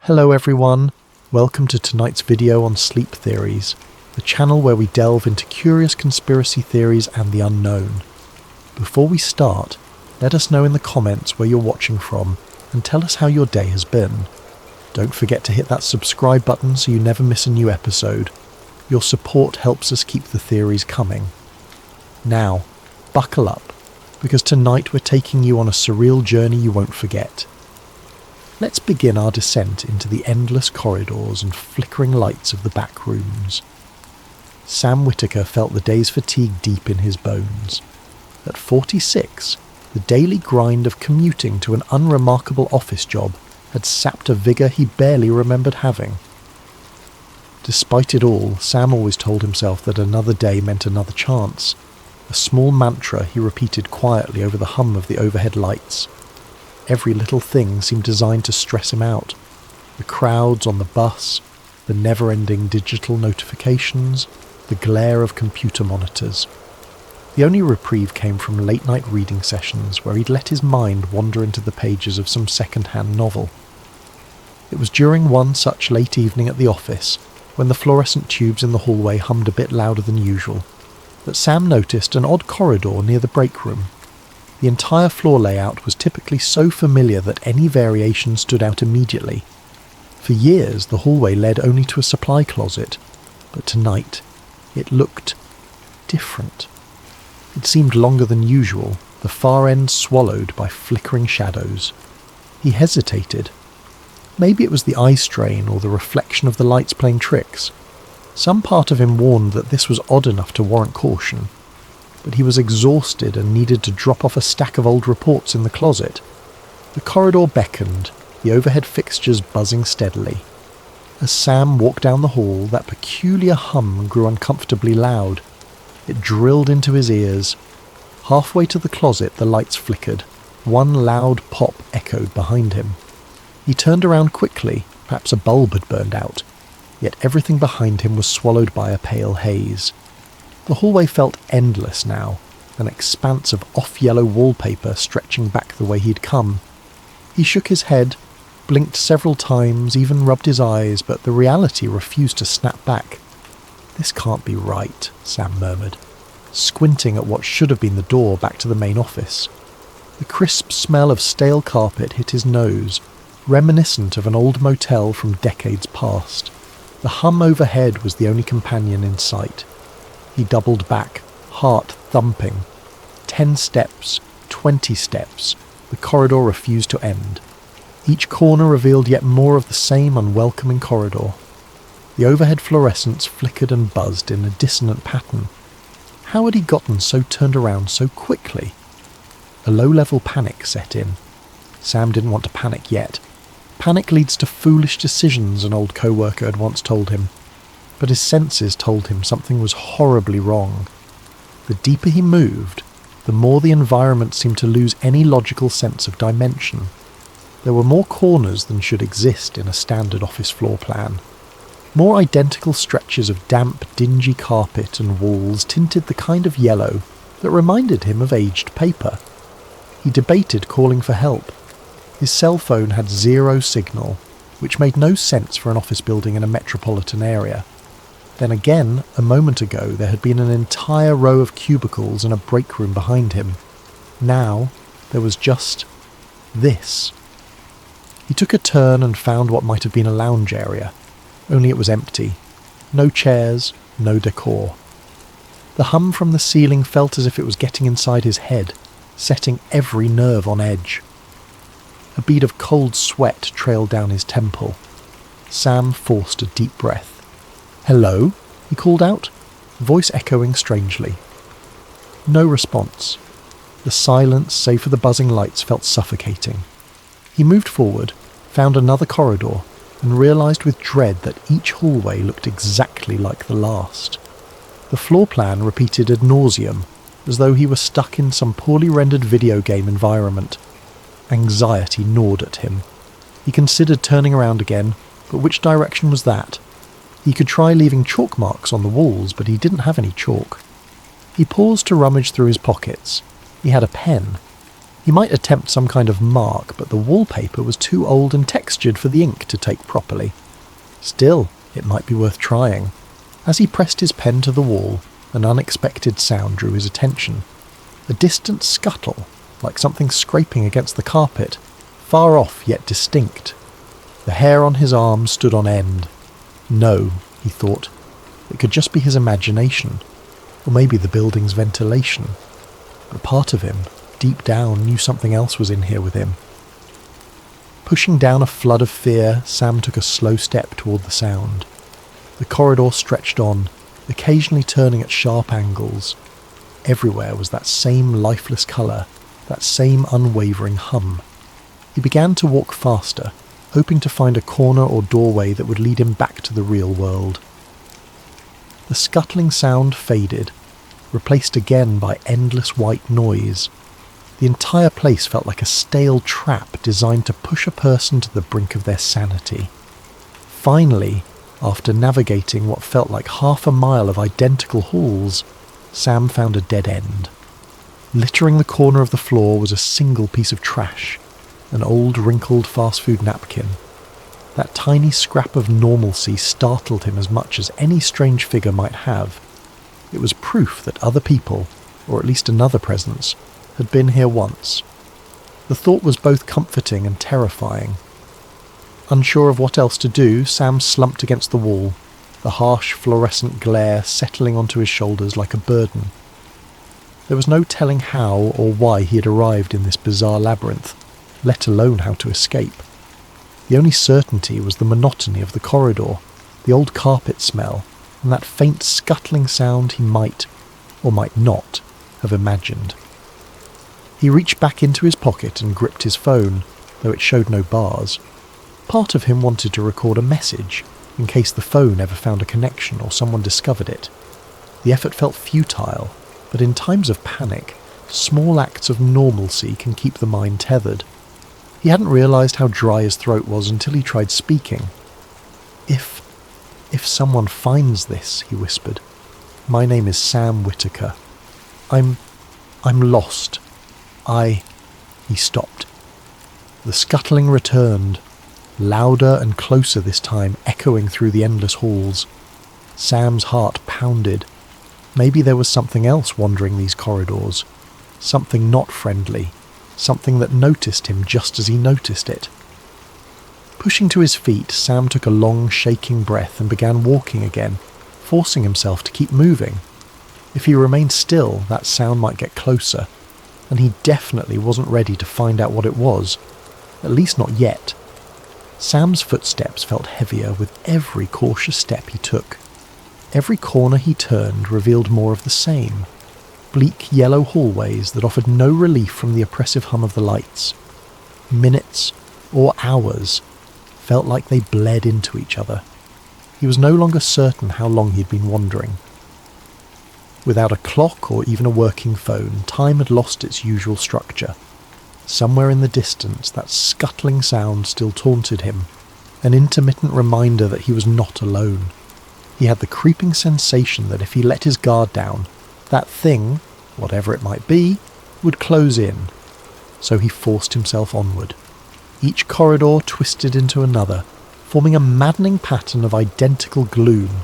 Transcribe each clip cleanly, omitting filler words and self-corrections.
Hello everyone, welcome to tonight's video on sleep theories, the channel where we delve into curious conspiracy theories and the unknown. Before we start, let us know in the comments where you're watching from and tell us how your day has been. Don't forget to hit that subscribe button so you never miss a new episode. Your support helps us keep the theories coming. Now, buckle up, because tonight we're taking you on a surreal journey you won't forget. Let's begin our descent into the endless corridors and flickering lights of the back rooms. Sam Whitaker felt the day's fatigue deep in his bones. At 46, the daily grind of commuting to an unremarkable office job had sapped a vigour he barely remembered having. Despite it all, Sam always told himself that another day meant another chance, a small mantra he repeated quietly over the hum of the overhead lights. Every little thing seemed designed to stress him out. The crowds on the bus, the never-ending digital notifications, the glare of computer monitors. The only reprieve came from late-night reading sessions where he'd let his mind wander into the pages of some second-hand novel. It was during one such late evening at the office, when the fluorescent tubes in the hallway hummed a bit louder than usual, that Sam noticed an odd corridor near the break room. The entire floor layout was typically so familiar that any variation stood out immediately. For years, the hallway led only to a supply closet, but tonight, it looked different. It seemed longer than usual, the far end swallowed by flickering shadows. He hesitated. Maybe it was the eye strain or the reflection of the lights playing tricks. Some part of him warned that this was odd enough to warrant caution. But he was exhausted and needed to drop off a stack of old reports in the closet. The corridor beckoned, the overhead fixtures buzzing steadily. As Sam walked down the hall, that peculiar hum grew uncomfortably loud. It drilled into his ears. Halfway to the closet, the lights flickered. One loud pop echoed behind him. He turned around quickly, perhaps a bulb had burned out, yet everything behind him was swallowed by a pale haze. The hallway felt endless now, an expanse of off-yellow wallpaper stretching back the way he'd come. He shook his head, blinked several times, even rubbed his eyes, but the reality refused to snap back. "This can't be right," Sam murmured, squinting at what should have been the door back to the main office. The crisp smell of stale carpet hit his nose, reminiscent of an old motel from decades past. The hum overhead was the only companion in sight. He doubled back, heart thumping. 10 steps, 20 steps. The corridor refused to end. Each corner revealed yet more of the same unwelcoming corridor. The overhead fluorescents flickered and buzzed in a dissonant pattern. How had he gotten so turned around so quickly? A low-level panic set in. Sam didn't want to panic yet. Panic leads to foolish decisions, an old co-worker had once told him. But his senses told him something was horribly wrong. The deeper he moved, the more the environment seemed to lose any logical sense of dimension. There were more corners than should exist in a standard office floor plan. More identical stretches of damp, dingy carpet and walls tinted the kind of yellow that reminded him of aged paper. He debated calling for help. His cell phone had zero signal, which made no sense for an office building in a metropolitan area. Then again, a moment ago, there had been an entire row of cubicles and a break room behind him. Now, there was just this. He took a turn and found what might have been a lounge area, only it was empty. No chairs, no decor. The hum from the ceiling felt as if it was getting inside his head, setting every nerve on edge. A bead of cold sweat trailed down his temple. Sam forced a deep breath. "Hello?" he called out, voice echoing strangely. No response. The silence, save for the buzzing lights, felt suffocating. He moved forward, found another corridor, and realised with dread that each hallway looked exactly like the last. The floor plan repeated ad nauseum, as though he were stuck in some poorly rendered video game environment. Anxiety gnawed at him. He considered turning around again, but which direction was that? He could try leaving chalk marks on the walls, but he didn't have any chalk. He paused to rummage through his pockets. He had a pen. He might attempt some kind of mark, but the wallpaper was too old and textured for the ink to take properly. Still, it might be worth trying. As he pressed his pen to the wall, an unexpected sound drew his attention. A distant scuttle, like something scraping against the carpet, far off yet distinct. The hair on his arm stood on end. No, he thought, it could just be his imagination, or maybe the building's ventilation. But part of him, deep down, knew something else was in here with him. Pushing down a flood of fear, Sam took a slow step toward the sound. The corridor stretched on, occasionally turning at sharp angles. Everywhere was that same lifeless colour, that same unwavering hum. He began to walk faster, hoping to find a corner or doorway that would lead him back to the real world. The scuttling sound faded, replaced again by endless white noise. The entire place felt like a stale trap designed to push a person to the brink of their sanity. Finally, after navigating what felt like half a mile of identical halls, Sam found a dead end. Littering the corner of the floor was a single piece of trash, an old wrinkled fast food napkin. That tiny scrap of normalcy startled him as much as any strange figure might have. It was proof that other people, or at least another presence, had been here once. The thought was both comforting and terrifying. Unsure of what else to do, Sam slumped against the wall, the harsh fluorescent glare settling onto his shoulders like a burden. There was no telling how or why he had arrived in this bizarre labyrinth, let alone how to escape. The only certainty was the monotony of the corridor, the old carpet smell, and that faint scuttling sound he might, or might not, have imagined. He reached back into his pocket and gripped his phone, though it showed no bars. Part of him wanted to record a message, in case the phone ever found a connection or someone discovered it. The effort felt futile, but in times of panic, small acts of normalcy can keep the mind tethered. He hadn't realised how dry his throat was until he tried speaking. If someone finds this," he whispered. "My name is Sam Whitaker. I'm lost. He stopped. The scuttling returned, louder and closer this time, echoing through the endless halls. Sam's heart pounded. Maybe there was something else wandering these corridors. Something not friendly. Something that noticed him just as he noticed it. Pushing to his feet, Sam took a long, shaking breath and began walking again, forcing himself to keep moving. If he remained still, that sound might get closer, and he definitely wasn't ready to find out what it was, at least not yet. Sam's footsteps felt heavier with every cautious step he took. Every corner he turned revealed more of the same. Bleak yellow hallways that offered no relief from the oppressive hum of the lights. Minutes, or hours, felt like they bled into each other. He was no longer certain how long he'd been wandering. Without a clock or even a working phone, time had lost its usual structure. Somewhere in the distance, that scuttling sound still taunted him, an intermittent reminder that he was not alone. He had the creeping sensation that if he let his guard down, that thing, whatever it might be, would close in. So he forced himself onward. Each corridor twisted into another, forming a maddening pattern of identical gloom.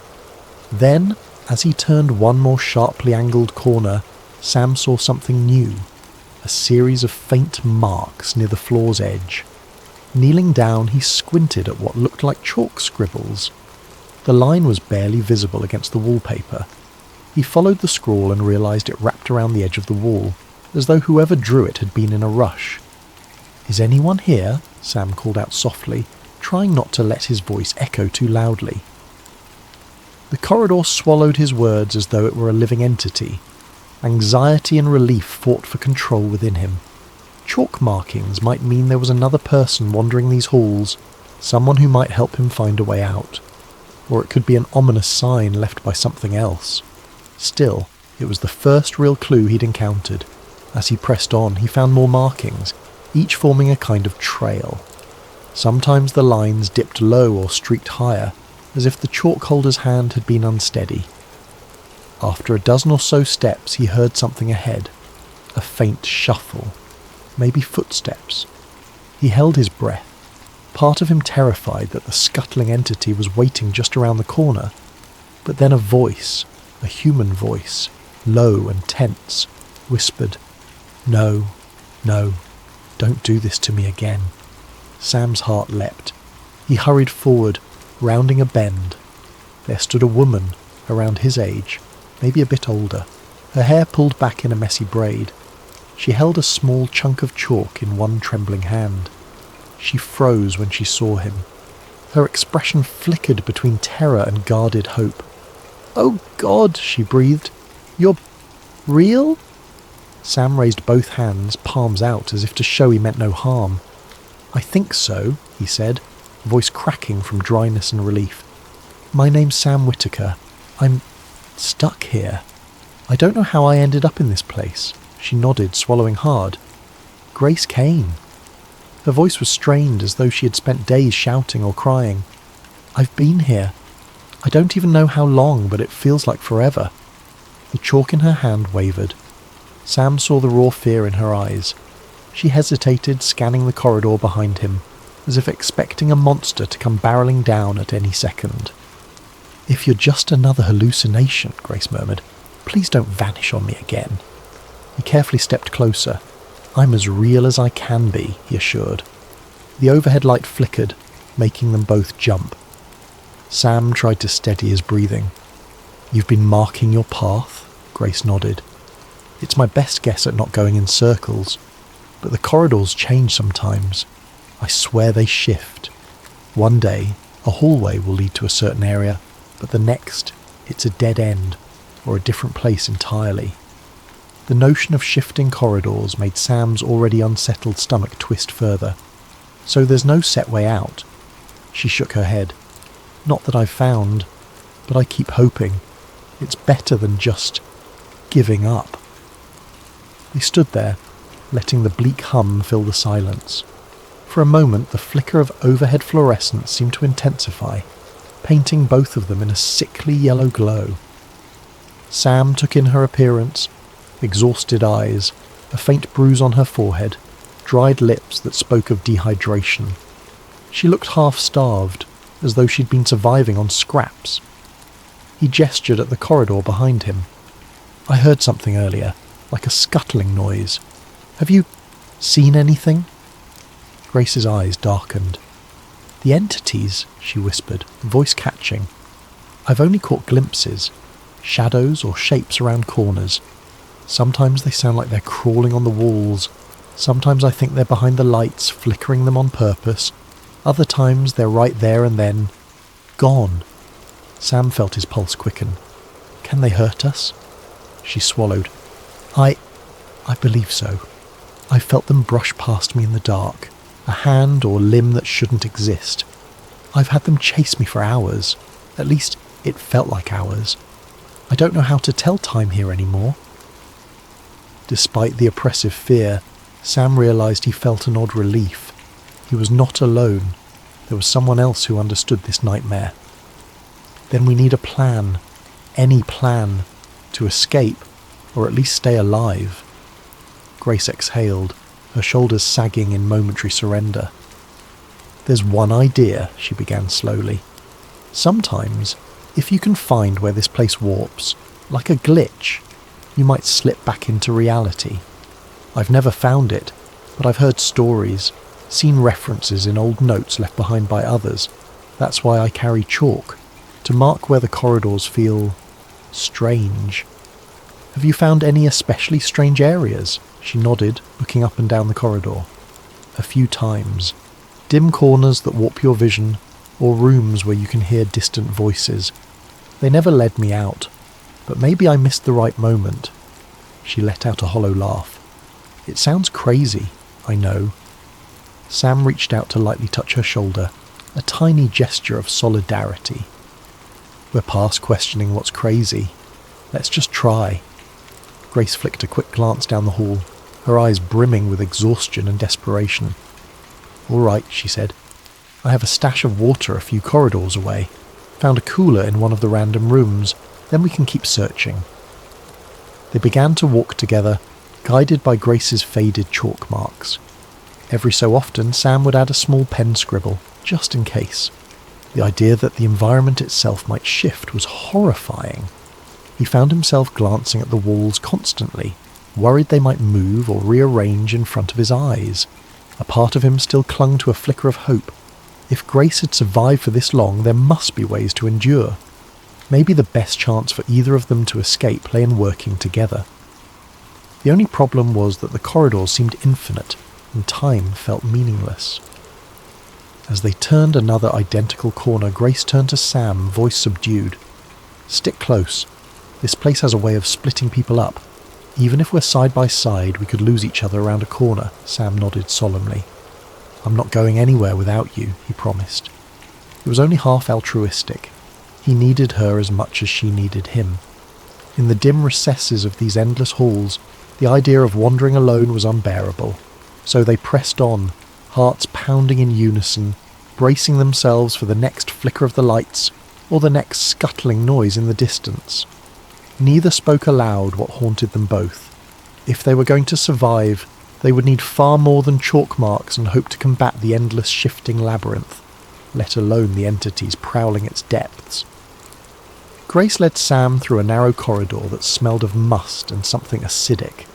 Then, as he turned one more sharply angled corner, Sam saw something new. A series of faint marks near the floor's edge. Kneeling down, he squinted at what looked like chalk scribbles. The line was barely visible against the wallpaper. He followed the scrawl and realised it wrapped around the edge of the wall, as though whoever drew it had been in a rush. "Is anyone here?" Sam called out softly, trying not to let his voice echo too loudly. The corridor swallowed his words as though it were a living entity. Anxiety and relief fought for control within him. Chalk markings might mean there was another person wandering these halls, someone who might help him find a way out. Or it could be an ominous sign left by something else. Still, it was the first real clue he'd encountered. As he pressed on, he found more markings, each forming a kind of trail. Sometimes the lines dipped low or streaked higher, as if the chalk holder's hand had been unsteady. After a dozen or so steps, he heard something ahead, a faint shuffle. maybe footsteps. He held his breath, part of him terrified that the scuttling entity was waiting just around the corner. But then a voice, a human voice, low and tense, whispered, "No, no, don't do this to me again." Sam's heart leapt. He hurried forward, rounding a bend. There stood a woman, around his age, maybe a bit older, her hair pulled back in a messy braid. She held a small chunk of chalk in one trembling hand. She froze when she saw him. Her expression flickered between terror and guarded hope. "Oh God," she breathed. "You're real?" Sam raised both hands, palms out, as if to show he meant no harm. "I think so," he said, voice cracking from dryness and relief. "My name's Sam Whitaker. I'm stuck here. I don't know how I ended up in this place." She nodded, swallowing hard. "Grace came." Her voice was strained, as though she had spent days shouting or crying. "I've been here. I don't even know how long, but it feels like forever." The chalk in her hand wavered. Sam saw the raw fear in her eyes. She hesitated, scanning the corridor behind him, as if expecting a monster to come barreling down at any second. "If you're just another hallucination," Grace murmured, "please don't vanish on me again." He carefully stepped closer. "I'm as real as I can be," he assured. The overhead light flickered, making them both jump. Sam tried to steady his breathing. "You've been marking your path?" Grace nodded. "It's my best guess at not going in circles, but the corridors change sometimes. I swear they shift. One day, a hallway will lead to a certain area, but the next, it's a dead end, or a different place entirely." The notion of shifting corridors made Sam's already unsettled stomach twist further. "So there's no set way out?" She shook her head. "Not that I've found, but I keep hoping. It's better than just giving up." They stood there, letting the bleak hum fill the silence. For a moment, the flicker of overhead fluorescence seemed to intensify, painting both of them in a sickly yellow glow. Sam took in her appearance, exhausted eyes, a faint bruise on her forehead, dried lips that spoke of dehydration. She looked half-starved, as though she'd been surviving on scraps. He gestured at the corridor behind him. "I heard something earlier, like a scuttling noise. Have you seen anything?" Grace's eyes darkened. "The entities," she whispered, voice catching. "I've only caught glimpses, shadows or shapes around corners. Sometimes they sound like they're crawling on the walls. Sometimes I think they're behind the lights, flickering them on purpose. Other times they're right there and then gone." Sam felt his pulse quicken. "Can they hurt us?" She swallowed. I believe so. I felt them brush past me in the dark, a hand or limb that shouldn't exist. I've had them chase me for hours. At least it felt like hours. I don't know how to tell time here anymore." Despite the oppressive fear, Sam realised he felt an odd relief. He was not alone. There was someone else who understood this nightmare. "Then we need a plan. Any plan. To escape, or at least stay alive." Grace exhaled, her shoulders sagging in momentary surrender. "There's one idea," she began slowly. "Sometimes, if you can find where this place warps, like a glitch, you might slip back into reality. I've never found it, but I've heard stories, seen references in old notes left behind by others. That's why I carry chalk, to mark where the corridors feel strange." "Have you found any especially strange areas?" She nodded, looking up and down the corridor. "A few times. Dim corners that warp your vision, or rooms where you can hear distant voices. They never led me out, but maybe I missed the right moment." She let out a hollow laugh. "It sounds crazy, I know." Sam reached out to lightly touch her shoulder, a tiny gesture of solidarity. "We're past questioning what's crazy. Let's just try." Grace flicked a quick glance down the hall, her eyes brimming with exhaustion and desperation. "All right," she said. "I have a stash of water a few corridors away. Found a cooler in one of the random rooms. Then we can keep searching." They began to walk together, guided by Grace's faded chalk marks. Every so often, Sam would add a small pen scribble, just in case. The idea that the environment itself might shift was horrifying. He found himself glancing at the walls constantly, worried they might move or rearrange in front of his eyes. A part of him still clung to a flicker of hope. If Grace had survived for this long, there must be ways to endure. Maybe the best chance for either of them to escape lay in working together. The only problem was that the corridors seemed infinite, and time felt meaningless. As they turned another identical corner, Grace turned to Sam, voice subdued. "Stick close. This place has a way of splitting people up. Even if we're side by side, we could lose each other around a corner," Sam nodded solemnly. "I'm not going anywhere without you," he promised. It was only half altruistic. He needed her as much as she needed him. In the dim recesses of these endless halls, the idea of wandering alone was unbearable. So they pressed on, hearts pounding in unison, bracing themselves for the next flicker of the lights or the next scuttling noise in the distance. Neither spoke aloud what haunted them both. If they were going to survive, they would need far more than chalk marks and hope to combat the endless shifting labyrinth, let alone the entities prowling its depths. Grace led Sam through a narrow corridor that smelled of must and something acidic.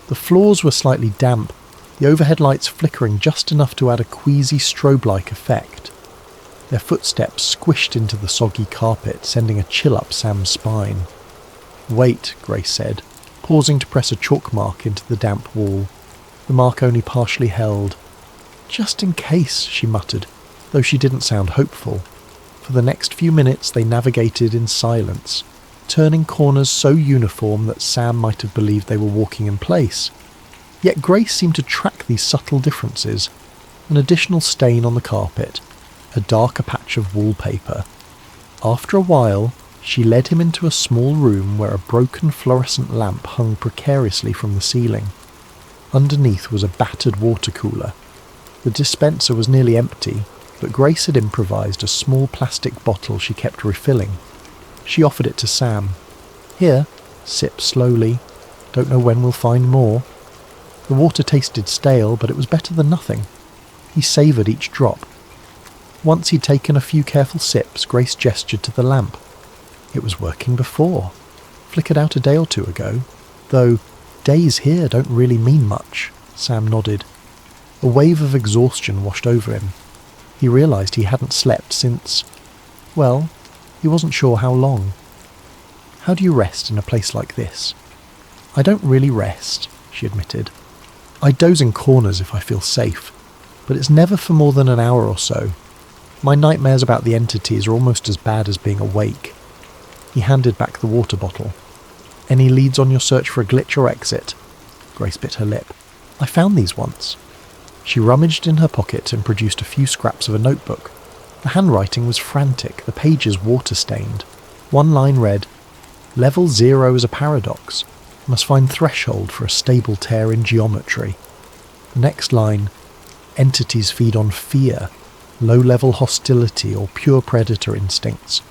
The floors were slightly damp, the overhead lights flickering just enough to add a queasy strobe-like effect. Their footsteps squished into the soggy carpet, sending a chill up Sam's spine. "Wait," Grace said, pausing to press a chalk mark into the damp wall. The mark only partially held. "Just in case," she muttered, though she didn't sound hopeful. For the next few minutes they navigated in silence, turning corners so uniform that Sam might have believed they were walking in place. Yet Grace seemed to track these subtle differences. An additional stain on the carpet, a darker patch of wallpaper. After a while, she led him into a small room where a broken fluorescent lamp hung precariously from the ceiling. Underneath was a battered water cooler. The dispenser was nearly empty, but Grace had improvised a small plastic bottle she kept refilling. She offered it to Sam. "Here, sip slowly. Don't know when we'll find more." The water tasted stale, but it was better than nothing. He savoured each drop. Once he'd taken a few careful sips, Grace gestured to the lamp. It was working before. Flickered out a day or two ago. Though, days here don't really mean much. Sam nodded. A wave of exhaustion washed over him. He realised he hadn't slept since... well, he wasn't sure how long. "How do you rest in a place like this?" "I don't really rest," she admitted. "I doze in corners if I feel safe, but it's never for more than an hour or so. My nightmares about the entities are almost as bad as being awake." He handed back the water bottle. "Any leads on your search for a glitch or exit?" Grace bit her lip. "I found these once." She rummaged in her pocket and produced a few scraps of a notebook. The handwriting was frantic, the pages water-stained. One line read, "Level 0 is a paradox. Must find threshold for a stable tear in geometry." The next line, "Entities feed on fear, low-level hostility or pure predator instincts.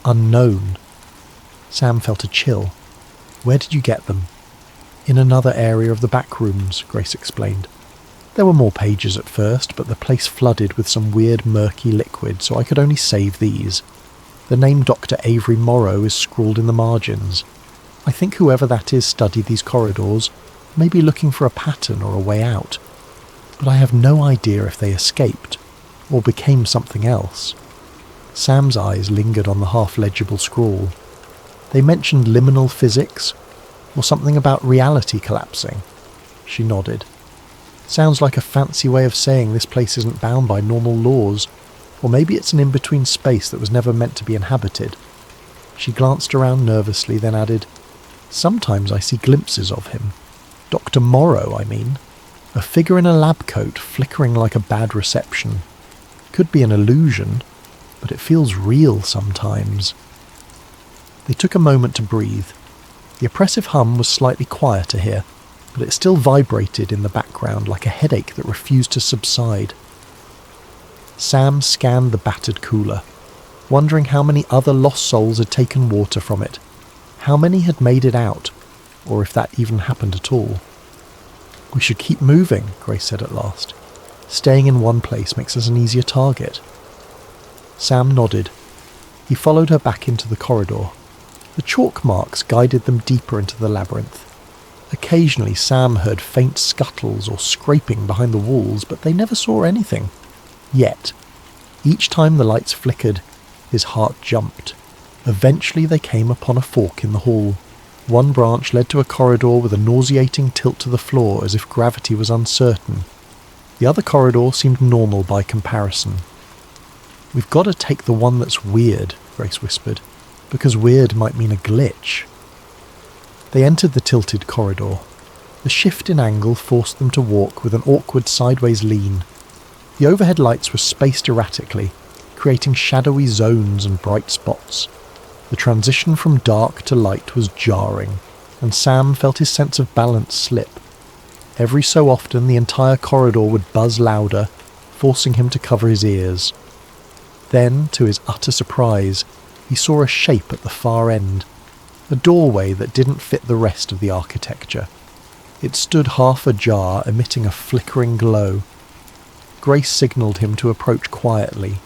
Unknown." Sam felt a chill. "Where did you get them?" "In another area of the back rooms," Grace explained. "There were more pages at first, but the place flooded with some weird murky liquid, so I could only save these. The name Dr. Avery Morrow is scrawled in the margins. I think whoever that is studied these corridors, maybe looking for a pattern or a way out. But I have no idea if they escaped, or became something else." Sam's eyes lingered on the half-legible scrawl. "They mentioned liminal physics, or something about reality collapsing." She nodded. "Sounds like a fancy way of saying this place isn't bound by normal laws, or maybe it's an in-between space that was never meant to be inhabited." She glanced around nervously, then added, "Sometimes I see glimpses of him. Dr. Morrow, I mean. A figure in a lab coat flickering like a bad reception. Could be an illusion, but it feels real sometimes." They took a moment to breathe. The oppressive hum was slightly quieter here, but it still vibrated in the background like a headache that refused to subside. Sam scanned the battered cooler, wondering how many other lost souls had taken water from it, how many had made it out, or if that even happened at all. "We should keep moving," Grace said at last. "Staying in one place makes us an easier target." Sam nodded. He followed her back into the corridor. The chalk marks guided them deeper into the labyrinth. Occasionally Sam heard faint scuttles or scraping behind the walls, but they never saw anything. Yet, each time the lights flickered, his heart jumped. Eventually they came upon a fork in the hall. One branch led to a corridor with a nauseating tilt to the floor as if gravity was uncertain. The other corridor seemed normal by comparison. "We've got to take the one that's weird," Grace whispered, "because weird might mean a glitch." They entered the tilted corridor. The shift in angle forced them to walk with an awkward sideways lean. The overhead lights were spaced erratically, creating shadowy zones and bright spots. The transition from dark to light was jarring, and Sam felt his sense of balance slip. Every so often the entire corridor would buzz louder, forcing him to cover his ears. Then, to his utter surprise, he saw a shape at the far end, a doorway that didn't fit the rest of the architecture. It stood half ajar, emitting a flickering glow. Grace signalled him to approach quietly.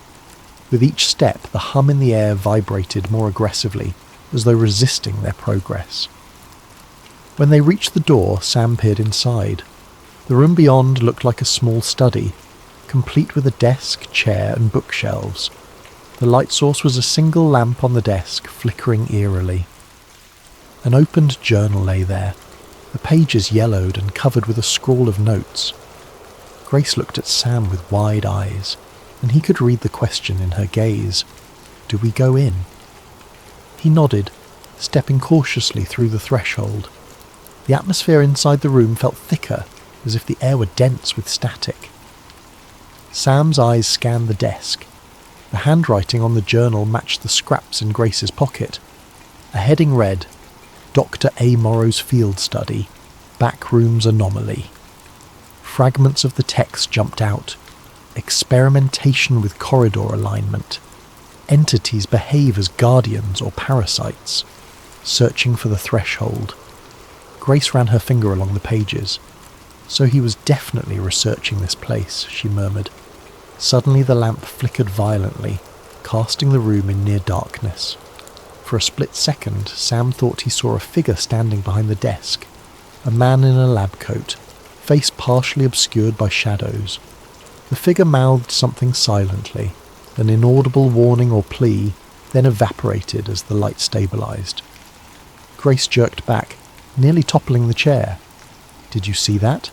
With each step, the hum in the air vibrated more aggressively, as though resisting their progress. When they reached the door, Sam peered inside. The room beyond looked like a small study, complete with a desk, chair, and bookshelves. The light source was a single lamp on the desk, flickering eerily. An opened journal lay there, the pages yellowed and covered with a scrawl of notes. Grace looked at Sam with wide eyes, and he could read the question in her gaze. "Do we go in?" He nodded, stepping cautiously through the threshold. The atmosphere inside the room felt thicker, as if the air were dense with static. Sam's eyes scanned the desk. The handwriting on the journal matched the scraps in Grace's pocket. A heading read, "Dr. A. Morrow's Field Study, Backrooms Anomaly." Fragments of the text jumped out. Experimentation with corridor alignment. Entities behave as guardians or parasites. Searching for the threshold. Grace ran her finger along the pages. So he was definitely researching this place, she murmured. Suddenly the lamp flickered violently, casting the room in near darkness. For a split second, Sam thought he saw a figure standing behind the desk. A man in a lab coat, face partially obscured by shadows. The figure mouthed something silently, an inaudible warning or plea, then evaporated as the light stabilized. Grace jerked back, nearly toppling the chair. "Did you see that?"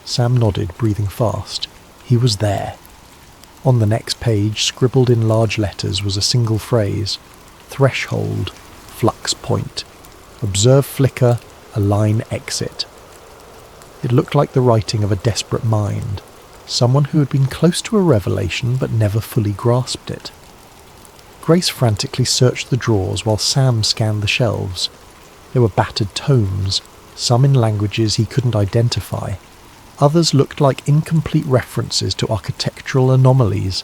Sam nodded, breathing fast. He was there. On the next page, scribbled in large letters, was a single phrase. Threshold, flux point. Observe flicker, align exit. It looked like the writing of a desperate mind, someone who had been close to a revelation but never fully grasped it. Grace frantically searched the drawers while Sam scanned the shelves. There were battered tomes, some in languages he couldn't identify. Others looked like incomplete references to architectural anomalies.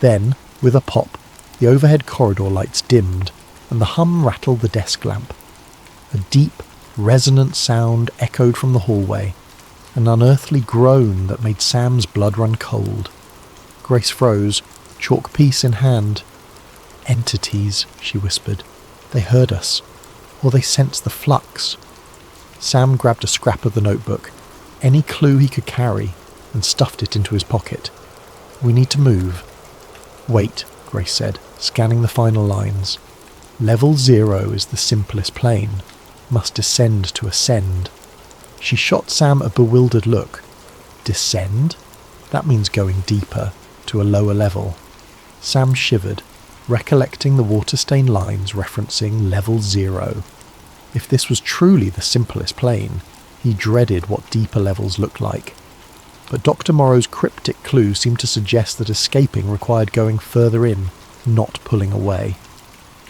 Then, with a pop, the overhead corridor lights dimmed, and the hum rattled the desk lamp. A deep, resonant sound echoed from the hallway, an unearthly groan that made Sam's blood run cold. Grace froze, chalk piece in hand. "Entities," she whispered. "They heard us, or they sensed the flux." Sam grabbed a scrap of the notebook, any clue he could carry, and stuffed it into his pocket. "We need to move." "Wait," Grace said, scanning the final lines. "Level 0 is the simplest plane. Must descend to ascend." She shot Sam a bewildered look. "Descend? That means going deeper, to a lower level." Sam shivered, recollecting the water-stained lines referencing level 0. If this was truly the simplest plane, he dreaded what deeper levels looked like. But Dr. Morrow's cryptic clue seemed to suggest that escaping required going further in, not pulling away.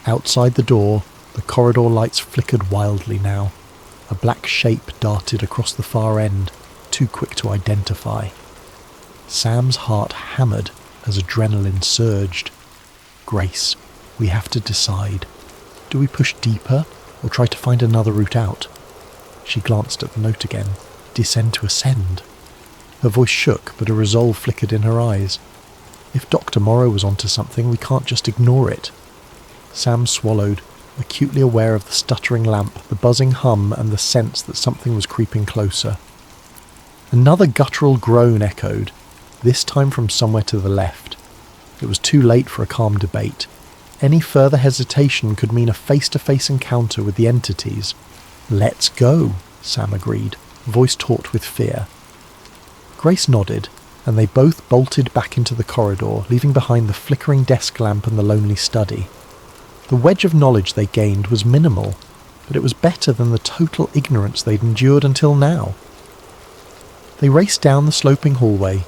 Outside the door, the corridor lights flickered wildly now. A black shape darted across the far end, too quick to identify. Sam's heart hammered as adrenaline surged. "Grace, we have to decide. Do we push deeper, or try to find another route out?" She glanced at the note again. descend to ascend. Her voice shook, but a resolve flickered in her eyes. If Dr. Morrow was onto something, we can't just ignore it. Sam swallowed, acutely aware of the stuttering lamp, the buzzing hum, and the sense that something was creeping closer. Another guttural groan echoed, this time from somewhere to the left. It was too late for a calm debate. Any further hesitation could mean a face-to-face encounter with the entities. "Let's go," Sam agreed, voice taut with fear. Grace nodded, and they both bolted back into the corridor, leaving behind the flickering desk lamp and the lonely study. The wedge of knowledge they gained was minimal, but it was better than the total ignorance they'd endured until now. They raced down the sloping hallway,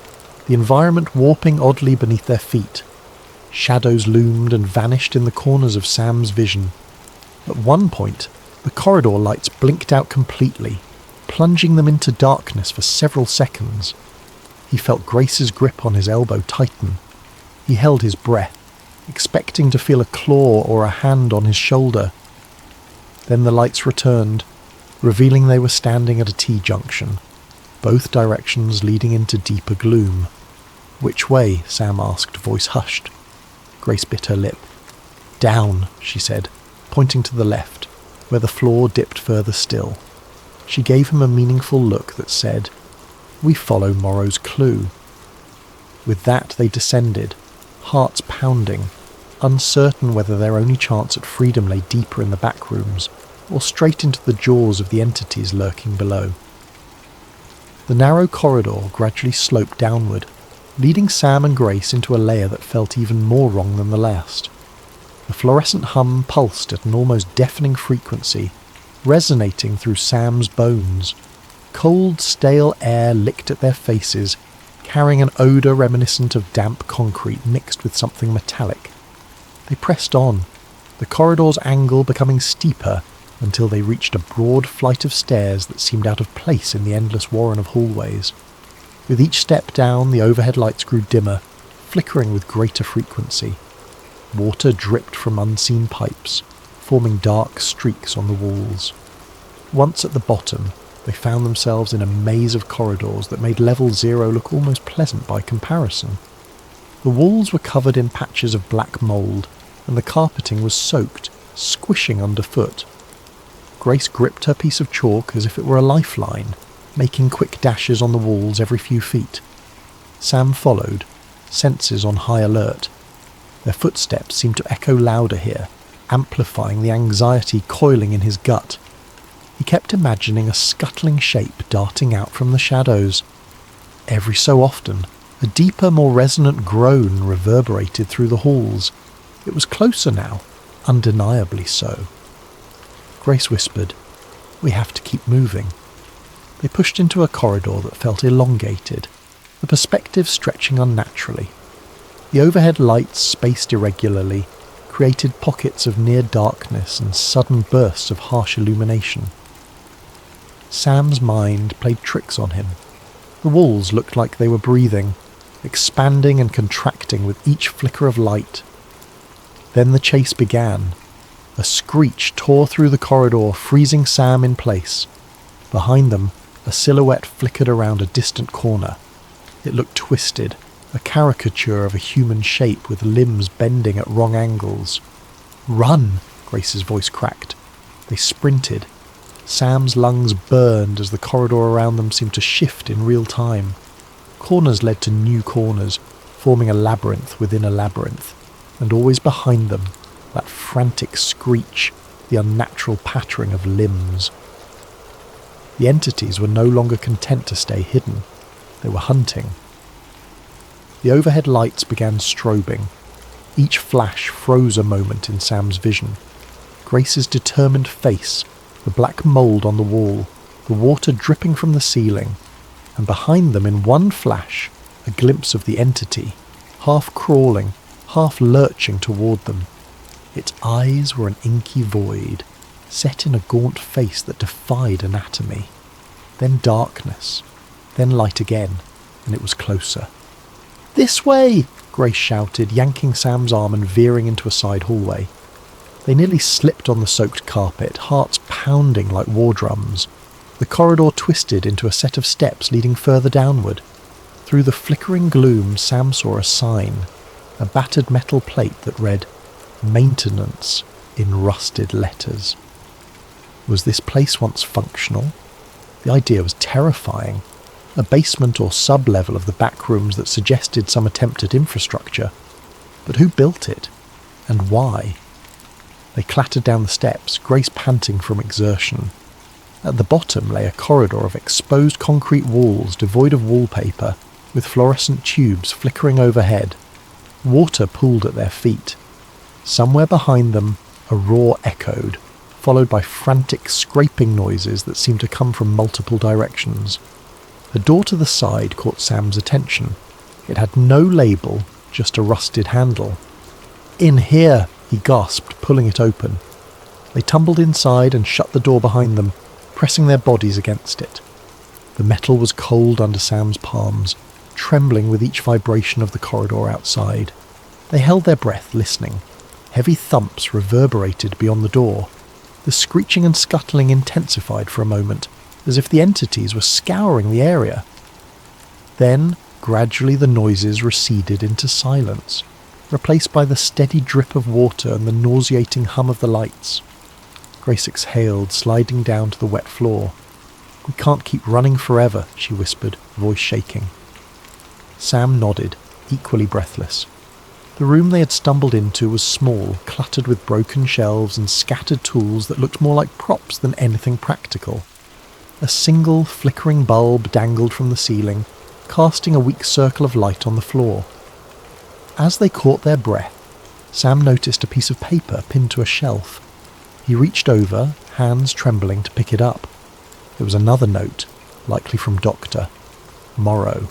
the environment warping oddly beneath their feet. Shadows loomed and vanished in the corners of Sam's vision. At one point, the corridor lights blinked out completely, plunging them into darkness for several seconds. He felt Grace's grip on his elbow tighten. He held his breath, expecting to feel a claw or a hand on his shoulder. Then the lights returned, revealing they were standing at a T-junction, both directions leading into deeper gloom. "Which way?" Sam asked, voice hushed. Grace bit her lip. "Down," she said, pointing to the left, where the floor dipped further still. She gave him a meaningful look that said, "We follow Morrow's clue." With that they descended, hearts pounding, uncertain whether their only chance at freedom lay deeper in the back rooms, or straight into the jaws of the entities lurking below. The narrow corridor gradually sloped downward, leading Sam and Grace into a layer that felt even more wrong than the last. The fluorescent hum pulsed at an almost deafening frequency, resonating through Sam's bones. Cold, stale air licked at their faces, carrying an odour reminiscent of damp concrete mixed with something metallic. They pressed on, the corridor's angle becoming steeper until they reached a broad flight of stairs that seemed out of place in the endless warren of hallways. With each step down, the overhead lights grew dimmer, flickering with greater frequency. Water dripped from unseen pipes, forming dark streaks on the walls. Once at the bottom, they found themselves in a maze of corridors that made level 0 look almost pleasant by comparison. The walls were covered in patches of black mould, and the carpeting was soaked, squishing underfoot. Grace gripped her piece of chalk as if it were a lifeline, making quick dashes on the walls every few feet. Sam followed, senses on high alert. Their footsteps seemed to echo louder here, amplifying the anxiety coiling in his gut. He kept imagining a scuttling shape darting out from the shadows. Every so often, a deeper, more resonant groan reverberated through the halls. It was closer now, undeniably so. Grace whispered, "We have to keep moving." They pushed into a corridor that felt elongated, the perspective stretching unnaturally. The overhead lights, spaced irregularly, created pockets of near darkness and sudden bursts of harsh illumination. Sam's mind played tricks on him. The walls looked like they were breathing, expanding and contracting with each flicker of light. Then the chase began. A screech tore through the corridor, freezing Sam in place. Behind them, a silhouette flickered around a distant corner. It looked twisted, a caricature of a human shape with limbs bending at wrong angles. "Run!" Grace's voice cracked. They sprinted. Sam's lungs burned as the corridor around them seemed to shift in real time. Corners led to new corners, forming a labyrinth within a labyrinth, and always behind them, that frantic screech, the unnatural pattering of limbs. The entities were no longer content to stay hidden. They were hunting. The overhead lights began strobing. Each flash froze a moment in Sam's vision. Grace's determined face, the black mould on the wall, the water dripping from the ceiling, and behind them in one flash, a glimpse of the entity, half crawling, half lurching toward them. Its eyes were an inky void, set in a gaunt face that defied anatomy. Then darkness, then light again, and it was closer. "This way!" Grace shouted, yanking Sam's arm and veering into a side hallway. They nearly slipped on the soaked carpet, hearts pounding like war drums. The corridor twisted into a set of steps leading further downward. Through the flickering gloom, Sam saw a sign, a battered metal plate that read, "Maintenance," in rusted letters. Was this place once functional? The idea was terrifying. A basement or sub-level of the back rooms that suggested some attempt at infrastructure. But who built it? And why? They clattered down the steps, Grace panting from exertion. At the bottom lay a corridor of exposed concrete walls devoid of wallpaper, with fluorescent tubes flickering overhead. Water pooled at their feet. Somewhere behind them, a roar echoed, followed by frantic scraping noises that seemed to come from multiple directions. The door to the side caught Sam's attention. It had no label, just a rusted handle. "In here!" he gasped, pulling it open. They tumbled inside and shut the door behind them, pressing their bodies against it. The metal was cold under Sam's palms, trembling with each vibration of the corridor outside. They held their breath, listening. Heavy thumps reverberated beyond the door. The screeching and scuttling intensified for a moment, as if the entities were scouring the area. Then, gradually the noises receded into silence, replaced by the steady drip of water and the nauseating hum of the lights. Grace exhaled, sliding down to the wet floor. "We can't keep running forever," she whispered, voice shaking. Sam nodded, equally breathless. The room they had stumbled into was small, cluttered with broken shelves and scattered tools that looked more like props than anything practical. A single flickering bulb dangled from the ceiling, casting a weak circle of light on the floor. As they caught their breath, Sam noticed a piece of paper pinned to a shelf. He reached over, hands trembling, to pick it up. It was another note, likely from Dr. Morrow.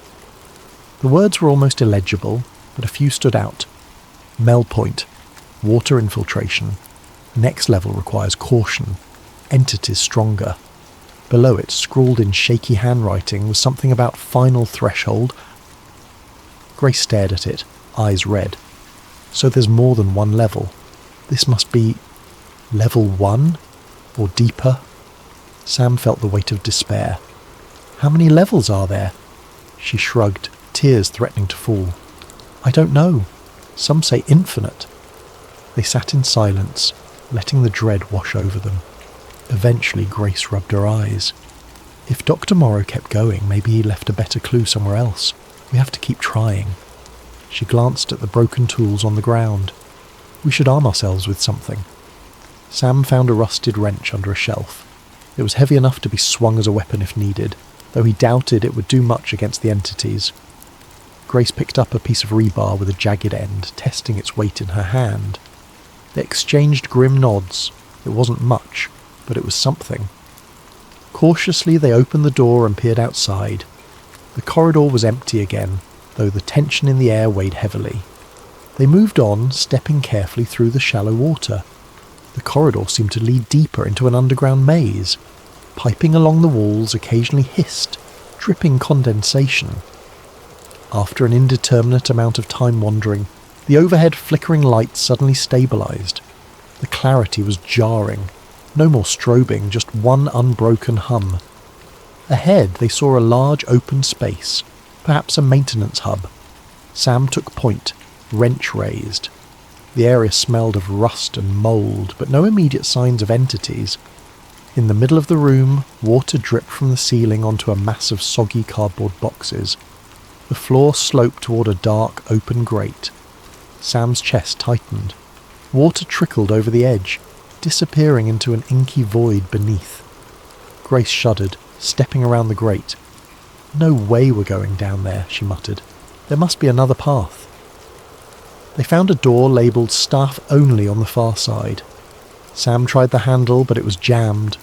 The words were almost illegible, but a few stood out. Mel point. Water infiltration. Next level requires caution. Entities stronger. Below it, scrawled in shaky handwriting, was something about final threshold. Grace stared at it, eyes red. So there's more than one level. This must be level 1? Or deeper? Sam felt the weight of despair. How many levels are there? She shrugged, tears threatening to fall. I don't know. Some say infinite. They sat in silence, letting the dread wash over them. Eventually Grace rubbed her eyes. If Dr. Morrow kept going, maybe he left a better clue somewhere else. We have to keep trying. She glanced at the broken tools on the ground. We should arm ourselves with something. Sam found a rusted wrench under a shelf. It was heavy enough to be swung as a weapon if needed, though he doubted it would do much against the entities. Grace picked up a piece of rebar with a jagged end, testing its weight in her hand. They exchanged grim nods. It wasn't much, but it was something. Cautiously they opened the door and peered outside. The corridor was empty again, though the tension in the air weighed heavily. They moved on, stepping carefully through the shallow water. The corridor seemed to lead deeper into an underground maze. Piping along the walls occasionally hissed, dripping condensation. After an indeterminate amount of time wandering, the overhead flickering lights suddenly stabilized. The clarity was jarring. No more strobing, just one unbroken hum. Ahead they saw a large open space, perhaps a maintenance hub. Sam took point, wrench raised. The area smelled of rust and mould, but no immediate signs of entities. In the middle of the room, water dripped from the ceiling onto a mass of soggy cardboard boxes. The floor sloped toward a dark, open grate. Sam's chest tightened. Water trickled over the edge, disappearing into an inky void beneath. Grace shuddered, stepping around the grate. "No way we're going down there," she muttered. "There must be another path." They found a door labelled "Staff Only" on the far side. Sam tried the handle, but it was jammed.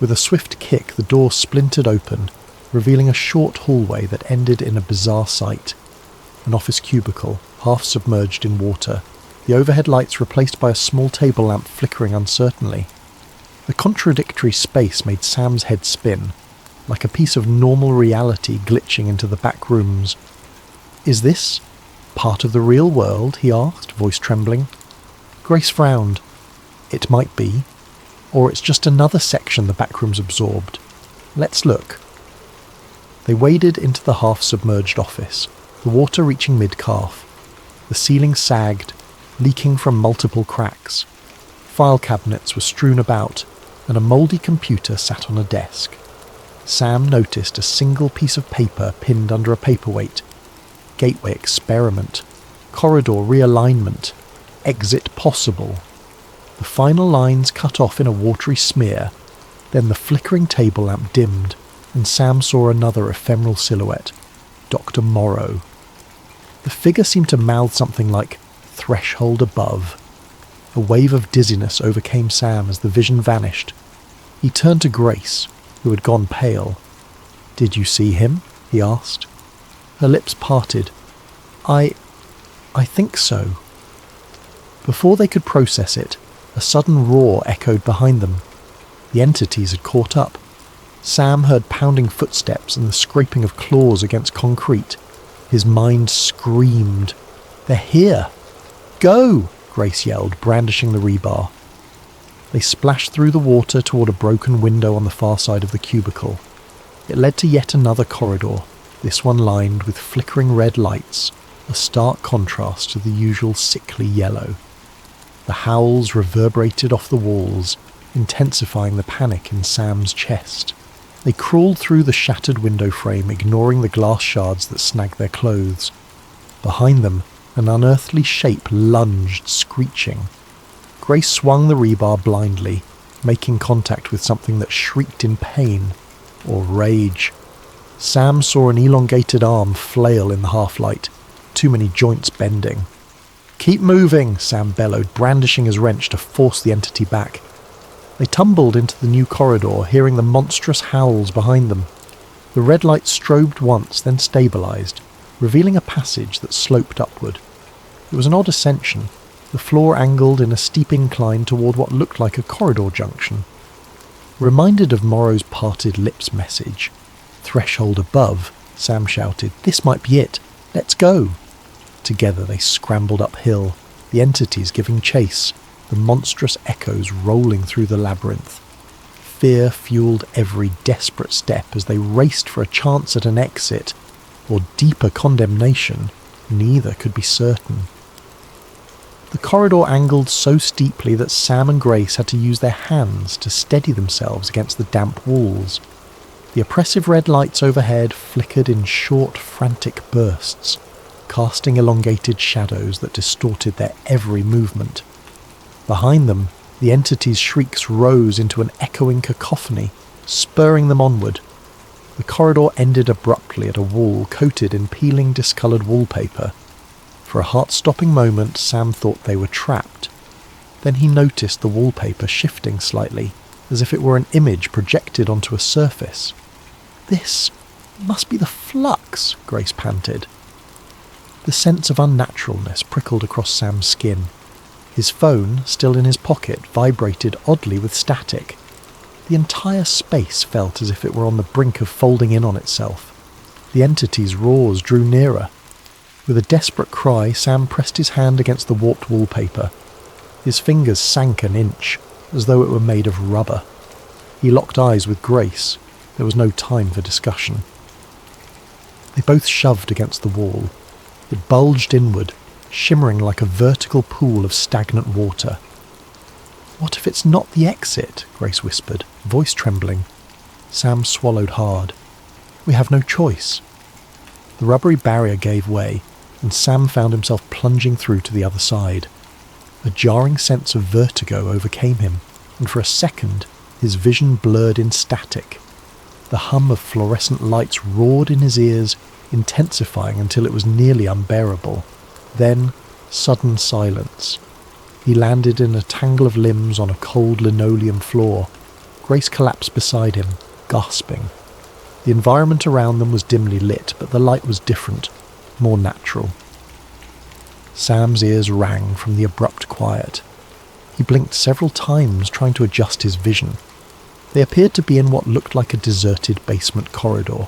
With a swift kick, the door splintered open, revealing a short hallway that ended in a bizarre sight. An office cubicle, half submerged in water, the overhead lights replaced by a small table lamp flickering uncertainly. The contradictory space made Sam's head spin, like a piece of normal reality glitching into the back rooms. "Is this part of the real world?" he asked, voice trembling. Grace frowned. "It might be. Or it's just another section the back rooms absorbed." Let's look. They waded into the half-submerged office, the water reaching mid-calf. The ceiling sagged, leaking from multiple cracks. File cabinets were strewn about, and a mouldy computer sat on a desk. Sam noticed a single piece of paper pinned under a paperweight. Gateway experiment. Corridor realignment. Exit possible. The final lines cut off in a watery smear. Then the flickering table lamp dimmed, and Sam saw another ephemeral silhouette. Dr. Morrow. The figure seemed to mouth something like, "Threshold above." A wave of dizziness overcame Sam as the vision vanished. He turned to Grace, who had gone pale. "Did you see him?" he asked. Her lips parted. I think so." Before they could process it, a sudden roar echoed behind them. The entities had caught up. Sam heard pounding footsteps and the scraping of claws against concrete. His mind screamed. "They're here!" "Go!" Grace yelled, brandishing the rebar. They splashed through the water toward a broken window on the far side of the cubicle. It led to yet another corridor, this one lined with flickering red lights, a stark contrast to the usual sickly yellow. The howls reverberated off the walls, intensifying the panic in Sam's chest. They crawled through the shattered window frame, ignoring the glass shards that snagged their clothes. Behind them, an unearthly shape lunged, screeching. Grace swung the rebar blindly, making contact with something that shrieked in pain or rage. Sam saw an elongated arm flail in the half-light, too many joints bending. "Keep moving," Sam bellowed, brandishing his wrench to force the entity back. They tumbled into the new corridor, hearing the monstrous howls behind them. The red light strobed once, then stabilized, revealing a passage that sloped upward. It was an odd ascension, the floor angled in a steep incline toward what looked like a corridor junction. Reminded of Morrow's parted lips message, "Threshold above," Sam shouted, "This might be it. Let's go." Together they scrambled uphill, the entities giving chase, the monstrous echoes rolling through the labyrinth. Fear fueled every desperate step as they raced for a chance at an exit, or deeper condemnation. Neither could be certain. The corridor angled so steeply that Sam and Grace had to use their hands to steady themselves against the damp walls. The oppressive red lights overhead flickered in short, frantic bursts, casting elongated shadows that distorted their every movement. Behind them, the entity's shrieks rose into an echoing cacophony, spurring them onward. The corridor ended abruptly at a wall coated in peeling, discoloured wallpaper. For a heart-stopping moment, Sam thought they were trapped. Then he noticed the wallpaper shifting slightly, as if it were an image projected onto a surface. "This must be the flux," Grace panted. The sense of unnaturalness prickled across Sam's skin. His phone, still in his pocket, vibrated oddly with static. The entire space felt as if it were on the brink of folding in on itself. The entity's roars drew nearer. With a desperate cry, Sam pressed his hand against the warped wallpaper. His fingers sank an inch, as though it were made of rubber. He locked eyes with Grace. There was no time for discussion. They both shoved against the wall. It bulged inward, shimmering like a vertical pool of stagnant water. "What if it's not the exit?" Grace whispered, voice trembling. Sam swallowed hard. "We have no choice." The rubbery barrier gave way, and Sam found himself plunging through to the other side. A jarring sense of vertigo overcame him, and for a second his vision blurred in static. The hum of fluorescent lights roared in his ears, intensifying until it was nearly unbearable. Then, sudden silence. He landed in a tangle of limbs on a cold linoleum floor. Grace collapsed beside him, gasping. The environment around them was dimly lit, but the light was different, more natural. Sam's ears rang from the abrupt quiet. He blinked several times, trying to adjust his vision. They appeared to be in what looked like a deserted basement corridor.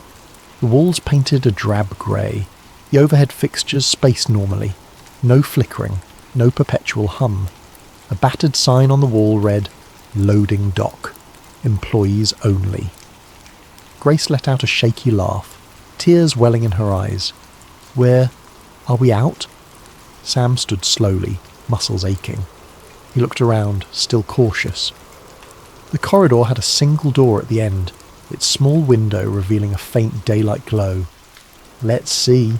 The walls painted a drab grey, the overhead fixtures spaced normally. No flickering, no perpetual hum. A battered sign on the wall read, "Loading dock. Employees only." Grace let out a shaky laugh, tears welling in her eyes. Are we out? Sam stood slowly, muscles aching. He looked around, still cautious. The corridor had a single door at the end, its small window revealing a faint daylight glow. Let's see.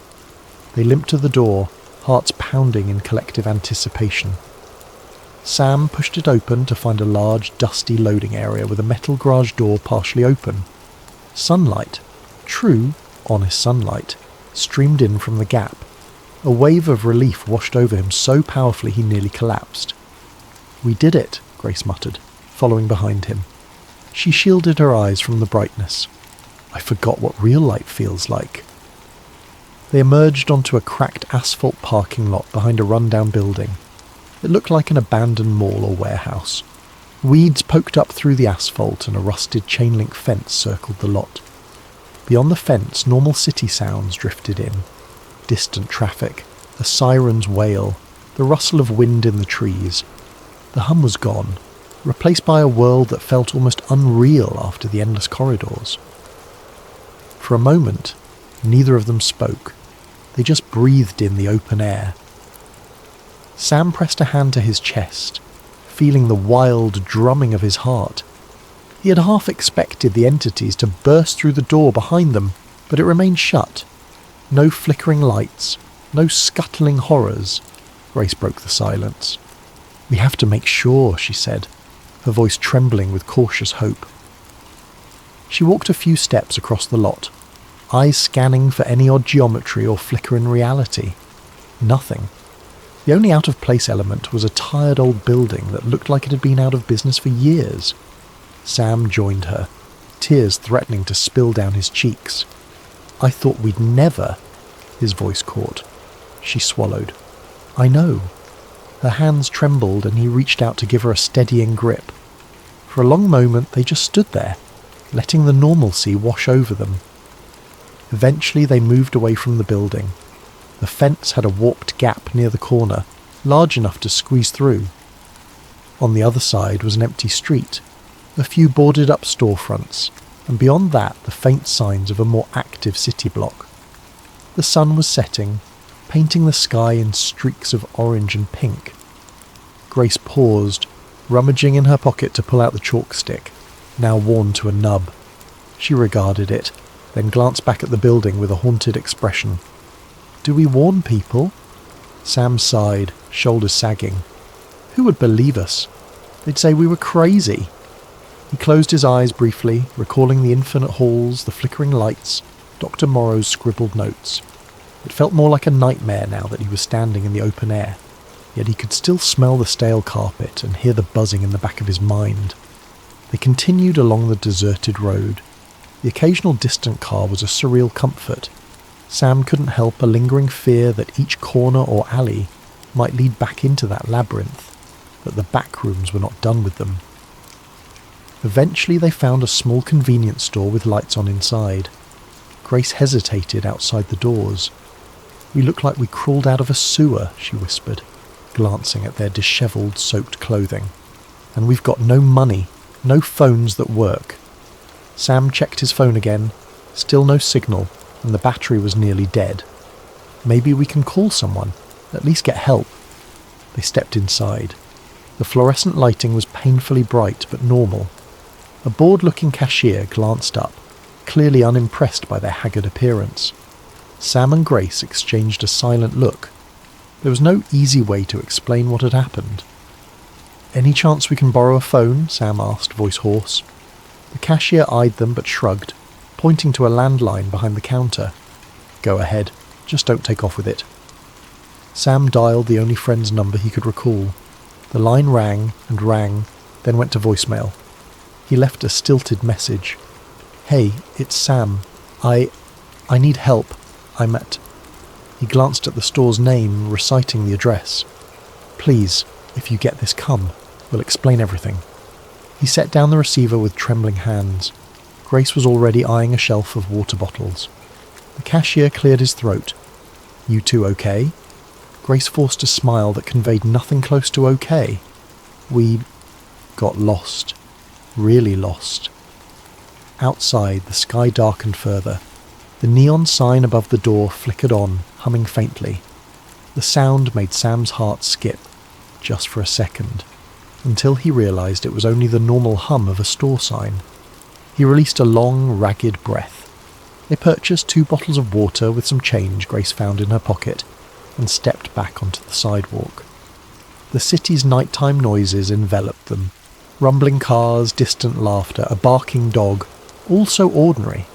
They limped to the door, hearts pounding in collective anticipation. Sam pushed it open to find a large, dusty loading area with a metal garage door partially open. Sunlight, true, honest sunlight, streamed in from the gap. A wave of relief washed over him so powerfully he nearly collapsed. "We did it," Grace muttered, following behind him. She shielded her eyes from the brightness. "I forgot what real light feels like." They emerged onto a cracked asphalt parking lot behind a rundown building. It looked like an abandoned mall or warehouse. Weeds poked up through the asphalt and a rusted chain-link fence circled the lot. Beyond the fence, normal city sounds drifted in. Distant traffic, a siren's wail, the rustle of wind in the trees. The hum was gone, replaced by a world that felt almost unreal after the endless corridors. For a moment, neither of them spoke. They just breathed in the open air. Sam pressed a hand to his chest, feeling the wild drumming of his heart. He had half expected the entities to burst through the door behind them, but it remained shut. No flickering lights, no scuttling horrors. Grace broke the silence. "We have to make sure," she said, her voice trembling with cautious hope. She walked a few steps across the lot, eyes scanning for any odd geometry or flicker in reality. Nothing. The only out-of-place element was a tired old building that looked like it had been out of business for years. Sam joined her, tears threatening to spill down his cheeks. "I thought we'd never," his voice caught. She swallowed. "I know." Her hands trembled and he reached out to give her a steadying grip. For a long moment they just stood there, letting the normalcy wash over them. Eventually they moved away from the building. The fence had a warped gap near the corner, large enough to squeeze through. On the other side was an empty street, a few boarded-up storefronts, and beyond that the faint signs of a more active city block. The sun was setting, painting the sky in streaks of orange and pink. Grace paused, rummaging in her pocket to pull out the chalk stick, now worn to a nub. She regarded it, then glanced back at the building with a haunted expression. "Do we warn people?" Sam sighed, shoulders sagging. "Who would believe us? They'd say we were crazy." He closed his eyes briefly, recalling the infinite halls, the flickering lights, Dr. Morrow's scribbled notes. It felt more like a nightmare now that he was standing in the open air, yet he could still smell the stale carpet and hear the buzzing in the back of his mind. They continued along the deserted road. The occasional distant car was a surreal comfort. Sam couldn't help a lingering fear that each corner or alley might lead back into that labyrinth, that the back rooms were not done with them. Eventually they found a small convenience store with lights on inside. Grace hesitated outside the doors. "We look like we crawled out of a sewer," she whispered, glancing at their dishevelled, soaked clothing. "And we've got no money, no phones that work." Sam checked his phone again. Still no signal, and the battery was nearly dead. "Maybe we can call someone, at least get help." They stepped inside. The fluorescent lighting was painfully bright but normal. A bored-looking cashier glanced up, clearly unimpressed by their haggard appearance. Sam and Grace exchanged a silent look. There was no easy way to explain what had happened. "Any chance we can borrow a phone?" Sam asked, voice hoarse. The cashier eyed them but shrugged, pointing to a landline behind the counter. "Go ahead, just don't take off with it." Sam dialed the only friend's number he could recall. The line rang and rang, then went to voicemail. He left a stilted message. "Hey, it's Sam. I need help. I'm at..." He glanced at the store's name, reciting the address. "Please, if you get this, come. We'll explain everything." He set down the receiver with trembling hands. Grace was already eyeing a shelf of water bottles. The cashier cleared his throat. "You two okay?" Grace forced a smile that conveyed nothing close to okay. "We got lost. Really lost." Outside, the sky darkened further. The neon sign above the door flickered on, humming faintly. The sound made Sam's heart skip, just for a second, until he realised it was only the normal hum of a store sign. He released a long, ragged breath. They purchased 2 bottles of water with some change Grace found in her pocket, and stepped back onto the sidewalk. The city's nighttime noises enveloped them. Rumbling cars, distant laughter, a barking dog, all so ordinary.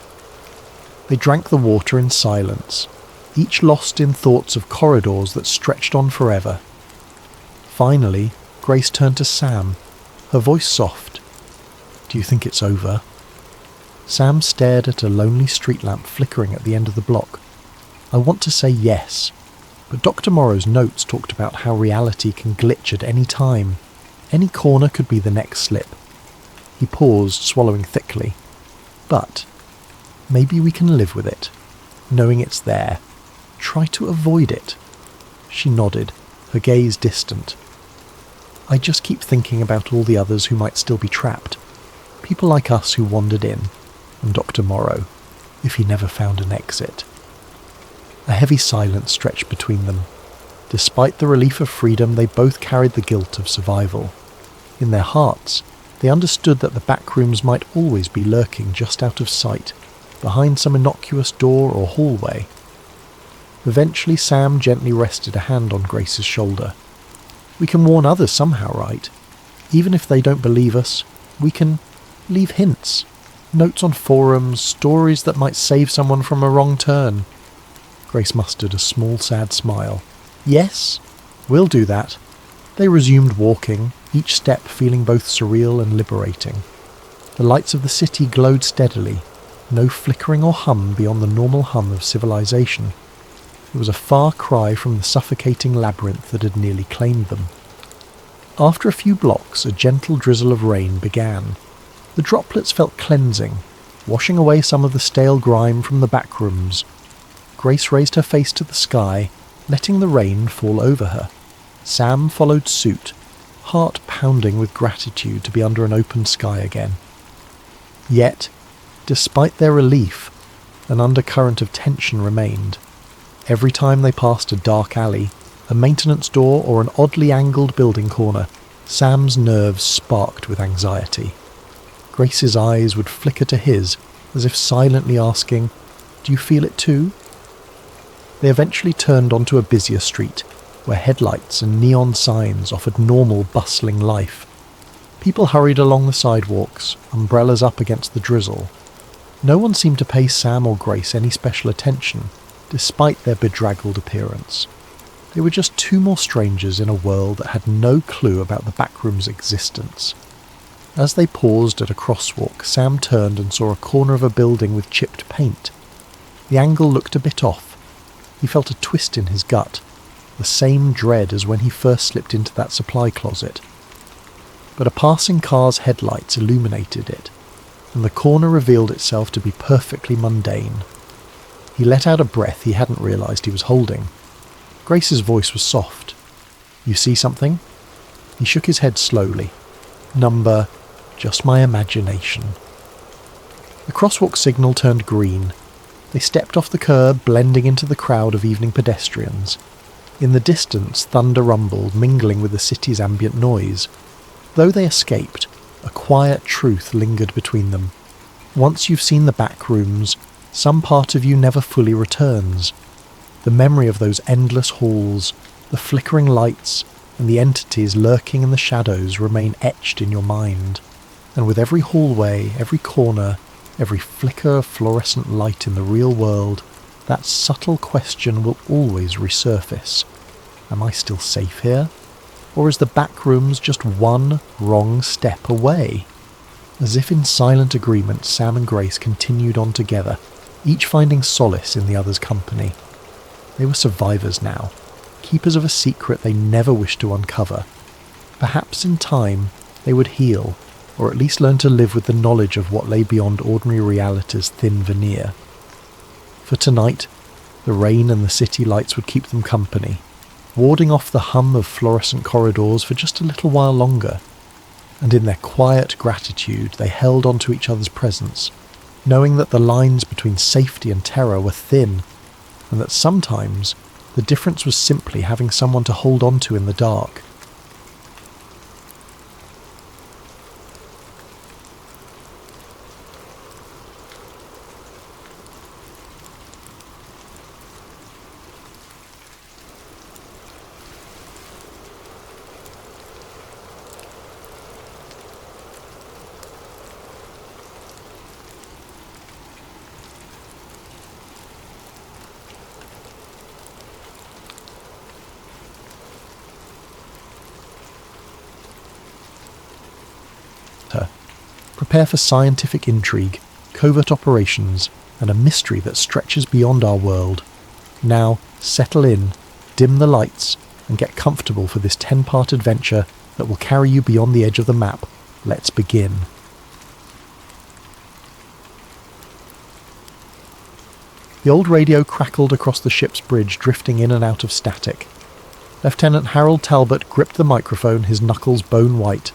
They drank the water in silence, each lost in thoughts of corridors that stretched on forever. Finally, Grace turned to Sam, her voice soft. "Do you think it's over?" Sam stared at a lonely street lamp flickering at the end of the block. "I want to say yes, but Dr. Morrow's notes talked about how reality can glitch at any time. Any corner could be the next slip." He paused, swallowing thickly. "But maybe we can live with it, knowing it's there. Try to avoid it." She nodded, her gaze distant. "I just keep thinking about all the others who might still be trapped. People like us who wandered in, and Dr. Morrow, if he never found an exit." A heavy silence stretched between them. Despite the relief of freedom, they both carried the guilt of survival. In their hearts, they understood that the back rooms might always be lurking just out of sight, behind some innocuous door or hallway. Eventually, Sam gently rested a hand on Grace's shoulder. "We can warn others somehow, right? Even if they don't believe us, we can leave hints. Notes on forums, stories that might save someone from a wrong turn." Grace mustered a small, sad smile. "Yes, we'll do that." They resumed walking, each step feeling both surreal and liberating. The lights of the city glowed steadily, no flickering or hum beyond the normal hum of civilization. It was a far cry from the suffocating labyrinth that had nearly claimed them. After a few blocks, a gentle drizzle of rain began. The droplets felt cleansing, washing away some of the stale grime from the back rooms. Grace raised her face to the sky, letting the rain fall over her. Sam followed suit, heart pounding with gratitude to be under an open sky again. Yet, despite their relief, an undercurrent of tension remained. Every time they passed a dark alley, a maintenance door or an oddly angled building corner, Sam's nerves sparked with anxiety. Grace's eyes would flicker to his, as if silently asking, "Do you feel it too?" They eventually turned onto a busier street, where headlights and neon signs offered normal, bustling life. People hurried along the sidewalks, umbrellas up against the drizzle. No one seemed to pay Sam or Grace any special attention, despite their bedraggled appearance. They were just 2 more strangers in a world that had no clue about the backroom's existence. As they paused at a crosswalk, Sam turned and saw a corner of a building with chipped paint. The angle looked a bit off. He felt a twist in his gut, the same dread as when he first slipped into that supply closet. But a passing car's headlights illuminated it, and the corner revealed itself to be perfectly mundane. He let out a breath he hadn't realised he was holding. Grace's voice was soft. "You see something?" He shook his head slowly. "Number, just my imagination." The crosswalk signal turned green. They stepped off the curb, blending into the crowd of evening pedestrians. In the distance, thunder rumbled, mingling with the city's ambient noise. Though they escaped, a quiet truth lingered between them. Once you've seen the back rooms, some part of you never fully returns. The memory of those endless halls, the flickering lights, and the entities lurking in the shadows remain etched in your mind. And with every hallway, every corner, every flicker of fluorescent light in the real world, that subtle question will always resurface. Am I still safe here? Or is the back rooms just one wrong step away? As if in silent agreement, Sam and Grace continued on together, each finding solace in the other's company. They were survivors now, keepers of a secret they never wished to uncover. Perhaps in time they would heal, or at least learn to live with the knowledge of what lay beyond ordinary reality's thin veneer. For tonight, the rain and the city lights would keep them company, warding off the hum of fluorescent corridors for just a little while longer. And in their quiet gratitude, they held on to each other's presence, knowing that the lines between safety and terror were thin, and that sometimes the difference was simply having someone to hold on to in the dark. Prepare for scientific intrigue, covert operations, and a mystery that stretches beyond our world. Now, settle in, dim the lights, and get comfortable for this 10-part adventure that will carry you beyond the edge of the map. Let's begin. The old radio crackled across the ship's bridge, drifting in and out of static. Lieutenant Harold Talbot gripped the microphone, his knuckles bone white.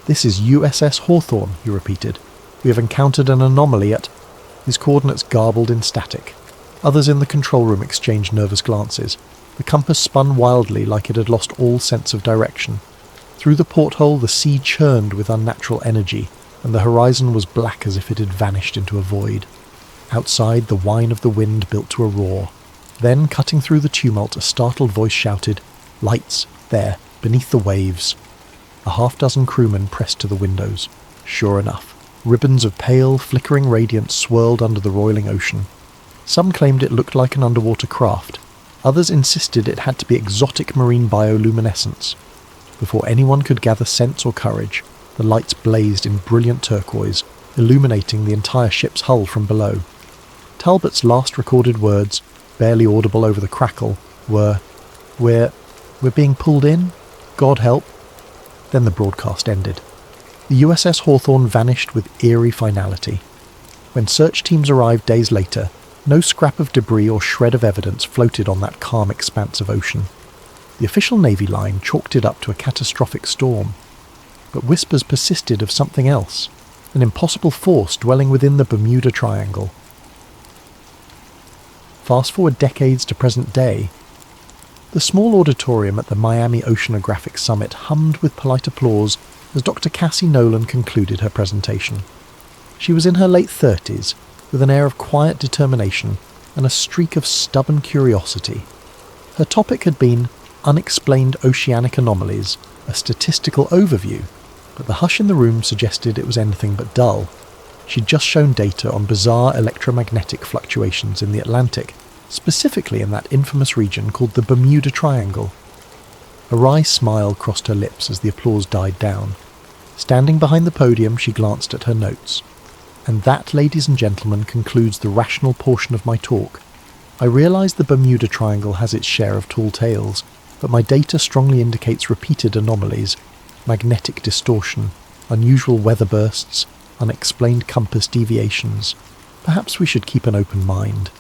"This is USS Hawthorne," he repeated. "We have encountered an anomaly at—" His coordinates garbled in static. Others in the control room exchanged nervous glances. The compass spun wildly like it had lost all sense of direction. Through the porthole the sea churned with unnatural energy, and the horizon was black as if it had vanished into a void. Outside, the whine of the wind built to a roar. Then, cutting through the tumult, a startled voice shouted, "Lights! There, beneath the waves!" A half-dozen crewmen pressed to the windows. Sure enough, ribbons of pale, flickering radiance swirled under the roiling ocean. Some claimed it looked like an underwater craft. Others insisted it had to be exotic marine bioluminescence. Before anyone could gather sense or courage, the lights blazed in brilliant turquoise, illuminating the entire ship's hull from below. Talbot's last recorded words, barely audible over the crackle, were, We're being pulled in? God help." Then the broadcast ended. The USS Hawthorne vanished with eerie finality. When search teams arrived days later, no scrap of debris or shred of evidence floated on that calm expanse of ocean. The official Navy line chalked it up to a catastrophic storm. But whispers persisted of something else, an impossible force dwelling within the Bermuda Triangle. Fast forward decades to present day. The small auditorium at the Miami Oceanographic Summit hummed with polite applause as Dr. Cassie Nolan concluded her presentation. She was in her late 30s, with an air of quiet determination and a streak of stubborn curiosity. Her topic had been Unexplained Oceanic Anomalies, a statistical overview, but the hush in the room suggested it was anything but dull. She'd just shown data on bizarre electromagnetic fluctuations in the Atlantic, specifically in that infamous region called the Bermuda Triangle. A wry smile crossed her lips as the applause died down. Standing behind the podium, she glanced at her notes. And that, ladies and gentlemen, concludes the rational portion of my talk. I realise the Bermuda Triangle has its share of tall tales, but my data strongly indicates repeated anomalies, magnetic distortion, unusual weather bursts, unexplained compass deviations. Perhaps we should keep an open mind.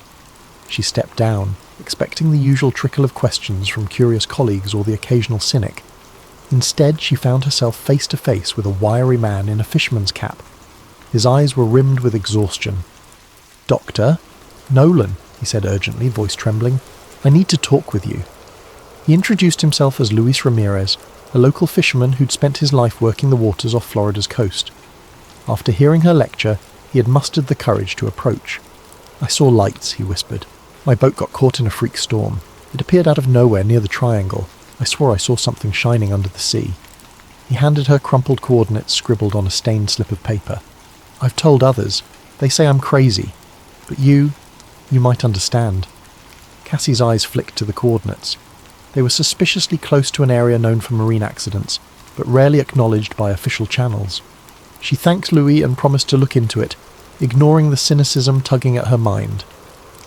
She stepped down, expecting the usual trickle of questions from curious colleagues or the occasional cynic. Instead, she found herself face to face with a wiry man in a fisherman's cap. His eyes were rimmed with exhaustion. "Dr. Nolan," he said urgently, voice trembling, "I need to talk with you." He introduced himself as Luis Ramirez, a local fisherman who'd spent his life working the waters off Florida's coast. After hearing her lecture, he had mustered the courage to approach. "I saw lights," he whispered. "My boat got caught in a freak storm. It appeared out of nowhere near the triangle. I swore I saw something shining under the sea." He handed her crumpled coordinates scribbled on a stained slip of paper. "I've told others. They say I'm crazy. But you might understand." Cassie's eyes flicked to the coordinates. They were suspiciously close to an area known for marine accidents, but rarely acknowledged by official channels. She thanked Louis and promised to look into it, ignoring the cynicism tugging at her mind.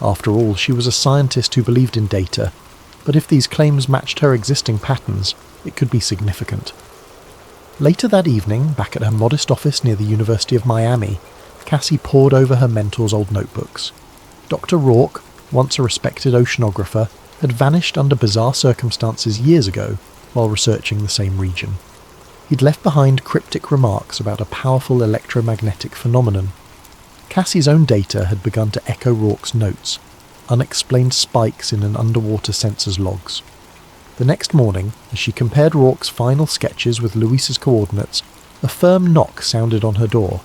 After all, she was a scientist who believed in data, but if these claims matched her existing patterns, it could be significant. Later that evening, back at her modest office near the University of Miami, Cassie pored over her mentor's old notebooks. Dr. Rourke, once a respected oceanographer, had vanished under bizarre circumstances years ago while researching the same region. He'd left behind cryptic remarks about a powerful electromagnetic phenomenon. Cassie's own data had begun to echo Rourke's notes, unexplained spikes in an underwater sensor's logs. The next morning, as she compared Rourke's final sketches with Luis's coordinates, a firm knock sounded on her door.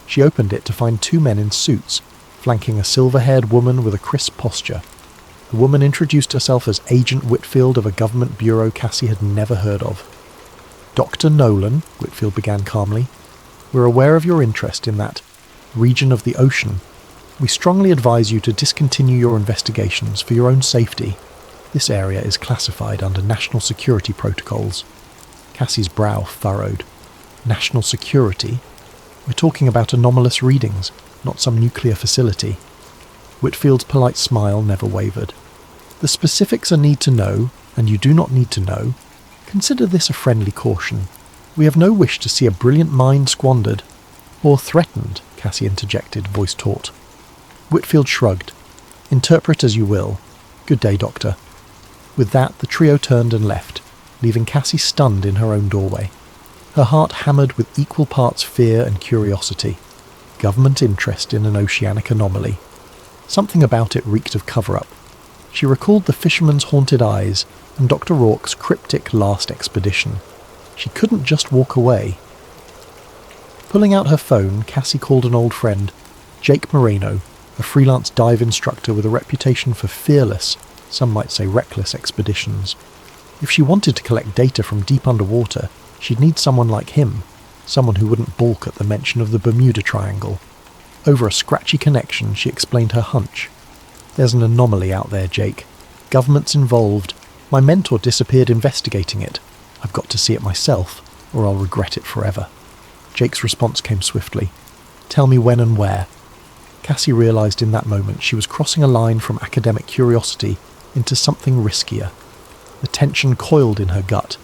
She opened it to find two men in suits, flanking a silver-haired woman with a crisp posture. The woman introduced herself as Agent Whitfield of a government bureau Cassie had never heard of. "Dr. Nolan," Whitfield began calmly, "we're aware of your interest in that region of the ocean. We strongly advise you to discontinue your investigations for your own safety. This area is classified under national security protocols." Cassie's brow furrowed. National security? We're talking about anomalous readings, not some nuclear facility. Whitfield's polite smile never wavered. "The specifics are need to know, and you do not need to know. Consider this a friendly caution. We have no wish to see a brilliant mind squandered." "Or threatened," Cassie interjected, voice taut. Whitfield shrugged. "Interpret as you will. Good day, Doctor." With that, the trio turned and left, leaving Cassie stunned in her own doorway. Her heart hammered with equal parts fear and curiosity. Government interest in an oceanic anomaly. Something about it reeked of cover-up. She recalled the fisherman's haunted eyes and Dr. Rourke's cryptic last expedition. She couldn't just walk away. Pulling out her phone, Cassie called an old friend, Jake Moreno, a freelance dive instructor with a reputation for fearless, some might say reckless expeditions. If she wanted to collect data from deep underwater, she'd need someone like him, someone who wouldn't balk at the mention of the Bermuda Triangle. Over a scratchy connection, she explained her hunch. "There's an anomaly out there, Jake. Government's involved. My mentor disappeared investigating it. I've got to see it myself, or I'll regret it forever." Jake's response came swiftly. "Tell me when and where." Cassie realised in that moment she was crossing a line from academic curiosity into something riskier. The tension coiled in her gut.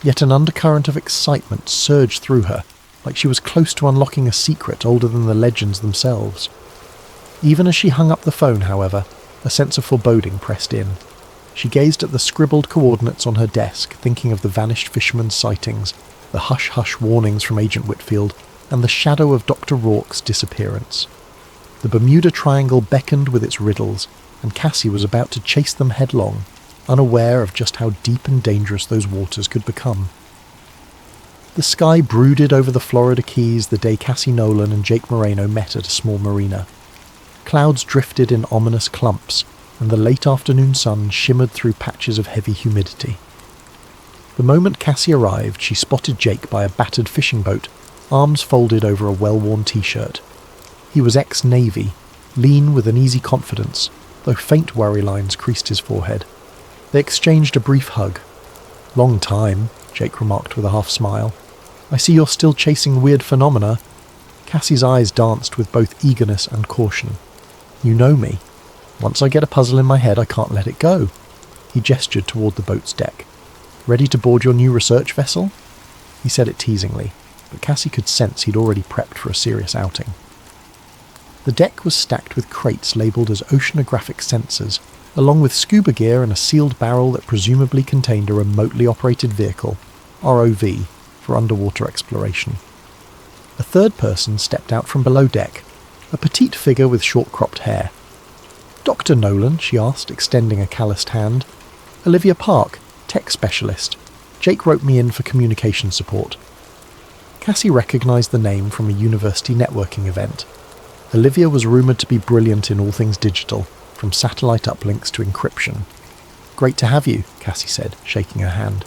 Yet an undercurrent of excitement surged through her, like she was close to unlocking a secret older than the legends themselves. Even as she hung up the phone, however, a sense of foreboding pressed in. She gazed at the scribbled coordinates on her desk, thinking of the vanished fisherman's sightings, the hush-hush warnings from Agent Whitfield, and the shadow of Dr. Rourke's disappearance. The Bermuda Triangle beckoned with its riddles, and Cassie was about to chase them headlong, unaware of just how deep and dangerous those waters could become. The sky brooded over the Florida Keys the day Cassie Nolan and Jake Moreno met at a small marina. Clouds drifted in ominous clumps, and the late afternoon sun shimmered through patches of heavy humidity. The moment Cassie arrived, she spotted Jake by a battered fishing boat, arms folded over a well-worn t-shirt. He was ex-Navy, lean with an easy confidence, though faint worry lines creased his forehead. They exchanged a brief hug. "Long time," Jake remarked with a half-smile. "I see you're still chasing weird phenomena." Cassie's eyes danced with both eagerness and caution. "You know me. Once I get a puzzle in my head, I can't let it go." He gestured toward the boat's deck. "Ready to board your new research vessel?" He said it teasingly, but Cassie could sense he'd already prepped for a serious outing. The deck was stacked with crates labelled as oceanographic sensors, along with scuba gear and a sealed barrel that presumably contained a remotely operated vehicle, ROV, for underwater exploration. A third person stepped out from below deck, a petite figure with short-cropped hair. "Dr. Nolan?" she asked, extending a calloused hand. "Olivia Park, tech specialist. Jake wrote me in for communication support." Cassie recognised the name from a university networking event. Olivia was rumoured to be brilliant in all things digital, from satellite uplinks to encryption. "Great to have you," Cassie said, shaking her hand.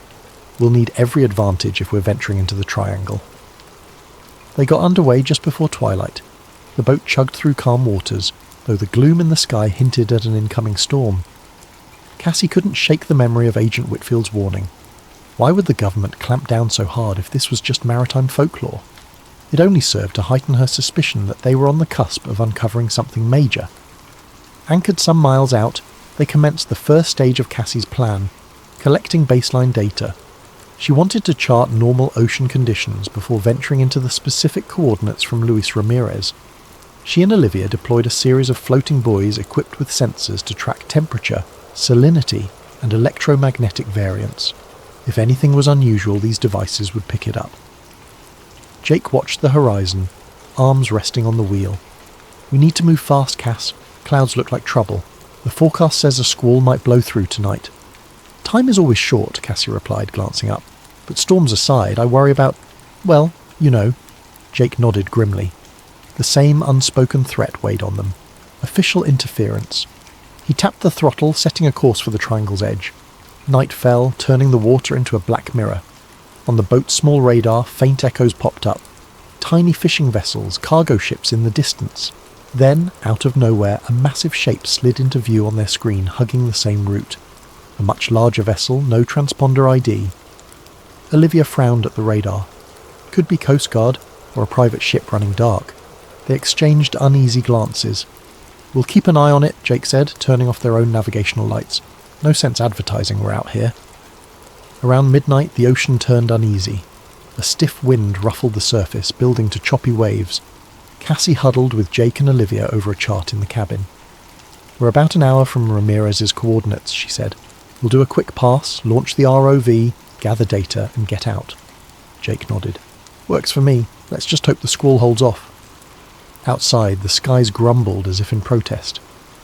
"We'll need every advantage if we're venturing into the Triangle." They got underway just before twilight. The boat chugged through calm waters, though the gloom in the sky hinted at an incoming storm. Cassie couldn't shake the memory of Agent Whitfield's warning. Why would the government clamp down so hard if this was just maritime folklore? It only served to heighten her suspicion that they were on the cusp of uncovering something major. Anchored some miles out, they commenced the first stage of Cassie's plan, collecting baseline data. She wanted to chart normal ocean conditions before venturing into the specific coordinates from Luis Ramirez. She and Olivia deployed a series of floating buoys equipped with sensors to track temperature, salinity, and electromagnetic variance. If anything was unusual, these devices would pick it up. Jake watched the horizon, arms resting on the wheel. "We need to move fast, Cass. Clouds look like trouble. The forecast says a squall might blow through tonight." "Time is always short," Cassie replied, glancing up. "But storms aside, I worry about, well, you know." Jake nodded grimly. The same unspoken threat weighed on them. Official interference. He tapped the throttle, setting a course for the triangle's edge. Night fell, turning the water into a black mirror. On the boat's small radar, faint echoes popped up. Tiny fishing vessels, cargo ships in the distance. Then, out of nowhere, a massive shape slid into view on their screen, hugging the same route. A much larger vessel, no transponder ID. Olivia frowned at the radar. Could be Coast Guard, or a private ship running dark. They exchanged uneasy glances. "We'll keep an eye on it," Jake said, turning off their own navigational lights. "No sense advertising we're out here." Around midnight, the ocean turned uneasy. A stiff wind ruffled the surface, building to choppy waves. Cassie huddled with Jake and Olivia over a chart in the cabin. "We're about an hour from Ramirez's coordinates," she said. "We'll do a quick pass, launch the ROV, gather data, and get out." Jake nodded. "Works for me. Let's just hope the squall holds off." Outside, the skies grumbled as if in protest.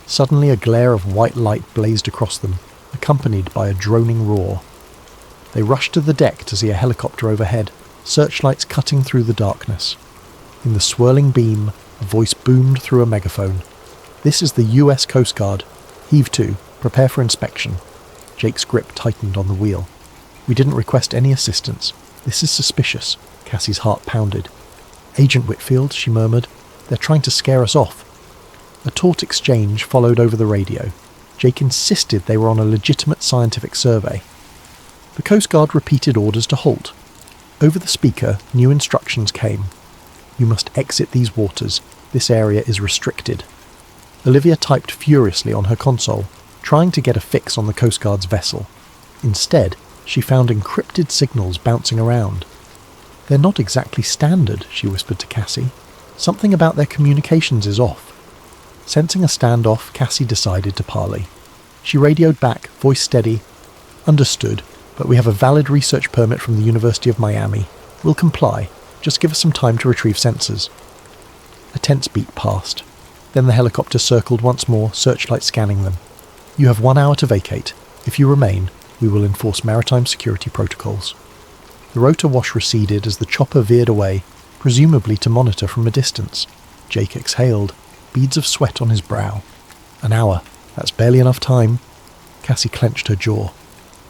Suddenly a glare of white light blazed across them, accompanied by a droning roar. They rushed to the deck to see a helicopter overhead, searchlights cutting through the darkness. In the swirling beam, a voice boomed through a megaphone. "This is the US Coast Guard. Heave to. Prepare for inspection." Jake's grip tightened on the wheel. "We didn't request any assistance. This is suspicious." Cassie's heart pounded. "Agent Whitfield," she murmured. "They're trying to scare us off." A taut exchange followed over the radio. Jake insisted they were on a legitimate scientific survey. The Coast Guard repeated orders to halt. Over the speaker, new instructions came. "You must exit these waters. This area is restricted." Olivia typed furiously on her console, trying to get a fix on the Coast Guard's vessel. Instead, she found encrypted signals bouncing around. "They're not exactly standard," she whispered to Cassie. "Something about their communications is off." Sensing a standoff, Cassie decided to parley. She radioed back, voice steady. "Understood, but we have a valid research permit from the University of Miami. We'll comply. Just give us some time to retrieve sensors." A tense beat passed. Then the helicopter circled once more, searchlight scanning them. "You have 1 hour to vacate. If you remain, we will enforce maritime security protocols." The rotor wash receded as the chopper veered away, presumably to monitor from a distance. Jake exhaled, beads of sweat on his brow. "An hour. That's barely enough time." Cassie clenched her jaw.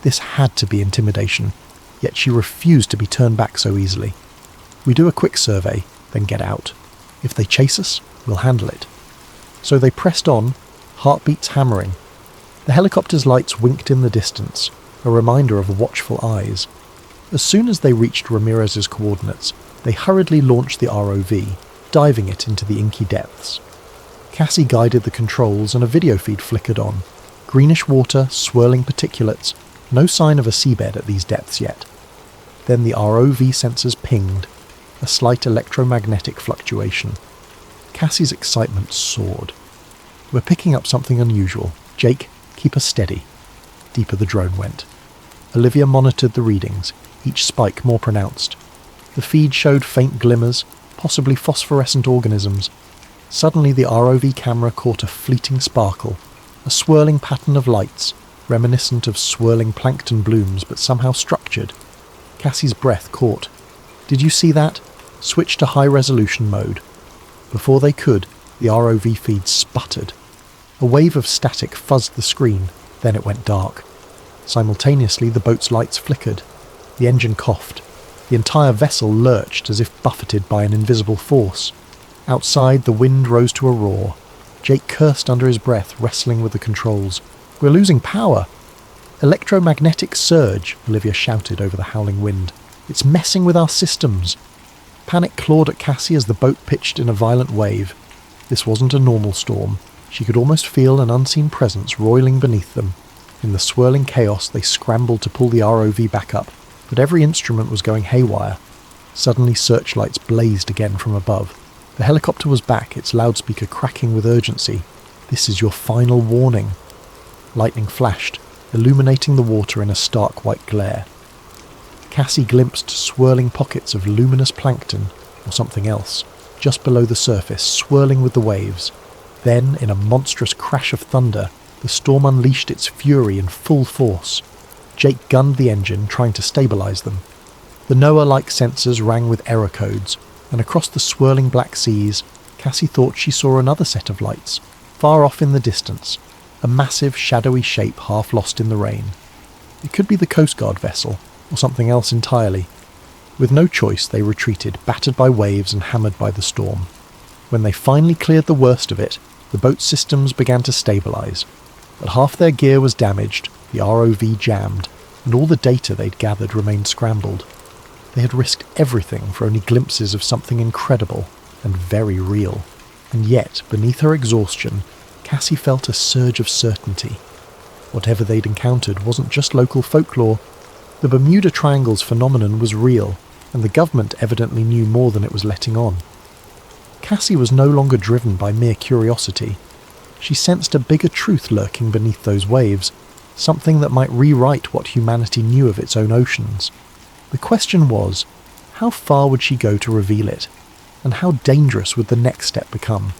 This had to be intimidation, yet she refused to be turned back so easily. "We do a quick survey, then get out. If they chase us, we'll handle it." So they pressed on, heartbeats hammering. The helicopter's lights winked in the distance, a reminder of watchful eyes. As soon as they reached Ramirez's coordinates, they hurriedly launched the ROV, diving it into the inky depths. Cassie guided the controls and a video feed flickered on. Greenish water, swirling particulates, no sign of a seabed at these depths yet. Then the ROV sensors pinged, a slight electromagnetic fluctuation. Cassie's excitement soared. "We're picking up something unusual. Jake, keep us steady." Deeper the drone went. Olivia monitored the readings, each spike more pronounced. The feed showed faint glimmers, possibly phosphorescent organisms. Suddenly the ROV camera caught a fleeting sparkle, a swirling pattern of lights, reminiscent of swirling plankton blooms but somehow structured. Cassie's breath caught. "Did you see that? Switch to high-resolution mode." Before they could, the ROV feed sputtered. A wave of static fuzzed the screen, then it went dark. Simultaneously, the boat's lights flickered. The engine coughed. The entire vessel lurched as if buffeted by an invisible force. Outside, the wind rose to a roar. Jake cursed under his breath, wrestling with the controls. "We're losing power!" "Electromagnetic surge," Olivia shouted over the howling wind. "It's messing with our systems." Panic clawed at Cassie as the boat pitched in a violent wave. This wasn't a normal storm. She could almost feel an unseen presence roiling beneath them. In the swirling chaos, they scrambled to pull the ROV back up, but every instrument was going haywire. Suddenly, searchlights blazed again from above. The helicopter was back, its loudspeaker cracking with urgency. "This is your final warning." Lightning flashed, illuminating the water in a stark white glare. Cassie glimpsed swirling pockets of luminous plankton, or something else. just below the surface, swirling with the waves. Then, in a monstrous crash of thunder, the storm unleashed its fury in full force. Jake gunned the engine, trying to stabilise them. The Noah-like sensors rang with error codes, and across the swirling black seas, Cassie thought she saw another set of lights, far off in the distance, a massive, shadowy shape half lost in the rain. It could be the Coast Guard vessel, or something else entirely. With no choice, they retreated, battered by waves and hammered by the storm. When they finally cleared the worst of it, the boat's systems began to stabilise. But half their gear was damaged, the ROV jammed, and all the data they'd gathered remained scrambled. They had risked everything for only glimpses of something incredible and very real. And yet, beneath her exhaustion, Cassie felt a surge of certainty. Whatever they'd encountered wasn't just local folklore. The Bermuda Triangle's phenomenon was real, and the government evidently knew more than it was letting on. Cassie was no longer driven by mere curiosity. She sensed a bigger truth lurking beneath those waves, something that might rewrite what humanity knew of its own oceans. The question was, how far would she go to reveal it? And how dangerous would the next step become?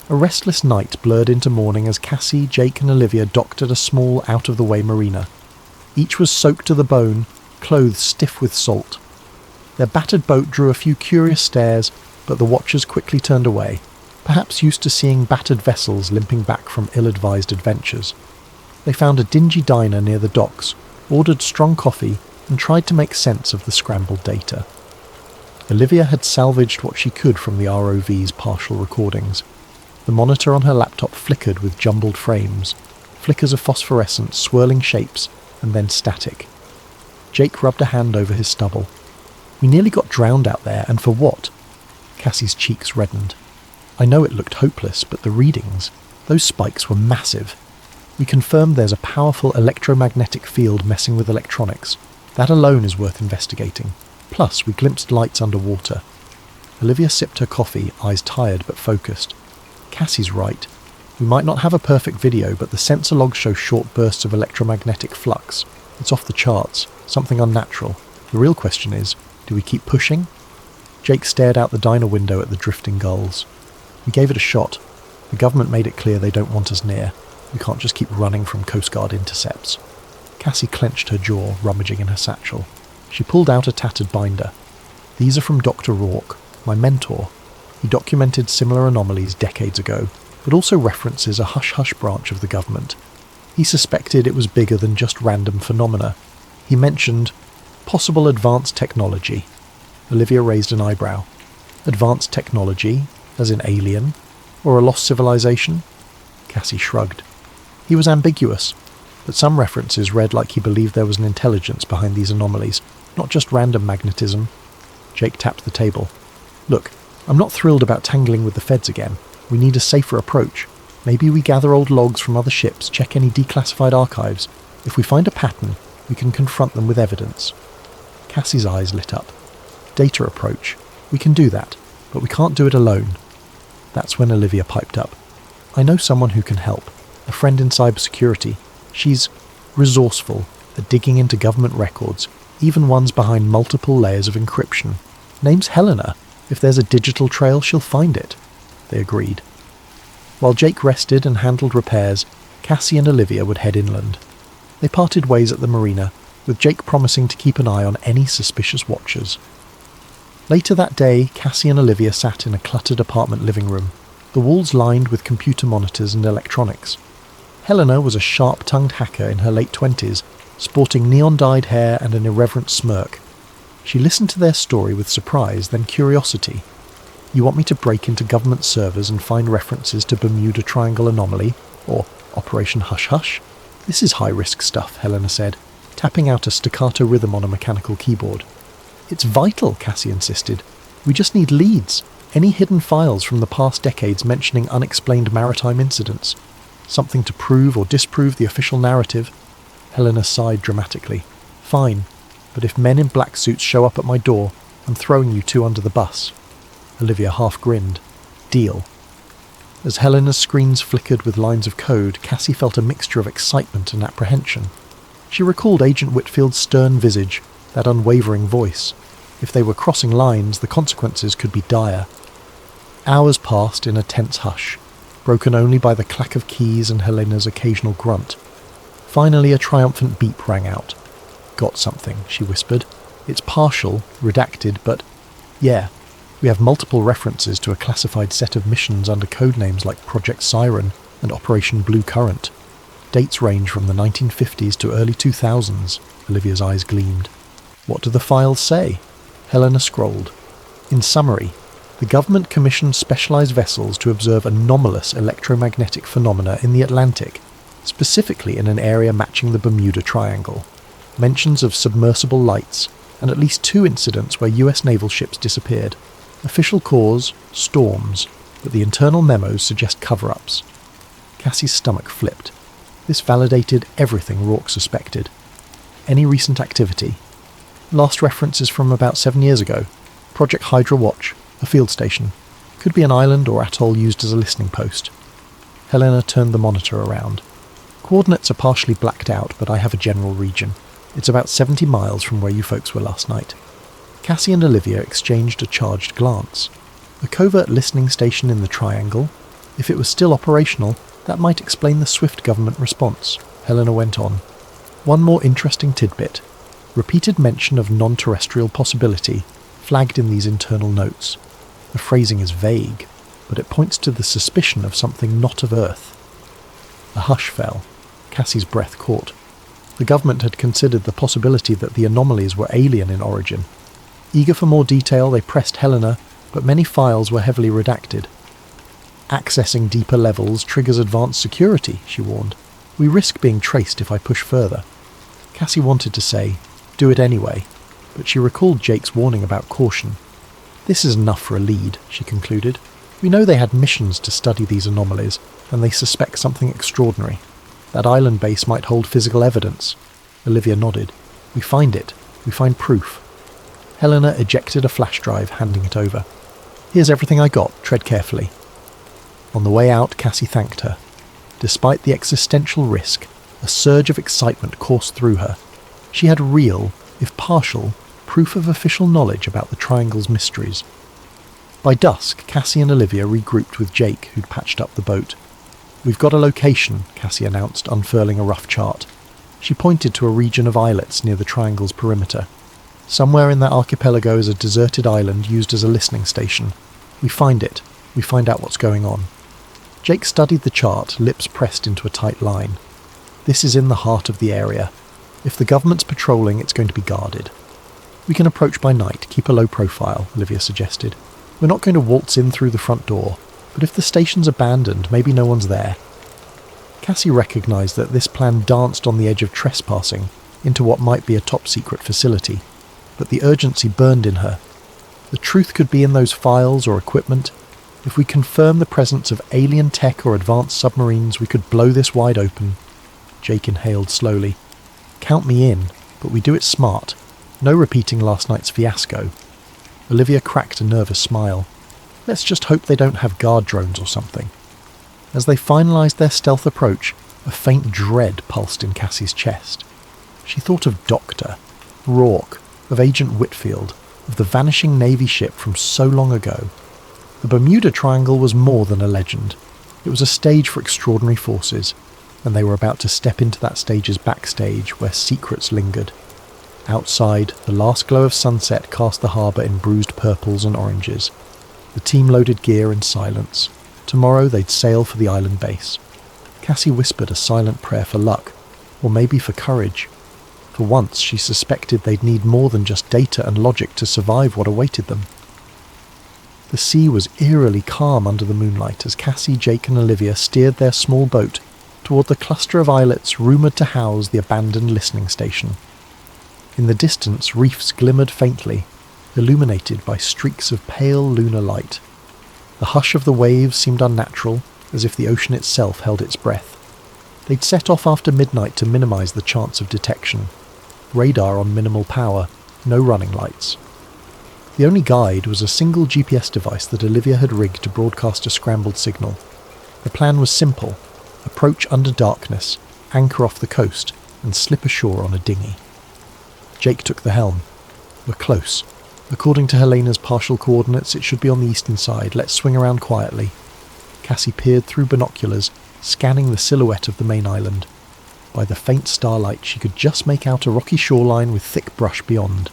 A restless night blurred into morning as Cassie, Jake and Olivia docked at a small, out-of-the-way marina. Each was soaked to the bone, clothes stiff with salt. Their battered boat drew a few curious stares, but the watchers quickly turned away, perhaps used to seeing battered vessels limping back from ill-advised adventures. They found a dingy diner near the docks, ordered strong coffee, and tried to make sense of the scrambled data. Olivia had salvaged what she could from the ROV's partial recordings. The monitor on her laptop flickered with jumbled frames, flickers of phosphorescent, swirling shapes, and then static. Jake rubbed a hand over his stubble. We nearly got drowned out there, and for what? Cassie's cheeks reddened. I know it looked hopeless, but the readings, those spikes were massive. We confirmed there's a powerful electromagnetic field messing with electronics. That alone is worth investigating. Plus, we glimpsed lights underwater. Olivia sipped her coffee, eyes tired but focused. Cassie's right. We might not have a perfect video, but the sensor logs show short bursts of electromagnetic flux. It's off the charts, something unnatural. The real question is, do we keep pushing? Jake stared out the diner window at the drifting gulls. We gave it a shot. The government made it clear they don't want us near. We can't just keep running from Coast Guard intercepts. Cassie clenched her jaw, rummaging in her satchel. She pulled out a tattered binder. These are from Dr. Rourke, my mentor. He documented similar anomalies decades ago, but also references a hush-hush branch of the government. He suspected it was bigger than just random phenomena. He mentioned possible advanced technology. Olivia raised an eyebrow. Advanced technology, as in alien, or a lost civilization? Cassie shrugged. He was ambiguous, but some references read like he believed there was an intelligence behind these anomalies, not just random magnetism. Jake tapped the table. Look, I'm not thrilled about tangling with the feds again. We need a safer approach. Maybe we gather old logs from other ships, check any declassified archives. If we find a pattern, we can confront them with evidence. Cassie's eyes lit up. Data approach. We can do that, but we can't do it alone. That's when Olivia piped up. I know someone who can help. A friend in cybersecurity. She's resourceful at digging into government records, even ones behind multiple layers of encryption. Name's Helena. If there's a digital trail, she'll find it. They agreed. While Jake rested and handled repairs, Cassie and Olivia would head inland. They parted ways at the marina, with Jake promising to keep an eye on any suspicious watchers. Later that day, Cassie and Olivia sat in a cluttered apartment living room, the walls lined with computer monitors and electronics. Helena was a sharp-tongued hacker in her late 20s, sporting neon-dyed hair and an irreverent smirk. She listened to their story with surprise, then curiosity. You want me to break into government servers and find references to Bermuda Triangle Anomaly, or Operation Hush Hush? This is high-risk stuff, Helena said, tapping out a staccato rhythm on a mechanical keyboard. It's vital, Cassie insisted. We just need leads, any hidden files from the past decades mentioning unexplained maritime incidents. Something to prove or disprove the official narrative. Helena sighed dramatically. Fine, but if men in black suits show up at my door, I'm throwing you two under the bus. Olivia half grinned. Deal. As Helena's screens flickered with lines of code, Cassie felt a mixture of excitement and apprehension. She recalled Agent Whitfield's stern visage, that unwavering voice. If they were crossing lines, the consequences could be dire. Hours passed in a tense hush, broken only by the clack of keys and Helena's occasional grunt. Finally, a triumphant beep rang out. "Got something," she whispered. "It's partial, redacted, but yeah, we have multiple references to a classified set of missions under codenames like Project Siren and Operation Blue Current. Dates range from the 1950s to early 2000s, Olivia's eyes gleamed. What do the files say? Helena scrolled. In summary, the government commissioned specialized vessels to observe anomalous electromagnetic phenomena in the Atlantic, specifically in an area matching the Bermuda Triangle. Mentions of submersible lights, and at least 2 incidents where US naval ships disappeared. Official cause, storms, but the internal memos suggest cover-ups. Cassie's stomach flipped. This validated everything Rourke suspected. Any recent activity? Last reference is from about 7 years ago. Project Hydra Watch, a field station. Could be an island or atoll used as a listening post. Helena turned the monitor around. Coordinates are partially blacked out, but I have a general region. It's about 70 miles from where you folks were last night. Cassie and Olivia exchanged a charged glance. A covert listening station in the Triangle? If it was still operational, that might explain the swift government response. Helena went on. One more interesting tidbit. Repeated mention of non-terrestrial possibility, flagged in these internal notes. The phrasing is vague, but it points to the suspicion of something not of Earth. A hush fell. Cassie's breath caught. The government had considered the possibility that the anomalies were alien in origin. Eager for more detail, they pressed Helena, but many files were heavily redacted. Accessing deeper levels triggers advanced security, she warned. We risk being traced if I push further. Cassie wanted to say, do it anyway, but she recalled Jake's warning about caution. This is enough for a lead, she concluded. We know they had missions to study these anomalies, and they suspect something extraordinary. That island base might hold physical evidence. Olivia nodded. We find it. We find proof. Helena ejected a flash drive, handing it over. Here's everything I got. Tread carefully. On the way out, Cassie thanked her. Despite the existential risk, a surge of excitement coursed through her. She had real, if partial, proof of official knowledge about the Triangle's mysteries. By dusk, Cassie and Olivia regrouped with Jake, who'd patched up the boat. We've got a location, Cassie announced, unfurling a rough chart. She pointed to a region of islets near the Triangle's perimeter. Somewhere in that archipelago is a deserted island used as a listening station. We find it. We find out what's going on. Jake studied the chart, lips pressed into a tight line. This is in the heart of the area. If the government's patrolling, it's going to be guarded. We can approach by night, keep a low profile, Olivia suggested. We're not going to waltz in through the front door, but if the station's abandoned, maybe no one's there. Cassie recognised that this plan danced on the edge of trespassing into what might be a top-secret facility, but the urgency burned in her. The truth could be in those files or equipment. If we confirm the presence of alien tech or advanced submarines, we could blow this wide open. Jake inhaled slowly. Count me in, but we do it smart. No repeating last night's fiasco. Olivia cracked a nervous smile. Let's just hope they don't have guard drones or something. As they finalised their stealth approach, a faint dread pulsed in Cassie's chest. She thought of Doctor, Rourke, of Agent Whitfield, of the vanishing Navy ship from so long ago. The Bermuda Triangle was more than a legend. It was a stage for extraordinary forces, and they were about to step into that stage's backstage where secrets lingered. Outside, the last glow of sunset cast the harbour in bruised purples and oranges. The team loaded gear in silence. Tomorrow they'd sail for the island base. Cassie whispered a silent prayer for luck, or maybe for courage. For once she suspected they'd need more than just data and logic to survive what awaited them. The sea was eerily calm under the moonlight as Cassie, Jake and Olivia steered their small boat toward the cluster of islets rumoured to house the abandoned listening station. In the distance, reefs glimmered faintly, illuminated by streaks of pale lunar light. The hush of the waves seemed unnatural, as if the ocean itself held its breath. They'd set off after midnight to minimise the chance of detection. Radar on minimal power, no running lights. The only guide was a single GPS device that Olivia had rigged to broadcast a scrambled signal. The plan was simple: approach under darkness, anchor off the coast, and slip ashore on a dinghy. Jake took the helm. We're close. According to Helena's partial coordinates, it should be on the eastern side. Let's swing around quietly. Cassie peered through binoculars, scanning the silhouette of the main island. By the faint starlight, she could just make out a rocky shoreline with thick brush beyond.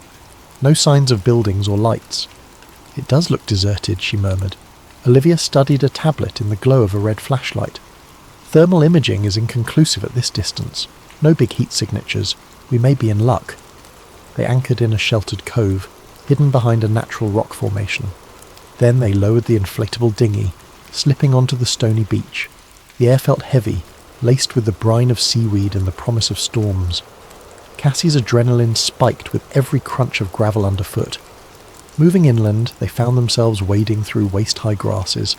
No signs of buildings or lights. It does look deserted, she murmured. Olivia studied a tablet in the glow of a red flashlight. Thermal imaging is inconclusive at this distance. No big heat signatures. We may be in luck. They anchored in a sheltered cove, hidden behind a natural rock formation. Then they lowered the inflatable dinghy, slipping onto the stony beach. The air felt heavy, laced with the brine of seaweed and the promise of storms. Cassie's adrenaline spiked with every crunch of gravel underfoot. Moving inland, they found themselves wading through waist-high grasses.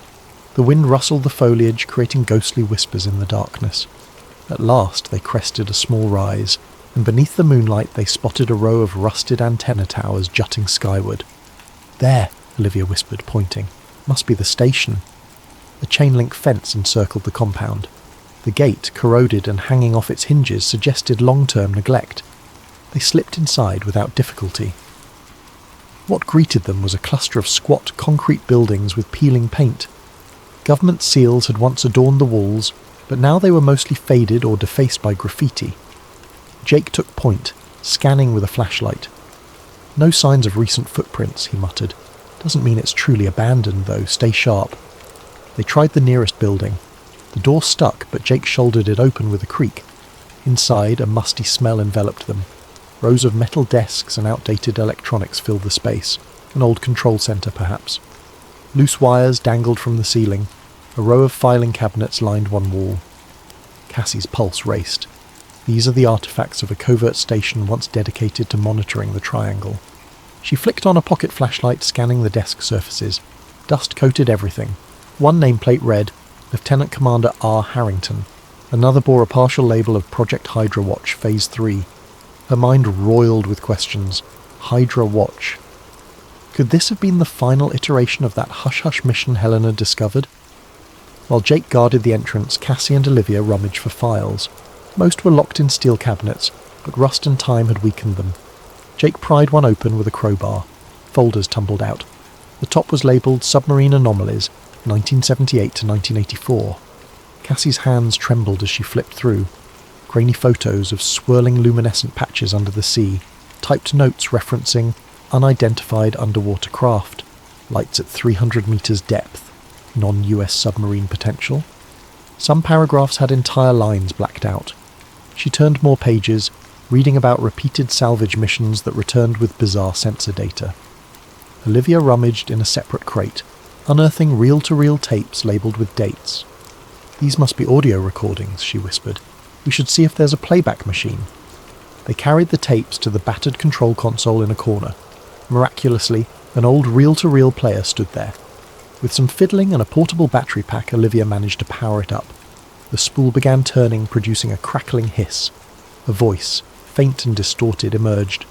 The wind rustled the foliage, creating ghostly whispers in the darkness. At last they crested a small rise, and beneath the moonlight they spotted a row of rusted antenna towers jutting skyward. "There," Olivia whispered, pointing. "Must be the station." A chain-link fence encircled the compound. The gate, corroded and hanging off its hinges, suggested long-term neglect. They slipped inside without difficulty. What greeted them was a cluster of squat concrete buildings with peeling paint. Government seals had once adorned the walls, but now they were mostly faded or defaced by graffiti. Jake took point, scanning with a flashlight. "No signs of recent footprints," he muttered. "Doesn't mean it's truly abandoned, though. Stay sharp." They tried the nearest building. The door stuck, but Jake shouldered it open with a creak. Inside, a musty smell enveloped them. Rows of metal desks and outdated electronics filled the space. An old control centre, perhaps. Loose wires dangled from the ceiling. A row of filing cabinets lined one wall. Cassie's pulse raced. These are the artifacts of a covert station once dedicated to monitoring the Triangle. She flicked on a pocket flashlight, scanning the desk surfaces. Dust coated everything. One nameplate read, Lieutenant Commander R. Harrington. Another bore a partial label of Project Hydra Watch, Phase 3. Her mind roiled with questions. Hydra Watch. Could this have been the final iteration of that hush-hush mission Helena discovered? While Jake guarded the entrance, Cassie and Olivia rummaged for files. Most were locked in steel cabinets, but rust and time had weakened them. Jake pried one open with a crowbar. Folders tumbled out. The top was labelled Submarine Anomalies, 1978 to 1984. Cassie's hands trembled as she flipped through. Grainy photos of swirling luminescent patches under the sea, typed notes referencing unidentified underwater craft, lights at 300 meters depth, non-US submarine potential. Some paragraphs had entire lines blacked out. She turned more pages, reading about repeated salvage missions that returned with bizarre sensor data. Olivia rummaged in a separate crate, unearthing reel-to-reel tapes labelled with dates. "These must be audio recordings," she whispered. "We should see if there's a playback machine." They carried the tapes to the battered control console in a corner. Miraculously, an old reel-to-reel player stood there. With some fiddling and a portable battery pack, Olivia managed to power it up. The spool began turning, producing a crackling hiss. A voice, faint and distorted, emerged.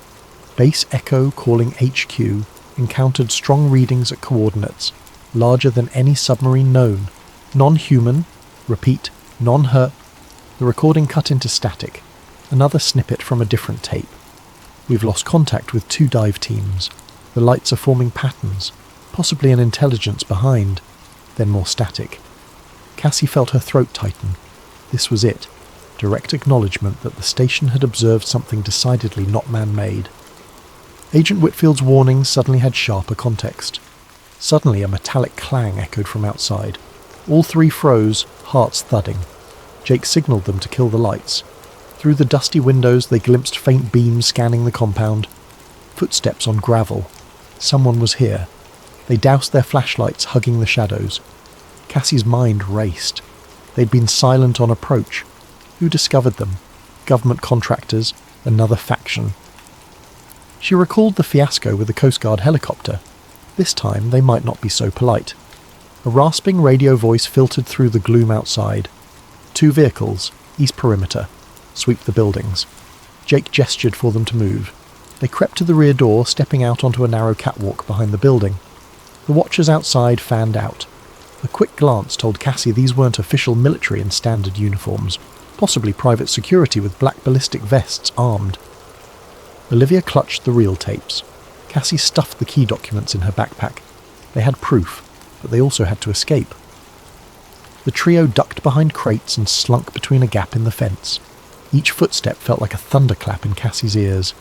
Base Echo calling HQ encountered strong readings at coordinates, larger than any submarine known. Non-human, repeat, non-her. The recording cut into static. Another snippet from a different tape. "We've lost contact with 2 dive teams. The lights are forming patterns, possibly an intelligence behind." Then more static. Cassie felt her throat tighten. This was it. Direct acknowledgement that the station had observed something decidedly not man-made. Agent Whitfield's warnings suddenly had sharper context. Suddenly a metallic clang echoed from outside. All 3 froze, hearts thudding. Jake signalled them to kill the lights. Through the dusty windows they glimpsed faint beams scanning the compound. Footsteps on gravel. Someone was here. They doused their flashlights, hugging the shadows. Cassie's mind raced. They'd been silent on approach. Who discovered them? Government contractors? Another faction? She recalled the fiasco with the Coast Guard helicopter. This time they might not be so polite. A rasping radio voice filtered through the gloom outside. 2 vehicles, east perimeter. Sweep the buildings. Jake gestured for them to move. They crept to the rear door, stepping out onto a narrow catwalk behind the building. The watchers outside fanned out. A quick glance told Cassie these weren't official military in standard uniforms, possibly private security with black ballistic vests armed. Olivia clutched the reel tapes. Cassie stuffed the key documents in her backpack. They had proof, but they also had to escape. The trio ducked behind crates and slunk between a gap in the fence. Each footstep felt like a thunderclap in Cassie's ears.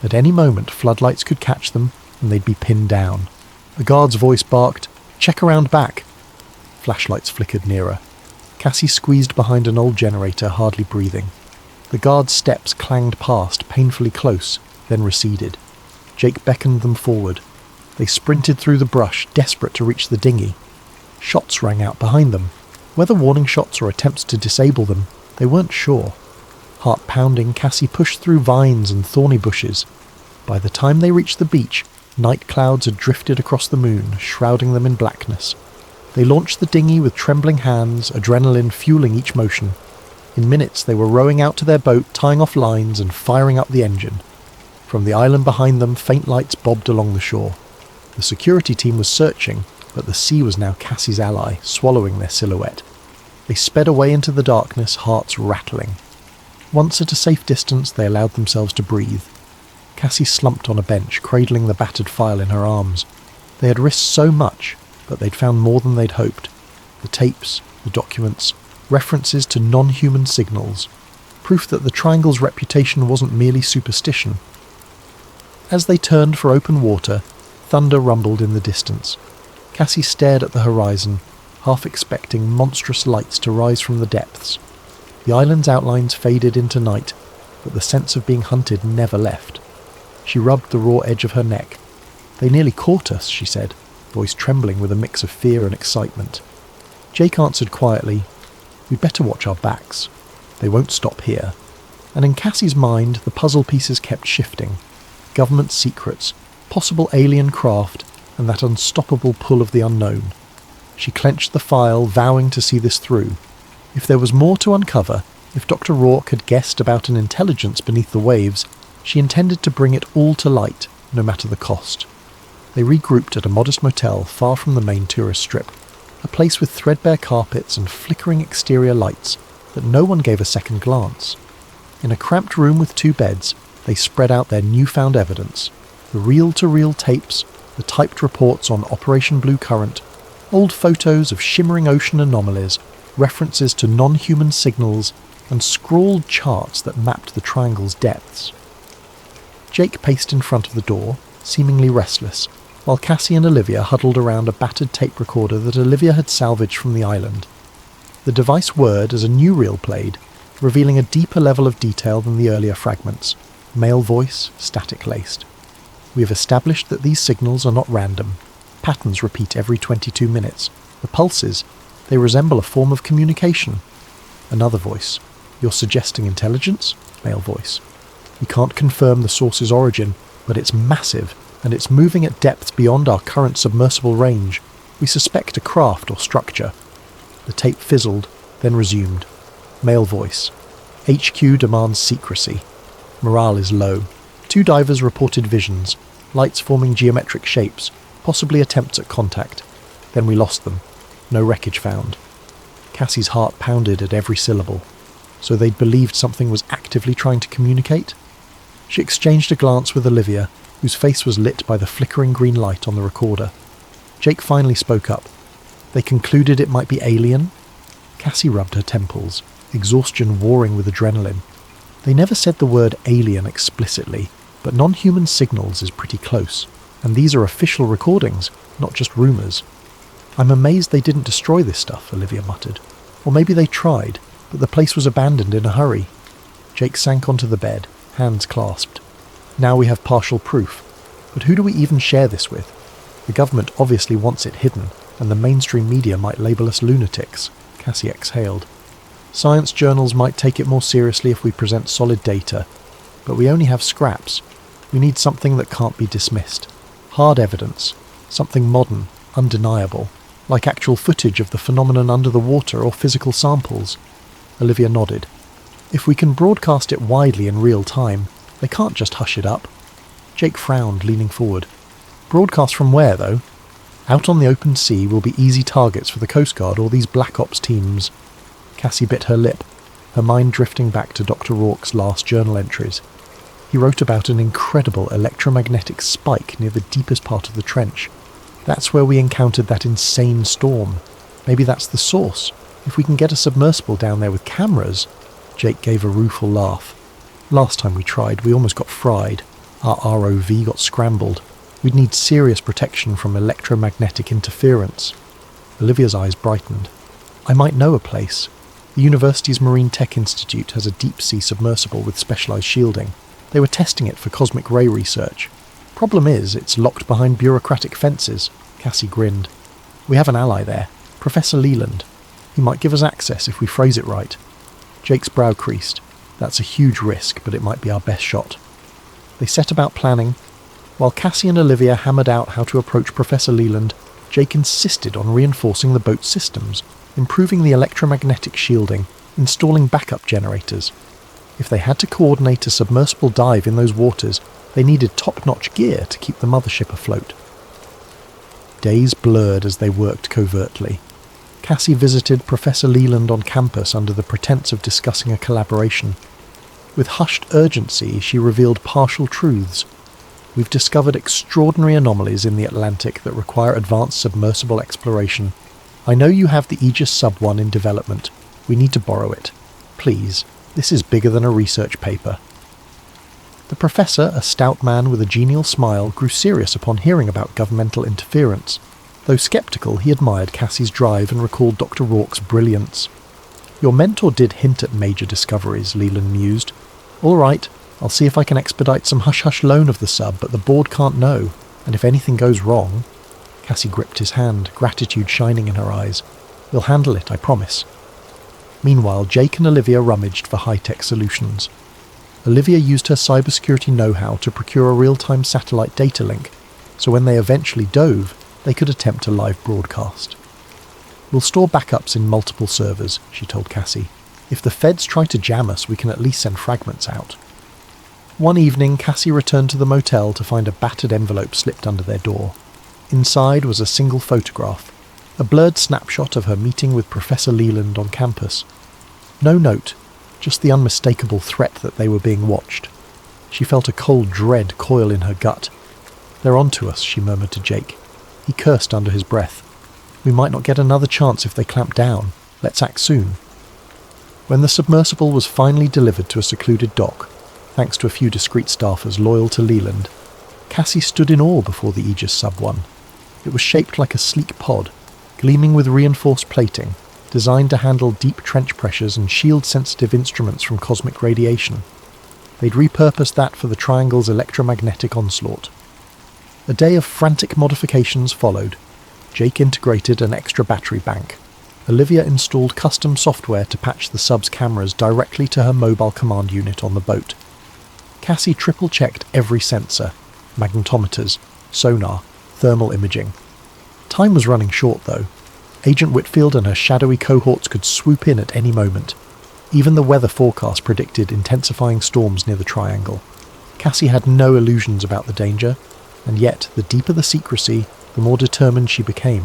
At any moment, floodlights could catch them, and they'd be pinned down. The guard's voice barked, "Check around back!" Flashlights flickered nearer. Cassie squeezed behind an old generator, hardly breathing. The guard's steps clanged past, painfully close, then receded. Jake beckoned them forward. They sprinted through the brush, desperate to reach the dinghy. Shots rang out behind them. Whether warning shots or attempts to disable them, they weren't sure. Heart pounding, Cassie pushed through vines and thorny bushes. By the time they reached the beach, night clouds had drifted across the moon, shrouding them in blackness. They launched the dinghy with trembling hands, adrenaline fueling each motion. In minutes they were rowing out to their boat, tying off lines and firing up the engine. From the island behind them, faint lights bobbed along the shore. The security team was searching, but the sea was now Cassie's ally, swallowing their silhouette. They sped away into the darkness, hearts rattling. Once at a safe distance, they allowed themselves to breathe. Cassie slumped on a bench, cradling the battered file in her arms. They had risked so much, but they'd found more than they'd hoped. The tapes, the documents, references to non-human signals. Proof that the Triangle's reputation wasn't merely superstition. As they turned for open water, thunder rumbled in the distance. Cassie stared at the horizon, half expecting monstrous lights to rise from the depths. The island's outlines faded into night, but the sense of being hunted never left. She rubbed the raw edge of her neck. "They nearly caught us," she said, voice trembling with a mix of fear and excitement. Jake answered quietly, "We'd better watch our backs. They won't stop here." And in Cassie's mind, the puzzle pieces kept shifting. Government secrets, possible alien craft, and that unstoppable pull of the unknown. She clenched the file, vowing to see this through. If there was more to uncover, if Dr. Rourke had guessed about an intelligence beneath the waves, she intended to bring it all to light, no matter the cost. They regrouped at a modest motel far from the main tourist strip, a place with threadbare carpets and flickering exterior lights that no one gave a second glance. In a cramped room with 2 beds, they spread out their newfound evidence, the reel-to-reel tapes, the typed reports on Operation Blue Current, old photos of shimmering ocean anomalies, references to non-human signals, and scrawled charts that mapped the Triangle's depths. Jake paced in front of the door, seemingly restless, while Cassie and Olivia huddled around a battered tape recorder that Olivia had salvaged from the island. The device whirred as a new reel played, revealing a deeper level of detail than the earlier fragments. Male voice, static-laced. "We have established that these signals are not random. Patterns repeat every 22 minutes. The pulses, they resemble a form of communication." Another voice. "You're suggesting intelligence?" Male voice. "We can't confirm the source's origin, but it's massive, and it's moving at depths beyond our current submersible range. We suspect a craft or structure." The tape fizzled, then resumed. Male voice. "HQ demands secrecy. Morale is low. 2 divers reported visions, lights forming geometric shapes, possibly attempts at contact. Then we lost them. No wreckage found." Cassie's heart pounded at every syllable. So they'd believed something was actively trying to communicate? She exchanged a glance with Olivia, whose face was lit by the flickering green light on the recorder. Jake finally spoke up. "They concluded it might be alien?" Cassie rubbed her temples, exhaustion warring with adrenaline. "They never said the word alien explicitly, but non-human signals is pretty close, and these are official recordings, not just rumours." "I'm amazed they didn't destroy this stuff," Olivia muttered. "Or maybe they tried, but the place was abandoned in a hurry." Jake sank onto the bed, hands clasped. "Now we have partial proof, but who do we even share this with? The government obviously wants it hidden, and the mainstream media might label us lunatics." Cassie exhaled. "Science journals might take it more seriously if we present solid data, but we only have scraps. We need something that can't be dismissed. Hard evidence, something modern, undeniable, like actual footage of the phenomenon under the water or physical samples." Olivia nodded. "If we can broadcast it widely in real time, they can't just hush it up." Jake frowned, leaning forward. "Broadcast from where, though? Out on the open sea will be easy targets for the Coast Guard or these Black Ops teams." Cassie bit her lip, her mind drifting back to Dr. Rourke's last journal entries. He wrote about an incredible electromagnetic spike near the deepest part of the trench. That's where we encountered that insane storm. Maybe that's the source. If we can get a submersible down there with cameras... Jake gave a rueful laugh. Last time we tried, we almost got fried. Our ROV got scrambled. We'd need serious protection from electromagnetic interference. Olivia's eyes brightened. I might know a place. The university's Marine Tech Institute has a deep-sea submersible with specialised shielding. They were testing it for cosmic ray research. Problem is, it's locked behind bureaucratic fences. Cassie grinned. We have an ally there, Professor Leland. He might give us access if we phrase it right. Jake's brow creased. That's a huge risk, but it might be our best shot. They set about planning. While Cassie and Olivia hammered out how to approach Professor Leland, Jake insisted on reinforcing the boat's systems, improving the electromagnetic shielding, installing backup generators. If they had to coordinate a submersible dive in those waters, they needed top-notch gear to keep the mothership afloat. Days blurred as they worked covertly. Cassie visited Professor Leland on campus under the pretense of discussing a collaboration. With hushed urgency, she revealed partial truths. We've discovered extraordinary anomalies in the Atlantic that require advanced submersible exploration. I know you have the Aegis Sub-1 in development. We need to borrow it. Please, this is bigger than a research paper. The professor, a stout man with a genial smile, grew serious upon hearing about governmental interference. Though sceptical, he admired Cassie's drive and recalled Dr. Rourke's brilliance. Your mentor did hint at major discoveries, Leland mused. All right, I'll see if I can expedite some hush-hush loan of the sub, but the board can't know, and if anything goes wrong... Cassie gripped his hand, gratitude shining in her eyes. We'll handle it, I promise. Meanwhile, Jake and Olivia rummaged for high-tech solutions. Olivia used her cybersecurity know-how to procure a real-time satellite data link, so when they eventually dove, they could attempt a live broadcast. We'll store backups in multiple servers, she told Cassie. If the feds try to jam us, we can at least send fragments out. One evening, Cassie returned to the motel to find a battered envelope slipped under their door. Inside was a single photograph, a blurred snapshot of her meeting with Professor Leland on campus. No note, just the unmistakable threat that they were being watched. She felt a cold dread coil in her gut. They're on to us, she murmured to Jake. He cursed under his breath. We might not get another chance if they clamp down. Let's act soon. When the submersible was finally delivered to a secluded dock, thanks to a few discreet staffers loyal to Leland, Cassie stood in awe before the Aegis Sub-1. It was shaped like a sleek pod, gleaming with reinforced plating, designed to handle deep trench pressures and shield sensitive instruments from cosmic radiation. They'd repurposed that for the Triangle's electromagnetic onslaught. A day of frantic modifications followed. Jake integrated an extra battery bank. Olivia installed custom software to patch the sub's cameras directly to her mobile command unit on the boat. Cassie triple-checked every sensor, magnetometers, sonar, thermal imaging. Time was running short, though. Agent Whitfield and her shadowy cohorts could swoop in at any moment. Even the weather forecast predicted intensifying storms near the Triangle. Cassie had no illusions about the danger, and yet, the deeper the secrecy, the more determined she became.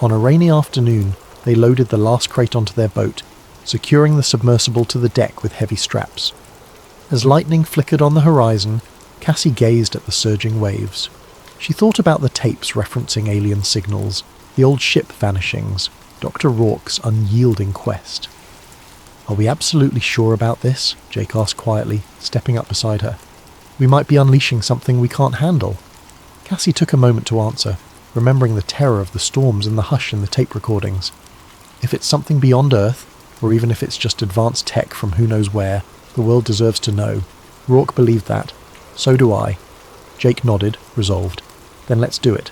On a rainy afternoon, they loaded the last crate onto their boat, securing the submersible to the deck with heavy straps. As lightning flickered on the horizon, Cassie gazed at the surging waves. She thought about the tapes referencing alien signals, the old ship vanishings, Dr. Rourke's unyielding quest. Are we absolutely sure about this? Jake asked quietly, stepping up beside her. We might be unleashing something we can't handle. Cassie took a moment to answer, remembering the terror of the storms and the hush in the tape recordings. If it's something beyond Earth, or even if it's just advanced tech from who knows where, the world deserves to know. Rourke believed that. So do I. Jake nodded, resolved. Then let's do it.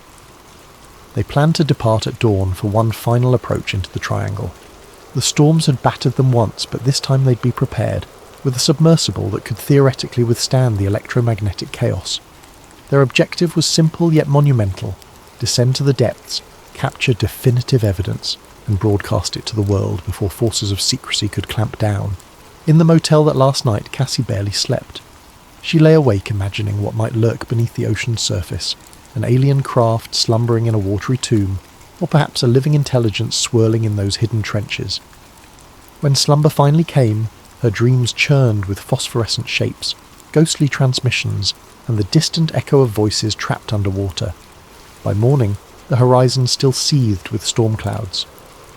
They planned to depart at dawn for one final approach into the Triangle. The storms had battered them once, but this time they'd be prepared, with a submersible that could theoretically withstand the electromagnetic chaos. Their objective was simple yet monumental: descend to the depths, capture definitive evidence, and broadcast it to the world before forces of secrecy could clamp down. In the motel that last night, Cassie barely slept. She lay awake imagining what might lurk beneath the ocean's surface, an alien craft slumbering in a watery tomb, or perhaps a living intelligence swirling in those hidden trenches. When slumber finally came, her dreams churned with phosphorescent shapes, ghostly transmissions, and the distant echo of voices trapped underwater. By morning, the horizon still seethed with storm clouds.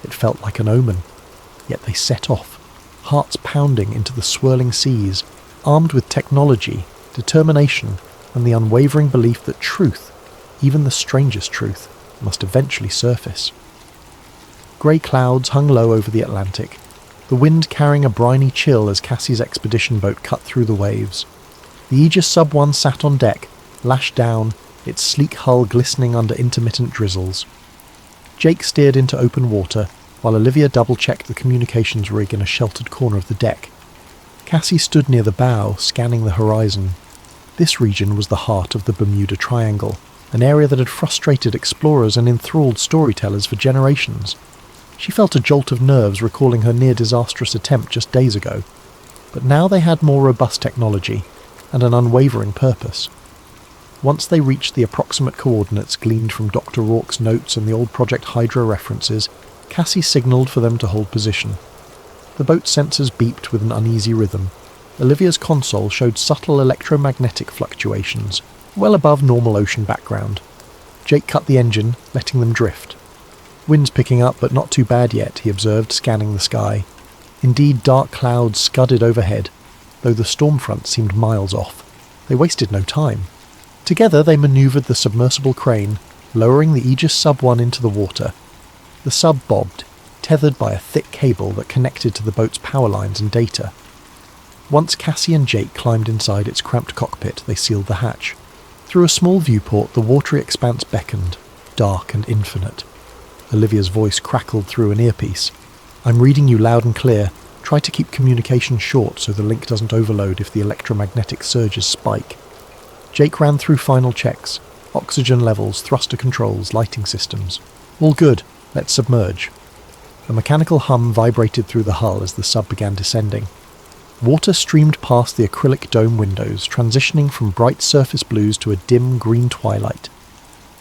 It felt like an omen. Yet they set off, hearts pounding into the swirling seas, armed with technology, determination, and the unwavering belief that truth, even the strangest truth, must eventually surface. Grey clouds hung low over the Atlantic, the wind carrying a briny chill as Cassie's expedition boat cut through the waves. The Aegis Sub-1 sat on deck, lashed down, its sleek hull glistening under intermittent drizzles. Jake steered into open water, while Olivia double-checked the communications rig in a sheltered corner of the deck. Cassie stood near the bow, scanning the horizon. This region was the heart of the Bermuda Triangle, an area that had frustrated explorers and enthralled storytellers for generations. She felt a jolt of nerves recalling her near-disastrous attempt just days ago, but now they had more robust technology and an unwavering purpose. Once they reached the approximate coordinates gleaned from Dr. Rourke's notes and the old Project Hydra references, Cassie signalled for them to hold position. The boat's sensors beeped with an uneasy rhythm. Olivia's console showed subtle electromagnetic fluctuations, well above normal ocean background. Jake cut the engine, letting them drift. Wind's picking up, but not too bad yet, he observed, scanning the sky. Indeed, dark clouds scudded overhead, though the storm front seemed miles off. They wasted no time. Together they manoeuvred the submersible crane, lowering the Aegis Sub-1 into the water. The sub bobbed, tethered by a thick cable that connected to the boat's power lines and data. Once Cassie and Jake climbed inside its cramped cockpit, they sealed the hatch. Through a small viewport, the watery expanse beckoned, dark and infinite. Olivia's voice crackled through an earpiece. "I'm reading you loud and clear. Try to keep communication short so the link doesn't overload if the electromagnetic surges spike." Jake ran through final checks. Oxygen levels, thruster controls, lighting systems. "All good. Let's submerge." A mechanical hum vibrated through the hull as the sub began descending. Water streamed past the acrylic dome windows, transitioning from bright surface blues to a dim green twilight.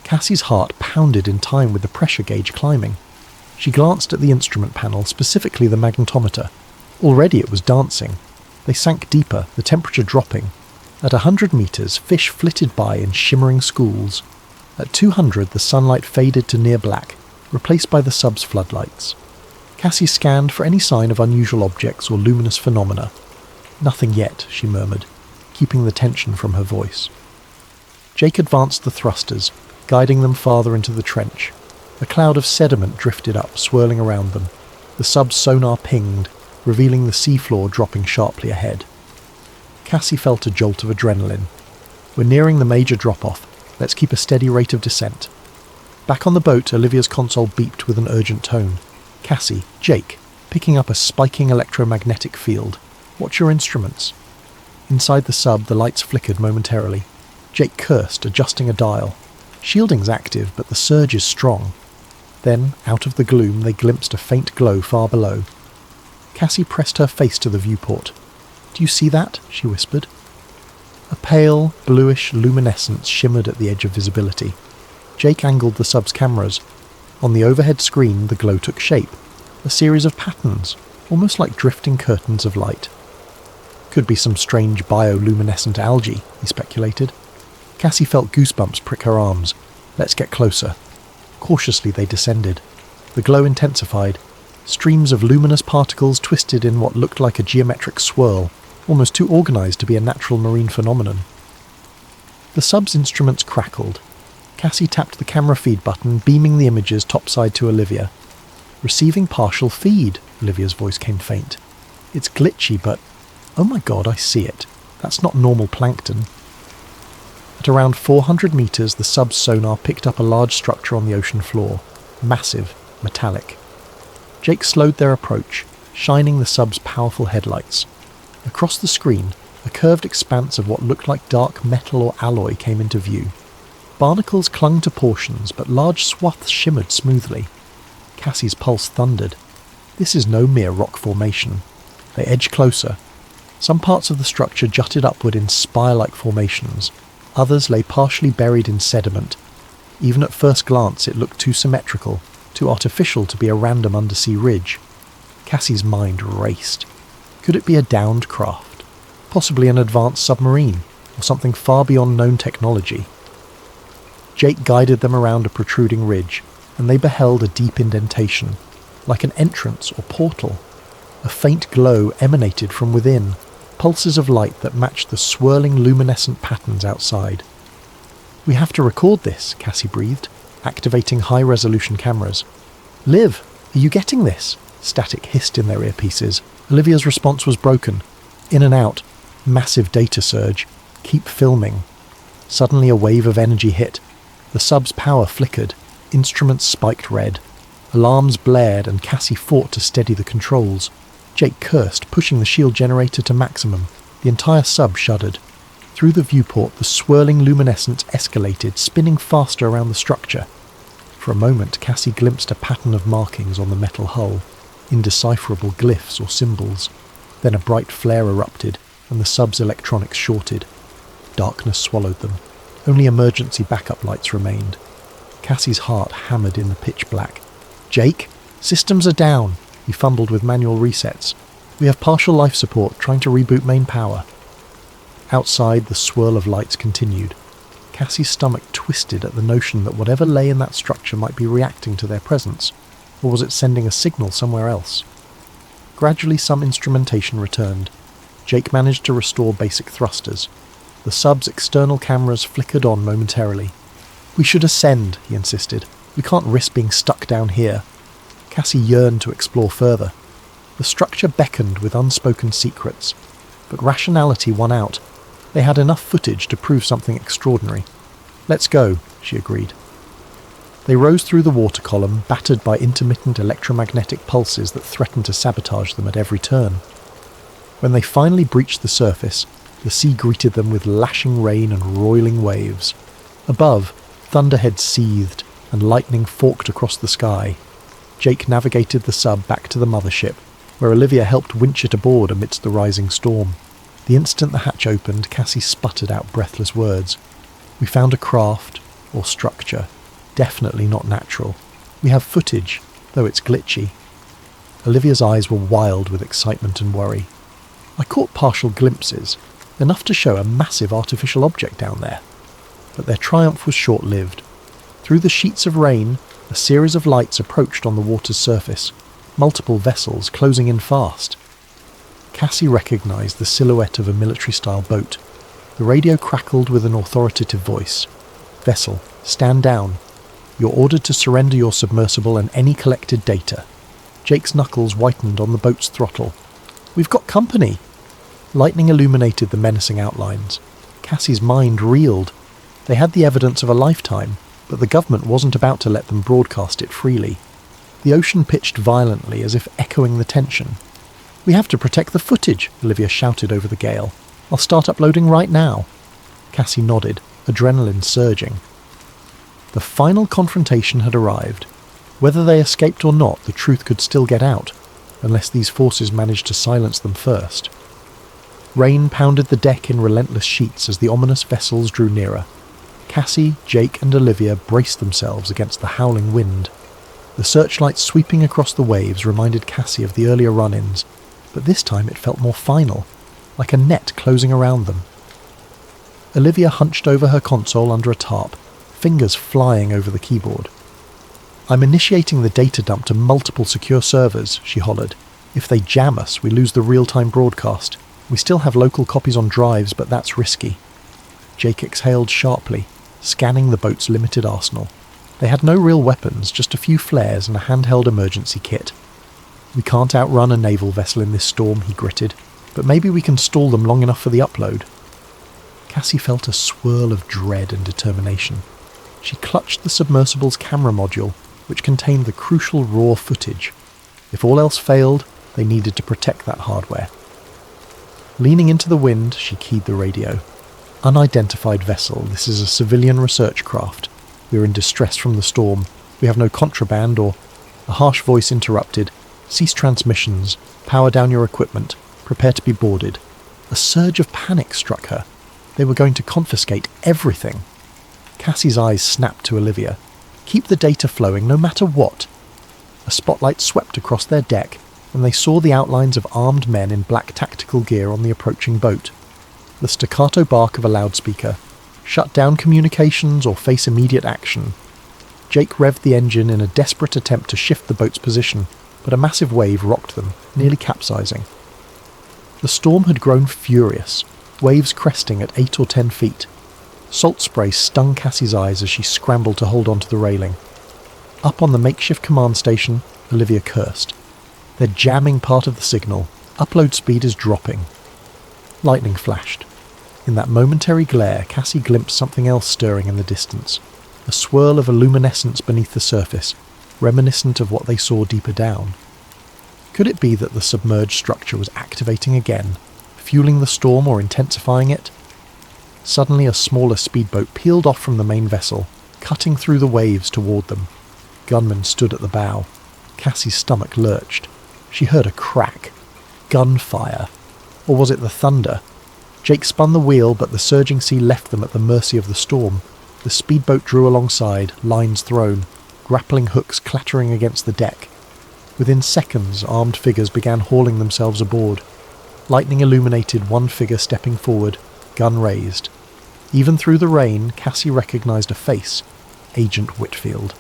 Cassie's heart pounded in time with the pressure gauge climbing. She glanced at the instrument panel, specifically the magnetometer. Already it was dancing. They sank deeper, the temperature dropping. At 100 meters, fish flitted by in shimmering schools. At 200, the sunlight faded to near black, replaced by the sub's floodlights. Cassie scanned for any sign of unusual objects or luminous phenomena. "Nothing yet," she murmured, keeping the tension from her voice. Jake advanced the thrusters, guiding them farther into the trench. A cloud of sediment drifted up, swirling around them. The sub's sonar pinged, revealing the seafloor dropping sharply ahead. Cassie felt a jolt of adrenaline. "We're nearing the major drop-off. Let's keep a steady rate of descent." Back on the boat, Olivia's console beeped with an urgent tone. "Cassie, Jake, picking up a spiking electromagnetic field. Watch your instruments." Inside the sub, the lights flickered momentarily. Jake cursed, adjusting a dial. "Shielding's active, but the surge is strong." Then, out of the gloom, they glimpsed a faint glow far below. Cassie pressed her face to the viewport. "Do you see that?" she whispered. A pale, bluish luminescence shimmered at the edge of visibility. Jake angled the sub's cameras. On the overhead screen, the glow took shape. A series of patterns, almost like drifting curtains of light. "Could be some strange bioluminescent algae," he speculated. Cassie felt goosebumps prick her arms. "Let's get closer." Cautiously they descended. The glow intensified. Streams of luminous particles twisted in what looked like a geometric swirl, almost too organized to be a natural marine phenomenon. The sub's instruments crackled. Cassie tapped the camera feed button, beaming the images topside to Olivia. "Receiving partial feed," Olivia's voice came faint. "It's glitchy, but... oh my god, I see it. That's not normal plankton." At around 400 meters, the sub's sonar picked up a large structure on the ocean floor. Massive, metallic. Jake slowed their approach, shining the sub's powerful headlights. Across the screen, a curved expanse of what looked like dark metal or alloy came into view. Barnacles clung to portions, but large swaths shimmered smoothly. Cassie's pulse thundered. This is no mere rock formation. They edged closer. Some parts of the structure jutted upward in spire-like formations. Others lay partially buried in sediment. Even at first glance it looked too symmetrical, too artificial to be a random undersea ridge. Cassie's mind raced. Could it be a downed craft? possibly an advanced submarine, or something far beyond known technology. Jake guided them around a protruding ridge, and they beheld a deep indentation, like an entrance or portal. A faint glow emanated from within, pulses of light that matched the swirling luminescent patterns outside. "We have to record this," Cassie breathed, activating high-resolution cameras. "Liv, are you getting this?" Static hissed in their earpieces. Olivia's response was broken. In and out. Massive data surge. Keep filming. Suddenly a wave of energy hit. The sub's power flickered. Instruments spiked red. Alarms blared and Cassie fought to steady the controls. Jake cursed, pushing the shield generator to maximum. The entire sub shuddered. Through the viewport, the swirling luminescence escalated, spinning faster around the structure. For a moment, Cassie glimpsed a pattern of markings on the metal hull, indecipherable glyphs or symbols. Then a bright flare erupted, and the sub's electronics shorted. Darkness swallowed them. Only emergency backup lights remained. Cassie's heart hammered in the pitch black. "Jake, systems are down." He fumbled with manual resets. "We have partial life support, trying to reboot main power." Outside, the swirl of lights continued. Cassie's stomach twisted at the notion that whatever lay in that structure might be reacting to their presence, or was it sending a signal somewhere else? Gradually, some instrumentation returned. Jake managed to restore basic thrusters. The sub's external cameras flickered on momentarily. "We should ascend," he insisted. "We can't risk being stuck down here." Cassie yearned to explore further. The structure beckoned with unspoken secrets, but rationality won out. They had enough footage to prove something extraordinary. "Let's go," she agreed. They rose through the water column, battered by intermittent electromagnetic pulses that threatened to sabotage them at every turn. When they finally breached the surface, the sea greeted them with lashing rain and roiling waves. Above, thunderheads seethed, and lightning forked across the sky. Jake navigated the sub back to the mothership, where Olivia helped winch it aboard amidst the rising storm. The instant the hatch opened, Cassie sputtered out breathless words. "We found a craft, or structure. Definitely not natural. We have footage, though it's glitchy." Olivia's eyes were wild with excitement and worry. "I caught partial glimpses, enough to show a massive artificial object down there." But their triumph was short-lived. Through the sheets of rain, a series of lights approached on the water's surface, multiple vessels closing in fast. Cassie recognized the silhouette of a military-style boat. The radio crackled with an authoritative voice. "Vessel, stand down. You're ordered to surrender your submersible and any collected data." Jake's knuckles whitened on the boat's throttle. "We've got company!" Lightning illuminated the menacing outlines. Cassie's mind reeled. They had the evidence of a lifetime, but the government wasn't about to let them broadcast it freely. The ocean pitched violently as if echoing the tension. "We have to protect the footage," Olivia shouted over the gale. "I'll start uploading right now." Cassie nodded, adrenaline surging. The final confrontation had arrived. Whether they escaped or not, the truth could still get out, unless these forces managed to silence them first. Rain pounded the deck in relentless sheets as the ominous vessels drew nearer. Cassie, Jake and Olivia braced themselves against the howling wind. The searchlight sweeping across the waves reminded Cassie of the earlier run-ins, but this time it felt more final, like a net closing around them. Olivia hunched over her console under a tarp, fingers flying over the keyboard. "I'm initiating the data dump to multiple secure servers," she hollered. "If they jam us, we lose the real-time broadcast. We still have local copies on drives, but that's risky." Jake exhaled sharply, scanning the boat's limited arsenal. They had no real weapons, just a few flares and a handheld emergency kit. "We can't outrun a naval vessel in this storm," he gritted, "but maybe we can stall them long enough for the upload." Cassie felt a swirl of dread and determination. She clutched the submersible's camera module, which contained the crucial raw footage. If all else failed, they needed to protect that hardware. Leaning into the wind, she keyed the radio. "Unidentified vessel, this is a civilian research craft. We are in distress from the storm. We have no contraband or..." A harsh voice interrupted. "Cease transmissions. Power down your equipment. Prepare to be boarded." A surge of panic struck her. They were going to confiscate everything. Cassie's eyes snapped to Olivia. "Keep the data flowing, no matter what." A spotlight swept across their deck, and they saw the outlines of armed men in black tactical gear on the approaching boat. the staccato bark of a loudspeaker. Shut down communications or face immediate action. Jake revved the engine in a desperate attempt to shift the boat's position, but a massive wave rocked them, nearly capsizing. The storm had grown furious, waves cresting at 8 or 10 feet. Salt spray stung Cassie's eyes as she scrambled to hold onto the railing. Up on the makeshift command station, Olivia cursed. They're jamming part of the signal. Upload speed is dropping. Lightning flashed. In that momentary glare, Cassie glimpsed something else stirring in the distance. A swirl of luminescence beneath the surface, reminiscent of what they saw deeper down. Could it be that the submerged structure was activating again, fueling the storm or intensifying it? Suddenly a smaller speedboat peeled off from the main vessel, cutting through the waves toward them. Gunmen stood at the bow. Cassie's stomach lurched. She heard a crack. Gunfire. Or was it the thunder? Jake spun the wheel, but the surging sea left them at the mercy of the storm. The speedboat drew alongside, lines thrown, grappling hooks clattering against the deck. Within seconds, armed figures began hauling themselves aboard. Lightning illuminated one figure stepping forward, gun raised. Even through the rain, Cassie recognised a face. Agent Whitfield.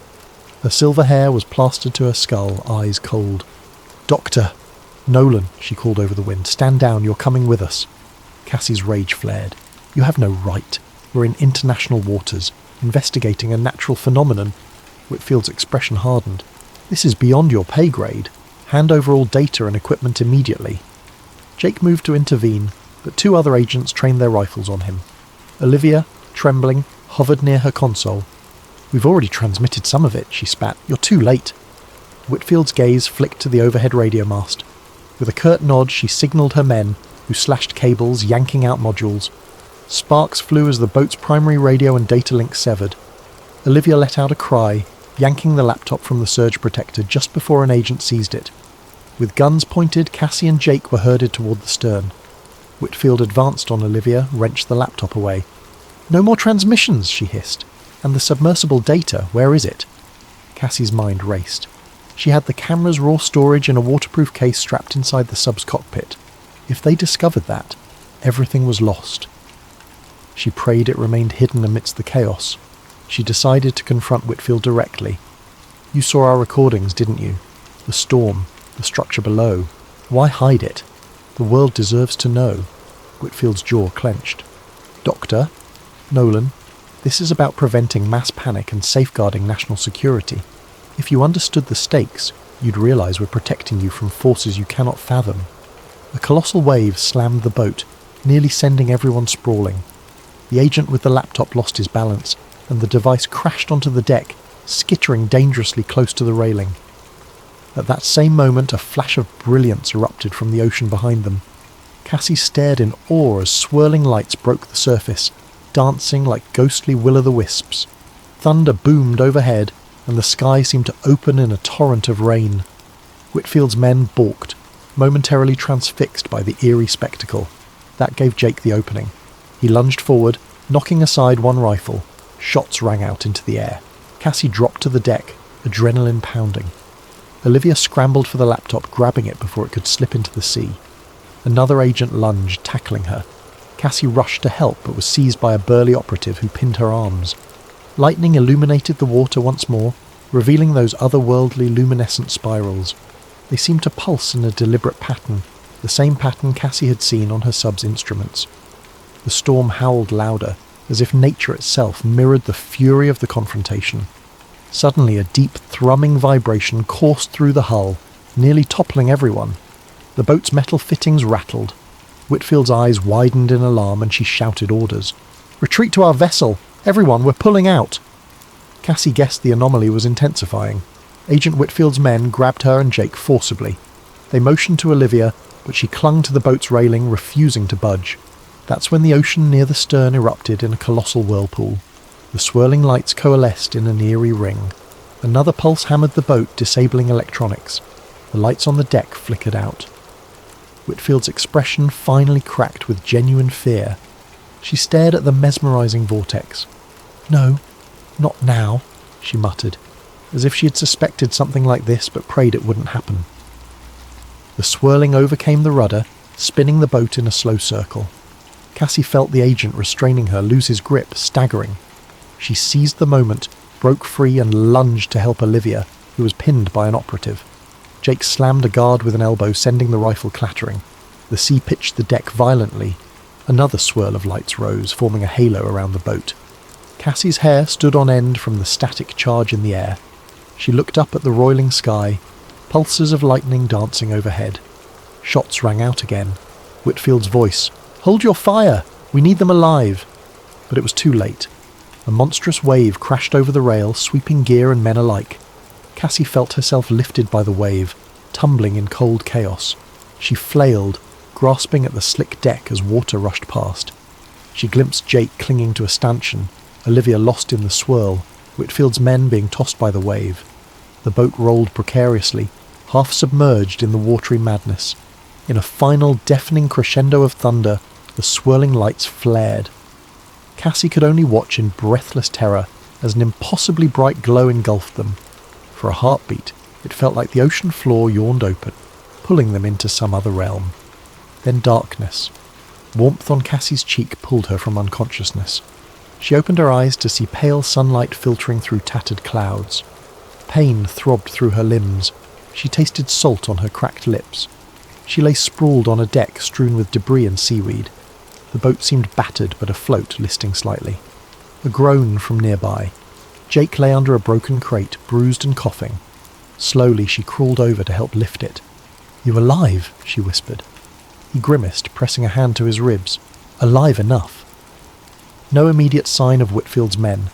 Her silver hair was plastered to her skull, eyes cold. "Doctor!" "Nolan," she called over the wind. "Stand down, you're coming with us." Cassie's rage flared. "You have no right. We're in international waters, investigating a natural phenomenon." Whitfield's expression hardened. "This is beyond your pay grade. Hand over all data and equipment immediately." Jake moved to intervene, but 2 other agents trained their rifles on him. Olivia, trembling, hovered near her console. "We've already transmitted some of it," she spat. "You're too late." Whitfield's gaze flicked to the overhead radio mast. With a curt nod, she signalled her men, who slashed cables, yanking out modules. Sparks flew as the boat's primary radio and data link severed. Olivia let out a cry, yanking the laptop from the surge protector just before an agent seized it. With guns pointed, Cassie and Jake were herded toward the stern. Whitfield advanced on Olivia, wrenched the laptop away. "No more transmissions," she hissed. "And the submersible data, where is it?" Cassie's mind raced. She had the camera's raw storage in a waterproof case strapped inside the sub's cockpit. If they discovered that, everything was lost. She prayed it remained hidden amidst the chaos. She decided to confront Whitfield directly. "You saw our recordings, didn't you? The storm, the structure below. Why hide it? The world deserves to know." Whitfield's jaw clenched. "Doctor, Nolan, this is about preventing mass panic and safeguarding national security. If you understood the stakes, you'd realise we're protecting you from forces you cannot fathom." A colossal wave slammed the boat, nearly sending everyone sprawling. The agent with the laptop lost his balance, and the device crashed onto the deck, skittering dangerously close to the railing. At that same moment, a flash of brilliance erupted from the ocean behind them. Cassie stared in awe as swirling lights broke the surface, dancing like ghostly will-o'-the-wisps. Thunder boomed overhead, and the sky seemed to open in a torrent of rain. Whitfield's men balked, momentarily transfixed by the eerie spectacle. That gave Jake the opening. He lunged forward, knocking aside one rifle. Shots rang out into the air. Cassie dropped to the deck, adrenaline pounding. Olivia scrambled for the laptop, grabbing it before it could slip into the sea. Another agent lunged, tackling her. Cassie rushed to help, but was seized by a burly operative who pinned her arms. Lightning illuminated the water once more, revealing those otherworldly luminescent spirals. They seemed to pulse in a deliberate pattern, the same pattern Cassie had seen on her sub's instruments. The storm howled louder, as if nature itself mirrored the fury of the confrontation. Suddenly a deep, thrumming vibration coursed through the hull, nearly toppling everyone. The boat's metal fittings rattled. Whitfield's eyes widened in alarm, and she shouted orders. "Retreat to our vessel! Everyone, we're pulling out!" Cassie guessed the anomaly was intensifying. Agent Whitfield's men grabbed her and Jake forcibly. They motioned to Olivia, but she clung to the boat's railing, refusing to budge. That's when the ocean near the stern erupted in a colossal whirlpool. The swirling lights coalesced in an eerie ring. Another pulse hammered the boat, disabling electronics. The lights on the deck flickered out. Whitfield's expression finally cracked with genuine fear. She stared at the mesmerising vortex. "No, not now," she muttered, as if she had suspected something like this but prayed it wouldn't happen. The swirling overcame the rudder, spinning the boat in a slow circle. Cassie felt the agent restraining her lose his grip, staggering. She seized the moment, broke free and lunged to help Olivia, who was pinned by an operative. Jake slammed a guard with an elbow, sending the rifle clattering. The sea pitched the deck violently. Another swirl of lights rose, forming a halo around the boat. Cassie's hair stood on end from the static charge in the air. She looked up at the roiling sky, pulses of lightning dancing overhead. Shots rang out again. Whitfield's voice, "Hold your fire! We need them alive!" But it was too late. A monstrous wave crashed over the rail, sweeping gear and men alike. Cassie felt herself lifted by the wave, tumbling in cold chaos. She flailed, grasping at the slick deck as water rushed past. She glimpsed Jake clinging to a stanchion, Olivia lost in the swirl, Whitfield's men being tossed by the wave. The boat rolled precariously, half submerged in the watery madness. In a final deafening crescendo of thunder, the swirling lights flared. Cassie could only watch in breathless terror as an impossibly bright glow engulfed them. For a heartbeat, it felt like the ocean floor yawned open, pulling them into some other realm. Then darkness. Warmth on Cassie's cheek pulled her from unconsciousness. She opened her eyes to see pale sunlight filtering through tattered clouds. Pain throbbed through her limbs. She tasted salt on her cracked lips. She lay sprawled on a deck strewn with debris and seaweed. The boat seemed battered but afloat, listing slightly. A groan from nearby. Jake lay under a broken crate, bruised and coughing. Slowly she crawled over to help lift it. "You alive?" she whispered. He grimaced, pressing a hand to his ribs. Alive enough. No immediate sign of Whitfield's men.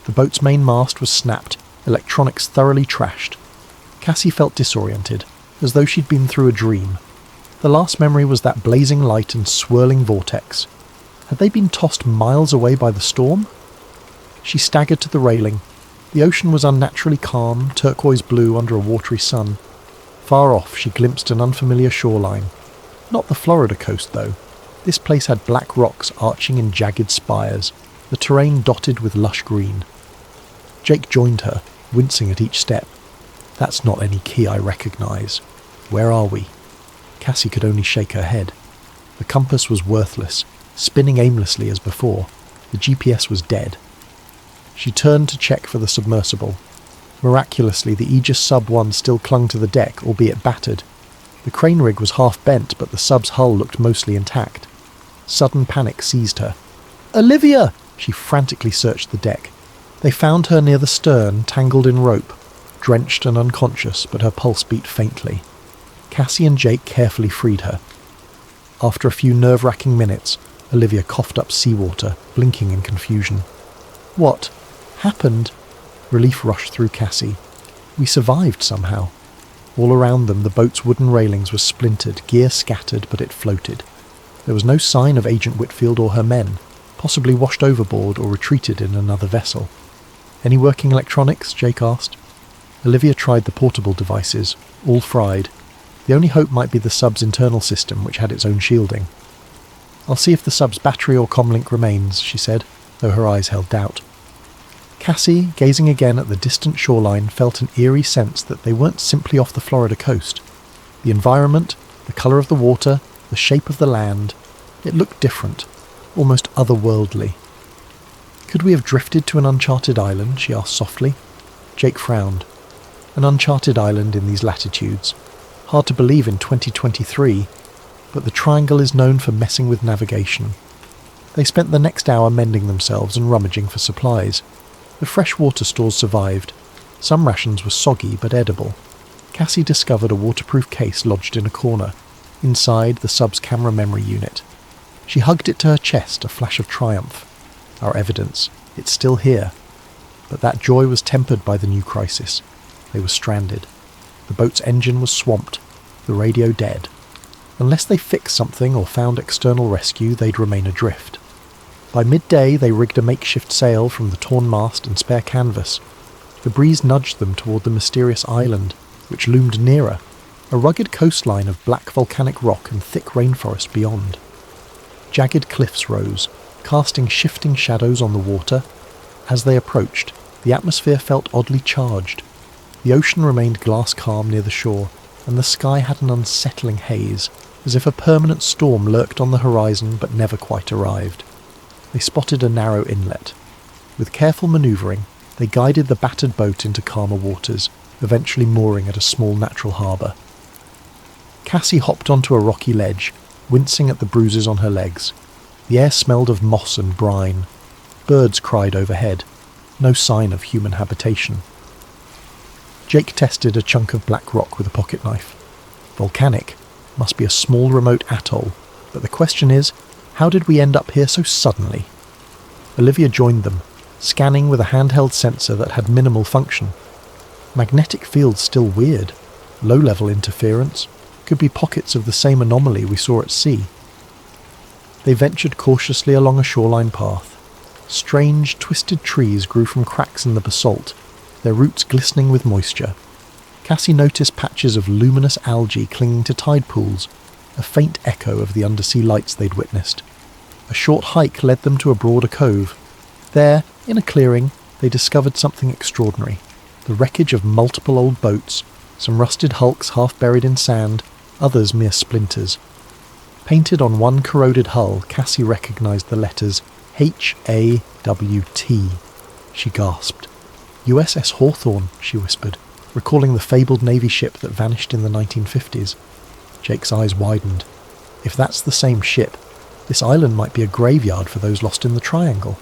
The boat's main mast was snapped, electronics thoroughly trashed. Cassie felt disoriented, as though she'd been through a dream. The last memory was that blazing light and swirling vortex. Had they been tossed miles away by the storm? She staggered to the railing. The ocean was unnaturally calm, turquoise blue under a watery sun. Far off she glimpsed an unfamiliar shoreline. Not the Florida coast, though. This place had black rocks arching in jagged spires, the terrain dotted with lush green. Jake joined her, wincing at each step. "That's not any key I recognise. Where are we?" Cassie could only shake her head. The compass was worthless, spinning aimlessly as before. The GPS was dead. She turned to check for the submersible. Miraculously, the Aegis Sub-1 still clung to the deck, albeit battered. The crane rig was half bent, but the sub's hull looked mostly intact. Sudden panic seized her. "Olivia!" She frantically searched the deck. They found her near the stern, tangled in rope, drenched and unconscious, but her pulse beat faintly. Cassie and Jake carefully freed her. After a few nerve-wracking minutes, Olivia coughed up seawater, blinking in confusion. "What happened?" Relief rushed through Cassie. "We survived somehow." All around them, the boat's wooden railings were splintered, gear scattered, but it floated. There was no sign of Agent Whitfield or her men, possibly washed overboard or retreated in another vessel. "Any working electronics?" Jake asked. Olivia tried the portable devices, all fried. The only hope might be the sub's internal system, which had its own shielding. "I'll see if the sub's battery or comlink remains," she said, though her eyes held doubt. Cassie, gazing again at the distant shoreline, felt an eerie sense that they weren't simply off the Florida coast. The environment, the colour of the water, the shape of the land, it looked different, almost otherworldly. "Could we have drifted to an uncharted island?" she asked softly. Jake frowned. An uncharted island in these latitudes. Hard to believe in 2023, but the Triangle is known for messing with navigation. They spent the next hour mending themselves and rummaging for supplies. The fresh water stores survived. Some rations were soggy but edible. Cassie discovered a waterproof case lodged in a corner. Inside, the sub's camera memory unit. She hugged it to her chest, a flash of triumph. Our evidence. It's still here. But that joy was tempered by the new crisis. They were stranded. The boat's engine was swamped, the radio dead. Unless they fixed something or found external rescue, they'd remain adrift. By midday, they rigged a makeshift sail from the torn mast and spare canvas. The breeze nudged them toward the mysterious island, which loomed nearer, a rugged coastline of black volcanic rock and thick rainforest beyond. Jagged cliffs rose, casting shifting shadows on the water. As they approached, the atmosphere felt oddly charged. The ocean remained glass calm near the shore, and the sky had an unsettling haze. as if a permanent storm lurked on the horizon but never quite arrived. They spotted a narrow inlet. With careful manoeuvring, they guided the battered boat into calmer waters, eventually mooring at a small natural harbour. Cassie hopped onto a rocky ledge, wincing at the bruises on her legs. The air smelled of moss and brine. Birds cried overhead. No sign of human habitation. Jake tested a chunk of black rock with a pocket knife. Volcanic. Must be a small remote atoll. But the question is, how did we end up here so suddenly? Olivia joined them, scanning with a handheld sensor that had minimal function. Magnetic fields still weird. Low-level interference. Could be pockets of the same anomaly we saw at sea. They ventured cautiously along a shoreline path. Strange, twisted trees grew from cracks in the basalt, their roots glistening with moisture. Cassie noticed patches of luminous algae clinging to tide pools, a faint echo of the undersea lights they'd witnessed. A short hike led them to a broader cove. There, in a clearing, they discovered something extraordinary. The wreckage of multiple old boats, some rusted hulks half buried in sand, others mere splinters. Painted on one corroded hull, Cassie recognised the letters H-A-W-T. She gasped. USS Hawthorne, she whispered, recalling the fabled Navy ship that vanished in the 1950s. Jake's eyes widened. If that's the same ship, this island might be a graveyard for those lost in the Triangle.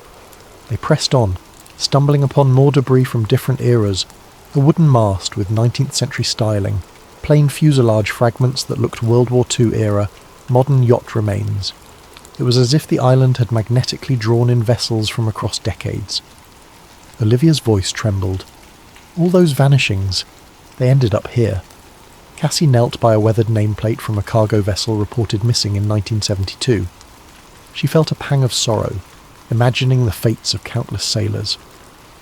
They pressed on, stumbling upon more debris from different eras, a wooden mast with 19th century styling, plain fuselage fragments that looked World War II era, modern yacht remains. It was as if the island had magnetically drawn in vessels from across decades. Olivia's voice trembled. All those vanishings, they ended up here. Cassie knelt by a weathered nameplate from a cargo vessel reported missing in 1972. She felt a pang of sorrow, imagining the fates of countless sailors.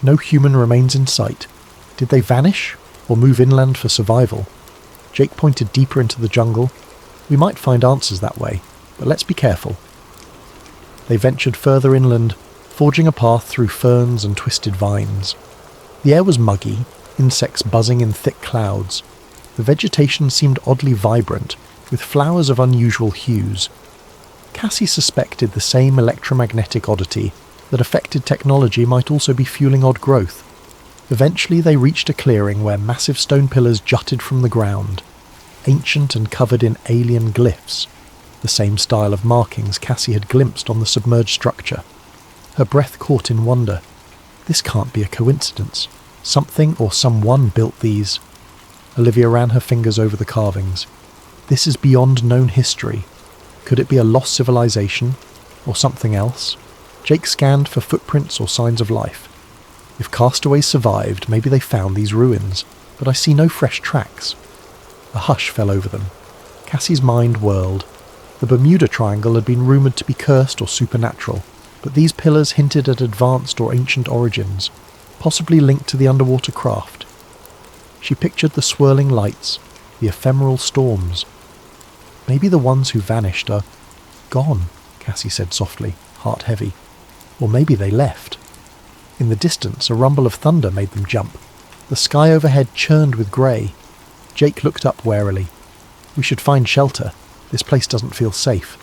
No human remains in sight. Did they vanish, or move inland for survival? Jake pointed deeper into the jungle. We might find answers that way, but let's be careful. They ventured further inland, forging a path through ferns and twisted vines. The air was muggy, insects buzzing in thick clouds. The vegetation seemed oddly vibrant, with flowers of unusual hues. Cassie suspected the same electromagnetic oddity that affected technology might also be fueling odd growth. Eventually they reached a clearing where massive stone pillars jutted from the ground, ancient and covered in alien glyphs, the same style of markings Cassie had glimpsed on the submerged structure. Her breath caught in wonder. This can't be a coincidence. Something or someone built these. Olivia ran her fingers over the carvings. This is beyond known history. Could it be a lost civilization, or something else? Jake scanned for footprints or signs of life. If castaways survived, maybe they found these ruins, but I see no fresh tracks. A hush fell over them. Cassie's mind whirled. The Bermuda Triangle had been rumoured to be cursed or supernatural, but these pillars hinted at advanced or ancient origins, possibly linked to the underwater craft. She pictured the swirling lights, the ephemeral storms. Maybe the ones who vanished are gone, Cassie said softly, heart heavy. Or maybe they left. In the distance, a rumble of thunder made them jump. The sky overhead churned with grey. Jake looked up warily. We should find shelter. This place doesn't feel safe.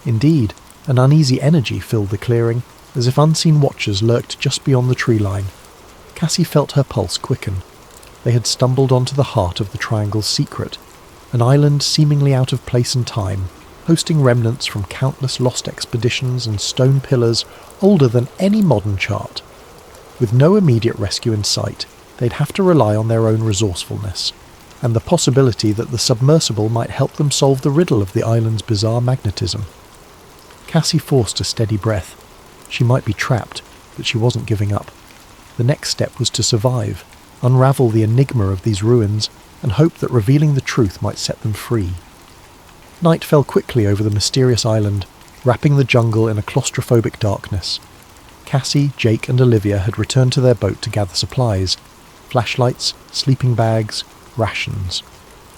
Indeed, an uneasy energy filled the clearing, as if unseen watchers lurked just beyond the tree line. Cassie felt her pulse quicken. They had stumbled onto the heart of the Triangle's secret, an island seemingly out of place and time, hosting remnants from countless lost expeditions and stone pillars older than any modern chart. With no immediate rescue in sight, they'd have to rely on their own resourcefulness, and the possibility that the submersible might help them solve the riddle of the island's bizarre magnetism. Cassie forced a steady breath. She might be trapped, but she wasn't giving up. The next step was to survive, unravel the enigma of these ruins, and hope that revealing the truth might set them free. Night fell quickly over the mysterious island, wrapping the jungle in a claustrophobic darkness. Cassie, Jake and Olivia had returned to their boat to gather supplies, flashlights, sleeping bags, rations.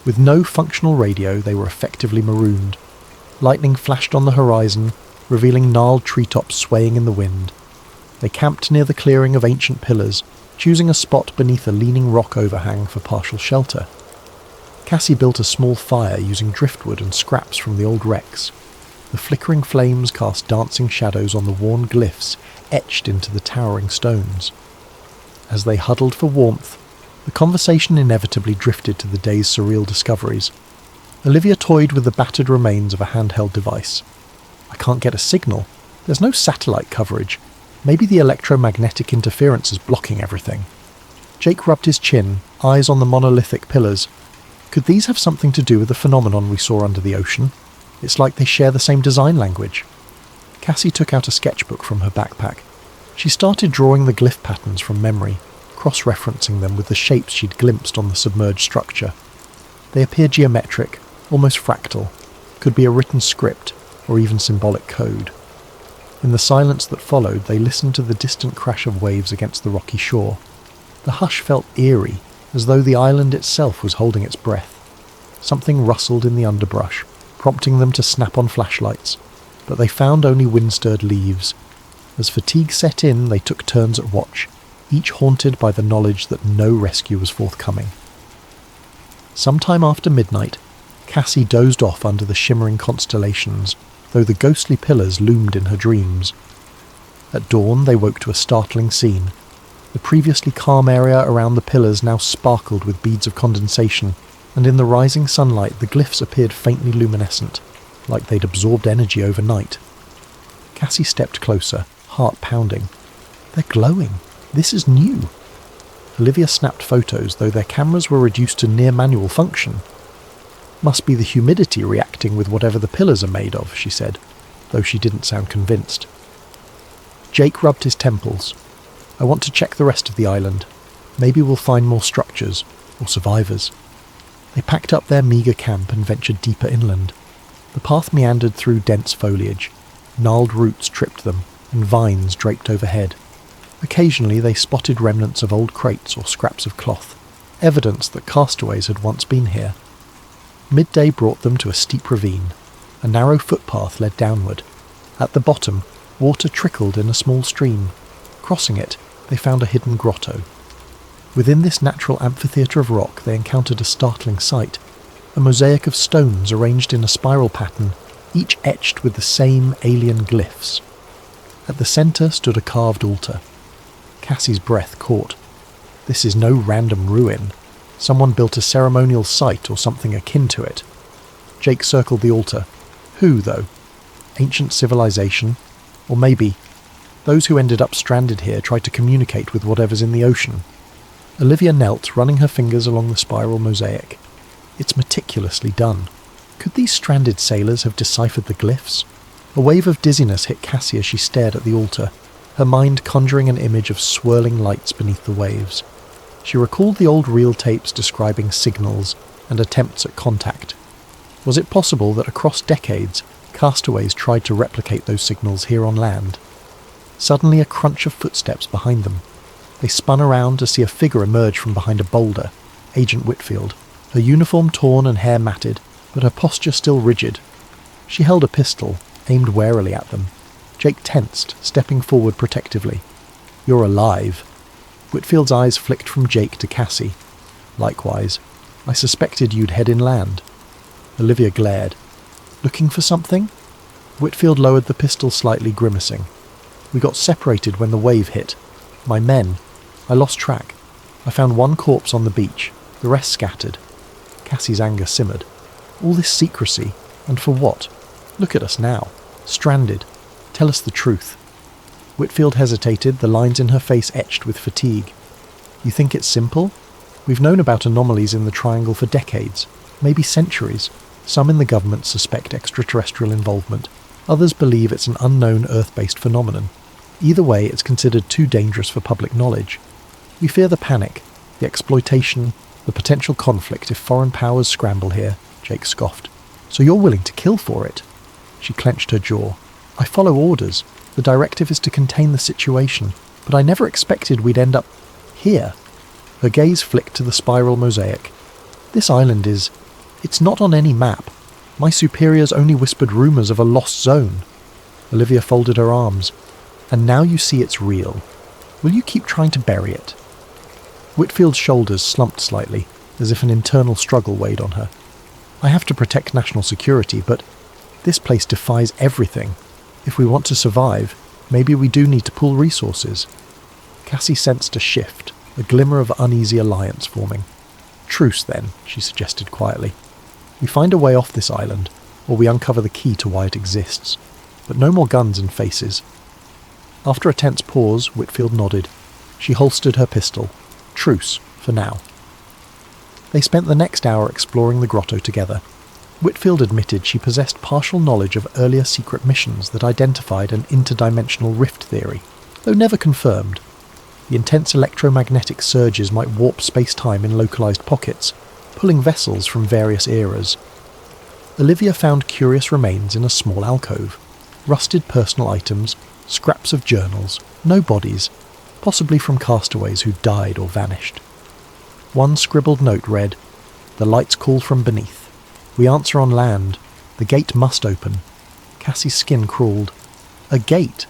With no functional radio, they were effectively marooned. Lightning flashed on the horizon, revealing gnarled treetops swaying in the wind. They camped near the clearing of ancient pillars, choosing a spot beneath a leaning rock overhang for partial shelter. Cassie built a small fire using driftwood and scraps from the old wrecks. The flickering flames cast dancing shadows on the worn glyphs etched into the towering stones. As they huddled for warmth, the conversation inevitably drifted to the day's surreal discoveries. Olivia toyed with the battered remains of a handheld device. "I can't get a signal. There's no satellite coverage. Maybe the electromagnetic interference is blocking everything." Jake rubbed his chin, eyes on the monolithic pillars. Could these have something to do with the phenomenon we saw under the ocean? It's like they share the same design language. Cassie took out a sketchbook from her backpack. She started drawing the glyph patterns from memory, cross-referencing them with the shapes she'd glimpsed on the submerged structure. They appeared geometric, almost fractal, could be a written script, or even symbolic code. In the silence that followed, they listened to the distant crash of waves against the rocky shore. The hush felt eerie, as though the island itself was holding its breath. Something rustled in the underbrush, prompting them to snap on flashlights, but they found only wind-stirred leaves. As fatigue set in, they took turns at watch, each haunted by the knowledge that no rescue was forthcoming. Sometime after midnight, Cassie dozed off under the shimmering constellations, though the ghostly pillars loomed in her dreams. At dawn, they woke to a startling scene. The previously calm area around the pillars now sparkled with beads of condensation, and in the rising sunlight the glyphs appeared faintly luminescent, like they'd absorbed energy overnight. Cassie stepped closer, heart pounding. "They're glowing. This is new." Olivia snapped photos, though their cameras were reduced to near manual function. "Must be the humidity reacting with whatever the pillars are made of," she said, though she didn't sound convinced. Jake rubbed his temples. "I want to check the rest of the island. Maybe we'll find more structures, or survivors." They packed up their meagre camp and ventured deeper inland. The path meandered through dense foliage. Gnarled roots tripped them, and vines draped overhead. Occasionally they spotted remnants of old crates or scraps of cloth, evidence that castaways had once been here. Midday brought them to a steep ravine. A narrow footpath led downward. At the bottom, water trickled in a small stream. Crossing it, they found a hidden grotto. Within this natural amphitheatre of rock they encountered a startling sight, a mosaic of stones arranged in a spiral pattern, each etched with the same alien glyphs. At the centre stood a carved altar. Cassie's breath caught. This is no random ruin. Someone built a ceremonial site or something akin to it. Jake circled the altar. Who, though? Ancient civilization? Or maybe those who ended up stranded here tried to communicate with whatever's in the ocean. Olivia knelt, running her fingers along the spiral mosaic. It's meticulously done. Could these stranded sailors have deciphered the glyphs? A wave of dizziness hit Cassie as she stared at the altar, her mind conjuring an image of swirling lights beneath the waves. She recalled the old reel tapes describing signals and attempts at contact. Was it possible that across decades, castaways tried to replicate those signals here on land? Suddenly a crunch of footsteps behind them. They spun around to see a figure emerge from behind a boulder, Agent Whitfield, her uniform torn and hair matted, but her posture still rigid. She held a pistol, aimed warily at them. Jake tensed, stepping forward protectively. "You're alive." Whitfield's eyes flicked from Jake to Cassie. "Likewise. I suspected you'd head inland." Olivia glared. "Looking for something?" Whitfield lowered the pistol slightly, grimacing. "We got separated when the wave hit. My men. I lost track. I found one corpse on the beach, the rest scattered." Cassie's anger simmered. All this secrecy, and for what? Look at us now. Stranded. Tell us the truth. Whitfield hesitated, the lines in her face etched with fatigue. "You think it's simple? We've known about anomalies in the Triangle for decades, maybe centuries. Some in the government suspect extraterrestrial involvement. Others believe it's an unknown Earth-based phenomenon. Either way, it's considered too dangerous for public knowledge. We fear the panic, the exploitation, the potential conflict if foreign powers scramble here," Jake scoffed. "So you're willing to kill for it?" She clenched her jaw. "I follow orders. The directive is to contain the situation, but I never expected we'd end up here." Her gaze flicked to the spiral mosaic. "This island it's not on any map. My superiors only whispered rumours of a lost zone." Olivia folded her arms. "And now you see it's real. Will you keep trying to bury it?" Whitfield's shoulders slumped slightly, as if an internal struggle weighed on her. I have to protect national security, but this place defies everything. If we want to survive, maybe we do need to pool resources. Cassie sensed a shift, a glimmer of uneasy alliance forming. Truce then, she suggested quietly. We find a way off this island, or we uncover the key to why it exists. But no more guns and faces. After a tense pause, Whitfield nodded. She holstered her pistol. Truce, for now. They spent the next hour exploring the grotto together. Whitfield admitted she possessed partial knowledge of earlier secret missions that identified an interdimensional rift theory, though never confirmed. The intense electromagnetic surges might warp space-time in localized pockets, pulling vessels from various eras. Olivia found curious remains in a small alcove. Rusted personal items, scraps of journals, no bodies, possibly from castaways who died or vanished. One scribbled note read, "The lights call from beneath. We answer on land. The gate must open." Cassie's skin crawled. A gate?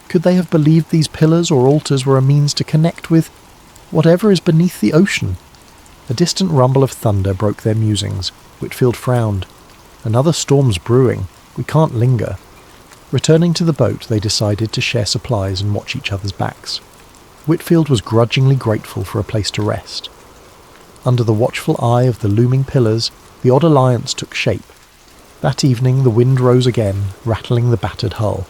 Could they have believed these pillars or altars were a means to connect with whatever is beneath the ocean? A distant rumble of thunder broke their musings. Whitfield frowned. Another storm's brewing. We can't linger. Returning to the boat, they decided to share supplies and watch each other's backs. Whitfield was grudgingly grateful for a place to rest. Under the watchful eye of the looming pillars, the odd alliance took shape. That evening the wind rose again, rattling the battered hull.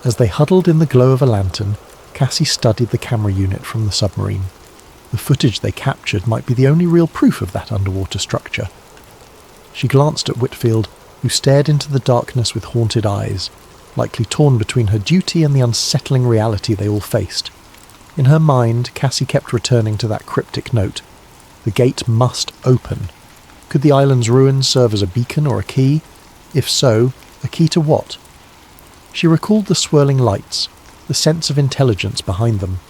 As they huddled in the glow of a lantern, Cassie studied the camera unit from the submarine. The footage they captured might be the only real proof of that underwater structure. She glanced at Whitfield, who stared into the darkness with haunted eyes, likely torn between her duty and the unsettling reality they all faced. In her mind, Cassie kept returning to that cryptic note. The gate must open. Could the island's ruins serve as a beacon or a key? If so, a key to what? She recalled the swirling lights, the sense of intelligence behind them.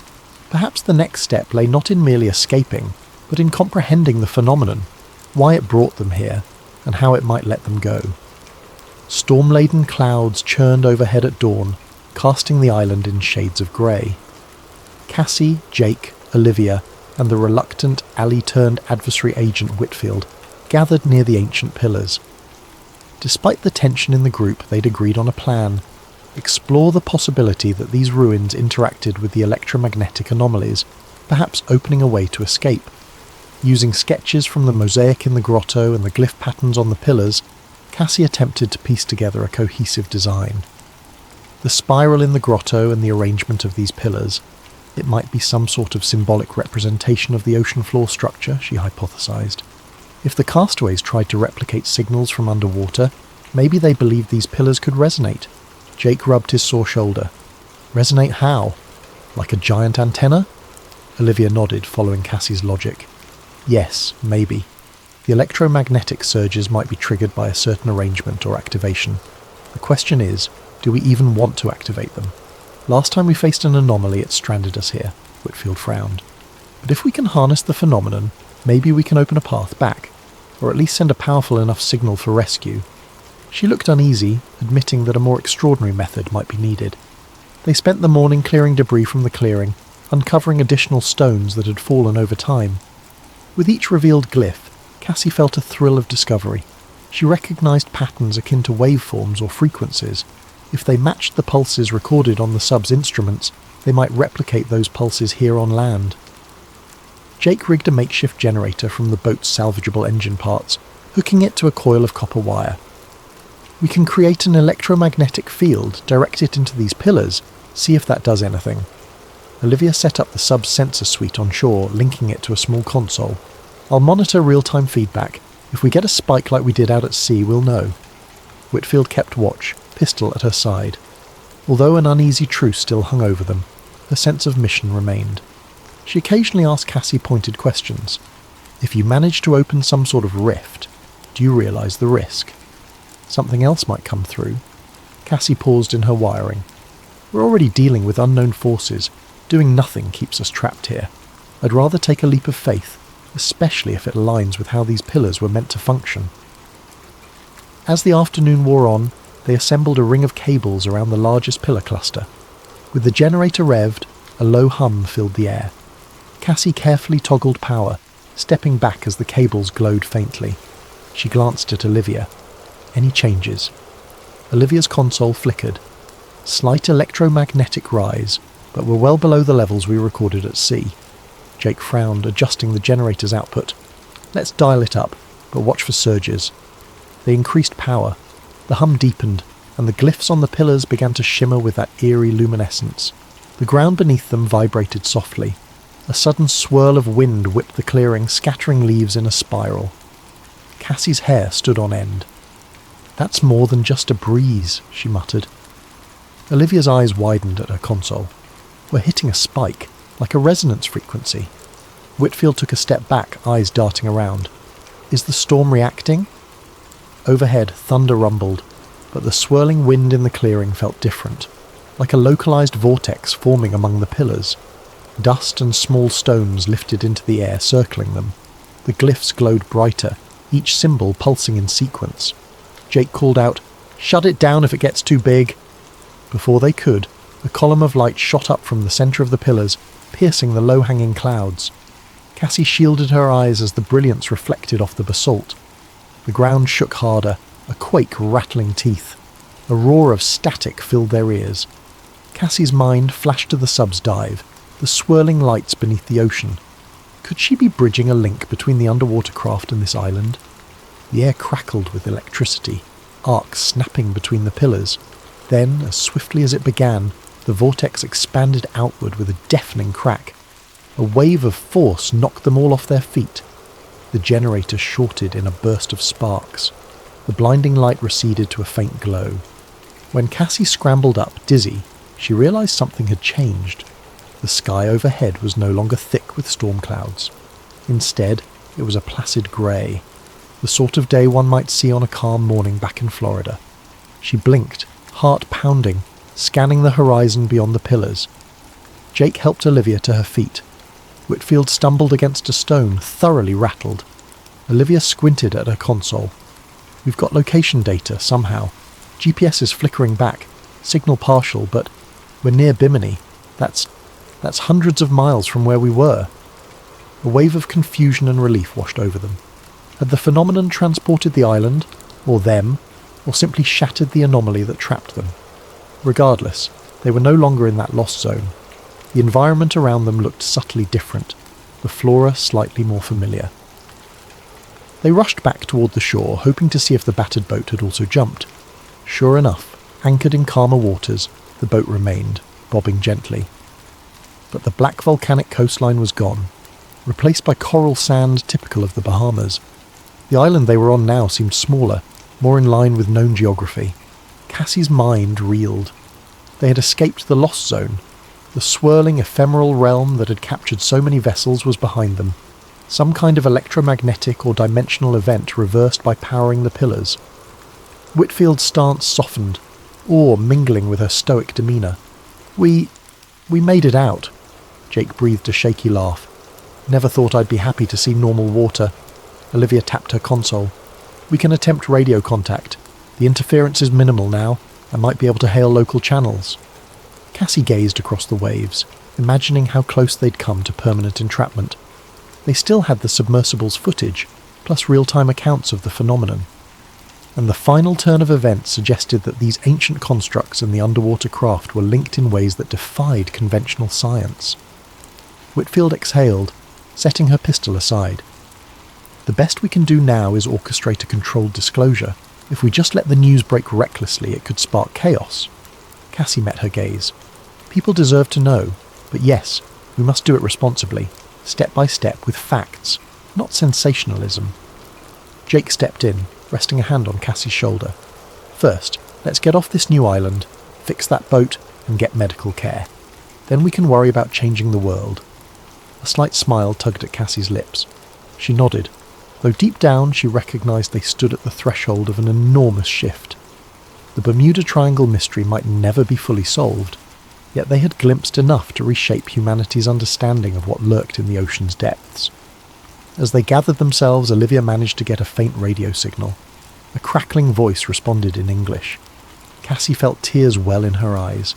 Perhaps the next step lay not in merely escaping, but in comprehending the phenomenon, why it brought them here, and how it might let them go. Storm-laden clouds churned overhead at dawn, casting the island in shades of grey. Cassie, Jake, Olivia, and the reluctant, ally-turned-adversary agent Whitfield gathered near the ancient pillars. Despite the tension in the group, they'd agreed on a plan. Explore the possibility that these ruins interacted with the electromagnetic anomalies, perhaps opening a way to escape. Using sketches from the mosaic in the grotto and the glyph patterns on the pillars, Cassie attempted to piece together a cohesive design. The spiral in the grotto and the arrangement of these pillars, it might be some sort of symbolic representation of the ocean floor structure, she hypothesized. If the castaways tried to replicate signals from underwater, maybe they believed these pillars could resonate. Jake rubbed his sore shoulder. Resonate how? Like a giant antenna? Olivia nodded, following Cassie's logic. Yes, maybe. The electromagnetic surges might be triggered by a certain arrangement or activation. The question is, do we even want to activate them? Last time we faced an anomaly, it stranded us here, Whitfield frowned. But if we can harness the phenomenon, maybe we can open a path back, or at least send a powerful enough signal for rescue. She looked uneasy, admitting that a more extraordinary method might be needed. They spent the morning clearing debris from the clearing, uncovering additional stones that had fallen over time. With each revealed glyph, Cassie felt a thrill of discovery. She recognized patterns akin to waveforms or frequencies. If they matched the pulses recorded on the sub's instruments, they might replicate those pulses here on land. Jake rigged a makeshift generator from the boat's salvageable engine parts, hooking it to a coil of copper wire. We can create an electromagnetic field, direct it into these pillars, see if that does anything. Olivia set up the sub's sensor suite on shore, linking it to a small console. I'll monitor real-time feedback. If we get a spike like we did out at sea, we'll know. Whitfield kept watch, pistol at her side. Although an uneasy truce still hung over them, her sense of mission remained. She occasionally asked Cassie pointed questions. If you manage to open some sort of rift, do you realise the risk? Something else might come through. Cassie paused in her wiring. We're already dealing with unknown forces. Doing nothing keeps us trapped here. I'd rather take a leap of faith, especially if it aligns with how these pillars were meant to function. As the afternoon wore on, they assembled a ring of cables around the largest pillar cluster. With the generator revved, a low hum filled the air. Cassie carefully toggled power, stepping back as the cables glowed faintly. She glanced at Olivia. Any changes? Olivia's console flickered. Slight electromagnetic rise, but we're well below the levels we recorded at sea. Jake frowned, adjusting the generator's output. Let's dial it up, but watch for surges. They increased power. The hum deepened, and the glyphs on the pillars began to shimmer with that eerie luminescence. The ground beneath them vibrated softly. A sudden swirl of wind whipped the clearing, scattering leaves in a spiral. Cassie's hair stood on end. "That's more than just a breeze," she muttered. Olivia's eyes widened at her console. "We're hitting a spike, like a resonance frequency." Whitfield took a step back, eyes darting around. "Is the storm reacting?" Overhead, thunder rumbled, but the swirling wind in the clearing felt different, like a localized vortex forming among the pillars. Dust and small stones lifted into the air, circling them. The glyphs glowed brighter, each symbol pulsing in sequence. Jake called out, "Shut it down if it gets too big." Before they could, a column of light shot up from the centre of the pillars, piercing the low-hanging clouds. Cassie shielded her eyes as the brilliance reflected off the basalt. The ground shook harder, a quake rattling teeth. A roar of static filled their ears. Cassie's mind flashed to the sub's dive, the swirling lights beneath the ocean. Could she be bridging a link between the underwater craft and this island? The air crackled with electricity, arcs snapping between the pillars. Then, as swiftly as it began, the vortex expanded outward with a deafening crack. A wave of force knocked them all off their feet. The generator shorted in a burst of sparks. The blinding light receded to a faint glow. When Cassie scrambled up, dizzy, she realized something had changed. The sky overhead was no longer thick with storm clouds. Instead, it was a placid grey, the sort of day one might see on a calm morning back in Florida. She blinked, heart pounding, scanning the horizon beyond the pillars. Jake helped Olivia to her feet. Whitfield stumbled against a stone, thoroughly rattled. Olivia squinted at her console. "We've got location data, somehow. GPS is flickering back. Signal partial, but we're near Bimini. That's hundreds of miles from where we were." A wave of confusion and relief washed over them. Had the phenomenon transported the island, or them, or simply shattered the anomaly that trapped them? Regardless, they were no longer in that lost zone. The environment around them looked subtly different, the flora slightly more familiar. They rushed back toward the shore, hoping to see if the battered boat had also jumped. Sure enough, anchored in calmer waters, the boat remained, bobbing gently. But the black volcanic coastline was gone, replaced by coral sand typical of the Bahamas. The island they were on now seemed smaller, more in line with known geography. Cassie's mind reeled. They had escaped the lost zone. The swirling, ephemeral realm that had captured so many vessels was behind them. Some kind of electromagnetic or dimensional event reversed by powering the pillars. Whitfield's stance softened, awe mingling with her stoic demeanour. We made it out." Jake breathed a shaky laugh. "Never thought I'd be happy to see normal water." Olivia tapped her console. "We can attempt radio contact. The interference is minimal now. I might be able to hail local channels." Cassie gazed across the waves, imagining how close they'd come to permanent entrapment. They still had the submersible's footage, plus real-time accounts of the phenomenon. And the final turn of events suggested that these ancient constructs and the underwater craft were linked in ways that defied conventional science. Whitfield exhaled, setting her pistol aside. "The best we can do now is orchestrate a controlled disclosure. If we just let the news break recklessly, it could spark chaos." Cassie met her gaze. "People deserve to know, but yes, we must do it responsibly, step by step, with facts, not sensationalism." Jake stepped in, resting a hand on Cassie's shoulder. "First, let's get off this new island, fix that boat, and get medical care. Then we can worry about changing the world." A slight smile tugged at Cassie's lips. She nodded, though deep down she recognised they stood at the threshold of an enormous shift. The Bermuda Triangle mystery might never be fully solved, yet they had glimpsed enough to reshape humanity's understanding of what lurked in the ocean's depths. As they gathered themselves, Olivia managed to get a faint radio signal. A crackling voice responded in English. Cassie felt tears well in her eyes.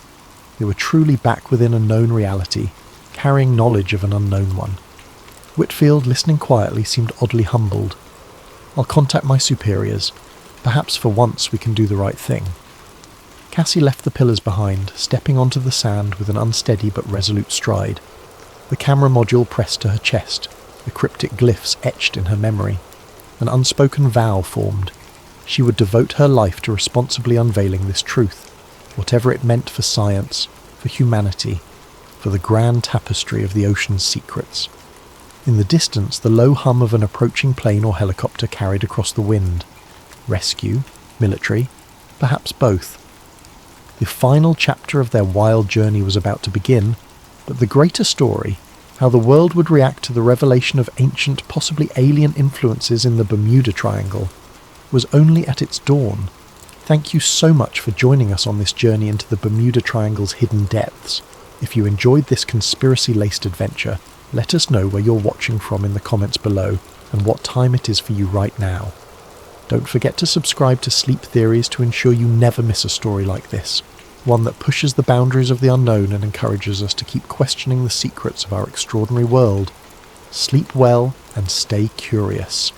They were truly back within a known reality, carrying knowledge of an unknown one. Whitfield, listening quietly, seemed oddly humbled. "I'll contact my superiors. Perhaps for once we can do the right thing." Cassie left the pillars behind, stepping onto the sand with an unsteady but resolute stride. The camera module pressed to her chest, the cryptic glyphs etched in her memory. An unspoken vow formed. She would devote her life to responsibly unveiling this truth, whatever it meant for science, for humanity, for the grand tapestry of the ocean's secrets. In the distance, the low hum of an approaching plane or helicopter carried across the wind. Rescue? Military? Perhaps both. The final chapter of their wild journey was about to begin, but the greater story, how the world would react to the revelation of ancient, possibly alien influences in the Bermuda Triangle, was only at its dawn. Thank you so much for joining us on this journey into the Bermuda Triangle's hidden depths. If you enjoyed this conspiracy-laced adventure, let us know where you're watching from in the comments below and what time it is for you right now. Don't forget to subscribe to Sleep Theories to ensure you never miss a story like this, one that pushes the boundaries of the unknown and encourages us to keep questioning the secrets of our extraordinary world. Sleep well and stay curious.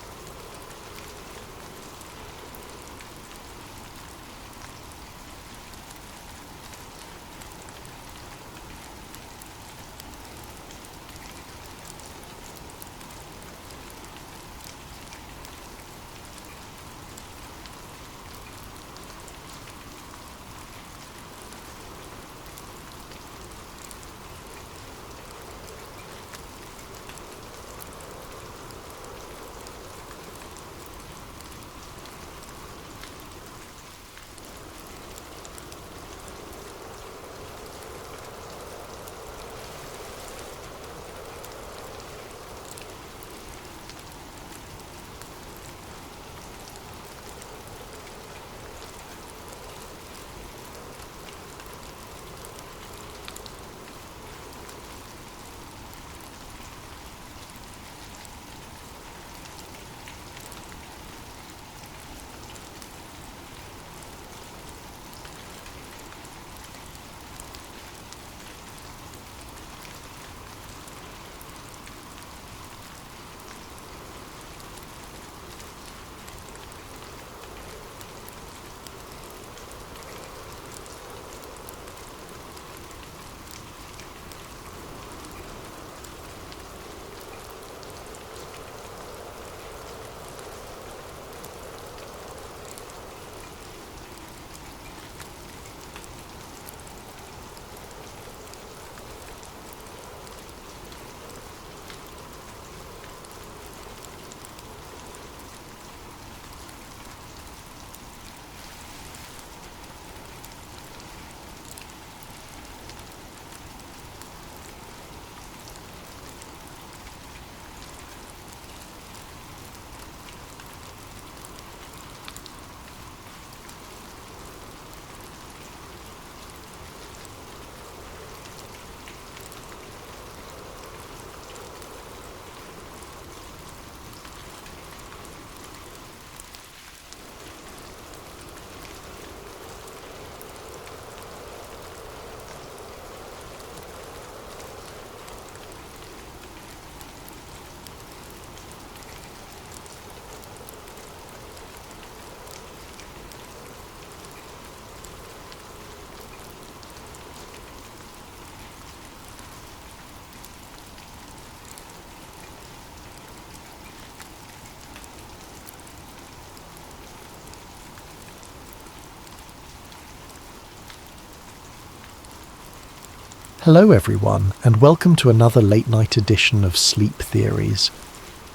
Hello everyone, and welcome to another late-night edition of Sleep Theories.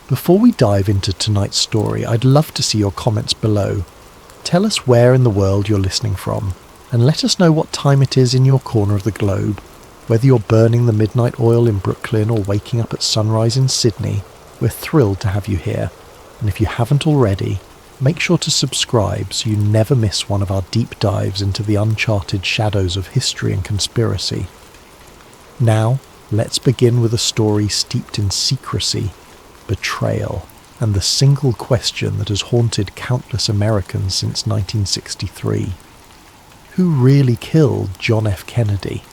Before we dive into tonight's story, I'd love to see your comments below. Tell us where in the world you're listening from, and let us know what time it is in your corner of the globe. Whether you're burning the midnight oil in Brooklyn or waking up at sunrise in Sydney, we're thrilled to have you here. And if you haven't already, make sure to subscribe so you never miss one of our deep dives into the uncharted shadows of history and conspiracy. Now, let's begin with a story steeped in secrecy, betrayal, and the single question that has haunted countless Americans since 1963. Who really killed John F. Kennedy?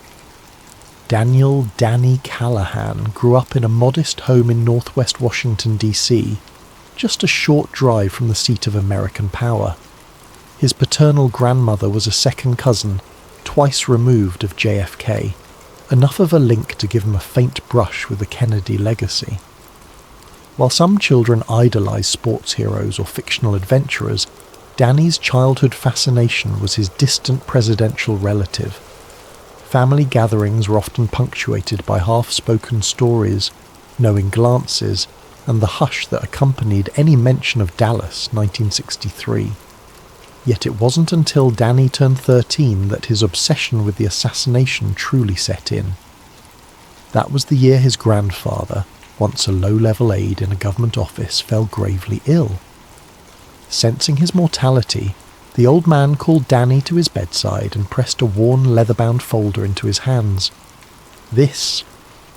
Daniel "Danny" Callahan grew up in a modest home in northwest Washington, D.C., just a short drive from the seat of American power. His paternal grandmother was a second cousin, twice removed of JFK, enough of a link to give him a faint brush with the Kennedy legacy. While some children idolize sports heroes or fictional adventurers, Danny's childhood fascination was his distant presidential relative. Family gatherings were often punctuated by half-spoken stories, knowing glances, and the hush that accompanied any mention of Dallas, 1963. Yet it wasn't until Danny turned 13 that his obsession with the assassination truly set in. That was the year his grandfather, once a low-level aide in a government office, fell gravely ill. Sensing his mortality, the old man called Danny to his bedside and pressed a worn leather-bound folder into his hands. "This,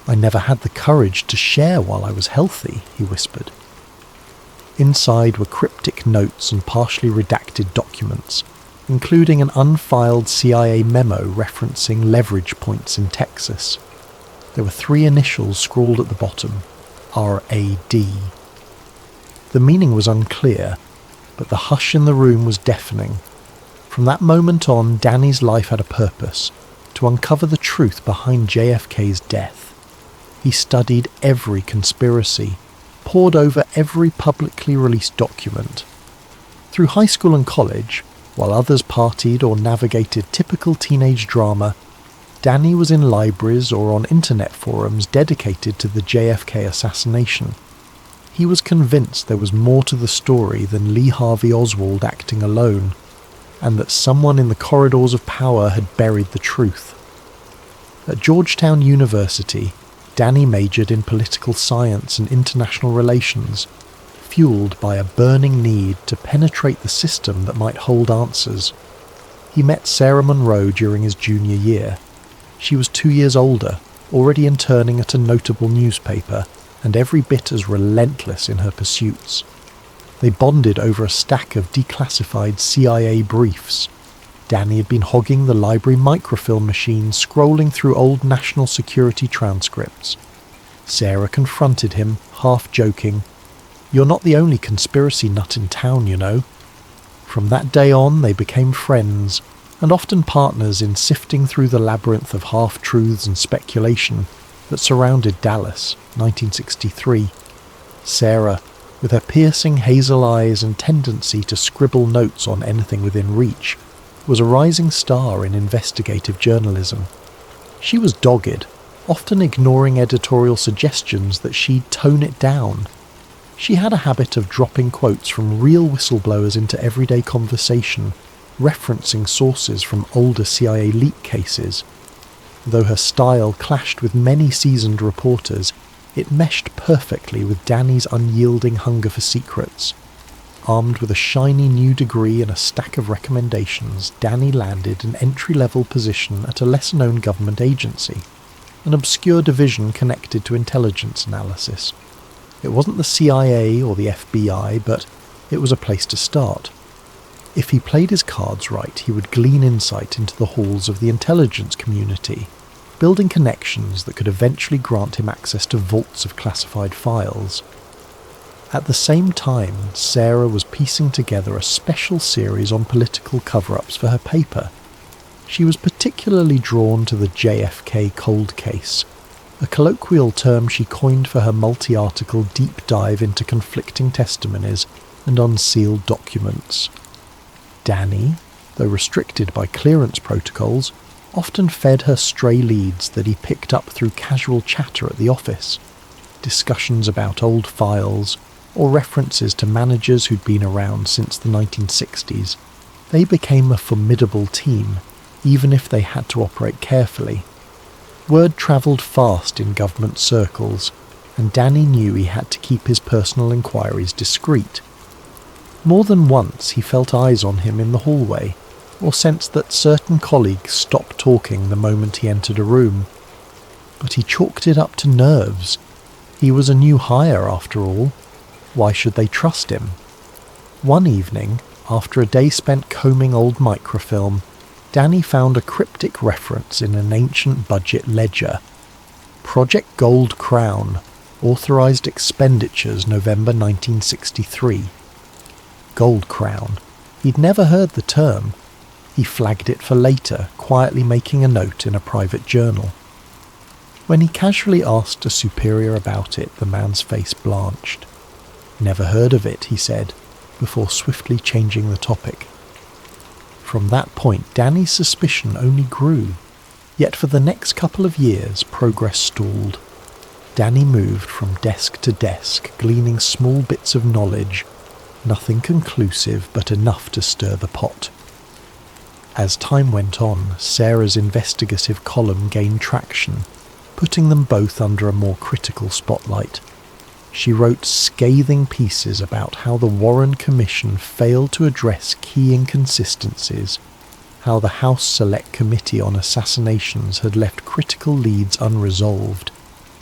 I never had the courage to share while I was healthy," he whispered. Inside were cryptic notes and partially redacted documents, including an unfiled CIA memo referencing leverage points in Texas. There were 3 initials scrawled at the bottom, RAD. The meaning was unclear, but the hush in the room was deafening. From that moment on, Danny's life had a purpose, to uncover the truth behind JFK's death. He studied every conspiracy, pored over every publicly released document. Through high school and college, while others partied or navigated typical teenage drama, Danny was in libraries or on internet forums dedicated to the JFK assassination. He was convinced there was more to the story than Lee Harvey Oswald acting alone, and that someone in the corridors of power had buried the truth. At Georgetown University, Danny majored in political science and international relations, fueled by a burning need to penetrate the system that might hold answers. He met Sarah Monroe during his junior year. She was 2 years older, already interning at a notable newspaper, and every bit as relentless in her pursuits. They bonded over a stack of declassified CIA briefs. Danny had been hogging the library microfilm machine, scrolling through old national security transcripts. Sarah confronted him, half joking, "You're not the only conspiracy nut in town, you know." From that day on, they became friends, and often partners in sifting through the labyrinth of half-truths and speculation that surrounded Dallas, 1963. Sarah, with her piercing hazel eyes and tendency to scribble notes on anything within reach, was a rising star in investigative journalism. She was dogged, often ignoring editorial suggestions that she'd tone it down. She had a habit of dropping quotes from real whistleblowers into everyday conversation, referencing sources from older CIA leak cases. Though her style clashed with many seasoned reporters, it meshed perfectly with Danny's unyielding hunger for secrets. Armed with a shiny new degree and a stack of recommendations, Danny landed an entry-level position at a lesser-known government agency, an obscure division connected to intelligence analysis. It wasn't the CIA or the FBI, but it was a place to start. If he played his cards right, he would glean insight into the halls of the intelligence community, building connections that could eventually grant him access to vaults of classified files. At the same time, Sarah was piecing together a special series on political cover-ups for her paper. She was particularly drawn to the JFK cold case, a colloquial term she coined for her multi-article deep dive into conflicting testimonies and unsealed documents. Danny, though restricted by clearance protocols, often fed her stray leads that he picked up through casual chatter at the office, discussions about old files, or references to managers who'd been around since the 1960s. They became a formidable team, even if they had to operate carefully. Word travelled fast in government circles, and Danny knew he had to keep his personal inquiries discreet. More than once he felt eyes on him in the hallway, or sensed that certain colleagues stopped talking the moment he entered a room. But he chalked it up to nerves. He was a new hire after all. Why should they trust him? One evening, after a day spent combing old microfilm, Danny found a cryptic reference in an ancient budget ledger. Project Gold Crown, authorized expenditures November 1963. Gold Crown. He'd never heard the term. He flagged it for later, quietly making a note in a private journal. When he casually asked a superior about it, the man's face blanched. "Never heard of it," he said, before swiftly changing the topic. From that point, Danny's suspicion only grew. Yet for the next couple of years, progress stalled. Danny moved from desk to desk, gleaning small bits of knowledge, nothing conclusive but enough to stir the pot. As time went on, Sarah's investigative column gained traction, putting them both under a more critical spotlight. She wrote scathing pieces about how the Warren Commission failed to address key inconsistencies, how the House Select Committee on Assassinations had left critical leads unresolved,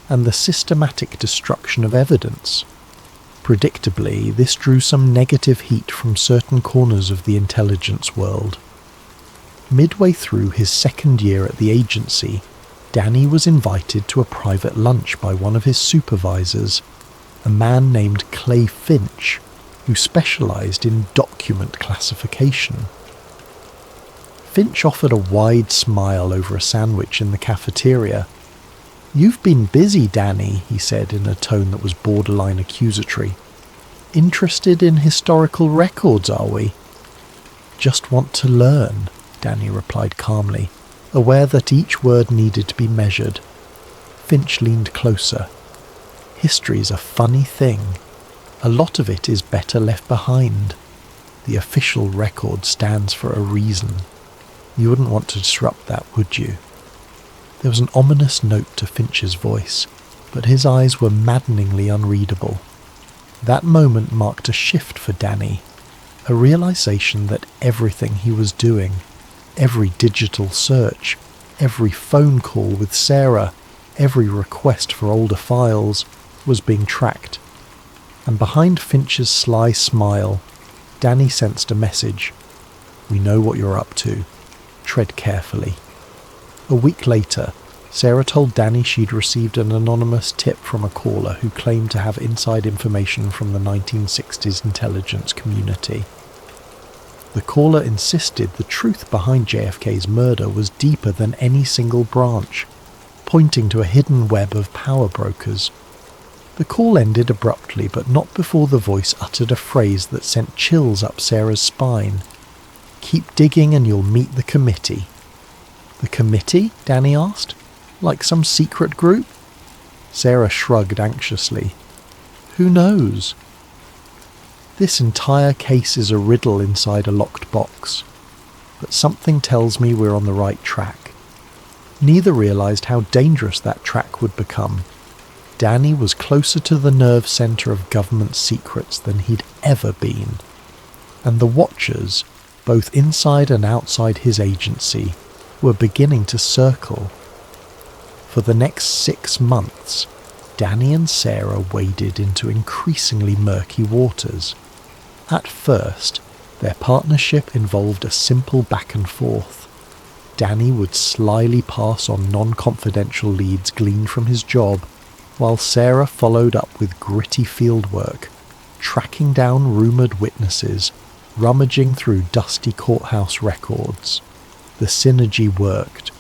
and the systematic destruction of evidence. Predictably, this drew some negative heat from certain corners of the intelligence world. Midway through his second year at the agency, Danny was invited to a private lunch by one of his supervisors, a man named Clay Finch, who specialized in document classification. Finch offered a wide smile over a sandwich in the cafeteria. "You've been busy, Danny," he said in a tone that was borderline accusatory. "Interested in historical records, are we?" "Just want to learn," Danny replied calmly, aware that each word needed to be measured. Finch leaned closer. "History's a funny thing. A lot of it is better left behind. The official record stands for a reason. You wouldn't want to disrupt that, would you?" There was an ominous note to Finch's voice, but his eyes were maddeningly unreadable. That moment marked a shift for Danny, a realization that everything he was doing, every digital search, every phone call with Sarah, every request for older files, was being tracked. And behind Finch's sly smile, Danny sensed a message. "We know what you're up to. Tread carefully." A week later, Sarah told Danny she'd received an anonymous tip from a caller who claimed to have inside information from the 1960s intelligence community. The caller insisted the truth behind JFK's murder was deeper than any single branch, pointing to a hidden web of power brokers. The call ended abruptly, but not before the voice uttered a phrase that sent chills up Sarah's spine. "Keep digging and you'll meet the committee." "The committee?" Danny asked. "Like some secret group?" Sarah shrugged anxiously. "Who knows? This entire case is a riddle inside a locked box. But something tells me we're on the right track." Neither realized how dangerous that track would become. Danny was closer to the nerve center of government secrets than he'd ever been. And the watchers, both inside and outside his agency, were beginning to circle. For the next 6 months, Danny and Sarah waded into increasingly murky waters. At first, their partnership involved a simple back and forth. Danny would slyly pass on non-confidential leads gleaned from his job, while Sarah followed up with gritty fieldwork, tracking down rumoured witnesses, rummaging through dusty courthouse records. The synergy worked.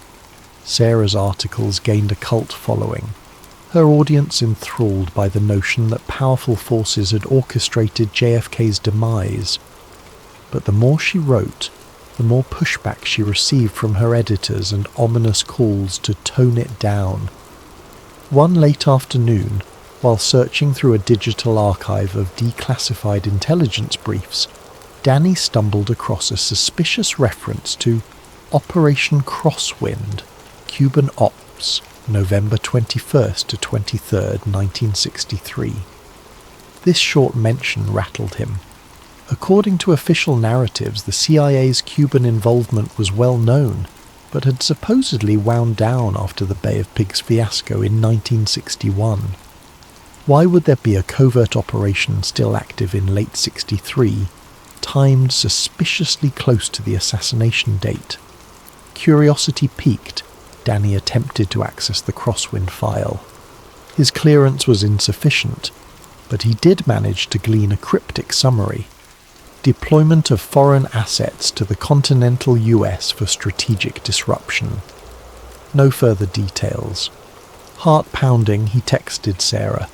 Sarah's articles gained a cult following, her audience enthralled by the notion that powerful forces had orchestrated JFK's demise. But the more she wrote, the more pushback she received from her editors and ominous calls to tone it down. One late afternoon, while searching through a digital archive of declassified intelligence briefs, Danny stumbled across a suspicious reference to Operation Crosswind, Cuban Ops, November 21st to 23rd, 1963. This short mention rattled him. According to official narratives, the CIA's Cuban involvement was well known, but had supposedly wound down after the Bay of Pigs fiasco in 1961. Why would there be a covert operation still active in late 63, timed suspiciously close to the assassination date? curiosity piqued, Danny attempted to access the Crosswind file. His clearance was insufficient, but he did manage to glean a cryptic summary. Deployment of foreign assets to the continental US for strategic disruption. No further details. Heart-pounding, he texted Sarah.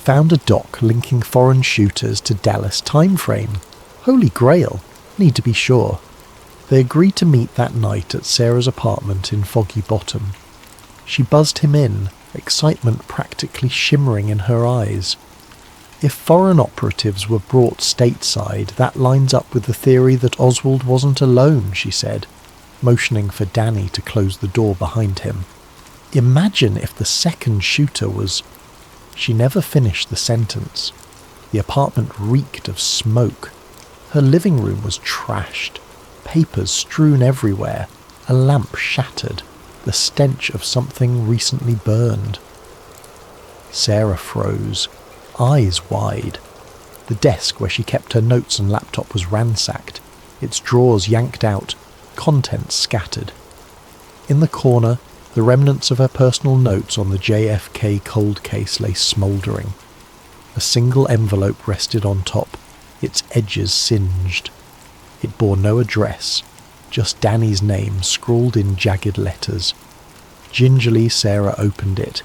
Found a doc linking foreign shooters to Dallas timeframe. Holy grail. Need to be sure. They agreed to meet that night at Sarah's apartment in Foggy Bottom. She buzzed him in, excitement practically shimmering in her eyes. If foreign operatives were brought stateside, that lines up with the theory that Oswald wasn't alone, she said, motioning for Danny to close the door behind him. Imagine if the second shooter was... She never finished the sentence. The apartment reeked of smoke. Her living room was trashed. Papers strewn everywhere, a lamp shattered, the stench of something recently burned. Sarah froze, eyes wide. The desk where she kept her notes and laptop was ransacked, its drawers yanked out, contents scattered. In the corner, the remnants of her personal notes on the JFK cold case lay smouldering. A single envelope rested on top, its edges singed. It bore no address, just Danny's name scrawled in jagged letters. Gingerly, Sarah opened it.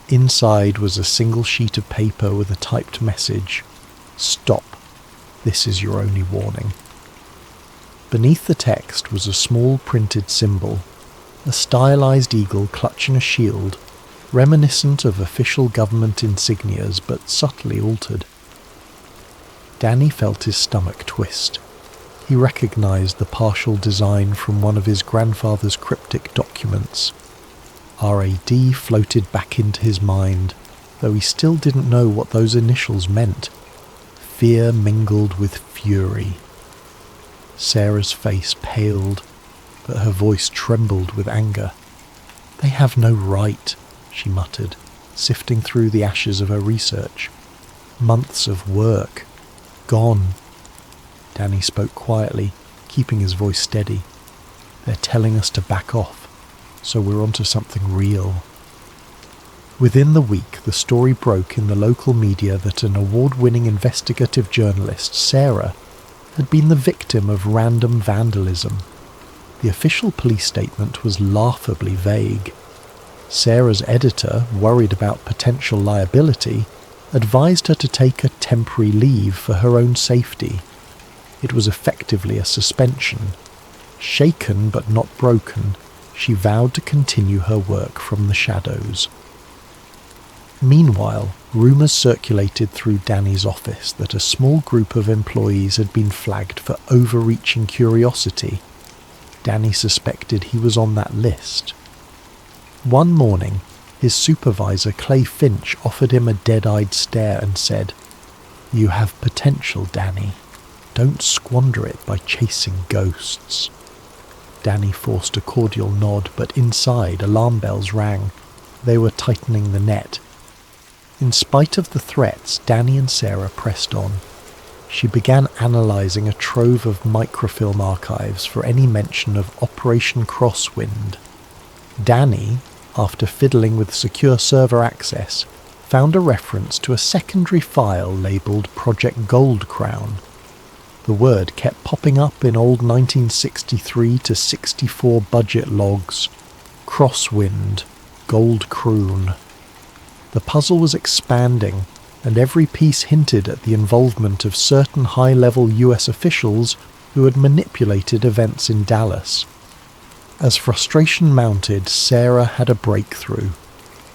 Inside was a single sheet of paper with a typed message. Stop. This is your only warning. Beneath the text was a small printed symbol, a stylized eagle clutching a shield, reminiscent of official government insignias but subtly altered. Danny felt his stomach twist. He recognized the partial design from one of his grandfather's cryptic documents. RAD floated back into his mind, though he still didn't know what those initials meant. Fear mingled with fury. Sarah's face paled, but her voice trembled with anger. They have no right, she muttered, sifting through the ashes of her research. Months of work. Gone. Danny spoke quietly, keeping his voice steady. They're telling us to back off, so we're onto something real. Within the week, the story broke in the local media that an award-winning investigative journalist, Sarah, had been the victim of random vandalism. The official police statement was laughably vague. Sarah's editor, worried about potential liability, advised her to take a temporary leave for her own safety. It was effectively a suspension. Shaken but not broken, she vowed to continue her work from the shadows. Meanwhile, rumours circulated through Danny's office that a small group of employees had been flagged for overreaching curiosity. Danny suspected he was on that list. One morning, his supervisor Clay Finch offered him a dead-eyed stare and said, "You have potential, Danny. Don't squander it by chasing ghosts." Danny forced a cordial nod, but inside alarm bells rang. They were tightening the net. In spite of the threats, Danny and Sarah pressed on. She began analysing a trove of microfilm archives for any mention of Operation Crosswind. Danny, after fiddling with secure server access, found a reference to a secondary file labelled Project Gold Crown. The word kept popping up in old 1963 to 64 budget logs. Crosswind, Gold Croon. The puzzle was expanding, and every piece hinted at the involvement of certain high-level US officials who had manipulated events in Dallas. As frustration mounted, Sarah had a breakthrough.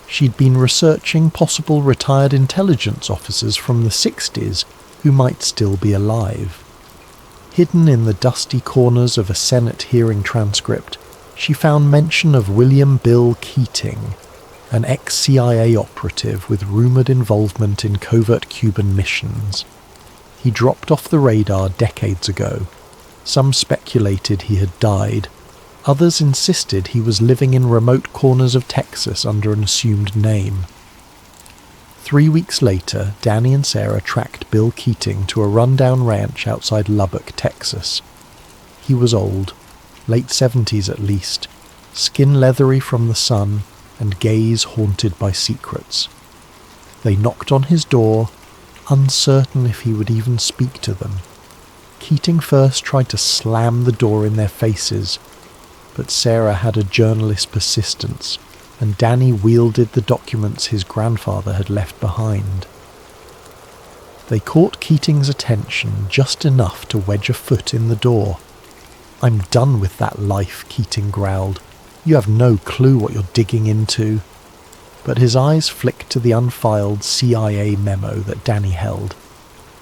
She'd been researching possible retired intelligence officers from the 60s who might still be alive. Hidden in the dusty corners of a Senate hearing transcript, she found mention of William Bill Keating, an ex-CIA operative with rumoured involvement in covert Cuban missions. He dropped off the radar decades ago. Some speculated he had died. Others insisted he was living in remote corners of Texas under an assumed name. 3 weeks later, Danny and Sarah tracked Bill Keating to a rundown ranch outside Lubbock, Texas. He was old, late 70s at least, skin leathery from the sun and gaze haunted by secrets. They knocked on his door, uncertain if he would even speak to them. Keating first tried to slam the door in their faces, but Sarah had a journalist's persistence, and Danny wielded the documents his grandfather had left behind. They caught Keating's attention just enough to wedge a foot in the door. "I'm done with that life," Keating growled. "You have no clue what you're digging into." But his eyes flicked to the unfiled CIA memo that Danny held.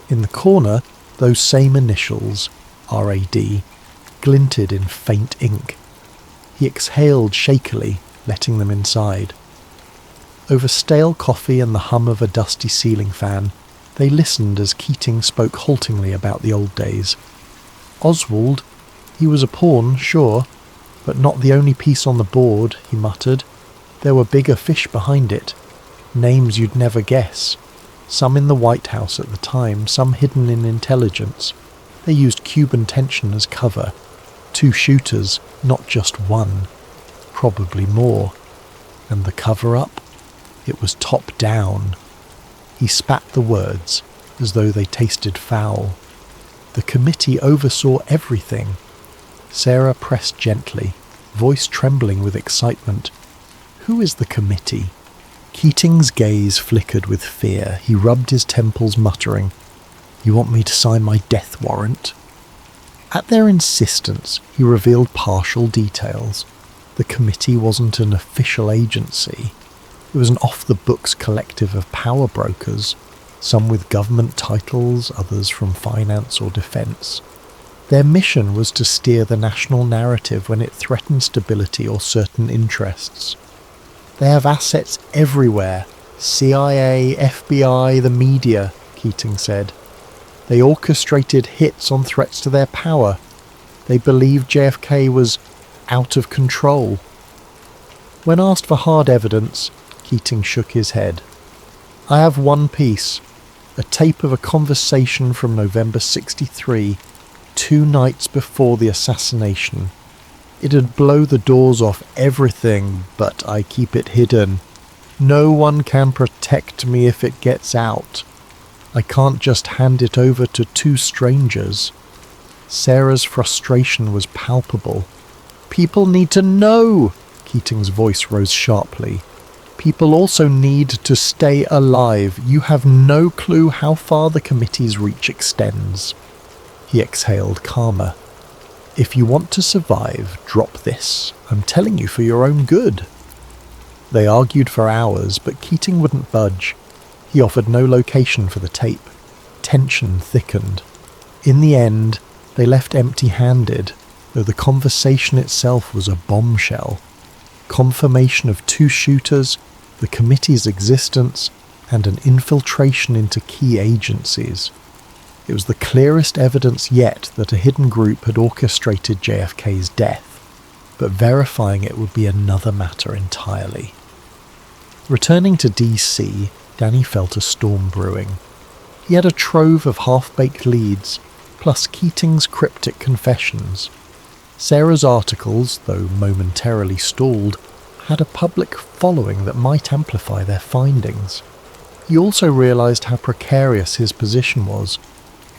In the corner, those same initials, RAD, glinted in faint ink. He exhaled shakily, letting them inside. Over stale coffee and the hum of a dusty ceiling fan, they listened as Keating spoke haltingly about the old days. "Oswald, he was a pawn, sure, but not the only piece on the board," he muttered. "There were bigger fish behind it. Names you'd never guess. Some in the White House at the time, some hidden in intelligence. They used Cuban tension as cover. 2 shooters, not just one. Probably more. And the cover-up? It was top down." He spat the words, as though they tasted foul. "The committee oversaw everything." Sarah pressed gently, voice trembling with excitement. "Who is the committee?" Keating's gaze flickered with fear. He rubbed his temples, muttering, "You want me to sign my death warrant?" At their insistence, he revealed partial details. The committee wasn't an official agency. It was an off-the-books collective of power brokers, some with government titles, others from finance or defense. Their mission was to steer the national narrative when it threatened stability or certain interests. "They have assets everywhere. CIA, FBI, the media," Keating said. "They orchestrated hits on threats to their power. They believed JFK was out of control." When asked for hard evidence, Keating shook his head. "I have one piece, a tape of a conversation from November 63, 2 nights before the assassination. It'd blow the doors off everything, but I keep it hidden. No one can protect me if it gets out. I can't just hand it over to 2 strangers." Sarah's frustration was palpable. "People need to know!" Keating's voice rose sharply. "People also need to stay alive. You have no clue how far the committee's reach extends." He exhaled, calmer. "If you want to survive, drop this. I'm telling you for your own good." They argued for hours, but Keating wouldn't budge. He offered no location for the tape. Tension thickened. In the end, they left empty-handed, though the conversation itself was a bombshell. Confirmation of 2 shooters, the committee's existence, and an infiltration into key agencies. It was the clearest evidence yet that a hidden group had orchestrated JFK's death, but verifying it would be another matter entirely. Returning to DC, Danny felt a storm brewing. He had a trove of half-baked leads, plus Keating's cryptic confessions. Sarah's articles, though momentarily stalled, had a public following that might amplify their findings. He also realised how precarious his position was.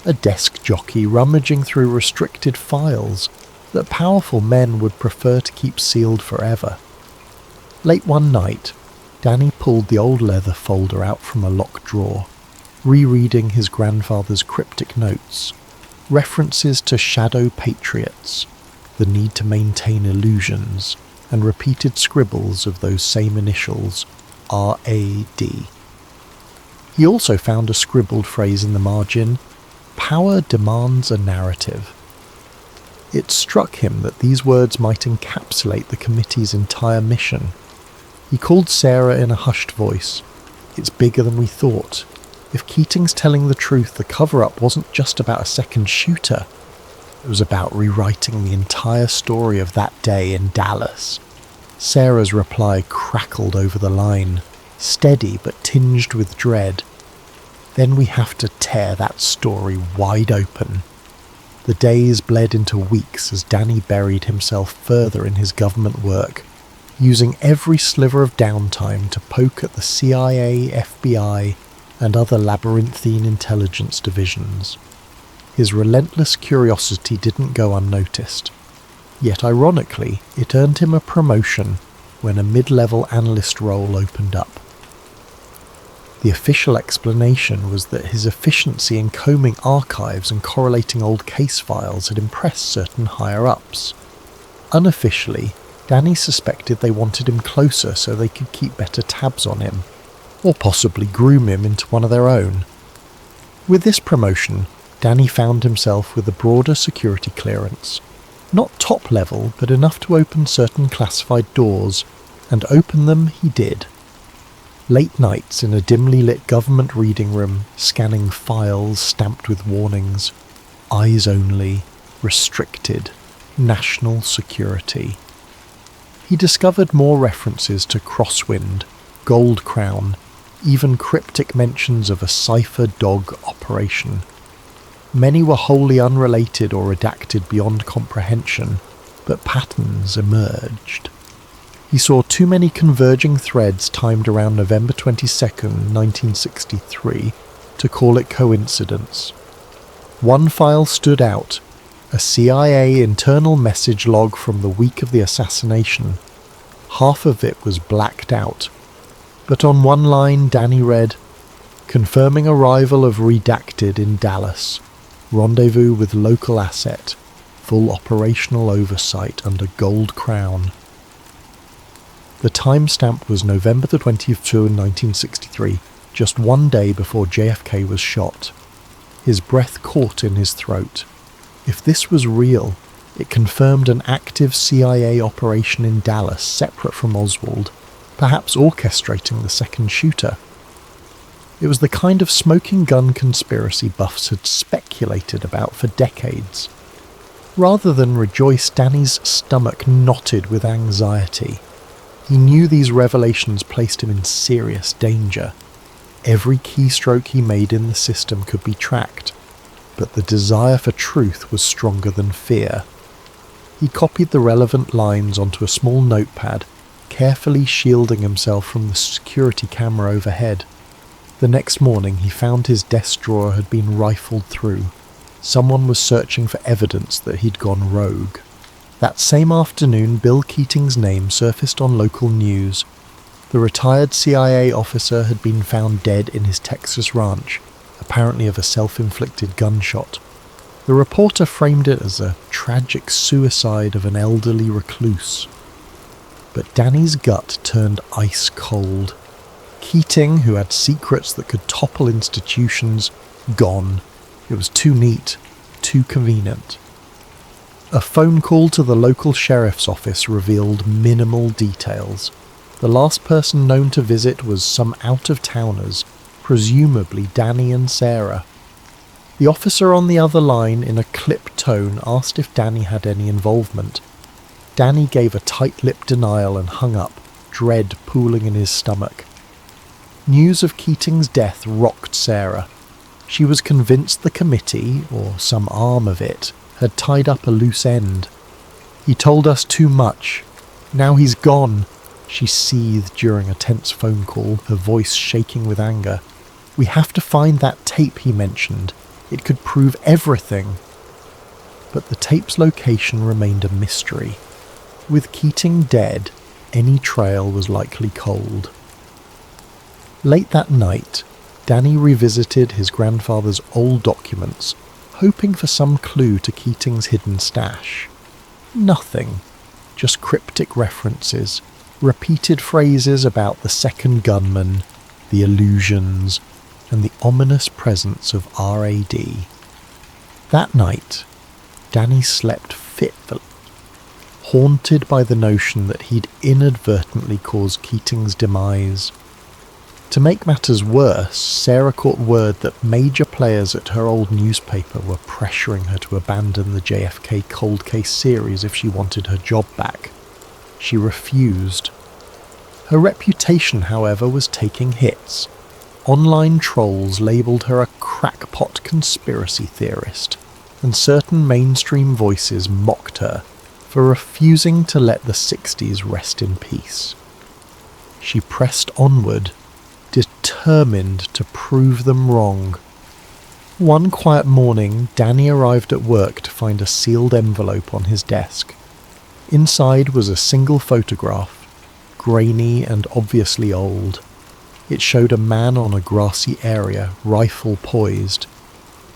A desk jockey rummaging through restricted files that powerful men would prefer to keep sealed forever. Late one night, Danny pulled the old leather folder out from a locked drawer, rereading his grandfather's cryptic notes, references to shadow patriots, the need to maintain illusions, and repeated scribbles of those same initials, R.A.D. He also found a scribbled phrase in the margin, "Power demands a narrative." It struck him that these words might encapsulate the committee's entire mission. He called Sarah in a hushed voice. "It's bigger than we thought. If Keating's telling the truth, the cover-up wasn't just about a second shooter. It was about rewriting the entire story of that day in Dallas." Sarah's reply crackled over the line, steady but tinged with dread. "Then we have to tear that story wide open." The days bled into weeks as Danny buried himself further in his government work, using every sliver of downtime to poke at the CIA, FBI, and other labyrinthine intelligence divisions. His relentless curiosity didn't go unnoticed. Yet ironically, it earned him a promotion when a mid-level analyst role opened up. The official explanation was that his efficiency in combing archives and correlating old case files had impressed certain higher-ups. Unofficially, Danny suspected they wanted him closer so they could keep better tabs on him, or possibly groom him into one of their own. With this promotion, Danny found himself with a broader security clearance. Not top level, but enough to open certain classified doors, and open them he did. Late nights in a dimly lit government reading room, scanning files stamped with warnings, eyes only, restricted, national security. He discovered more references to Crosswind, Gold Crown, even cryptic mentions of a cipher dog operation. Many were wholly unrelated or redacted beyond comprehension, but patterns emerged. He saw too many converging threads timed around November 22nd, 1963, to call it coincidence. One file stood out, a CIA internal message log from the week of the assassination. Half of it was blacked out, but on one line Danny read, "Confirming arrival of redacted in Dallas. Rendezvous with local asset. Full operational oversight under Gold Crown." The timestamp was November the 22nd, 1963, just one day before JFK was shot. His breath caught in his throat. If this was real, it confirmed an active CIA operation in Dallas separate from Oswald, perhaps orchestrating the second shooter. It was the kind of smoking gun conspiracy buffs had speculated about for decades. Rather than rejoice, Danny's stomach knotted with anxiety. He knew these revelations placed him in serious danger. Every keystroke he made in the system could be tracked, but the desire for truth was stronger than fear. He copied the relevant lines onto a small notepad, carefully shielding himself from the security camera overhead. The next morning he found his desk drawer had been rifled through. Someone was searching for evidence that he'd gone rogue. That same afternoon, Bill Keating's name surfaced on local news. The retired CIA officer had been found dead in his Texas ranch, apparently of a self-inflicted gunshot. The reporter framed it as a tragic suicide of an elderly recluse. But Danny's gut turned ice cold. Keating, who had secrets that could topple institutions, gone. It was too neat, too convenient. A phone call to the local sheriff's office revealed minimal details. The last person known to visit was some out-of-towners, presumably Danny and Sarah. The officer on the other line, in a clipped tone, asked if Danny had any involvement. Danny gave a tight-lipped denial and hung up, dread pooling in his stomach. News of Keating's death rocked Sarah. She was convinced the committee, or some arm of it, had tied up a loose end. "He told us too much. Now he's gone," she seethed during a tense phone call, her voice shaking with anger. "We have to find that tape he mentioned. It could prove everything." But the tape's location remained a mystery. With Keating dead, any trail was likely cold. Late that night, Danny revisited his grandfather's old documents, hoping for some clue to Keating's hidden stash. Nothing, just cryptic references, repeated phrases about the second gunman, the illusions, and the ominous presence of RAD. That night, Danny slept fitfully, haunted by the notion that he'd inadvertently caused Keating's demise. To make matters worse, Sarah caught word that major players at her old newspaper were pressuring her to abandon the JFK cold case series if she wanted her job back. She refused. Her reputation, however, was taking hits. Online trolls labelled her a crackpot conspiracy theorist. and certain mainstream voices mocked her for refusing to let the 60s rest in peace. She pressed onward, determined to prove them wrong. One quiet morning, Danny arrived at work to find a sealed envelope on his desk. Inside was a single photograph, grainy and obviously old. It showed a man on a grassy area, rifle poised.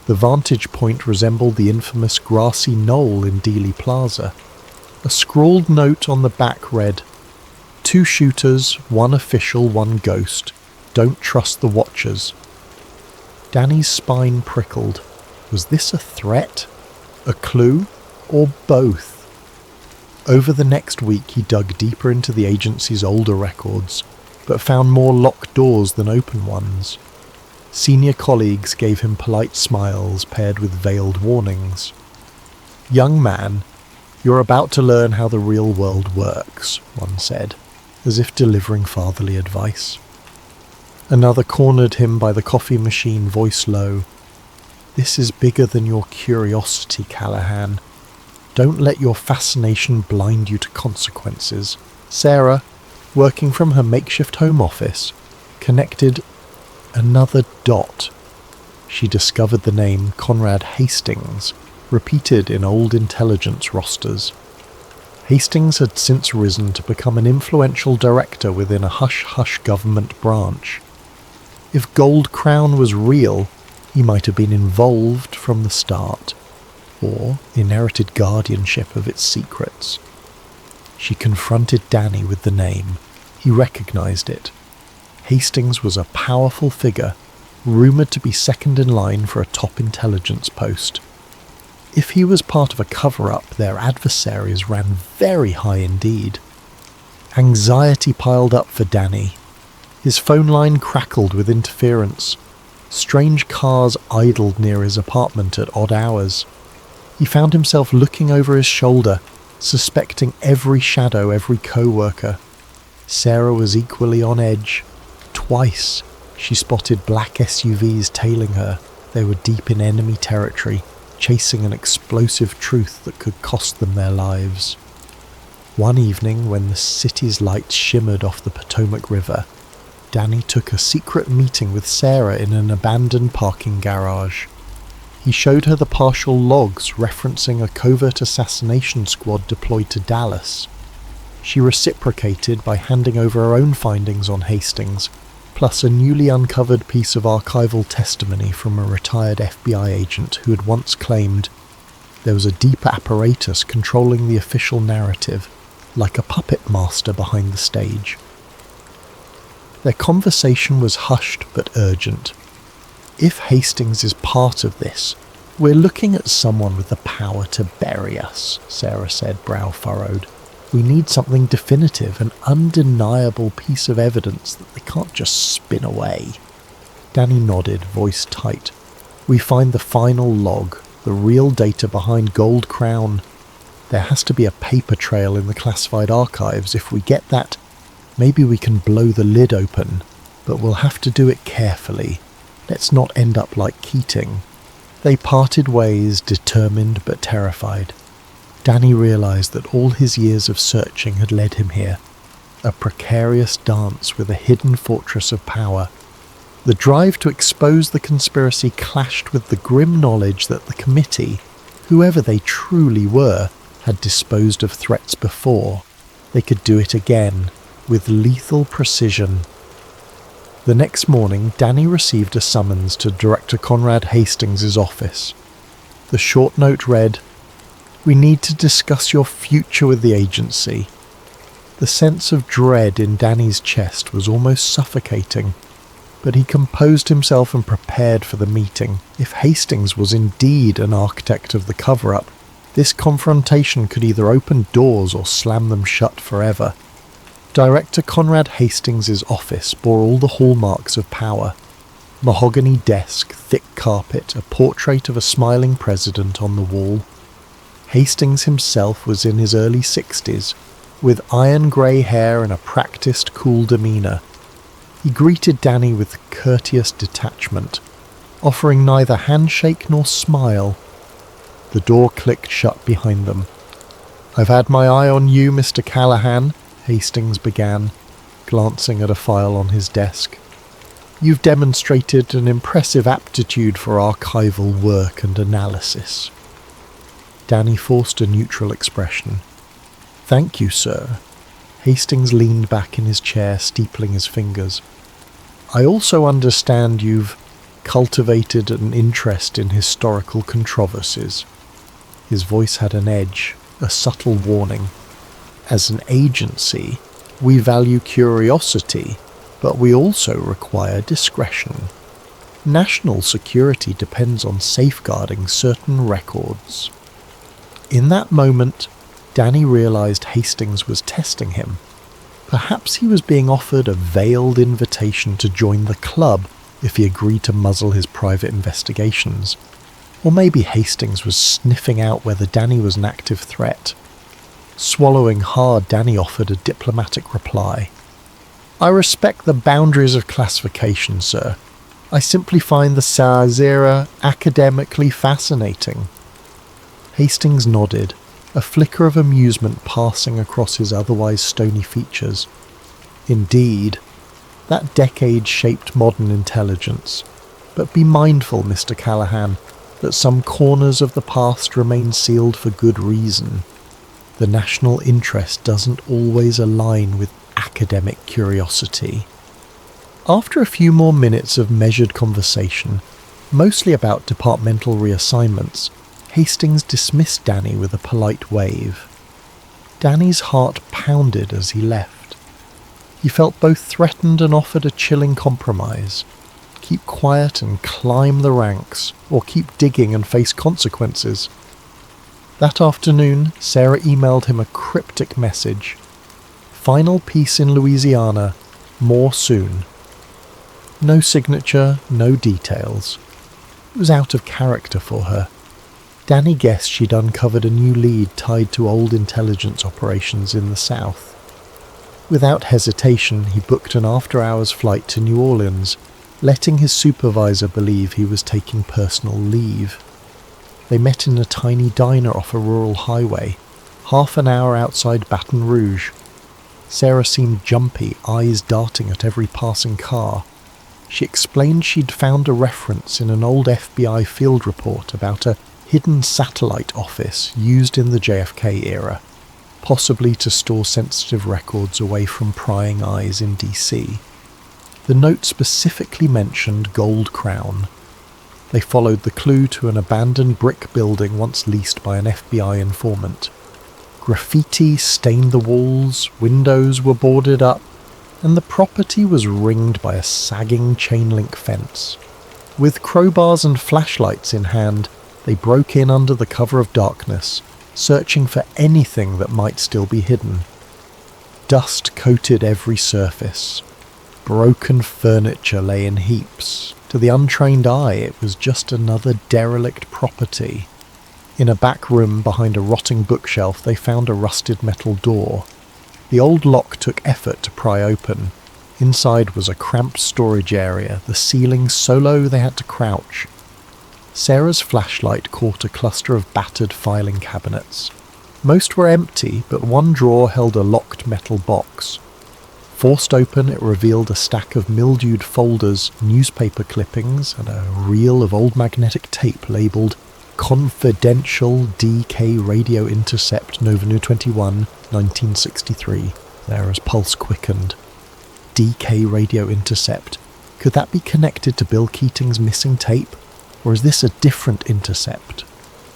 The vantage point resembled the infamous grassy knoll in Dealey Plaza. A scrawled note on the back read, "2 shooters, 1 official, 1 ghost. Don't trust the watchers." Danny's spine prickled. Was this a threat? A clue? Or both? Over the next week he dug deeper into the agency's older records, but found more locked doors than open ones. Senior colleagues gave him polite smiles paired with veiled warnings. "Young man, you're about to learn how the real world works," one said, as if delivering fatherly advice. Another cornered him by the coffee machine, voice low. "This is bigger than your curiosity, Callahan. Don't let your fascination blind you to consequences." Sarah, working from her makeshift home office, connected another dot. She discovered the name Conrad Hastings, repeated in old intelligence rosters. Hastings had since risen to become an influential director within a hush-hush government branch. If Gold Crown was real, he might have been involved from the start, or inherited guardianship of its secrets. She confronted Danny with the name. He recognized it. Hastings was a powerful figure, rumoured to be second in line for a top intelligence post. If he was part of a cover-up, their adversaries ran very high indeed. Anxiety piled up for Danny. His phone line crackled with interference. Strange cars idled near his apartment at odd hours. He found himself looking over his shoulder, suspecting every shadow, every co-worker. Sarah was equally on edge. Twice, she spotted black SUVs tailing her. They were deep in enemy territory, chasing an explosive truth that could cost them their lives. One evening, when the city's lights shimmered off the Potomac River, Danny took a secret meeting with Sarah in an abandoned parking garage. He showed her the partial logs referencing a covert assassination squad deployed to Dallas. She reciprocated by handing over her own findings on Hastings, plus a newly uncovered piece of archival testimony from a retired FBI agent who had once claimed there was a deep apparatus controlling the official narrative, like a puppet master behind the stage. Their conversation was hushed but urgent. If Hastings is part of this, we're looking at someone with the power to bury us, Sarah said, brow furrowed. We need something definitive, an undeniable piece of evidence that they can't just spin away. Danny nodded, voice tight. We find the final log, the real data behind Gold Crown. There has to be a paper trail in the classified archives. If we get that, maybe we can blow the lid open, but we'll have to do it carefully. Let's not end up like Keating. They parted ways, determined but terrified. Danny realized that all his years of searching had led him here, a precarious dance with a hidden fortress of power. The drive to expose the conspiracy clashed with the grim knowledge that the committee, whoever they truly were, had disposed of threats before. They could do it again, with lethal precision. The next morning, Danny received a summons to Director Conrad Hastings' office. The short note read, "We need to discuss your future with the agency." The sense of dread in Danny's chest was almost suffocating, but he composed himself and prepared for the meeting. If Hastings was indeed an architect of the cover-up, this confrontation could either open doors or slam them shut forever. Director Conrad Hastings' office bore all the hallmarks of power. Mahogany desk, thick carpet, a portrait of a smiling president on the wall. Hastings himself was in his early 60s, with iron grey hair and a practiced, cool demeanour. He greeted Danny with courteous detachment, offering neither handshake nor smile. The door clicked shut behind them. "I've had my eye on you, Mr. Callahan," Hastings began, glancing at a file on his desk. "You've demonstrated an impressive aptitude for archival work and analysis." Danny forced a neutral expression. "Thank you, sir." Hastings leaned back in his chair, steepling his fingers. "I also understand you've cultivated an interest in historical controversies." His voice had an edge, a subtle warning. "As an agency, we value curiosity, but we also require discretion. National security depends on safeguarding certain records." In that moment, Danny realized Hastings was testing him. Perhaps he was being offered a veiled invitation to join the club if he agreed to muzzle his private investigations. Or maybe Hastings was sniffing out whether Danny was an active threat. Swallowing hard, Danny offered a diplomatic reply. "I respect the boundaries of classification, sir. I simply find the SARS era academically fascinating." Hastings nodded, a flicker of amusement passing across his otherwise stony features. Indeed, that decade shaped modern intelligence. But be mindful, Mr. Callahan, that some corners of the past remain sealed for good reason. The national interest doesn't always align with academic curiosity. After a few more minutes of measured conversation, mostly about departmental reassignments, Hastings dismissed Danny with a polite wave. Danny's heart pounded as he left. He felt both threatened and offered a chilling compromise. Keep quiet and climb the ranks, or keep digging and face consequences. That afternoon, Sarah emailed him a cryptic message. "Final piece in Louisiana, more soon." No signature, no details. It was out of character for her. Danny guessed she'd uncovered a new lead tied to old intelligence operations in the South. Without hesitation, he booked an after-hours flight to New Orleans, letting his supervisor believe he was taking personal leave. They met in a tiny diner off a rural highway, half an hour outside Baton Rouge. Sarah seemed jumpy, eyes darting at every passing car. She explained she'd found a reference in an old FBI field report about a hidden satellite office used in the JFK era, possibly to store sensitive records away from prying eyes in DC. The note specifically mentioned Gold Crown. They followed the clue to an abandoned brick building once leased by an FBI informant. Graffiti stained the walls, windows were boarded up, and the property was ringed by a sagging chain-link fence. With crowbars and flashlights in hand, they broke in under the cover of darkness, searching for anything that might still be hidden. Dust coated every surface. Broken furniture lay in heaps. To the untrained eye, it was just another derelict property. In a back room behind a rotting bookshelf, they found a rusted metal door. The old lock took effort to pry open. Inside was a cramped storage area, the ceiling so low they had to crouch. Sarah's flashlight caught a cluster of battered filing cabinets. Most were empty, but one drawer held a locked metal box. Forced open, it revealed a stack of mildewed folders, newspaper clippings, and a reel of old magnetic tape labelled Confidential DK Radio Intercept November 21, 1963. Sarah's pulse quickened. DK Radio Intercept. Could that be connected to Bill Keating's missing tape? Or is this a different intercept?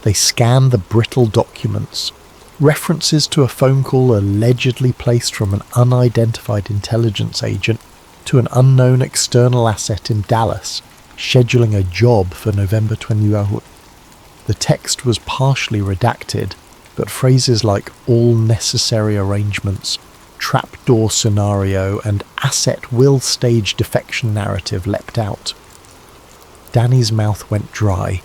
They scanned the brittle documents. References to a phone call allegedly placed from an unidentified intelligence agent to an unknown external asset in Dallas, scheduling a job for November 21. The text was partially redacted, but phrases like all necessary arrangements, trapdoor scenario, and asset will stage defection narrative leapt out. Danny's mouth went dry.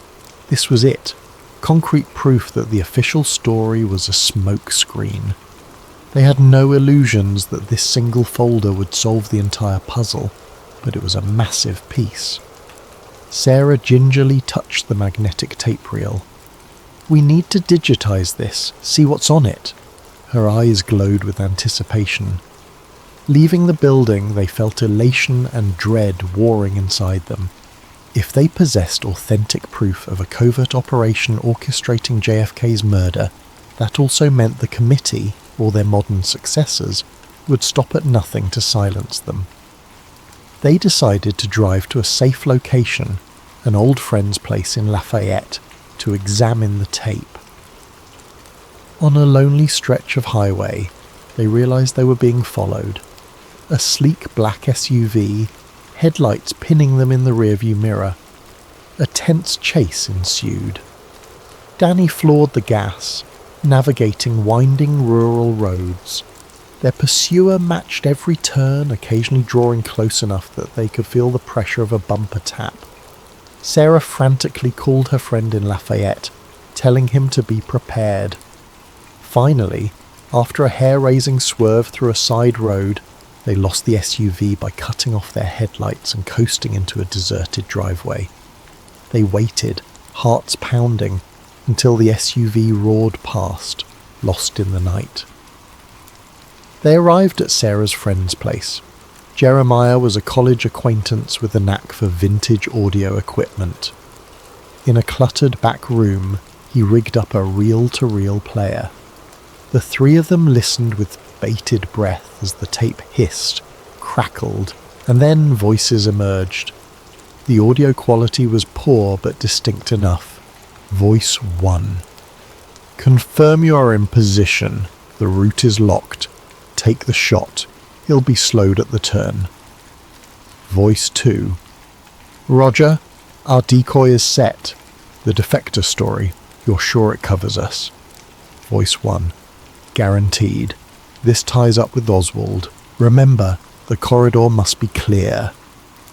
This was it. Concrete proof that the official story was a smoke screen. They had no illusions that this single folder would solve the entire puzzle, but it was a massive piece. Sarah gingerly touched the magnetic tape reel. We need to digitize this, see what's on it. Her eyes glowed with anticipation. Leaving the building, they felt elation and dread warring inside them. If they possessed authentic proof of a covert operation orchestrating JFK's murder, that also meant the committee, or their modern successors, would stop at nothing to silence them. They decided to drive to a safe location, an old friend's place in Lafayette, to examine the tape. On a lonely stretch of highway, they realized they were being followed. A sleek black SUV, headlights pinning them in the rearview mirror. A tense chase ensued. Danny floored the gas, navigating winding rural roads. Their pursuer matched every turn, occasionally drawing close enough that they could feel the pressure of a bumper tap. Sarah frantically called her friend in Lafayette, telling him to be prepared. Finally, after a hair-raising swerve through a side road, they lost the SUV by cutting off their headlights and coasting into a deserted driveway. They waited, hearts pounding, until the SUV roared past, lost in the night. They arrived at Sarah's friend's place. Jeremiah was a college acquaintance with a knack for vintage audio equipment. In a cluttered back room, he rigged up a reel-to-reel player. The three of them listened with bated breath as the tape hissed, crackled, and then voices emerged. The audio quality was poor but distinct enough. Voice 1. Confirm you are in position. The route is locked. Take the shot. He'll be slowed at the turn. Voice 2. Roger. Our decoy is set. The defector story. You're sure it covers us? Voice 1. Guaranteed. This ties up with Oswald. Remember, the corridor must be clear.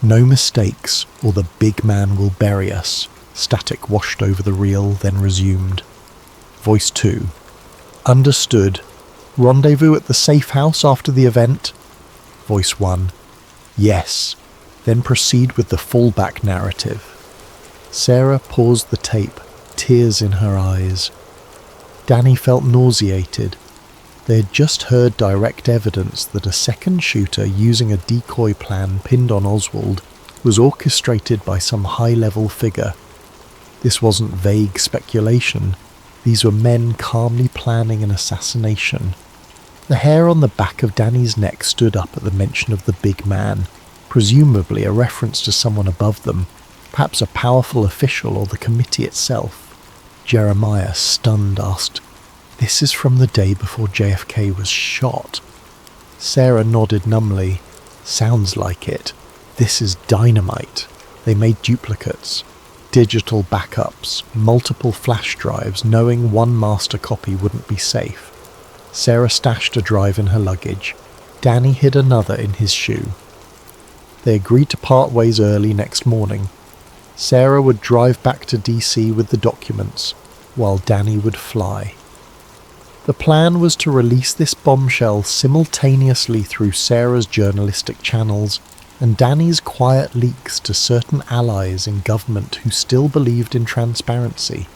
No mistakes, or the big man will bury us. Static washed over the reel, then resumed. Voice 2. Understood. Rendezvous at the safe house after the event? Voice 1. Yes. Then proceed with the fallback narrative. Sarah paused the tape, tears in her eyes. Danny felt nauseated. They had just heard direct evidence that a second shooter using a decoy plan pinned on Oswald was orchestrated by some high-level figure. This wasn't vague speculation. These were men calmly planning an assassination. The hair on the back of Danny's neck stood up at the mention of the big man, presumably a reference to someone above them, perhaps a powerful official or the committee itself. Jeremiah, stunned, asked, "This is from the day before JFK was shot?" Sarah nodded numbly. "Sounds like it. This is dynamite. They made duplicates. Digital backups, multiple flash drives, knowing one master copy wouldn't be safe." Sarah stashed a drive in her luggage. Danny hid another in his shoe. They agreed to part ways early next morning. Sarah would drive back to DC with the documents, while Danny would fly. The plan was to release this bombshell simultaneously through Sarah's journalistic channels and Danny's quiet leaks to certain allies in government who still believed in transparency.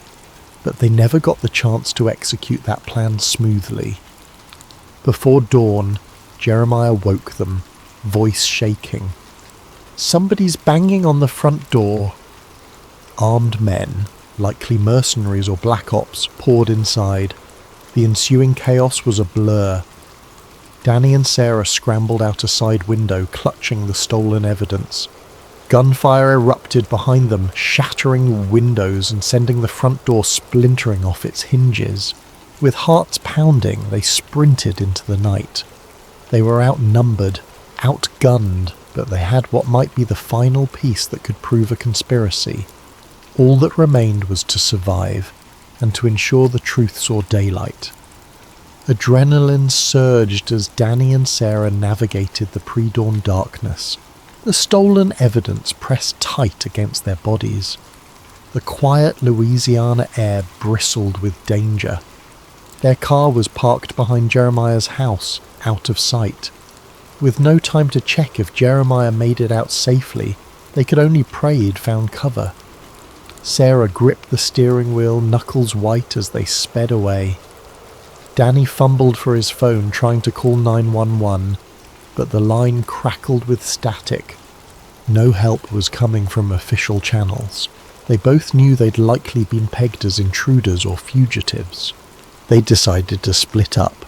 But they never got the chance to execute that plan smoothly. Before dawn, Jeremiah woke them, voice shaking. "Somebody's banging on the front door." Armed men, likely mercenaries or black ops, poured inside. The ensuing chaos was a blur. Danny and Sarah scrambled out a side window, clutching the stolen evidence. Gunfire erupted behind them, shattering windows and sending the front door splintering off its hinges. With hearts pounding, they sprinted into the night. They were outnumbered, outgunned, but they had what might be the final piece that could prove a conspiracy. All that remained was to survive, and to ensure the truth saw daylight. Adrenaline surged as Danny and Sarah navigated the pre-dawn darkness. The stolen evidence pressed tight against their bodies. The quiet Louisiana air bristled with danger. Their car was parked behind Jeremiah's house, out of sight. With no time to check if Jeremiah made it out safely, they could only pray he'd found cover. Sarah gripped the steering wheel, knuckles white as they sped away. Danny fumbled for his phone, trying to call 911, but the line crackled with static. No help was coming from official channels. They both knew they'd likely been pegged as intruders or fugitives. They decided to split up.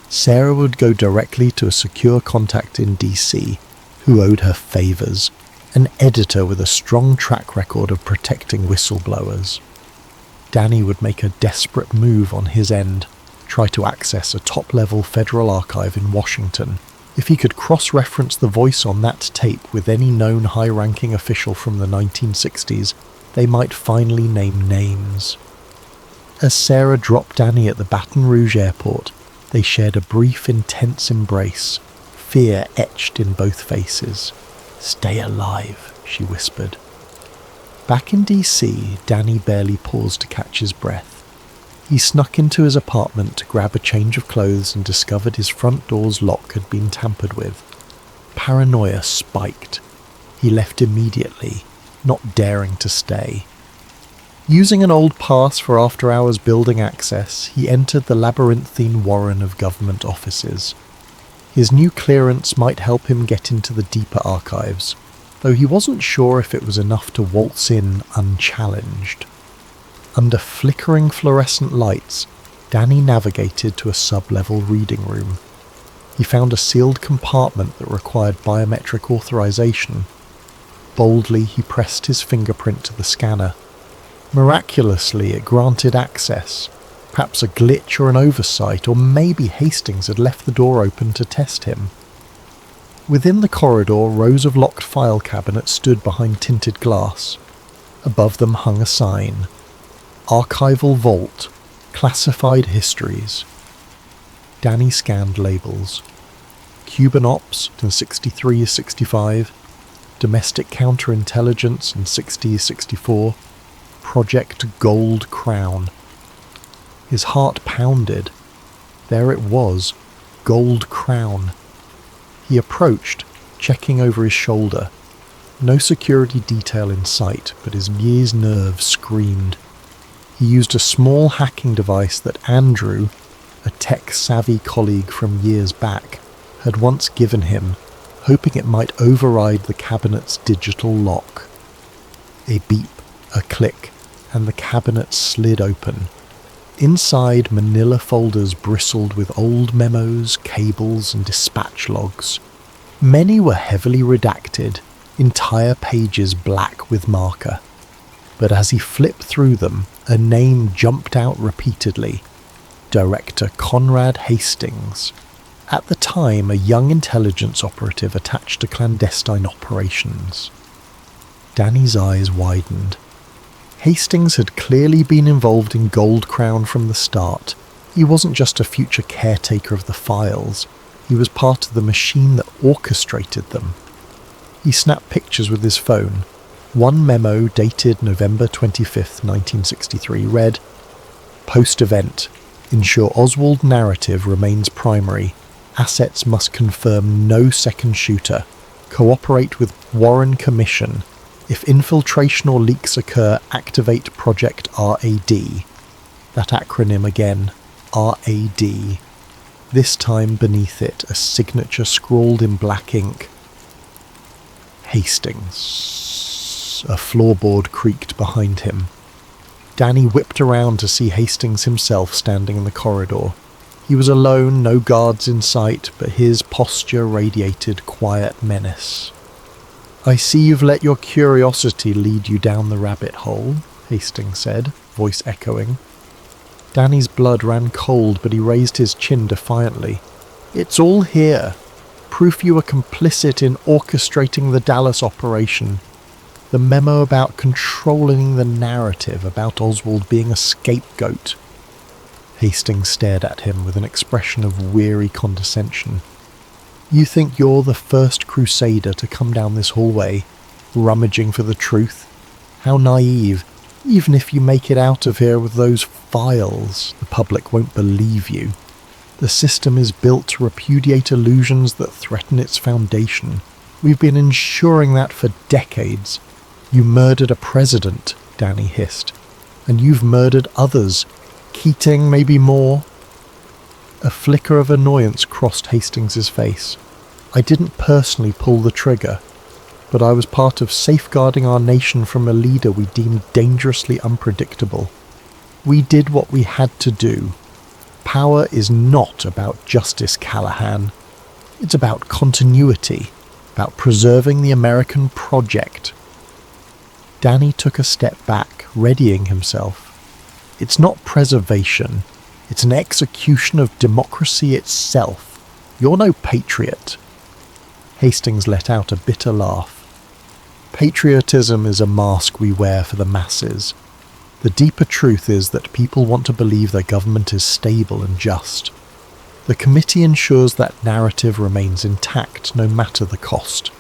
Sarah would go directly to a secure contact in DC, who owed her favours, an editor with a strong track record of protecting whistleblowers. Danny would make a desperate move on his end, try to access a top-level federal archive in Washington. If he could cross-reference the voice on that tape with any known high-ranking official from the 1960s, they might finally name names. As Sarah dropped Danny at the Baton Rouge airport, they shared a brief, intense embrace, fear etched in both faces. "Stay alive," she whispered. Back in DC, Danny barely paused to catch his breath. He snuck into his apartment to grab a change of clothes and discovered his front door's lock had been tampered with. Paranoia spiked. He left immediately, not daring to stay. Using an old pass for after-hours building access, he entered the labyrinthine warren of government offices. His new clearance might help him get into the deeper archives, though he wasn't sure if it was enough to waltz in unchallenged. Under flickering fluorescent lights, Danny navigated to a sub-level reading room. He found a sealed compartment that required biometric authorization. Boldly, he pressed his fingerprint to the scanner. Miraculously, it granted access. Perhaps a glitch or an oversight, or maybe Hastings had left the door open to test him. Within the corridor, rows of locked file cabinets stood behind tinted glass. Above them hung a sign. Archival Vault, Classified Histories. Danny scanned labels. Cuban Ops in 63-65, Domestic Counterintelligence in 60-64, Project Gold Crown. His heart pounded. There it was, Gold Crown. He approached, checking over his shoulder. No security detail in sight, but his nerves screamed. He used a small hacking device that Andrew, a tech-savvy colleague from years back, had once given him, hoping it might override the cabinet's digital lock. A beep, a click, and the cabinet slid open. Inside, manila folders bristled with old memos, cables, and dispatch logs. Many were heavily redacted, entire pages black with marker. But as he flipped through them, a name jumped out repeatedly. Director Conrad Hastings. At the time, a young intelligence operative attached to clandestine operations. Danny's eyes widened. Hastings had clearly been involved in Gold Crown from the start. He wasn't just a future caretaker of the files. He was part of the machine that orchestrated them. He snapped pictures with his phone. One memo dated November 25th, 1963 read, "Post-event. Ensure Oswald narrative remains primary. Assets must confirm no second shooter. Cooperate with Warren Commission. If infiltration or leaks occur, activate Project RAD." That acronym again, RAD. This time beneath it, a signature scrawled in black ink. Hastings. A floorboard creaked behind him. Danny whipped around to see Hastings himself standing in the corridor. He was alone, no guards in sight, but his posture radiated quiet menace. "I see you've let your curiosity lead you down the rabbit hole," Hastings said, voice echoing. Danny's blood ran cold, but he raised his chin defiantly. "It's all here. Proof you were complicit in orchestrating the Dallas operation. The memo about controlling the narrative, about Oswald being a scapegoat." Hastings stared at him with an expression of weary condescension. "You think you're the first crusader to come down this hallway, rummaging for the truth? How naive. Even if you make it out of here with those files, the public won't believe you. The system is built to repudiate illusions that threaten its foundation. We've been ensuring that for decades. You murdered a president. Danny hissed. "And you've murdered others. Keating, maybe more." A flicker of annoyance crossed Hastings's face. "I didn't personally pull the trigger, but I was part of safeguarding our nation from a leader we deemed dangerously unpredictable. We did what we had to do. Power is not about justice, Callahan. It's about continuity, about preserving the American project." Danny took a step back, readying himself. "It's not preservation. It's an execution of democracy itself. You're no patriot." Hastings let out a bitter laugh. "Patriotism is a mask we wear for the masses. The deeper truth is that people want to believe their government is stable and just. The committee ensures that narrative remains intact no matter the cost.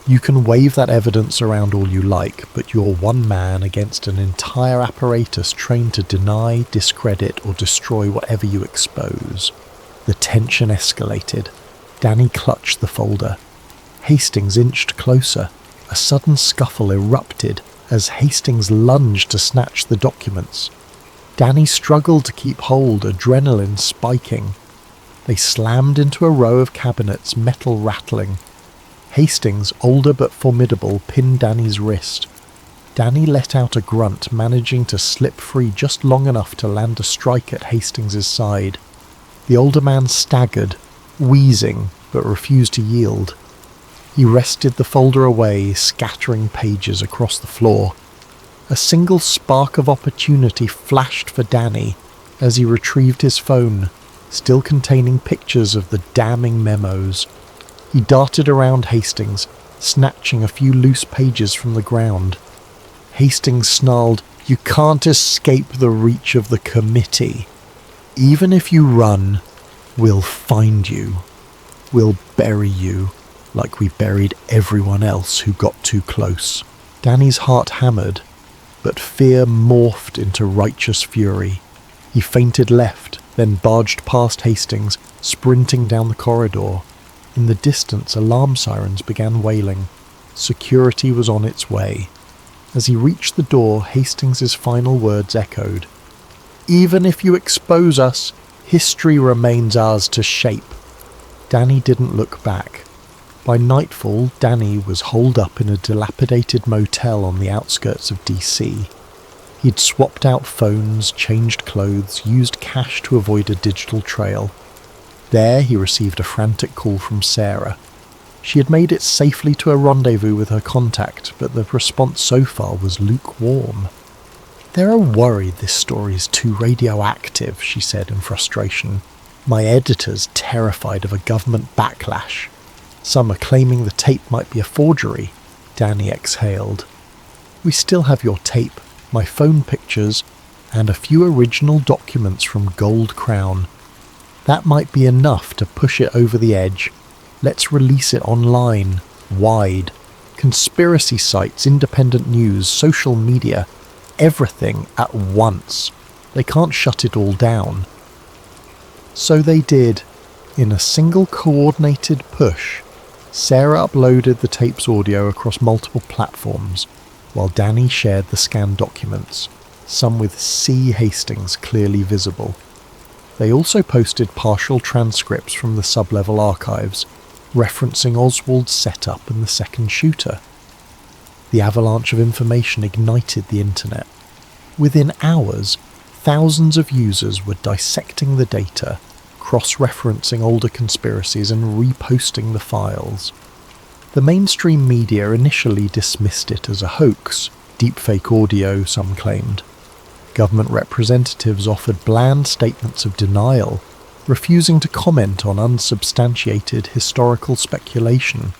You can wave that evidence around all you like, but you're one man against an entire apparatus trained to deny, discredit, or destroy whatever you expose." The tension escalated. Danny clutched the folder. Hastings inched closer. A sudden scuffle erupted as Hastings lunged to snatch the documents. Danny struggled to keep hold, adrenaline spiking. They slammed into a row of cabinets, metal rattling. Hastings, older but formidable, pinned Danny's wrist. Danny let out a grunt, managing to slip free just long enough to land a strike at Hastings's side. The older man staggered, wheezing, but refused to yield. He wrested the folder away, scattering pages across the floor. A single spark of opportunity flashed for Danny as he retrieved his phone, still containing pictures of the damning memos. He darted around Hastings, snatching a few loose pages from the ground. Hastings snarled, "You can't escape the reach of the committee. Even if you run, we'll find you. We'll bury you, like we buried everyone else who got too close." Danny's heart hammered, but fear morphed into righteous fury. He feinted left, then barged past Hastings, sprinting down the corridor. In the distance, alarm sirens began wailing. Security was on its way. As he reached the door, Hastings's final words echoed. "Even if you expose us, history remains ours to shape." Danny didn't look back. By nightfall, Danny was holed up in a dilapidated motel on the outskirts of DC. He'd swapped out phones, changed clothes, used cash to avoid a digital trail. There he received a frantic call from Sarah. She had made it safely to a rendezvous with her contact, but the response so far was lukewarm. "They're worried this story's too radioactive," she said in frustration. "My editor's terrified of a government backlash. Some are claiming the tape might be a forgery." Danny exhaled. "We still have your tape, my phone pictures, and a few original documents from Gold Crown. That might be enough to push it over the edge. Let's release it online, wide. Conspiracy sites, independent news, social media, everything at once. They can't shut it all down." So they did. In a single coordinated push, Sarah uploaded the tape's audio across multiple platforms, while Danny shared the scanned documents, some with C. Hastings clearly visible. They also posted partial transcripts from the sub-level archives, referencing Oswald's setup and the second shooter. The avalanche of information ignited the internet. Within hours, thousands of users were dissecting the data, cross-referencing older conspiracies and reposting the files. The mainstream media initially dismissed it as a hoax, deepfake audio, some claimed. Government representatives offered bland statements of denial, refusing to comment on unsubstantiated historical speculation.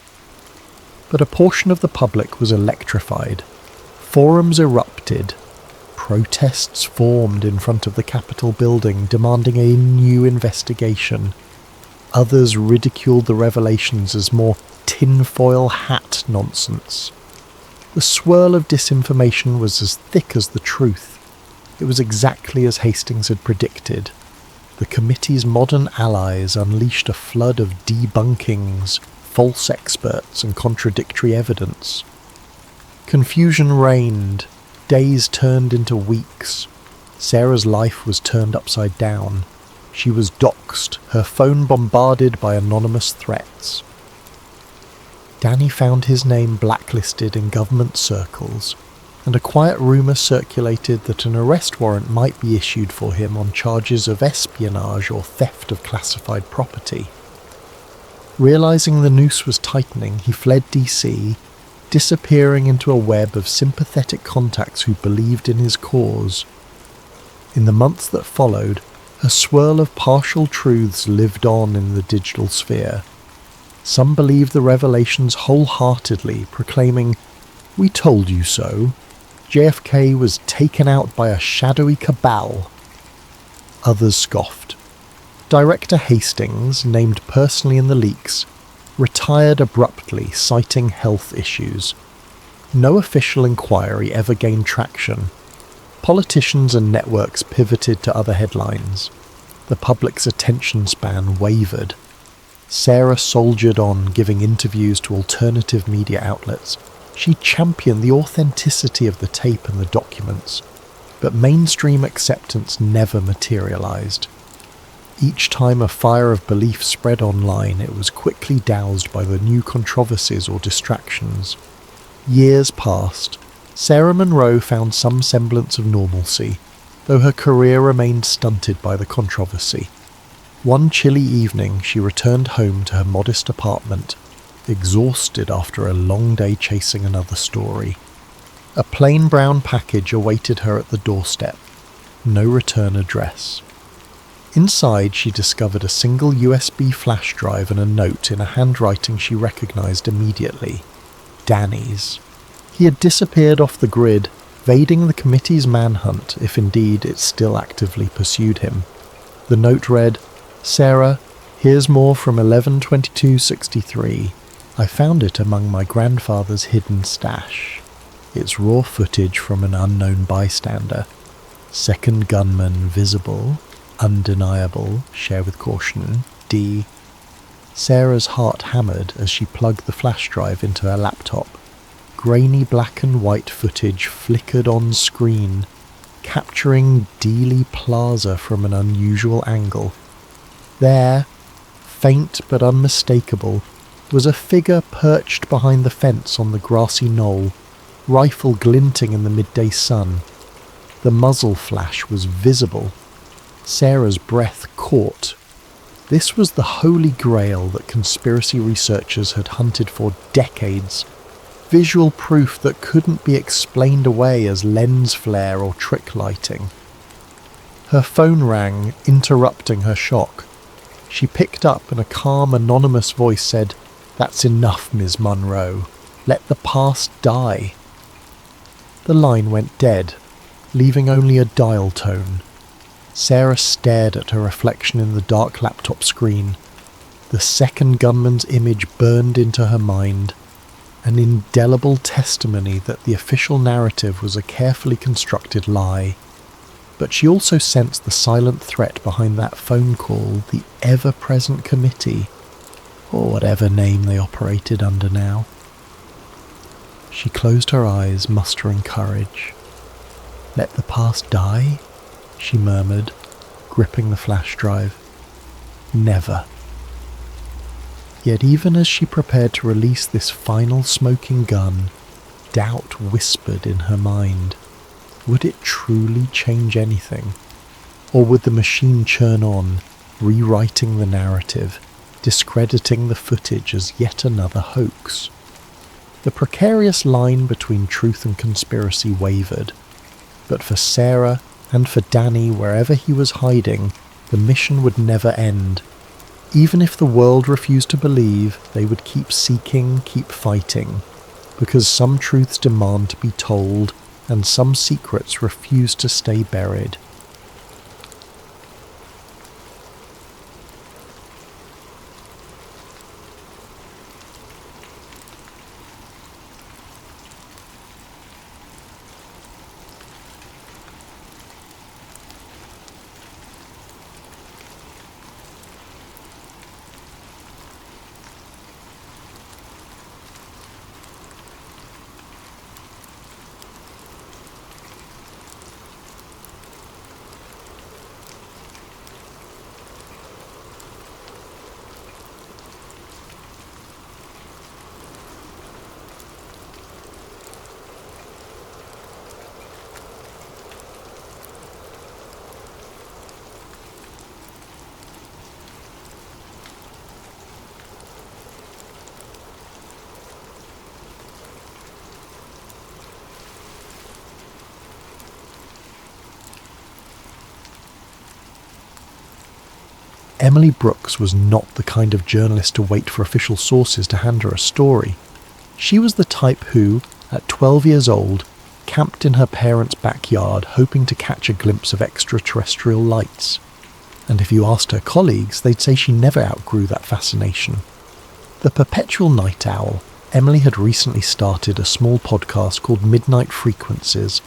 But a portion of the public was electrified. Forums erupted. Protests formed in front of the Capitol building, demanding a new investigation. Others ridiculed the revelations as more tinfoil hat nonsense. The swirl of disinformation was as thick as the truth. It was exactly as Hastings had predicted. The committee's modern allies unleashed a flood of debunkings, false experts, and contradictory evidence. Confusion reigned. Days turned into weeks. Sarah's life was turned upside down. She was doxxed, her phone bombarded by anonymous threats. Danny found his name blacklisted in government circles, and a quiet rumour circulated that an arrest warrant might be issued for him on charges of espionage or theft of classified property. Realising the noose was tightening, he fled DC, disappearing into a web of sympathetic contacts who believed in his cause. In the months that followed, a swirl of partial truths lived on in the digital sphere. Some believed the revelations wholeheartedly, proclaiming, "We told you so. JFK was taken out by a shadowy cabal." Others scoffed. Director Hastings, named personally in the leaks, retired abruptly, citing health issues. No official inquiry ever gained traction. Politicians and networks pivoted to other headlines. The public's attention span wavered. Sarah soldiered on, giving interviews to alternative media outlets. She championed the authenticity of the tape and the documents, but mainstream acceptance never materialized. Each time a fire of belief spread online, it was quickly doused by the new controversies or distractions. Years passed. Sarah Monroe found some semblance of normalcy, though her career remained stunted by the controversy. One chilly evening, she returned home to her modest apartment, exhausted after a long day chasing another story. A plain brown package awaited her at the doorstep. No return address. Inside, she discovered a single USB flash drive and a note in a handwriting she recognized immediately. Danny's. He had disappeared off the grid, evading the committee's manhunt, if indeed it still actively pursued him. The note read, "Sarah, here's more from 11/22/63. I found it among my grandfather's hidden stash. It's raw footage from an unknown bystander. Second gunman visible. Undeniable. Share with caution. D." Sarah's heart hammered as she plugged the flash drive into her laptop. Grainy black and white footage flickered on screen, capturing Dealey Plaza from an unusual angle. There, faint but unmistakable, was a figure perched behind the fence on the grassy knoll, rifle glinting in the midday sun. The muzzle flash was visible. Sarah's breath caught. This was the holy grail that conspiracy researchers had hunted for decades. Visual proof that couldn't be explained away as lens flare or trick lighting. Her phone rang, interrupting her shock. She picked up and a calm, anonymous voice said, "That's enough, Ms. Monroe. Let the past die." The line went dead, leaving only a dial tone. Sarah stared at her reflection in the dark laptop screen. The second gunman's image burned into her mind, an indelible testimony that the official narrative was a carefully constructed lie. But she also sensed the silent threat behind that phone call, the ever-present committee, or whatever name they operated under now. She closed her eyes, mustering courage. "Let the past die?" she murmured, gripping the flash drive. "Never." Yet even as she prepared to release this final smoking gun, doubt whispered in her mind. Would it truly change anything? Or would the machine churn on, rewriting the narrative, discrediting the footage as yet another hoax? The precarious line between truth and conspiracy wavered. But for Sarah, and for Danny, wherever he was hiding, the mission would never end. Even if the world refused to believe, they would keep seeking, keep fighting, because some truths demand to be told, and some secrets refuse to stay buried. Emily Brooks was not the kind of journalist to wait for official sources to hand her a story. She was the type who, at 12 years old, camped in her parents' backyard hoping to catch a glimpse of extraterrestrial lights. And if you asked her colleagues, they'd say she never outgrew that fascination. The perpetual night owl, Emily had recently started a small podcast called Midnight Frequencies,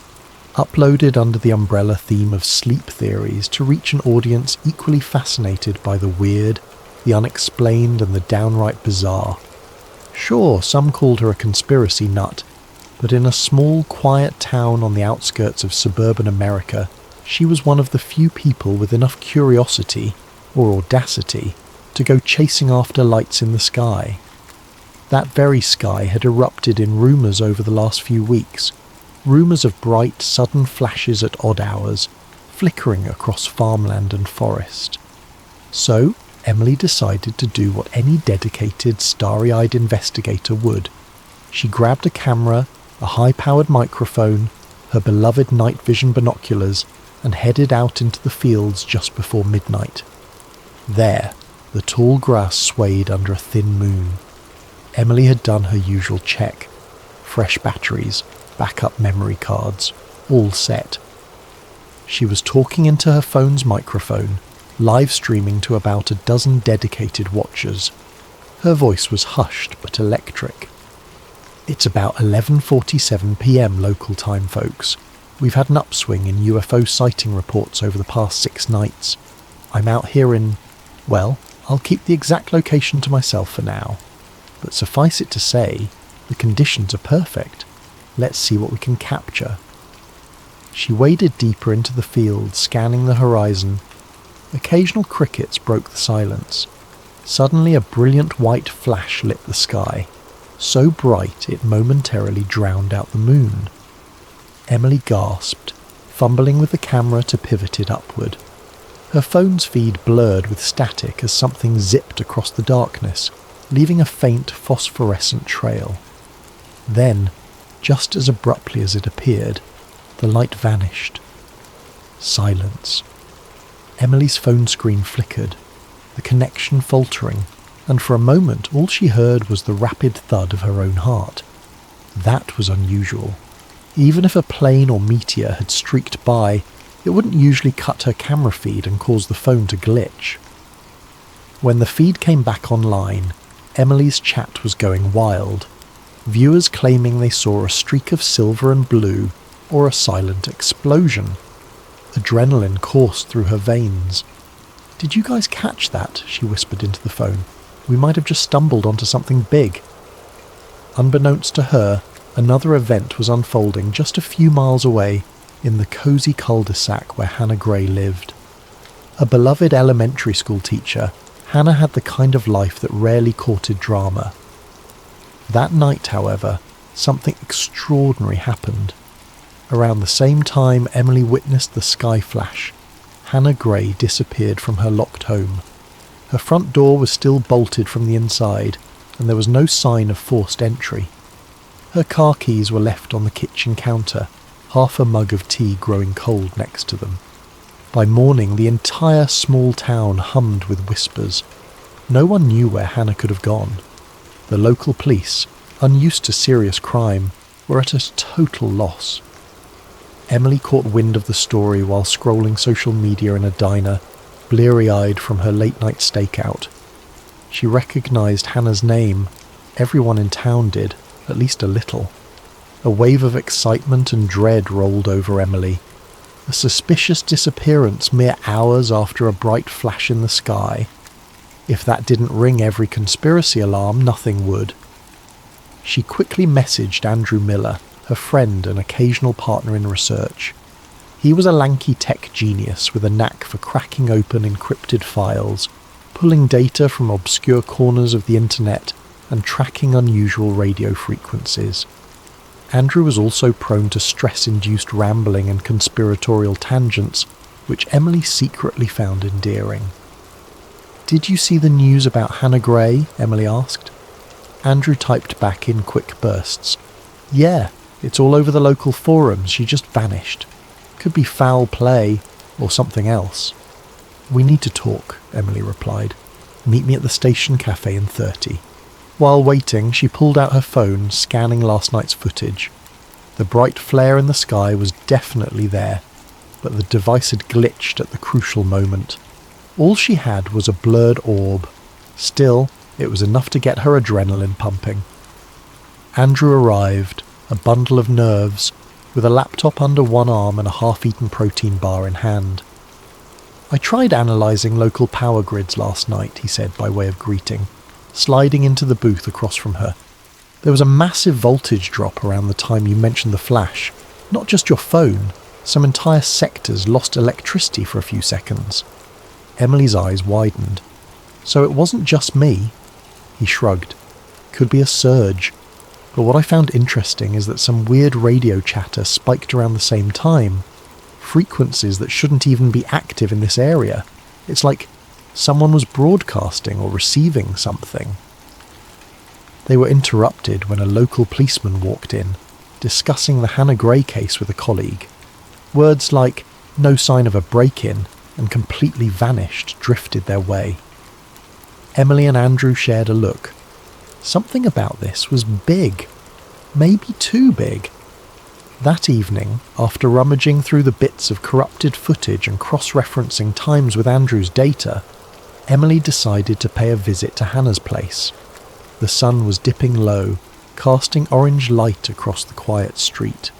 uploaded under the umbrella theme of sleep theories to reach an audience equally fascinated by the weird, the unexplained and the downright bizarre. Sure, some called her a conspiracy nut, but in a small, quiet town on the outskirts of suburban America, she was one of the few people with enough curiosity, or audacity, to go chasing after lights in the sky. That very sky had erupted in rumours over the last few weeks, rumours of bright, sudden flashes at odd hours, flickering across farmland and forest. So, Emily decided to do what any dedicated, starry-eyed investigator would. She grabbed a camera, a high-powered microphone, her beloved night vision binoculars, and headed out into the fields just before midnight. There, the tall grass swayed under a thin moon. Emily had done her usual check. Fresh batteries, backup memory cards, all set. She was talking into her phone's microphone, live streaming to about a dozen dedicated watchers. Her voice was hushed but electric. "It's about 11:47 p.m. local time, folks. We've had an upswing in UFO sighting reports over the past 6 nights. I'm out here in... well, I'll keep the exact location to myself for now. But suffice it to say, the conditions are perfect. Let's see what we can capture." She waded deeper into the field, scanning the horizon. Occasional crickets broke the silence. Suddenly a brilliant white flash lit the sky, so bright it momentarily drowned out the moon. Emily gasped, fumbling with the camera to pivot it upward. Her phone's feed blurred with static as something zipped across the darkness, leaving a faint phosphorescent trail. Then, just as abruptly as it appeared, the light vanished. Silence. Emily's phone screen flickered, the connection faltering, and for a moment all she heard was the rapid thud of her own heart. That was unusual. Even if a plane or meteor had streaked by, it wouldn't usually cut her camera feed and cause the phone to glitch. When the feed came back online, Emily's chat was going wild. Viewers claiming they saw a streak of silver and blue, or a silent explosion. Adrenaline coursed through her veins. "Did you guys catch that?" she whispered into the phone. "We might have just stumbled onto something big." Unbeknownst to her, another event was unfolding just a few miles away, in the cosy cul-de-sac where Hannah Gray lived. A beloved elementary school teacher, Hannah had the kind of life that rarely courted drama. That night, however, something extraordinary happened. Around the same time Emily witnessed the sky flash, Hannah Gray disappeared from her locked home. Her front door was still bolted from the inside, and there was no sign of forced entry. Her car keys were left on the kitchen counter, half a mug of tea growing cold next to them. By morning, the entire small town hummed with whispers. No one knew where Hannah could have gone. The local police, unused to serious crime, were at a total loss. Emily caught wind of the story while scrolling social media in a diner, bleary-eyed from her late-night stakeout. She recognised Hannah's name. Everyone in town did, at least a little. A wave of excitement and dread rolled over Emily. A suspicious disappearance mere hours after a bright flash in the sky. If that didn't ring every conspiracy alarm, nothing would. She quickly messaged Andrew Miller, her friend and occasional partner in research. He was a lanky tech genius with a knack for cracking open encrypted files, pulling data from obscure corners of the internet, and tracking unusual radio frequencies. Andrew was also prone to stress-induced rambling and conspiratorial tangents, which Emily secretly found endearing. "Did you see the news about Hannah Gray?" Emily asked. Andrew typed back in quick bursts. "Yeah, it's all over the local forums. She just vanished. Could be foul play, or something else." "We need to talk," Emily replied. "Meet me at the station cafe in 30. While waiting, she pulled out her phone, scanning last night's footage. The bright flare in the sky was definitely there, but the device had glitched at the crucial moment. All she had was a blurred orb. Still, it was enough to get her adrenaline pumping. Andrew arrived, a bundle of nerves, with a laptop under one arm and a half-eaten protein bar in hand. "I tried analysing local power grids last night," he said by way of greeting, sliding into the booth across from her. "There was a massive voltage drop around the time you mentioned the flash. Not just your phone. Some entire sectors lost electricity for a few seconds." Emily's eyes widened. "So it wasn't just me?" He shrugged. "Could be a surge. But what I found interesting is that some weird radio chatter spiked around the same time. Frequencies that shouldn't even be active in this area. It's like someone was broadcasting or receiving something." They were interrupted when a local policeman walked in, discussing the Hannah Gray case with a colleague. Words like "no sign of a break-in" and "completely vanished" drifted their way. Emily and Andrew shared a look. Something about this was big. Maybe too big. That evening, after rummaging through the bits of corrupted footage and cross-referencing times with Andrew's data, Emily decided to pay a visit to Hannah's place. The sun was dipping low, casting orange light across the quiet street.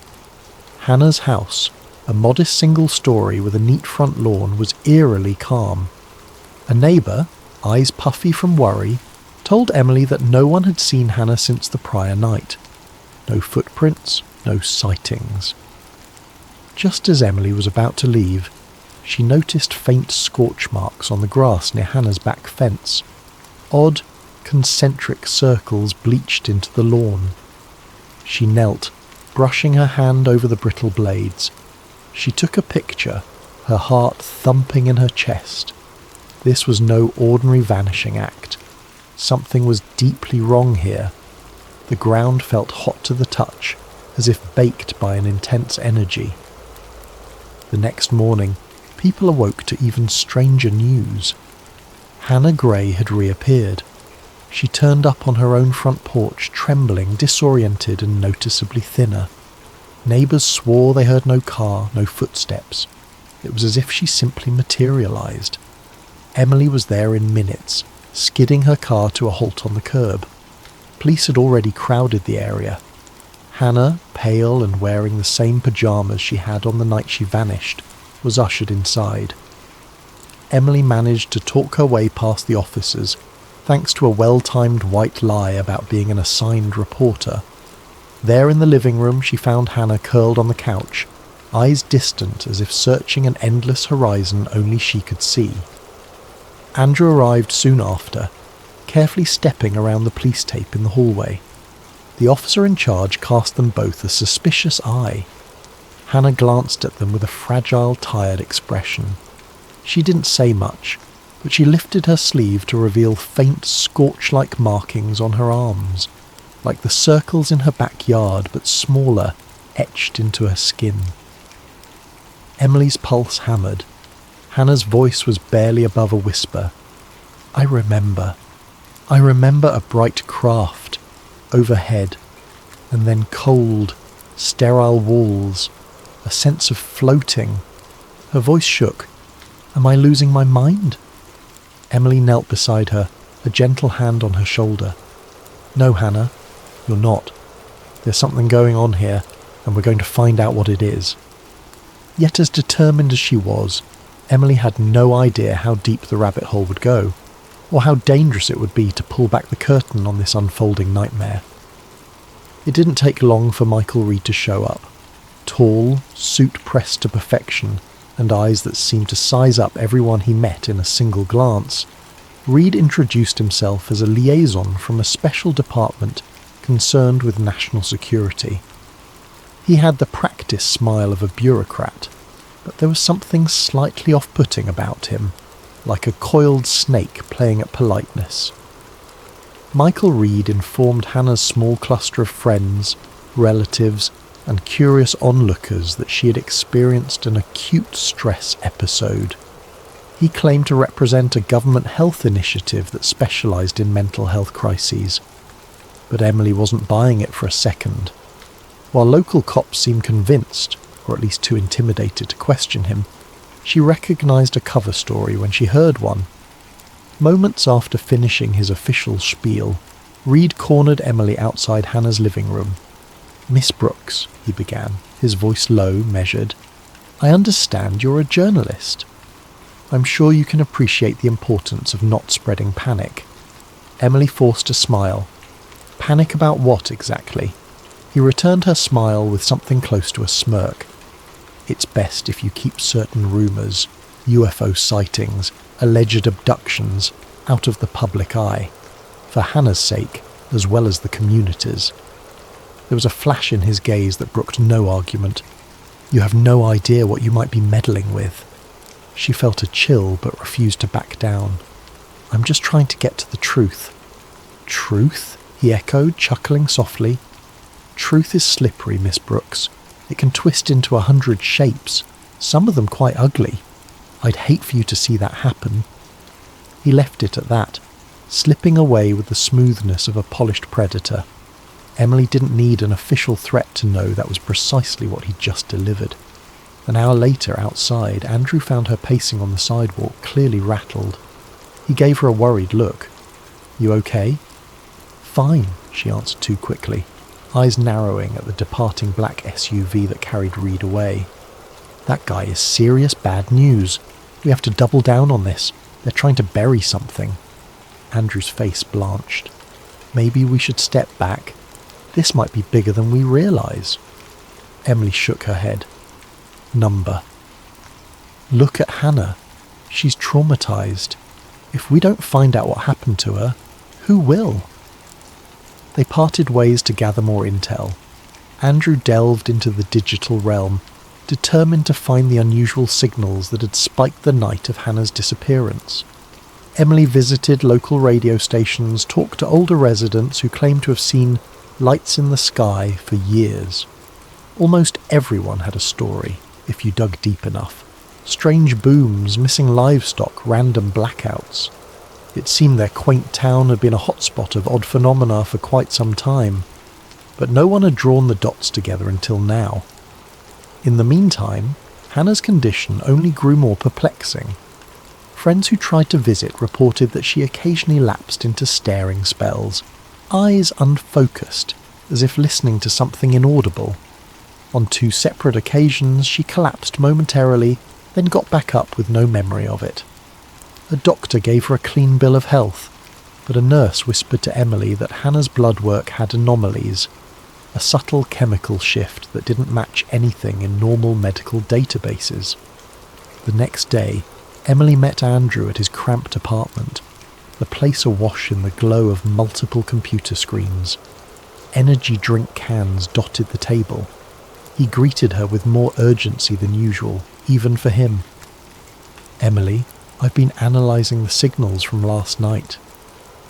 Hannah's house, a modest single story with a neat front lawn, was eerily calm. A neighbour, eyes puffy from worry, told Emily that no one had seen Hannah since the prior night. No footprints, no sightings. Just as Emily was about to leave, she noticed faint scorch marks on the grass near Hannah's back fence. Odd, concentric circles bleached into the lawn. She knelt, brushing her hand over the brittle blades. She took a picture, her heart thumping in her chest. This was no ordinary vanishing act. Something was deeply wrong here. The ground felt hot to the touch, as if baked by an intense energy. The next morning, people awoke to even stranger news. Hannah Gray had reappeared. She turned up on her own front porch, trembling, disoriented and noticeably thinner. Neighbours swore they heard no car, no footsteps. It was as if she simply materialised. Emily was there in minutes, skidding her car to a halt on the curb. Police had already crowded the area. Hannah, pale and wearing the same pyjamas she had on the night she vanished, was ushered inside. Emily managed to talk her way past the officers, thanks to a well-timed white lie about being an assigned reporter. There in the living room she found Hannah curled on the couch, eyes distant as if searching an endless horizon only she could see. Andrew arrived soon after, carefully stepping around the police tape in the hallway. The officer in charge cast them both a suspicious eye. Hannah glanced at them with a fragile, tired expression. She didn't say much, but she lifted her sleeve to reveal faint, scorch-like markings on her arms, like the circles in her backyard, but smaller, etched into her skin. Emily's pulse hammered. Hannah's voice was barely above a whisper. I remember a bright craft, overhead, and then cold, sterile walls, a sense of floating. Her voice shook. Am I losing my mind? Emily knelt beside her, a gentle hand on her shoulder. No, Hannah, you're not. There's something going on here, and we're going to find out what it is. Yet as determined as she was, Emily had no idea how deep the rabbit hole would go, or how dangerous it would be to pull back the curtain on this unfolding nightmare. It didn't take long for Michael Reed to show up. Tall, suit pressed to perfection, and eyes that seemed to size up everyone he met in a single glance, Reed introduced himself as a liaison from a special department concerned with national security. He had the practiced smile of a bureaucrat, but there was something slightly off-putting about him, like a coiled snake playing at politeness. Michael Reed informed Hannah's small cluster of friends, relatives, and curious onlookers that she had experienced an acute stress episode. He claimed to represent a government health initiative that specialised in mental health crises. But Emily wasn't buying it for a second. While local cops seemed convinced, or at least too intimidated to question him, she recognised a cover story when she heard one. Moments after finishing his official spiel, Reed cornered Emily outside Hannah's living room. "Miss Brooks," he began, his voice low, measured, "I understand you're a journalist. I'm sure you can appreciate the importance of not spreading panic." Emily forced a smile. Panic about what exactly? He returned her smile with something close to a smirk. "It's best if you keep certain rumours, UFO sightings, alleged abductions, out of the public eye, for Hannah's sake as well as the community's." There was a flash in his gaze that brooked no argument. "You have no idea what you might be meddling with." She felt a chill but refused to back down. "I'm just trying to get to the truth." "Truth?" he echoed, chuckling softly. "Truth is slippery, Miss Brooks. It can twist into 100 shapes, some of them quite ugly. I'd hate for you to see that happen." He left it at that, slipping away with the smoothness of a polished predator. Emily didn't need an official threat to know that was precisely what he'd just delivered. An hour later, outside, Andrew found her pacing on the sidewalk, clearly rattled. He gave her a worried look. "You okay?" "Fine," she answered too quickly, eyes narrowing at the departing black SUV that carried Reed away. "That guy is serious bad news. We have to double down on this. They're trying to bury something." Andrew's face blanched. "Maybe we should step back. This might be bigger than we realise." Emily shook her head. "Number. Look at Hannah. She's traumatised. If we don't find out what happened to her, who will?" They parted ways to gather more intel. Andrew delved into the digital realm, determined to find the unusual signals that had spiked the night of Hannah's disappearance. Emily visited local radio stations, talked to older residents who claimed to have seen lights in the sky for years. Almost everyone had a story, if you dug deep enough. Strange booms, missing livestock, random blackouts. It seemed their quaint town had been a hotspot of odd phenomena for quite some time, but no one had drawn the dots together until now. In the meantime, Hannah's condition only grew more perplexing. Friends who tried to visit reported that she occasionally lapsed into staring spells, eyes unfocused, as if listening to something inaudible. On 2 separate occasions, she collapsed momentarily, then got back up with no memory of it. A doctor gave her a clean bill of health, but a nurse whispered to Emily that Hannah's blood work had anomalies, a subtle chemical shift that didn't match anything in normal medical databases. The next day, Emily met Andrew at his cramped apartment, the place awash in the glow of multiple computer screens. Energy drink cans dotted the table. He greeted her with more urgency than usual, even for him. "Emily, I've been analysing the signals from last night."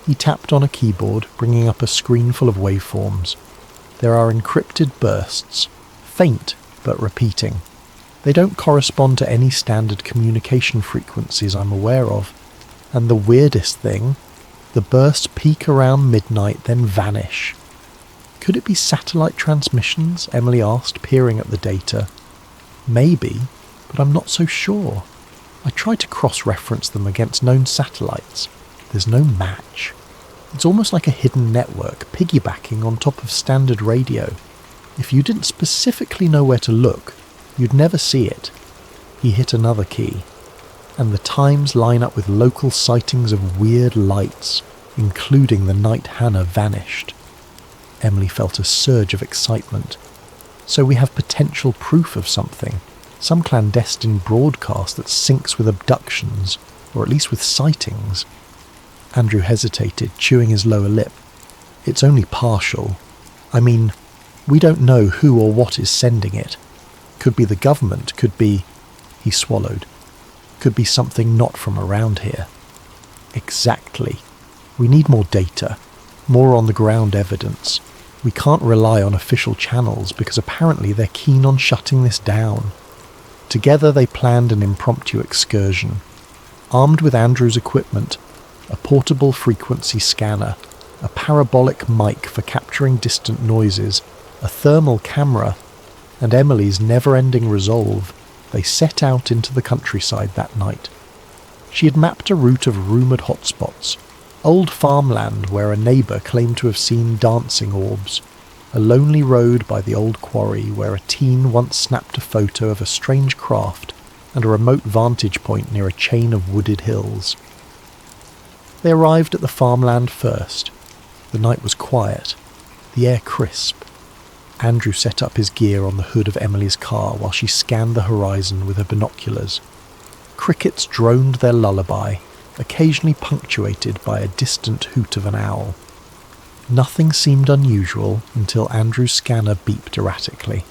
He tapped on a keyboard, bringing up a screen full of waveforms. There are encrypted bursts, faint but repeating. They don't correspond to any standard communication frequencies I'm aware of. And the weirdest thing, the bursts peak around midnight, then vanish. "Could it be satellite transmissions?" Emily asked, peering at the data. "Maybe, but I'm not so sure. I tried to cross-reference them against known satellites. There's no match. It's almost like a hidden network, piggybacking on top of standard radio. If you didn't specifically know where to look, you'd never see it." He hit another key, and the times line up with local sightings of weird lights, including the night Hannah vanished. Emily felt a surge of excitement. So we have potential proof of something, some clandestine broadcast that syncs with abductions, or at least with sightings. Andrew hesitated, chewing his lower lip. "It's only partial. I mean, we don't know who or what is sending it. Could be the government, could be..." He swallowed. "Could be something not from around here." "Exactly. We need more data, more on-the-ground evidence. We can't rely on official channels because apparently they're keen on shutting this down." Together they planned an impromptu excursion. Armed with Andrew's equipment, a portable frequency scanner, a parabolic mic for capturing distant noises, a thermal camera, and Emily's never-ending resolve, they set out into the countryside that night. She had mapped a route of rumoured hotspots, old farmland where a neighbour claimed to have seen dancing orbs, a lonely road by the old quarry where a teen once snapped a photo of a strange craft, and a remote vantage point near a chain of wooded hills. They arrived at the farmland first. The night was quiet, the air crisp. Andrew set up his gear on the hood of Emily's car while she scanned the horizon with her binoculars. Crickets droned their lullaby, occasionally punctuated by a distant hoot of an owl. Nothing seemed unusual until Andrew's scanner beeped erratically.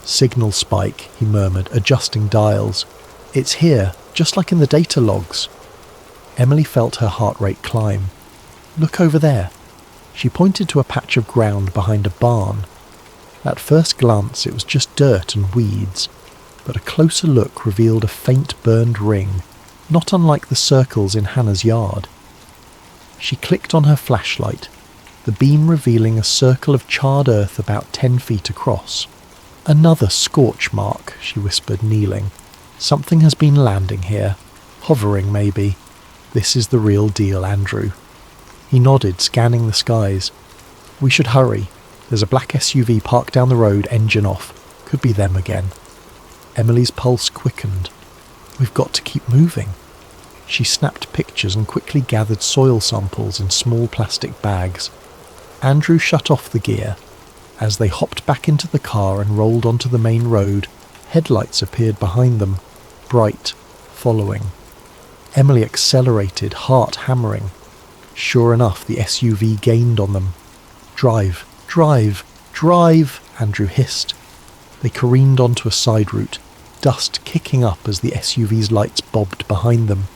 "Signal spike," he murmured, adjusting dials. "It's here, just like in the data logs." Emily felt her heart rate climb. "Look over there." She pointed to a patch of ground behind a barn. At first glance it was just dirt and weeds, but a closer look revealed a faint burned ring, not unlike the circles in Hannah's yard. She clicked on her flashlight, the beam revealing a circle of charred earth about 10 feet across. "Another scorch mark," she whispered, kneeling. "Something has been landing here. Hovering, maybe. This is the real deal, Andrew." He nodded, scanning the skies. "We should hurry. There's a black SUV parked down the road, engine off. Could be them again." Emily's pulse quickened. "We've got to keep moving." She snapped pictures and quickly gathered soil samples in small plastic bags. Andrew shut off the gear. As they hopped back into the car and rolled onto the main road, headlights appeared behind them, bright, following. Emily accelerated, heart hammering. Sure enough, the SUV gained on them. "Drive, drive, drive," Andrew hissed. They careened onto a side route, dust kicking up as the SUV's lights bobbed behind them.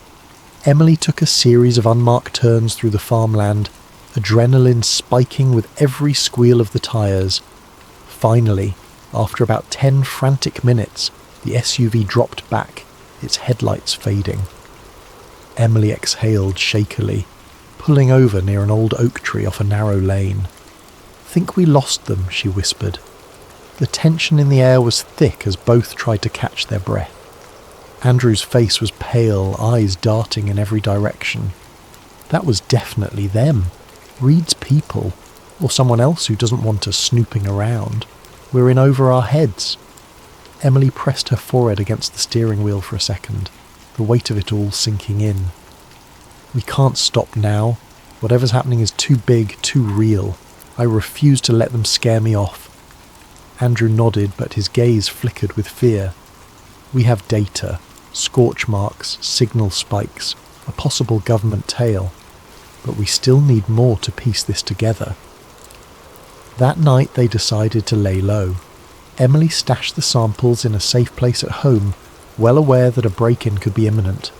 Emily took a series of unmarked turns through the farmland, adrenaline spiking with every squeal of the tyres. Finally, after about 10 frantic minutes, the SUV dropped back, its headlights fading. Emily exhaled shakily, pulling over near an old oak tree off a narrow lane. "Think we lost them," she whispered. The tension in the air was thick as both tried to catch their breath. Andrew's face was pale, eyes darting in every direction. That was definitely them. Reed's people, or someone else who doesn't want us snooping around. We're in over our heads. Emily pressed her forehead against the steering wheel for a second, the weight of it all sinking in. "We can't stop now. Whatever's happening is too big, too real. I refuse to let them scare me off." Andrew nodded, but his gaze flickered with fear. "We have data, scorch marks, signal spikes, a possible government tail. But we still need more to piece this together." That night they decided to lay low. Emily stashed the samples in a safe place at home, well aware that a break-in could be imminent.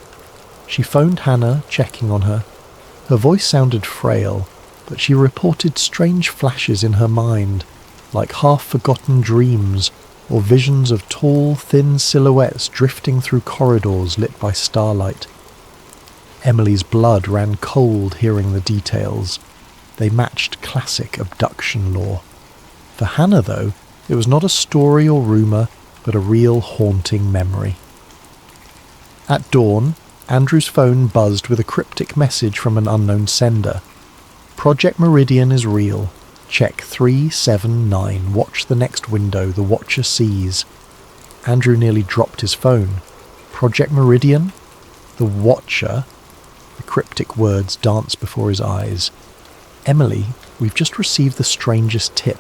She phoned Hannah, checking on her. Her voice sounded frail, but she reported strange flashes in her mind, like half-forgotten dreams or visions of tall, thin silhouettes drifting through corridors lit by starlight. Emily's blood ran cold hearing the details. They matched classic abduction lore. For Hannah, though, it was not a story or rumour, but a real haunting memory. At dawn, Andrew's phone buzzed with a cryptic message from an unknown sender. "Project Meridian is real. Check 379. Watch the next window. The Watcher sees." Andrew nearly dropped his phone. Project Meridian? The Watcher? The cryptic words danced before his eyes. "Emily, we've just received the strangest tip."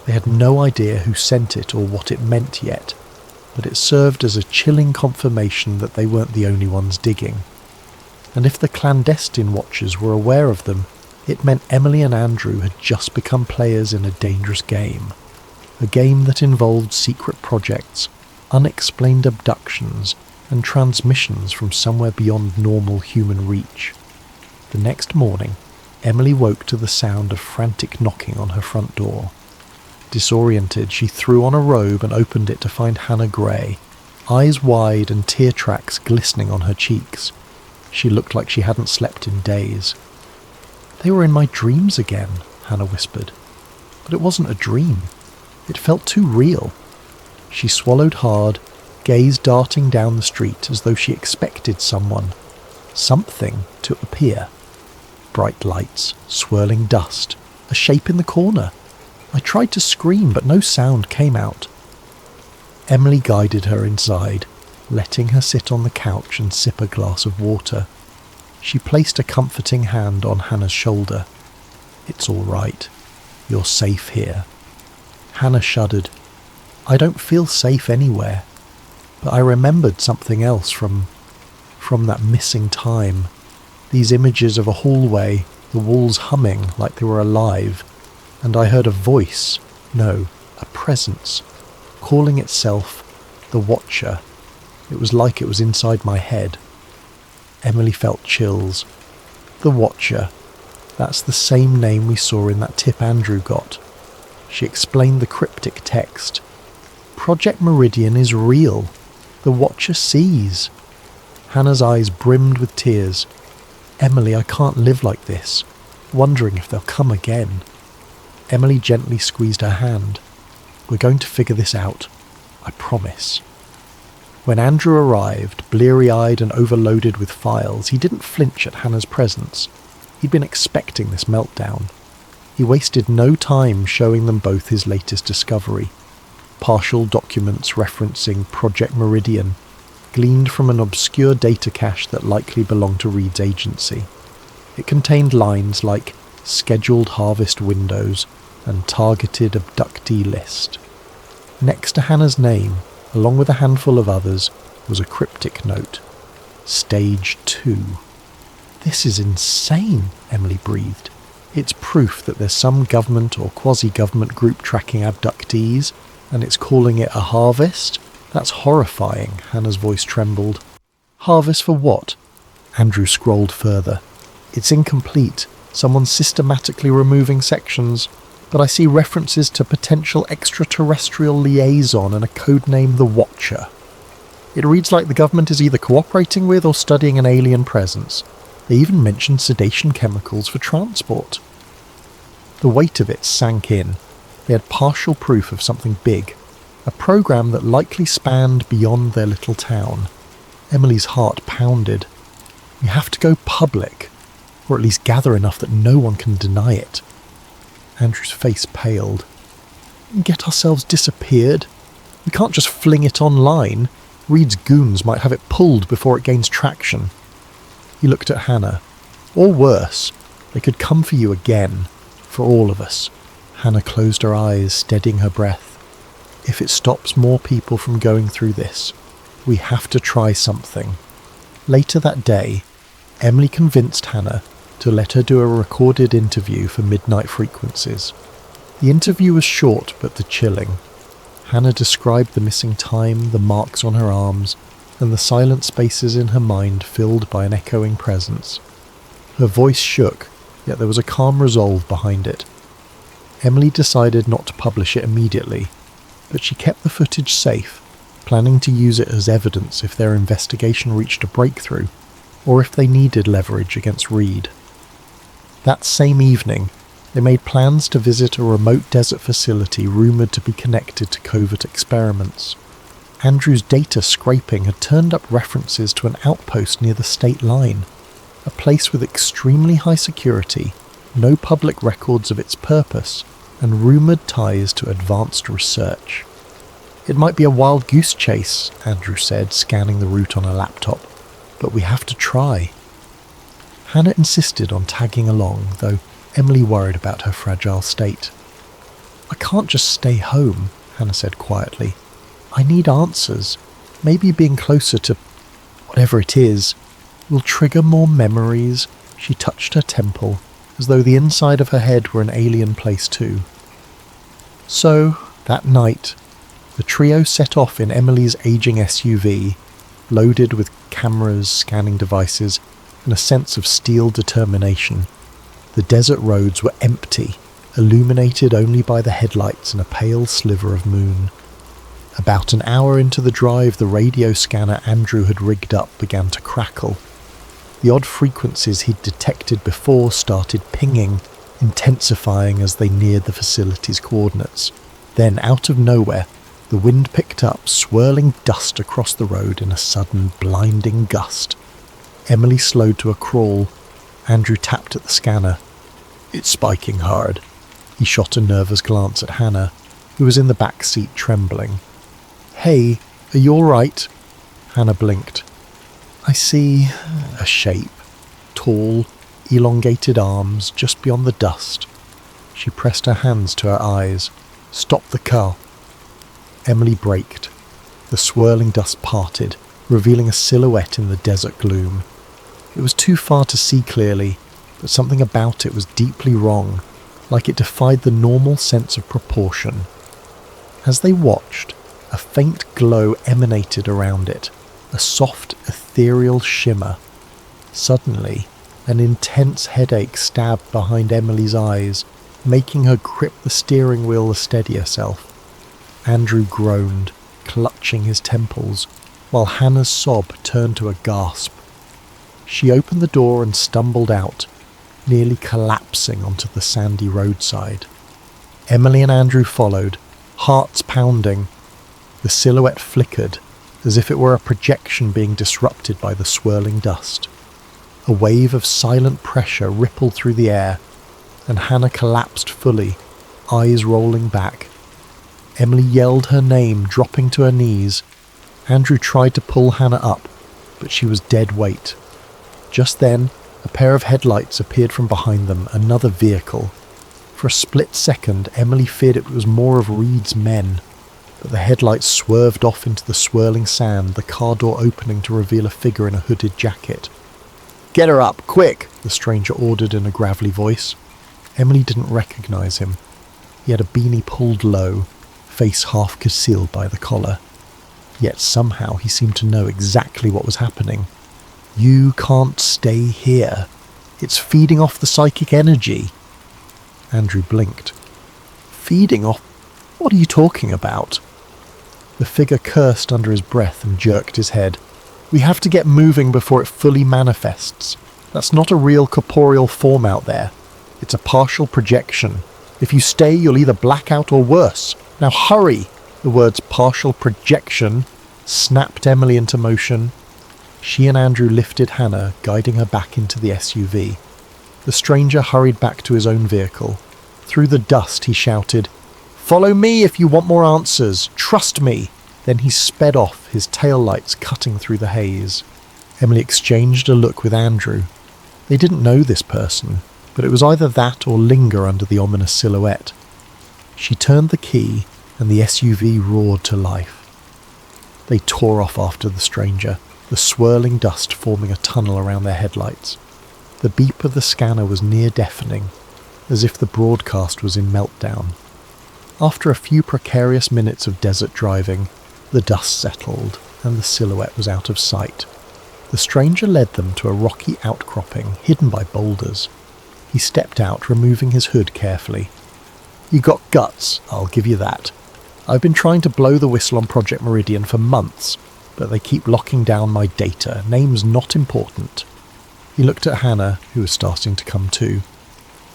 They had no idea who sent it or what it meant yet, but it served as a chilling confirmation that they weren't the only ones digging. And if the clandestine watchers were aware of them, it meant Emily and Andrew had just become players in a dangerous game. A game that involved secret projects, unexplained abductions, and transmissions from somewhere beyond normal human reach. The next morning, Emily woke to the sound of frantic knocking on her front door. Disoriented, she threw on a robe and opened it to find Hannah Gray, eyes wide and tear tracks glistening on her cheeks. She looked like she hadn't slept in days. "They were in my dreams again," Hannah whispered. But it wasn't a dream. It felt too real. She swallowed hard, gaze darting down the street as though she expected something to appear. Bright lights, swirling dust, a shape in the corner. I tried to scream, but no sound came out. Emily guided her inside, letting her sit on the couch and sip a glass of water. She placed a comforting hand on Hannah's shoulder. "It's all right. You're safe here." Hannah shuddered. "I don't feel safe anywhere." But I remembered something else from that missing time. These images of a hallway, the walls humming like they were alive, and I heard a voice, no, a presence, calling itself the Watcher. It was like it was inside my head. Emily felt chills. The Watcher. That's the same name we saw in that tip Andrew got. She explained the cryptic text. Project Meridian is real. The Watcher sees. Hannah's eyes brimmed with tears. "Emily, I can't live like this, wondering if they'll come again." Emily gently squeezed her hand. "We're going to figure this out. I promise." When Andrew arrived, bleary-eyed and overloaded with files, he didn't flinch at Hannah's presence. He'd been expecting this meltdown. He wasted no time showing them both his latest discovery. Partial documents referencing Project Meridian, gleaned from an obscure data cache that likely belonged to Reed's agency. It contained lines like scheduled harvest windows and targeted abductee list. Next to Hannah's name, along with a handful of others, was a cryptic note. Stage 2. "This is insane," Emily breathed. "It's proof that there's some government or quasi-government group tracking abductees, and it's calling it a harvest? That's horrifying," Hannah's voice trembled. "Harvest for what?" Andrew scrolled further. "It's incomplete. Someone's systematically removing sections, but I see references to potential extraterrestrial liaison and a codename the Watcher. It reads like the government is either cooperating with or studying an alien presence. They even mentioned sedation chemicals for transport." The weight of it sank in. They had partial proof of something big, a program that likely spanned beyond their little town. Emily's heart pounded. "We have to go public, or at least gather enough that no one can deny it." Andrew's face paled. "Get ourselves disappeared? We can't just fling it online. Reed's goons might have it pulled before it gains traction." He looked at Hannah. "Or worse, they could come for you again, for all of us." Hannah closed her eyes, steadying her breath. "If it stops more people from going through this, we have to try something." Later that day, Emily convinced Hannah to let her do a recorded interview for Midnight Frequencies. The interview was short but the chilling. Hannah described the missing time, the marks on her arms, and the silent spaces in her mind filled by an echoing presence. Her voice shook, yet there was a calm resolve behind it. Emily decided not to publish it immediately, but she kept the footage safe, planning to use it as evidence if their investigation reached a breakthrough, or if they needed leverage against Reed. That same evening, they made plans to visit a remote desert facility rumoured to be connected to covert experiments. Andrew's data scraping had turned up references to an outpost near the state line, a place with extremely high security, no public records of its purpose, and rumoured ties to advanced research. "It might be a wild goose chase," Andrew said, scanning the route on a laptop, "but we have to try." Hannah insisted on tagging along, though Emily worried about her fragile state. "I can't just stay home," Hannah said quietly. "I need answers. Maybe being closer to whatever it is will trigger more memories." She touched her temple, as though the inside of her head were an alien place too. So, that night, the trio set off in Emily's aging SUV, loaded with cameras, scanning devices, and a sense of steel determination. The desert roads were empty, illuminated only by the headlights and a pale sliver of moon. About an hour into the drive, the radio scanner Andrew had rigged up began to crackle. The odd frequencies he'd detected before started pinging, intensifying as they neared the facility's coordinates. Then, out of nowhere, the wind picked up, swirling dust across the road in a sudden, blinding gust. Emily slowed to a crawl. Andrew tapped at the scanner. "It's spiking hard." He shot a nervous glance at Hannah, who was in the back seat trembling. "Hey, are you all right?" Hannah blinked. "I see a shape. Tall, elongated arms just beyond the dust." She pressed her hands to her eyes. "Stop the car." Emily braked. The swirling dust parted, revealing a silhouette in the desert gloom. It was too far to see clearly, but something about it was deeply wrong, like it defied the normal sense of proportion. As they watched, a faint glow emanated around it, a soft, ethereal shimmer. Suddenly, an intense headache stabbed behind Emily's eyes, making her grip the steering wheel to steady herself. Andrew groaned, clutching his temples, while Hannah's sob turned to a gasp. She opened the door and stumbled out, nearly collapsing onto the sandy roadside. Emily and Andrew followed, hearts pounding. The silhouette flickered, as if it were a projection being disrupted by the swirling dust. A wave of silent pressure rippled through the air, and Hannah collapsed fully, eyes rolling back. Emily yelled her name, dropping to her knees. Andrew tried to pull Hannah up, but she was dead weight. Just then, a pair of headlights appeared from behind them, another vehicle. For a split second, Emily feared it was more of Reed's men, but the headlights swerved off into the swirling sand, the car door opening to reveal a figure in a hooded jacket. "Get her up, quick!" the stranger ordered in a gravelly voice. Emily didn't recognize him. He had a beanie pulled low, face half concealed by the collar. Yet somehow he seemed to know exactly what was happening. "You can't stay here. It's feeding off the psychic energy." Andrew blinked. "Feeding off? What are you talking about?" The figure cursed under his breath and jerked his head. "We have to get moving before it fully manifests. That's not a real corporeal form out there. It's a partial projection. If you stay, you'll either black out or worse. Now hurry!" The words "partial projection" snapped Emily into motion. She and Andrew lifted Hannah, guiding her back into the SUV. The stranger hurried back to his own vehicle. Through the dust he shouted, "Follow me if you want more answers. Trust me." Then he sped off, his taillights cutting through the haze. Emily exchanged a look with Andrew. They didn't know this person, but it was either that or linger under the ominous silhouette. She turned the key, and the SUV roared to life. They tore off after the stranger, the swirling dust forming a tunnel around their headlights. The beep of the scanner was near deafening, as if the broadcast was in meltdown. After a few precarious minutes of desert driving, the dust settled, and the silhouette was out of sight. The stranger led them to a rocky outcropping hidden by boulders. He stepped out, removing his hood carefully. "You got guts, I'll give you that. I've been trying to blow the whistle on Project Meridian for months, but they keep locking down my data. Name's not important." He looked at Hannah, who was starting to come to.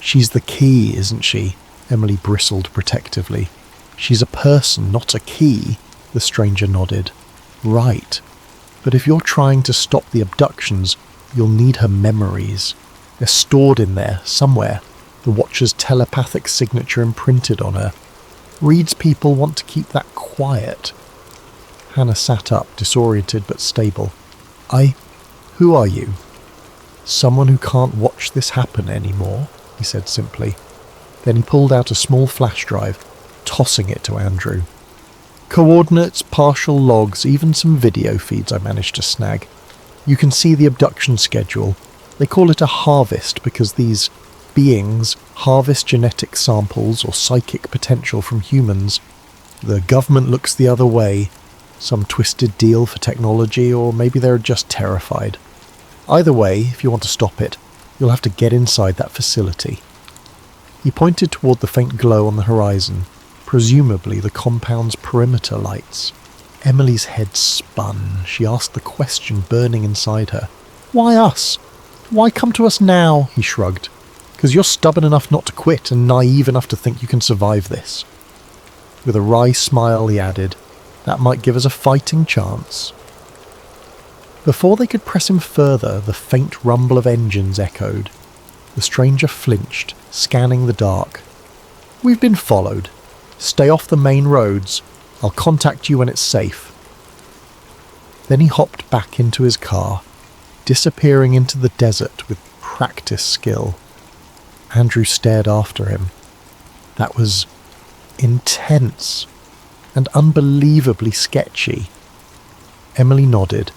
"She's the key, isn't she?" Emily bristled protectively. "She's a person, not a key," the stranger nodded. "Right. But if you're trying to stop the abductions, you'll need her memories. They're stored in there, somewhere. The Watcher's telepathic signature imprinted on her. Reed's people want to keep that quiet." Hannah sat up, disoriented but stable. Who are you?" "Someone who can't watch this happen anymore," he said simply. Then he pulled out a small flash drive, tossing it to Andrew. "Coordinates, partial logs, even some video feeds I managed to snag. You can see the abduction schedule. They call it a harvest because these beings harvest genetic samples or psychic potential from humans. The government looks the other way. Some twisted deal for technology, or maybe they're just terrified. Either way, if you want to stop it, you'll have to get inside that facility." He pointed toward the faint glow on the horizon, presumably the compound's perimeter lights. Emily's head spun. She asked the question burning inside her. "Why us? Why come to us now? He shrugged. Because you're stubborn enough not to quit and naive enough to think you can survive this. With a wry smile, he added, that might give us a fighting chance. Before they could press him further, the faint rumble of engines echoed. The stranger flinched, scanning the dark. We've been followed. Stay off the main roads. I'll contact you when it's safe. Then he hopped back into his car, disappearing into the desert with practiced skill. Andrew stared after him. That was intense and unbelievably sketchy. Emily nodded,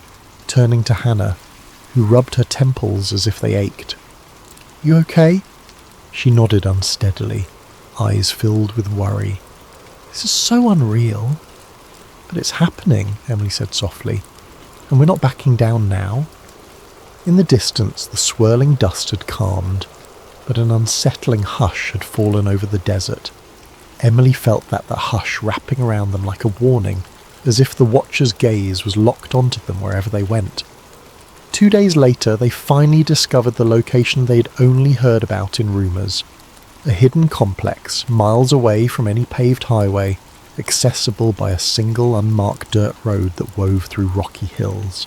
turning to Hannah, who rubbed her temples as if they ached. You okay? She nodded unsteadily, eyes filled with worry. This is so unreal. But it's happening, Emily said softly, and we're not backing down now. In the distance, the swirling dust had calmed, but an unsettling hush had fallen over the desert. Emily felt that hush wrapping around them like a warning, as if the watcher's gaze was locked onto them wherever they went. 2 days later, they finally discovered the location they'd only heard about in rumours. A hidden complex, miles away from any paved highway, accessible by a single unmarked dirt road that wove through rocky hills.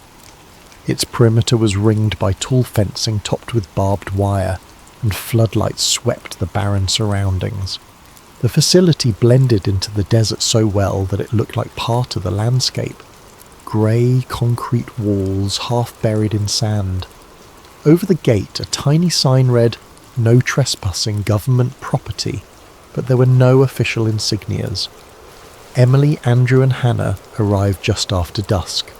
Its perimeter was ringed by tall fencing topped with barbed wire, and floodlights swept the barren surroundings. The facility blended into the desert so well that it looked like part of the landscape. Grey concrete walls half buried in sand. Over the gate a tiny sign read, "No trespassing, government property," but there were no official insignias. Emily, Andrew and Hannah arrived just after dusk,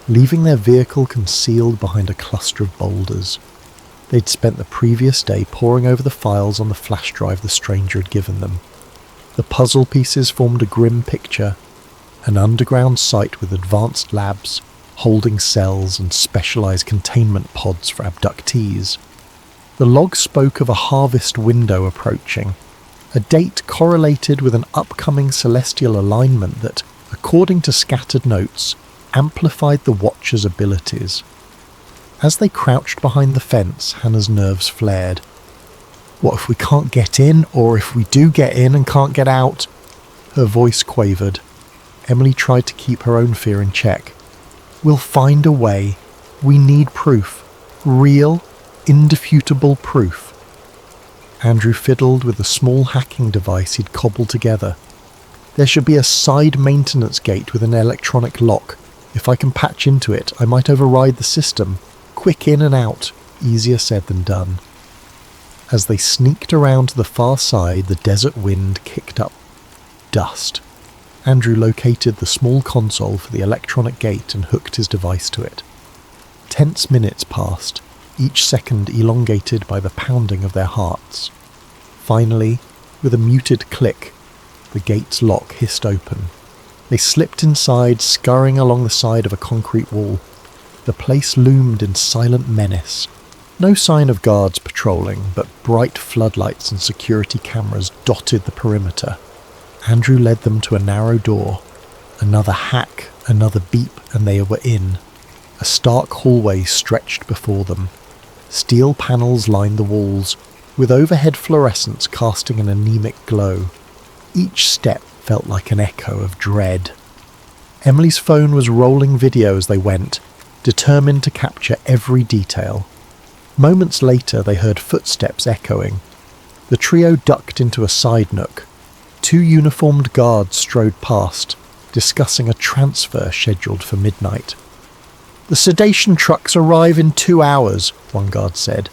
leaving their vehicle concealed behind a cluster of boulders. They'd spent the previous day poring over the files on the flash drive the stranger had given them. The puzzle pieces formed a grim picture, an underground site with advanced labs, holding cells and specialised containment pods for abductees. The log spoke of a harvest window approaching, a date correlated with an upcoming celestial alignment that, according to scattered notes, amplified the Watcher's abilities. As they crouched behind the fence, Hannah's nerves flared. What if we can't get in, or if we do get in and can't get out? Her voice quavered. Emily tried to keep her own fear in check. We'll find a way. We need proof. Real, indefutable proof. Andrew fiddled with a small hacking device he'd cobbled together. There should be a side maintenance gate with an electronic lock. If I can patch into it, I might override the system. Quick in and out. Easier said than done. As they sneaked around to the far side, the desert wind kicked up dust. Andrew located the small console for the electronic gate and hooked his device to it. Tense minutes passed, each second elongated by the pounding of their hearts. Finally, with a muted click, the gate's lock hissed open. They slipped inside, scurrying along the side of a concrete wall. The place loomed in silent menace. No sign of guards patrolling, but bright floodlights and security cameras dotted the perimeter. Andrew led them to a narrow door. Another hack, another beep, and they were in. A stark hallway stretched before them. Steel panels lined the walls, with overhead fluorescents casting an anemic glow. Each step felt like an echo of dread. Emily's phone was rolling video as they went, determined to capture every detail. Moments later they heard footsteps echoing. The trio ducked into a side nook. 2 uniformed guards strode past, discussing a transfer scheduled for midnight. "The sedation trucks arrive in 2 hours, one guard said.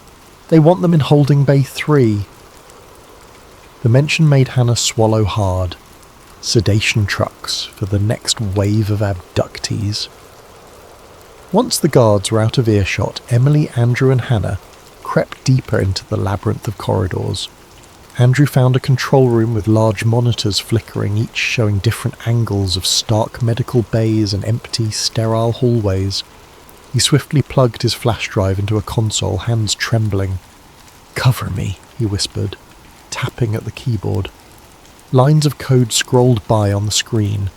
They want them in holding bay 3. The mention made Hannah swallow hard. Sedation trucks for the next wave of abductees. Once the guards were out of earshot, Emily, Andrew and Hannah crept deeper into the labyrinth of corridors. Andrew found a control room with large monitors flickering, each showing different angles of stark medical bays and empty, sterile hallways. He swiftly plugged his flash drive into a console, hands trembling. "Cover me," he whispered, tapping at the keyboard. Lines of code scrolled by on the screen.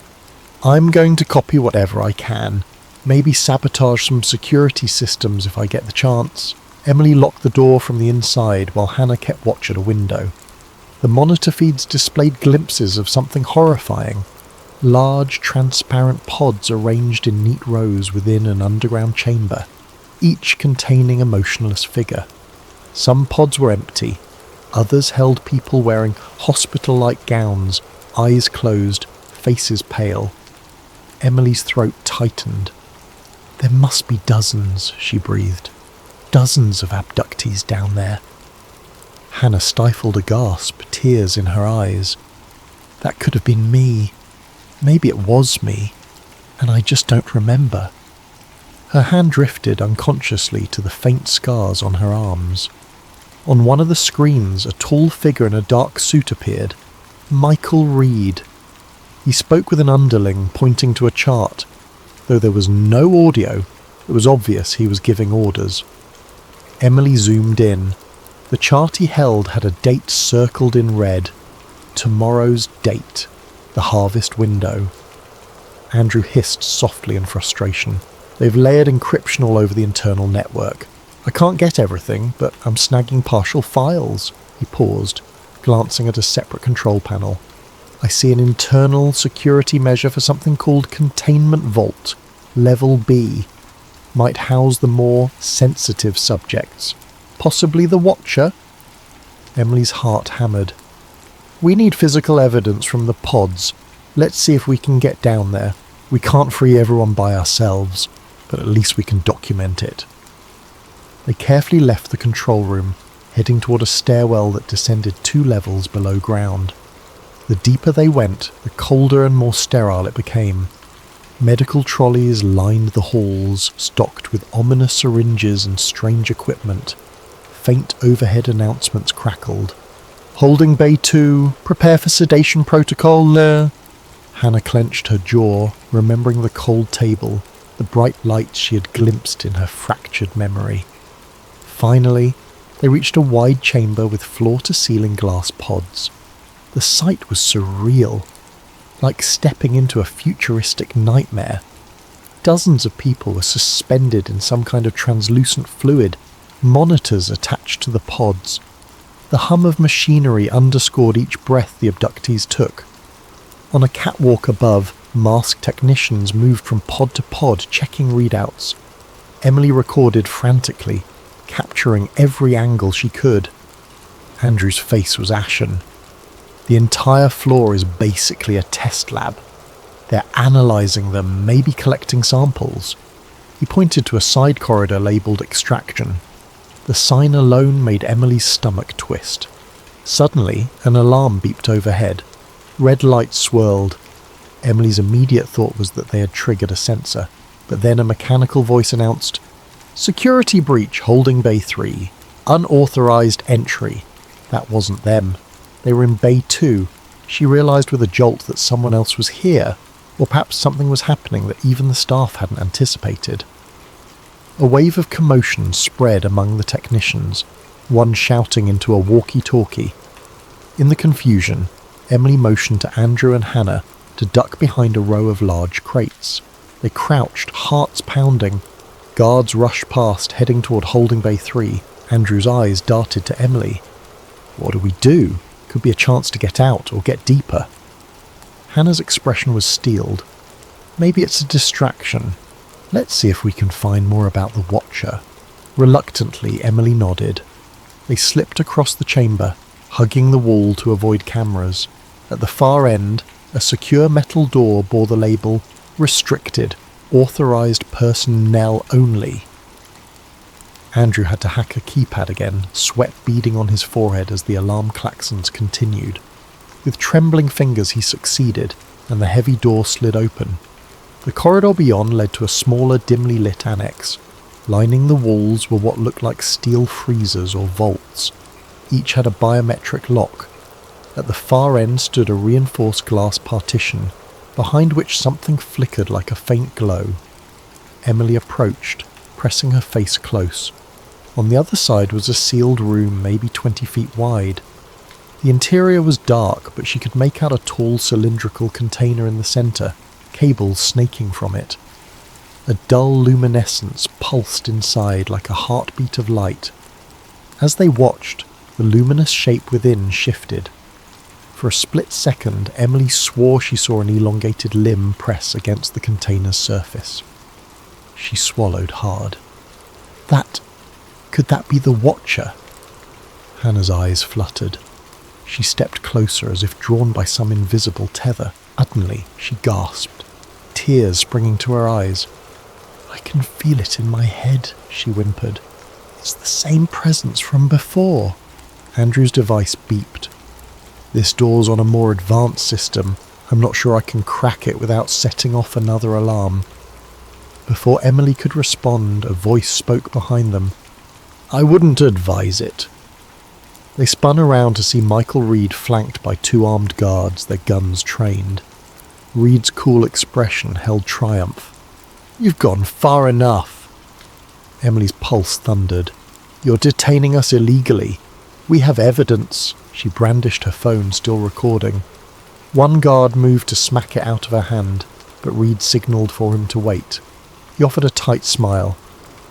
"I'm going to copy whatever I can. Maybe sabotage some security systems if I get the chance. Emily locked the door from the inside while Hannah kept watch at a window. The monitor feeds displayed glimpses of something horrifying. Large, transparent pods arranged in neat rows within an underground chamber, each containing a motionless figure. Some pods were empty, others held people wearing hospital-like gowns, eyes closed, faces pale. Emily's throat tightened. There must be dozens, she breathed. Dozens of abductees down there. Hannah stifled a gasp, tears in her eyes. That could have been me. Maybe it was me, and I just don't remember. Her hand drifted unconsciously to the faint scars on her arms. On one of the screens, a tall figure in a dark suit appeared. Michael Reed. He spoke with an underling, pointing to a chart. Though there was no audio, it was obvious he was giving orders. Emily zoomed in. The chart he held had a date circled in red. Tomorrow's date. The harvest window. Andrew hissed softly in frustration. They've layered encryption all over the internal network. I can't get everything, but I'm snagging partial files. He paused, glancing at a separate control panel. I see an internal security measure for something called Containment Vault, Level B. Might house the more sensitive subjects. Possibly the Watcher? Emily's heart hammered. We need physical evidence from the pods. Let's see if we can get down there. We can't free everyone by ourselves, but at least we can document it. They carefully left the control room, heading toward a stairwell that descended 2 levels below ground. The deeper they went, the colder and more sterile it became. Medical trolleys lined the halls, stocked with ominous syringes and strange equipment. Faint overhead announcements crackled. Holding Bay 2, prepare for sedation protocol. Hannah clenched her jaw, remembering the cold table, the bright lights she had glimpsed in her fractured memory. Finally, they reached a wide chamber with floor-to-ceiling glass pods. The sight was surreal, like stepping into a futuristic nightmare. Dozens of people were suspended in some kind of translucent fluid, monitors attached to the pods. The hum of machinery underscored each breath the abductees took. On a catwalk above, masked technicians moved from pod to pod, checking readouts. Emily recorded frantically, capturing every angle she could. Andrew's face was ashen. The entire floor is basically a test lab. They're analysing them, maybe collecting samples. He pointed to a side corridor labelled Extraction. The sign alone made Emily's stomach twist. Suddenly, an alarm beeped overhead. Red lights swirled. Emily's immediate thought was that they had triggered a sensor, but then a mechanical voice announced, "Security breach holding Bay 3. Unauthorised entry." That wasn't them. They were in Bay 2. She realised with a jolt that someone else was here, or perhaps something was happening that even the staff hadn't anticipated. A wave of commotion spread among the technicians, one shouting into a walkie-talkie. In the confusion, Emily motioned to Andrew and Hannah to duck behind a row of large crates. They crouched, hearts pounding. Guards rushed past, heading toward Holding Bay 3. Andrew's eyes darted to Emily. What do we do? Could be a chance to get out or get deeper. Hannah's expression was steeled. Maybe it's a distraction. Let's see if we can find more about the Watcher. Reluctantly, Emily nodded. They slipped across the chamber, hugging the wall to avoid cameras. At the far end, a secure metal door bore the label Restricted, Authorised Personnel Only. Andrew had to hack a keypad again, sweat beading on his forehead as the alarm klaxons continued. With trembling fingers he succeeded, and the heavy door slid open. The corridor beyond led to a smaller, dimly lit annex. Lining the walls were what looked like steel freezers or vaults. Each had a biometric lock. At the far end stood a reinforced glass partition, behind which something flickered like a faint glow. Emily approached, pressing her face close. On the other side was a sealed room maybe 20 feet wide. The interior was dark, but she could make out a tall cylindrical container in the centre, cables snaking from it. A dull luminescence pulsed inside like a heartbeat of light, As they watched, the luminous shape within shifted. For a split second, Emily swore she saw an elongated limb press against the container's surface. She swallowed hard. Could that be the Watcher? Hannah's eyes fluttered. She stepped closer as if drawn by some invisible tether. Suddenly, she gasped, tears springing to her eyes. "I can feel it in my head," she whimpered. "It's the same presence from before." Andrew's device beeped. "This door's on a more advanced system. I'm not sure I can crack it without setting off another alarm." Before Emily could respond, a voice spoke behind them. "I wouldn't advise it." They spun around to see Michael Reed flanked by 2 armed guards, their guns trained. Reed's cool expression held triumph. "You've gone far enough." Emily's pulse thundered. "You're detaining us illegally. We have evidence." She brandished her phone, still recording. One guard moved to smack it out of her hand, but Reed signalled for him to wait. He offered a tight smile.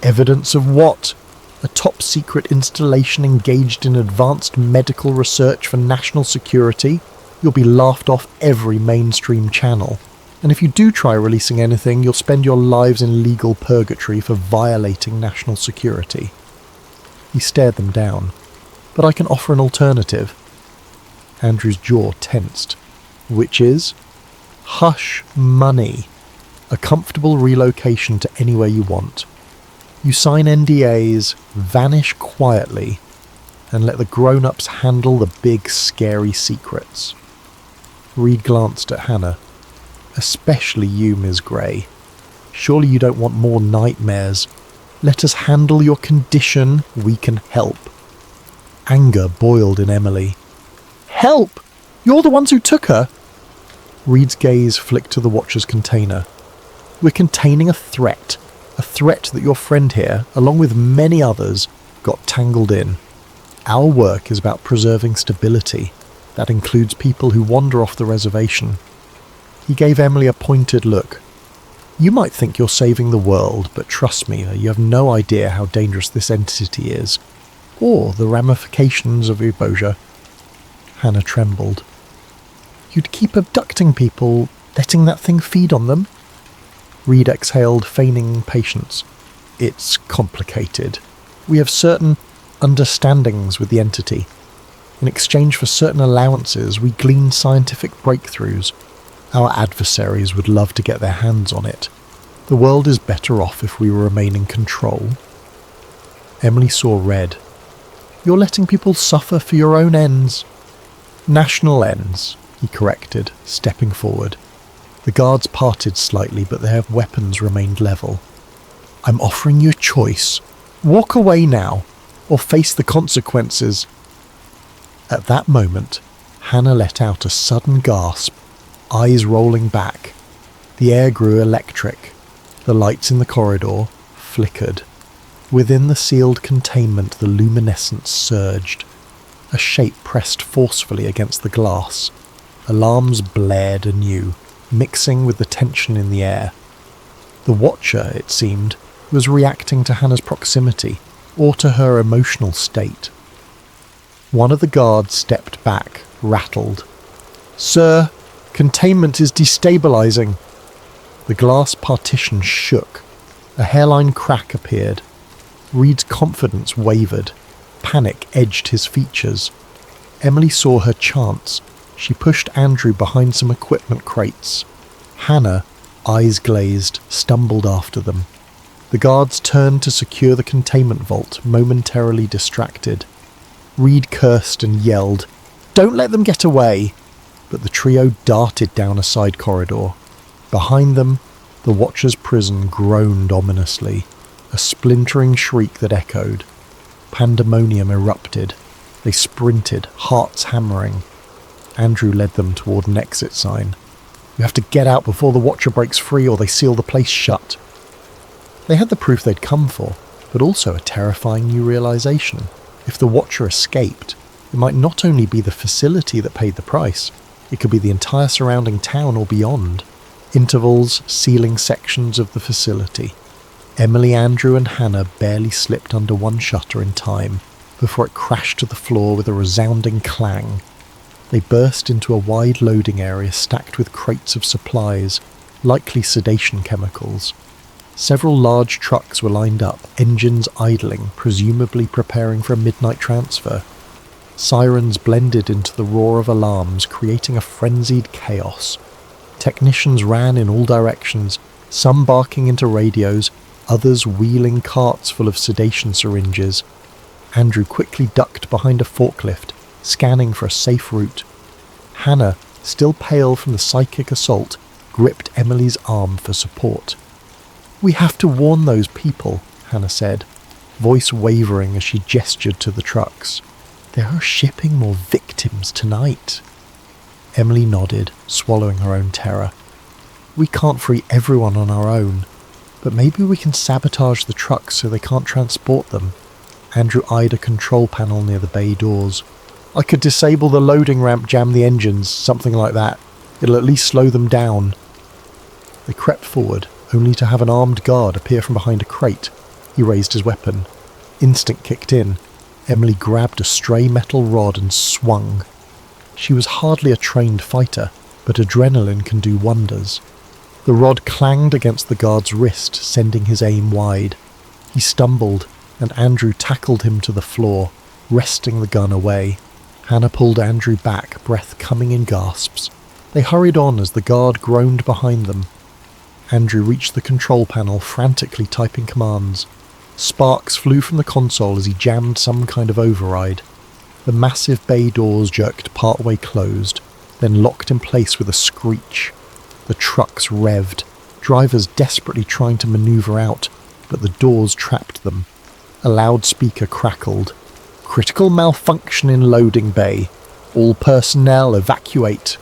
"Evidence of what? A top-secret installation engaged in advanced medical research for national security? You'll be laughed off every mainstream channel. And if you do try releasing anything, you'll spend your lives in legal purgatory for violating national security." He stared them down. "But I can offer an alternative." Andrew's jaw tensed. "Which is?" "Hush money. A comfortable relocation to anywhere you want. You sign NDAs, vanish quietly, and let the grown-ups handle the big, scary secrets." Reed glanced at Hannah. "Especially you, Ms. Grey. Surely you don't want more nightmares. Let us handle your condition. We can help." Anger boiled in Emily. "Help! You're the ones who took her!" Reed's gaze flicked to the Watcher's container. "We're containing a threat that your friend here, along with many others, got tangled in. Our work is about preserving stability. That includes people who wander off the reservation." He gave Emily a pointed look. "You might think you're saving the world, but trust me, you have no idea how dangerous this entity is, or the ramifications of exposure." Hannah trembled. "You'd keep abducting people, letting that thing feed on them?" Reed exhaled, feigning patience. "It's complicated. We have certain understandings with the entity. In exchange for certain allowances, we glean scientific breakthroughs. Our adversaries would love to get their hands on it. The world is better off if we remain in control." Emily saw red. "You're letting people suffer for your own ends." "National ends," he corrected, stepping forward. The guards parted slightly, but their weapons remained level. "I'm offering you a choice. Walk away now, or face the consequences." At that moment, Hannah let out a sudden gasp, eyes rolling back. The air grew electric. The lights in the corridor flickered. Within the sealed containment, the luminescence surged. A shape pressed forcefully against the glass. Alarms blared anew, mixing with the tension in the air. The Watcher, it seemed, was reacting to Hannah's proximity, or to her emotional state. One of the guards stepped back, rattled. "Sir, containment is destabilizing." The glass partition shook. A hairline crack appeared. Reed's confidence wavered. Panic edged his features. Emily saw her chance. She pushed Andrew behind some equipment crates. Hannah, eyes glazed, stumbled after them. The guards turned to secure the containment vault, momentarily distracted. Reed cursed and yelled, "Don't let them get away!" But the trio darted down a side corridor. Behind them, the Watcher's prison groaned ominously, a splintering shriek that echoed. Pandemonium erupted. They sprinted, hearts hammering. Andrew led them toward an exit sign. "You have to get out before the Watcher breaks free, or they seal the place shut." They had the proof they'd come for, but also a terrifying new realization. If the Watcher escaped, it might not only be the facility that paid the price, it could be the entire surrounding town or beyond. Intervals sealing sections of the facility. Emily, Andrew and Hannah barely slipped under one shutter in time. before it crashed to the floor with a resounding clang. They burst into a wide loading area stacked with crates of supplies, likely sedation chemicals. Several large trucks were lined up, engines idling, presumably preparing for a midnight transfer. Sirens blended into the roar of alarms, creating a frenzied chaos. Technicians ran in all directions, some barking into radios, others wheeling carts full of sedation syringes. Andrew quickly ducked behind a forklift, scanning for a safe route. Hannah, still pale from the psychic assault, gripped Emily's arm for support. "We have to warn those people," Hannah said, voice wavering as she gestured to the trucks. "They are shipping more victims tonight." Emily nodded, swallowing her own terror. "We can't free everyone on our own, but maybe we can sabotage the trucks so they can't transport them." Andrew eyed a control panel near the bay doors. "I could disable the loading ramp, jam the engines, something like that. It'll at least slow them down." They crept forward, only to have an armed guard appear from behind a crate. He raised his weapon. Instinct kicked in. Emily grabbed a stray metal rod and swung. She was hardly a trained fighter, but adrenaline can do wonders. The rod clanged against the guard's wrist, sending his aim wide. He stumbled, and Andrew tackled him to the floor, wresting the gun away. Hannah pulled Andrew back, breath coming in gasps. They hurried on as the guard groaned behind them. Andrew reached the control panel, frantically typing commands. Sparks flew from the console as he jammed some kind of override. The massive bay doors jerked partway closed, then locked in place with a screech. The trucks revved, drivers desperately trying to maneuver out, but the doors trapped them. A loudspeaker crackled. "Critical malfunction in loading bay. All personnel evacuate."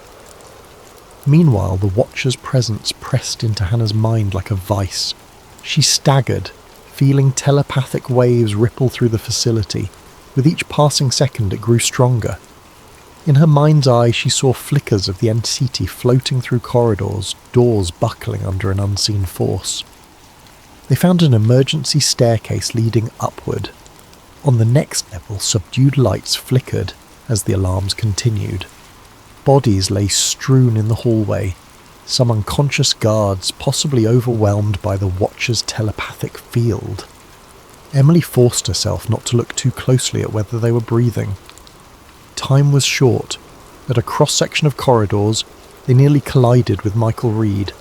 Meanwhile, the Watcher's presence pressed into Hannah's mind like a vice. She staggered, feeling telepathic waves ripple through the facility. With each passing second, it grew stronger. In her mind's eye, she saw flickers of the entity floating through corridors, doors buckling under an unseen force. They found an emergency staircase leading upward. On the next level, subdued lights flickered as the alarms continued. Bodies lay strewn in the hallway, some unconscious guards, possibly overwhelmed by the Watcher's telepathic field. Emily forced herself not to look too closely at whether they were breathing. Time was short. At a cross-section of corridors, they nearly collided with Michael Reed.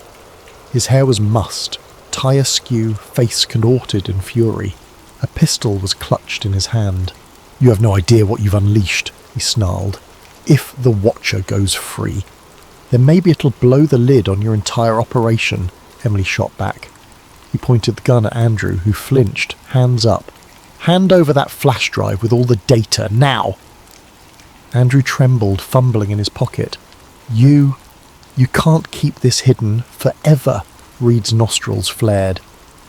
His hair was mussed, tie askew, face contorted in fury. A pistol was clutched in his hand. "You have no idea what you've unleashed," he snarled. "If the Watcher goes free, then maybe it'll blow the lid on your entire operation," Emily shot back. He pointed the gun at Andrew, who flinched, hands up. "Hand over that flash drive with all the data, now!" Andrew trembled, fumbling in his pocket. You can't keep this hidden forever," Reed's nostrils flared.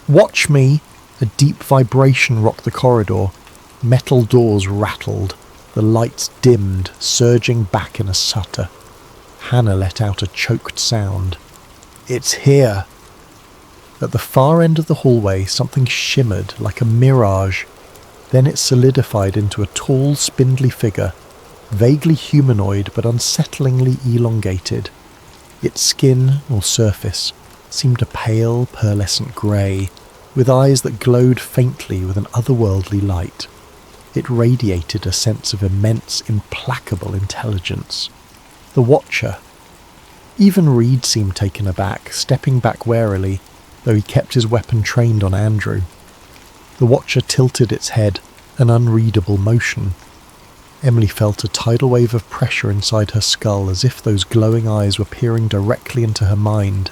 "Watch me!" A deep vibration rocked the corridor. Metal doors rattled. The lights dimmed, surging back in a stutter. Hannah let out a choked sound. "It's here!" At the far end of the hallway, something shimmered like a mirage. Then it solidified into a tall, spindly figure, vaguely humanoid but unsettlingly elongated. Its skin, or surface, seemed a pale, pearlescent grey, with eyes that glowed faintly with an otherworldly light. It radiated a sense of immense, implacable intelligence. The Watcher. Even Reed seemed taken aback, stepping back warily, though he kept his weapon trained on Andrew. The Watcher tilted its head, an unreadable motion. Emily felt a tidal wave of pressure inside her skull, as if those glowing eyes were peering directly into her mind.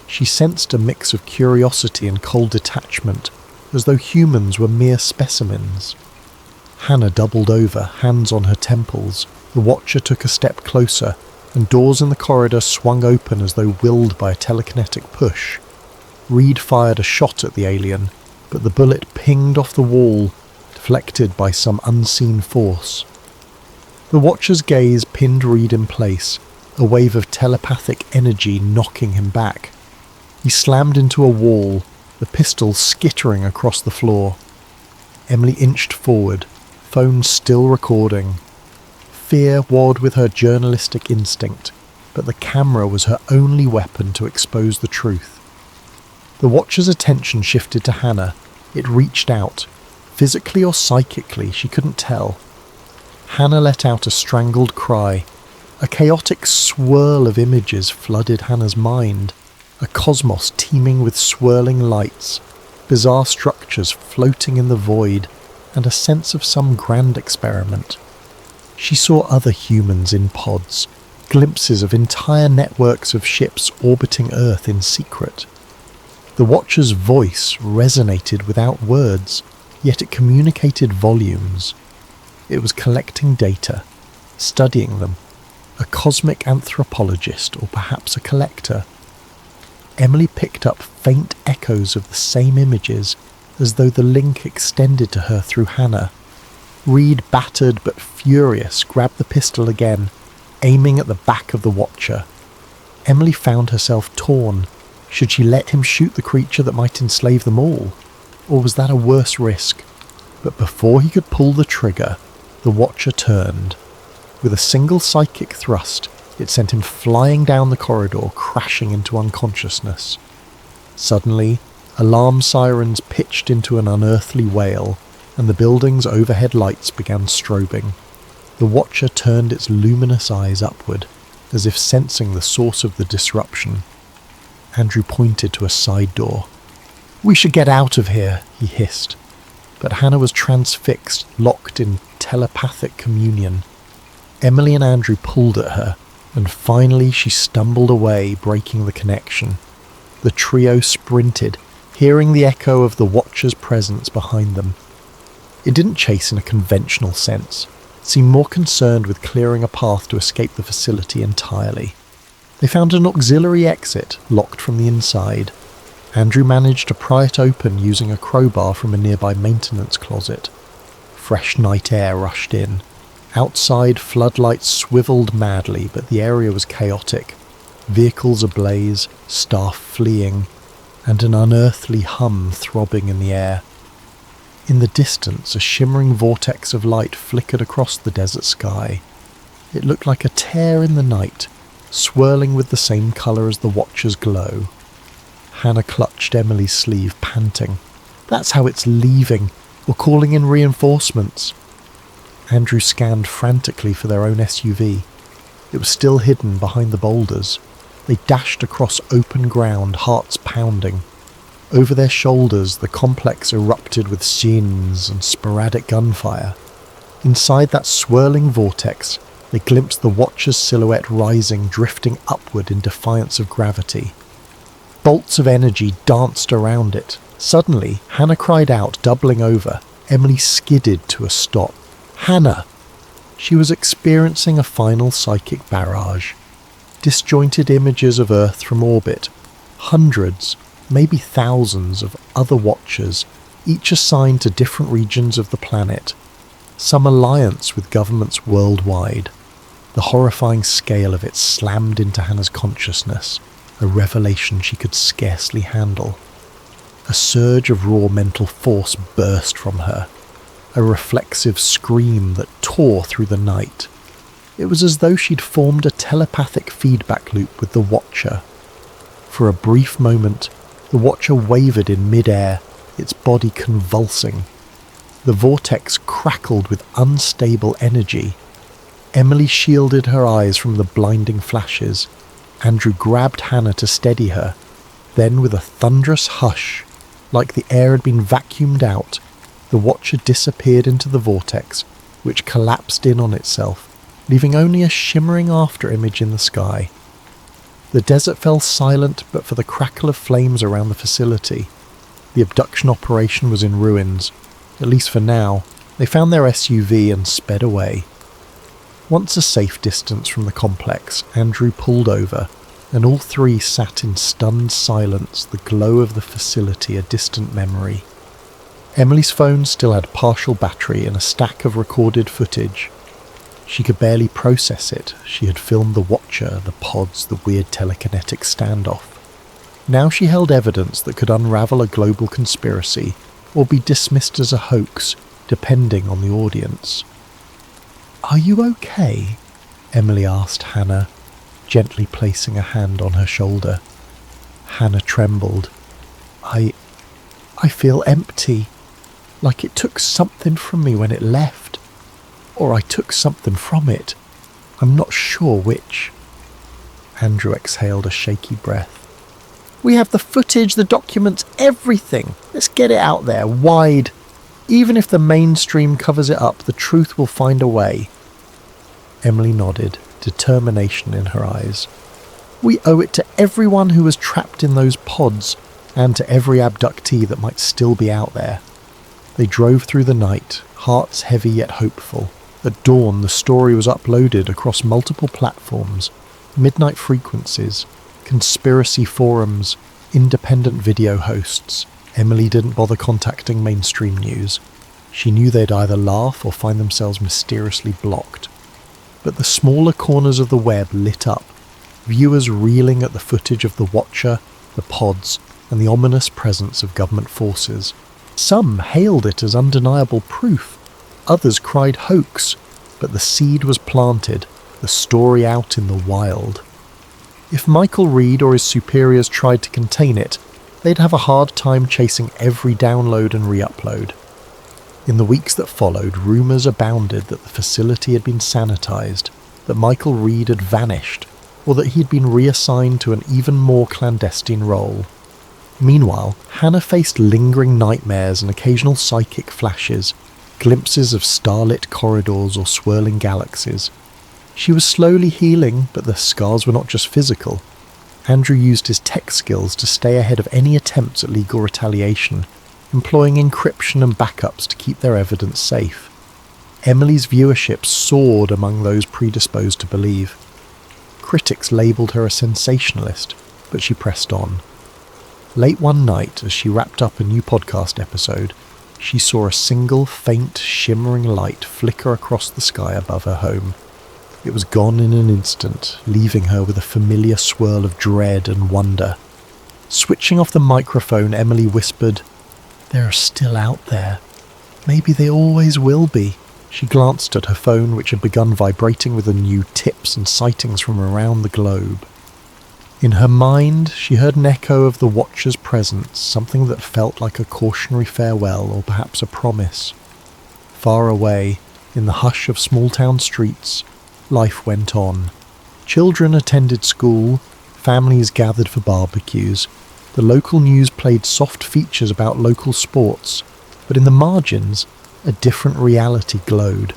She sensed a mix of curiosity and cold detachment, as though humans were mere specimens. Hannah doubled over, hands on her temples. The Watcher took a step closer, and doors in the corridor swung open as though willed by a telekinetic push. Reed fired a shot at the alien, but the bullet pinged off the wall, deflected by some unseen force. The Watcher's gaze pinned Reed in place, a wave of telepathic energy knocking him back. He slammed into a wall, the pistol skittering across the floor. Emily inched forward, phone still recording. Fear warred with her journalistic instinct, but the camera was her only weapon to expose the truth. The watcher's attention shifted to Hannah. It reached out. Physically or psychically, she couldn't tell. Hannah let out a strangled cry. A chaotic swirl of images flooded Hannah's mind. A cosmos teeming with swirling lights, bizarre structures floating in the void, and a sense of some grand experiment. She saw other humans in pods, glimpses of entire networks of ships orbiting Earth in secret. The Watcher's voice resonated without words, yet it communicated volumes. It was collecting data, studying them, a cosmic anthropologist or perhaps a collector. Emily picked up faint echoes of the same images, as though the link extended to her through Hannah. Reed, battered but furious, grabbed the pistol again, aiming at the back of the Watcher. Emily found herself torn. Should she let him shoot the creature that might enslave them all? Or was that a worse risk? But before he could pull the trigger, the Watcher turned. With a single psychic thrust, it sent him flying down the corridor, crashing into unconsciousness. Suddenly, alarm sirens pitched into an unearthly wail, and the building's overhead lights began strobing. The Watcher turned its luminous eyes upward, as if sensing the source of the disruption. Andrew pointed to a side door. "We should get out of here," he hissed. But Hannah was transfixed, locked in telepathic communion. Emily and Andrew pulled at her, and finally she stumbled away, breaking the connection. The trio sprinted, hearing the echo of the Watcher's presence behind them. It didn't chase in a conventional sense. It seemed more concerned with clearing a path to escape the facility entirely. They found an auxiliary exit, locked from the inside. Andrew managed to pry it open using a crowbar from a nearby maintenance closet. Fresh night air rushed in. Outside, floodlights swiveled madly, but the area was chaotic. Vehicles ablaze, staff fleeing, and an unearthly hum throbbing in the air. In the distance, a shimmering vortex of light flickered across the desert sky. It looked like a tear in the night, swirling with the same colour as the Watcher's glow. Hannah clutched Emily's sleeve, panting. "That's how it's leaving. We're calling in reinforcements." Andrew scanned frantically for their own SUV. It was still hidden behind the boulders. They dashed across open ground, hearts pounding. Over their shoulders, the complex erupted with scenes and sporadic gunfire. Inside that swirling vortex, they glimpsed the Watcher's silhouette rising, drifting upward in defiance of gravity. Bolts of energy danced around it. Suddenly, Hannah cried out, doubling over. Emily skidded to a stop. "Hannah!" She was experiencing a final psychic barrage. Disjointed images of Earth from orbit. Hundreds, maybe thousands of other Watchers, each assigned to different regions of the planet. Some alliance with governments worldwide. The horrifying scale of it slammed into Hannah's consciousness, a revelation she could scarcely handle. A surge of raw mental force burst from her, a reflexive scream that tore through the night. It was as though she'd formed a telepathic feedback loop with the Watcher. For a brief moment, the Watcher wavered in mid-air, its body convulsing. The vortex crackled with unstable energy. Emily shielded her eyes from the blinding flashes. Andrew grabbed Hannah to steady her. Then, with a thunderous hush, like the air had been vacuumed out, the Watcher disappeared into the vortex, which collapsed in on itself, leaving only a shimmering afterimage in the sky. The desert fell silent but for the crackle of flames around the facility. The abduction operation was in ruins. At least for now. They found their SUV and sped away. Once a safe distance from the complex, Andrew pulled over, and all three sat in stunned silence, the glow of the facility a distant memory. Emily's phone still had partial battery and a stack of recorded footage. She could barely process it. She had filmed the Watcher, the pods, the weird telekinetic standoff. Now she held evidence that could unravel a global conspiracy, or be dismissed as a hoax, depending on the audience. "Are you okay?" Emily asked Hannah, gently placing a hand on her shoulder. Hannah trembled. I feel empty, like it took something from me when it left, or I took something from it. I'm not sure which." Andrew exhaled a shaky breath. "We have the footage, the documents, everything. Let's get it out there, wide. Even if the mainstream covers it up, the truth will find a way." Emily nodded, determination in her eyes. "We owe it to everyone who was trapped in those pods, and to every abductee that might still be out there." They drove through the night, hearts heavy yet hopeful. At dawn, the story was uploaded across multiple platforms, midnight frequencies, conspiracy forums, independent video hosts. Emily didn't bother contacting mainstream news. She knew they'd either laugh or find themselves mysteriously blocked. But the smaller corners of the web lit up, viewers reeling at the footage of the Watcher, the pods, and the ominous presence of government forces. Some hailed it as undeniable proof, others cried hoax, but the seed was planted, the story out in the wild. If Michael Reed or his superiors tried to contain it, they'd have a hard time chasing every download and re-upload. In the weeks that followed, rumours abounded that the facility had been sanitised, that Michael Reed had vanished, or that he'd been reassigned to an even more clandestine role. Meanwhile, Hannah faced lingering nightmares and occasional psychic flashes, glimpses of starlit corridors or swirling galaxies. She was slowly healing, but the scars were not just physical. Andrew used his tech skills to stay ahead of any attempts at legal retaliation, employing encryption and backups to keep their evidence safe. Emily's viewership soared among those predisposed to believe. Critics labelled her a sensationalist, but she pressed on. Late one night, as she wrapped up a new podcast episode, she saw a single faint, shimmering light flicker across the sky above her home. It was gone in an instant, leaving her with a familiar swirl of dread and wonder. Switching off the microphone, Emily whispered, "They're still out there. Maybe they always will be." She glanced at her phone, which had begun vibrating with the new tips and sightings from around the globe. In her mind, she heard an echo of the Watcher's presence, something that felt like a cautionary farewell or perhaps a promise. Far away, in the hush of small-town streets, life went on. Children attended school, families gathered for barbecues. The local news played soft features about local sports, but in the margins, a different reality glowed.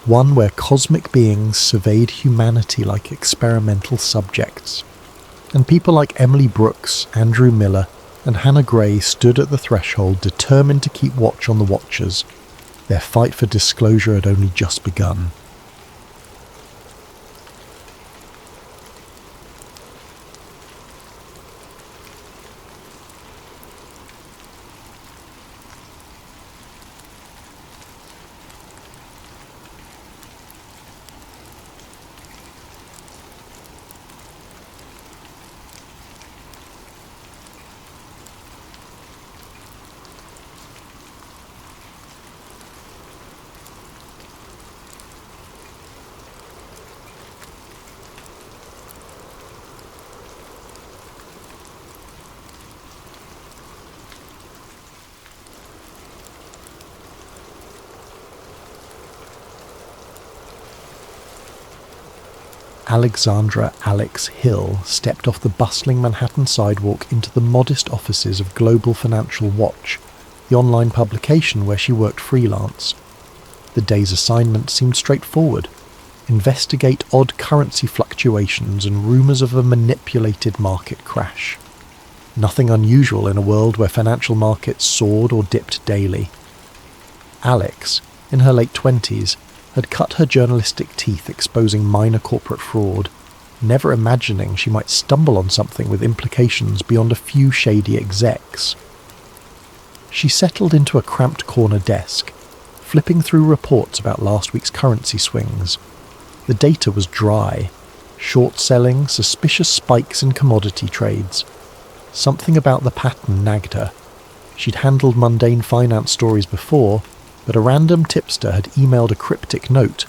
One where cosmic beings surveyed humanity like experimental subjects. And people like Emily Brooks, Andrew Miller, and Hannah Gray stood at the threshold, determined to keep watch on the Watchers. Their fight for disclosure had only just begun. Alexandra Alex Hill stepped off the bustling Manhattan sidewalk into the modest offices of Global Financial Watch, the online publication where she worked freelance. The day's assignment seemed straightforward. Investigate odd currency fluctuations and rumours of a manipulated market crash. Nothing unusual in a world where financial markets soared or dipped daily. Alex, in her late 20s, had cut her journalistic teeth exposing minor corporate fraud, never imagining she might stumble on something with implications beyond a few shady execs. She settled into a cramped corner desk, flipping through reports about last week's currency swings. The data was dry, short-selling, suspicious spikes in commodity trades. Something about the pattern nagged her. She'd handled mundane finance stories before, but a random tipster had emailed a cryptic note.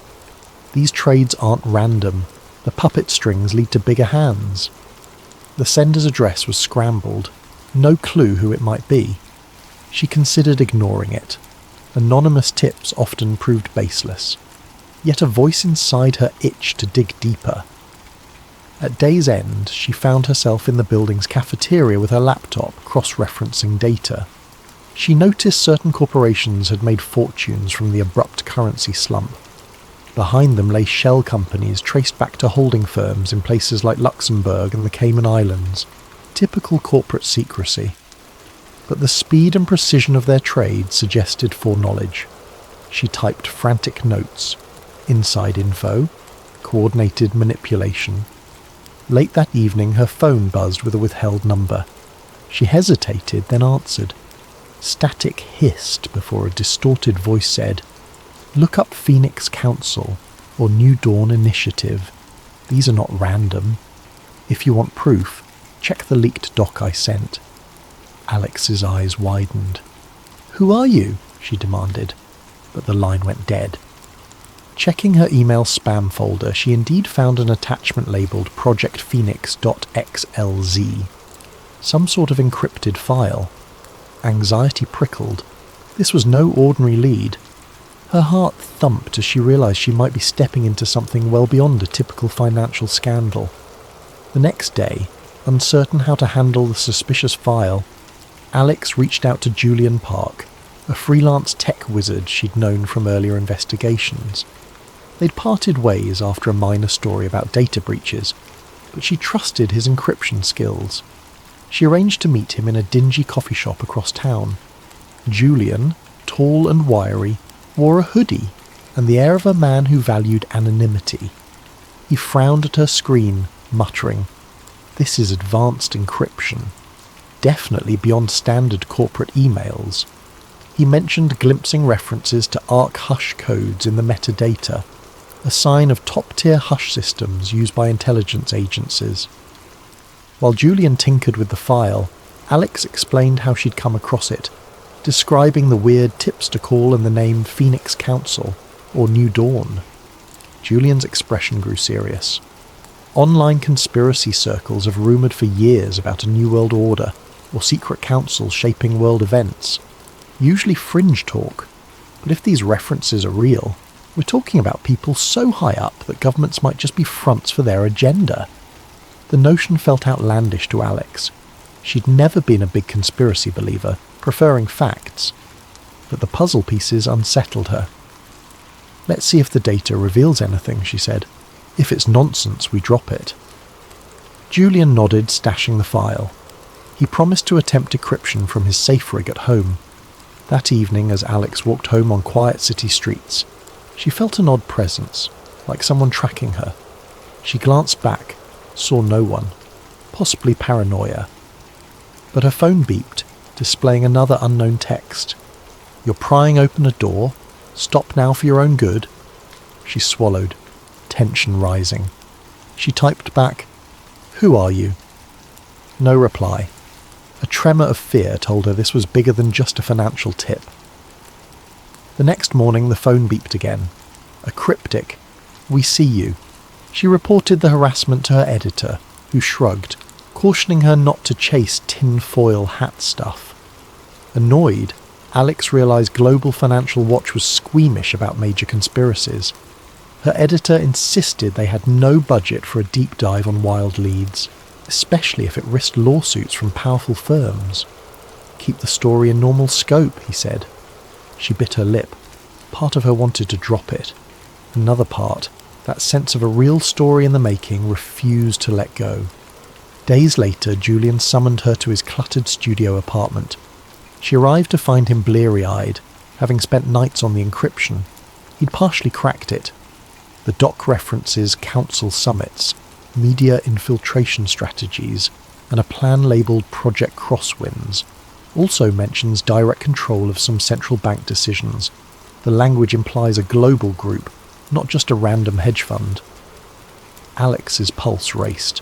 These trades aren't random. The puppet strings lead to bigger hands. The sender's address was scrambled. No clue who it might be. She considered ignoring it. Anonymous tips often proved baseless. Yet a voice inside her itched to dig deeper. At day's end, she found herself in the building's cafeteria with her laptop, cross-referencing data. She noticed certain corporations had made fortunes from the abrupt currency slump. Behind them lay shell companies traced back to holding firms in places like Luxembourg and the Cayman Islands. Typical corporate secrecy. But the speed and precision of their trade suggested foreknowledge. She typed frantic notes. Inside info. Coordinated manipulation. Late that evening, her phone buzzed with a withheld number. She hesitated, then answered. Static hissed before a distorted voice said, "Look up Phoenix Council or New Dawn Initiative. These are not random. If you want proof, check the leaked doc I sent." Alex's eyes widened. "Who are you?" she demanded, but the line went dead. Checking her email spam folder, she indeed found an attachment labelled projectphoenix.xlz. Some sort of encrypted file. Anxiety prickled. This was no ordinary lead. Her heart thumped as she realised she might be stepping into something well beyond a typical financial scandal. The next day, uncertain how to handle the suspicious file, Alex reached out to Julian Park, a freelance tech wizard she'd known from earlier investigations. They'd parted ways after a minor story about data breaches, but she trusted his encryption skills. She arranged to meet him in a dingy coffee shop across town. Julian, tall and wiry, wore a hoodie and the air of a man who valued anonymity. He frowned at her screen, muttering, "This is advanced encryption. Definitely beyond standard corporate emails." He mentioned glimpsing references to ARC hush codes in the metadata, a sign of top-tier hush systems used by intelligence agencies. While Julian tinkered with the file, Alex explained how she'd come across it, describing the weird tipster call and the name Phoenix Council, or New Dawn. Julian's expression grew serious. Online conspiracy circles have rumoured for years about a new world order, or secret councils shaping world events. Usually fringe talk, but if these references are real, we're talking about people so high up that governments might just be fronts for their agenda. The notion felt outlandish to Alex. She'd never been a big conspiracy believer, preferring facts. But the puzzle pieces unsettled her. "Let's see if the data reveals anything," she said. "If it's nonsense, we drop it." Julian nodded, stashing the file. He promised to attempt decryption from his safe rig at home. That evening, as Alex walked home on quiet city streets, she felt an odd presence, like someone tracking her. She glanced back, saw no one, possibly paranoia. But her phone beeped, displaying another unknown text. "You're prying open a door. Stop now for your own good." She swallowed, tension rising. She typed back, "Who are you?" No reply. A tremor of fear told her this was bigger than just a financial tip. The next morning the phone beeped again. A cryptic, "We see you." She reported the harassment to her editor, who shrugged, cautioning her not to chase tin-foil hat stuff. Annoyed, Alex realised Global Financial Watch was squeamish about major conspiracies. Her editor insisted they had no budget for a deep dive on wild leads, especially if it risked lawsuits from powerful firms. "Keep the story in normal scope," he said. She bit her lip. Part of her wanted to drop it. Another part, that sense of a real story in the making, refused to let go. Days later, Julian summoned her to his cluttered studio apartment. She arrived to find him bleary-eyed, having spent nights on the encryption. He'd partially cracked it. The doc references council summits, media infiltration strategies, and a plan labelled Project Crosswinds. Also mentions direct control of some central bank decisions. The language implies a global group, not just a random hedge fund. Alex's pulse raced.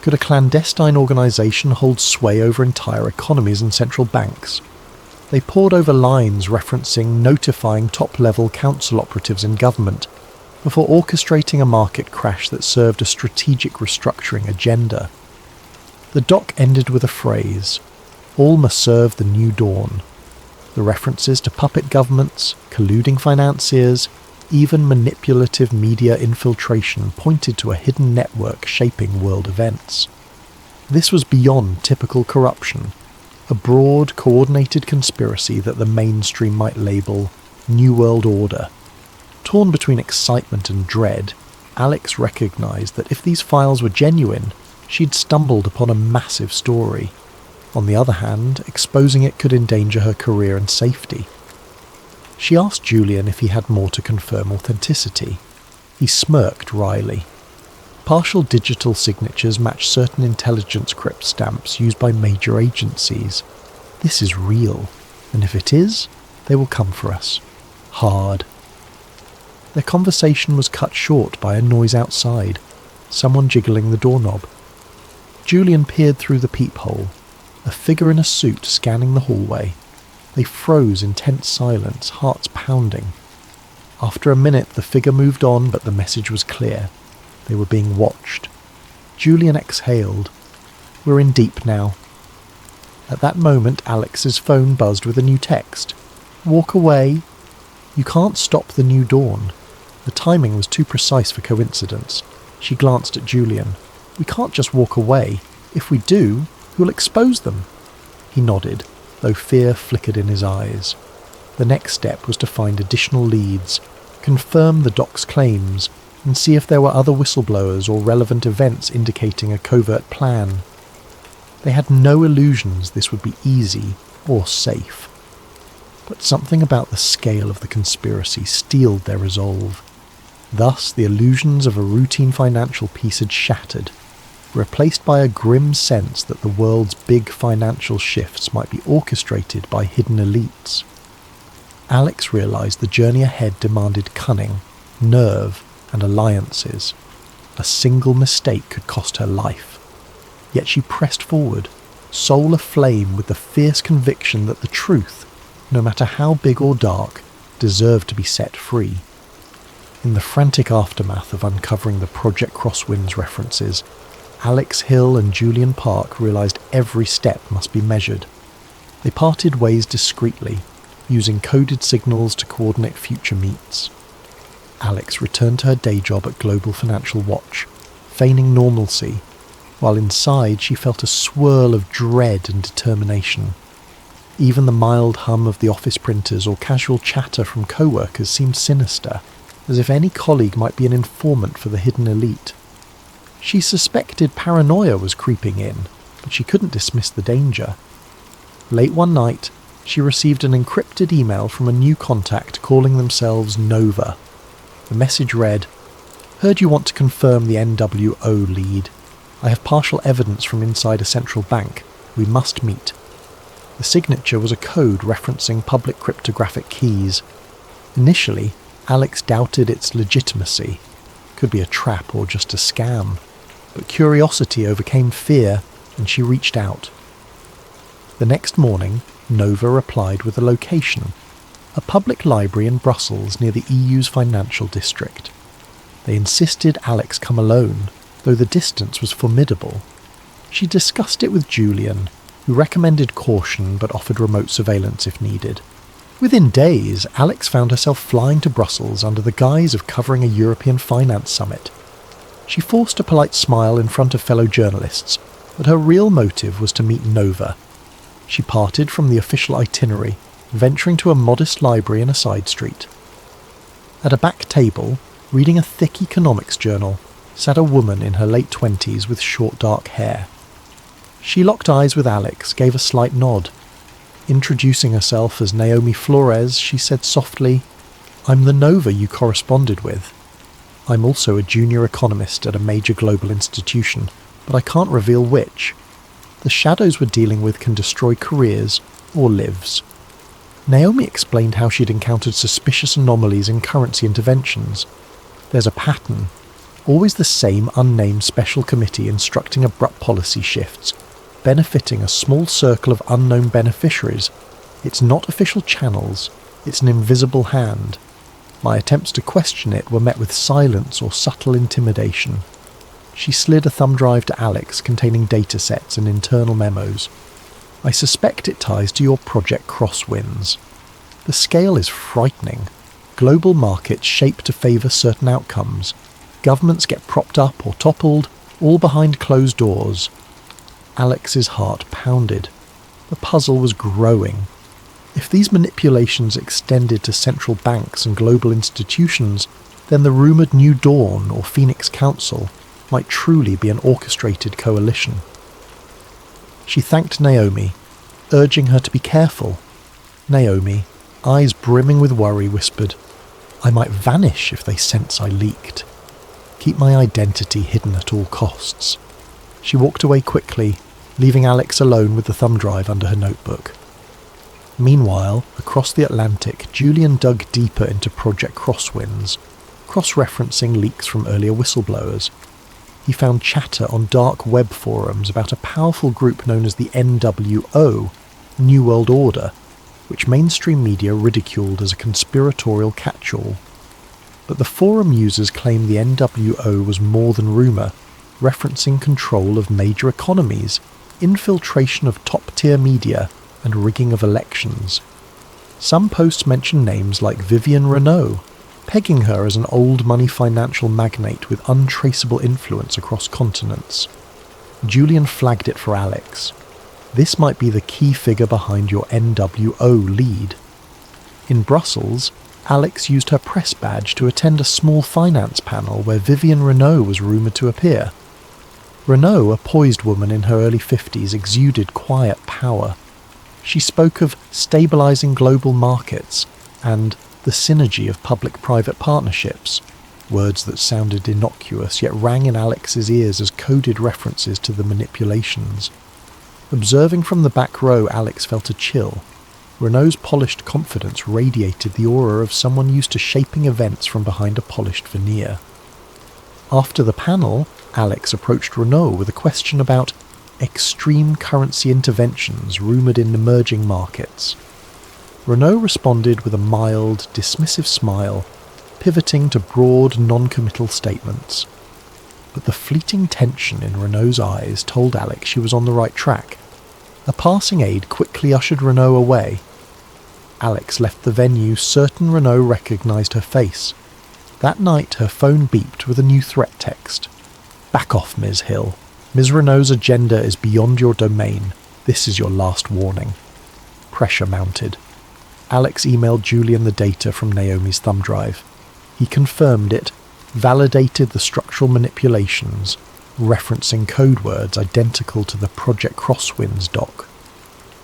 Could a clandestine organisation hold sway over entire economies and central banks? They pored over lines referencing notifying top-level council operatives in government before orchestrating a market crash that served a strategic restructuring agenda. The doc ended with a phrase, "All must serve the new dawn." The references to puppet governments, colluding financiers, even manipulative media infiltration pointed to a hidden network shaping world events. This was beyond typical corruption, a broad, coordinated conspiracy that the mainstream might label New World Order. Torn between excitement and dread, Alex recognised that if these files were genuine, she'd stumbled upon a massive story. On the other hand, exposing it could endanger her career and safety. She asked Julian if he had more to confirm authenticity. He smirked wryly. Partial digital signatures match certain intelligence crypt stamps used by major agencies. This is real, and if it is, they will come for us. Hard. Their conversation was cut short by a noise outside, someone jiggling the doorknob. Julian peered through the peephole, a figure in a suit scanning the hallway. They froze in tense silence, hearts pounding. After a minute, the figure moved on, but the message was clear. They were being watched. Julian exhaled. "We're in deep now." At that moment, Alex's phone buzzed with a new text. "Walk away. You can't stop the new dawn." The timing was too precise for coincidence. She glanced at Julian. "We can't just walk away. If we do, who'll expose them?" He nodded, though fear flickered in his eyes. The next step was to find additional leads, confirm the doc's claims, and see if there were other whistleblowers or relevant events indicating a covert plan. They had no illusions this would be easy or safe. But something about the scale of the conspiracy steeled their resolve. Thus, the illusions of a routine financial piece had shattered, replaced by a grim sense that the world's big financial shifts might be orchestrated by hidden elites. Alex realised the journey ahead demanded cunning, nerve, and alliances. A single mistake could cost her life. Yet she pressed forward, soul aflame with the fierce conviction that the truth, no matter how big or dark, deserved to be set free. In the frantic aftermath of uncovering the Project Crosswinds references, Alex Hill and Julian Park realised every step must be measured. They parted ways discreetly, using coded signals to coordinate future meets. Alex returned to her day job at Global Financial Watch, feigning normalcy, while inside she felt a swirl of dread and determination. Even the mild hum of the office printers or casual chatter from co-workers seemed sinister, as if any colleague might be an informant for the hidden elite. She suspected paranoia was creeping in, but she couldn't dismiss the danger. Late one night, she received an encrypted email from a new contact calling themselves Nova. The message read, "Heard you want to confirm the NWO lead. I have partial evidence from inside a central bank. We must meet." The signature was a code referencing public cryptographic keys. Initially, Alex doubted its legitimacy. Could be a trap or just a scam. But curiosity overcame fear, and she reached out. The next morning, Nova replied with a location. A public library in Brussels near the EU's financial district. They insisted Alex come alone, though the distance was formidable. She discussed it with Julian, who recommended caution but offered remote surveillance if needed. Within days, Alex found herself flying to Brussels under the guise of covering a European finance summit. She forced a polite smile in front of fellow journalists, but her real motive was to meet Nova. She parted from the official itinerary, venturing to a modest library in a side street. At a back table, reading a thick economics journal, sat a woman in her late 20s with short dark hair. She locked eyes with Alex, gave a slight nod. Introducing herself as Naomi Flores, she said softly, "I'm the Nova you corresponded with. I'm also a junior economist at a major global institution, but I can't reveal which. The shadows we're dealing with can destroy careers or lives." Naomi explained how she'd encountered suspicious anomalies in currency interventions. There's a pattern. Always the same unnamed special committee instructing abrupt policy shifts, benefiting a small circle of unknown beneficiaries, It's not official channels, it's an invisible hand. My attempts to question it were met with silence or subtle intimidation. She slid a thumb drive to Alex containing datasets and internal memos. I suspect it ties to your Project Crosswinds. The scale is frightening. Global markets shape to favour certain outcomes. Governments get propped up or toppled, all behind closed doors. Alex's heart pounded. The puzzle was growing. If these manipulations extended to central banks and global institutions, then the rumoured New Dawn or Phoenix Council might truly be an orchestrated coalition. She thanked Naomi, urging her to be careful. Naomi, eyes brimming with worry, whispered, "I might vanish if they sense I leaked. Keep my identity hidden at all costs." She walked away quickly, leaving Alex alone with the thumb drive under her notebook. Meanwhile, across the Atlantic, Julian dug deeper into Project Crosswinds, cross-referencing leaks from earlier whistleblowers. He found chatter on dark web forums about a powerful group known as the NWO, New World Order, which mainstream media ridiculed as a conspiratorial catch-all. But the forum users claimed the NWO was more than rumour, referencing control of major economies, infiltration of top-tier media, and rigging of elections. Some posts mention names like Vivienne Renault, pegging her as an old-money financial magnate with untraceable influence across continents. Julian flagged it for Alex. This might be the key figure behind your NWO lead. In Brussels, Alex used her press badge to attend a small finance panel where Vivienne Renault was rumoured to appear. Renault, a poised woman in her early 50s, exuded quiet power. She spoke of stabilising global markets and the synergy of public-private partnerships, words that sounded innocuous yet rang in Alex's ears as coded references to the manipulations. Observing from the back row, Alex felt a chill. Renault's polished confidence radiated the aura of someone used to shaping events from behind a polished veneer. After the panel, Alex approached Renault with a question about extreme currency interventions rumoured in emerging markets. Renault responded with a mild, dismissive smile, pivoting to broad, non-committal statements. But the fleeting tension in Renault's eyes told Alex she was on the right track. A passing aide quickly ushered Renault away. Alex left the venue certain Renault recognised her face. That night her phone beeped with a new threat text. "Back off, Ms. Hill. Ms. Renault's agenda is beyond your domain. This is your last warning." Pressure mounted. Alex emailed Julian the data from Naomi's thumb drive. He confirmed it, validated the structural manipulations, referencing code words identical to the Project Crosswinds doc.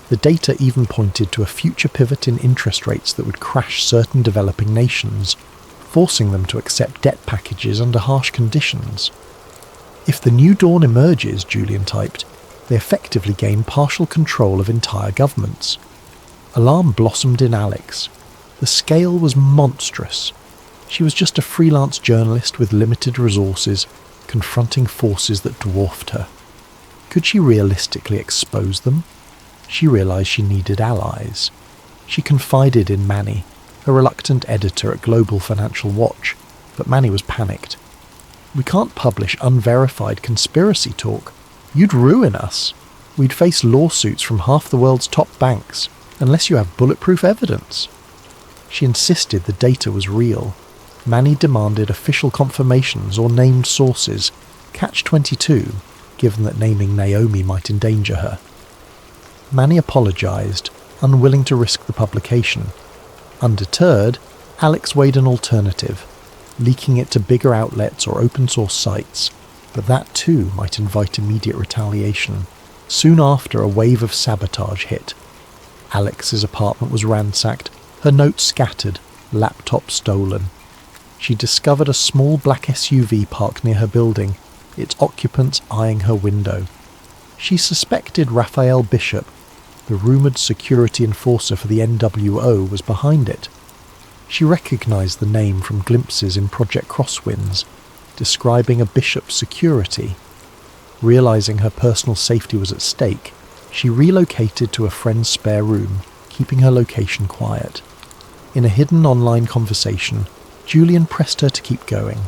The data even pointed to a future pivot in interest rates that would crash certain developing nations, forcing them to accept debt packages under harsh conditions. If the New Dawn emerges, Julian typed, they effectively gain partial control of entire governments. Alarm blossomed in Alex. The scale was monstrous. She was just a freelance journalist with limited resources, confronting forces that dwarfed her. Could she realistically expose them? She realised she needed allies. She confided in Manny, a reluctant editor at Global Financial Watch, but Manny was panicked. "We can't publish unverified conspiracy talk. You'd ruin us. We'd face lawsuits from half the world's top banks, unless you have bulletproof evidence." She insisted the data was real. Manny demanded official confirmations or named sources, catch-22, given that naming Naomi might endanger her. Manny apologised, unwilling to risk the publication. Undeterred, Alex weighed an alternative, leaking it to bigger outlets or open-source sites, but that too might invite immediate retaliation. Soon after, a wave of sabotage hit. Alex's apartment was ransacked, her notes scattered, laptop stolen. She discovered a small black SUV parked near her building, its occupants eyeing her window. She suspected Raphael Bishop, the rumoured security enforcer for the NWO, was behind it. She recognised the name from glimpses in Project Crosswinds, describing a Bishop's security. Realising her personal safety was at stake, she relocated to a friend's spare room, keeping her location quiet. In a hidden online conversation, Julian pressed her to keep going.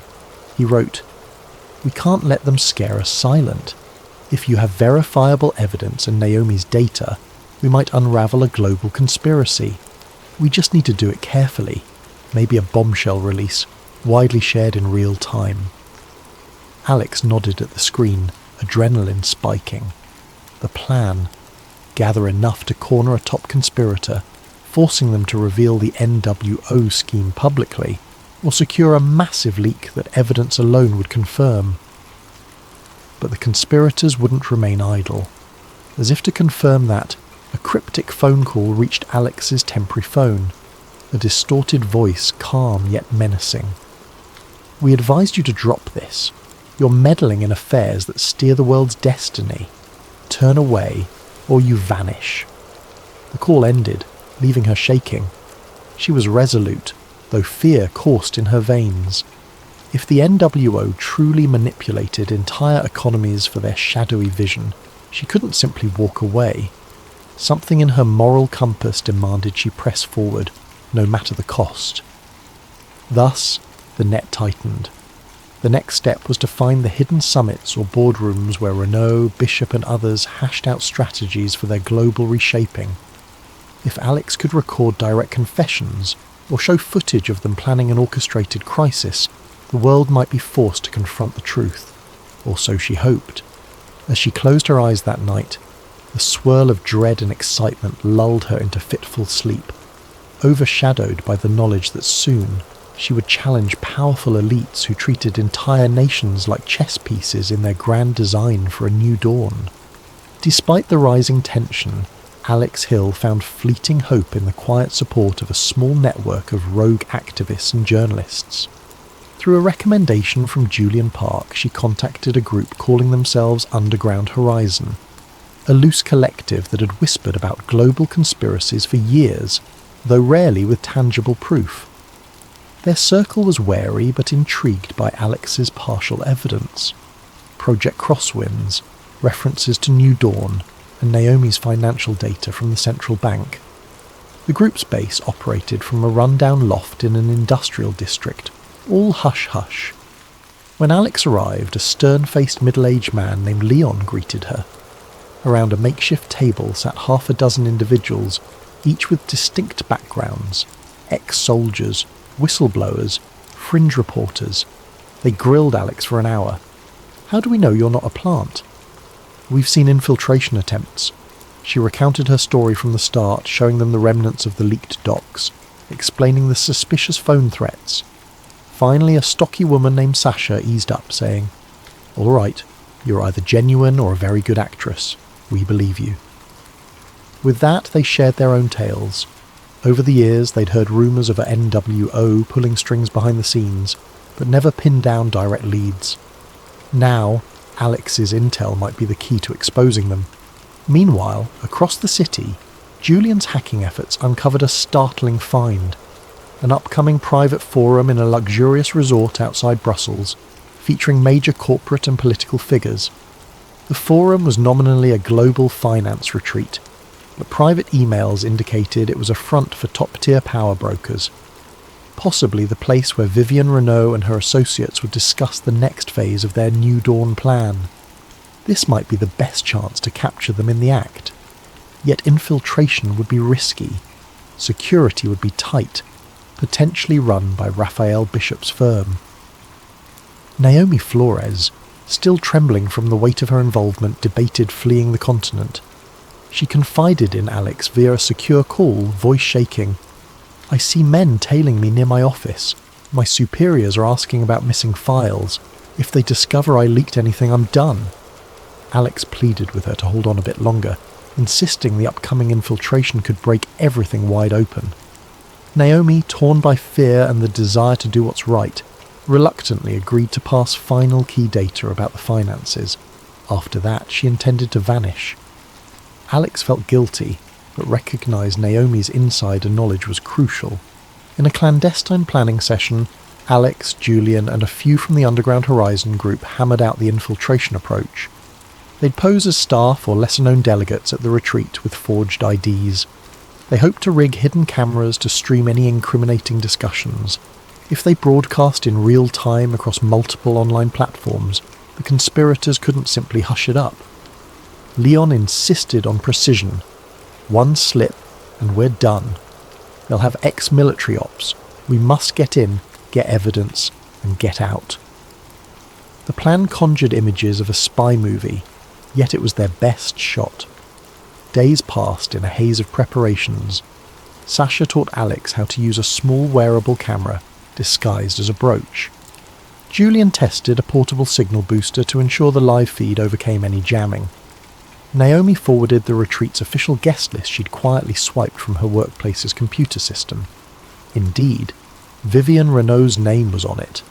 He wrote, "We can't let them scare us silent. If you have verifiable evidence and Naomi's data, we might unravel a global conspiracy. We just need to do it carefully. Maybe a bombshell release, widely shared in real time." Alex nodded at the screen, adrenaline spiking. The plan: gather enough to corner a top conspirator, forcing them to reveal the NWO scheme publicly, or secure a massive leak that evidence alone would confirm. But the conspirators wouldn't remain idle. As if to confirm that, a cryptic phone call reached Alex's temporary phone, a distorted voice, calm yet menacing. "We advised you to drop this. You're meddling in affairs that steer the world's destiny. Turn away, or you vanish." The call ended, leaving her shaking. She was resolute, though fear coursed in her veins. If the NWO truly manipulated entire economies for their shadowy vision, she couldn't simply walk away. Something in her moral compass demanded she press forward, no matter the cost. Thus, the net tightened. The next step was to find the hidden summits or boardrooms where Renault, Bishop and others hashed out strategies for their global reshaping. If Alex could record direct confessions, or show footage of them planning an orchestrated crisis, the world might be forced to confront the truth, or so she hoped. As she closed her eyes that night, the swirl of dread and excitement lulled her into fitful sleep, overshadowed by the knowledge that soon she would challenge powerful elites who treated entire nations like chess pieces in their grand design for a new dawn. Despite the rising tension, Alex Hill found fleeting hope in the quiet support of a small network of rogue activists and journalists. Through a recommendation from Julian Park, she contacted a group calling themselves Underground Horizon, a loose collective that had whispered about global conspiracies for years, though rarely with tangible proof. Their circle was wary but intrigued by Alex's partial evidence. Project Crosswinds, references to New Dawn, and Naomi's financial data from the central bank. The group's base operated from a rundown loft in an industrial district, all hush-hush. When Alex arrived, a stern-faced middle-aged man named Leon greeted her. Around a makeshift table sat half a dozen individuals, each with distinct backgrounds: ex-soldiers, whistleblowers, fringe reporters. They grilled Alex for an hour. "How do we know you're not a plant?" "We've seen infiltration attempts." She recounted her story from the start, showing them the remnants of the leaked docs, explaining the suspicious phone threats. Finally, a stocky woman named Sasha eased up, saying, "All right, you're either genuine or a very good actress. We believe you." With that, they shared their own tales. Over the years, they'd heard rumours of a NWO pulling strings behind the scenes, but never pinned down direct leads. Now, Alex's intel might be the key to exposing them. Meanwhile, across the city, Julian's hacking efforts uncovered a startling find: an upcoming private forum in a luxurious resort outside Brussels, featuring major corporate and political figures. The forum was nominally a global finance retreat, but private emails indicated it was a front for top-tier power brokers. Possibly the place where Vivienne Renault and her associates would discuss the next phase of their New Dawn plan. This might be the best chance to capture them in the act. Yet infiltration would be risky. Security would be tight, potentially run by Raphael Bishop's firm. Naomi Flores, still trembling from the weight of her involvement, debated fleeing the continent. She confided in Alex via a secure call, voice shaking. "I see men tailing me near my office. My superiors are asking about missing files. If they discover I leaked anything, I'm done." Alex pleaded with her to hold on a bit longer, insisting the upcoming infiltration could break everything wide open. Naomi, torn by fear and the desire to do what's right, reluctantly agreed to pass final key data about the finances. After that, she intended to vanish. Alex felt guilty, but recognised Naomi's insider knowledge was crucial. In a clandestine planning session, Alex, Julian, and a few from the Underground Horizon group hammered out the infiltration approach. They'd pose as staff or lesser-known delegates at the retreat with forged IDs. They hoped to rig hidden cameras to stream any incriminating discussions. If they broadcast in real time across multiple online platforms, the conspirators couldn't simply hush it up. Leon insisted on precision. One slip and we're done. They'll have ex-military ops. We must get in, get evidence, and get out. The plan conjured images of a spy movie, yet it was their best shot. Days passed in a haze of preparations. Sasha taught Alex how to use a small wearable camera disguised as a brooch. Julian tested a portable signal booster to ensure the live feed overcame any jamming. Naomi forwarded the retreat's official guest list she'd quietly swiped from her workplace's computer system. Indeed, Vivian Renault's name was on it,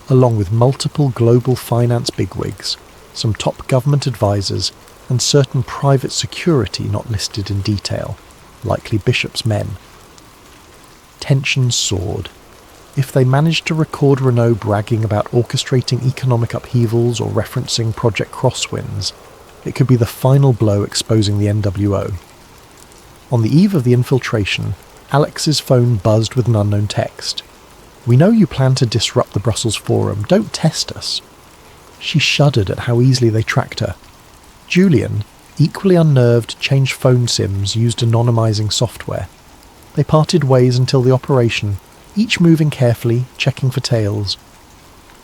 along with multiple global finance bigwigs, some top government advisors, and certain private security not listed in detail, likely Bishop's men. Tensions soared. If they managed to record Renault bragging about orchestrating economic upheavals or referencing Project Crosswinds, it could be the final blow exposing the NWO. On the eve of the infiltration, Alex's phone buzzed with an unknown text. "We know you plan to disrupt the Brussels Forum. Don't test us." She shuddered at how easily they tracked her. Julian, equally unnerved, changed phone SIMs, used anonymizing software. They parted ways until the operation, each moving carefully, checking for tails.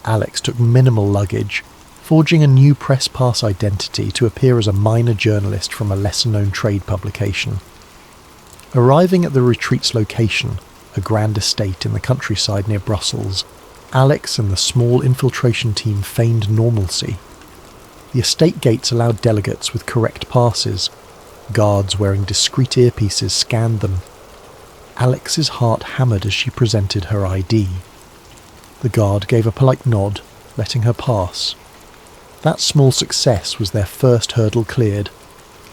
Alex took minimal luggage, forging a new press pass identity to appear as a minor journalist from a lesser-known trade publication. Arriving at the retreat's location, a grand estate in the countryside near Brussels, Alex and the small infiltration team feigned normalcy. The estate gates allowed delegates with correct passes. Guards wearing discreet earpieces scanned them. Alex's heart hammered as she presented her ID. The guard gave a polite nod, letting her pass. That small success was their first hurdle cleared.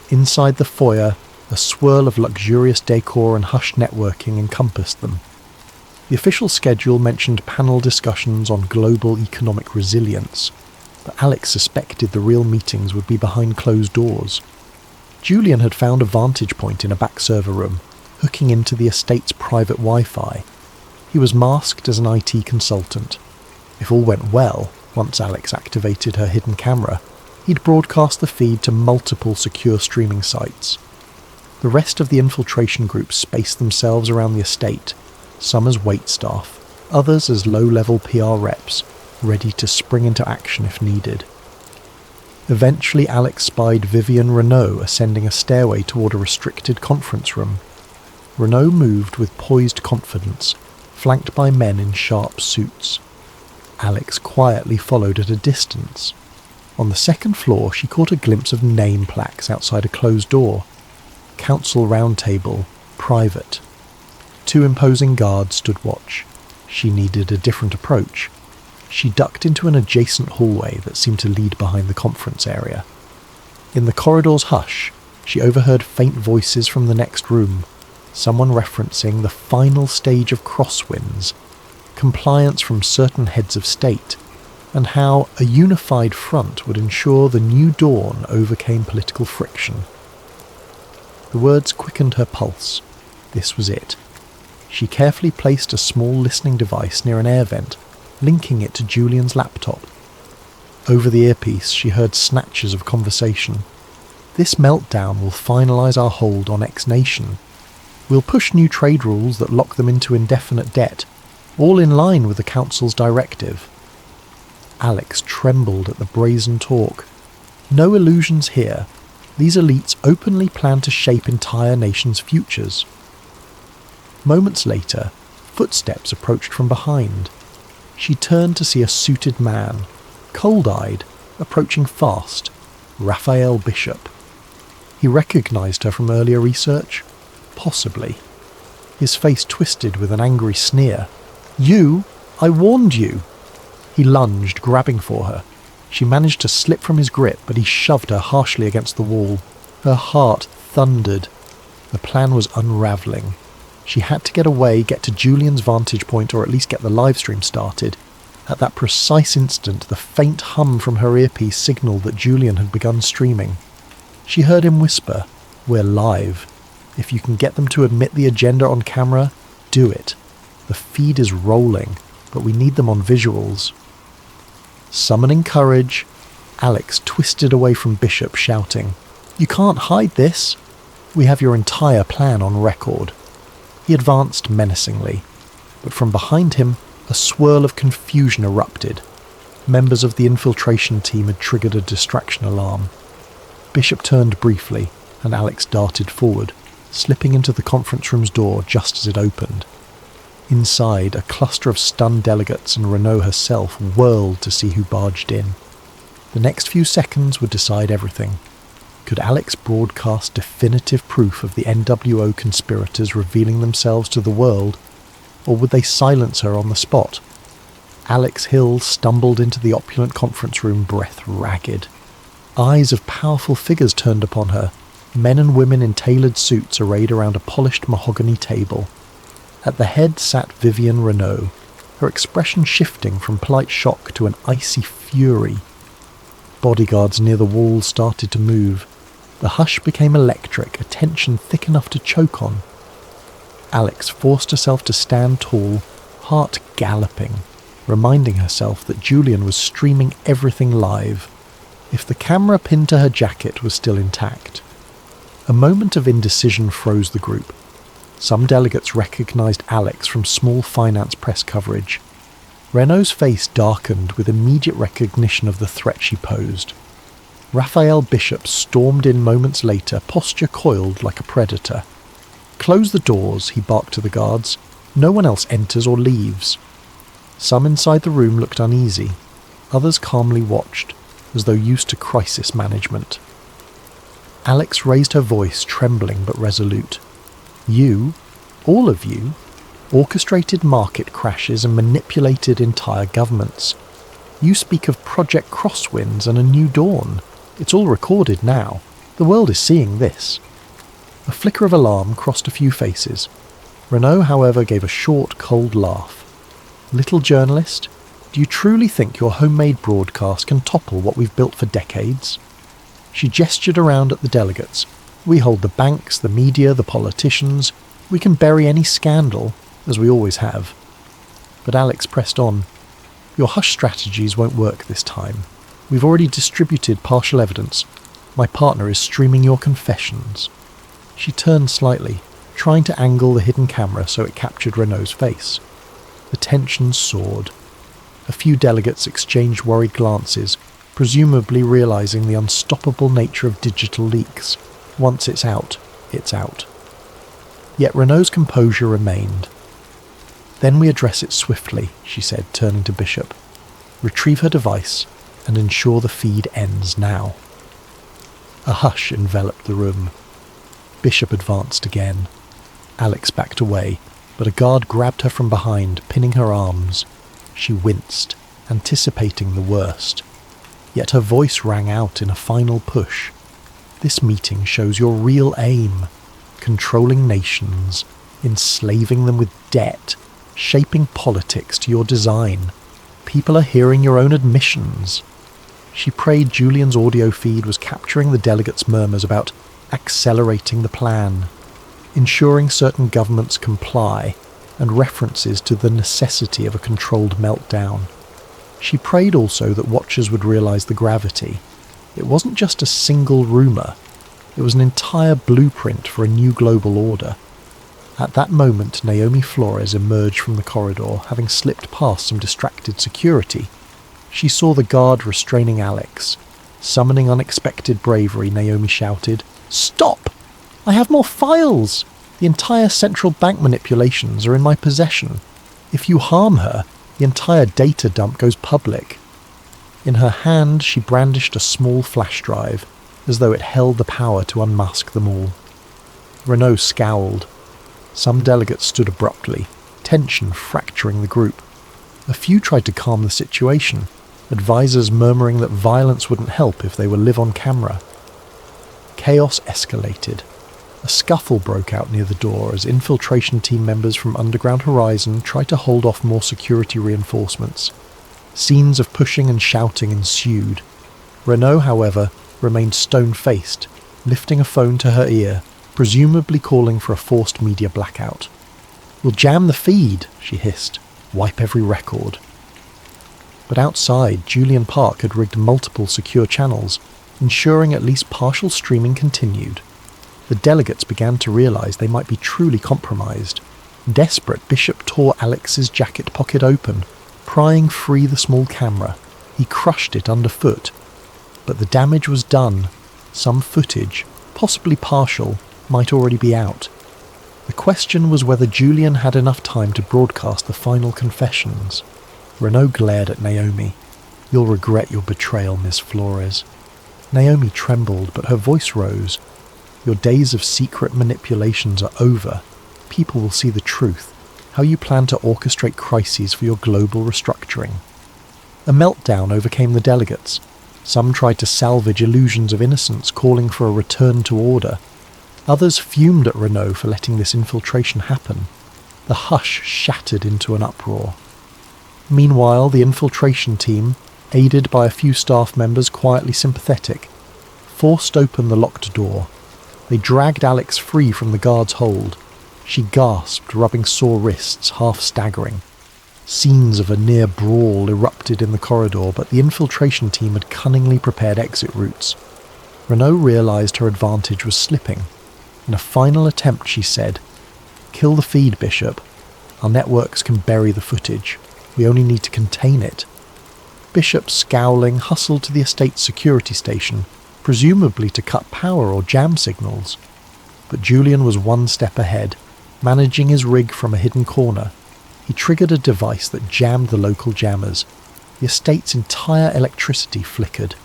Inside the foyer, a swirl of luxurious decor and hushed networking encompassed them. The official schedule mentioned panel discussions on global economic resilience, but Alex suspected the real meetings would be behind closed doors. Julian had found a vantage point in a back server room, hooking into the estate's private Wi-Fi. He was masked as an IT consultant. If all went well, once Alex activated her hidden camera, he'd broadcast the feed to multiple secure streaming sites. The rest of the infiltration group spaced themselves around the estate, some as waitstaff, others as low-level PR reps, ready to spring into action if needed. Eventually Alex spied Vivian Renault ascending a stairway toward a restricted conference room. Renault moved with poised confidence, flanked by men in sharp suits. Alex quietly followed at a distance. On the second floor she caught a glimpse of name plaques outside a closed door. Council Roundtable, private. 2 imposing guards stood watch. She needed a different approach. She ducked into an adjacent hallway that seemed to lead behind the conference area. In the corridor's hush, she overheard faint voices from the next room, someone referencing the final stage of Crosswinds, compliance from certain heads of state, and how a unified front would ensure the new dawn overcame political friction. The words quickened her pulse. This was it. She carefully placed a small listening device near an air vent, linking it to Julian's laptop. Over the earpiece, she heard snatches of conversation. "This meltdown will finalise our hold on X nation. We'll push new trade rules that lock them into indefinite debt, all in line with the Council's directive." Alex trembled at the brazen talk. No illusions here. These elites openly plan to shape entire nations' futures. Moments later, footsteps approached from behind. She turned to see a suited man, cold-eyed, approaching fast, Raphael Bishop. He recognised her from earlier research? Possibly. His face twisted with an angry sneer. "You? I warned you!" He lunged, grabbing for her. She managed to slip from his grip, but he shoved her harshly against the wall. Her heart thundered. The plan was unravelling. She had to get away, get to Julian's vantage point, or at least get the livestream started. At that precise instant, the faint hum from her earpiece signalled that Julian had begun streaming. She heard him whisper, "We're live." If you can get them to admit the agenda on camera, do it. The feed is rolling, but we need them on visuals. Summoning courage, Alex twisted away from Bishop, shouting, "You can't hide this! We have your entire plan on record." He advanced menacingly, but from behind him, a swirl of confusion erupted. Members of the infiltration team had triggered a distraction alarm. Bishop turned briefly, and Alex darted forward, slipping into the conference room's door just as it opened. Inside, a cluster of stunned delegates and Renault herself whirled to see who barged in. The next few seconds would decide everything. Could Alex broadcast definitive proof of the NWO conspirators revealing themselves to the world, or would they silence her on the spot? Alex Hill stumbled into the opulent conference room, breath ragged. Eyes of powerful figures turned upon her, men and women in tailored suits arrayed around a polished mahogany table. At the head sat Vivienne Renault, her expression shifting from polite shock to an icy fury. Bodyguards near the wall started to move. The hush became electric, a tension thick enough to choke on. Alex forced herself to stand tall, heart galloping, reminding herself that Julian was streaming everything live. If the camera pinned to her jacket was still intact. A moment of indecision froze the group. Some delegates recognized Alex from small finance press coverage. Renault's face darkened with immediate recognition of the threat she posed. Raphael Bishop stormed in moments later, posture coiled like a predator. "Close the doors," he barked to the guards. "No one else enters or leaves." Some inside the room looked uneasy. Others calmly watched, as though used to crisis management. Alex raised her voice, trembling but resolute. "You, all of you, orchestrated market crashes and manipulated entire governments. You speak of Project Crosswinds and a new dawn. It's all recorded now. The world is seeing this." A flicker of alarm crossed a few faces. Renault, however, gave a short, cold laugh. "Little journalist, do you truly think your homemade broadcast can topple what we've built for decades?" She gestured around at the delegates. "We hold the banks, the media, the politicians. We can bury any scandal, as we always have." But Alex pressed on. "Your hush strategies won't work this time. We've already distributed partial evidence. My partner is streaming your confessions." She turned slightly, trying to angle the hidden camera so it captured Renault's face. The tension soared. A few delegates exchanged worried glances, presumably realizing the unstoppable nature of digital leaks. Once it's out, it's out. Yet Renault's composure remained. "Then we address it swiftly," she said, turning to Bishop. "Retrieve her device and ensure the feed ends now." A hush enveloped the room. Bishop advanced again. Alex backed away, but a guard grabbed her from behind, pinning her arms. She winced, anticipating the worst. Yet her voice rang out in a final push. "This meeting shows your real aim. Controlling nations, enslaving them with debt, shaping politics to your design. People are hearing your own admissions." She prayed Julian's audio feed was capturing the delegates' murmurs about accelerating the plan, ensuring certain governments comply, and references to the necessity of a controlled meltdown. She prayed also that watchers would realize the gravity. It wasn't just a single rumour. It was an entire blueprint for a new global order. At that moment, Naomi Flores emerged from the corridor, having slipped past some distracted security. She saw the guard restraining Alex. Summoning unexpected bravery, Naomi shouted, "Stop! I have more files! The entire central bank manipulations are in my possession. If you harm her, the entire data dump goes public." In her hand, she brandished a small flash drive, as though it held the power to unmask them all. Renault scowled. Some delegates stood abruptly, tension fracturing the group. A few tried to calm the situation, advisors murmuring that violence wouldn't help if they were live on camera. Chaos escalated. A scuffle broke out near the door as infiltration team members from Underground Horizon tried to hold off more security reinforcements. Scenes of pushing and shouting ensued. Renault, however, remained stone-faced, lifting a phone to her ear. presumably calling for a forced media blackout. "We'll jam the feed," she hissed. "Wipe every record." But outside, Julian Park had rigged multiple secure channels, ensuring at least partial streaming continued. The delegates began to realise they might be truly compromised. Desperate, Bishop tore Alex's jacket pocket open, prying free the small camera. He crushed it underfoot. But the damage was done. Some footage, possibly partial, might already be out. The question was whether Julian had enough time to broadcast the final confessions. Renaud glared at Naomi. "You'll regret your betrayal, Miss Flores." Naomi trembled, but her voice rose. "Your days of secret manipulations are over. People will see the truth, how you plan to orchestrate crises for your global restructuring." A meltdown overcame the delegates. Some tried to salvage illusions of innocence, calling for a return to order. Others fumed at Renaud for letting this infiltration happen. The hush shattered into an uproar. Meanwhile, the infiltration team, aided by a few staff members quietly sympathetic, forced open the locked door. They dragged Alex free from the guard's hold. She gasped, rubbing sore wrists, half staggering. Scenes of a near brawl erupted in the corridor, but the infiltration team had cunningly prepared exit routes. Renaud realised her advantage was slipping. In a final attempt, she said, "Kill the feed, Bishop. Our networks can bury the footage. We only need to contain it." Bishop, scowling, hustled to the estate's security station, presumably to cut power or jam signals. But Julian was one step ahead, managing his rig from a hidden corner. He triggered a device that jammed the local jammers. The estate's entire electricity flickered.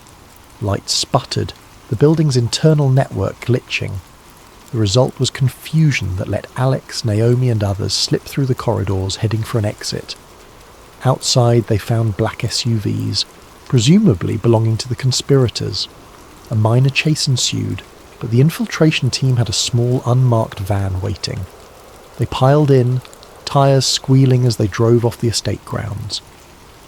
Lights sputtered, the building's internal network glitching. The result was confusion that let Alex, Naomi and others slip through the corridors heading for an exit. Outside they found black SUVs, presumably belonging to the conspirators. A minor chase ensued, but the infiltration team had a small unmarked van waiting. They piled in, tyres squealing as they drove off the estate grounds.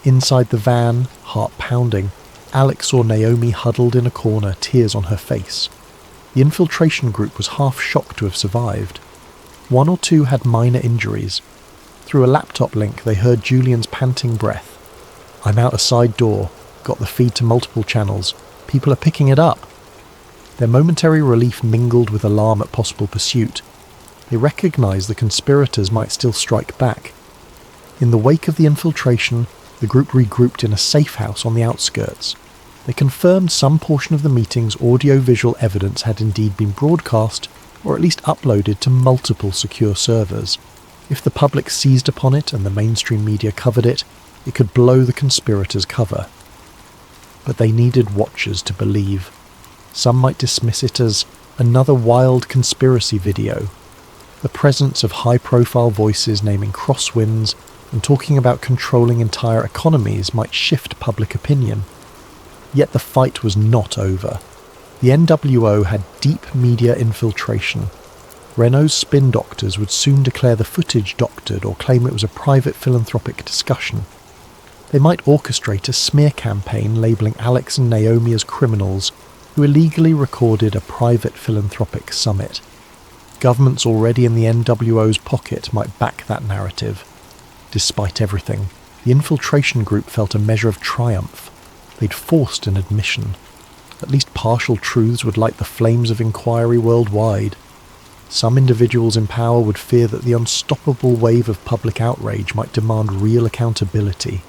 Inside the van, heart pounding, Alex saw Naomi huddled in a corner, tears on her face. The infiltration group was half shocked to have survived. One or two had minor injuries. Through a laptop link they heard Julian's panting breath. "I'm out a side door, got the feed to multiple channels. People are picking it up." Their momentary relief mingled with alarm at possible pursuit. They recognised the conspirators might still strike back. In the wake of the infiltration, the group regrouped in a safe house on the outskirts. They confirmed some portion of the meeting's audio-visual evidence had indeed been broadcast, or at least uploaded to multiple secure servers. If the public seized upon it and the mainstream media covered it, it could blow the conspirators' cover. But they needed watchers to believe. Some might dismiss it as another wild conspiracy video. The presence of high-profile voices naming crosswinds and talking about controlling entire economies might shift public opinion. Yet the fight was not over. The NWO had deep media infiltration. Renault's spin doctors would soon declare the footage doctored or claim it was a private philanthropic discussion. They might orchestrate a smear campaign labelling Alex and Naomi as criminals who illegally recorded a private philanthropic summit. Governments already in the NWO's pocket might back that narrative. Despite everything, the infiltration group felt a measure of triumph. They'd forced an admission. At least partial truths would light the flames of inquiry worldwide. Some individuals in power would fear that the unstoppable wave of public outrage might demand real accountability.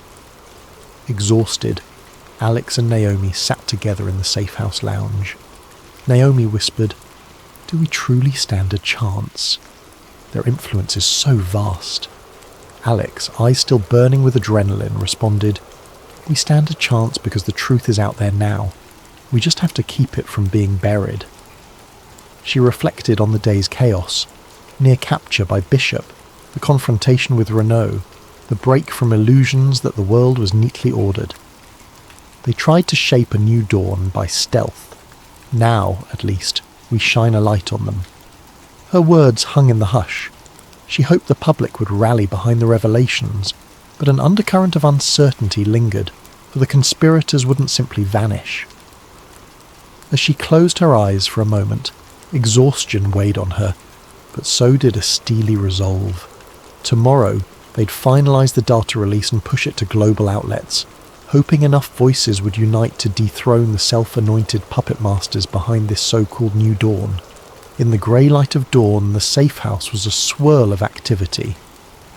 Exhausted, Alex and Naomi sat together in the safe house lounge. Naomi whispered, "Do we truly stand a chance? Their influence is so vast." Alex, eyes still burning with adrenaline, responded, "We stand a chance because the truth is out there now. We just have to keep it from being buried." She reflected on the day's chaos, near capture by Bishop, the confrontation with Renaud, the break from illusions that the world was neatly ordered. They tried to shape a new dawn by stealth. Now, at least, we shine a light on them. Her words hung in the hush. She hoped the public would rally behind the revelations, but an undercurrent of uncertainty lingered, for the conspirators wouldn't simply vanish. As she closed her eyes for a moment, Exhaustion weighed on her, but so did a steely resolve. Tomorrow, they'd finalise the data release and push it to global outlets, hoping enough voices would unite to dethrone the self-anointed puppet masters behind this so-called new dawn. In the grey light of dawn, the safe house was a swirl of activity.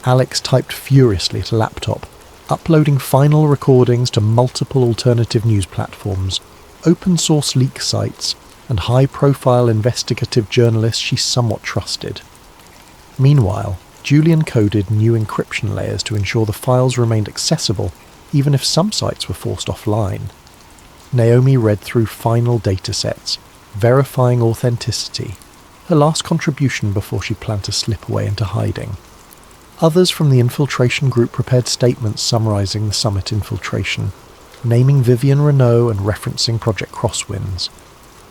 Alex typed furiously at a laptop, uploading final recordings to multiple alternative news platforms, open-source leak sites, and high-profile investigative journalists she somewhat trusted. Meanwhile, Julian coded new encryption layers to ensure the files remained accessible, even if some sites were forced offline. Naomi read through final datasets, verifying authenticity, her last contribution before she planned to slip away into hiding. Others from the infiltration group prepared statements summarising the summit infiltration, naming Vivian Renault and referencing Project Crosswinds.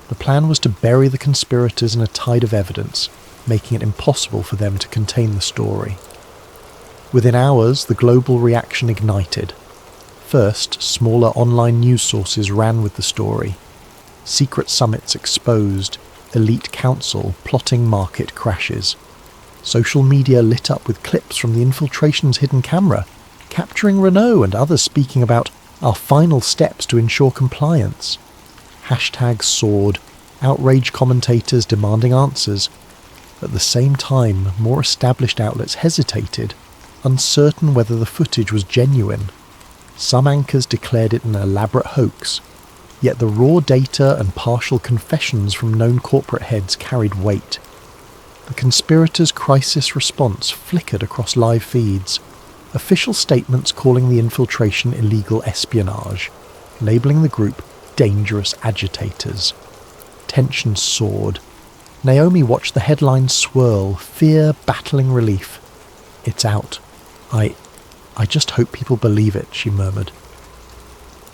The plan was to bury the conspirators in a tide of evidence, making it impossible for them to contain the story. Within hours, the global reaction ignited. First, smaller online news sources ran with the story. Secret summits exposed, elite council plotting market crashes. Social media lit up with clips from the infiltration's hidden camera, capturing Renault and others speaking about our final steps to ensure compliance. Hashtags soared, outraged commentators demanding answers. At the same time, more established outlets hesitated, uncertain whether the footage was genuine. Some anchors declared it an elaborate hoax, yet the raw data and partial confessions from known corporate heads carried weight. The conspirators' crisis response flickered across live feeds, official statements calling the infiltration illegal espionage, labelling the group dangerous agitators. Tension soared. Naomi watched the headlines swirl, fear battling relief. It's out. I just hope people believe it, she murmured.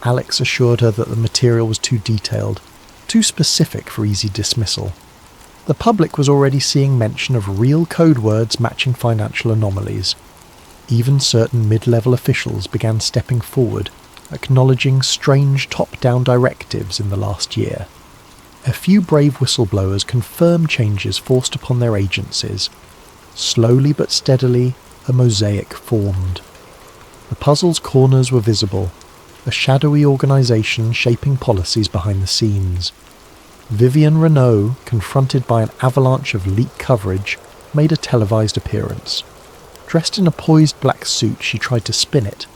Alex assured her that the material was too detailed, too specific for easy dismissal. The public was already seeing mention of real code words matching financial anomalies. Even certain mid-level officials began stepping forward, acknowledging strange top-down directives in the last year. A few brave whistleblowers confirmed changes forced upon their agencies. Slowly but steadily, a mosaic formed. The puzzle's corners were visible, a shadowy organisation shaping policies behind the scenes. Vivian Renault, confronted by an avalanche of leak coverage, made a televised appearance. Dressed in a poised black suit, she tried to spin it.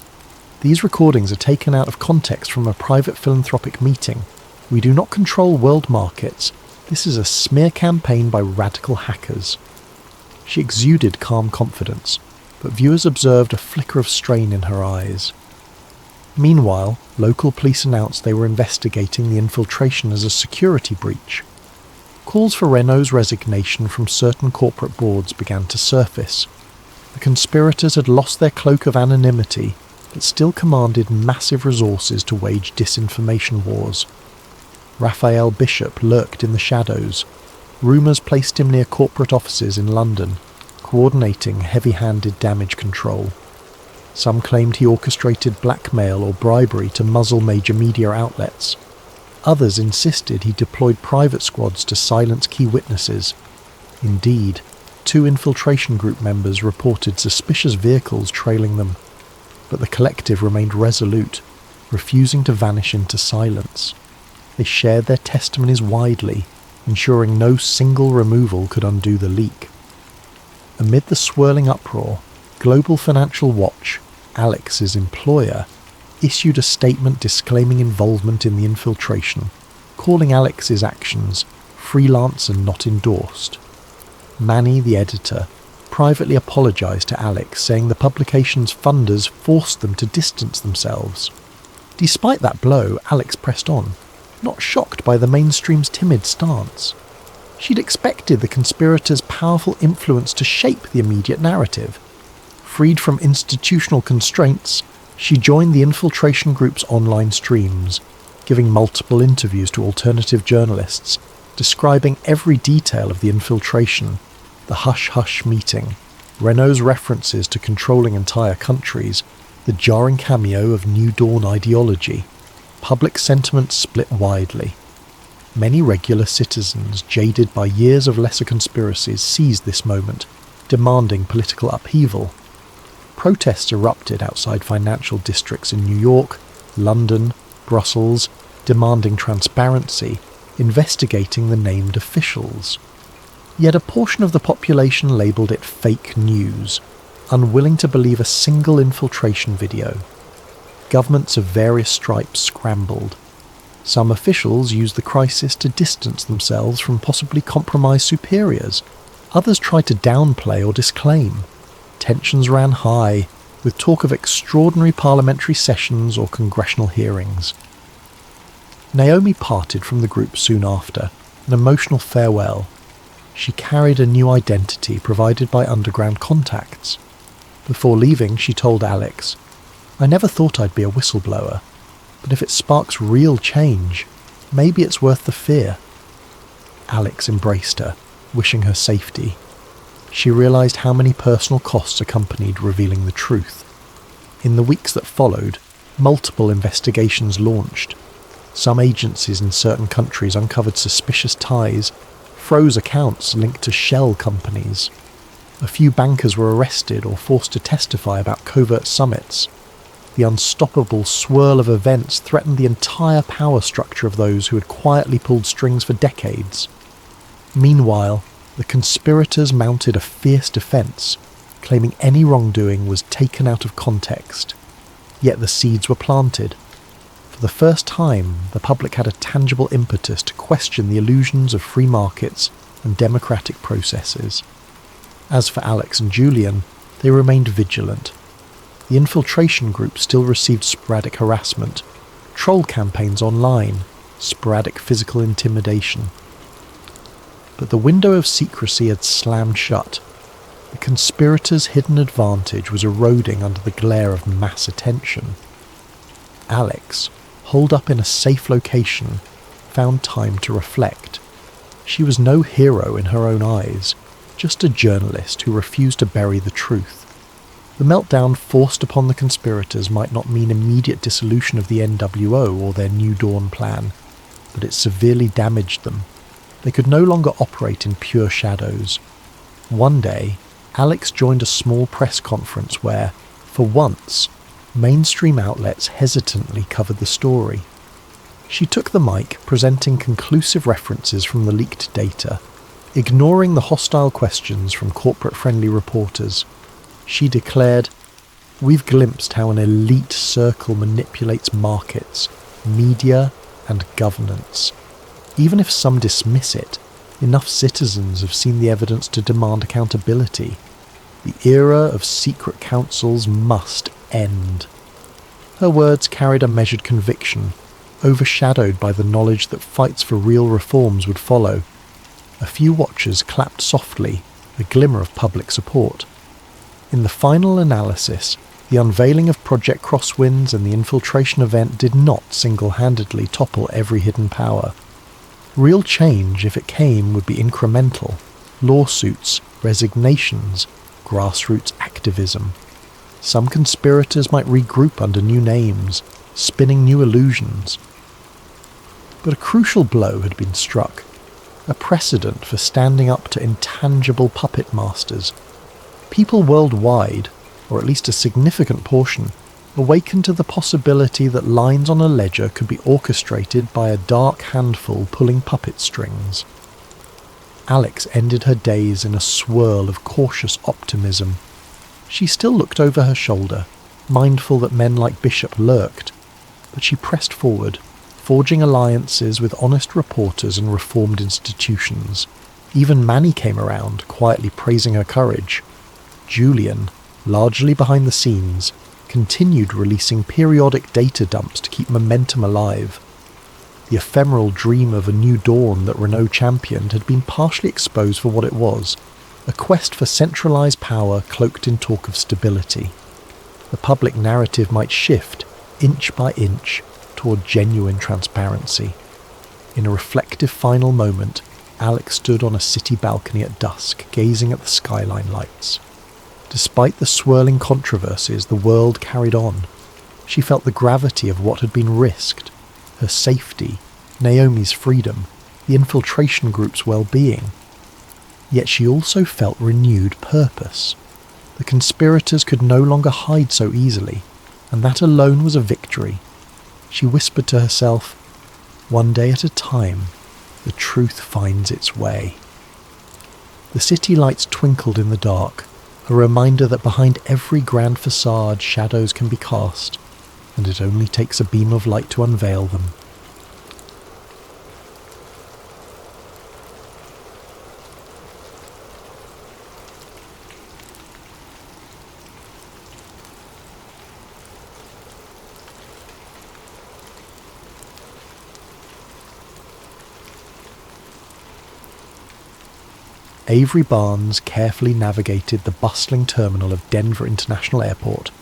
These recordings are taken out of context from a private philanthropic meeting. We do not control world markets. This is a smear campaign by radical hackers. She exuded calm confidence, but viewers observed a flicker of strain in her eyes. Meanwhile, local police announced they were investigating the infiltration as a security breach. Calls for Renault's resignation from certain corporate boards began to surface. The conspirators had lost their cloak of anonymity, but still commanded massive resources to wage disinformation wars. Raphael Bishop lurked in the shadows. Rumours placed him near corporate offices in London, coordinating heavy-handed damage control. Some claimed he orchestrated blackmail or bribery to muzzle major media outlets. Others insisted he deployed private squads to silence key witnesses. Indeed, 2 infiltration group members reported suspicious vehicles trailing them, but the collective remained resolute, refusing to vanish into silence. They shared their testimonies widely, ensuring no single removal could undo the leak. Amid the swirling uproar, Global Financial Watch, Alex's employer, issued a statement disclaiming involvement in the infiltration, calling Alex's actions freelance and not endorsed. Manny, the editor, privately apologised to Alex, saying the publication's funders forced them to distance themselves. Despite that blow, Alex pressed on, not shocked by the mainstream's timid stance. She'd expected the conspirators' powerful influence to shape the immediate narrative. Freed from institutional constraints, she joined the infiltration group's online streams, giving multiple interviews to alternative journalists, describing every detail of the infiltration, the hush-hush meeting, Renault's references to controlling entire countries, the jarring cameo of New Dawn ideology. Public sentiment split widely. Many regular citizens, jaded by years of lesser conspiracies, seized this moment, demanding political upheaval. Protests erupted outside financial districts in New York, London, Brussels, demanding transparency, investigating the named officials. Yet a portion of the population labelled it fake news, unwilling to believe a single infiltration video. Governments of various stripes scrambled. Some officials used the crisis to distance themselves from possibly compromised superiors. Others tried to downplay or disclaim. Tensions ran high, with talk of extraordinary parliamentary sessions or congressional hearings. Naomi parted from the group soon after, an emotional farewell. She carried a new identity provided by underground contacts. Before leaving, she told Alex, "I never thought I'd be a whistleblower, but if it sparks real change, maybe it's worth the fear." Alex embraced her, wishing her safety. She realised how many personal costs accompanied revealing the truth. In the weeks that followed, multiple investigations launched. Some agencies in certain countries uncovered suspicious ties, froze accounts linked to shell companies. A few bankers were arrested or forced to testify about covert summits. The unstoppable swirl of events threatened the entire power structure of those who had quietly pulled strings for decades. Meanwhile, the conspirators mounted a fierce defence, claiming any wrongdoing was taken out of context. Yet the seeds were planted. For the first time, the public had a tangible impetus to question the illusions of free markets and democratic processes. As for Alex and Julian, they remained vigilant. The infiltration group still received sporadic harassment, troll campaigns online, sporadic physical intimidation. But the window of secrecy had slammed shut. The conspirators' hidden advantage was eroding under the glare of mass attention. Alex, holed up in a safe location, found time to reflect. She was no hero in her own eyes, just a journalist who refused to bury the truth. The meltdown forced upon the conspirators might not mean immediate dissolution of the NWO or their New Dawn plan, but it severely damaged them. They could no longer operate in pure shadows. One day, Alex joined a small press conference where, for once, mainstream outlets hesitantly covered the story. She took the mic, presenting conclusive references from the leaked data, ignoring the hostile questions from corporate-friendly reporters. She declared, "We've glimpsed how an elite circle manipulates markets, media, and governance. Even if some dismiss it, enough citizens have seen the evidence to demand accountability. The era of secret councils must end." Her words carried a measured conviction, overshadowed by the knowledge that fights for real reforms would follow. A few watchers clapped softly, a glimmer of public support. In the final analysis, the unveiling of Project Crosswinds and the infiltration event did not single-handedly topple every hidden power. Real change, if it came, would be incremental. Lawsuits, resignations, grassroots activism. Some conspirators might regroup under new names, spinning new illusions. But a crucial blow had been struck, a precedent for standing up to intangible puppet masters. People worldwide, or at least a significant portion, awakened to the possibility that lines on a ledger could be orchestrated by a dark handful pulling puppet strings. Alex ended her days in a swirl of cautious optimism. She still looked over her shoulder, mindful that men like Bishop lurked, but she pressed forward, forging alliances with honest reporters and reformed institutions. Even Manny came around, quietly praising her courage. Julian, largely behind the scenes, continued releasing periodic data dumps to keep momentum alive. The ephemeral dream of a new dawn that Renault championed had been partially exposed for what it was, a quest for centralised power cloaked in talk of stability. The public narrative might shift, inch by inch, toward genuine transparency. In a reflective final moment, Alex stood on a city balcony at dusk, gazing at the skyline lights. Despite the swirling controversies, the world carried on. She felt the gravity of what had been risked, her safety, Naomi's freedom, the infiltration group's well-being. Yet she also felt renewed purpose. The conspirators could no longer hide so easily, and that alone was a victory. She whispered to herself, "One day at a time, the truth finds its way." The city lights twinkled in the dark, a reminder that behind every grand facade shadows can be cast, and it only takes a beam of light to unveil them. Avery Barnes carefully navigated the bustling terminal of Denver International Airport,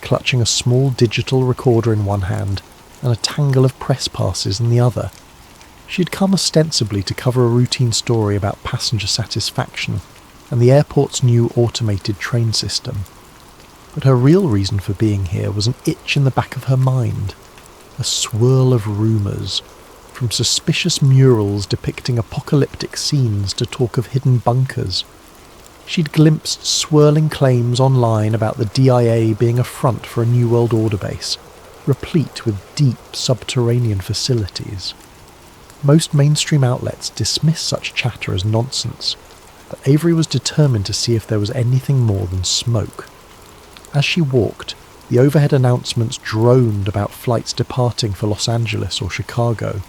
clutching a small digital recorder in one hand and a tangle of press passes in the other. She had come ostensibly to cover a routine story about passenger satisfaction and the airport's new automated train system. But her real reason for being here was an itch in the back of her mind, a swirl of rumours, from suspicious murals depicting apocalyptic scenes to talk of hidden bunkers. She'd glimpsed swirling claims online about the DIA being a front for a New World Order base, replete with deep subterranean facilities. Most mainstream outlets dismiss such chatter as nonsense, but Avery was determined to see if there was anything more than smoke. As she walked, the overhead announcements droned about flights departing for Los Angeles or Chicago.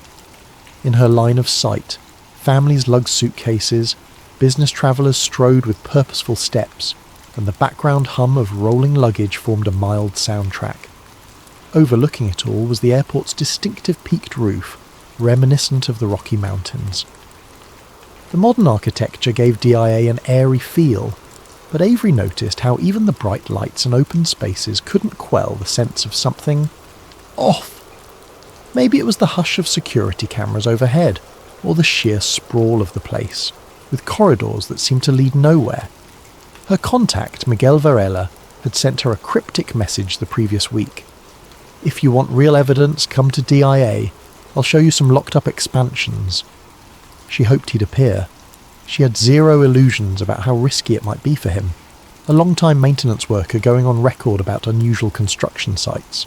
In her line of sight, families lugged suitcases, business travellers strode with purposeful steps, and the background hum of rolling luggage formed a mild soundtrack. Overlooking it all was the airport's distinctive peaked roof, reminiscent of the Rocky Mountains. The modern architecture gave DIA an airy feel, but Avery noticed how even the bright lights and open spaces couldn't quell the sense of something off. Maybe it was the hush of security cameras overhead, or the sheer sprawl of the place, with corridors that seemed to lead nowhere. Her contact, Miguel Varela, had sent her a cryptic message the previous week. "If you want real evidence, come to DIA. I'll show you some locked-up expansions." She hoped he'd appear. She had zero illusions about how risky it might be for him, a long-time maintenance worker going on record about unusual construction sites.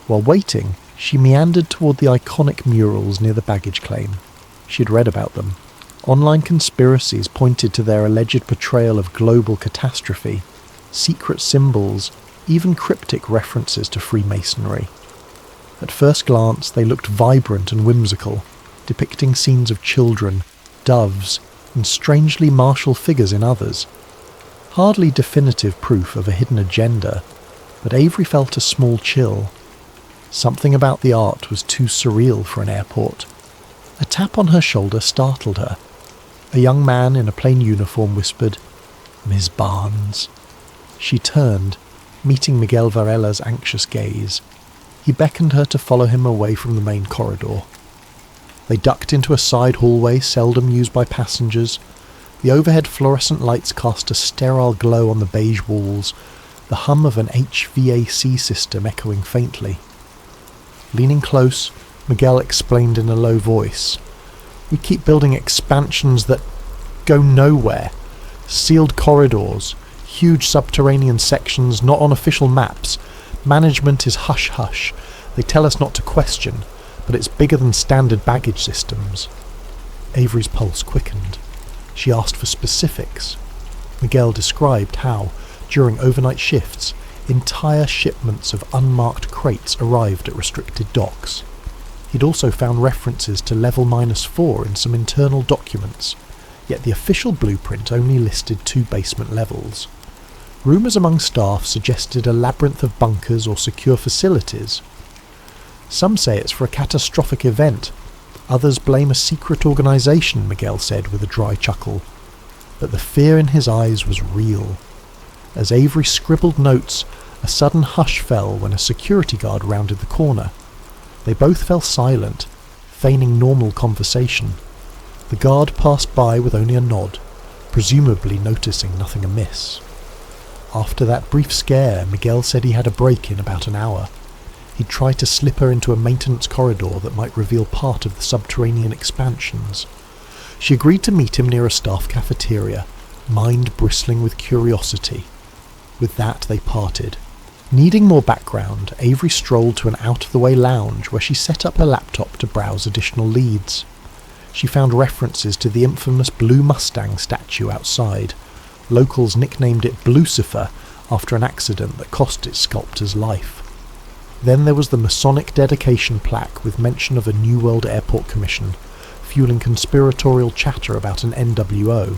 While waiting, she meandered toward the iconic murals near the baggage claim. She'd read about them. Online conspiracies pointed to their alleged portrayal of global catastrophe, secret symbols, even cryptic references to Freemasonry. At first glance, they looked vibrant and whimsical, depicting scenes of children, doves, and strangely martial figures in others. Hardly definitive proof of a hidden agenda, but Avery felt a small chill. Something about the art was too surreal for an airport. A tap on her shoulder startled her. A young man in a plain uniform whispered, "Ms. Barnes." She turned, meeting Miguel Varela's anxious gaze. He beckoned her to follow him away from the main corridor. They ducked into a side hallway seldom used by passengers. The overhead fluorescent lights cast a sterile glow on the beige walls, the hum of an HVAC system echoing faintly. Leaning close, Miguel explained in a low voice, "We keep building expansions that go nowhere. Sealed corridors, huge subterranean sections not on official maps. Management is hush-hush. They tell us not to question, but it's bigger than standard baggage systems." Avery's pulse quickened. She asked for specifics. Miguel described how, during overnight shifts, entire shipments of unmarked crates arrived at restricted docks. He'd also found references to level -4 in some internal documents, yet the official blueprint only listed 2 basement levels. Rumours among staff suggested a labyrinth of bunkers or secure facilities. Some say it's for a catastrophic event. Others blame a secret organisation, Miguel said with a dry chuckle. But the fear in his eyes was real. As Avery scribbled notes, a sudden hush fell when a security guard rounded the corner. They both fell silent, feigning normal conversation. The guard passed by with only a nod, presumably noticing nothing amiss. After that brief scare, Miguel said he had a break in about an hour. He'd try to slip her into a maintenance corridor that might reveal part of the subterranean expansions. She agreed to meet him near a staff cafeteria, mind bristling with curiosity. With that, they parted. Needing more background, Avery strolled to an out-of-the-way lounge where she set up her laptop to browse additional leads. She found references to the infamous Blue Mustang statue outside. Locals nicknamed it Blucifer after an accident that cost its sculptor's life. Then there was the Masonic dedication plaque with mention of a New World Airport Commission, fueling conspiratorial chatter about an NWO.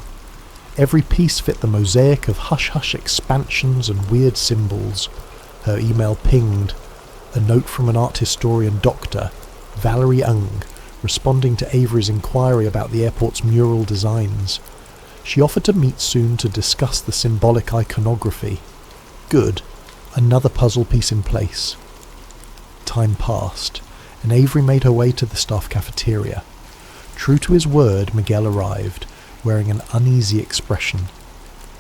Every piece fit the mosaic of hush-hush expansions and weird symbols. Her email pinged. A note from an art historian doctor, Valerie Ung, responding to Avery's inquiry about the airport's mural designs. She offered to meet soon to discuss the symbolic iconography. Good. Another puzzle piece in place. Time passed, and Avery made her way to the staff cafeteria. True to his word, Miguel arrived, wearing an uneasy expression.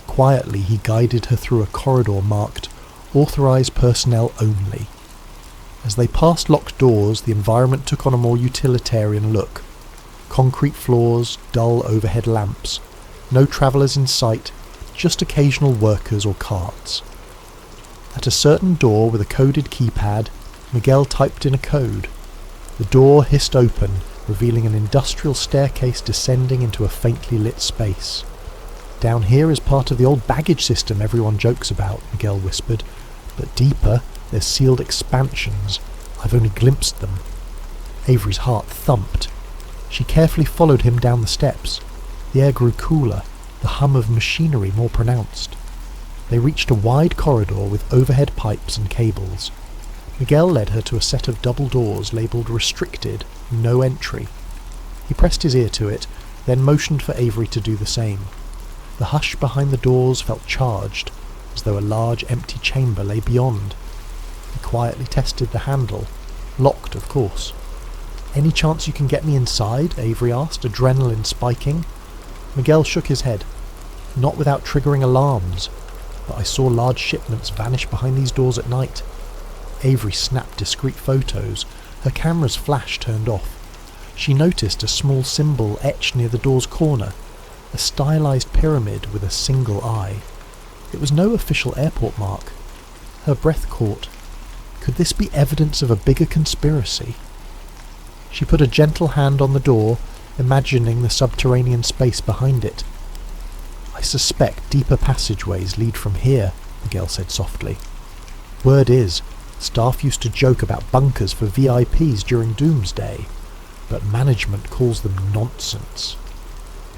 Quietly, he guided her through a corridor marked Authorized Personnel Only. As they passed locked doors, the environment took on a more utilitarian look. Concrete floors, dull overhead lamps. No travellers in sight, just occasional workers or carts. At a certain door with a coded keypad, Miguel typed in a code. The door hissed open, revealing an industrial staircase descending into a faintly lit space. "Down here is part of the old baggage system everyone jokes about," Miguel whispered. "But deeper, there's sealed expansions. I've only glimpsed them." Avery's heart thumped. She carefully followed him down the steps. The air grew cooler, the hum of machinery more pronounced. They reached a wide corridor with overhead pipes and cables. Miguel led her to a set of double doors labelled Restricted, No Entry. He pressed his ear to it, then motioned for Avery to do the same. The hush behind the doors felt charged, as though a large empty chamber lay beyond. He quietly tested the handle. Locked, of course. "Any chance you can get me inside?" Avery asked, adrenaline spiking. Miguel shook his head. "Not without triggering alarms. But I saw large shipments vanish behind these doors at night." Avery snapped discreet photos, her camera's flash turned off. She noticed a small symbol etched near the door's corner, a stylized pyramid with a single eye. It was no official airport mark. Her breath caught. Could this be evidence of a bigger conspiracy? She put a gentle hand on the door, imagining the subterranean space behind it. "I suspect deeper passageways lead from here," Miguel said softly. "Word is, staff used to joke about bunkers for VIPs during Doomsday, but management calls them nonsense."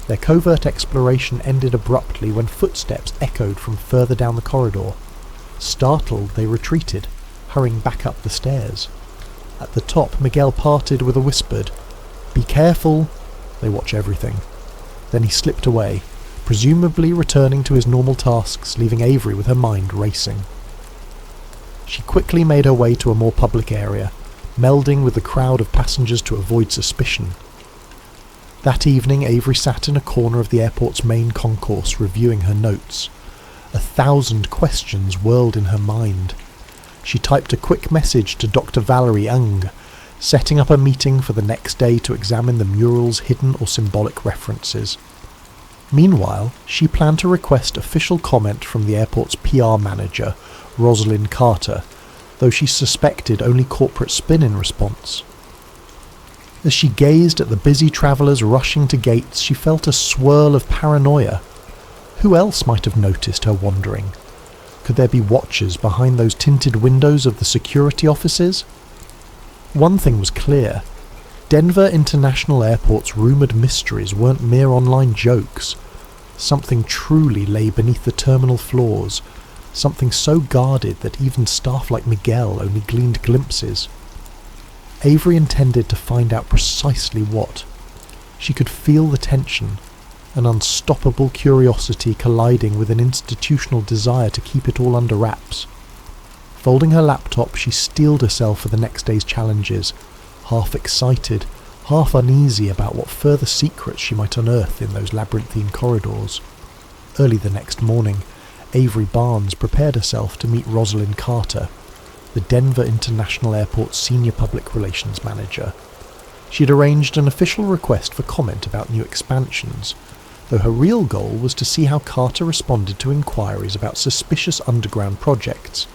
Their covert exploration ended abruptly when footsteps echoed from further down the corridor. Startled, they retreated, hurrying back up the stairs. At the top, Miguel parted with a whispered, "Be careful." They watch everything. Then he slipped away, presumably returning to his normal tasks, leaving Avery with her mind racing. She quickly made her way to a more public area, melding with the crowd of passengers to avoid suspicion. That evening, Avery sat in a corner of the airport's main concourse, reviewing her notes. 1,000 questions whirled in her mind. She typed a quick message to Dr. Valerie Ung, setting up a meeting for the next day to examine the mural's hidden or symbolic references. Meanwhile, she planned to request official comment from the airport's PR manager, Rosalind Carter, though she suspected only corporate spin in response. As she gazed at the busy travellers rushing to gates, she felt a swirl of paranoia. Who else might have noticed her wandering? Could there be watchers behind those tinted windows of the security offices? One thing was clear. Denver International Airport's rumoured mysteries weren't mere online jokes. Something truly lay beneath the terminal floors, something so guarded that even staff like Miguel only gleaned glimpses. Avery intended to find out precisely what. She could feel the tension, an unstoppable curiosity colliding with an institutional desire to keep it all under wraps. Folding her laptop, she steeled herself for the next day's challenges, half excited, half uneasy about what further secrets she might unearth in those labyrinthine corridors. Early the next morning, Avery Barnes prepared herself to meet Rosalind Carter. the Denver International Airport's senior public relations manager. She had arranged an official request for comment about new expansions, though her real goal was to see how Carter responded to inquiries about suspicious underground projects.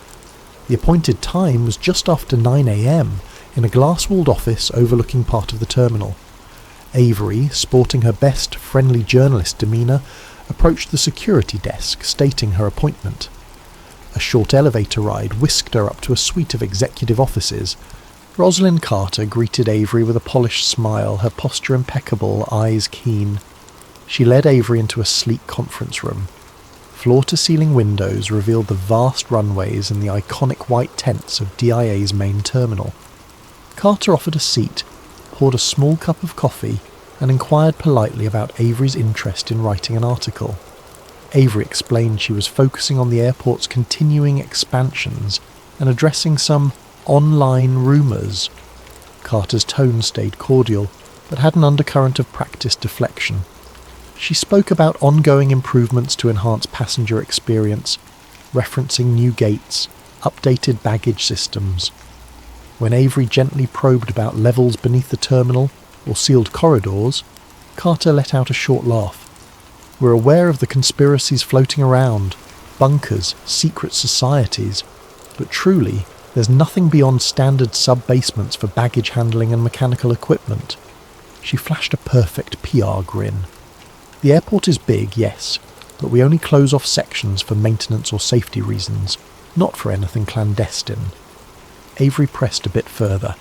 The appointed time was just after 9 a.m. in a glass-walled office overlooking part of the terminal. Avery, sporting her best friendly journalist demeanour, approached the security desk, stating her appointment. A short elevator ride whisked her up to a suite of executive offices. Rosalind Carter greeted Avery with a polished smile, her posture impeccable, eyes keen. She led Avery into a sleek conference room. Floor-to-ceiling windows revealed the vast runways and the iconic white tents of DIA's main terminal. Carter offered a seat, poured a small cup of coffee, and inquired politely about Avery's interest in writing an article. Avery explained she was focusing on the airport's continuing expansions and addressing some online rumours. Carter's tone stayed cordial, but had an undercurrent of practiced deflection. She spoke about ongoing improvements to enhance passenger experience, referencing new gates, updated baggage systems. When Avery gently probed about levels beneath the terminal or sealed corridors, Carter let out a short laugh. We're aware of the conspiracies floating around, bunkers, secret societies, but truly, there's nothing beyond standard sub-basements for baggage handling and mechanical equipment. She flashed a perfect PR grin. The airport is big, yes, but we only close off sections for maintenance or safety reasons, not for anything clandestine. Avery pressed a bit further.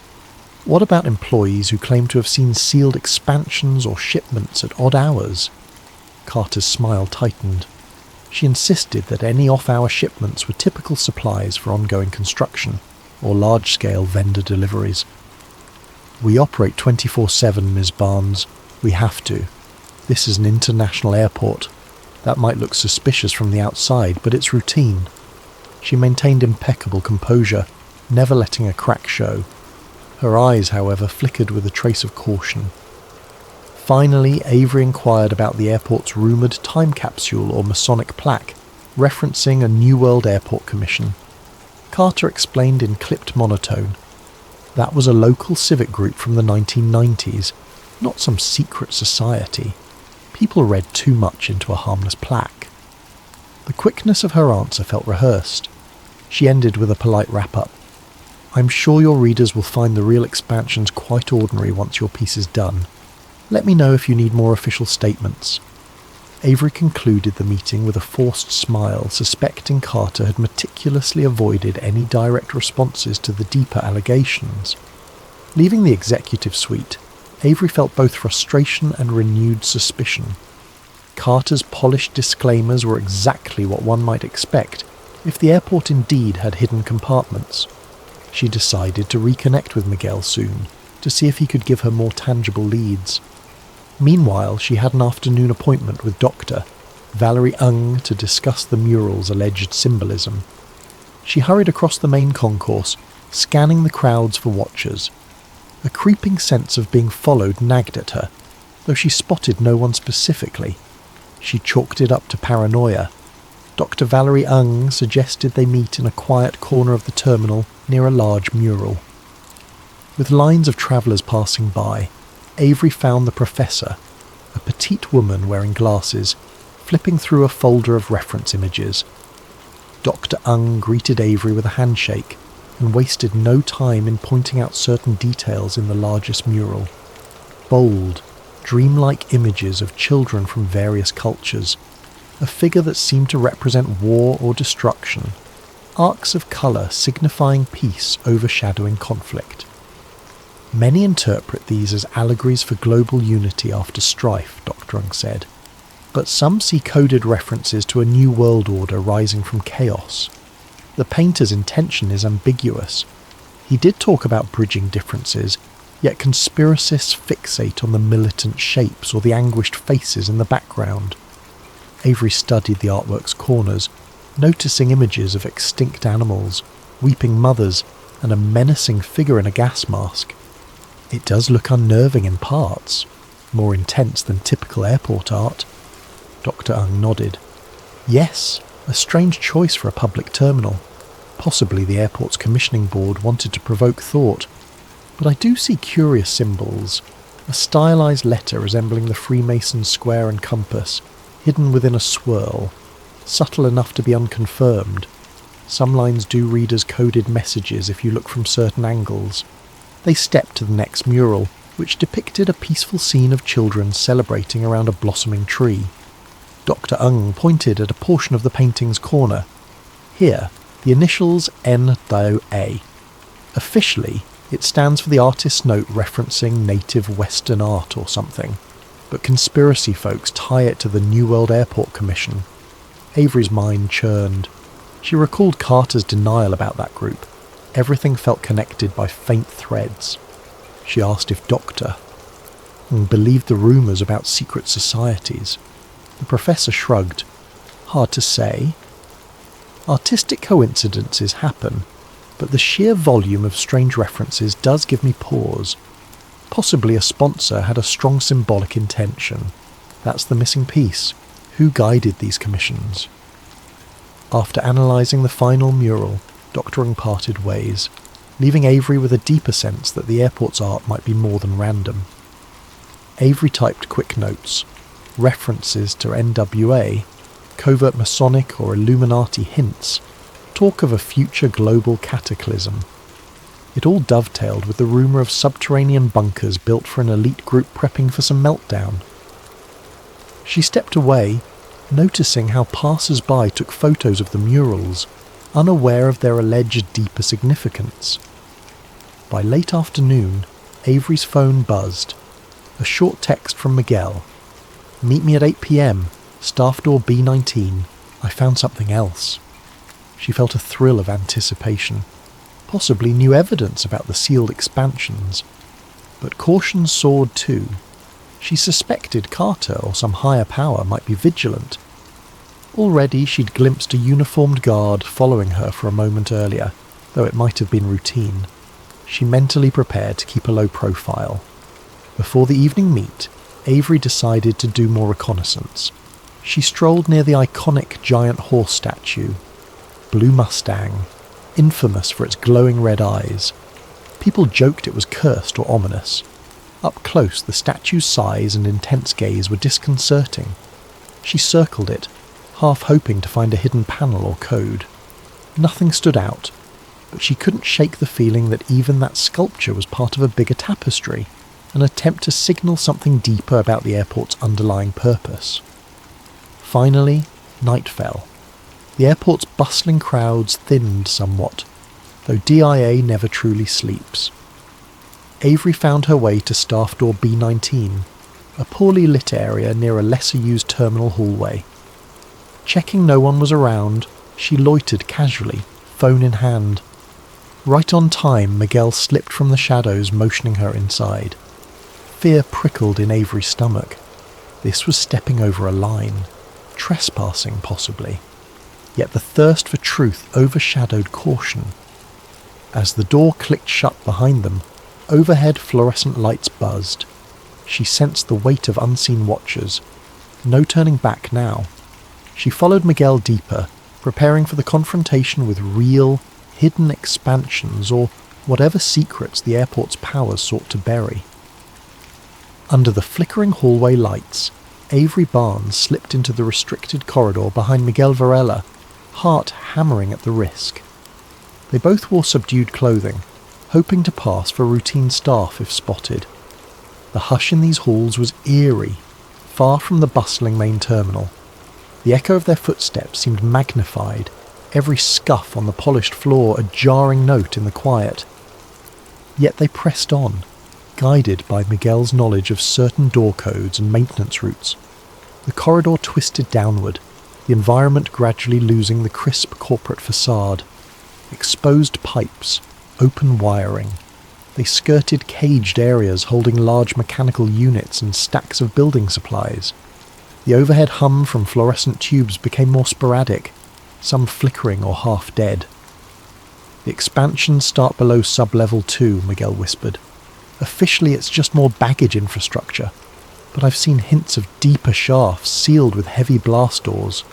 What about employees who claim to have seen sealed expansions or shipments at odd hours? Carter's smile tightened. She insisted that any off-hour shipments were typical supplies for ongoing construction or large-scale vendor deliveries. We operate 24/7, Ms. Barnes. We have to. This is an international airport. That might look suspicious from the outside, but it's routine. She maintained impeccable composure, never letting a crack show. Her eyes, however, flickered with a trace of caution. Finally, Avery inquired about the airport's rumoured time capsule or Masonic plaque, referencing a New World Airport Commission. Carter explained in clipped monotone. That was a local civic group from the 1990s, not some secret society. People read too much into a harmless plaque. The quickness of her answer felt rehearsed. She ended with a polite wrap-up. I'm sure your readers will find the real expansions quite ordinary once your piece is done. Let me know if you need more official statements. Avery concluded the meeting with a forced smile, suspecting Carter had meticulously avoided any direct responses to the deeper allegations. Leaving the executive suite, Avery felt both frustration and renewed suspicion. Carter's polished disclaimers were exactly what one might expect if the airport indeed had hidden compartments. She decided to reconnect with Miguel soon, to see if he could give her more tangible leads. Meanwhile, she had an afternoon appointment with Dr. Valerie Ung to discuss the mural's alleged symbolism. She hurried across the main concourse, scanning the crowds for watchers. A creeping sense of being followed nagged at her, though she spotted no one specifically. She chalked it up to paranoia. Dr. Valerie Ung suggested they meet in a quiet corner of the terminal near a large mural. With lines of travellers passing by, Avery found the professor, a petite woman wearing glasses, flipping through a folder of reference images. Dr. Ung greeted Avery with a handshake and wasted no time in pointing out certain details in the largest mural. Bold, dreamlike images of children from various cultures, a figure that seemed to represent war or destruction, arcs of colour signifying peace overshadowing conflict. Many interpret these as allegories for global unity after strife, Dr. Ung said, but some see coded references to a new world order rising from chaos. The painter's intention is ambiguous. He did talk about bridging differences, yet conspiracists fixate on the militant shapes or the anguished faces in the background. Avery studied the artwork's corners, noticing images of extinct animals, weeping mothers, and a menacing figure in a gas mask. It does look unnerving in parts, more intense than typical airport art. Dr. Ung nodded. Yes, a strange choice for a public terminal. Possibly the airport's commissioning board wanted to provoke thought, but I do see curious symbols. A stylized letter resembling the Freemason square and compass, hidden within a swirl, subtle enough to be unconfirmed. Some lines do read as coded messages if you look from certain angles. They stepped to the next mural, which depicted a peaceful scene of children celebrating around a blossoming tree. Dr. Ung pointed at a portion of the painting's corner. Here, the initials N-A. Officially, it stands for the artist's note referencing native Western art or something, but conspiracy folks tie it to the New World Airport Commission. Avery's mind churned. She recalled Carter's denial about that group. Everything felt connected by faint threads. She asked if Dr. believed the rumours about secret societies. The professor shrugged. Hard to say. Artistic coincidences happen, but the sheer volume of strange references does give me pause. Possibly a sponsor had a strong symbolic intention. That's the missing piece. Who guided these commissions? After analysing the final mural, Dr. Ung parted ways, leaving Avery with a deeper sense that the airport's art might be more than random. Avery typed quick notes, references to NWA, covert Masonic or Illuminati hints, talk of a future global cataclysm. It all dovetailed with the rumour of subterranean bunkers built for an elite group prepping for some meltdown. She stepped away, noticing how passers-by took photos of the murals, unaware of their alleged deeper significance. By late afternoon, Avery's phone buzzed. A short text from Miguel. Meet me at 8 p.m, staff door B19. I found something else. She felt a thrill of anticipation. Possibly new evidence about the sealed expansions. But caution soared too. She suspected Carter or some higher power might be vigilant. Already she'd glimpsed a uniformed guard following her for a moment earlier, though it might have been routine. She mentally prepared to keep a low profile. Before the evening meet, Avery decided to do more reconnaissance. She strolled near the iconic giant horse statue. Blue Mustang, infamous for its glowing red eyes. People joked it was cursed or ominous. Up close, the statue's size and intense gaze were disconcerting. She circled it, half hoping to find a hidden panel or code. Nothing stood out, but she couldn't shake the feeling that even that sculpture was part of a bigger tapestry, an attempt to signal something deeper about the airport's underlying purpose. Finally, night fell. The airport's bustling crowds thinned somewhat, though DIA never truly sleeps. Avery found her way to staff door B19, a poorly lit area near a lesser-used terminal hallway. Checking no one was around, she loitered casually, phone in hand. Right on time, Miguel slipped from the shadows, motioning her inside. Fear prickled in Avery's stomach. This was stepping over a line. Trespassing, possibly. Yet the thirst for truth overshadowed caution. As the door clicked shut behind them, overhead fluorescent lights buzzed. She sensed the weight of unseen watchers. No turning back now. She followed Miguel deeper, preparing for the confrontation with real, hidden expansions or whatever secrets the airport's powers sought to bury. Under the flickering hallway lights, Avery Barnes slipped into the restricted corridor behind Miguel Varela, heart hammering at the risk. They both wore subdued clothing, hoping to pass for routine staff if spotted. The hush in these halls was eerie, far from the bustling main terminal. The echo of their footsteps seemed magnified, every scuff on the polished floor a jarring note in the quiet. Yet they pressed on, guided by Miguel's knowledge of certain door codes and maintenance routes. The corridor twisted downward, the environment gradually losing the crisp corporate facade. Exposed pipes, open wiring. They skirted caged areas holding large mechanical units and stacks of building supplies. The overhead hum from fluorescent tubes became more sporadic, some flickering or half dead. The expansions start below sub-level 2, Miguel whispered. Officially it's just more baggage infrastructure, but I've seen hints of deeper shafts sealed with heavy blast doors.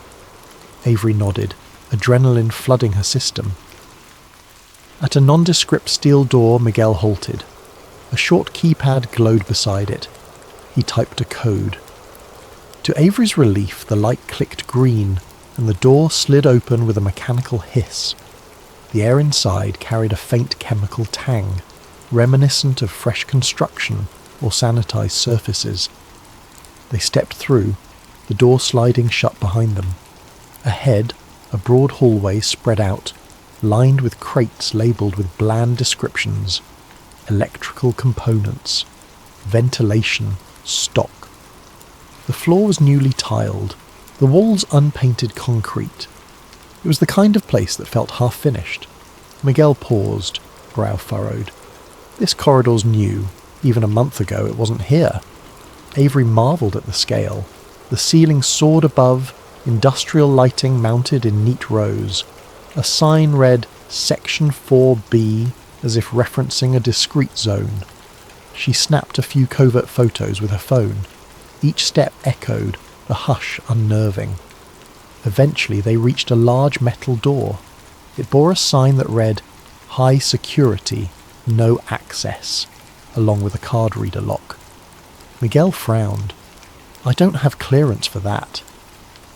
Avery nodded, adrenaline flooding her system. At a nondescript steel door, Miguel halted. A short keypad glowed beside it. He typed a code. To Avery's relief, the light clicked green, and the door slid open with a mechanical hiss. The air inside carried a faint chemical tang, reminiscent of fresh construction or sanitized surfaces. They stepped through, the door sliding shut behind them. Ahead, a broad hallway spread out, lined with crates labelled with bland descriptions: electrical components, ventilation, stock. The floor was newly tiled, the walls unpainted concrete. It was the kind of place that felt half-finished. Miguel paused, brow furrowed. This corridor's new. Even a month ago it wasn't here. Avery marvelled at the scale. The ceiling soared above, industrial lighting mounted in neat rows. A sign read Section 4B, as if referencing a discrete zone. She snapped a few covert photos with her phone. Each step echoed, the hush unnerving. Eventually they reached a large metal door. It bore a sign that read, High Security, No Access, along with a card reader lock. Miguel frowned. I don't have clearance for that.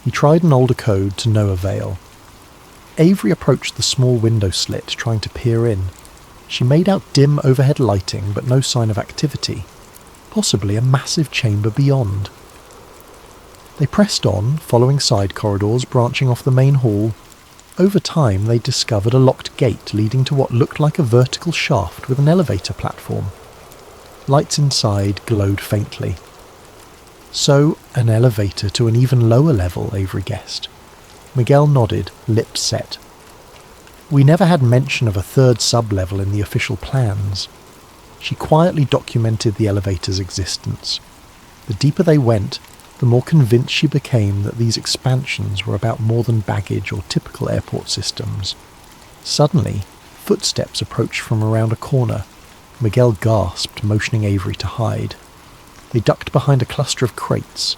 He tried an older code to no avail. Avery approached the small window slit, trying to peer in. She made out dim overhead lighting, but no sign of activity. Possibly a massive chamber beyond. They pressed on, following side corridors branching off the main hall. Over time, they discovered a locked gate leading to what looked like a vertical shaft with an elevator platform. Lights inside glowed faintly. So, an elevator to an even lower level, Avery guessed. Miguel nodded, lips set. We never had mention of a third sub-level in the official plans. She quietly documented the elevator's existence. The deeper they went, the more convinced she became that these expansions were about more than baggage or typical airport systems. Suddenly, footsteps approached from around a corner. Miguel gasped, motioning Avery to hide. They ducked behind a cluster of crates.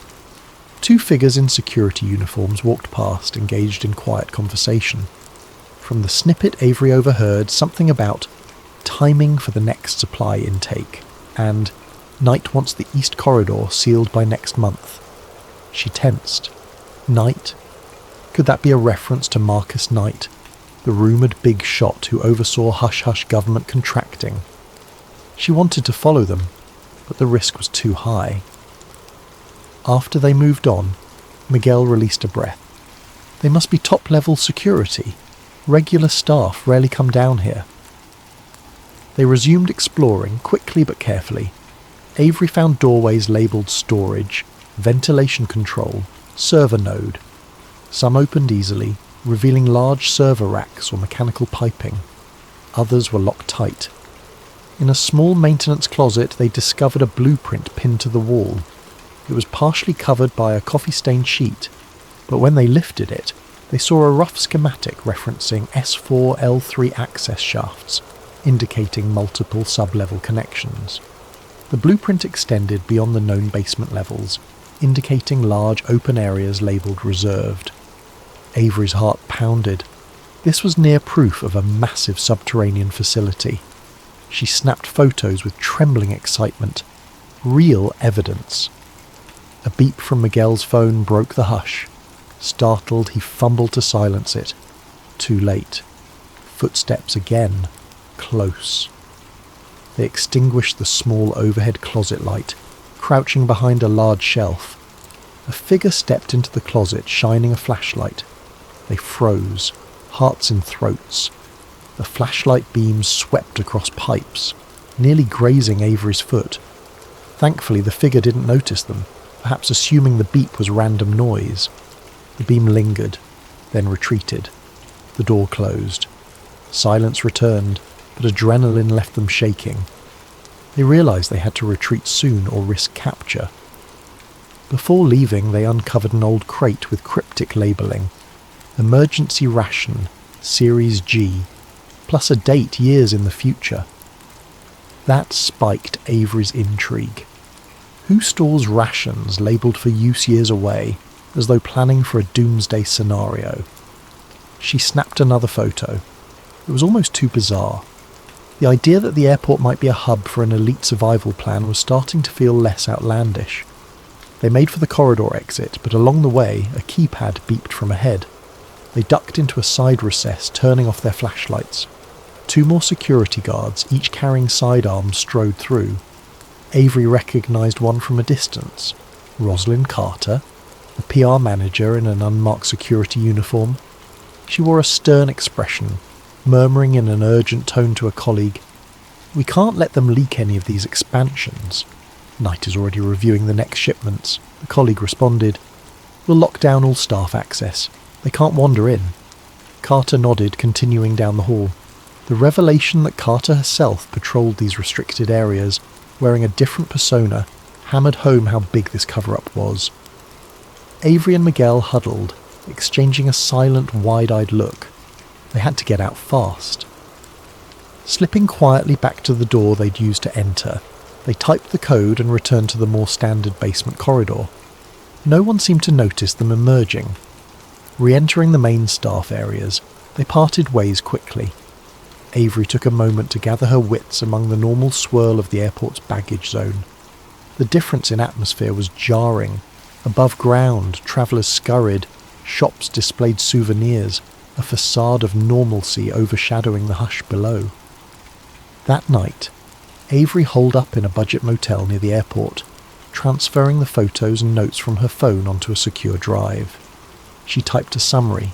Two figures in security uniforms walked past, engaged in quiet conversation. From the snippet Avery overheard something about timing for the next supply intake, and Knight wants the East Corridor sealed by next month. She tensed. Knight? Could that be a reference to Marcus Knight, the rumoured big shot who oversaw hush-hush government contracting? She wanted to follow them, but the risk was too high. After they moved on, Miguel released a breath. They must be top-level security. Regular staff rarely come down here. They resumed exploring, quickly but carefully. Avery found doorways labelled storage, ventilation control, server node. Some opened easily, revealing large server racks or mechanical piping. Others were locked tight. In a small maintenance closet, they discovered a blueprint pinned to the wall. It was partially covered by a coffee-stained sheet, but when they lifted it, they saw a rough schematic referencing S4 L3 access shafts, indicating multiple sub-level connections. The blueprint extended beyond the known basement levels, indicating large open areas labelled reserved. Avery's heart pounded. This was near proof of a massive subterranean facility. She snapped photos with trembling excitement. Real evidence. A beep from Miguel's phone broke the hush. Startled, he fumbled to silence it. Too late. Footsteps again. Close. They extinguished the small overhead closet light, crouching behind a large shelf. A figure stepped into the closet, shining a flashlight. They froze, hearts in throats. The flashlight beams swept across pipes, nearly grazing Avery's foot. Thankfully, the figure didn't notice them, perhaps assuming the beep was random noise. The beam lingered, then retreated. The door closed. Silence returned, but adrenaline left them shaking. They realised they had to retreat soon or risk capture. Before leaving, they uncovered an old crate with cryptic labelling. Emergency ration, Series G, plus a date years in the future. That spiked Avery's intrigue. Who stores rations labelled for use years away, as though planning for a doomsday scenario? She snapped another photo. It was almost too bizarre. The idea that the airport might be a hub for an elite survival plan was starting to feel less outlandish. They made for the corridor exit, but along the way, a keypad beeped from ahead. They ducked into a side recess, turning off their flashlights. 2 more security guards, each carrying sidearms, strode through. Avery recognised one from a distance. Rosalind Carter, the PR manager in an unmarked security uniform. She wore a stern expression, murmuring in an urgent tone to a colleague, "We can't let them leak any of these expansions." Knight is already reviewing the next shipments. The colleague responded, "We'll lock down all staff access. They can't wander in." Carter nodded, continuing down the hall. The revelation that Carter herself patrolled these restricted areas, wearing a different persona, hammered home how big this cover-up was. Avery and Miguel huddled, exchanging a silent, wide-eyed look. They had to get out fast. Slipping quietly back to the door they'd used to enter, they typed the code and returned to the more standard basement corridor. No one seemed to notice them emerging. Re-entering the main staff areas, they parted ways quickly. Avery took a moment to gather her wits among the normal swirl of the airport's baggage zone. The difference in atmosphere was jarring. Above ground, travellers scurried, shops displayed souvenirs, a facade of normalcy overshadowing the hush below. That night, Avery holed up in a budget motel near the airport, transferring the photos and notes from her phone onto a secure drive. She typed a summary: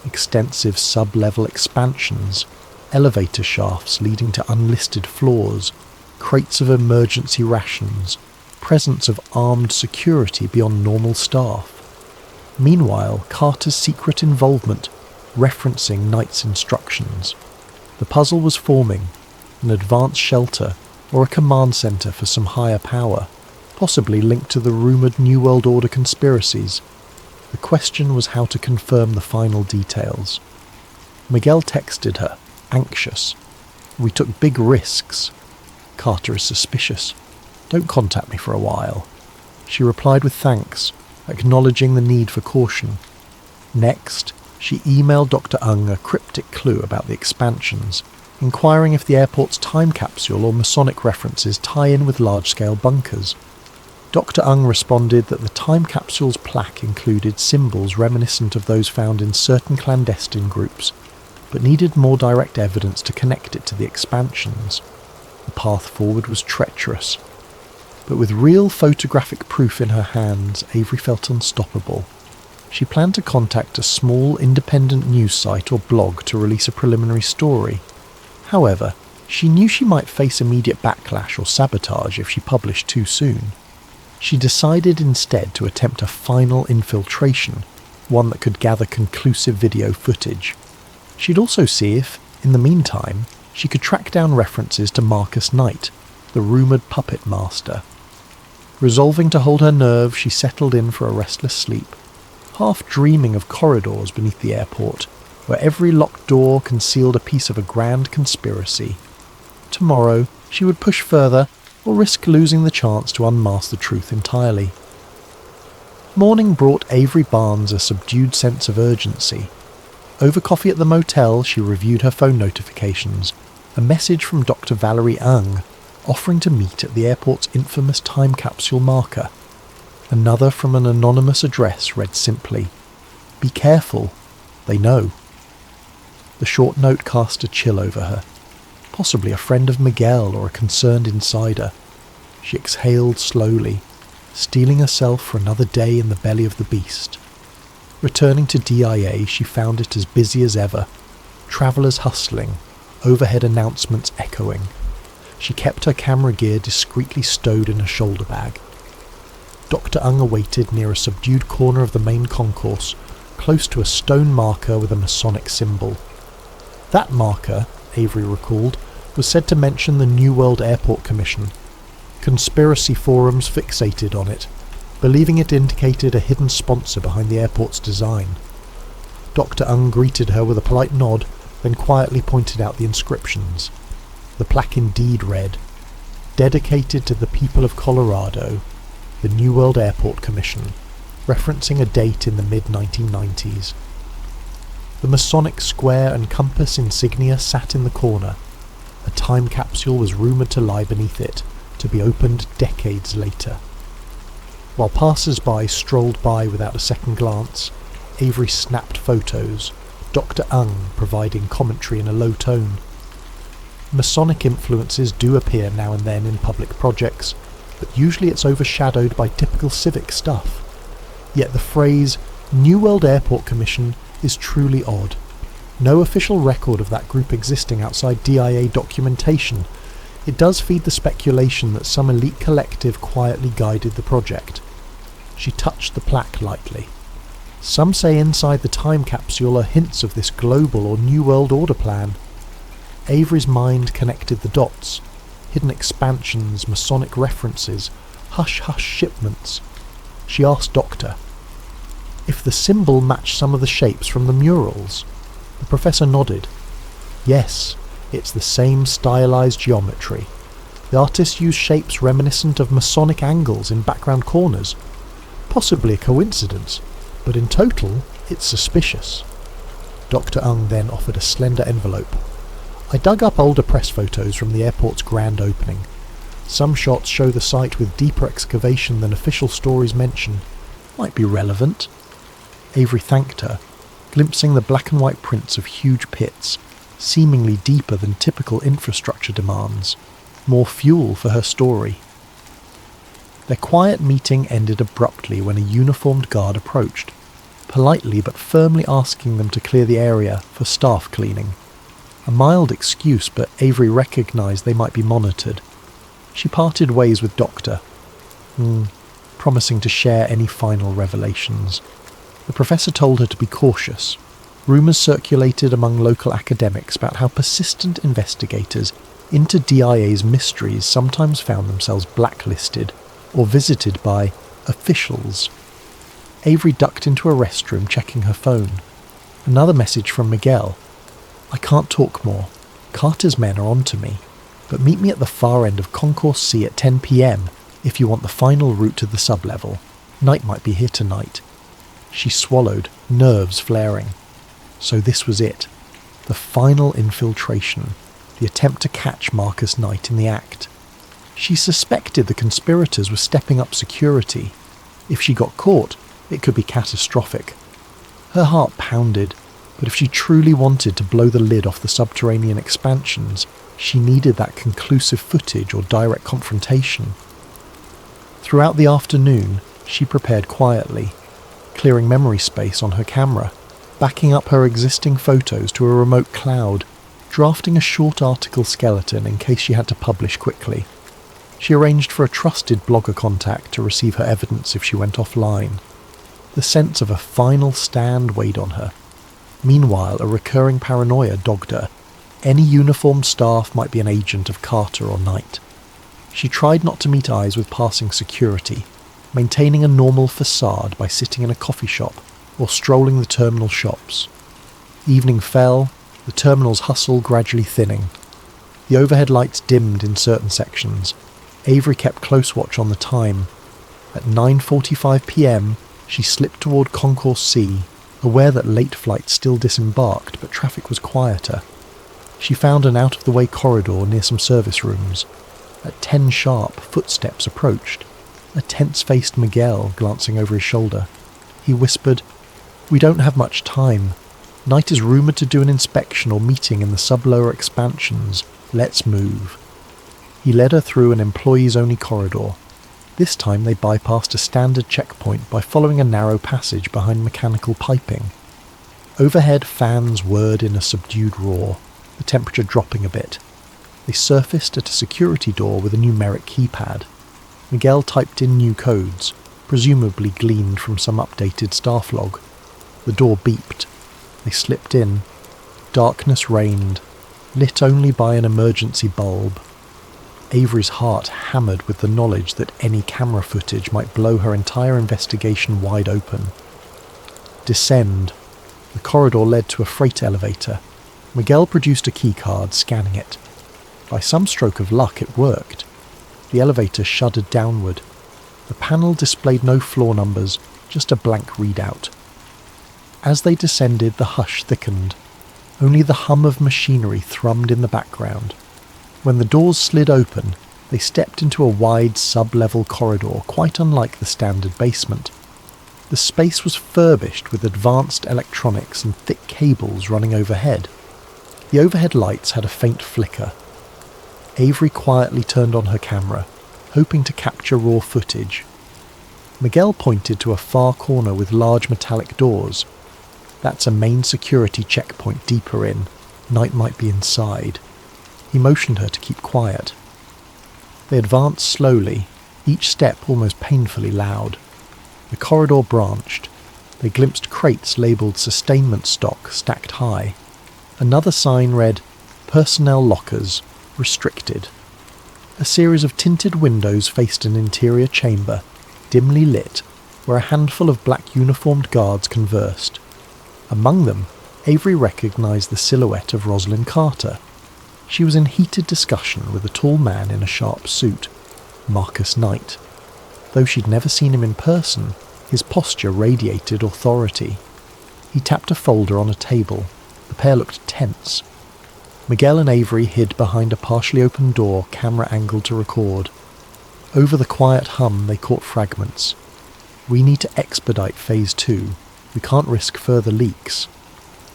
extensive sub-level expansions, elevator shafts leading to unlisted floors, crates of emergency rations, presence of armed security beyond normal staff. Meanwhile, Carter's secret involvement, referencing Knight's instructions. The puzzle was forming: an advanced shelter or a command centre for some higher power, possibly linked to the rumoured New World Order conspiracies. The question was how to confirm the final details. Miguel texted her, anxious. "We took big risks. Carter is suspicious. Don't contact me for a while." She replied with thanks, acknowledging the need for caution. Next, she emailed Dr. Ung a cryptic clue about the expansions, inquiring if the airport's time capsule or Masonic references tie in with large-scale bunkers. Dr. Ung responded that the time capsule's plaque included symbols reminiscent of those found in certain clandestine groups, but needed more direct evidence to connect it to the expansions. The path forward was treacherous, but with real photographic proof in her hands, Avery felt unstoppable. She planned to contact a small independent news site or blog to release a preliminary story. However, she knew she might face immediate backlash or sabotage if she published too soon. She decided instead to attempt a final infiltration, one that could gather conclusive video footage. She'd also see if, in the meantime, she could track down references to Marcus Knight, the rumoured puppet master. Resolving to hold her nerve, she settled in for a restless sleep, half dreaming of corridors beneath the airport, where every locked door concealed a piece of a grand conspiracy. Tomorrow, she would push further, or risk losing the chance to unmask the truth entirely. Morning brought Avery Barnes a subdued sense of urgency. Over coffee at the motel, she reviewed her phone notifications. A message from Dr. Valerie Ung, offering to meet at the airport's infamous time capsule marker. Another from an anonymous address read simply, "Be careful, they know." The short note cast a chill over her. Possibly a friend of Miguel or a concerned insider. She exhaled slowly, steeling herself for another day in the belly of the beast. Returning to DIA, she found it as busy as ever. Travellers hustling, overhead announcements echoing. She kept her camera gear discreetly stowed in a shoulder bag. Dr. Ung awaited near a subdued corner of the main concourse, close to a stone marker with a Masonic symbol. That marker, Avery recalled, was said to mention the New World Airport Commission. Conspiracy forums fixated on it, believing it indicated a hidden sponsor behind the airport's design. Dr. Ung greeted her with a polite nod, then quietly pointed out the inscriptions. The plaque indeed read, "Dedicated to the people of Colorado, the New World Airport Commission," referencing a date in the mid-1990s. The Masonic square and compass insignia sat in the corner. A time capsule was rumoured to lie beneath it, to be opened decades later. While passers-by strolled by without a second glance, Avery snapped photos, Dr. Ung providing commentary in a low tone. Masonic influences do appear now and then in public projects, but usually it's overshadowed by typical civic stuff. Yet the phrase New World Airport Commission is truly odd. No official record of that group existing outside DIA documentation. It does feed the speculation that some elite collective quietly guided the project. She touched the plaque lightly. Some say inside the time capsule are hints of this global or New World Order plan. Avery's mind connected the dots. Hidden expansions, Masonic references, hush-hush shipments. She asked Doctor if the symbol matched some of the shapes from the murals. The professor nodded. Yes, it's the same stylized geometry. The artists used shapes reminiscent of Masonic angles in background corners. Possibly a coincidence, but in total, it's suspicious. Dr. Ung then offered a slender envelope. I dug up older press photos from the airport's grand opening. Some shots show the site with deeper excavation than official stories mention. Might be relevant. Avery thanked her, glimpsing the black and white prints of huge pits, seemingly deeper than typical infrastructure demands. More fuel for her story. Their quiet meeting ended abruptly when a uniformed guard approached, politely but firmly asking them to clear the area for staff cleaning. A mild excuse, but Avery recognised they might be monitored. She parted ways with Doctor, promising to share any final revelations. The professor told her to be cautious. Rumours circulated among local academics about how persistent investigators into DIA's mysteries sometimes found themselves blacklisted or visited by officials. Avery ducked into a restroom, checking her phone. Another message from Miguel. I can't talk more. Carter's men are on to me, but meet me at the far end of Concourse C at 10 p.m. if you want the final route to the sub-level. Knight might be here tonight. She swallowed, nerves flaring. So this was it. The final infiltration. The attempt to catch Marcus Knight in the act. She suspected the conspirators were stepping up security. If she got caught, it could be catastrophic. Her heart pounded, but if she truly wanted to blow the lid off the subterranean expansions, she needed that conclusive footage or direct confrontation. Throughout the afternoon, she prepared quietly, clearing memory space on her camera, backing up her existing photos to a remote cloud, drafting a short article skeleton in case she had to publish quickly. She arranged for a trusted blogger contact to receive her evidence if she went offline. The sense of a final stand weighed on her. Meanwhile, a recurring paranoia dogged her. Any uniformed staff might be an agent of Carter or Knight. She tried not to meet eyes with passing security, maintaining a normal facade by sitting in a coffee shop or strolling the terminal shops. Evening fell, the terminal's hustle gradually thinning. The overhead lights dimmed in certain sections. Avery kept close watch on the time. At 9:45 p.m, she slipped toward Concourse C, aware that late flights still disembarked, but traffic was quieter. She found an out-of-the-way corridor near some service rooms. At 10 sharp, footsteps approached. A tense-faced Miguel glancing over his shoulder. He whispered, "We don't have much time. Knight is rumoured to do an inspection or meeting in the sub-lower expansions. Let's move." He led her through an employees-only corridor. This time they bypassed a standard checkpoint by following a narrow passage behind mechanical piping. Overhead fans whirred in a subdued roar, the temperature dropping a bit. They surfaced at a security door with a numeric keypad. Miguel typed in new codes, presumably gleaned from some updated staff log. The door beeped. They slipped in. Darkness reigned, lit only by an emergency bulb. Avery's heart hammered with the knowledge that any camera footage might blow her entire investigation wide open. Descend. The corridor led to a freight elevator. Miguel produced a keycard, scanning it. By some stroke of luck, it worked. The elevator shuddered downward. The panel displayed no floor numbers, just a blank readout. As they descended, the hush thickened. Only the hum of machinery thrummed in the background. When the doors slid open, they stepped into a wide sub-level corridor quite unlike the standard basement. The space was furbished with advanced electronics and thick cables running overhead. The overhead lights had a faint flicker. Avery quietly turned on her camera, hoping to capture raw footage. Miguel pointed to a far corner with large metallic doors. That's a main security checkpoint deeper in. Knight might be inside. He motioned her to keep quiet. They advanced slowly, each step almost painfully loud. The corridor branched. They glimpsed crates labelled sustainment stock stacked high. Another sign read, "Personnel lockers, restricted." A series of tinted windows faced an interior chamber, dimly lit, where a handful of black uniformed guards conversed. Among them, Avery recognised the silhouette of Rosalind Carter. She was in heated discussion with a tall man in a sharp suit, Marcus Knight. Though she'd never seen him in person, his posture radiated authority. He tapped a folder on a table. The pair looked tense. Miguel and Avery hid behind a partially open door, camera angled to record. Over the quiet hum they caught fragments. "We need to expedite Phase 2. We can't risk further leaks."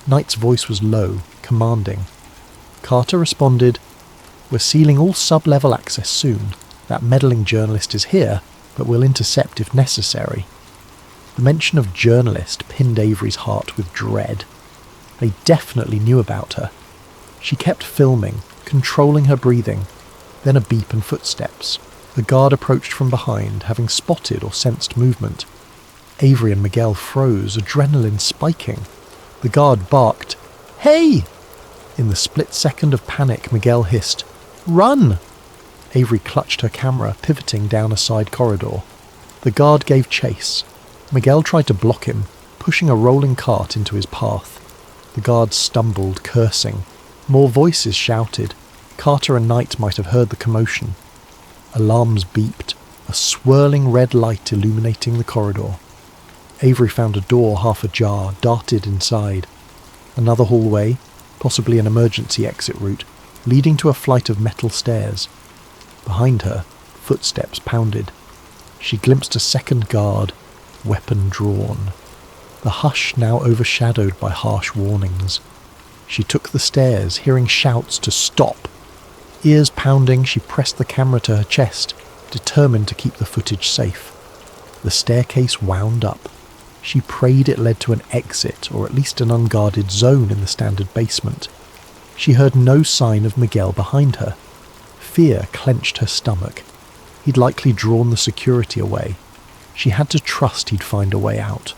Knight's voice was low, commanding. Carter responded, "We're sealing all sub-level access soon. That meddling journalist is here, but we'll intercept if necessary." The mention of journalist pinned Avery's heart with dread. They definitely knew about her. She kept filming, controlling her breathing. Then a beep and footsteps. The guard approached from behind, having spotted or sensed movement. Avery and Miguel froze, adrenaline spiking. The guard barked, "Hey!" In the split second of panic, Miguel hissed, "Run!" Avery clutched her camera, pivoting down a side corridor. The guard gave chase. Miguel tried to block him, pushing a rolling cart into his path. The guard stumbled, cursing. More voices shouted. Carter and Knight might have heard the commotion. Alarms beeped, a swirling red light illuminating the corridor. Avery found a door half ajar, darted inside. Another hallway, possibly an emergency exit route, leading to a flight of metal stairs. Behind her, footsteps pounded. She glimpsed a second guard, weapon drawn. The hush now overshadowed by harsh warnings. She took the stairs, hearing shouts to stop. Ears pounding, she pressed the camera to her chest, determined to keep the footage safe. The staircase wound up. She prayed it led to an exit, or at least an unguarded zone in the standard basement. She heard no sign of Miguel behind her. Fear clenched her stomach. He'd likely drawn the security away. She had to trust he'd find a way out.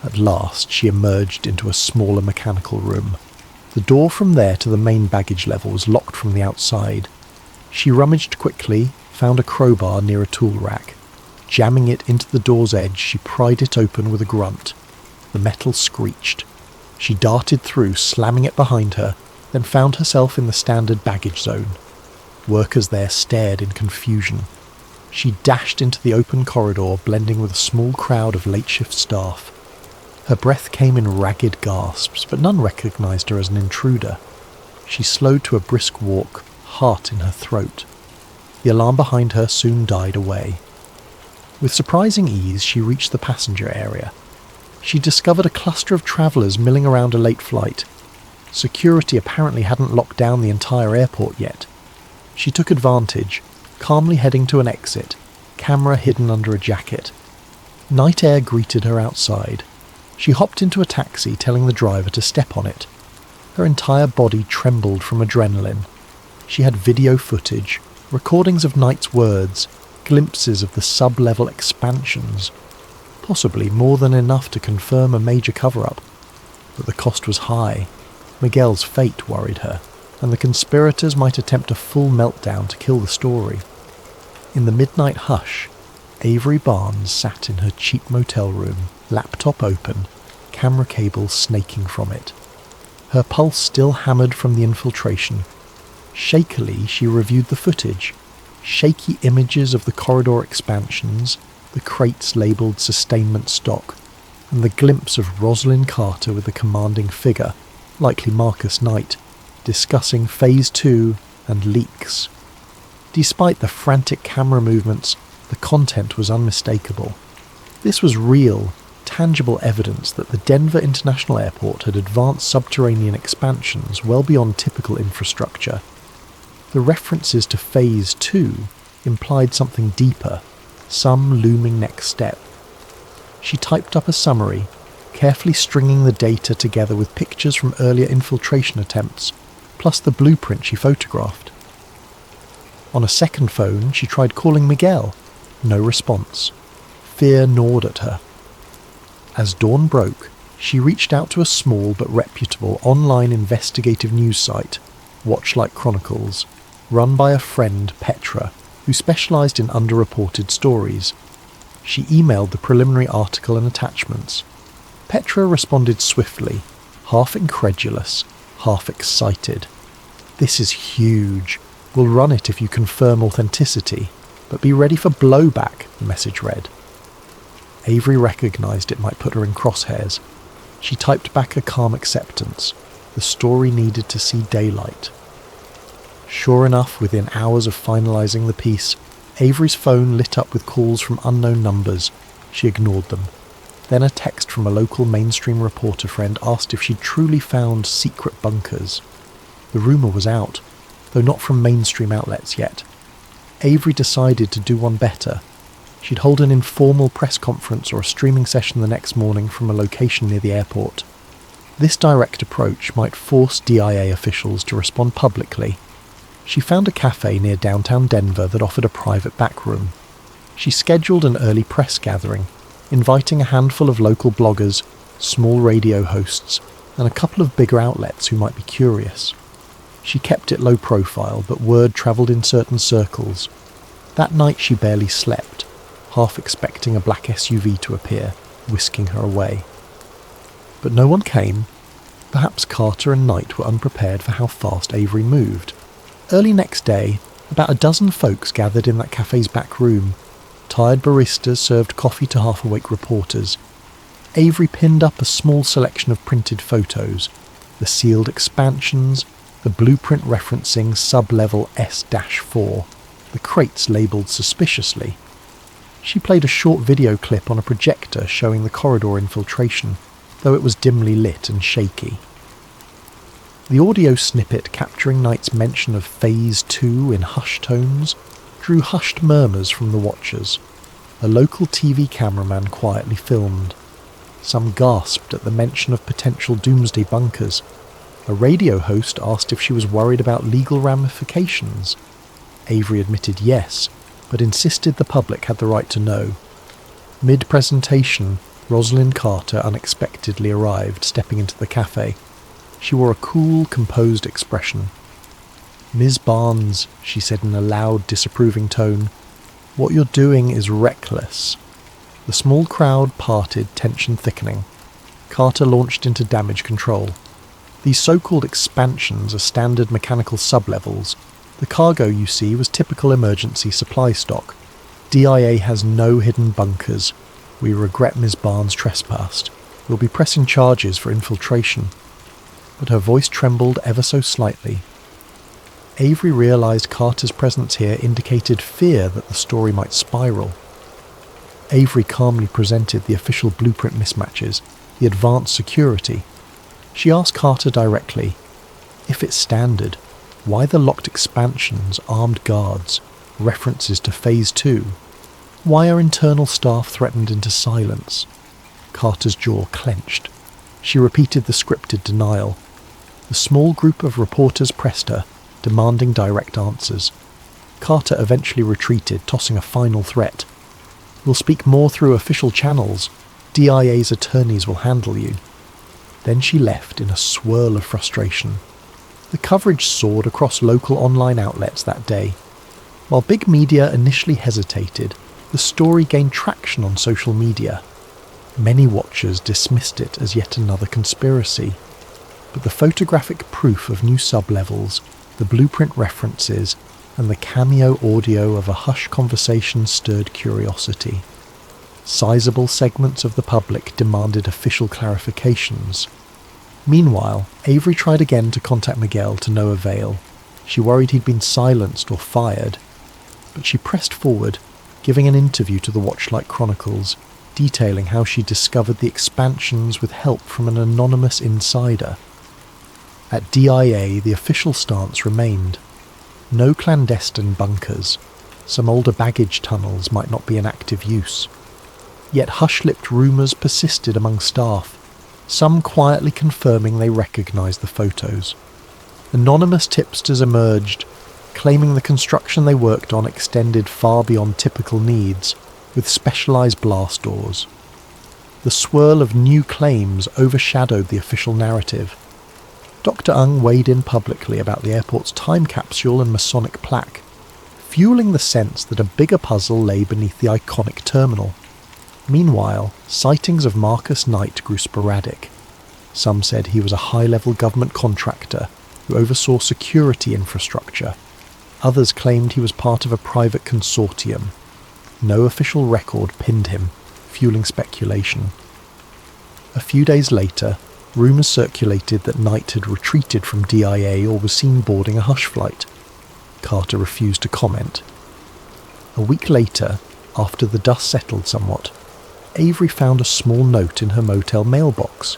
At last, she emerged into a smaller mechanical room. The door from there to the main baggage level was locked from the outside. She rummaged quickly, found a crowbar near a tool rack. Jamming it into the door's edge, she pried it open with a grunt. The metal screeched. She darted through, slamming it behind her, then found herself in the standard baggage zone. Workers there stared in confusion. She dashed into the open corridor, blending with a small crowd of late-shift staff. Her breath came in ragged gasps, but none recognised her as an intruder. She slowed to a brisk walk, heart in her throat. The alarm behind her soon died away. With surprising ease, she reached the passenger area. She discovered a cluster of travellers milling around a late flight. Security apparently hadn't locked down the entire airport yet. She took advantage, calmly heading to an exit, camera hidden under a jacket. Night air greeted her outside. She hopped into a taxi, telling the driver to step on it. Her entire body trembled from adrenaline. She had video footage, recordings of Knight's words, glimpses of the sub-level expansions. Possibly more than enough to confirm a major cover-up. But the cost was high. Miguel's fate worried her, and the conspirators might attempt a full meltdown to kill the story. In the midnight hush, Avery Barnes sat in her cheap motel room, laptop open, camera cable snaking from it. Her pulse still hammered from the infiltration. Shakily, she reviewed the footage. Shaky images of the corridor expansions, the crates labelled sustainment stock. and the glimpse of Rosalind Carter with a commanding figure, likely Marcus Knight, discussing Phase 2 and leaks. Despite the frantic camera movements, the content was unmistakable. This was real, tangible evidence that the Denver International Airport had advanced subterranean expansions well beyond typical infrastructure. The references to Phase 2 implied something deeper, some looming next step. She typed up a summary, carefully stringing the data together with pictures from earlier infiltration attempts, plus the blueprint she photographed. On a second phone, she tried calling Miguel. No response. Fear gnawed at her. As dawn broke, she reached out to a small but reputable online investigative news site, Watchlight Chronicles, run by a friend, Petra, who specialised in underreported stories. She emailed the preliminary article and attachments. Petra responded swiftly, half incredulous, half excited. "This is huge. We'll run it if you confirm authenticity, but be ready for blowback," the message read. Avery recognised it might put her in crosshairs. She typed back a calm acceptance. The story needed to see daylight. Sure enough, within hours of finalising the piece, Avery's phone lit up with calls from unknown numbers. She ignored them. Then a text from a local mainstream reporter friend asked if she'd truly found secret bunkers. The rumour was out, though not from mainstream outlets yet. Avery decided to do one better. She'd hold an informal press conference or a streaming session the next morning from a location near the airport. This direct approach might force DIA officials to respond publicly. She found a cafe near downtown Denver that offered a private back room. She scheduled an early press gathering, inviting a handful of local bloggers, small radio hosts, and a couple of bigger outlets who might be curious. She kept it low profile, but word travelled in certain circles. That night she barely slept, half expecting a black SUV to appear, whisking her away. But no one came. Perhaps Carter and Knight were unprepared for how fast Avery moved. Early next day, about a dozen folks gathered in that cafe's back room. Tired baristas served coffee to half-awake reporters. Avery pinned up a small selection of printed photos, the sealed expansions, the blueprint referencing sub-level S-4, the crates labelled suspiciously. She played a short video clip on a projector showing the corridor infiltration, though it was dimly lit and shaky. The audio snippet capturing Knight's mention of Phase 2 in hushed tones drew hushed murmurs from the watchers. A local TV cameraman quietly filmed. Some gasped at the mention of potential doomsday bunkers. A radio host asked if she was worried about legal ramifications. Avery admitted yes, but insisted the public had the right to know. Mid-presentation, Rosalind Carter unexpectedly arrived, stepping into the cafe. She wore a cool, composed expression. "Ms. Barnes," she said in a loud, disapproving tone, "what you're doing is reckless." The small crowd parted, tension thickening. Carter launched into damage control. These so-called expansions are standard mechanical sublevels. The cargo you see was typical emergency supply stock. DIA has no hidden bunkers. We regret Ms. Barnes trespassed. We'll be pressing charges for infiltration. But her voice trembled ever so slightly. Avery realised Carter's presence here indicated fear that the story might spiral. Avery calmly presented the official blueprint mismatches, the advanced security. She asked Carter directly, if it's standard, why the locked expansions, armed guards, references to Phase 2? Why are internal staff threatened into silence? Carter's jaw clenched. She repeated the scripted denial. The small group of reporters pressed her, demanding direct answers. Carter eventually retreated, tossing a final threat. "We'll speak more through official channels. DIA's attorneys will handle you." Then she left in a swirl of frustration. The coverage soared across local online outlets that day. While big media initially hesitated, the story gained traction on social media. Many watchers dismissed it as yet another conspiracy. But the photographic proof of new sublevels, the blueprint references, and the cameo audio of a hushed conversation stirred curiosity. Sizable segments of the public demanded official clarifications. Meanwhile, Avery tried again to contact Miguel to no avail. She worried he'd been silenced or fired. But she pressed forward, giving an interview to the Watchlight Chronicles, detailing how she discovered the expansions with help from an anonymous insider. At DIA, the official stance remained. No clandestine bunkers. Some older baggage tunnels might not be in active use. Yet hush-lipped rumours persisted among staff, some quietly confirming they recognised the photos. Anonymous tipsters emerged, claiming the construction they worked on extended far beyond typical needs, with specialised blast doors. The swirl of new claims overshadowed the official narrative. Dr. Ung weighed in publicly about the airport's time capsule and Masonic plaque, fueling the sense that a bigger puzzle lay beneath the iconic terminal. Meanwhile, sightings of Marcus Knight grew sporadic. Some said he was a high-level government contractor who oversaw security infrastructure. Others claimed he was part of a private consortium. No official record pinned him, fueling speculation. A few days later, rumours circulated that Knight had retreated from DIA or was seen boarding a hush flight. Carter refused to comment. A week later, after the dust settled somewhat, Avery found a small note in her motel mailbox.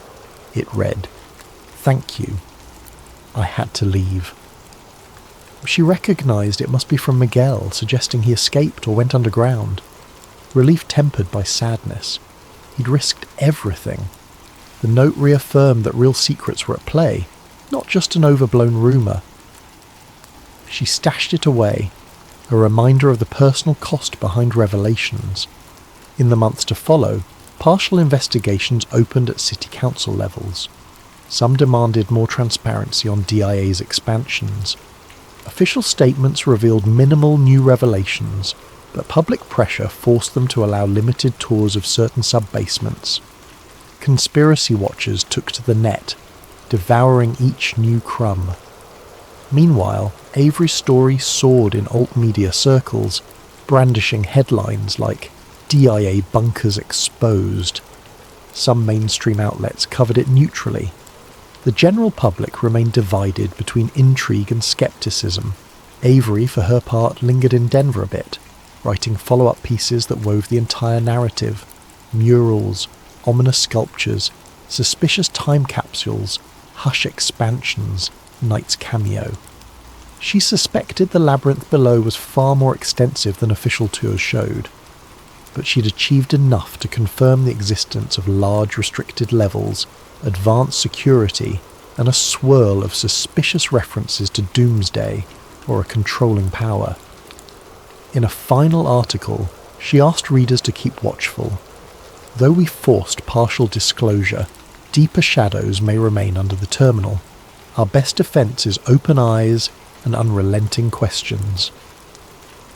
It read, "Thank you. I had to leave." She recognised it must be from Miguel, suggesting he escaped or went underground. Relief tempered by sadness. He'd risked everything. The note reaffirmed that real secrets were at play, not just an overblown rumour. She stashed it away, a reminder of the personal cost behind revelations. In the months to follow, partial investigations opened at city council levels. Some demanded more transparency on DIA's expansions. Official statements revealed minimal new revelations, but public pressure forced them to allow limited tours of certain sub-basements. Conspiracy watchers took to the net, devouring each new crumb. Meanwhile, Avery's story soared in alt-media circles, brandishing headlines like DIA bunkers exposed. Some mainstream outlets covered it neutrally. The general public remained divided between intrigue and skepticism. Avery, for her part, lingered in Denver a bit, writing follow-up pieces that wove the entire narrative. Murals, ominous sculptures, suspicious time capsules, hush expansions, Knight's cameo. She suspected the labyrinth below was far more extensive than official tours showed, but she'd achieved enough to confirm the existence of large restricted levels, advanced security, and a swirl of suspicious references to doomsday or a controlling power. In a final article, she asked readers to keep watchful. Though we forced partial disclosure, deeper shadows may remain under the terminal. Our best defence is open eyes and unrelenting questions.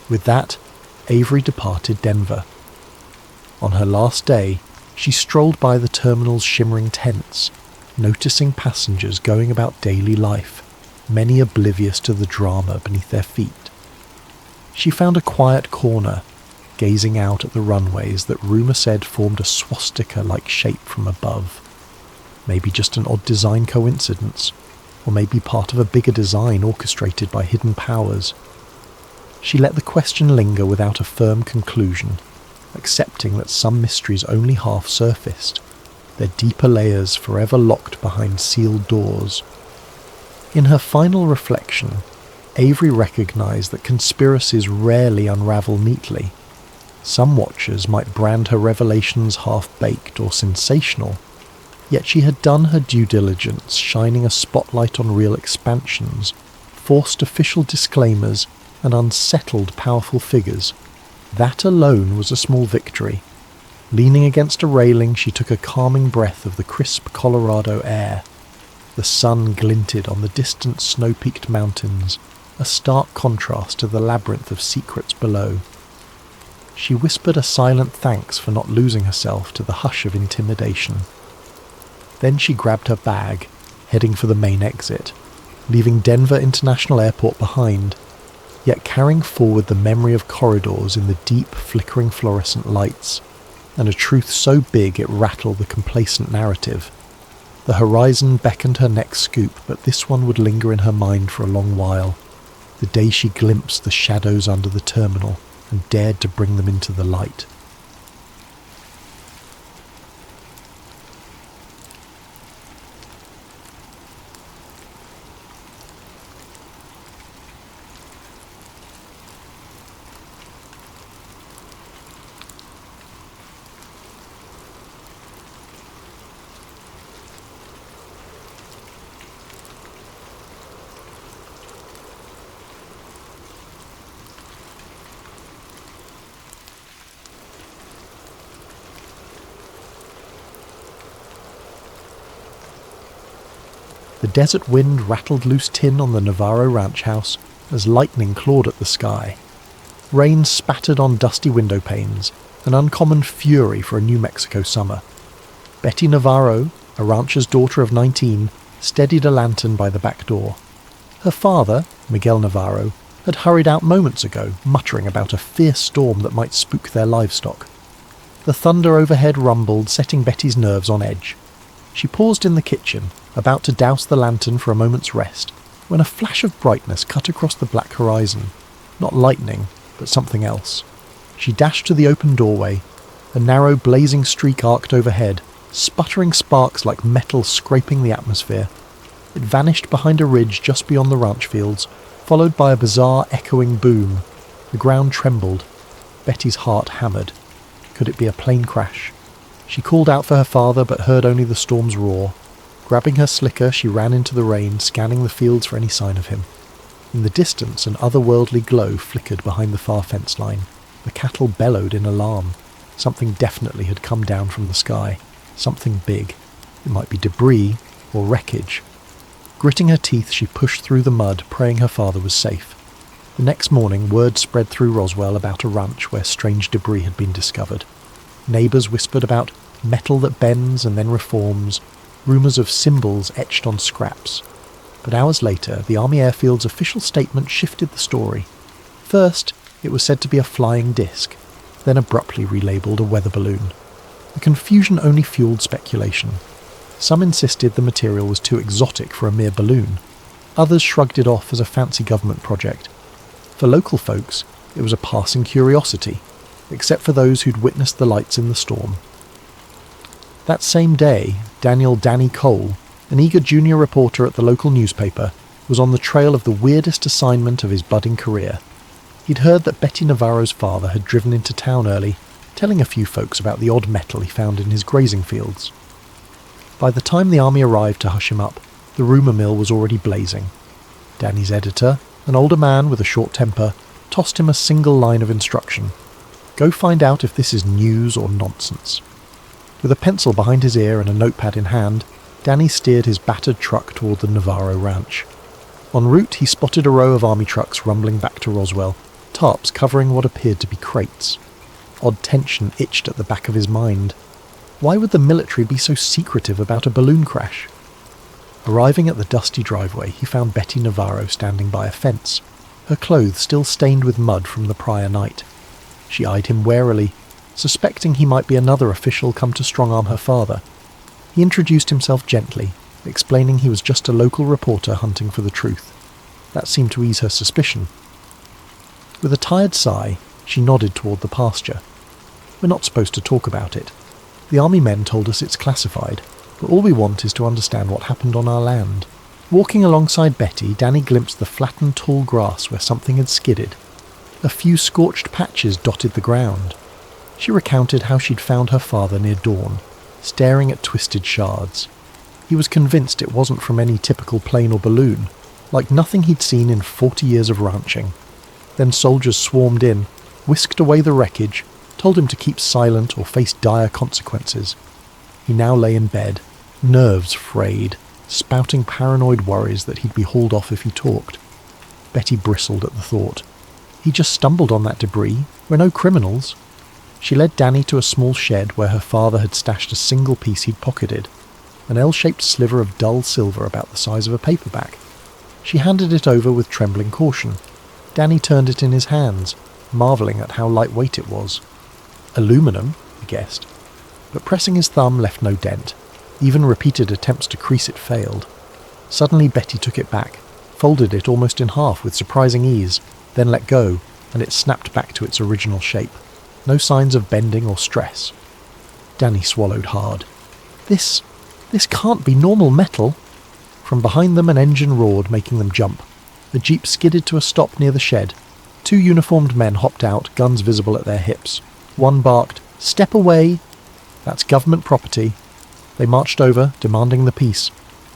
With that, Avery departed Denver. On her last day, she strolled by the terminal's shimmering tents, noticing passengers going about daily life, many oblivious to the drama beneath their feet. She found a quiet corner, gazing out at the runways that rumour said formed a swastika-like shape from above. Maybe just an odd design coincidence, or maybe part of a bigger design orchestrated by hidden powers. She let the question linger without a firm conclusion, accepting that some mysteries only half surfaced, their deeper layers forever locked behind sealed doors. In her final reflection, Avery recognised that conspiracies rarely unravel neatly. Some watchers might brand her revelations half-baked or sensational, yet she had done her due diligence, shining a spotlight on real expansions, forced official disclaimers, and unsettled powerful figures. That alone was a small victory. Leaning against a railing, she took a calming breath of the crisp Colorado air. The sun glinted on the distant snow-peaked mountains, a stark contrast to the labyrinth of secrets below. She whispered a silent thanks for not losing herself to the hush of intimidation. Then she grabbed her bag, heading for the main exit, leaving Denver International Airport behind, yet carrying forward the memory of corridors in the deep, flickering fluorescent lights. and a truth so big it rattled the complacent narrative. The horizon beckoned her next scoop, but this one would linger in her mind for a long while. The day she glimpsed the shadows under the terminal and dared to bring them into the light. The desert wind rattled loose tin on the Navarro ranch house as lightning clawed at the sky. Rain spattered on dusty window panes, an uncommon fury for a New Mexico summer. Betty Navarro, a rancher's daughter of 19, steadied a lantern by the back door. Her father, Miguel Navarro, had hurried out moments ago, muttering about a fierce storm that might spook their livestock. The thunder overhead rumbled, setting Betty's nerves on edge. She paused in the kitchen, about to douse the lantern for a moment's rest, when a flash of brightness cut across the black horizon. Not lightning, but something else. She dashed to the open doorway. A narrow blazing streak arced overhead, sputtering sparks like metal scraping the atmosphere. It vanished behind a ridge just beyond the ranch fields, followed by a bizarre echoing boom. The ground trembled. Betty's heart hammered. Could it be a plane crash? She called out for her father, but heard only the storm's roar. Grabbing her slicker, she ran into the rain, scanning the fields for any sign of him. In the distance, an otherworldly glow flickered behind the far fence line. The cattle bellowed in alarm. Something definitely had come down from the sky. Something big. It might be debris or wreckage. Gritting her teeth, she pushed through the mud, praying her father was safe. The next morning, word spread through Roswell about a ranch where strange debris had been discovered. Neighbours whispered about metal that bends and then reforms, rumours of symbols etched on scraps. But hours later, the Army Airfield's official statement shifted the story. First, it was said to be a flying disc, then abruptly relabelled a weather balloon. The confusion only fueled speculation. Some insisted the material was too exotic for a mere balloon. Others shrugged it off as a fancy government project. For local folks, it was a passing curiosity, except for those who'd witnessed the lights in the storm. That same day, Daniel "Danny" Cole, an eager junior reporter at the local newspaper, was on the trail of the weirdest assignment of his budding career. He'd heard that Betty Navarro's father had driven into town early, telling a few folks about the odd metal he found in his grazing fields. By the time the army arrived to hush him up, the rumour mill was already blazing. Danny's editor, an older man with a short temper, tossed him a single line of instruction. Go find out if this is news or nonsense. With a pencil behind his ear and a notepad in hand, Danny steered his battered truck toward the Navarro ranch. En route, he spotted a row of army trucks rumbling back to Roswell, tarps covering what appeared to be crates. Odd tension itched at the back of his mind. Why would the military be so secretive about a balloon crash? Arriving at the dusty driveway, he found Betty Navarro standing by a fence, her clothes still stained with mud from the prior night. She eyed him warily, suspecting he might be another official come to strong-arm her father. He introduced himself gently, explaining he was just a local reporter hunting for the truth. That seemed to ease her suspicion. With a tired sigh, she nodded toward the pasture. We're not supposed to talk about it. The army men told us it's classified, but all we want is to understand what happened on our land. Walking alongside Betty, Danny glimpsed the flattened tall grass where something had skidded. A few scorched patches dotted the ground. She recounted how she'd found her father near dawn, staring at twisted shards. He was convinced it wasn't from any typical plane or balloon, like nothing he'd seen in 40 years of ranching. Then soldiers swarmed in, whisked away the wreckage, told him to keep silent or face dire consequences. He now lay in bed, nerves frayed, spouting paranoid worries that he'd be hauled off if he talked. Betty bristled at the thought. He just stumbled on that debris. We're no criminals. She led Danny to a small shed where her father had stashed a single piece he'd pocketed, an L-shaped sliver of dull silver about the size of a paperback. She handed it over with trembling caution. Danny turned it in his hands, marvelling at how lightweight it was. Aluminum? he guessed. But pressing his thumb left no dent. Even repeated attempts to crease it failed. Suddenly Betty took it back, folded it almost in half with surprising ease, then let go, and it snapped back to its original shape. No signs of bending or stress. Danny swallowed hard. This can't be normal metal. From behind them an engine roared, making them jump. The jeep skidded to a stop near the shed. 2 uniformed men hopped out, guns visible at their hips. One barked, "Step away!" "That's government property." They marched over, demanding the piece.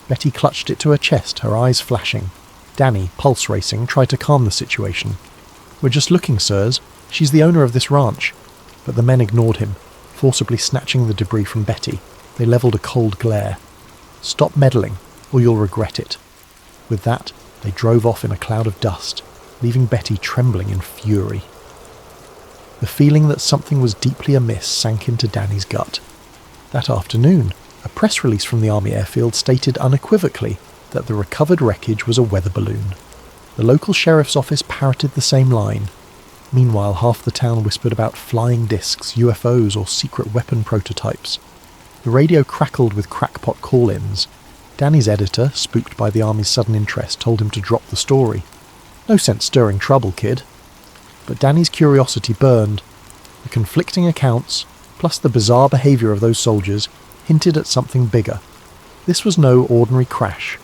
Betty clutched it to her chest, her eyes flashing. Danny, pulse racing, tried to calm the situation. "We're just looking, sirs. She's the owner of this ranch." But the men ignored him, forcibly snatching the debris from Betty. They levelled a cold glare. "Stop meddling, or you'll regret it." With that, they drove off in a cloud of dust, leaving Betty trembling in fury. The feeling that something was deeply amiss sank into Danny's gut. That afternoon, a press release from the Army airfield stated unequivocally that the recovered wreckage was a weather balloon. The local sheriff's office parroted the same line. Meanwhile, half the town whispered about flying discs, UFOs, or secret weapon prototypes. The radio crackled with crackpot call-ins. Danny's editor, spooked by the Army's sudden interest, told him to drop the story. "No sense stirring trouble, kid." But Danny's curiosity burned. The conflicting accounts, plus the bizarre behaviour of those soldiers, hinted at something bigger. This was no ordinary crash.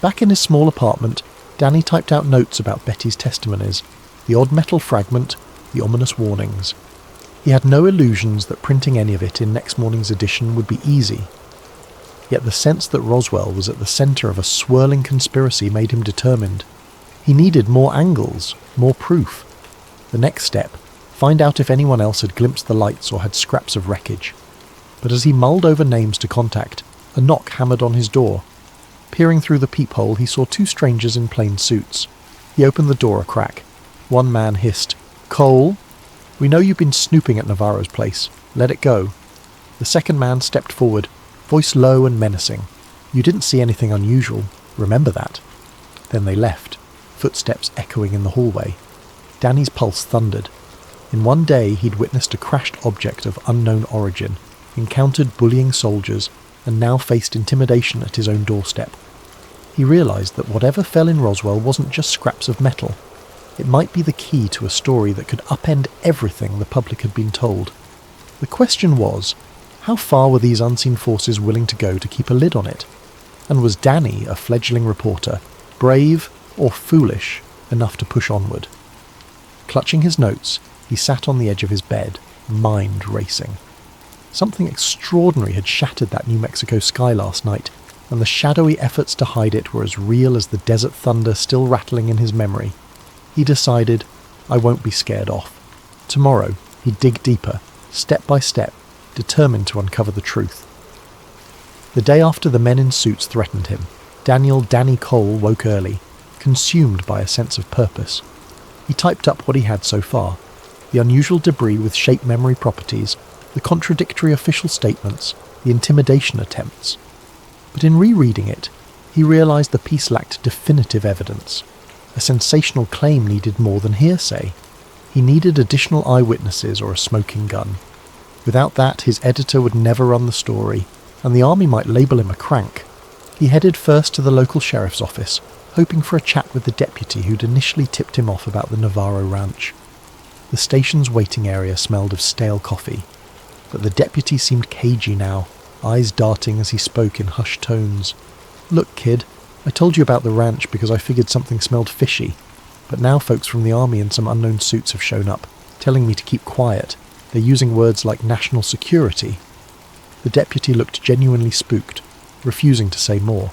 Back in his small apartment, Danny typed out notes about Betty's testimonies, the odd metal fragment, the ominous warnings. He had no illusions that printing any of it in next morning's edition would be easy. Yet the sense that Roswell was at the centre of a swirling conspiracy made him determined. He needed more angles, more proof. The next step, find out if anyone else had glimpsed the lights or had scraps of wreckage. But as he mulled over names to contact, a knock hammered on his door. Peering through the peephole, he saw 2 strangers in plain suits. He opened the door a crack. One man hissed, "Cole? We know you've been snooping at Navarro's place. Let it go." The second man stepped forward, voice low and menacing. "You didn't see anything unusual. Remember that." Then they left, footsteps echoing in the hallway. Danny's pulse thundered. In one day he'd witnessed a crashed object of unknown origin, encountered bullying soldiers, and now faced intimidation at his own doorstep. He realised that whatever fell in Roswell wasn't just scraps of metal. It might be the key to a story that could upend everything the public had been told. The question was, how far were these unseen forces willing to go to keep a lid on it? And was Danny, a fledgling reporter, brave or foolish enough to push onward? Clutching his notes, he sat on the edge of his bed, mind racing. Something extraordinary had shattered that New Mexico sky last night, and the shadowy efforts to hide it were as real as the desert thunder still rattling in his memory. He decided, I won't be scared off. Tomorrow, he'd dig deeper, step by step, determined to uncover the truth. The day after the men in suits threatened him, Danny Cole woke early, consumed by a sense of purpose. He typed up what he had so far, the unusual debris with shape memory properties, the contradictory official statements, the intimidation attempts. But in rereading it, he realised the piece lacked definitive evidence. A sensational claim needed more than hearsay. He needed additional eyewitnesses or a smoking gun. Without that, his editor would never run the story, and the Army might label him a crank. He headed first to the local sheriff's office, hoping for a chat with the deputy who'd initially tipped him off about the Navarro ranch. The station's waiting area smelled of stale coffee, but the deputy seemed cagey now, eyes darting as he spoke in hushed tones. Look, kid, I told you about the ranch because I figured something smelled fishy, but now folks from the Army in some unknown suits have shown up, telling me to keep quiet. They're using words like national security. The deputy looked genuinely spooked, refusing to say more.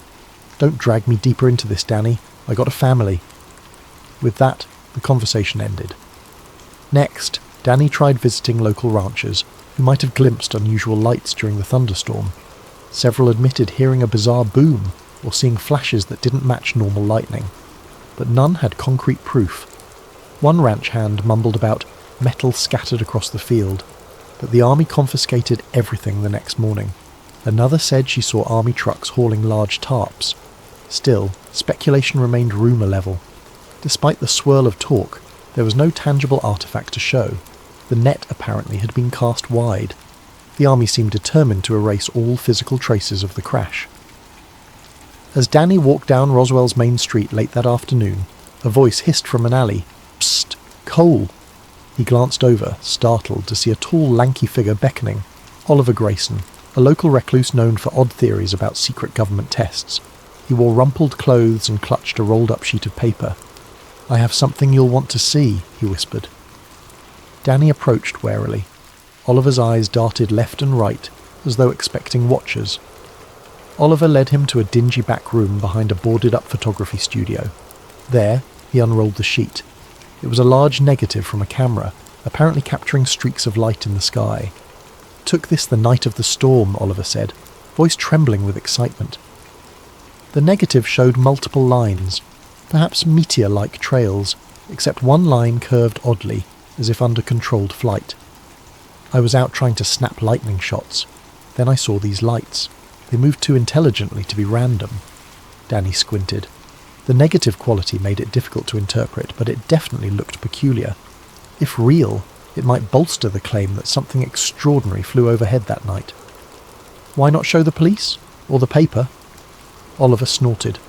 Don't drag me deeper into this, Danny. I got a family. With that, the conversation ended. Next, Danny tried visiting local ranchers, who might have glimpsed unusual lights during the thunderstorm. Several admitted hearing a bizarre boom, or seeing flashes that didn't match normal lightning. But none had concrete proof. One ranch hand mumbled about metal scattered across the field, but the Army confiscated everything the next morning. Another said she saw Army trucks hauling large tarps. Still, speculation remained rumour level. Despite the swirl of talk, there was no tangible artefact to show. The net apparently had been cast wide. The army seemed determined to erase all physical traces of the crash. As Danny walked down Roswell's main street late that afternoon, a voice hissed from an alley, "Psst, Cole!" He glanced over, startled, to see a tall, lanky figure beckoning. Oliver Grayson, a local recluse known for odd theories about secret government tests. He wore rumpled clothes and clutched a rolled-up sheet of paper. "I have something you'll want to see," he whispered. Danny approached warily. Oliver's eyes darted left and right, as though expecting watchers. Oliver led him to a dingy back room behind a boarded-up photography studio. There, he unrolled the sheet. It was a large negative from a camera, apparently capturing streaks of light in the sky. "Took this the night of the storm," Oliver said, voice trembling with excitement. The negative showed multiple lines, perhaps meteor-like trails, except one line curved oddly, as if under controlled flight. "I was out trying to snap lightning shots. Then I saw these lights. They moved too intelligently to be random." Danny squinted. The negative quality made it difficult to interpret, but it definitely looked peculiar. If real, it might bolster the claim that something extraordinary flew overhead that night. "Why not show the police? Or the paper?" Oliver snorted.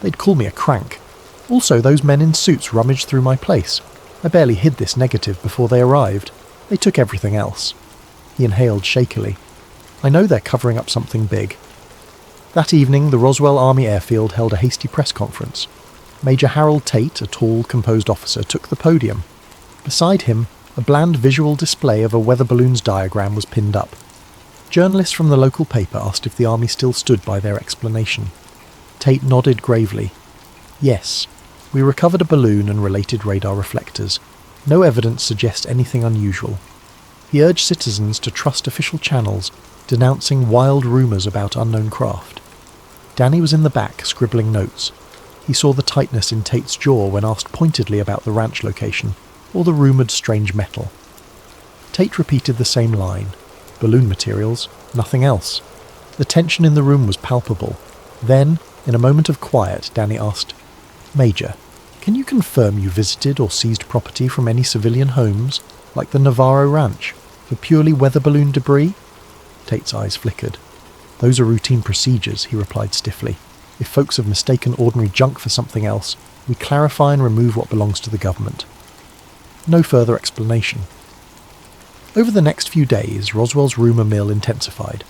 "They'd call me a crank. Also, those men in suits rummaged through my place. I barely hid this negative before they arrived. They took everything else." He inhaled shakily. "I know they're covering up something big." That evening, the Roswell Army Airfield held a hasty press conference. Major Harold Tate, a tall, composed officer, took the podium. Beside him, a bland visual display of a weather balloon's diagram was pinned up. Journalists from the local paper asked if the Army still stood by their explanation. Tate nodded gravely. "Yes, we recovered a balloon and related radar reflectors. No evidence suggests anything unusual." He urged citizens to trust official channels, denouncing wild rumours about unknown craft. Danny was in the back, scribbling notes. He saw the tightness in Tate's jaw when asked pointedly about the ranch location, or the rumoured strange metal. Tate repeated the same line. Balloon materials, nothing else. The tension in the room was palpable. Then, in a moment of quiet, Danny asked, "Major, can you confirm you visited or seized property from any civilian homes, like the Navarro Ranch, for purely weather balloon debris?" Tate's eyes flickered. "Those are routine procedures," he replied stiffly. "If folks have mistaken ordinary junk for something else, we clarify and remove what belongs to the government." No further explanation. Over the next few days, Roswell's rumour mill intensified.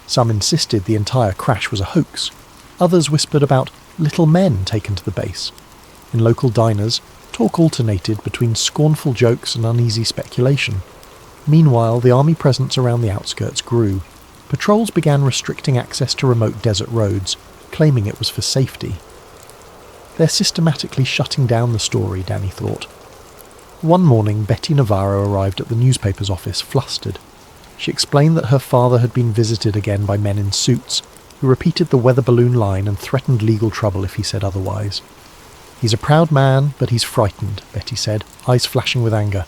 Some insisted the entire crash was a hoax. Others whispered about little men taken to the base. In local diners, talk alternated between scornful jokes and uneasy speculation. Meanwhile, the army presence around the outskirts grew. Patrols began restricting access to remote desert roads, claiming it was for safety. They're systematically shutting down the story, Danny thought. One morning, Betty Navarro arrived at the newspaper's office, flustered. She explained that her father had been visited again by men in suits, who repeated the weather balloon line and threatened legal trouble if he said otherwise. "He's a proud man, but he's frightened," Betty said, eyes flashing with anger.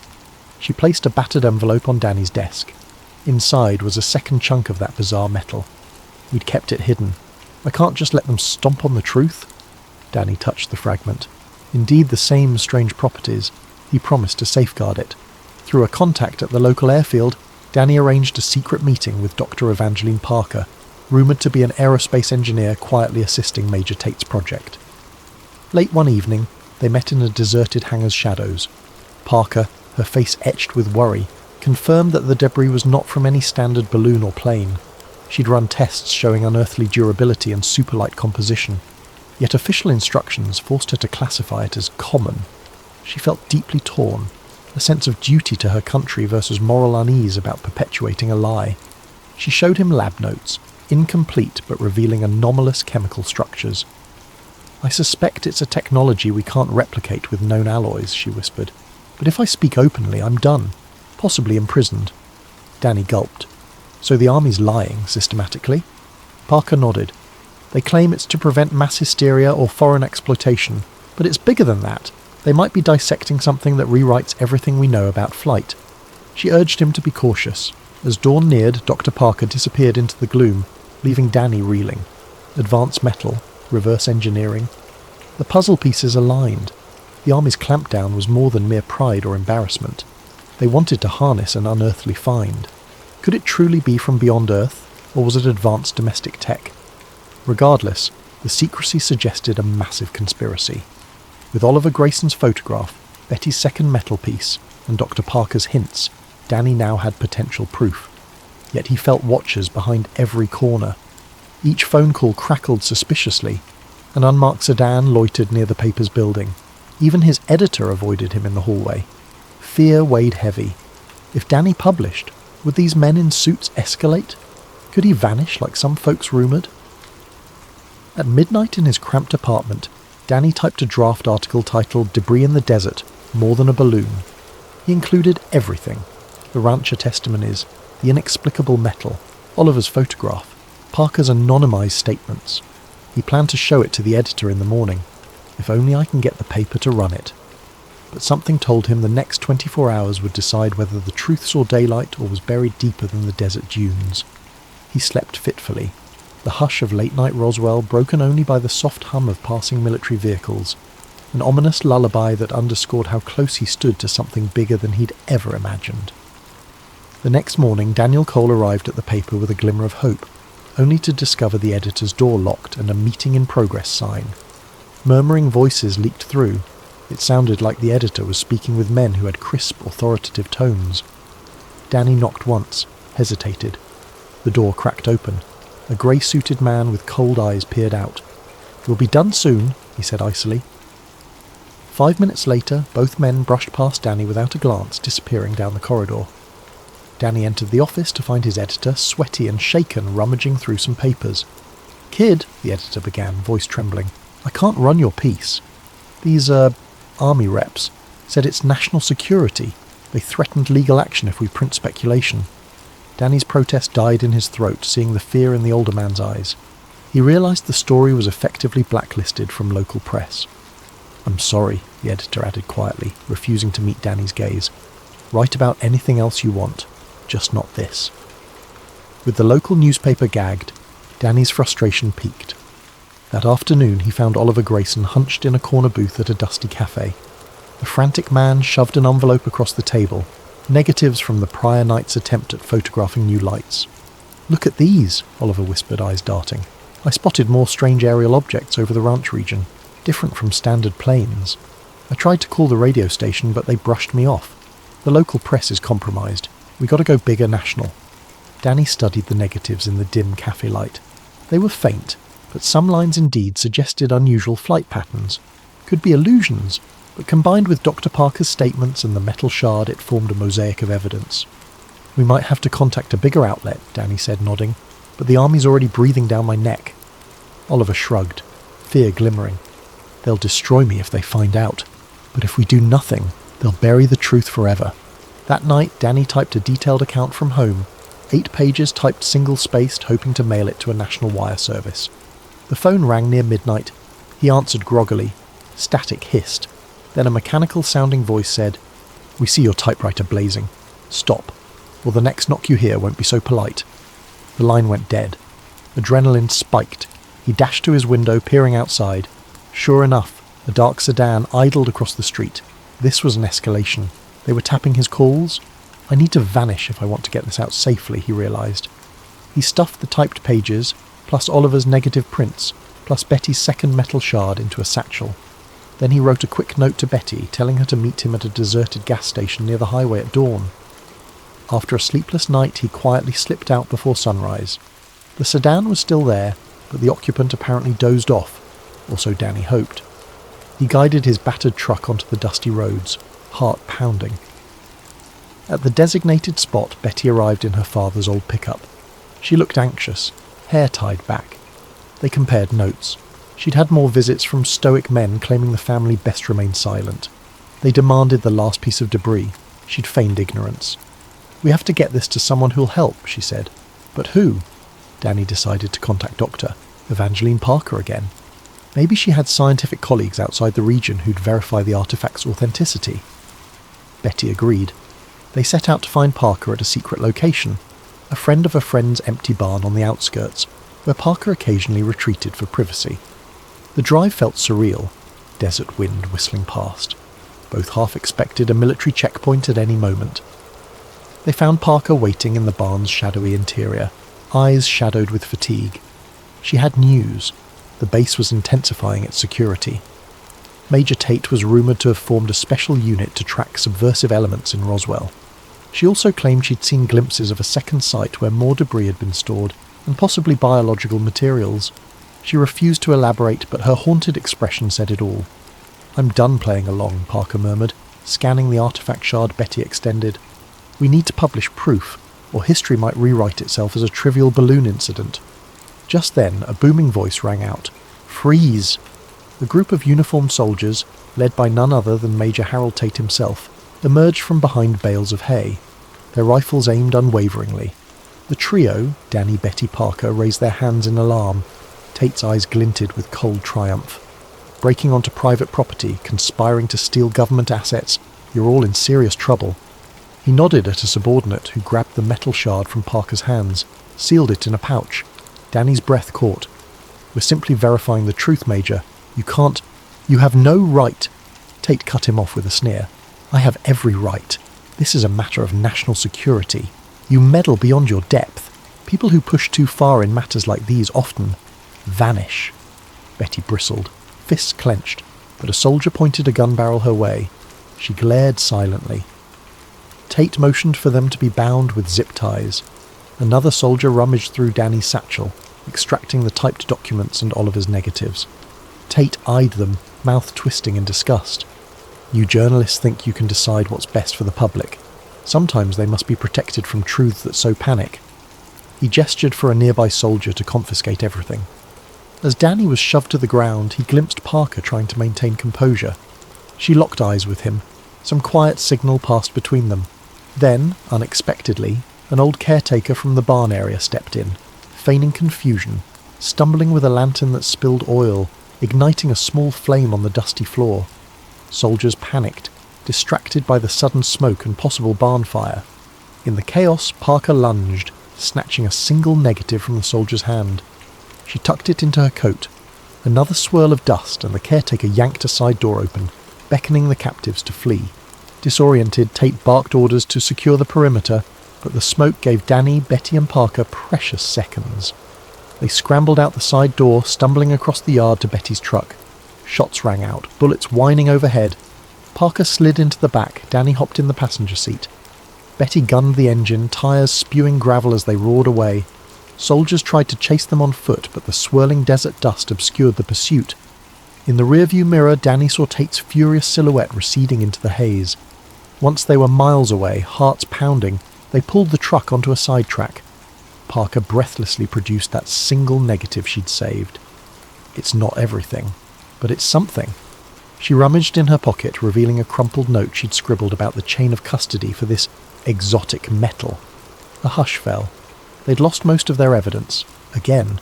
She placed a battered envelope on Danny's desk. Inside was a second chunk of that bizarre metal. We'd kept it hidden. I can't just let them stomp on the truth. Danny touched the fragment. Indeed the same strange properties. He promised to safeguard it. Through a contact at the local airfield, Danny arranged a secret meeting with Dr. Evangeline Parker, rumoured to be an aerospace engineer quietly assisting Major Tate's project. Late one evening, they met in a deserted hangar's shadows. Parker, her face etched with worry, confirmed that the debris was not from any standard balloon or plane. She'd run tests showing unearthly durability and superlight composition, yet official instructions forced her to classify it as common. She felt deeply torn, a sense of duty to her country versus moral unease about perpetuating a lie. She showed him lab notes, incomplete but revealing anomalous chemical structures. "I suspect it's a technology we can't replicate with known alloys," she whispered. "But if I speak openly, I'm done, possibly imprisoned." Danny gulped. "So the army's lying, systematically?" Parker nodded. "They claim it's to prevent mass hysteria or foreign exploitation, but it's bigger than that. They might be dissecting something that rewrites everything we know about flight." She urged him to be cautious. As dawn neared, Dr. Parker disappeared into the gloom, leaving Danny reeling. Advanced metal, reverse engineering. The puzzle pieces aligned. The army's clampdown was more than mere pride or embarrassment. They wanted to harness an unearthly find. Could it truly be from beyond Earth, or was it advanced domestic tech? Regardless, the secrecy suggested a massive conspiracy. With Oliver Grayson's photograph, Betty's second metal piece, and Dr. Parker's hints, Danny now had potential proof. Yet he felt watchers behind every corner. Each phone call crackled suspiciously. An unmarked sedan loitered near the paper's building. Even his editor avoided him in the hallway. Fear weighed heavy. If Danny published, would these men in suits escalate? Could he vanish like some folks rumoured? At midnight in his cramped apartment, Danny typed a draft article titled "Debris in the Desert, More Than a Balloon." He included everything: the rancher testimonies, the inexplicable metal, Oliver's photograph, Parker's anonymised statements. He planned to show it to the editor in the morning. If only I can get the paper to run it. But something told him the next 24 hours would decide whether the truth saw daylight or was buried deeper than the desert dunes. He slept fitfully, the hush of late-night Roswell broken only by the soft hum of passing military vehicles, an ominous lullaby that underscored how close he stood to something bigger than he'd ever imagined. The next morning, Daniel Cole arrived at the paper with a glimmer of hope, only to discover the editor's door locked and a meeting in progress sign. Murmuring voices leaked through. It sounded like the editor was speaking with men who had crisp, authoritative tones. Danny knocked once, hesitated. The door cracked open. A grey-suited man with cold eyes peered out. "We'll be done soon," he said icily. 5 minutes later, both men brushed past Danny without a glance, disappearing down the corridor. Danny entered the office to find his editor, sweaty and shaken, rummaging through some papers. "Kid," the editor began, voice trembling, "I can't run your piece. These, army reps said it's national security. They threatened legal action if we print speculation." Danny's protest died in his throat, seeing the fear in the older man's eyes. He realised the story was effectively blacklisted from local press. "I'm sorry," the editor added quietly, refusing to meet Danny's gaze. "Write about anything else you want, just not this." With the local newspaper gagged, Danny's frustration peaked. That afternoon he found Oliver Grayson hunched in a corner booth at a dusty cafe. The frantic man shoved an envelope across the table, negatives from the prior night's attempt at photographing new lights. "Look at these," Oliver whispered, eyes darting. "I spotted more strange aerial objects over the ranch region, different from standard planes. I tried to call the radio station, but they brushed me off. The local press is compromised. We got to go bigger national." Danny studied the negatives in the dim cafe light. They were faint, but some lines indeed suggested unusual flight patterns. Could be illusions, but combined with Dr. Parker's statements and the metal shard, it formed a mosaic of evidence. "We might have to contact a bigger outlet," Danny said, nodding, "but the army's already breathing down my neck." Oliver shrugged, fear glimmering. "They'll destroy me if they find out. But if we do nothing, they'll bury the truth forever." That night, Danny typed a detailed account from home, 8 pages typed single-spaced, hoping to mail it to a national wire service. The phone rang near midnight. He answered groggily. Static hissed. Then a mechanical-sounding voice said, "We see your typewriter blazing. Stop, or the next knock you hear won't be so polite." The line went dead. Adrenaline spiked. He dashed to his window, peering outside. Sure enough, a dark sedan idled across the street. This was an escalation. They were tapping his calls. "I need to vanish if I want to get this out safely," he realised. He stuffed the typed pages, plus Oliver's negative prints, plus Betty's second metal shard into a satchel. Then he wrote a quick note to Betty, telling her to meet him at a deserted gas station near the highway at dawn. After a sleepless night, he quietly slipped out before sunrise. The sedan was still there, but the occupant apparently dozed off, or so Danny hoped. He guided his battered truck onto the dusty roads, heart pounding. At the designated spot, Betty arrived in her father's old pickup. She looked anxious, hair tied back. They compared notes. She'd had more visits from stoic men claiming the family best remain silent. They demanded the last piece of debris. She'd feigned ignorance. "We have to get this to someone who'll help," she said. "But who?" Danny decided to contact Dr. Evangeline Parker again. Maybe she had scientific colleagues outside the region who'd verify the artifact's authenticity. Betty agreed. They set out to find Parker at a secret location, a friend of a friend's empty barn on the outskirts, where Parker occasionally retreated for privacy. The drive felt surreal, desert wind whistling past. Both half expected a military checkpoint at any moment. They found Parker waiting in the barn's shadowy interior, eyes shadowed with fatigue. She had news. The base was intensifying its security. Major Tate was rumoured to have formed a special unit to track subversive elements in Roswell. She also claimed she'd seen glimpses of a second site where more debris had been stored, and possibly biological materials. She refused to elaborate, but her haunted expression said it all. "I'm done playing along," Parker murmured, scanning the artifact shard Betty extended. "We need to publish proof, or history might rewrite itself as a trivial balloon incident." Just then, a booming voice rang out. "Freeze!" A group of uniformed soldiers, led by none other than Major Harold Tate himself, emerged from behind bales of hay, their rifles aimed unwaveringly. The trio, Danny, Betty, Parker, raised their hands in alarm. Tate's eyes glinted with cold triumph. "Breaking onto private property, conspiring to steal government assets, you're all in serious trouble." He nodded at a subordinate who grabbed the metal shard from Parker's hands, sealed it in a pouch. Danny's breath caught. "We're simply verifying the truth, Major. You have no right." Tate cut him off with a sneer. "I have every right. This is a matter of national security. You meddle beyond your depth. People who push too far in matters like these often vanish." Betty bristled, fists clenched, but a soldier pointed a gun barrel her way. She glared silently. Tate motioned for them to be bound with zip ties. Another soldier rummaged through Danny's satchel, extracting the typed documents and Oliver's negatives. Tate eyed them, mouth twisting in disgust. "You journalists think you can decide what's best for the public. Sometimes they must be protected from truths that sow panic." He gestured for a nearby soldier to confiscate everything. As Danny was shoved to the ground, he glimpsed Parker trying to maintain composure. She locked eyes with him. Some quiet signal passed between them. Then, unexpectedly, an old caretaker from the barn area stepped in, feigning confusion, stumbling with a lantern that spilled oil, igniting a small flame on the dusty floor. Soldiers panicked, distracted by the sudden smoke and possible barn fire. In the chaos, Parker lunged, snatching a single negative from the soldier's hand. She tucked it into her coat. Another swirl of dust, and the caretaker yanked a side door open, beckoning the captives to flee. Disoriented, Tate barked orders to secure the perimeter, but the smoke gave Danny, Betty and Parker precious seconds. They scrambled out the side door, stumbling across the yard to Betty's truck. Shots rang out, bullets whining overhead. Parker slid into the back, Danny hopped in the passenger seat. Betty gunned the engine, tyres spewing gravel as they roared away. Soldiers tried to chase them on foot, but the swirling desert dust obscured the pursuit. In the rearview mirror, Danny saw Tate's furious silhouette receding into the haze. Once they were miles away, hearts pounding, they pulled the truck onto a sidetrack. Parker breathlessly produced that single negative she'd saved. It's not everything, but it's something. She rummaged in her pocket, revealing a crumpled note she'd scribbled about the chain of custody for this exotic metal. A hush fell. They'd lost most of their evidence, again,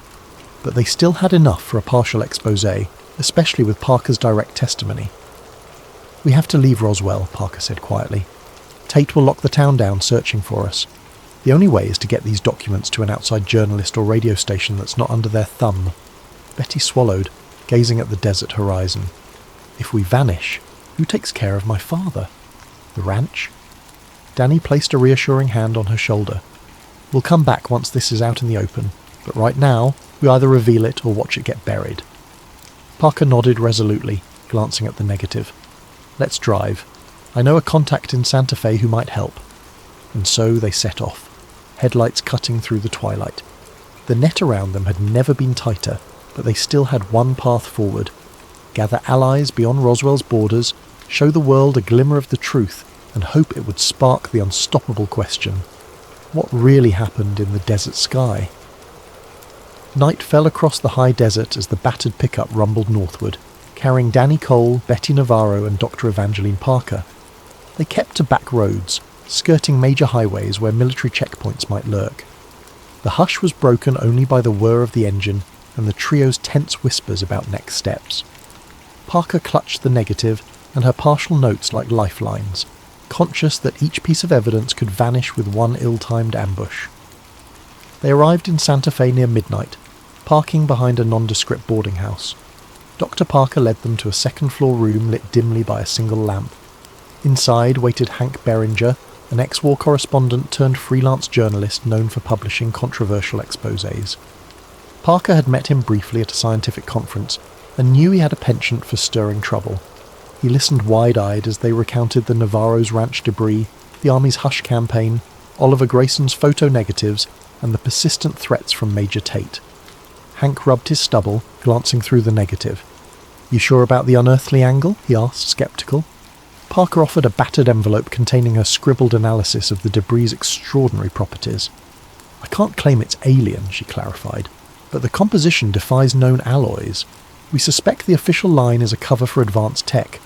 but they still had enough for a partial exposé, especially with Parker's direct testimony. "We have to leave Roswell," Parker said quietly. "Tate will lock the town down searching for us. The only way is to get these documents to an outside journalist or radio station that's not under their thumb." Betty swallowed, gazing at the desert horizon. "If we vanish, who takes care of my father? The ranch?" Danny placed a reassuring hand on her shoulder. "We'll come back once this is out in the open, but right now, we either reveal it or watch it get buried." Parker nodded resolutely, glancing at the negative. "Let's drive. I know a contact in Santa Fe who might help." And so they set off, headlights cutting through the twilight. The net around them had never been tighter, but they still had one path forward. Gather allies beyond Roswell's borders, show the world a glimmer of the truth, and hope it would spark the unstoppable question: what really happened in the desert sky? Night fell across the high desert as the battered pickup rumbled northward, carrying Danny Cole, Betty Navarro and Dr. Evangeline Parker. They kept to back roads, skirting major highways where military checkpoints might lurk. The hush was broken only by the whir of the engine and the trio's tense whispers about next steps. Parker clutched the negative and her partial notes like lifelines, conscious that each piece of evidence could vanish with one ill-timed ambush. They arrived in Santa Fe near midnight, parking behind a nondescript boarding house. Dr. Parker led them to a second-floor room lit dimly by a single lamp. Inside waited Hank Beringer, an ex-war correspondent turned freelance journalist known for publishing controversial exposés. Parker had met him briefly at a scientific conference and knew he had a penchant for stirring trouble. He listened wide-eyed as they recounted the Navarro's ranch debris, the Army's hush campaign, Oliver Grayson's photo negatives, and the persistent threats from Major Tate. Hank rubbed his stubble, glancing through the negative. "You sure about the unearthly angle?" he asked, sceptical. Parker offered a battered envelope containing her scribbled analysis of the debris' extraordinary properties. "I can't claim it's alien," she clarified, "but the composition defies known alloys. We suspect the official line is a cover for advanced tech.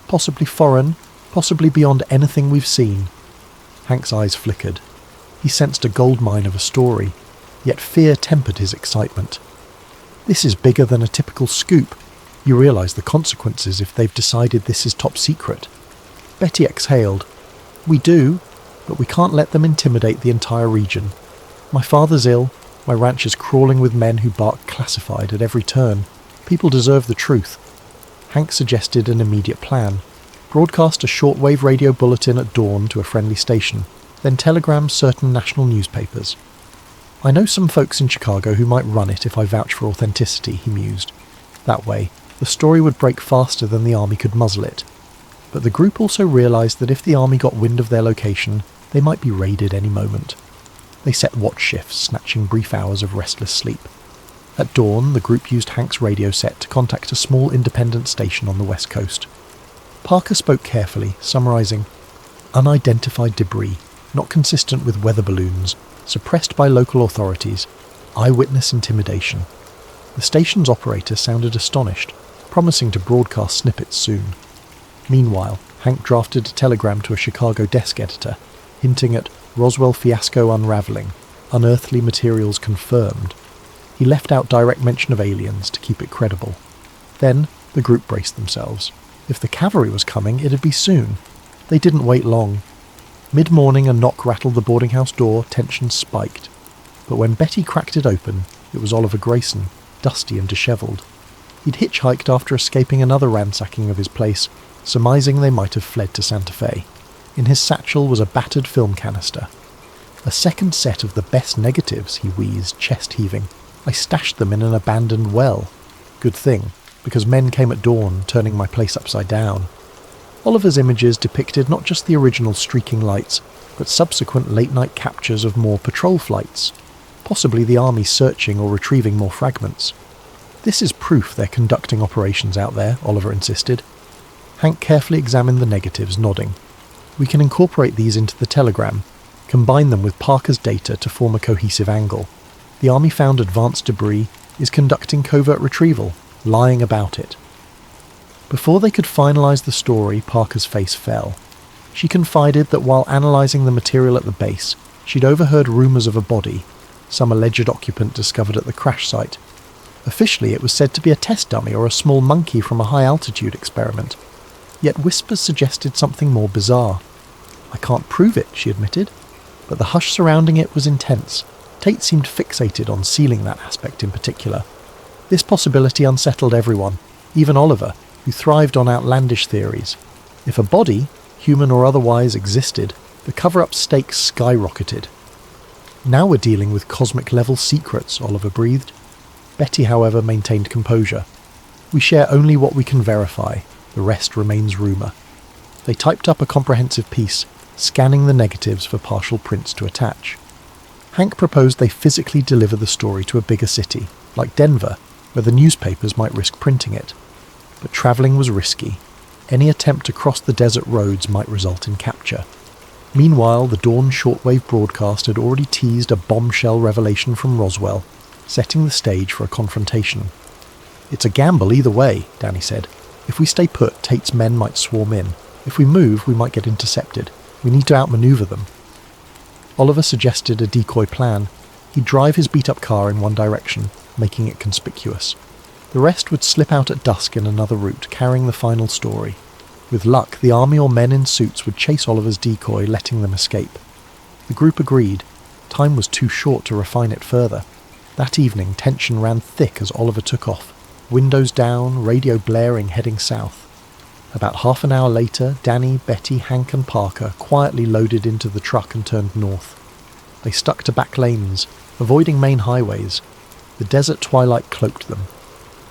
Possibly foreign, possibly beyond anything we've seen." Hank's eyes flickered. He sensed a goldmine of a story, yet fear tempered his excitement. "This is bigger than a typical scoop. You realise the consequences if they've decided this is top secret." Betty exhaled. "We do, but we can't let them intimidate the entire region. My father's ill, my ranch is crawling with men who bark classified at every turn. People deserve the truth." Hank suggested an immediate plan. Broadcast a shortwave radio bulletin at dawn to a friendly station, then telegram certain national newspapers. "I know some folks in Chicago who might run it if I vouch for authenticity," he mused. That way, the story would break faster than the Army could muzzle it. But the group also realised that if the Army got wind of their location, they might be raided any moment. They set watch shifts, snatching brief hours of restless sleep. At dawn, the group used Hank's radio set to contact a small independent station on the west coast. Parker spoke carefully, summarising, "Unidentified debris, not consistent with weather balloons, suppressed by local authorities, eyewitness intimidation." The station's operator sounded astonished, promising to broadcast snippets soon. Meanwhile, Hank drafted a telegram to a Chicago desk editor, hinting at Roswell fiasco unravelling, unearthly materials confirmed. He left out direct mention of aliens to keep it credible. Then, the group braced themselves. If the cavalry was coming, it'd be soon. They didn't wait long. Mid-morning, a knock rattled the boarding house door, tension spiked. But when Betty cracked it open, it was Oliver Grayson, dusty and dishevelled. He'd hitchhiked after escaping another ransacking of his place, surmising they might have fled to Santa Fe. In his satchel was a battered film canister. "A second set of the best negatives," he wheezed, chest-heaving. "I stashed them in an abandoned well. Good thing, because men came at dawn, turning my place upside down." Oliver's images depicted not just the original streaking lights, but subsequent late-night captures of more patrol flights. Possibly the Army searching or retrieving more fragments. "This is proof they're conducting operations out there," Oliver insisted. Hank carefully examined the negatives, nodding. "We can incorporate these into the telegram, combine them with Parker's data to form a cohesive angle. The Army found advanced debris, is conducting covert retrieval, lying about it." Before they could finalise the story, Parker's face fell. She confided that while analysing the material at the base, she'd overheard rumours of a body, some alleged occupant discovered at the crash site. Officially, it was said to be a test dummy or a small monkey from a high-altitude experiment. Yet whispers suggested something more bizarre. "I can't prove it," she admitted, but the hush surrounding it was intense. Tate seemed fixated on sealing that aspect in particular. This possibility unsettled everyone, even Oliver, who thrived on outlandish theories. If a body, human or otherwise, existed, the cover-up stakes skyrocketed. "Now we're dealing with cosmic-level secrets," Oliver breathed. Betty, however, maintained composure. "We share only what we can verify. The rest remains rumour." They typed up a comprehensive piece, scanning the negatives for partial prints to attach. Hank proposed they physically deliver the story to a bigger city, like Denver, where the newspapers might risk printing it. But travelling was risky. Any attempt to cross the desert roads might result in capture. Meanwhile, the dawn shortwave broadcast had already teased a bombshell revelation from Roswell, setting the stage for a confrontation. "It's a gamble either way," Danny said. "If we stay put, Tate's men might swarm in. If we move, we might get intercepted. We need to outmaneuver them." Oliver suggested a decoy plan. He'd drive his beat-up car in one direction, making it conspicuous. The rest would slip out at dusk in another route, carrying the final story. With luck, the Army or men in suits would chase Oliver's decoy, letting them escape. The group agreed. Time was too short to refine it further. That evening, tension ran thick as Oliver took off, windows down, radio blaring, heading south. About half an hour later, Danny, Betty, Hank and Parker quietly loaded into the truck and turned north. They stuck to back lanes, avoiding main highways. The desert twilight cloaked them.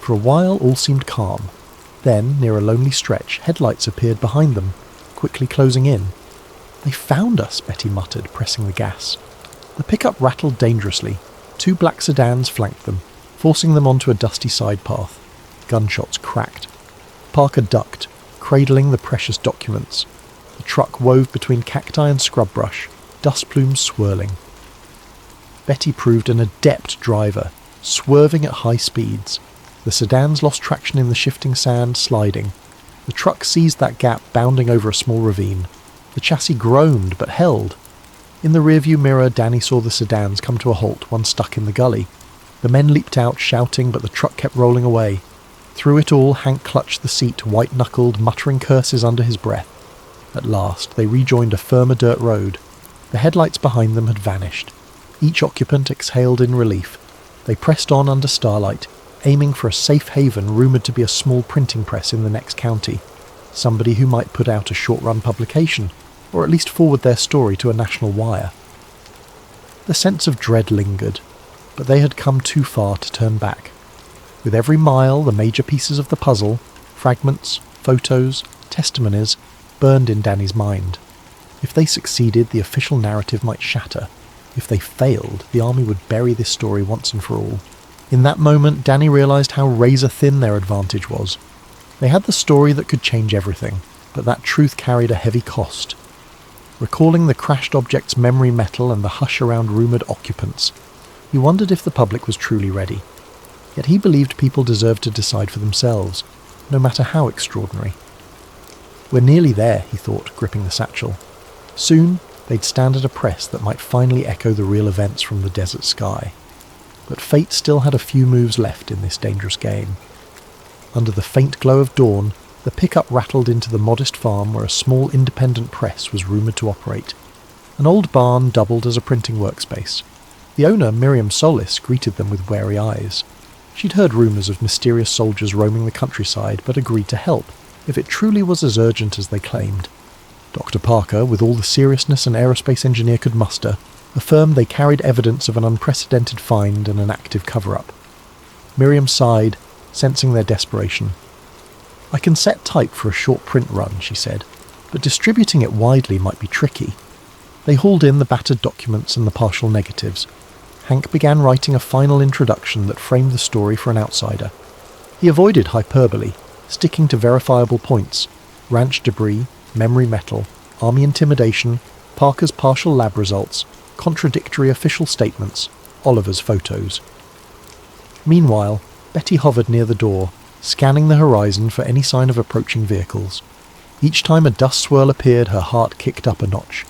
For a while all seemed calm. Then, near a lonely stretch, headlights appeared behind them, quickly closing in. "They found us," Betty muttered, pressing the gas. The pickup rattled dangerously. 2 black sedans flanked them, forcing them onto a dusty side path. Gunshots cracked. Parker ducked, cradling the precious documents. The truck wove between cacti and scrub brush, dust plumes swirling. Betty proved an adept driver, swerving at high speeds. The sedans lost traction in the shifting sand, sliding. The truck seized that gap, bounding over a small ravine. The chassis groaned, but held. In the rearview mirror, Danny saw the sedans come to a halt, one stuck in the gully. The men leaped out, shouting, but the truck kept rolling away. Through it all, Hank clutched the seat, white-knuckled, muttering curses under his breath. At last, they rejoined a firmer dirt road. The headlights behind them had vanished. Each occupant exhaled in relief. They pressed on under starlight, aiming for a safe haven rumoured to be a small printing press in the next county. Somebody who might put out a short-run publication, or at least forward their story to a national wire. The sense of dread lingered, but they had come too far to turn back. With every mile, the major pieces of the puzzle, fragments, photos, testimonies, burned in Danny's mind. If they succeeded, the official narrative might shatter. If they failed, the army would bury this story once and for all. In that moment, Danny realised how razor-thin their advantage was. They had the story that could change everything, but that truth carried a heavy cost. Recalling the crashed object's memory metal and the hush around rumoured occupants, he wondered if the public was truly ready. Yet he believed people deserved to decide for themselves, no matter how extraordinary. "We're nearly there," he thought, gripping the satchel. Soon, they'd stand at a press that might finally echo the real events from the desert sky. But fate still had a few moves left in this dangerous game. Under the faint glow of dawn, the pickup rattled into the modest farm where a small independent press was rumoured to operate. An old barn doubled as a printing workspace. The owner, Miriam Solis, greeted them with wary eyes. She'd heard rumours of mysterious soldiers roaming the countryside, but agreed to help, if it truly was as urgent as they claimed. Dr. Parker, with all the seriousness an aerospace engineer could muster, affirmed they carried evidence of an unprecedented find and an active cover-up. Miriam sighed, sensing their desperation. "I can set type for a short print run," she said, "but distributing it widely might be tricky." They hauled in the battered documents and the partial negatives. Hank began writing a final introduction that framed the story for an outsider. He avoided hyperbole, sticking to verifiable points: ranch debris, memory metal, army intimidation, Parker's partial lab results, contradictory official statements, Oliver's photos. Meanwhile, Betty hovered near the door, scanning the horizon for any sign of approaching vehicles. Each time a dust swirl appeared, her heart kicked up a notch.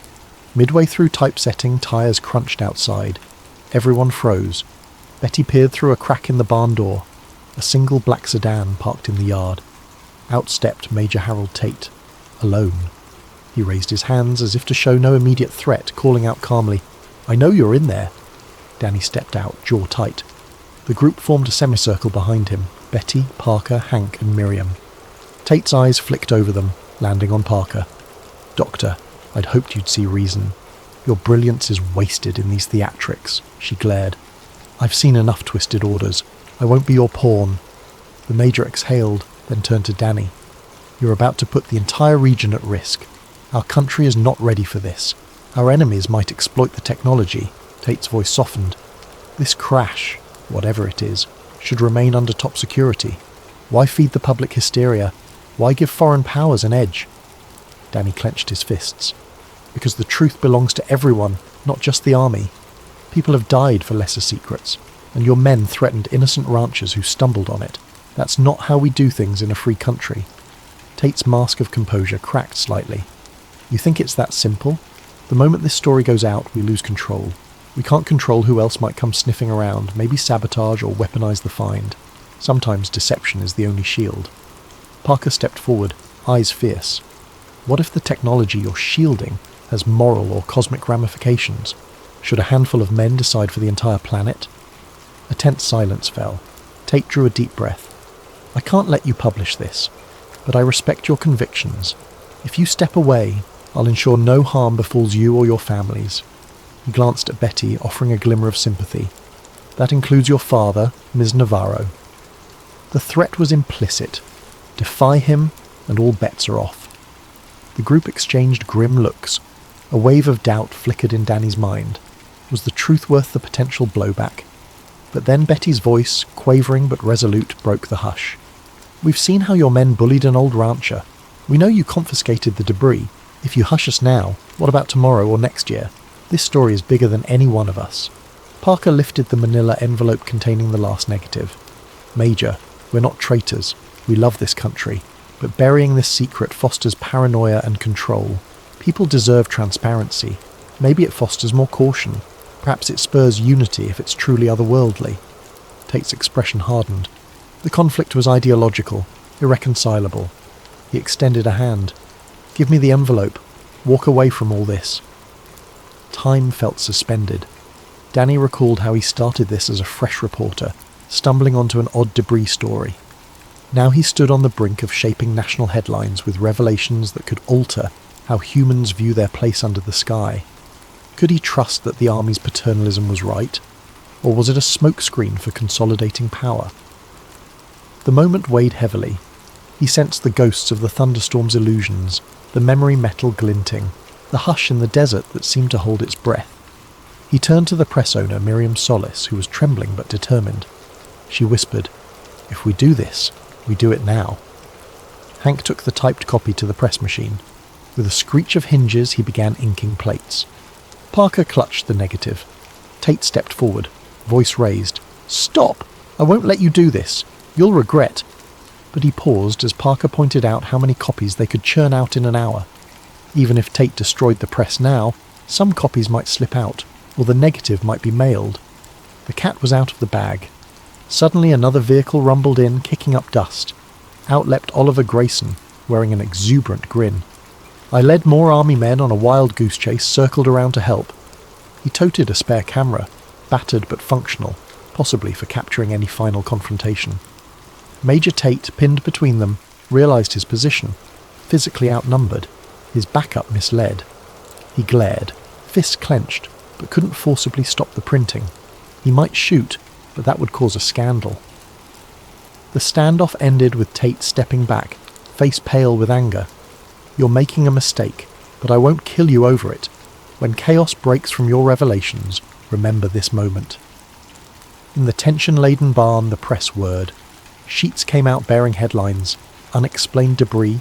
Midway through typesetting, tyres crunched outside. Everyone froze. Betty peered through a crack in the barn door. A single black sedan parked in the yard. Out stepped Major Harold Tate, alone. He raised his hands as if to show no immediate threat, calling out calmly, "I know you're in there." Danny stepped out, jaw tight. The group formed a semicircle behind him: Betty, Parker, Hank and Miriam. Tate's eyes flicked over them, landing on Parker. "Doctor, I'd hoped you'd see reason. Your brilliance is wasted in these theatrics," she glared. "I've seen enough twisted orders. I won't be your pawn." The Major exhaled, then turned to Danny. "You're about to put the entire region at risk. Our country is not ready for this. Our enemies might exploit the technology." Tate's voice softened. "This crash, whatever it is, should remain under top security. Why feed the public hysteria? Why give foreign powers an edge?" Danny clenched his fists. "Because the truth belongs to everyone, not just the army. People have died for lesser secrets, and your men threatened innocent ranchers who stumbled on it. That's not how we do things in a free country." Tate's mask of composure cracked slightly. "You think it's that simple? The moment this story goes out, we lose control. We can't control who else might come sniffing around, maybe sabotage or weaponize the find. Sometimes deception is the only shield." Parker stepped forward, eyes fierce. "What if the technology you're shielding has moral or cosmic ramifications? Should a handful of men decide for the entire planet?" A tense silence fell. Tate drew a deep breath. "I can't let you publish this." but I respect your convictions. If you step away, I'll ensure no harm befalls you or your families." He glanced at Betty, offering a glimmer of sympathy. "That includes your father, Ms. Navarro." The threat was implicit. Defy him, and all bets are off. The group exchanged grim looks. A wave of doubt flickered in Danny's mind. Was the truth worth the potential blowback? But then Betty's voice, quavering but resolute, broke the hush. "We've seen how your men bullied an old rancher. We know you confiscated the debris. If you hush us now, what about tomorrow or next year? This story is bigger than any one of us." Parker lifted the manila envelope containing the last negative. "Major, we're not traitors. We love this country. But burying this secret fosters paranoia and control. People deserve transparency. Maybe it fosters more caution. Perhaps it spurs unity if it's truly otherworldly." Tate's expression hardened. The conflict was ideological, irreconcilable. He extended a hand. "Give me the envelope. Walk away from all this." Time felt suspended. Danny recalled how he started this as a fresh reporter, stumbling onto an odd debris story. Now he stood on the brink of shaping national headlines with revelations that could alter how humans view their place under the sky. Could he trust that the Army's paternalism was right? Or was it a smokescreen for consolidating power? The moment weighed heavily. He sensed the ghosts of the thunderstorm's illusions, the memory metal glinting, the hush in the desert that seemed to hold its breath. He turned to the press owner, Miriam Solis, who was trembling but determined. She whispered, "If we do this, we do it now." Hank took the typed copy to the press machine. With a screech of hinges, he began inking plates. Parker clutched the negative. Tate stepped forward, voice raised. "Stop! I won't let you do this. You'll regret." But he paused as Parker pointed out how many copies they could churn out in an hour. Even if Tate destroyed the press now, some copies might slip out, or the negative might be mailed. The cat was out of the bag. Suddenly another vehicle rumbled in, kicking up dust. Out leapt Oliver Grayson, wearing an exuberant grin. "I led more army men on a wild goose chase, circled around to help." He toted a spare camera, battered but functional, possibly for capturing any final confrontation. Major Tate, pinned between them, realized his position. Physically outnumbered, his backup misled. He glared, fists clenched, but couldn't forcibly stop the printing. He might shoot, but that would cause a scandal. The standoff ended with Tate stepping back, face pale with anger. "You're making a mistake, but I won't kill you over it. When chaos breaks from your revelations, remember this moment." In the tension-laden barn, the press whirred. Sheets came out bearing headlines: "Unexplained debris,"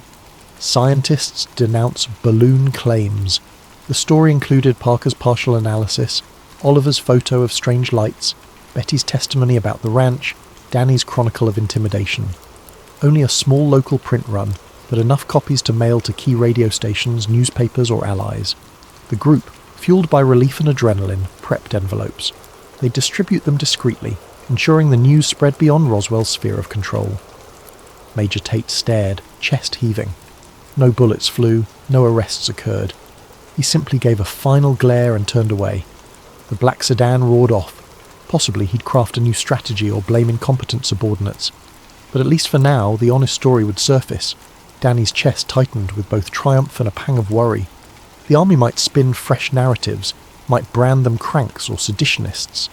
"Scientists denounce balloon claims." The story included Parker's partial analysis, Oliver's photo of strange lights, Betty's testimony about the ranch, Danny's chronicle of intimidation. Only a small local print run, but enough copies to mail to key radio stations, newspapers or allies. The group, fueled by relief and adrenaline, prepped envelopes. They distribute them discreetly, ensuring the news spread beyond Roswell's sphere of control. Major Tate stared, chest heaving. No bullets flew, no arrests occurred. He simply gave a final glare and turned away. The black sedan roared off. Possibly he'd craft a new strategy or blame incompetent subordinates. But at least for now, the honest story would surface. Danny's chest tightened with both triumph and a pang of worry. The Army might spin fresh narratives, might brand them cranks or seditionists.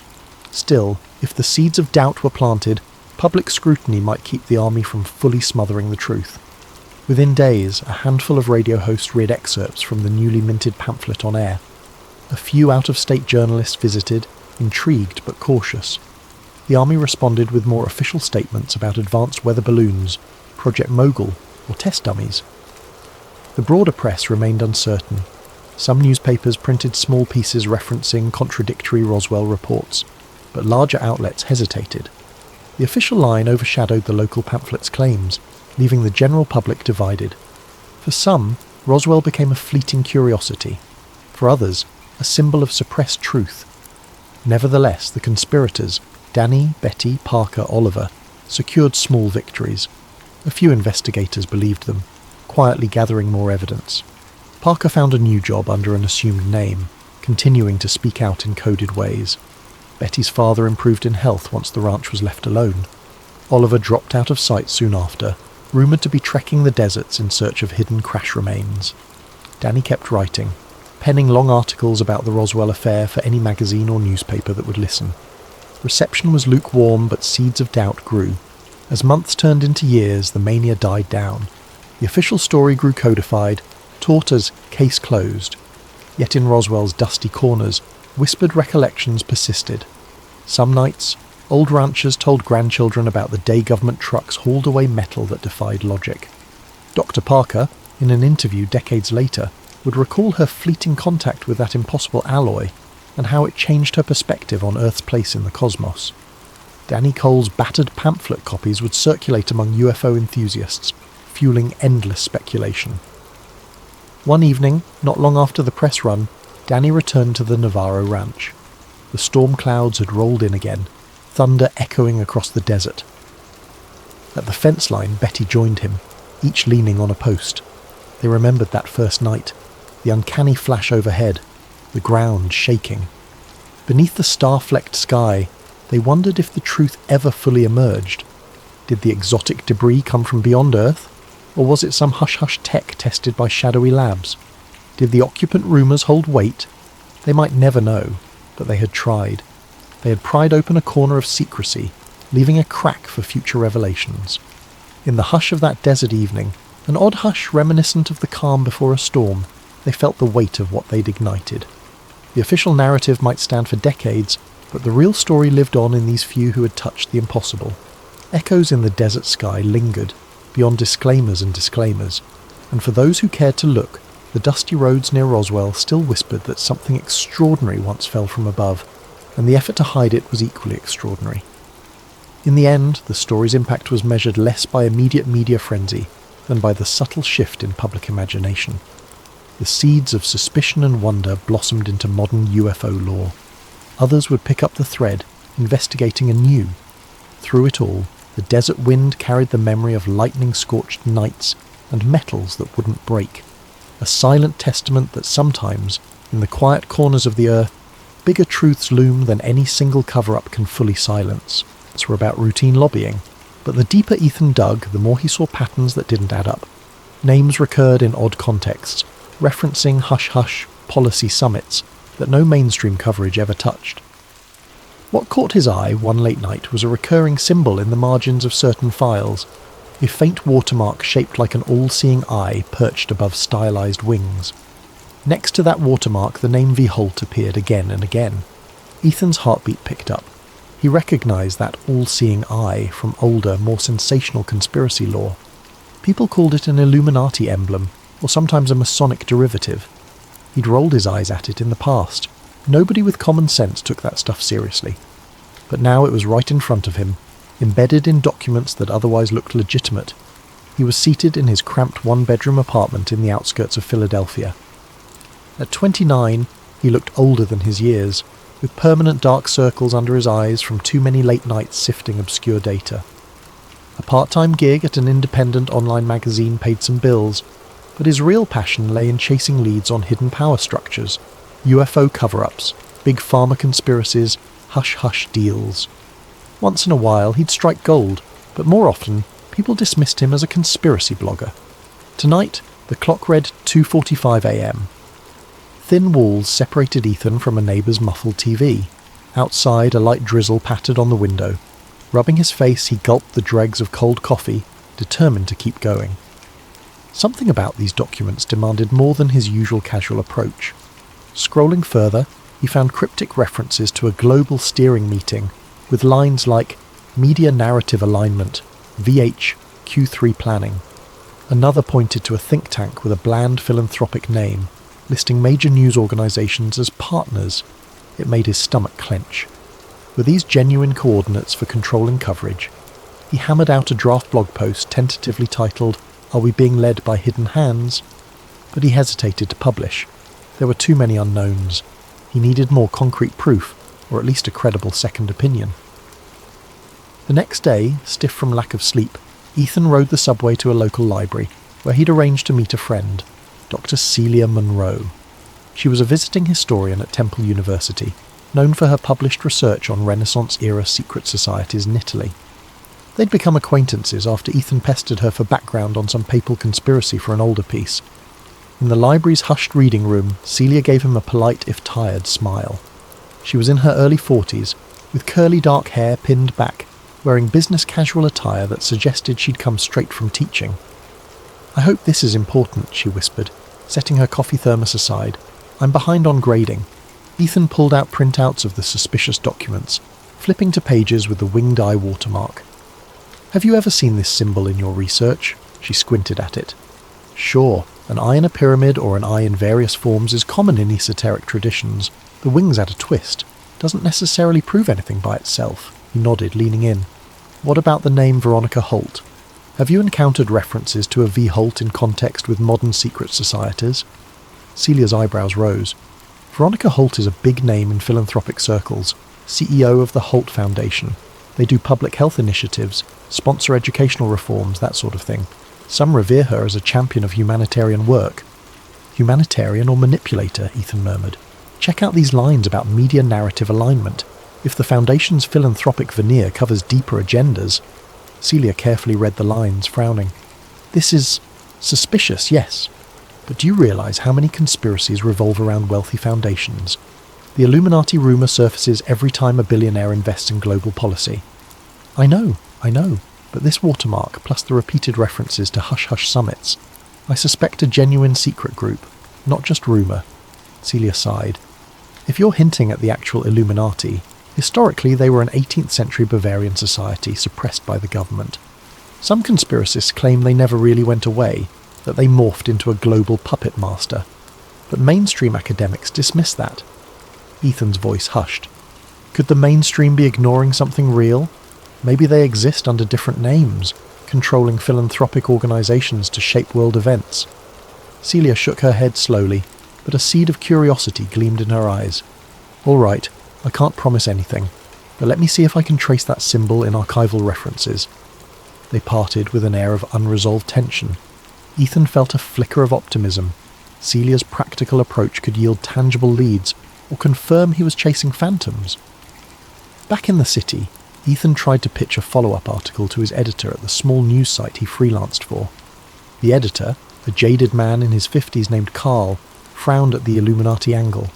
Still, if the seeds of doubt were planted, public scrutiny might keep the Army from fully smothering the truth. Within days, a handful of radio hosts read excerpts from the newly minted pamphlet on air. A few out-of-state journalists visited, intrigued but cautious. The Army responded with more official statements about advanced weather balloons, Project Mogul, or test dummies. The broader press remained uncertain. Some newspapers printed small pieces referencing contradictory Roswell reports, but larger outlets hesitated. The official line overshadowed the local pamphlet's claims, leaving the general public divided. For some, Roswell became a fleeting curiosity. For others, a symbol of suppressed truth. Nevertheless, the conspirators, Danny, Betty, Parker, Oliver, secured small victories. A few investigators believed them, quietly gathering more evidence. Parker found a new job under an assumed name, continuing to speak out in coded ways. Betty's father improved in health once the ranch was left alone. Oliver dropped out of sight soon after, rumoured to be trekking the deserts in search of hidden crash remains. Danny kept writing, penning long articles about the Roswell affair for any magazine or newspaper that would listen. Reception was lukewarm, but seeds of doubt grew. As months turned into years, the mania died down. The official story grew codified, taught as case closed. Yet in Roswell's dusty corners, whispered recollections persisted. Some nights, old ranchers told grandchildren about the day government trucks hauled away metal that defied logic. Dr. Parker, in an interview decades later, would recall her fleeting contact with that impossible alloy and how it changed her perspective on Earth's place in the cosmos. Danny Cole's battered pamphlet copies would circulate among UFO enthusiasts, fueling endless speculation. One evening, not long after the press run, Danny returned to the Navarro ranch. The storm clouds had rolled in again, thunder echoing across the desert. At the fence line, Betty joined him, each leaning on a post. They remembered that first night, the uncanny flash overhead, the ground shaking. Beneath the star-flecked sky, they wondered if the truth ever fully emerged. Did the exotic debris come from beyond Earth? Or was it some hush-hush tech tested by shadowy labs? Did the occupant rumours hold weight? They might never know, but they had tried. They had pried open a corner of secrecy, leaving a crack for future revelations. In the hush of that desert evening, an odd hush reminiscent of the calm before a storm, they felt the weight of what they'd ignited. The official narrative might stand for decades, but the real story lived on in these few who had touched the impossible. Echoes in the desert sky lingered, beyond disclaimers, and for those who cared to look, the dusty roads near Roswell still whispered that something extraordinary once fell from above, and the effort to hide it was equally extraordinary. In the end, the story's impact was measured less by immediate media frenzy than by the subtle shift in public imagination. The seeds of suspicion and wonder blossomed into modern UFO lore. Others would pick up the thread, investigating anew. Through it all, the desert wind carried the memory of lightning-scorched nights and metals that wouldn't break. A silent testament that sometimes, in the quiet corners of the earth, bigger truths loom than any single cover-up can fully silence. It's about routine lobbying, but the deeper Ethan dug, the more he saw patterns that didn't add up. Names recurred in odd contexts, referencing hush-hush policy summits that no mainstream coverage ever touched. What caught his eye one late night was a recurring symbol in the margins of certain files, a faint watermark shaped like an all-seeing eye perched above stylized wings. Next to that watermark, the name V. Holt appeared again and again. Ethan's heartbeat picked up. He recognized that all-seeing eye from older, more sensational conspiracy lore. People called it an Illuminati emblem, or sometimes a Masonic derivative. He'd rolled his eyes at it in the past. Nobody with common sense took that stuff seriously. But now it was right in front of him, embedded in documents that otherwise looked legitimate. He was seated in his cramped one-bedroom apartment in the outskirts of Philadelphia. At 29, he looked older than his years, with permanent dark circles under his eyes from too many late nights sifting obscure data. A part-time gig at an independent online magazine paid some bills, but his real passion lay in chasing leads on hidden power structures, UFO cover-ups, big pharma conspiracies, hush-hush deals. Once in a while he'd strike gold, but more often people dismissed him as a conspiracy blogger. Tonight, the clock read 2:45 a.m. Thin walls separated Ethan from a neighbour's muffled TV. Outside, a light drizzle pattered on the window. Rubbing his face, he gulped the dregs of cold coffee, determined to keep going. Something about these documents demanded more than his usual casual approach. Scrolling further, he found cryptic references to a global steering meeting, with lines like Media Narrative Alignment, VH, Q3 Planning. Another pointed to a think tank with a bland philanthropic name, listing major news organisations as partners. It made his stomach clench. Were these genuine coordinates for controlling coverage? He hammered out a draft blog post tentatively titled, "Are we being led by hidden hands?" But he hesitated to publish. There were too many unknowns. He needed more concrete proof, or at least a credible second opinion. The next day, stiff from lack of sleep, Ethan rode the subway to a local library, where he'd arranged to meet a friend, Dr. Celia Monroe. She was a visiting historian at Temple University, known for her published research on Renaissance-era secret societies in Italy. They'd become acquaintances after Ethan pestered her for background on some papal conspiracy for an older piece. In the library's hushed reading room, Celia gave him a polite, if tired, smile. She was in her early 40s, with curly dark hair pinned back, wearing business casual attire that suggested she'd come straight from teaching. "I hope this is important," she whispered, setting her coffee thermos aside. "I'm behind on grading." Ethan pulled out printouts of the suspicious documents, flipping to pages with the winged eye watermark. "Have you ever seen this symbol in your research?" She squinted at it. "Sure, an eye in a pyramid or an eye in various forms is common in esoteric traditions. The wings add a twist. Doesn't necessarily prove anything by itself." He nodded, leaning in. "What about the name Veronica Holt? Have you encountered references to a V. Holt in context with modern secret societies?" Celia's eyebrows rose. Veronica Holt is a big name in philanthropic circles, CEO of the Holt Foundation. They do public health initiatives, sponsor educational reforms, that sort of thing. Some revere her as a champion of humanitarian work. "Humanitarian or manipulator?" Ethan murmured. "Check out these lines about media narrative alignment. If the Foundation's philanthropic veneer covers deeper agendas..." Celia carefully read the lines, frowning. "This is suspicious, yes. But do you realise how many conspiracies revolve around wealthy foundations? The Illuminati rumour surfaces every time a billionaire invests in global policy." I know, but this watermark, plus the repeated references to hush-hush summits, I suspect a genuine secret group, not just rumour." Celia sighed. "If you're hinting at the actual Illuminati, historically they were an 18th century Bavarian society suppressed by the government. Some conspiracists claim they never really went away, that they morphed into a global puppet master. But mainstream academics dismiss that." Ethan's voice hushed. "Could the mainstream be ignoring something real? Maybe they exist under different names, controlling philanthropic organisations to shape world events." Celia shook her head slowly, but a seed of curiosity gleamed in her eyes. "All right, I can't promise anything, but let me see if I can trace that symbol in archival references." They parted with an air of unresolved tension. Ethan felt a flicker of optimism. Celia's practical approach could yield tangible leads, or confirm he was chasing phantoms. Back in the city, Ethan tried to pitch a follow-up article to his editor at the small news site he freelanced for. The editor, a jaded man in his 50s named Carl, frowned at the Illuminati angle.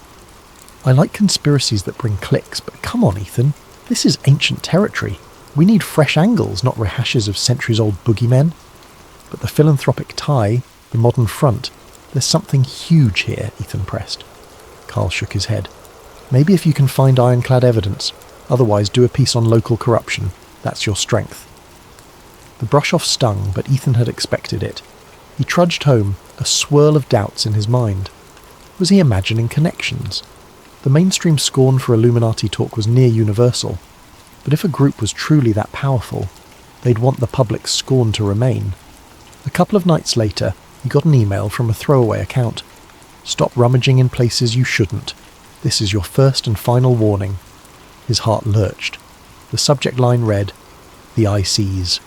"I like conspiracies that bring clicks, but come on, Ethan, this is ancient territory. We need fresh angles, not rehashes of centuries-old boogeymen. But the philanthropic tie, the modern front, there's something huge here," Ethan pressed. Carl shook his head. "Maybe if you can find ironclad evidence. Otherwise, do a piece on local corruption. That's your strength." The brush-off stung, but Ethan had expected it. He trudged home, a swirl of doubts in his mind. Was he imagining connections? The mainstream scorn for Illuminati talk was near universal. But if a group was truly that powerful, they'd want the public's scorn to remain. A couple of nights later, he got an email from a throwaway account. "Stop rummaging in places you shouldn't. This is your first and final warning." His heart lurched. The subject line read, "The Eye Sees."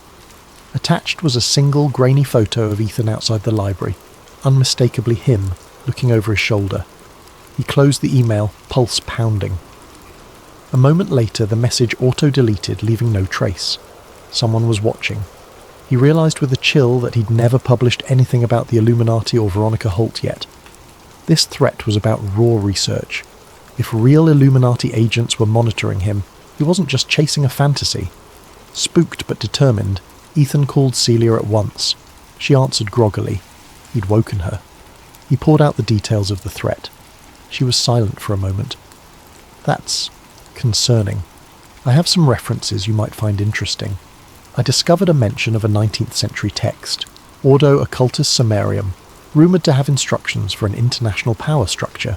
Attached was a single grainy photo of Ethan outside the library, unmistakably him, looking over his shoulder. He closed the email, pulse pounding. A moment later, the message auto-deleted, leaving no trace. Someone was watching. He realised with a chill that he'd never published anything about the Illuminati or Veronica Holt yet. This threat was about raw research. If real Illuminati agents were monitoring him, he wasn't just chasing a fantasy. Spooked but determined, Ethan called Celia at once. She answered groggily. He'd woken her. He poured out the details of the threat. She was silent for a moment. "That's concerning. I have some references you might find interesting. I discovered a mention of a 19th century text, Ordo Occultus Sumerium, rumoured to have instructions for an international power structure.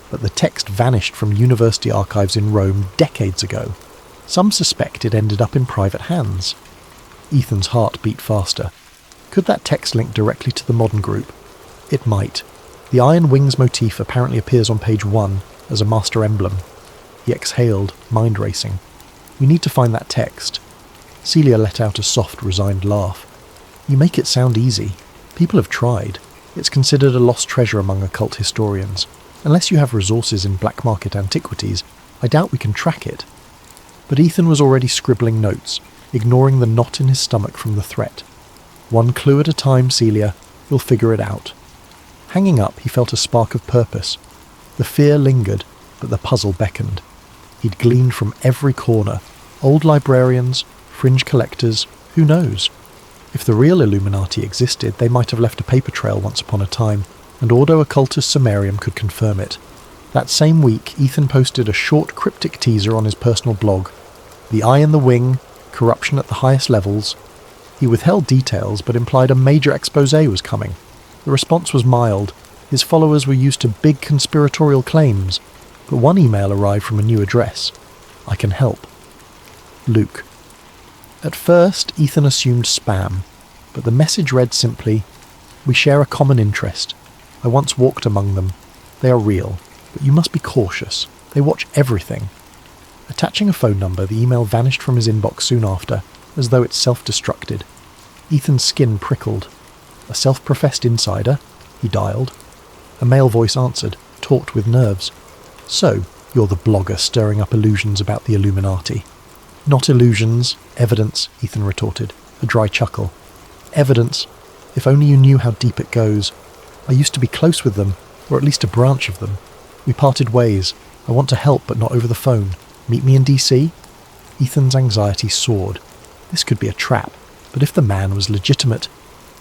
But the text vanished from university archives in Rome decades ago. Some suspect it ended up in private hands." Ethan's heart beat faster. Could that text link directly to the modern group? It might. The Iron Wings motif apparently appears on page 1 as a master emblem. He exhaled, mind racing. "We need to find that text." Celia let out a soft, resigned laugh. "You make it sound easy. People have tried. It's considered a lost treasure among occult historians. Unless you have resources in black market antiquities, I doubt we can track it." But Ethan was already scribbling notes. ignoring the knot in his stomach from the threat. One clue at a time, Celia. We'll figure it out. Hanging up, he felt a spark of purpose. The fear lingered, but the puzzle beckoned. He'd gleaned from every corner. Old librarians, fringe collectors, who knows? If the real Illuminati existed, they might have left a paper trail once upon a time, and Ordo Occultus Sumerium could confirm it. That same week, Ethan posted a short cryptic teaser on his personal blog. The Eye in the Wing, corruption at the highest levels. He withheld details, but implied a major exposé was coming. The response was mild. His followers were used to big conspiratorial claims, but one email arrived from a new address. I can help. Luke. At first, Ethan assumed spam, but the message read simply, "We share a common interest. I once walked among them. They are real, but you must be cautious. They watch everything." Attaching a phone number, the email vanished from his inbox soon after, as though it self-destructed. Ethan's skin prickled. A self-professed insider? He dialed. A male voice answered, taut with nerves. "So, you're the blogger stirring up illusions about the Illuminati." "Not illusions, evidence," Ethan retorted, a dry chuckle. "Evidence. If only you knew how deep it goes. I used to be close with them, or at least a branch of them. We parted ways. I want to help, but not over the phone. Meet me in DC?" Ethan's anxiety soared. This could be a trap, but if the man was legitimate...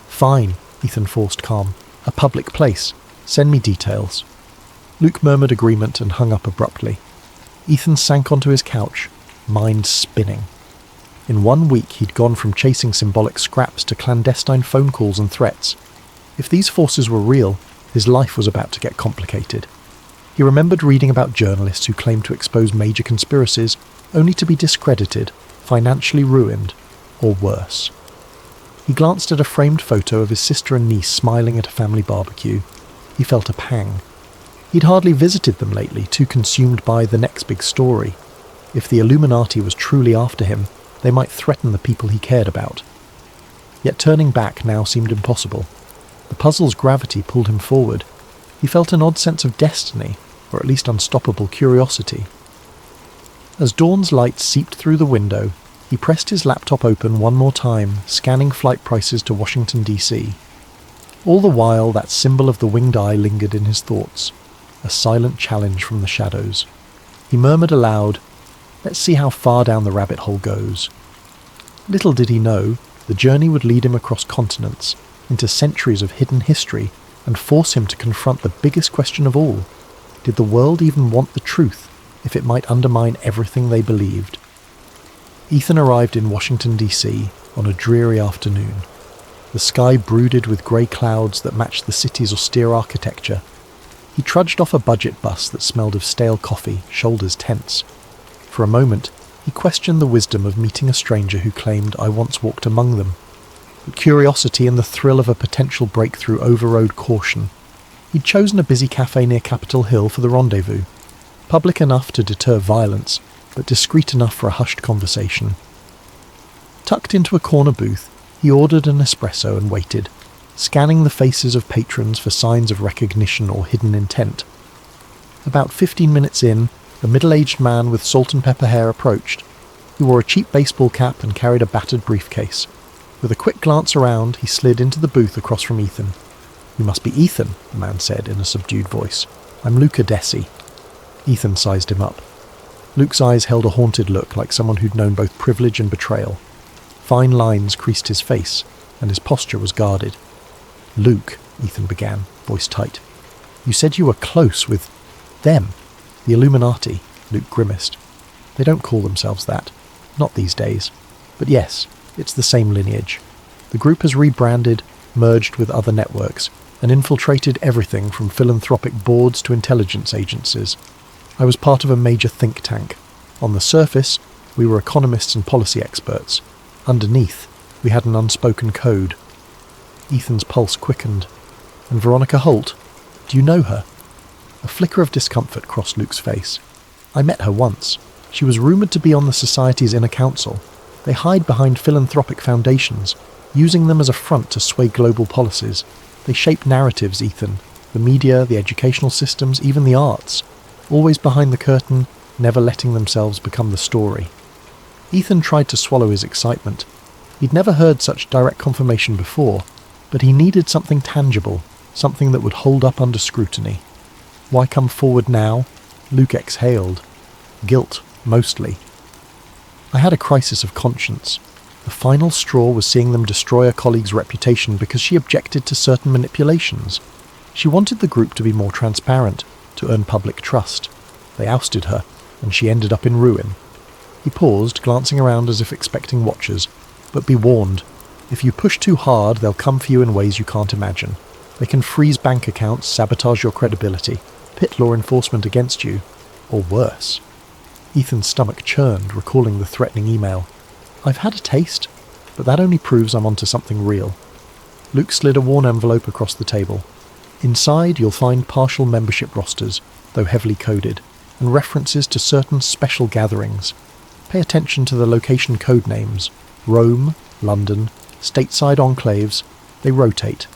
"Fine," Ethan forced calm. "A public place. Send me details." Luke murmured agreement and hung up abruptly. Ethan sank onto his couch, mind spinning. In 1 week he'd gone from chasing symbolic scraps to clandestine phone calls and threats. If these forces were real, his life was about to get complicated. He remembered reading about journalists who claimed to expose major conspiracies, only to be discredited, financially ruined, or worse. He glanced at a framed photo of his sister and niece smiling at a family barbecue. He felt a pang. He'd hardly visited them lately, too consumed by the next big story. If the Illuminati was truly after him, they might threaten the people he cared about. Yet turning back now seemed impossible. The puzzle's gravity pulled him forward. He felt an odd sense of destiny, or at least unstoppable curiosity. As dawn's light seeped through the window, he pressed his laptop open one more time, scanning flight prices to Washington, D.C. All the while, that symbol of the winged eye lingered in his thoughts, a silent challenge from the shadows. He murmured aloud, "Let's see how far down the rabbit hole goes." Little did he know, the journey would lead him across continents, into centuries of hidden history, and force him to confront the biggest question of all. Did the world even want the truth, if it might undermine everything they believed? Ethan arrived in Washington, D.C. on a dreary afternoon. The sky brooded with grey clouds that matched the city's austere architecture. He trudged off a budget bus that smelled of stale coffee, shoulders tense. For a moment, he questioned the wisdom of meeting a stranger who claimed, "I once walked among them." But curiosity and the thrill of a potential breakthrough overrode caution. He'd chosen a busy cafe near Capitol Hill for the rendezvous. Public enough to deter violence, but discreet enough for a hushed conversation. Tucked into a corner booth, he ordered an espresso and waited, scanning the faces of patrons for signs of recognition or hidden intent. About 15 minutes in, a middle-aged man with salt and pepper hair approached. He wore a cheap baseball cap and carried a battered briefcase. With a quick glance around, he slid into the booth across from Ethan. "You must be Ethan," the man said in a subdued voice. "I'm Luca Desi." Ethan sized him up. Luke's eyes held a haunted look, like someone who'd known both privilege and betrayal. Fine lines creased his face, and his posture was guarded. "Luke," Ethan began, voice tight. "You said you were close with... them. The Illuminati," Luke grimaced. "They don't call themselves that. Not these days. But yes, it's the same lineage. The group has rebranded, merged with other networks, and infiltrated everything from philanthropic boards to intelligence agencies. I was part of a major think tank. On the surface, we were economists and policy experts. Underneath, we had an unspoken code." Ethan's pulse quickened. "And Veronica Holt? Do you know her?" A flicker of discomfort crossed Luke's face. "I met her once. She was rumoured to be on the Society's inner council. They hide behind philanthropic foundations, using them as a front to sway global policies. They shape narratives, Ethan. The media, the educational systems, even the arts. Always behind the curtain, never letting themselves become the story." Ethan tried to swallow his excitement. He'd never heard such direct confirmation before, but he needed something tangible, something that would hold up under scrutiny. Why come forward now? Luke exhaled. Guilt, mostly. I had a crisis of conscience. The final straw was seeing them destroy a colleague's reputation because she objected to certain manipulations. She wanted the group to be more transparent, to earn public trust. They ousted her, and she ended up in ruin. He paused, glancing around as if expecting watchers. But be warned, if you push too hard, they'll come for you in ways you can't imagine. They can freeze bank accounts, sabotage your credibility, pit law enforcement against you, or worse. Ethan's stomach churned, recalling the threatening email. I've had a taste, but that only proves I'm onto something real. Luke slid a worn envelope across the table. Inside, you'll find partial membership rosters, though heavily coded, and references to certain special gatherings. Pay attention to the location code names. Rome, London, stateside enclaves. They rotate.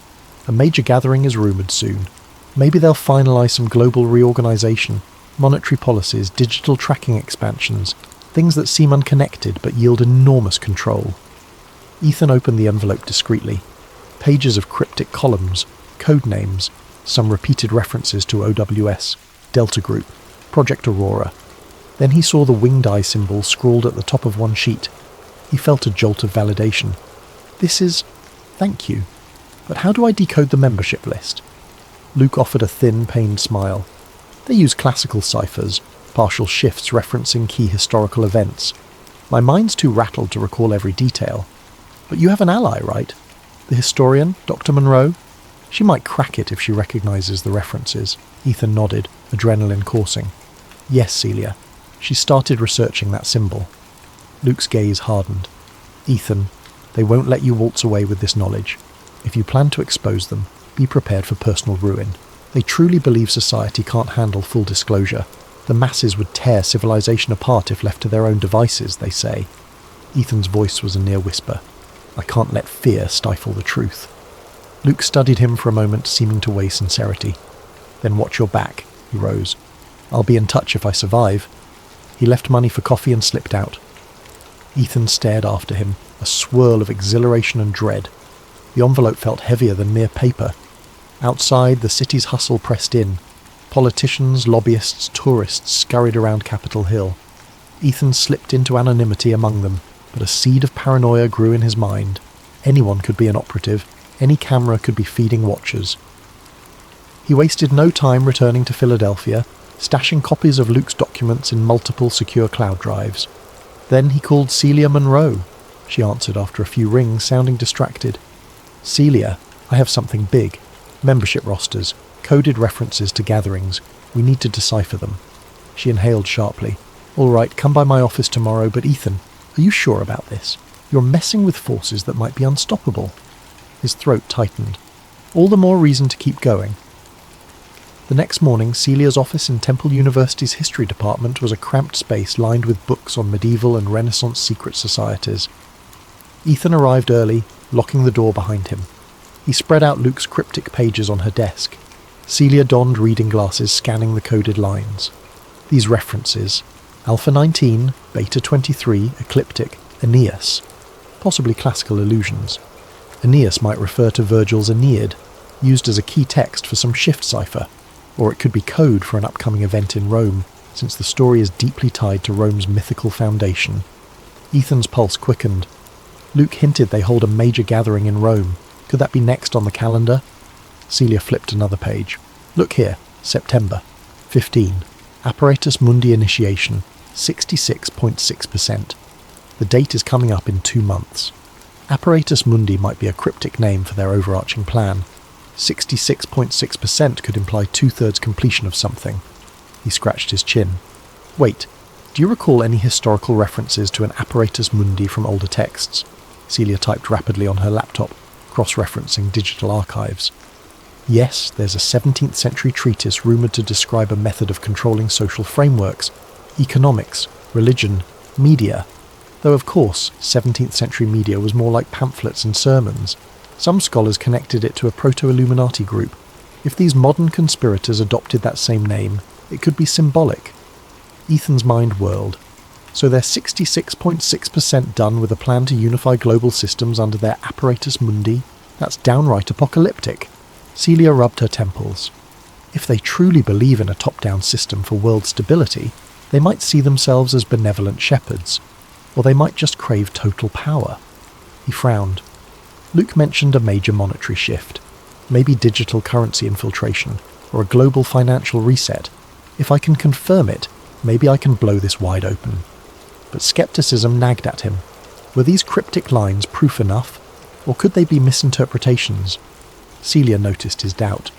A major gathering is rumoured soon. Maybe they'll finalise some global reorganisation, monetary policies, digital tracking expansions, things that seem unconnected but yield enormous control. Ethan opened the envelope discreetly. Pages of cryptic columns, code names, some repeated references to OWS, Delta Group, Project Aurora. Then he saw the winged eye symbol scrawled at the top of one sheet. He felt a jolt of validation. This is... thank you. But how do I decode the membership list? Luke offered a thin, pained smile. They use classical ciphers, partial shifts referencing key historical events. My mind's too rattled to recall every detail. But you have an ally, right? The historian, Dr. Monroe? She might crack it if she recognises the references. Ethan nodded, adrenaline coursing. Yes, Celia. She started researching that symbol. Luke's gaze hardened. Ethan, they won't let you waltz away with this knowledge. If you plan to expose them, be prepared for personal ruin. They truly believe society can't handle full disclosure. The masses would tear civilization apart if left to their own devices, they say. Ethan's voice was a near whisper. I can't let fear stifle the truth. Luke studied him for a moment, seeming to weigh sincerity. Then watch your back, he rose. I'll be in touch if I survive. He left money for coffee and slipped out. Ethan stared after him, a swirl of exhilaration and dread. The envelope felt heavier than mere paper. Outside, the city's hustle pressed in. Politicians, lobbyists, tourists scurried around Capitol Hill. Ethan slipped into anonymity among them, but a seed of paranoia grew in his mind. Anyone could be an operative. Any camera could be feeding watchers. He wasted no time returning to Philadelphia, stashing copies of Luke's documents in multiple secure cloud drives. Then he called Celia Monroe. She answered after a few rings, sounding distracted. Celia, I have something big. Membership rosters, coded references to gatherings. We need to decipher them. She inhaled sharply. All right, come by my office tomorrow, but Ethan, are you sure about this? You're messing with forces that might be unstoppable. His throat tightened. All the more reason to keep going. The next morning, Celia's office in Temple University's history department was a cramped space lined with books on medieval and Renaissance secret societies. Ethan arrived early, locking the door behind him. He spread out Luke's cryptic pages on her desk. Celia donned reading glasses, scanning the coded lines. These references: Alpha 19, Beta 23, Ecliptic, Aeneas. Possibly classical allusions. Aeneas might refer to Virgil's Aeneid, used as a key text for some shift cipher, or it could be code for an upcoming event in Rome, since the story is deeply tied to Rome's mythical foundation. Ethan's pulse quickened. Luke hinted they hold a major gathering in Rome. Could that be next on the calendar? Celia flipped another page. Look here, September. 15. Apparatus Mundi initiation, 66.6%. The date is coming up in 2 months. Apparatus Mundi might be a cryptic name for their overarching plan. 66.6% could imply 2/3 completion of something. He scratched his chin. Wait, do you recall any historical references to an Apparatus Mundi from older texts? Celia typed rapidly on her laptop, cross-referencing digital archives. Yes, there's a 17th century treatise rumoured to describe a method of controlling social frameworks, economics, religion, media. Though of course, 17th century media was more like pamphlets and sermons. Some scholars connected it to a proto-Illuminati group. If these modern conspirators adopted that same name, it could be symbolic. Ethan's mind whirled. So they're 66.6% done with a plan to unify global systems under their apparatus mundi? That's downright apocalyptic. Celia rubbed her temples. If they truly believe in a top-down system for world stability, they might see themselves as benevolent shepherds, or they might just crave total power. He frowned. Luke mentioned a major monetary shift, maybe digital currency infiltration, or a global financial reset. If I can confirm it, maybe I can blow this wide open. But skepticism nagged at him. Were these cryptic lines proof enough, or could they be misinterpretations? Celia noticed his doubt.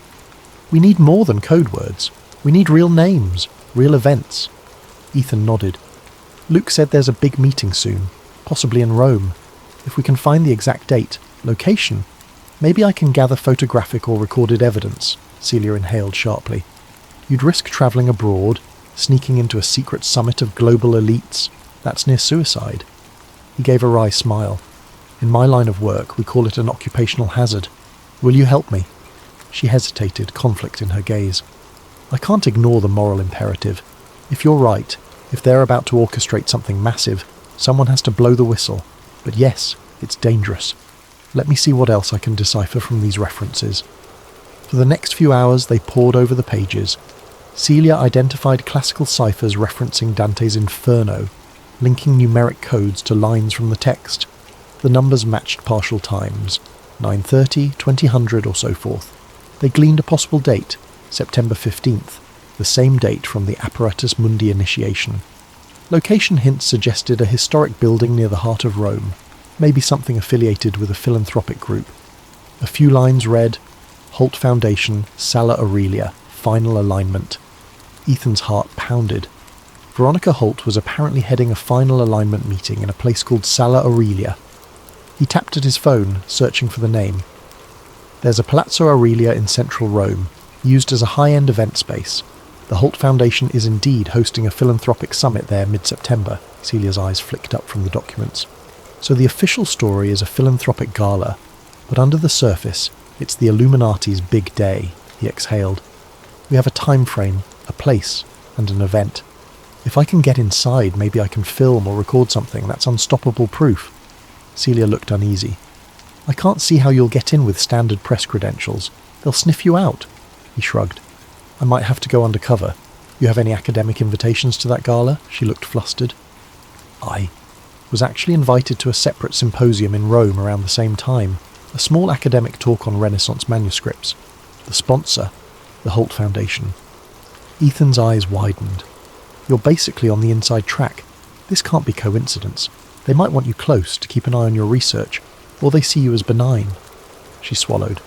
We need more than code words. We need real names, real events. Ethan nodded. Luke said there's a big meeting soon, possibly in Rome. If we can find the exact date, location, maybe I can gather photographic or recorded evidence, Celia inhaled sharply. You'd risk travelling abroad, sneaking into a secret summit of global elites. That's near suicide. He gave a wry smile. In my line of work, we call it an occupational hazard. Will you help me? She hesitated, conflict in her gaze. I can't ignore the moral imperative. If you're right, if they're about to orchestrate something massive, someone has to blow the whistle. But yes, it's dangerous. Let me see what else I can decipher from these references. For the next few hours they pored over the pages. Celia identified classical ciphers referencing Dante's Inferno, linking numeric codes to lines from the text. The numbers matched partial times, 9:30, 2000 or so forth. They gleaned a possible date, September 15th, the same date from the Apparatus Mundi initiation. Location hints suggested a historic building near the heart of Rome, maybe something affiliated with a philanthropic group. A few lines read, Holt Foundation, Sala Aurelia, final alignment. Ethan's heart pounded. Veronica Holt was apparently heading a final alignment meeting in a place called Sala Aurelia. He tapped at his phone, searching for the name. There's a Palazzo Aurelia in central Rome, used as a high-end event space. The Holt Foundation is indeed hosting a philanthropic summit there mid-September. Celia's eyes flicked up from the documents. So the official story is a philanthropic gala, but under the surface, it's the Illuminati's big day, he exhaled. We have a time frame, a place, and an event. If I can get inside, maybe I can film or record something. That's unstoppable proof. Celia looked uneasy. I can't see how you'll get in with standard press credentials. They'll sniff you out. He shrugged. I might have to go undercover. You have any academic invitations to that gala? She looked flustered. I was actually invited to a separate symposium in Rome around the same time. A small academic talk on Renaissance manuscripts. The sponsor, the Holt Foundation. Ethan's eyes widened. You're basically on the inside track. This can't be coincidence. They might want you close to keep an eye on your research, or they see you as benign. She swallowed.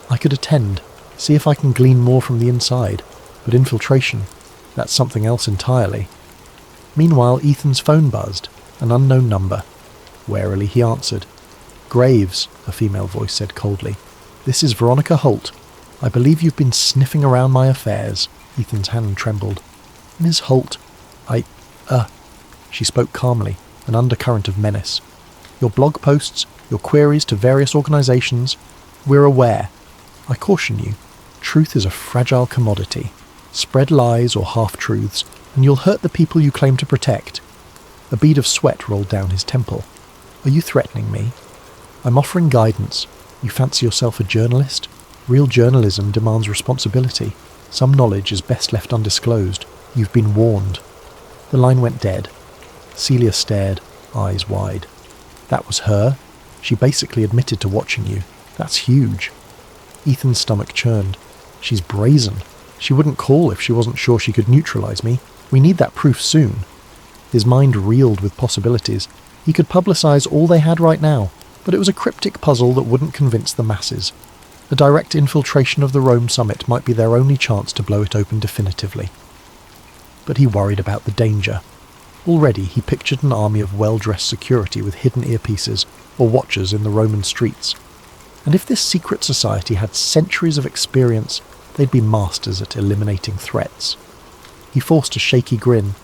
I could attend, see if I can glean more from the inside, but infiltration, that's something else entirely. Meanwhile, Ethan's phone buzzed, an unknown number. Warily he answered. Graves, a female voice said coldly. This is Veronica Holt. I believe you've been sniffing around my affairs. Ethan's hand trembled. Ms. Holt, She spoke calmly, an undercurrent of menace. Your blog posts, your queries to various organisations, we're aware. I caution you, truth is a fragile commodity. Spread lies or half-truths, and you'll hurt the people you claim to protect. A bead of sweat rolled down his temple. Are you threatening me? I'm offering guidance. You fancy yourself a journalist? Real journalism demands responsibility. Some knowledge is best left undisclosed. You've been warned. The line went dead. Celia stared, eyes wide. That was her? She basically admitted to watching you. That's huge. Ethan's stomach churned. She's brazen. She wouldn't call if she wasn't sure she could neutralise me. We need that proof soon. His mind reeled with possibilities. He could publicise all they had right now, but it was a cryptic puzzle that wouldn't convince the masses. A direct infiltration of the Rome summit might be their only chance to blow it open definitively. But he worried about the danger. Already he pictured an army of well-dressed security with hidden earpieces or watchers in the Roman streets. And if this secret society had centuries of experience, they'd be masters at eliminating threats. He forced a shaky grin.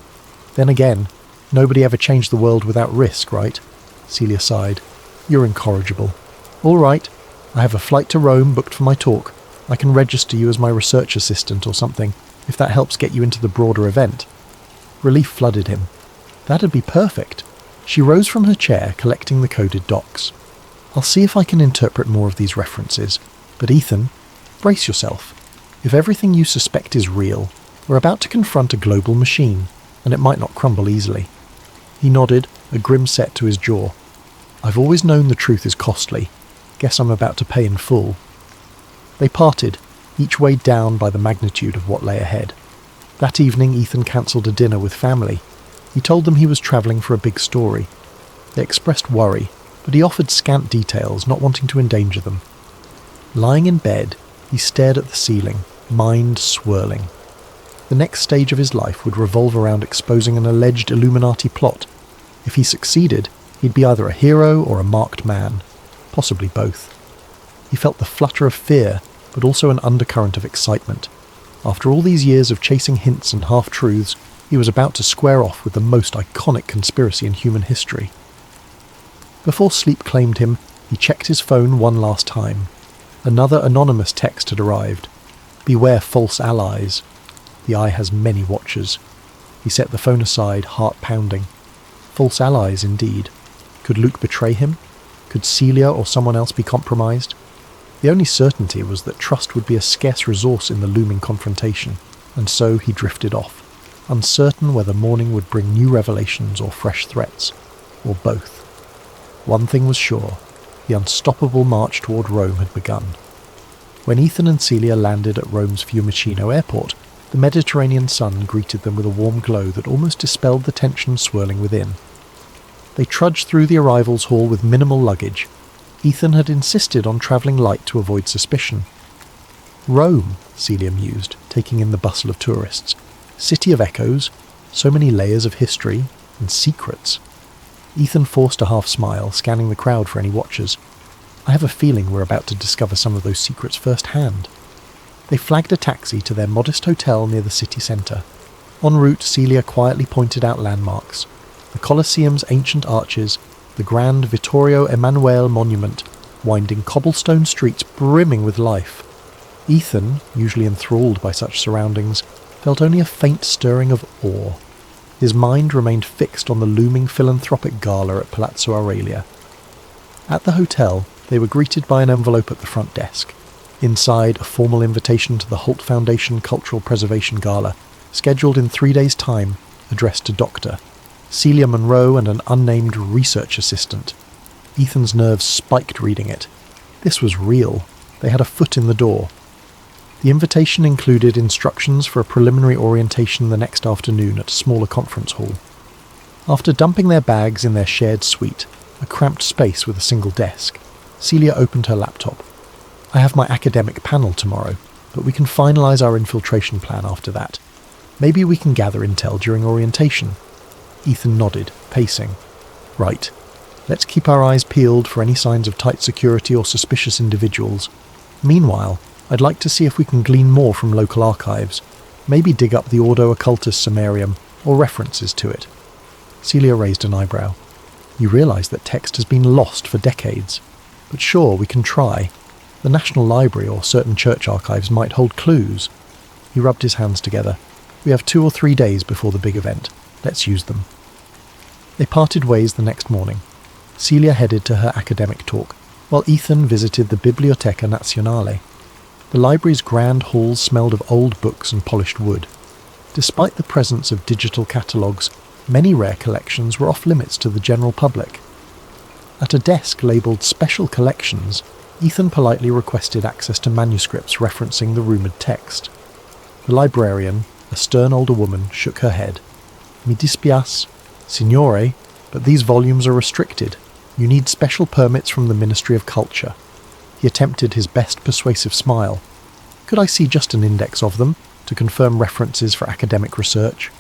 Then again, nobody ever changed the world without risk, right? Celia sighed. You're incorrigible. All right, I have a flight to Rome booked for my talk. I can register you as my research assistant or something, if that helps get you into the broader event. Relief flooded him. That'd be perfect. She rose from her chair, collecting the coded docs. I'll see if I can interpret more of these references. But Ethan, brace yourself. If everything you suspect is real, we're about to confront a global machine, and it might not crumble easily. He nodded, a grim set to his jaw. I've always known the truth is costly. Guess I'm about to pay in full. They parted, each weighed down by the magnitude of what lay ahead. That evening, Ethan cancelled a dinner with family. He told them he was travelling for a big story. They expressed worry, but he offered scant details, not wanting to endanger them. Lying in bed, he stared at the ceiling, mind swirling. The next stage of his life would revolve around exposing an alleged Illuminati plot. If he succeeded, he'd be either a hero or a marked man, possibly both. He felt the flutter of fear, but also an undercurrent of excitement. After all these years of chasing hints and half-truths, he was about to square off with the most iconic conspiracy in human history. Before sleep claimed him, he checked his phone one last time. Another anonymous text had arrived. Beware false allies. The eye has many watchers. He set the phone aside, heart pounding. False allies, indeed. Could Luke betray him? Could Celia or someone else be compromised? The only certainty was that trust would be a scarce resource in the looming confrontation, and so he drifted off, uncertain whether morning would bring new revelations or fresh threats, or both. One thing was sure, the unstoppable march toward Rome had begun. When Ethan and Celia landed at Rome's Fiumicino airport, the Mediterranean sun greeted them with a warm glow that almost dispelled the tension swirling within. They trudged through the arrivals hall with minimal luggage. Ethan had insisted on travelling light to avoid suspicion. Rome, Celia mused, taking in the bustle of tourists. City of echoes, so many layers of history and secrets. Ethan forced a half smile, scanning the crowd for any watchers. I have a feeling we're about to discover some of those secrets firsthand. They flagged a taxi to their modest hotel near the city centre. En route, Celia quietly pointed out landmarks. The Colosseum's ancient arches, the grand Vittorio Emanuele monument, winding cobblestone streets brimming with life. Ethan, usually enthralled by such surroundings, felt only a faint stirring of awe. His mind remained fixed on the looming philanthropic gala at Palazzo Aurelia. At the hotel, they were greeted by an envelope at the front desk. Inside, a formal invitation to the Holt Foundation Cultural Preservation Gala, scheduled in 3 days' time, addressed to Dr. Celia Monroe and an unnamed research assistant. Ethan's nerves spiked reading it. This was real. They had a foot in the door. The invitation included instructions for a preliminary orientation the next afternoon at a smaller conference hall. After dumping their bags in their shared suite, a cramped space with a single desk, Celia opened her laptop. I have my academic panel tomorrow, but we can finalise our infiltration plan after that. Maybe we can gather intel during orientation. Ethan nodded, pacing. Right. Let's keep our eyes peeled for any signs of tight security or suspicious individuals. Meanwhile, I'd like to see if we can glean more from local archives. Maybe dig up the Ordo Occultus Summarium or references to it. Celia raised an eyebrow. You realise that text has been lost for decades. But sure, we can try. The National Library or certain church archives might hold clues. He rubbed his hands together. We have 2 or 3 days before the big event. Let's use them. They parted ways the next morning. Celia headed to her academic talk, while Ethan visited the Biblioteca Nazionale. The library's grand halls smelled of old books and polished wood. Despite the presence of digital catalogues, many rare collections were off limits to the general public. At a desk labelled Special Collections, Ethan politely requested access to manuscripts referencing the rumoured text. The librarian, a stern older woman, shook her head. Mi dispiace, signore, but these volumes are restricted. You need special permits from the Ministry of Culture. He attempted his best persuasive smile. Could I see just an index of them, to confirm references for academic research?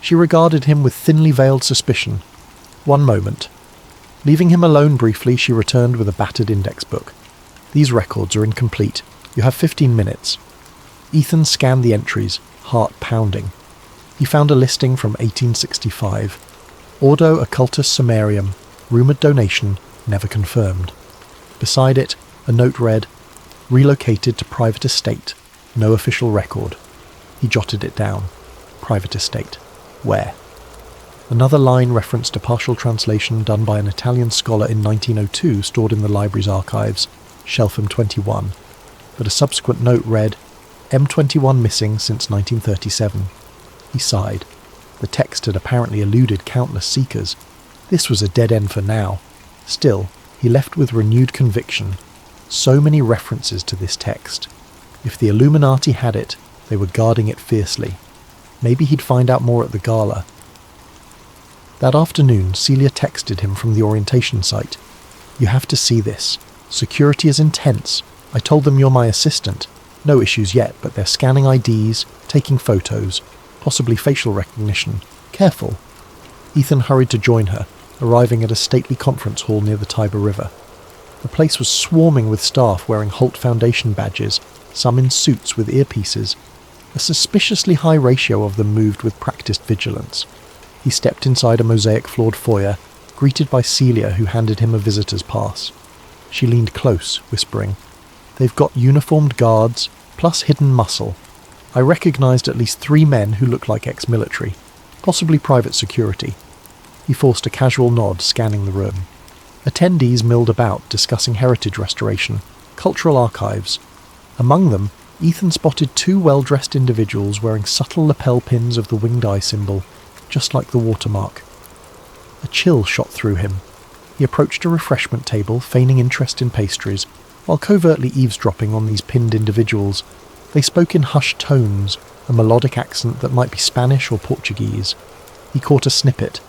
She regarded him with thinly veiled suspicion. One moment. Leaving him alone briefly, she returned with a battered index book. These records are incomplete. You have 15 minutes. Ethan scanned the entries, heart pounding. He found a listing from 1865. Ordo Occultus Summarium, rumoured donation, never confirmed. Beside it, a note read, relocated to private estate, no official record. He jotted it down. Private estate. Where? Another line referenced a partial translation done by an Italian scholar in 1902 stored in the library's archives, Shelf M21, but a subsequent note read, M21 missing since 1937. He sighed. The text had apparently eluded countless seekers. This was a dead end for now. Still, he left with renewed conviction. So many references to this text. If the Illuminati had it, they were guarding it fiercely. Maybe he'd find out more at the gala. That afternoon, Celia texted him from the orientation site. "You have to see this. Security is intense. I told them you're my assistant. No issues yet, but they're scanning IDs, taking photos, possibly facial recognition. Careful." Ethan hurried to join her, arriving at a stately conference hall near the Tiber River. The place was swarming with staff wearing Holt Foundation badges, some in suits with earpieces. A suspiciously high ratio of them moved with practiced vigilance. He stepped inside a mosaic-floored foyer, greeted by Celia, who handed him a visitor's pass. She leaned close, whispering, "They've got uniformed guards, plus hidden muscle. I recognized at least 3 men who looked like ex-military, possibly private security." He forced a casual nod, scanning the room. Attendees milled about, discussing heritage restoration, cultural archives. Among them, Ethan spotted 2 well-dressed individuals wearing subtle lapel pins of the winged eye symbol, just like the watermark. A chill shot through him. He approached a refreshment table, feigning interest in pastries, while covertly eavesdropping on these pinned individuals. They spoke in hushed tones, a melodic accent that might be Spanish or Portuguese. He caught a snippet.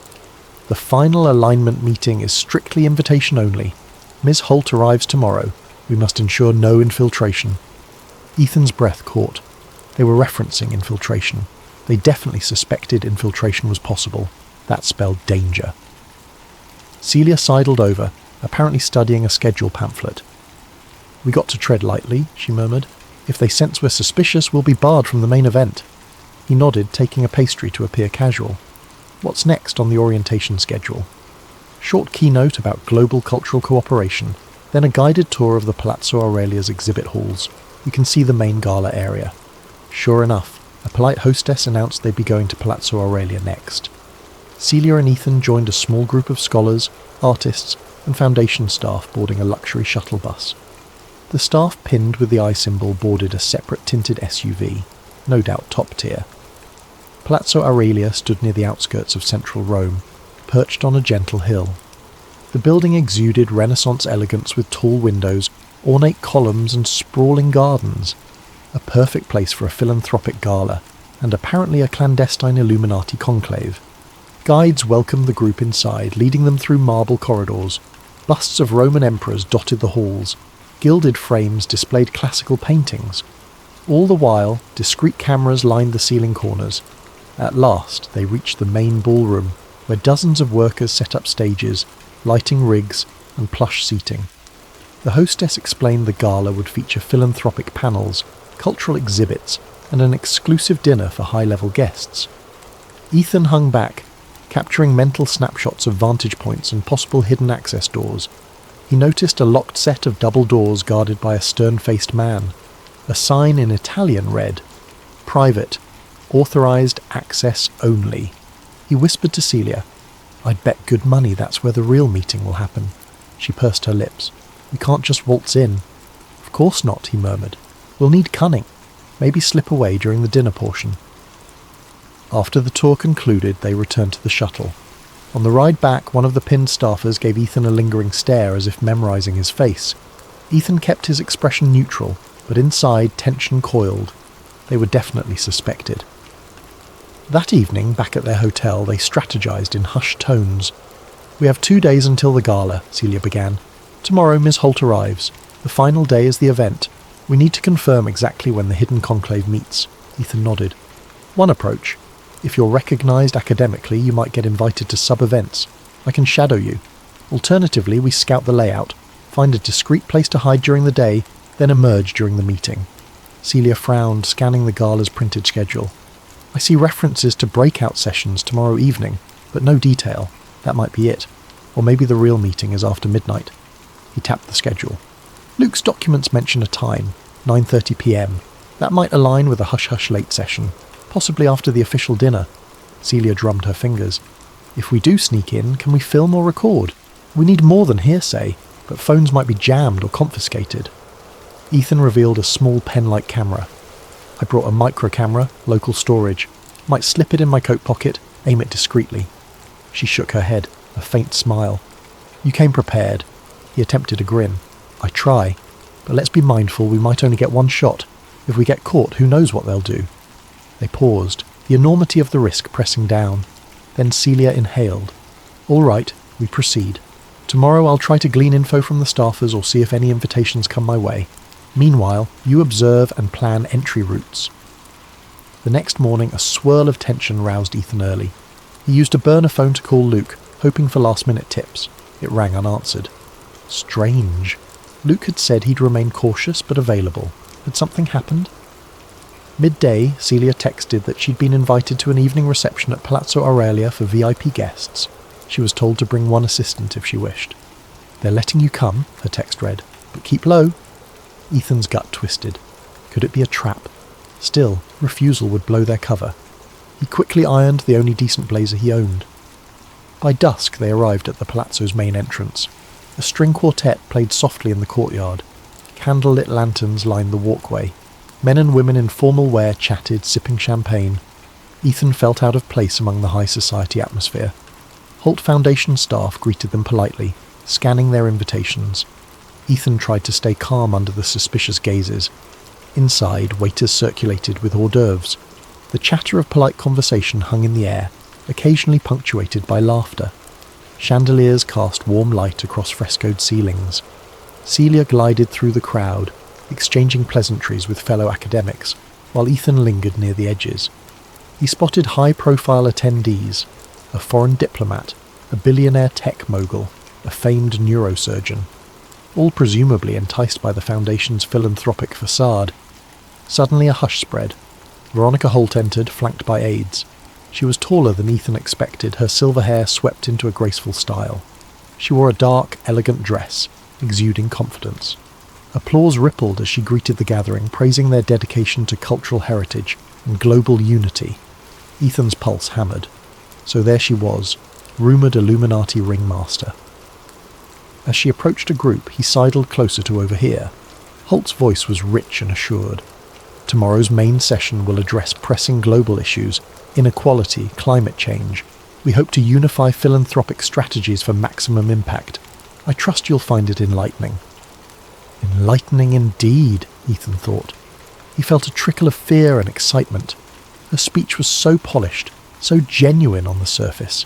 "The final alignment meeting is strictly invitation only. Ms. Holt arrives tomorrow. We must ensure no infiltration." Ethan's breath caught. They were referencing infiltration. They definitely suspected infiltration was possible. That spelled danger. Celia sidled over, apparently studying a schedule pamphlet. "We got to tread lightly," she murmured. "If they sense we're suspicious, we'll be barred from the main event." He nodded, taking a pastry to appear casual. "What's next on the orientation schedule?" Short keynote about global cultural cooperation, then a guided tour of the Palazzo Aurelia's exhibit halls. You can see the main gala area. Sure enough, a polite hostess announced they'd be going to Palazzo Aurelia next. Celia and Ethan joined a small group of scholars, artists, and foundation staff boarding a luxury shuttle bus. The staff pinned with the eye symbol boarded a separate tinted SUV, no doubt top tier. Palazzo Aurelia stood near the outskirts of central Rome, perched on a gentle hill. The building exuded Renaissance elegance with tall windows, ornate columns, and sprawling gardens. A perfect place for a philanthropic gala, and apparently a clandestine Illuminati conclave. Guides welcomed the group inside, leading them through marble corridors. Busts of Roman emperors dotted the halls. Gilded frames displayed classical paintings. All the while, discreet cameras lined the ceiling corners. At last, they reached the main ballroom, where dozens of workers set up stages, lighting rigs, and plush seating. The hostess explained the gala would feature philanthropic panels, cultural exhibits, and an exclusive dinner for high-level guests. Ethan hung back, capturing mental snapshots of vantage points and possible hidden access doors. He noticed a locked set of double doors guarded by a stern-faced man. A sign in Italian read, "Private, authorized access only." He whispered to Celia, "I'd bet good money that's where the real meeting will happen." She pursed her lips. "We can't just waltz in." "Of course not," he murmured. "We'll need cunning. Maybe slip away during the dinner portion." After the tour concluded, they returned to the shuttle. On the ride back, one of the pinned staffers gave Ethan a lingering stare as if memorizing his face. Ethan kept his expression neutral, but inside tension coiled. They were definitely suspected. That evening, back at their hotel, they strategized in hushed tones. "We have 2 days until the gala," Celia began. "Tomorrow Ms. Holt arrives. The final day is the event. We need to confirm exactly when the hidden conclave meets." Ethan nodded. "One approach. If you're recognized academically, you might get invited to sub-events. I can shadow you. Alternatively, we scout the layout, find a discreet place to hide during the day, then emerge during the meeting." Celia frowned, scanning the gala's printed schedule. "I see references to breakout sessions tomorrow evening, but no detail. That might be it. Or maybe the real meeting is after midnight." He tapped the schedule. "Luke's documents mention a time, 9:30 p.m. That might align with a hush-hush late session, possibly after the official dinner." Celia drummed her fingers. If we do sneak in, can we film or record? We need more than hearsay, but phones might be jammed or confiscated. Ethan revealed a small pen-like camera. I brought a micro camera, local storage. Might slip it in my coat pocket, aim it discreetly. She shook her head, a faint smile. You came prepared. He attempted a grin. I try, but let's be mindful we might only get one shot. If we get caught, who knows what they'll do? They paused, the enormity of the risk pressing down. Then Celia inhaled. All right, we proceed. Tomorrow I'll try to glean info from the staffers or see if any invitations come my way. Meanwhile, you observe and plan entry routes. The next morning, a swirl of tension roused Ethan early. He used a burner phone to call Luke, hoping for last-minute tips. It rang unanswered. Strange. Luke had said he'd remain cautious but available. Had something happened? Midday, Celia texted that she'd been invited to an evening reception at Palazzo Aurelia for VIP guests. She was told to bring one assistant if she wished. They're letting you come, her text read, but keep low. Ethan's gut twisted. Could it be a trap? Still, refusal would blow their cover. He quickly ironed the only decent blazer he owned. By dusk they arrived at the palazzo's main entrance. A string quartet played softly in the courtyard. Candle-lit lanterns lined the walkway. Men and women in formal wear chatted, sipping champagne. Ethan felt out of place among the high society atmosphere. Holt Foundation staff greeted them politely, scanning their invitations. Ethan tried to stay calm under the suspicious gazes. Inside, waiters circulated with hors d'oeuvres. The chatter of polite conversation hung in the air, occasionally punctuated by laughter. Chandeliers cast warm light across frescoed ceilings. Celia glided through the crowd, exchanging pleasantries with fellow academics, while Ethan lingered near the edges. He spotted high-profile attendees, a foreign diplomat, a billionaire tech mogul, a famed neurosurgeon, all presumably enticed by the Foundation's philanthropic facade. Suddenly a hush spread. Veronica Holt entered, flanked by aides. She was taller than Ethan expected, her silver hair swept into a graceful style. She wore a dark, elegant dress, exuding confidence. Applause rippled as she greeted the gathering, praising their dedication to cultural heritage and global unity. Ethan's pulse hammered. So there she was, rumoured Illuminati ringmaster. As she approached a group, he sidled closer to overhear. Holt's voice was rich and assured. Tomorrow's main session will address pressing global issues, inequality, climate change. We hope to unify philanthropic strategies for maximum impact. I trust you'll find it enlightening. Enlightening indeed, Ethan thought. He felt a trickle of fear and excitement. Her speech was so polished, so genuine on the surface.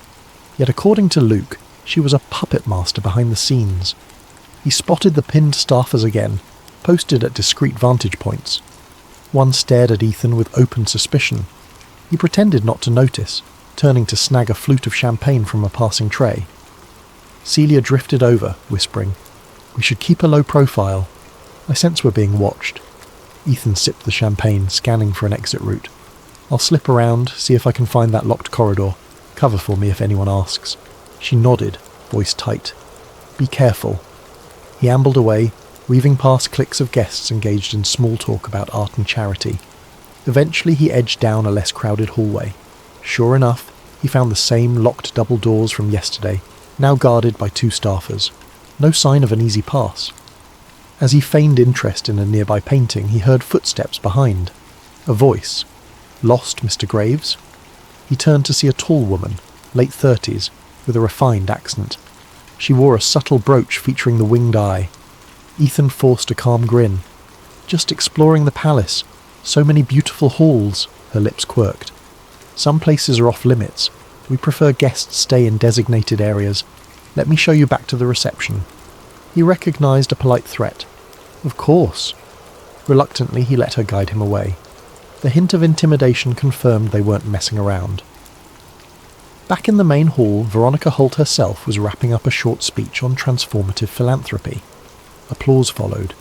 Yet according to Luke, she was a puppet master behind the scenes. He spotted the pinned staffers again, posted at discreet vantage points. One stared at Ethan with open suspicion. He pretended not to notice, turning to snag a flute of champagne from a passing tray. Celia drifted over, whispering, "We should keep a low profile. I sense we're being watched." Ethan sipped the champagne, scanning for an exit route. "I'll slip around, see if I can find that locked corridor. Cover for me if anyone asks." She nodded, voice tight. "Be careful." He ambled away, weaving past cliques of guests engaged in small talk about art and charity. Eventually he edged down a less crowded hallway. Sure enough, he found the same locked double doors from yesterday, now guarded by 2 staffers. No sign of an easy pass. As he feigned interest in a nearby painting, he heard footsteps behind. A voice. "Lost, Mr. Graves?" He turned to see a tall woman, late 30s, with a refined accent. She wore a subtle brooch featuring the winged eye. Ethan forced a calm grin. "Just exploring the palace. So many beautiful halls," her lips quirked. "Some places are off limits. We prefer guests stay in designated areas. Let me show you back to the reception." He recognized a polite threat. Of course. Reluctantly, he let her guide him away. The hint of intimidation confirmed they weren't messing around. Back in the main hall, Veronica Holt herself was wrapping up a short speech on transformative philanthropy. Applause followed.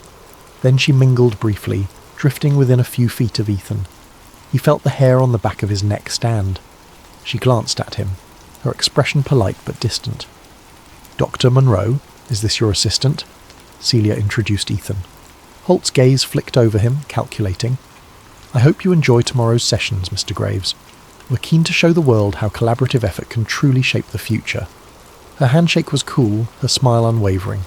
Then she mingled briefly, drifting within a few feet of Ethan. He felt the hair on the back of his neck stand. She glanced at him, her expression polite but distant. "Dr. Monroe, is this your assistant?" Celia introduced Ethan. Holt's gaze flicked over him, calculating. "I hope you enjoy tomorrow's sessions, Mr. Graves. were keen to show the world how collaborative effort can truly shape the future. Her handshake was cool, her smile unwavering.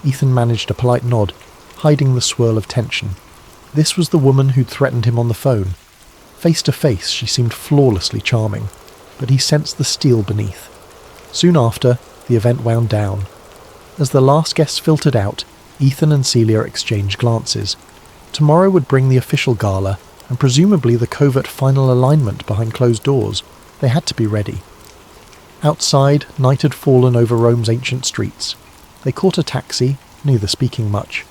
Ethan managed a polite nod, hiding the swirl of tension. This was the woman who'd threatened him on the phone. Face to face, she seemed flawlessly charming, but he sensed the steel beneath. Soon after, the event wound down. As the last guests filtered out, Ethan and Celia exchanged glances. Tomorrow would bring the official gala, and presumably the covert final alignment behind closed doors. They had to be ready. Outside, night had fallen over Rome's ancient streets. They caught a taxi, neither speaking much.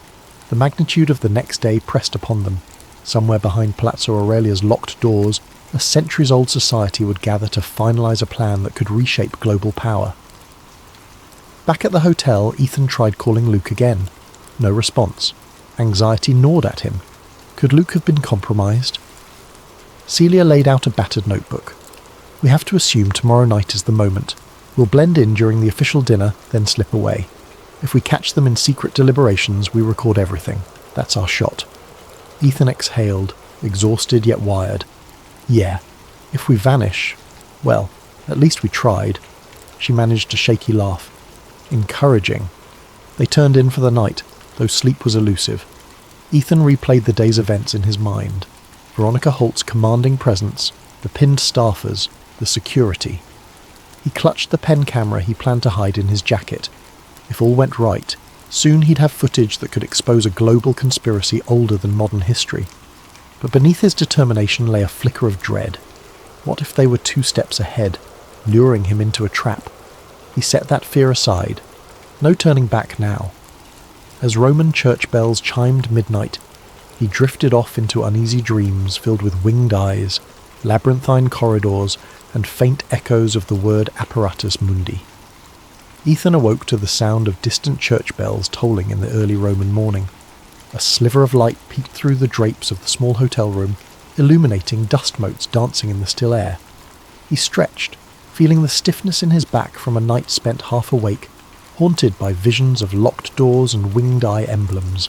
The magnitude of the next day pressed upon them. Somewhere behind Palazzo Aurelia's locked doors, a centuries-old society would gather to finalise a plan that could reshape global power. Back at the hotel, Ethan tried calling Luke again. No response. Anxiety gnawed at him. Could Luke have been compromised? Celia laid out a battered notebook. We have to assume tomorrow night is the moment. We'll blend in during the official dinner, then slip away. If we catch them in secret deliberations, we record everything. That's our shot. Ethan exhaled, exhausted yet wired. Yeah, if we vanish, well, at least we tried. She managed a shaky laugh. Encouraging. They turned in for the night, though sleep was elusive. Ethan replayed the day's events in his mind. Veronica Holt's commanding presence, the pinned staffers, the security. He clutched the pen camera he planned to hide in his jacket. If all went right, soon he'd have footage that could expose a global conspiracy older than modern history. But beneath his determination lay a flicker of dread. What if they were 2 steps ahead, luring him into a trap? He set that fear aside. No turning back now. As Roman church bells chimed midnight, he drifted off into uneasy dreams filled with winged eyes, labyrinthine corridors, and faint echoes of the word apparatus mundi. Ethan awoke to the sound of distant church bells tolling in the early Roman morning. A sliver of light peeked through the drapes of the small hotel room, illuminating dust motes dancing in the still air. He stretched, feeling the stiffness in his back from a night spent half awake, haunted by visions of locked doors and winged eye emblems.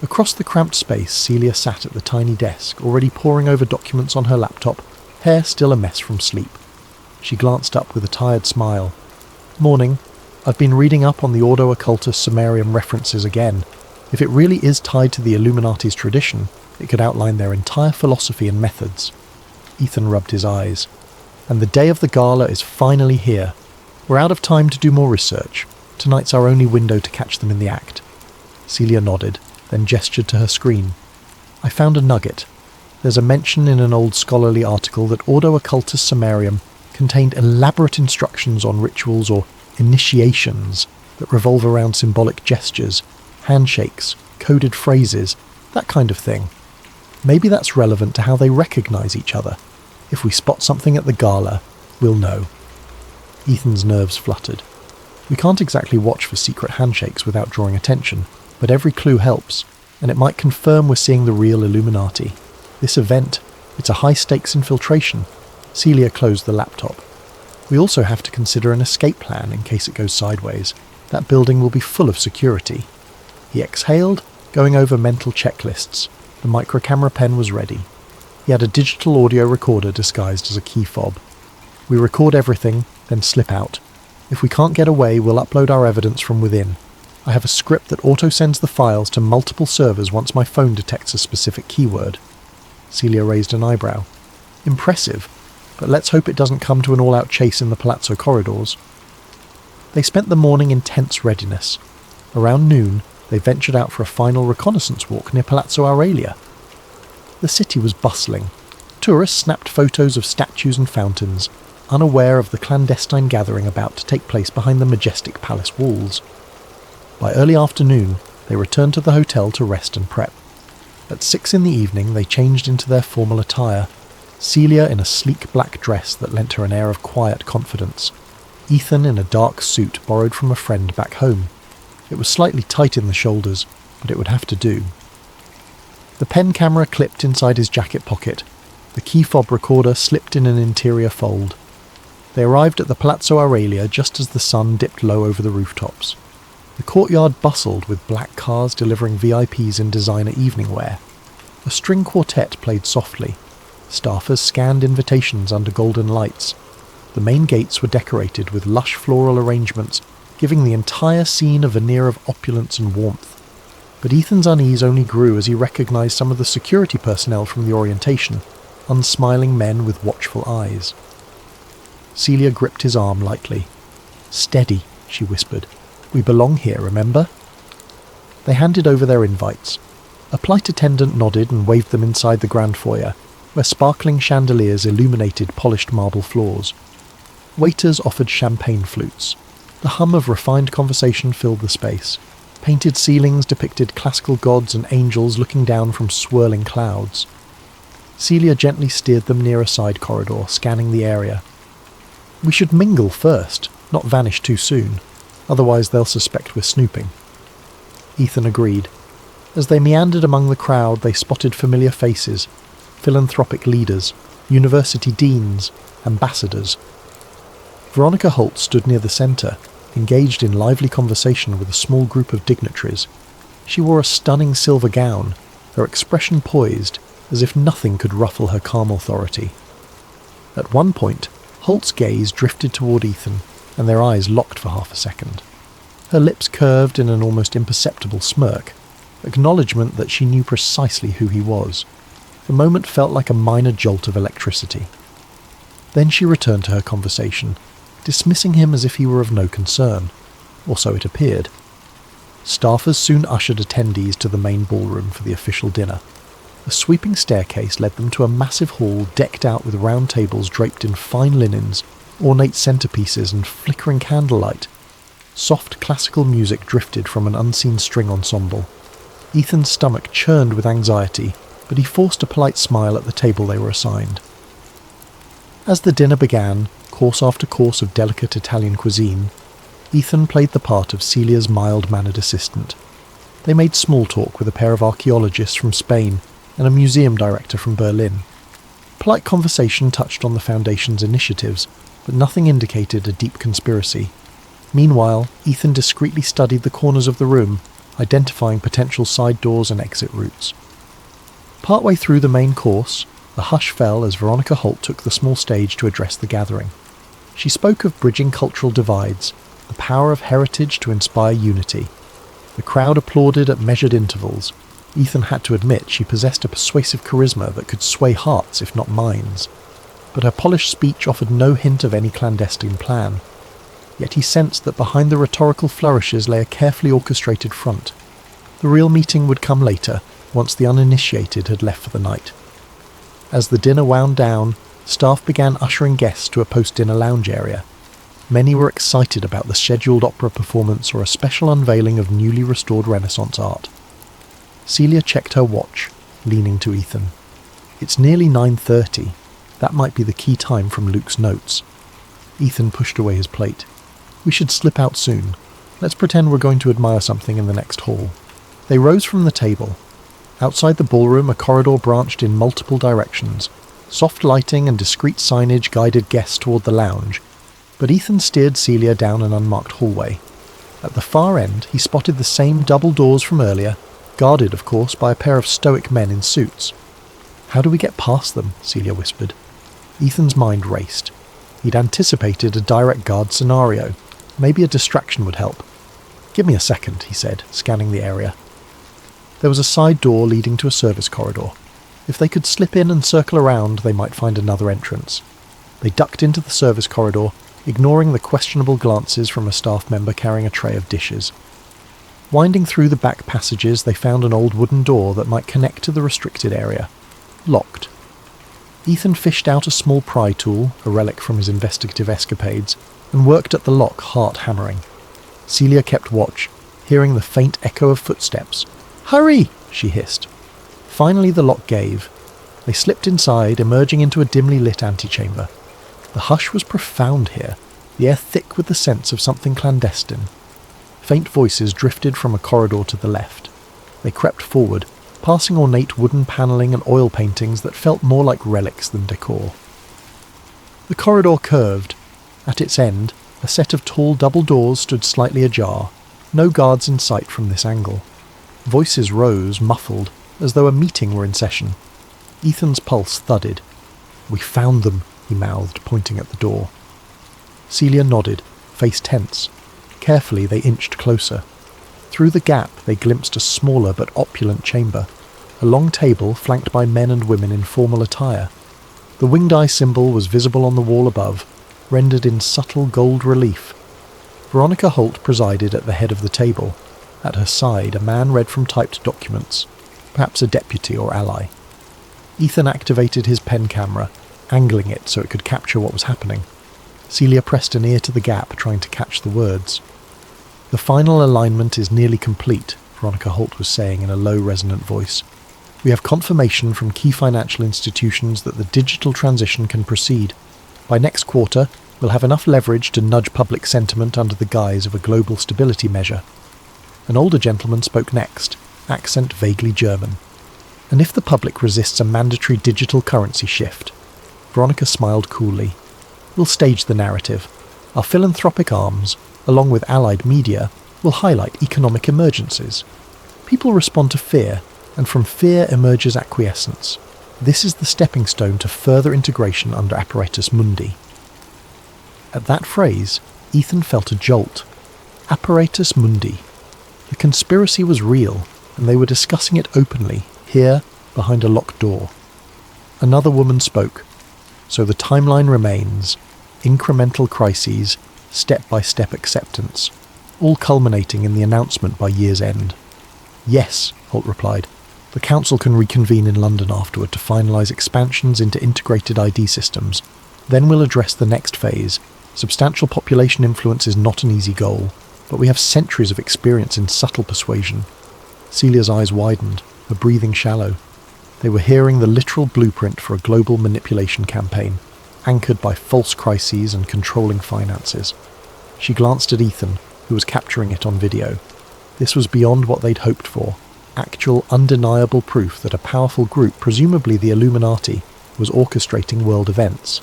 Across the cramped space, Celia sat at the tiny desk, already poring over documents on her laptop, hair still a mess from sleep. She glanced up with a tired smile. Morning. I've been reading up on the Ordo Occultus Sumerium references again. If it really is tied to the Illuminati's tradition, it could outline their entire philosophy and methods. Ethan rubbed his eyes. And the day of the gala is finally here. We're out of time to do more research. Tonight's our only window to catch them in the act. Celia nodded, then gestured to her screen. I found a nugget. There's a mention in an old scholarly article that Ordo Occultus Sumerium contained elaborate instructions on rituals or initiations that revolve around symbolic gestures, handshakes, coded phrases, that kind of thing. Maybe that's relevant to how they recognise each other. If we spot something at the gala, we'll know. Ethan's nerves fluttered. We can't exactly watch for secret handshakes without drawing attention, but every clue helps, and it might confirm we're seeing the real Illuminati. This event, it's a high-stakes infiltration. Celia closed the laptop. We also have to consider an escape plan in case it goes sideways. That building will be full of security. He exhaled, going over mental checklists. The microcamera pen was ready. He had a digital audio recorder disguised as a key fob. We record everything, then slip out. If we can't get away, we'll upload our evidence from within. I have a script that auto-sends the files to multiple servers once my phone detects a specific keyword. Celia raised an eyebrow. Impressive, but let's hope it doesn't come to an all-out chase in the palazzo corridors. They spent the morning in tense readiness. Around noon, they ventured out for a final reconnaissance walk near Palazzo Aurelia. The city was bustling. Tourists snapped photos of statues and fountains, unaware of the clandestine gathering about to take place behind the majestic palace walls. By early afternoon, they returned to the hotel to rest and prep. At 6 in the evening, they changed into their formal attire, Celia in a sleek black dress that lent her an air of quiet confidence, Ethan in a dark suit borrowed from a friend back home. It was slightly tight in the shoulders, but it would have to do. The pen camera clipped inside his jacket pocket. The key fob recorder slipped in an interior fold. They arrived at the Palazzo Aurelia just as the sun dipped low over the rooftops. The courtyard bustled with black cars delivering VIPs in designer evening wear. A string quartet played softly. Staffers scanned invitations under golden lights. The main gates were decorated with lush floral arrangements, giving the entire scene a veneer of opulence and warmth. But Ethan's unease only grew as he recognised some of the security personnel from the orientation, unsmiling men with watchful eyes. Celia gripped his arm lightly. "Steady," she whispered. "We belong here, remember?" They handed over their invites. A polite attendant nodded and waved them inside the grand foyer, where sparkling chandeliers illuminated polished marble floors. Waiters offered champagne flutes. The hum of refined conversation filled the space. Painted ceilings depicted classical gods and angels looking down from swirling clouds. Celia gently steered them near a side corridor, scanning the area. "We should mingle first, not vanish too soon, otherwise they'll suspect we're snooping." Ethan agreed. As they meandered among the crowd, they spotted familiar faces, philanthropic leaders, university deans, ambassadors. Veronica Holt stood near the centre, engaged in lively conversation with a small group of dignitaries. She wore a stunning silver gown, her expression poised, as if nothing could ruffle her calm authority. At one point, Holt's gaze drifted toward Ethan, and their eyes locked for half a second. Her lips curved in an almost imperceptible smirk, acknowledgement that she knew precisely who he was. The moment felt like a minor jolt of electricity. Then she returned to her conversation, dismissing him as if he were of no concern, or so it appeared. Staffers soon ushered attendees to the main ballroom for the official dinner. A sweeping staircase led them to a massive hall decked out with round tables draped in fine linens, ornate centerpieces and flickering candlelight. Soft classical music drifted from an unseen string ensemble. Ethan's stomach churned with anxiety, but he forced a polite smile at the table they were assigned. As the dinner began, course after course of delicate Italian cuisine, Ethan played the part of Celia's mild-mannered assistant. They made small talk with a pair of archaeologists from Spain and a museum director from Berlin. Polite conversation touched on the Foundation's initiatives, but nothing indicated a deep conspiracy. Meanwhile, Ethan discreetly studied the corners of the room, identifying potential side doors and exit routes. Partway through the main course, the hush fell as Veronica Holt took the small stage to address the gathering. She spoke of bridging cultural divides, the power of heritage to inspire unity. The crowd applauded at measured intervals. Ethan had to admit she possessed a persuasive charisma that could sway hearts if not minds. But her polished speech offered no hint of any clandestine plan. Yet he sensed that behind the rhetorical flourishes lay a carefully orchestrated front. The real meeting would come later, once the uninitiated had left for the night. As the dinner wound down, staff began ushering guests to a post-dinner lounge area. Many were excited about the scheduled opera performance or a special unveiling of newly restored Renaissance art. Celia checked her watch, leaning to Ethan. "It's nearly 9:30. That might be the key time from Luke's notes." Ethan pushed away his plate. "We should slip out soon. Let's pretend we're going to admire something in the next hall." They rose from the table. Outside the ballroom, a corridor branched in multiple directions. Soft lighting and discreet signage guided guests toward the lounge, but Ethan steered Celia down an unmarked hallway. At the far end, he spotted the same double doors from earlier, guarded, of course, by a pair of stoic men in suits. "How do we get past them?" Celia whispered. Ethan's mind raced. He'd anticipated a direct guard scenario. Maybe a distraction would help. "Give me a second," he said, scanning the area. There was a side door leading to a service corridor. If they could slip in and circle around, they might find another entrance. They ducked into the service corridor, ignoring the questionable glances from a staff member carrying a tray of dishes. Winding through the back passages, they found an old wooden door that might connect to the restricted area. Locked. Ethan fished out a small pry tool, a relic from his investigative escapades, and worked at the lock, heart hammering. Celia kept watch, hearing the faint echo of footsteps. "Hurry!" she hissed. Finally the lock gave. They slipped inside, emerging into a dimly lit antechamber. The hush was profound here, the air thick with the sense of something clandestine. Faint voices drifted from a corridor to the left. They crept forward, passing ornate wooden panelling and oil paintings that felt more like relics than decor. The corridor curved. At its end, a set of tall double doors stood slightly ajar, no guards in sight from this angle. Voices rose, muffled, as though a meeting were in session. Ethan's pulse thudded. "We found them," he mouthed, pointing at the door. Celia nodded, face tense. Carefully they inched closer. Through the gap they glimpsed a smaller but opulent chamber, a long table flanked by men and women in formal attire. The winged eye symbol was visible on the wall above, rendered in subtle gold relief. Veronica Holt presided at the head of the table. At her side, a man read from typed documents, perhaps a deputy or ally. Ethan activated his pen camera, angling it so it could capture what was happening. Celia pressed an ear to the gap, trying to catch the words. "The final alignment is nearly complete," Veronica Holt was saying in a low, resonant voice. "We have confirmation from key financial institutions that the digital transition can proceed. By next quarter, we'll have enough leverage to nudge public sentiment under the guise of a global stability measure." An older gentleman spoke next, accent vaguely German. "And if the public resists a mandatory digital currency shift?" Veronica smiled coolly. "We'll stage the narrative. Our philanthropic arms, along with allied media, will highlight economic emergencies. People respond to fear, and from fear emerges acquiescence. This is the stepping stone to further integration under Apparatus Mundi." At that phrase, Ethan felt a jolt. Apparatus Mundi. The conspiracy was real, and they were discussing it openly, here, behind a locked door. Another woman spoke. "So the timeline remains. Incremental crises, step-by-step acceptance, all culminating in the announcement by year's end." "Yes," Holt replied. "The Council can reconvene in London afterward to finalise expansions into integrated ID systems. Then we'll address the next phase. Substantial population influence is not an easy goal, but we have centuries of experience in subtle persuasion." Celia's eyes widened, her breathing shallow. They were hearing the literal blueprint for a global manipulation campaign, anchored by false crises and controlling finances. She glanced at Ethan, who was capturing it on video. This was beyond what they'd hoped for. Actual, undeniable proof that a powerful group, presumably the Illuminati, was orchestrating world events.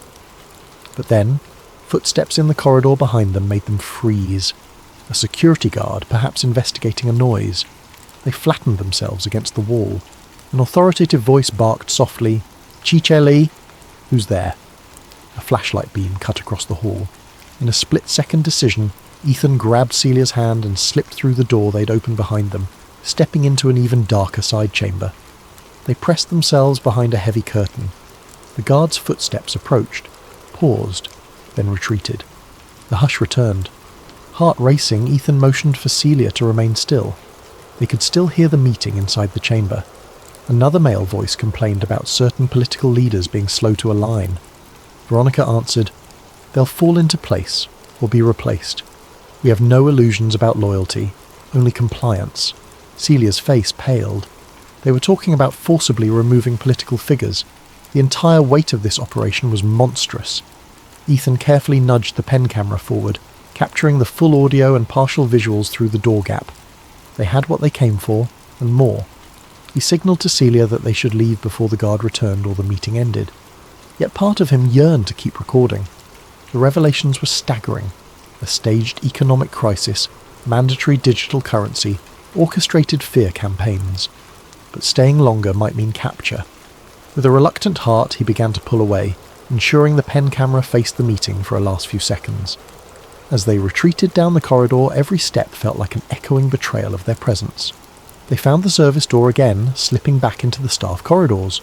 But then, footsteps in the corridor behind them made them freeze. A security guard, perhaps investigating a noise. They flattened themselves against the wall. An authoritative voice barked softly, "Chicheli!" "Who's there?" A flashlight beam cut across the hall. In a split-second decision, Ethan grabbed Celia's hand and slipped through the door they'd opened behind them, stepping into an even darker side chamber. They pressed themselves behind a heavy curtain. The guard's footsteps approached, paused, then retreated. The hush returned. Heart racing, Ethan motioned for Celia to remain still. They could still hear the meeting inside the chamber. Another male voice complained about certain political leaders being slow to align. Veronica answered, "They'll fall into place, or be replaced. We have no illusions about loyalty, only compliance." Celia's face paled. They were talking about forcibly removing political figures. The entire weight of this operation was monstrous. Ethan carefully nudged the pen camera forward, capturing the full audio and partial visuals through the door gap. They had what they came for, and more. He signalled to Celia that they should leave before the guard returned or the meeting ended. Yet part of him yearned to keep recording. The revelations were staggering. A staged economic crisis, mandatory digital currency, orchestrated fear campaigns. But staying longer might mean capture. With a reluctant heart, he began to pull away, ensuring the pen camera faced the meeting for a last few seconds. As they retreated down the corridor, every step felt like an echoing betrayal of their presence. They found the service door again, slipping back into the staff corridors.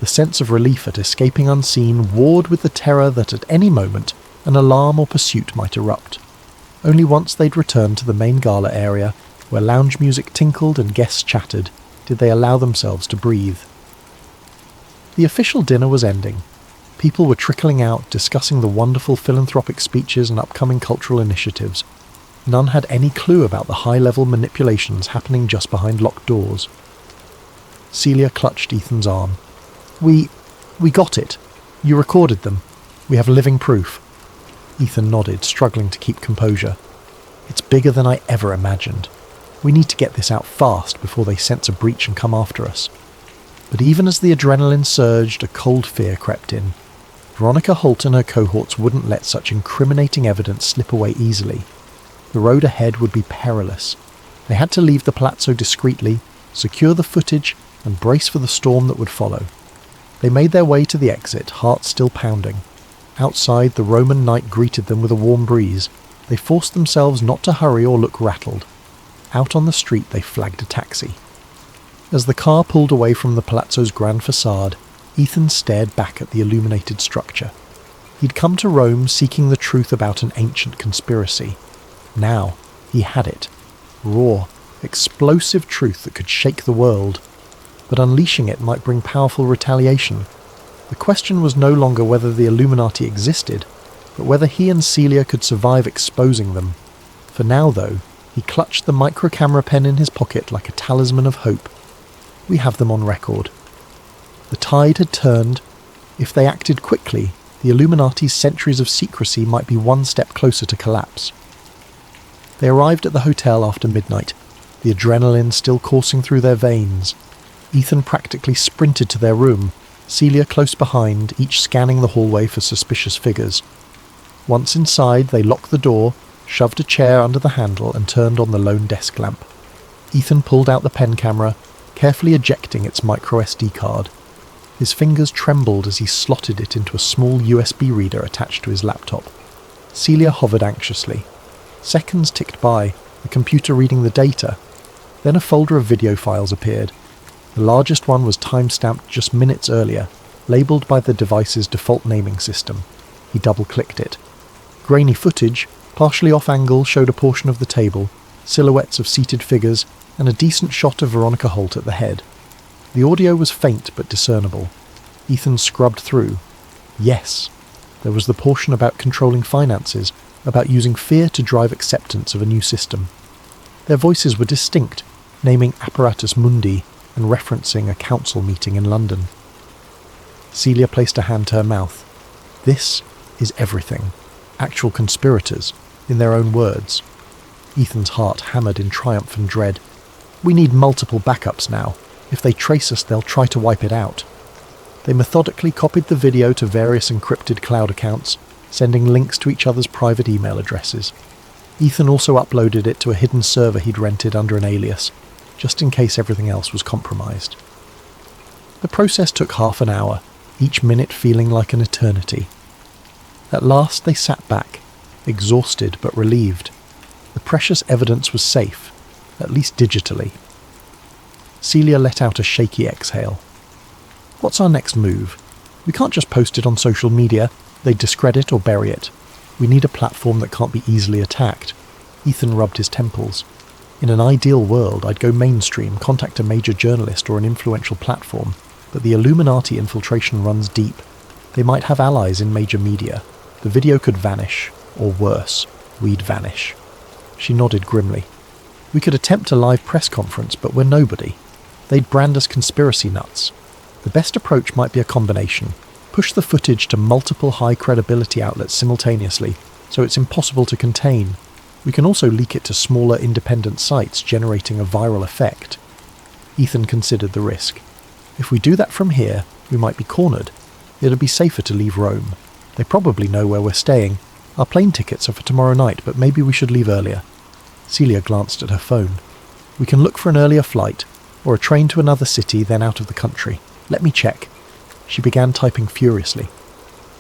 The sense of relief at escaping unseen warred with the terror that at any moment an alarm or pursuit might erupt. Only once they'd returned to the main gala area, where lounge music tinkled and guests chattered, did they allow themselves to breathe. The official dinner was ending. People were trickling out, discussing the wonderful philanthropic speeches and upcoming cultural initiatives. None had any clue about the high-level manipulations happening just behind locked doors. Celia clutched Ethan's arm. We got it. You recorded them. We have living proof." Ethan nodded, struggling to keep composure. "It's bigger than I ever imagined. We need to get this out fast before they sense a breach and come after us." But even as the adrenaline surged, a cold fear crept in. Veronica Holt and her cohorts wouldn't let such incriminating evidence slip away easily. The road ahead would be perilous. They had to leave the palazzo discreetly, secure the footage, and brace for the storm that would follow. They made their way to the exit, hearts still pounding. Outside, the Roman night greeted them with a warm breeze. They forced themselves not to hurry or look rattled. Out on the street, they flagged a taxi. As the car pulled away from the palazzo's grand facade, Ethan stared back at the illuminated structure. He'd come to Rome seeking the truth about an ancient conspiracy. Now, he had it. Raw, explosive truth that could shake the world. But unleashing it might bring powerful retaliation. The question was no longer whether the Illuminati existed, but whether he and Celia could survive exposing them. For now, though, he clutched the micro-camera pen in his pocket like a talisman of hope. We have them on record. The tide had turned. If they acted quickly, the Illuminati's centuries of secrecy might be one step closer to collapse. They arrived at the hotel after midnight, the adrenaline still coursing through their veins. Ethan practically sprinted to their room, Celia close behind, each scanning the hallway for suspicious figures. Once inside, they locked the door, shoved a chair under the handle and turned on the lone desk lamp. Ethan pulled out the pen camera, carefully ejecting its micro SD card. His fingers trembled as he slotted it into a small USB reader attached to his laptop. Celia hovered anxiously. Seconds ticked by, the computer reading the data. Then a folder of video files appeared. The largest one was time-stamped just minutes earlier, labelled by the device's default naming system. He double-clicked it. Grainy footage, partially off-angle, showed a portion of the table, silhouettes of seated figures, and a decent shot of Veronica Holt at the head. The audio was faint but discernible. Ethan scrubbed through. Yes, there was the portion about controlling finances, about using fear to drive acceptance of a new system. Their voices were distinct, naming Apparatus Mundi and referencing a council meeting in London. Celia placed a hand to her mouth. This is everything. Actual conspirators, in their own words. Ethan's heart hammered in triumph and dread. We need multiple backups now. If they trace us, they'll try to wipe it out. They methodically copied the video to various encrypted cloud accounts, sending links to each other's private email addresses. Ethan also uploaded it to a hidden server he'd rented under an alias, just in case everything else was compromised. The process took half an hour, each minute feeling like an eternity. At last they sat back, exhausted but relieved. The precious evidence was safe, at least digitally. Celia let out a shaky exhale. What's our next move? We can't just post it on social media. They'd discredit or bury it. We need a platform that can't be easily attacked. Ethan rubbed his temples. In an ideal world, I'd go mainstream, contact a major journalist or an influential platform, but the Illuminati infiltration runs deep. They might have allies in major media. The video could vanish, or worse, we'd vanish. She nodded grimly. We could attempt a live press conference, but we're nobody. They'd brand us conspiracy nuts. The best approach might be a combination. Push the footage to multiple high-credibility outlets simultaneously, so it's impossible to contain. We can also leak it to smaller independent sites, generating a viral effect. Ethan considered the risk. If we do that from here, we might be cornered. It'd be safer to leave Rome. They probably know where we're staying. Our plane tickets are for tomorrow night, but maybe we should leave earlier. Celia glanced at her phone. We can look for an earlier flight, or a train to another city, then out of the country. Let me check. She began typing furiously.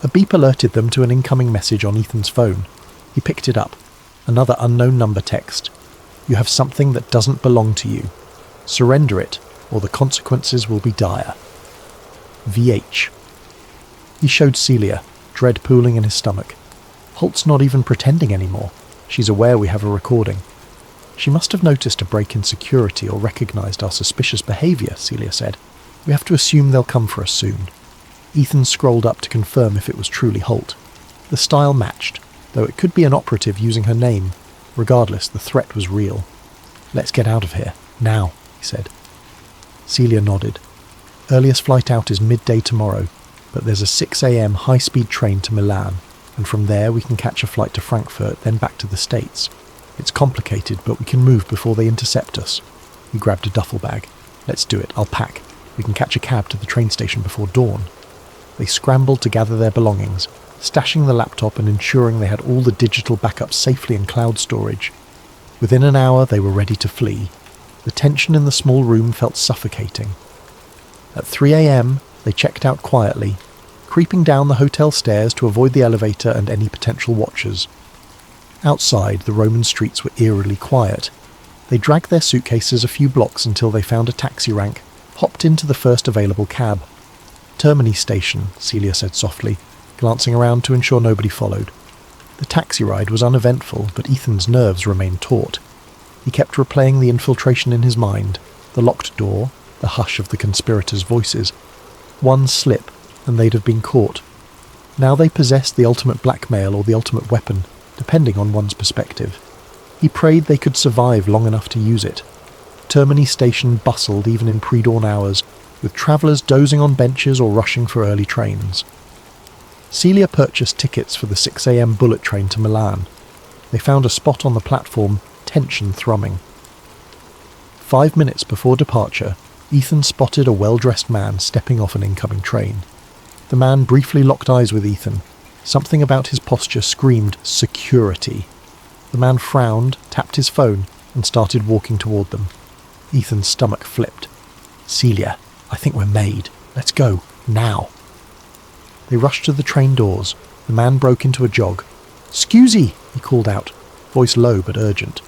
A beep alerted them to an incoming message on Ethan's phone. He picked it up. Another unknown number text. You have something that doesn't belong to you. Surrender it, or the consequences will be dire. VH. He showed Celia, dread pooling in his stomach. Holt's not even pretending anymore. She's aware we have a recording. She must have noticed a break in security or recognized our suspicious behavior, Celia said. We have to assume they'll come for us soon. Ethan scrolled up to confirm if it was truly Holt. The style matched, though it could be an operative using her name. Regardless, the threat was real. Let's get out of here, now, he said. Celia nodded. Earliest flight out is midday tomorrow, but there's a 6 a.m. high-speed train to Milan, and from there we can catch a flight to Frankfurt, then back to the States. It's complicated, but we can move before they intercept us. He grabbed a duffel bag. Let's do it, I'll pack. We can catch a cab to the train station before dawn. They scrambled to gather their belongings, stashing the laptop and ensuring they had all the digital backups safely in cloud storage. Within an hour, they were ready to flee. The tension in the small room felt suffocating. At 3 a.m., They checked out quietly, creeping down the hotel stairs to avoid the elevator and any potential watchers. Outside, the Roman streets were eerily quiet. They dragged their suitcases a few blocks until they found a taxi rank, hopped into the first available cab. "Termini station," Celia said softly, glancing around to ensure nobody followed. The taxi ride was uneventful, but Ethan's nerves remained taut. He kept replaying the infiltration in his mind, the locked door, the hush of the conspirators' voices. One slip, and they'd have been caught. Now they possessed the ultimate blackmail or the ultimate weapon, depending on one's perspective. He prayed they could survive long enough to use it. Termini station bustled even in pre-dawn hours, with travellers dozing on benches or rushing for early trains. Celia purchased tickets for the 6 a.m. bullet train to Milan. They found a spot on the platform, tension thrumming. 5 minutes before departure, Ethan spotted a well-dressed man stepping off an incoming train. The man briefly locked eyes with Ethan. Something about his posture screamed security. The man frowned, tapped his phone, and started walking toward them. Ethan's stomach flipped. "Celia, I think we're made. Let's go, now." They rushed to the train doors. The man broke into a jog. "Scusy," he called out, voice low but urgent.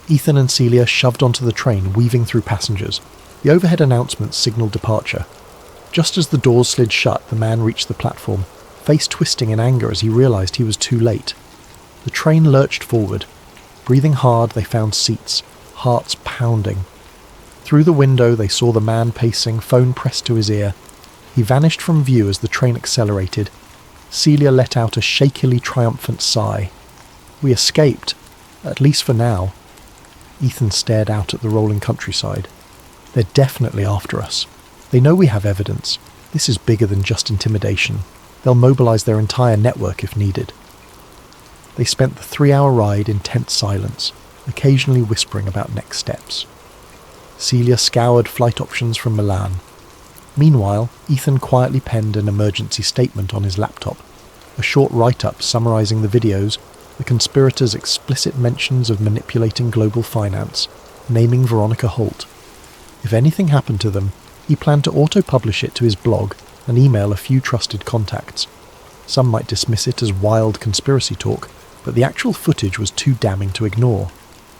Ethan and Celia shoved onto the train, weaving through passengers. The overhead announcements signalled departure. Just as the doors slid shut, the man reached the platform, face twisting in anger as he realised he was too late. The train lurched forward. Breathing hard, they found seats, hearts pounding. Through the window, they saw the man pacing, phone pressed to his ear. He vanished from view as the train accelerated. Celia let out a shakily triumphant sigh. "We escaped, at least for now." Ethan stared out at the rolling countryside. "They're definitely after us. They know we have evidence. This is bigger than just intimidation. They'll mobilise their entire network if needed." They spent the 3-hour ride in tense silence, occasionally whispering about next steps. Celia scoured flight options from Milan. Meanwhile, Ethan quietly penned an emergency statement on his laptop, a short write-up summarising the videos, the conspirators' explicit mentions of manipulating global finance, naming Veronica Holt. If anything happened to them, he planned to auto-publish it to his blog and email a few trusted contacts. Some might dismiss it as wild conspiracy talk, but the actual footage was too damning to ignore.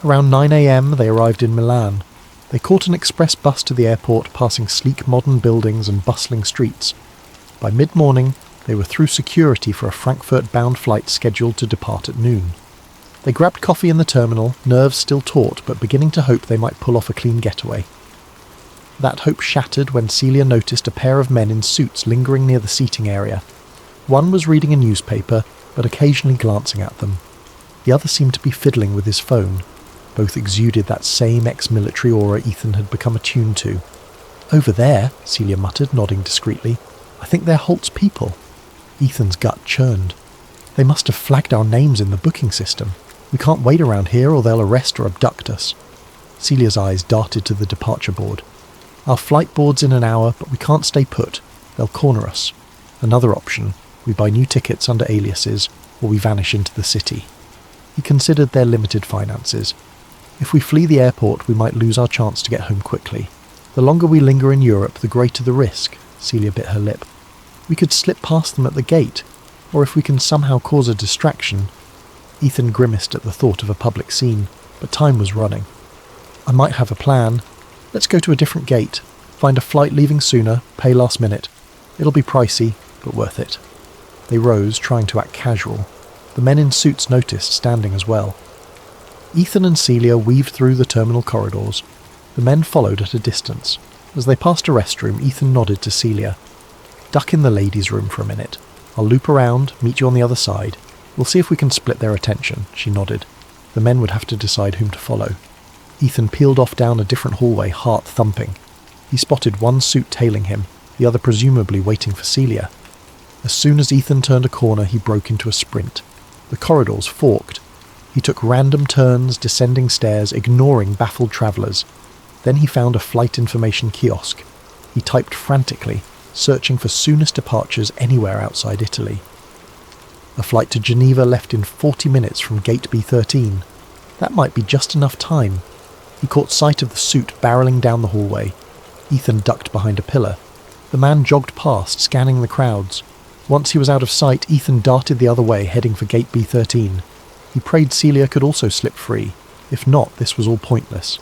Around 9 a.m. they arrived in Milan. They caught an express bus to the airport, passing sleek modern buildings and bustling streets. By mid-morning, they were through security for a Frankfurt-bound flight scheduled to depart at noon. They grabbed coffee in the terminal, nerves still taut but beginning to hope they might pull off a clean getaway. That hope shattered when Celia noticed a pair of men in suits lingering near the seating area. One was reading a newspaper, but occasionally glancing at them. The other seemed to be fiddling with his phone. Both exuded that same ex-military aura Ethan had become attuned to. "Over there," Celia muttered, nodding discreetly. "I think they're Holt's people." Ethan's gut churned. "They must have flagged our names in the booking system. We can't wait around here or they'll arrest or abduct us." Celia's eyes darted to the departure board. "Our flight board's in an hour, but we can't stay put. They'll corner us. Another option, we buy new tickets under aliases, or we vanish into the city." He considered their limited finances. "If we flee the airport, we might lose our chance to get home quickly. The longer we linger in Europe, the greater the risk." Celia bit her lip. "We could slip past them at the gate, or if we can somehow cause a distraction." Ethan grimaced at the thought of a public scene, but time was running. "I might have a plan. Let's go to a different gate, find a flight leaving sooner, pay last minute. It'll be pricey, but worth it." They rose, trying to act casual. The men in suits noticed, standing as well. Ethan and Celia weaved through the terminal corridors. The men followed at a distance. As they passed a restroom, Ethan nodded to Celia. "Duck in the ladies' room for a minute. I'll loop around, meet you on the other side. We'll see if we can split their attention," she nodded. The men would have to decide whom to follow. Ethan peeled off down a different hallway, heart thumping. He spotted one suit tailing him, the other presumably waiting for Celia. As soon as Ethan turned a corner, he broke into a sprint. The corridors forked. He took random turns, descending stairs, ignoring baffled travellers. Then he found a flight information kiosk. He typed frantically, searching for soonest departures anywhere outside Italy. A flight to Geneva left in 40 minutes from gate B13. That might be just enough time. He caught sight of the suit barrelling down the hallway. Ethan ducked behind a pillar. The man jogged past, scanning the crowds. Once he was out of sight, Ethan darted the other way, heading for gate B13. He prayed Celia could also slip free. If not, this was all pointless.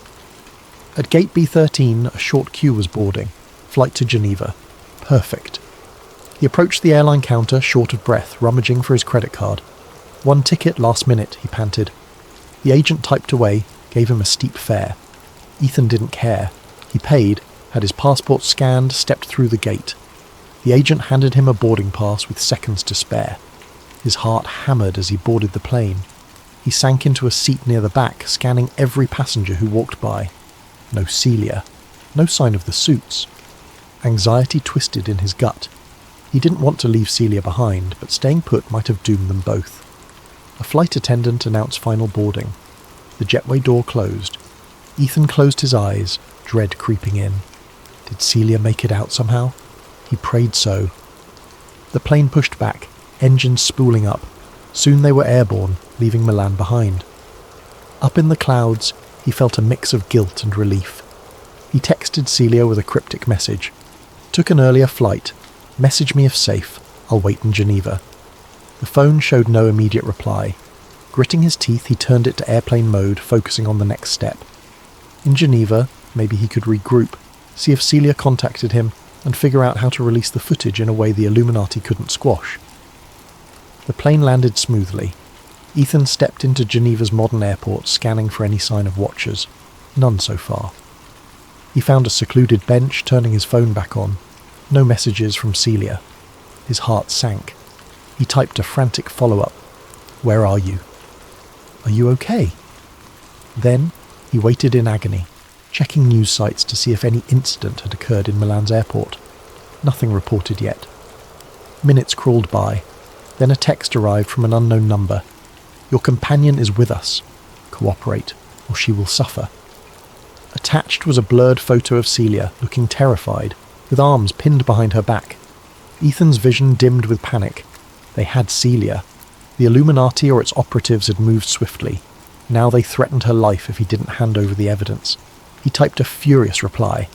At gate B13, a short queue was boarding. Flight to Geneva. Perfect. He approached the airline counter, short of breath, rummaging for his credit card. 1 ticket, last minute, he panted. The agent typed away, gave him a steep fare. Ethan didn't care. He paid, had his passport scanned, stepped through the gate. The agent handed him a boarding pass with seconds to spare. His heart hammered as he boarded the plane. He sank into a seat near the back, scanning every passenger who walked by. No Celia. No sign of the suits. Anxiety twisted in his gut. He didn't want to leave Celia behind, but staying put might have doomed them both. A flight attendant announced final boarding. The jetway door closed. Ethan closed his eyes, dread creeping in. Did Celia make it out somehow? He prayed so. The plane pushed back, engines spooling up. Soon they were airborne, leaving Milan behind. Up in the clouds, he felt a mix of guilt and relief. He texted Celia with a cryptic message. Took an earlier flight. Message me if safe. I'll wait in Geneva. The phone showed no immediate reply. Gritting his teeth, he turned it to airplane mode, focusing on the next step. In Geneva, maybe he could regroup, see if Celia contacted him, and figure out how to release the footage in a way the Illuminati couldn't squash. The plane landed smoothly. Ethan stepped into Geneva's modern airport, scanning for any sign of watchers. None so far. He found a secluded bench, turning his phone back on. No messages from Celia. His heart sank. He typed a frantic follow-up. Where are you? Are you okay? Then he waited in agony, checking news sites to see if any incident had occurred in Milan's airport. Nothing reported yet. Minutes crawled by. Then a text arrived from an unknown number. Your companion is with us. Cooperate, or she will suffer. Attached was a blurred photo of Celia, looking terrified, with arms pinned behind her back. Ethan's vision dimmed with panic. They had Celia. The Illuminati or its operatives had moved swiftly. Now they threatened her life if he didn't hand over the evidence. He typed a furious reply.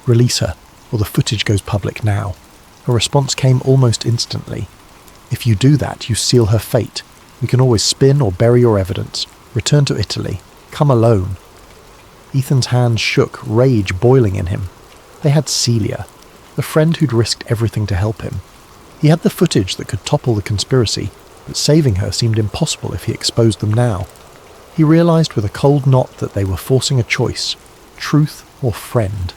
Release her, or the footage goes public now. A response came almost instantly. If you do that, you seal her fate. We can always spin or bury your evidence. Return to Italy. Come alone. Ethan's hands shook, rage boiling in him. They had Celia, the friend who'd risked everything to help him. He had the footage that could topple the conspiracy, but saving her seemed impossible if he exposed them now. He realized with a cold knot that they were forcing a choice, truth or friend.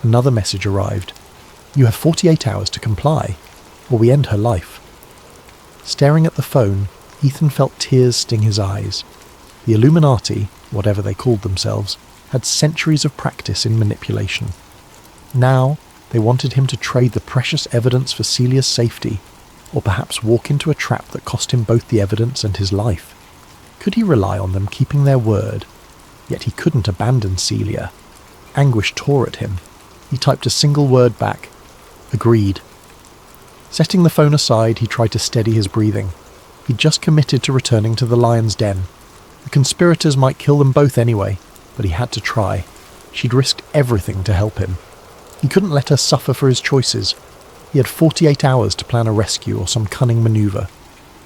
Another message arrived. You have 48 hours to comply, or we end her life. Staring at the phone, Ethan felt tears sting his eyes. The Illuminati, whatever they called themselves, had centuries of practice in manipulation. Now, they wanted him to trade the precious evidence for Celia's safety, or perhaps walk into a trap that cost him both the evidence and his life. Could he rely on them keeping their word? Yet he couldn't abandon Celia. Anguish tore at him. He typed a single word back. Agreed. Setting the phone aside, he tried to steady his breathing. He'd just committed to returning to the lion's den. The conspirators might kill them both anyway, but he had to try. She'd risked everything to help him. He couldn't let her suffer for his choices. He had 48 hours to plan a rescue or some cunning maneuver.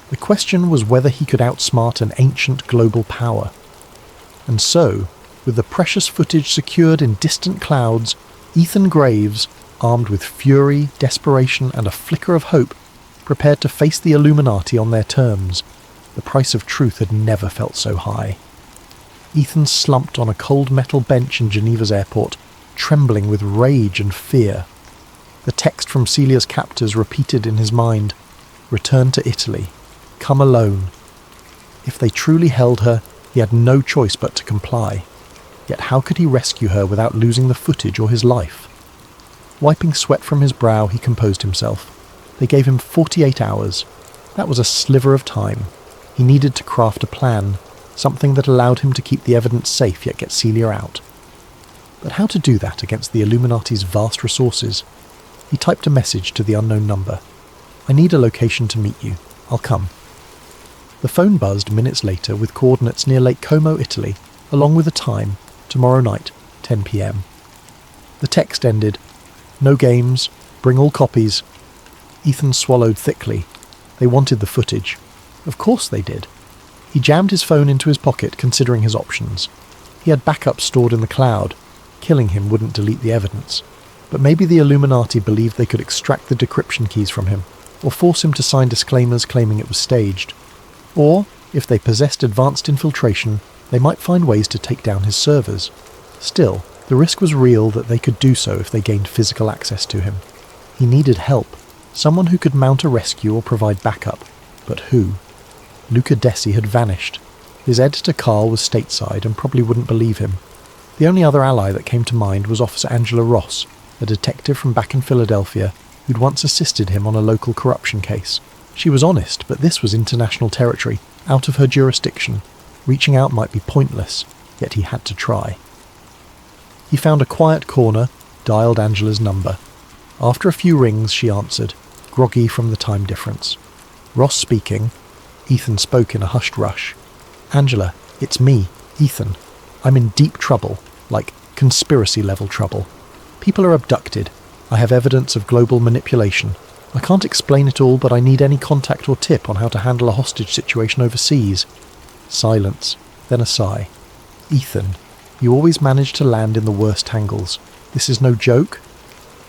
The question was whether he could outsmart an ancient global power. And so, with the precious footage secured in distant clouds, Ethan Graves, armed with fury, desperation, and a flicker of hope, prepared to face the Illuminati on their terms. The price of truth had never felt so high. Ethan slumped on a cold metal bench in Geneva's airport, trembling with rage and fear. The text from Celia's captors repeated in his mind. Return to Italy. Come alone. If they truly held her, he had no choice but to comply. Yet how could he rescue her without losing the footage or his life? Wiping sweat from his brow, he composed himself. They gave him 48 hours. That was a sliver of time. He needed to craft a plan, something that allowed him to keep the evidence safe yet get Celia out. But how to do that against the Illuminati's vast resources? He typed a message to the unknown number. I need a location to meet you. I'll come. The phone buzzed minutes later with coordinates near Lake Como, Italy, along with a time, tomorrow night, 10 p.m. The text ended, no games, Bring all copies. Ethan swallowed thickly. They wanted the footage. Of course they did. He jammed his phone into his pocket, considering his options. He had backups stored in the cloud. Killing him wouldn't delete the evidence. But maybe the Illuminati believed they could extract the decryption keys from him, or force him to sign disclaimers claiming it was staged. Or, if they possessed advanced infiltration, they might find ways to take down his servers. Still, the risk was real that they could do so if they gained physical access to him. He needed help, someone who could mount a rescue or provide backup. But who? Luca Desi had vanished. His editor Carl was stateside and probably wouldn't believe him. The only other ally that came to mind was Officer Angela Ross, a detective from back in Philadelphia who'd once assisted him on a local corruption case. She was honest, but this was international territory, out of her jurisdiction. Reaching out might be pointless, yet he had to try. He found a quiet corner, dialed Angela's number. After a few rings, she answered, groggy from the time difference. Ross speaking. Ethan spoke in a hushed rush. Angela, it's me, Ethan. I'm in deep trouble, like conspiracy-level trouble. People are abducted. I have evidence of global manipulation. I can't explain it all, but I need any contact or tip on how to handle a hostage situation overseas. Silence, then a sigh. Ethan, you always manage to land in the worst tangles. This is no joke?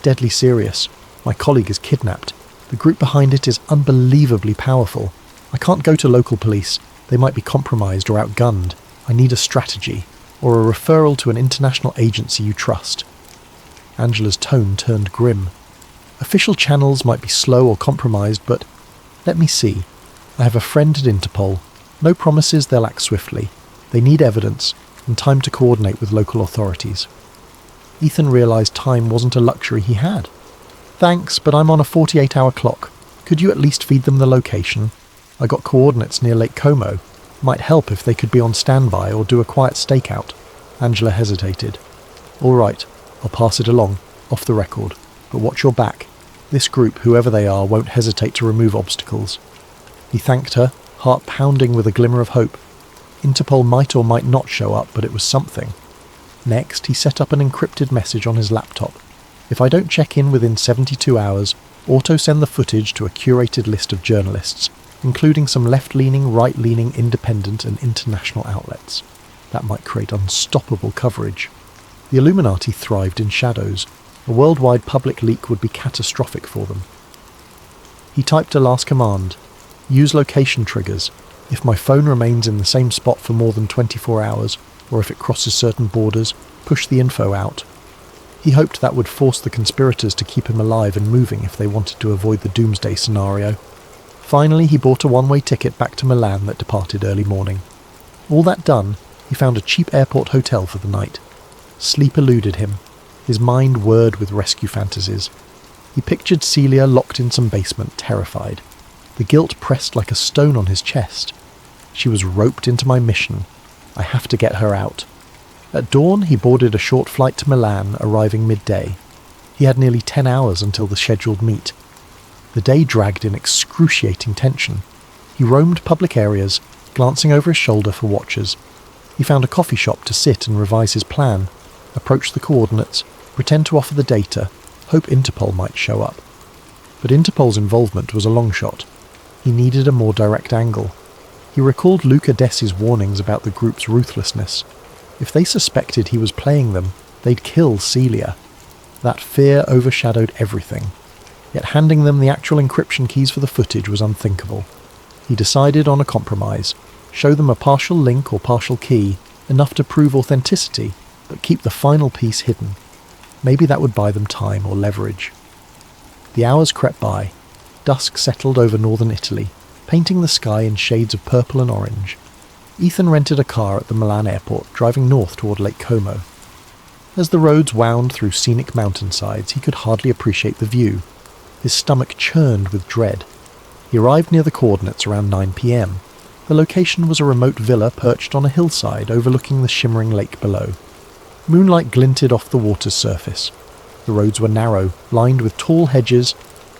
Deadly serious. My colleague is kidnapped. The group behind it is unbelievably powerful. I can't go to local police. They might be compromised or outgunned. I need a strategy, or a referral to an international agency you trust. Angela's tone turned grim. Official channels might be slow or compromised, but let me see. I have a friend at Interpol. No promises they'll act swiftly. They need evidence and time to coordinate with local authorities. Ethan realised time wasn't a luxury he had. Thanks, but I'm on a 48-hour clock. Could you at least feed them the location? I got coordinates near Lake Como. Might help if they could be on standby or do a quiet stakeout. Angela hesitated. All right, I'll pass it along, off the record. But watch your back. This group, whoever they are, won't hesitate to remove obstacles. He thanked her, heart pounding with a glimmer of hope. Interpol might or might not show up, but it was something. Next, he set up an encrypted message on his laptop. If I don't check in within 72 hours, auto-send the footage to a curated list of journalists, including some left-leaning, right-leaning, independent and international outlets. That might create unstoppable coverage. The Illuminati thrived in shadows. A worldwide public leak would be catastrophic for them. He typed a last command. Use location triggers. If my phone remains in the same spot for more than 24 hours, or if it crosses certain borders, push the info out. He hoped that would force the conspirators to keep him alive and moving if they wanted to avoid the doomsday scenario. Finally, he bought a one-way ticket back to Milan that departed early morning. All that done, he found a cheap airport hotel for the night. Sleep eluded him. His mind whirred with rescue fantasies. He pictured Celia locked in some basement, terrified. The guilt pressed like a stone on his chest. She was roped into my mission. I have to get her out. At dawn, he boarded a short flight to Milan, arriving midday. He had nearly 10 hours until the scheduled meet. The day dragged in excruciating tension. He roamed public areas, glancing over his shoulder for watchers. He found a coffee shop to sit and revise his plan, approach the coordinates, pretend to offer the data, hope Interpol might show up. But Interpol's involvement was a long shot. He needed a more direct angle. He recalled Luca Desi's warnings about the group's ruthlessness. If they suspected he was playing them, they'd kill Celia. That fear overshadowed everything. Yet handing them the actual encryption keys for the footage was unthinkable. He decided on a compromise. Show them a partial link or partial key, enough to prove authenticity, but keep the final piece hidden. Maybe that would buy them time or leverage. The hours crept by. Dusk settled over northern Italy, painting the sky in shades of purple and orange. Ethan rented a car at the Milan airport, driving north toward Lake Como. As the roads wound through scenic mountainsides, he could hardly appreciate the view. His stomach churned with dread. He arrived near the coordinates around 9 p.m. The location was a remote villa perched on a hillside overlooking the shimmering lake below. Moonlight glinted off the water's surface. The roads were narrow, lined with tall hedges,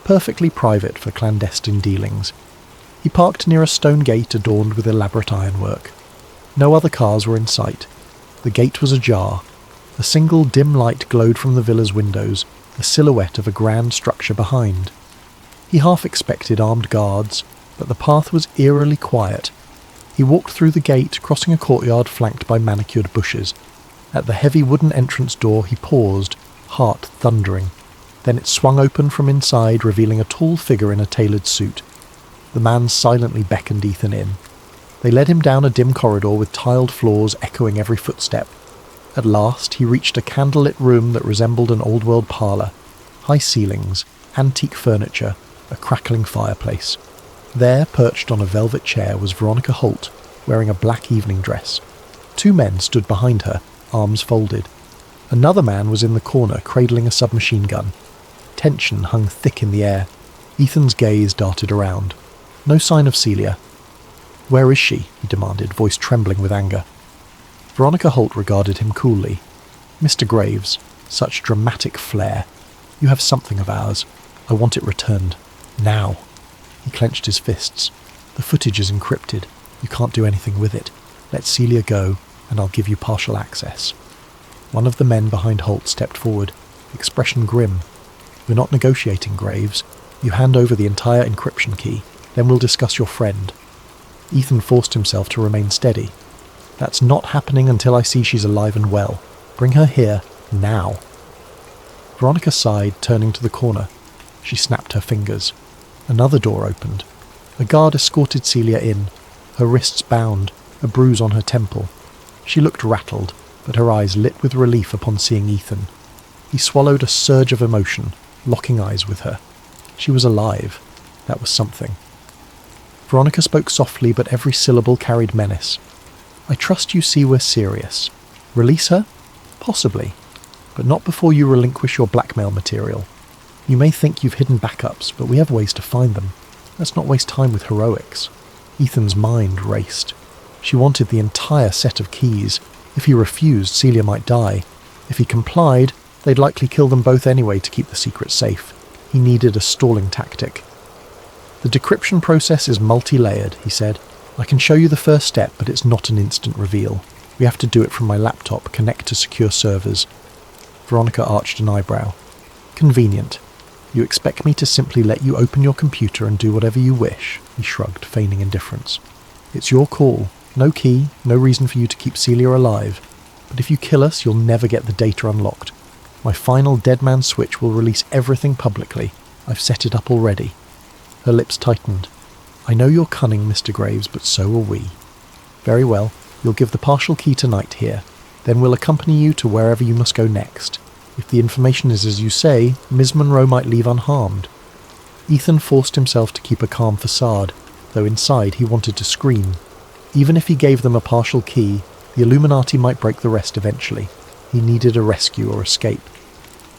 perfectly private for clandestine dealings. He parked near a stone gate adorned with elaborate ironwork. No other cars were in sight. The gate was ajar. A single dim light glowed from the villa's windows, the silhouette of a grand structure behind. He half expected armed guards, but the path was eerily quiet. He walked through the gate, crossing a courtyard flanked by manicured bushes. At the heavy wooden entrance door he paused, heart thundering. Then it swung open from inside, revealing a tall figure in a tailored suit. The man silently beckoned Ethan in. They led him down a dim corridor with tiled floors echoing every footstep. At last he reached a candlelit room that resembled an old-world parlour. High ceilings, antique furniture, a crackling fireplace. There, perched on a velvet chair, was Veronica Holt, wearing a black evening dress. 2 men stood behind her, arms folded. Another man was in the corner, cradling a submachine gun. Tension hung thick in the air. Ethan's gaze darted around. No sign of Celia. "Where is she?" he demanded, voice trembling with anger. Veronica Holt regarded him coolly. "Mr. Graves, such dramatic flair. You have something of ours. I want it returned. Now." He clenched his fists. "The footage is encrypted. You can't do anything with it. Let Celia go, and I'll give you partial access." One of the men behind Holt stepped forward, expression grim. "We're not negotiating, Graves. You hand over the entire encryption key, then we'll discuss your friend." Ethan forced himself to remain steady. "That's not happening until I see she's alive and well. Bring her here, now." Veronica sighed, turning to the corner. She snapped her fingers. Another door opened. A guard escorted Celia in, her wrists bound, a bruise on her temple. She looked rattled, but her eyes lit with relief upon seeing Ethan. He swallowed a surge of emotion, locking eyes with her. She was alive. That was something. Veronica spoke softly, but every syllable carried menace. "I trust you see we're serious. Release her? Possibly. But not before you relinquish your blackmail material. You may think you've hidden backups, but we have ways to find them. Let's not waste time with heroics." Ethan's mind raced. She wanted the entire set of keys. If he refused, Celia might die. If he complied, they'd likely kill them both anyway to keep the secret safe. He needed a stalling tactic. "The decryption process is multi-layered," he said. "I can show you the first step, but it's not an instant reveal. We have to do it from my laptop, connect to secure servers." Veronica arched an eyebrow. "Convenient. You expect me to simply let you open your computer and do whatever you wish?" He shrugged, feigning indifference. "It's your call. No key, no reason for you to keep Celia alive. But if you kill us, you'll never get the data unlocked. My final dead man switch will release everything publicly. I've set it up already." Her lips tightened. "I know you're cunning, Mr. Graves, but so are we." "Very well. You'll give the partial key tonight here. Then we'll accompany you to wherever you must go next. If the information is as you say, Ms. Monroe might leave unharmed." Ethan forced himself to keep a calm facade, though inside he wanted to scream. Even if he gave them a partial key, the Illuminati might break the rest eventually. He needed a rescue or escape.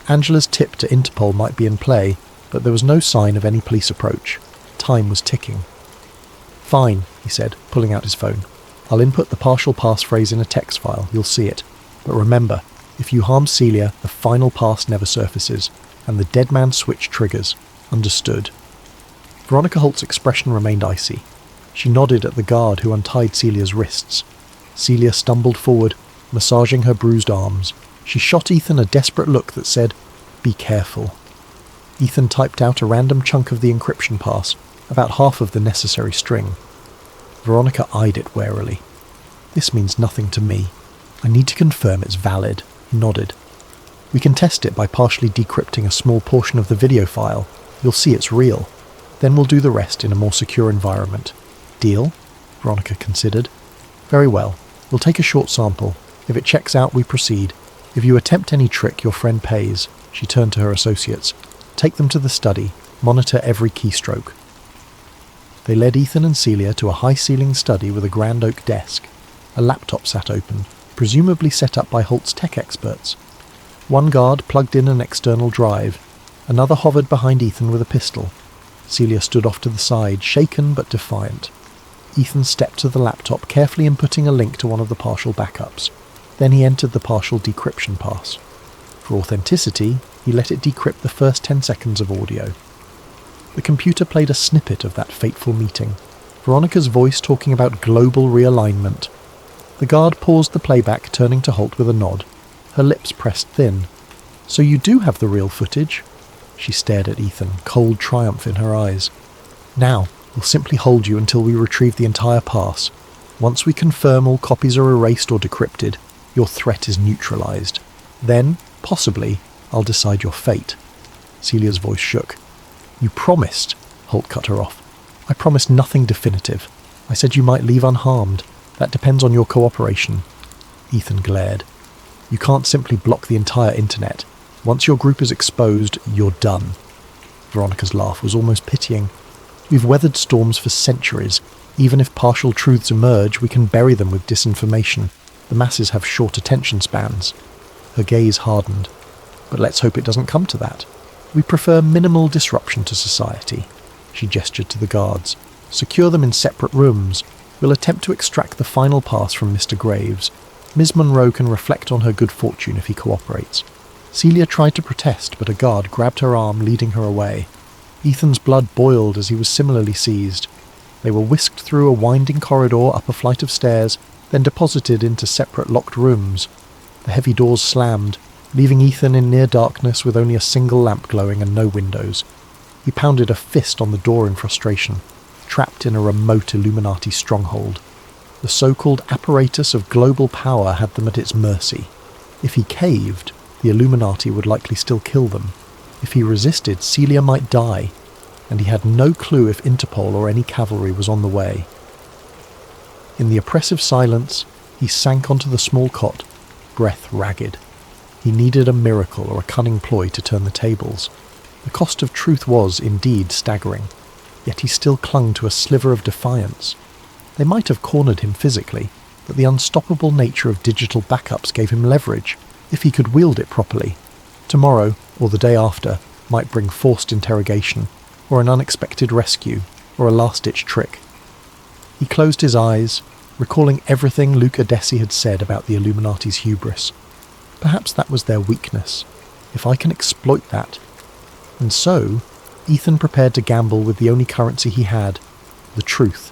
Angela's tip to Interpol might be in play, but there was no sign of any police approach. Time was ticking. "Fine," he said, pulling out his phone. "I'll input the partial passphrase in a text file. You'll see it. But remember, if you harm Celia, the final pass never surfaces, and the dead man switch triggers. Understood?" Veronica Holt's expression remained icy. She nodded at the guard who untied Celia's wrists. Celia stumbled forward, massaging her bruised arms. She shot Ethan a desperate look that said, "Be careful." Ethan typed out a random chunk of the encryption pass, about half of the necessary string. Veronica eyed it warily. "This means nothing to me. I need to confirm it's valid." He nodded. "We can test it by partially decrypting a small portion of the video file. You'll see it's real. Then we'll do the rest in a more secure environment." "Deal?" Veronica considered. "Very well. We'll take a short sample. If it checks out, we proceed. If you attempt any trick, your friend pays." She turned to her associates. "Take them to the study. Monitor every keystroke." They led Ethan and Celia to a high-ceilinged study with a grand oak desk. A laptop sat open, presumably set up by Holt's tech experts. One guard plugged in an external drive. Another hovered behind Ethan with a pistol. Celia stood off to the side, shaken but defiant. Ethan stepped to the laptop, carefully inputting a link to one of the partial backups. Then he entered the partial decryption pass. For authenticity, he let it decrypt the first 10 seconds of audio. The computer played a snippet of that fateful meeting. Veronica's voice talking about global realignment. The guard paused the playback, turning to Holt with a nod. Her lips pressed thin. So you do have the real footage? She stared at Ethan, cold triumph in her eyes. Now, we'll simply hold you until we retrieve the entire pass. Once we confirm all copies are erased or decrypted, your threat is neutralized. Then, possibly, I'll decide your fate. Celia's voice shook. You promised, Holt cut her off. I promised nothing definitive. I said you might leave unharmed. That depends on your cooperation. Ethan glared. You can't simply block the entire internet. Once your group is exposed, you're done. Veronica's laugh was almost pitying. We've weathered storms for centuries. Even if partial truths emerge, we can bury them with disinformation. The masses have short attention spans. Her gaze hardened. But let's hope it doesn't come to that. We prefer minimal disruption to society. She gestured to the guards. Secure them in separate rooms. We'll attempt to extract the final pass from Mr. Graves. Ms. Monroe can reflect on her good fortune if he cooperates. Celia tried to protest, but a guard grabbed her arm, leading her away. Ethan's blood boiled as he was similarly seized. They were whisked through a winding corridor up a flight of stairs, then deposited into separate locked rooms. The heavy doors slammed, leaving Ethan in near darkness with only a single lamp glowing and no windows. He pounded a fist on the door in frustration, trapped in a remote Illuminati stronghold. The so-called apparatus of global power had them at its mercy. If he caved, the Illuminati would likely still kill them. If he resisted, Celia might die, and he had no clue if Interpol or any cavalry was on the way. In the oppressive silence, he sank onto the small cot, breath ragged. He needed a miracle or a cunning ploy to turn the tables. The cost of truth was, indeed, staggering, yet he still clung to a sliver of defiance. They might have cornered him physically, but the unstoppable nature of digital backups gave him leverage, if he could wield it properly. Tomorrow, or the day after, might bring forced interrogation, or an unexpected rescue, or a last-ditch trick. He closed his eyes, recalling everything Luca Desi had said about the Illuminati's hubris. Perhaps that was their weakness. If I can exploit that. And so, Ethan prepared to gamble with the only currency he had, the truth.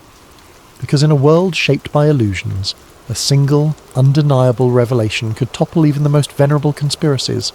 Because in a world shaped by illusions, a single, undeniable revelation could topple even the most venerable conspiracies.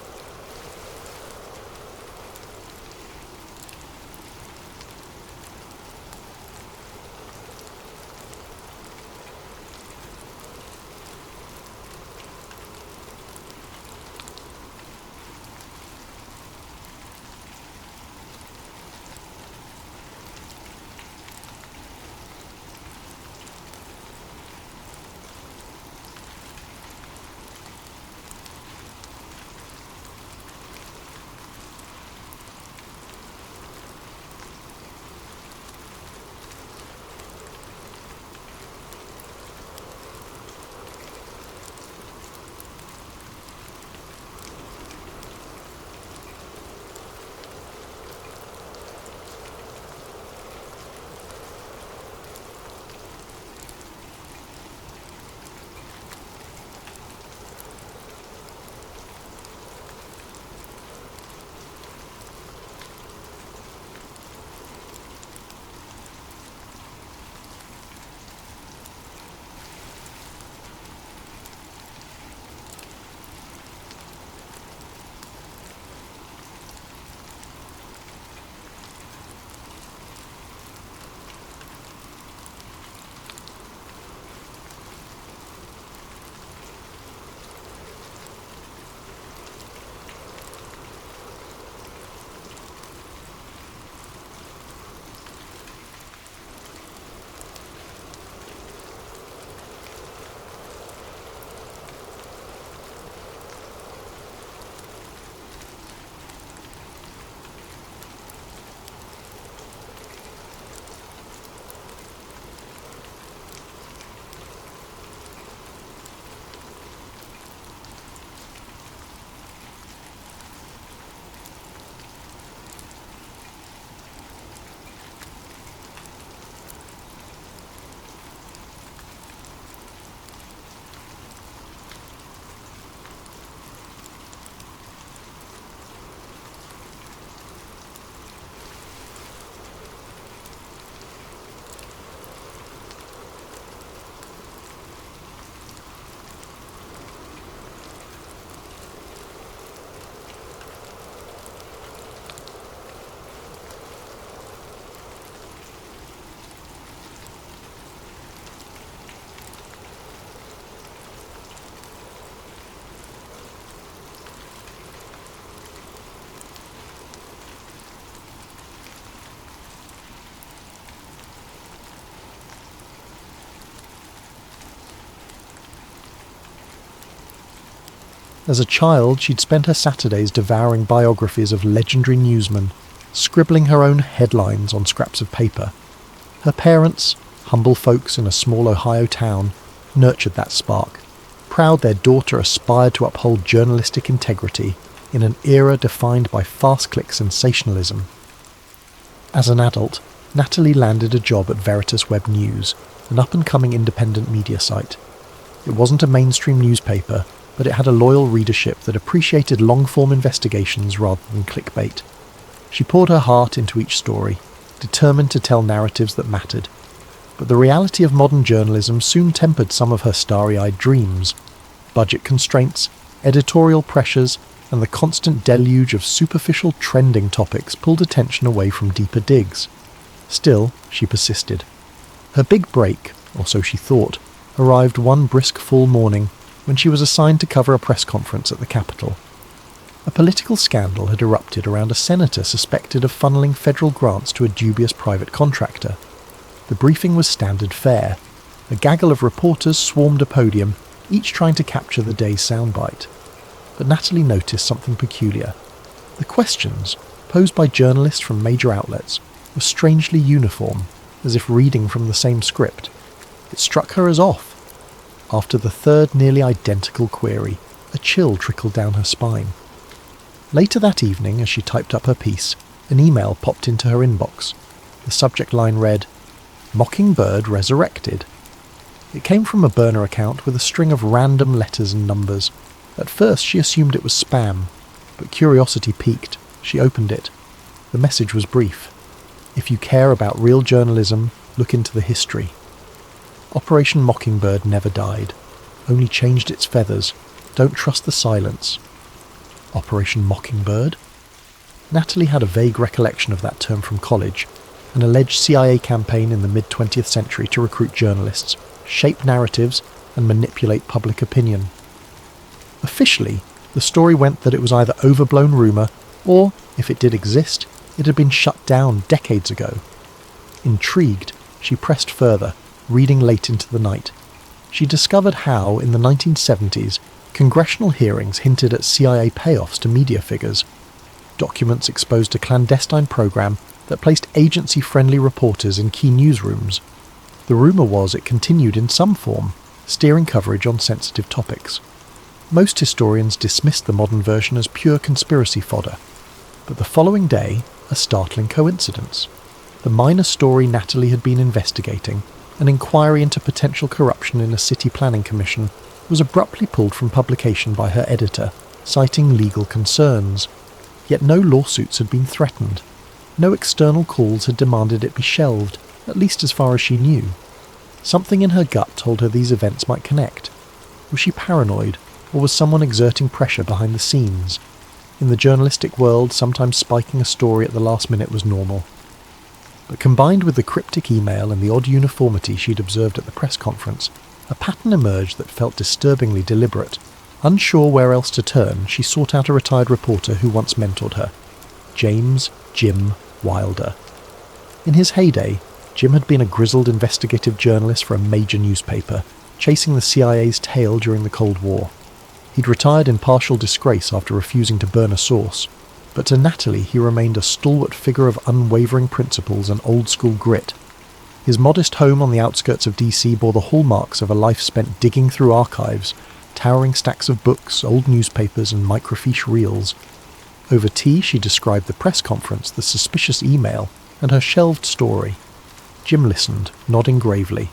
As a child, she'd spent her Saturdays devouring biographies of legendary newsmen, scribbling her own headlines on scraps of paper. Her parents, humble folks in a small Ohio town, nurtured that spark, proud their daughter aspired to uphold journalistic integrity in an era defined by fast-click sensationalism. As an adult, Natalie landed a job at Veritas Web News, an up-and-coming independent media site. It wasn't a mainstream newspaper, but it had a loyal readership that appreciated long-form investigations rather than clickbait. She poured her heart into each story, determined to tell narratives that mattered. But the reality of modern journalism soon tempered some of her starry-eyed dreams. Budget constraints, editorial pressures, and the constant deluge of superficial trending topics pulled attention away from deeper digs. Still, she persisted. Her big break, or so she thought, arrived one brisk fall morning when she was assigned to cover a press conference at the Capitol. A political scandal had erupted around a senator suspected of funneling federal grants to a dubious private contractor. The briefing was standard fare. A gaggle of reporters swarmed a podium, each trying to capture the day's soundbite. But Natalie noticed something peculiar. The questions, posed by journalists from major outlets, were strangely uniform, as if reading from the same script. It struck her as off. After the third nearly identical query, a chill trickled down her spine. Later that evening, as she typed up her piece, an email popped into her inbox. The subject line read, "Mockingbird resurrected." It came from a burner account with a string of random letters and numbers. At first she assumed it was spam, but curiosity piqued. She opened it. The message was brief. "If you care about real journalism, look into the history." Operation Mockingbird never died, only changed its feathers. Don't trust the silence. Operation Mockingbird? Natalie had a vague recollection of that term from college, an alleged CIA campaign in the mid-20th century to recruit journalists, shape narratives, and manipulate public opinion. Officially, the story went that it was either overblown rumour, or, if it did exist, it had been shut down decades ago. Intrigued, she pressed further, reading late into the night. She discovered how, in the 1970s, congressional hearings hinted at CIA payoffs to media figures. Documents exposed a clandestine program that placed agency-friendly reporters in key newsrooms. The rumour was it continued in some form, steering coverage on sensitive topics. Most historians dismissed the modern version as pure conspiracy fodder. But the following day, a startling coincidence. The minor story Natalie had been investigating, an inquiry into potential corruption in a city planning commission, was abruptly pulled from publication by her editor, citing legal concerns. Yet no lawsuits had been threatened. No external calls had demanded it be shelved, at least as far as she knew. Something in her gut told her these events might connect. Was she paranoid, or was someone exerting pressure behind the scenes? In the journalistic world, sometimes spiking a story at the last minute was normal. But combined with the cryptic email and the odd uniformity she'd observed at the press conference, a pattern emerged that felt disturbingly deliberate. Unsure where else to turn, she sought out a retired reporter who once mentored her, James "Jim" Wilder. In his heyday, Jim had been a grizzled investigative journalist for a major newspaper, chasing the CIA's tail during the Cold War. He'd retired in partial disgrace after refusing to burn a source, but to Natalie he remained a stalwart figure of unwavering principles and old-school grit. His modest home on the outskirts of DC bore the hallmarks of a life spent digging through archives, towering stacks of books, old newspapers, and microfiche reels. Over tea she described the press conference, the suspicious email, and her shelved story. Jim listened, nodding gravely.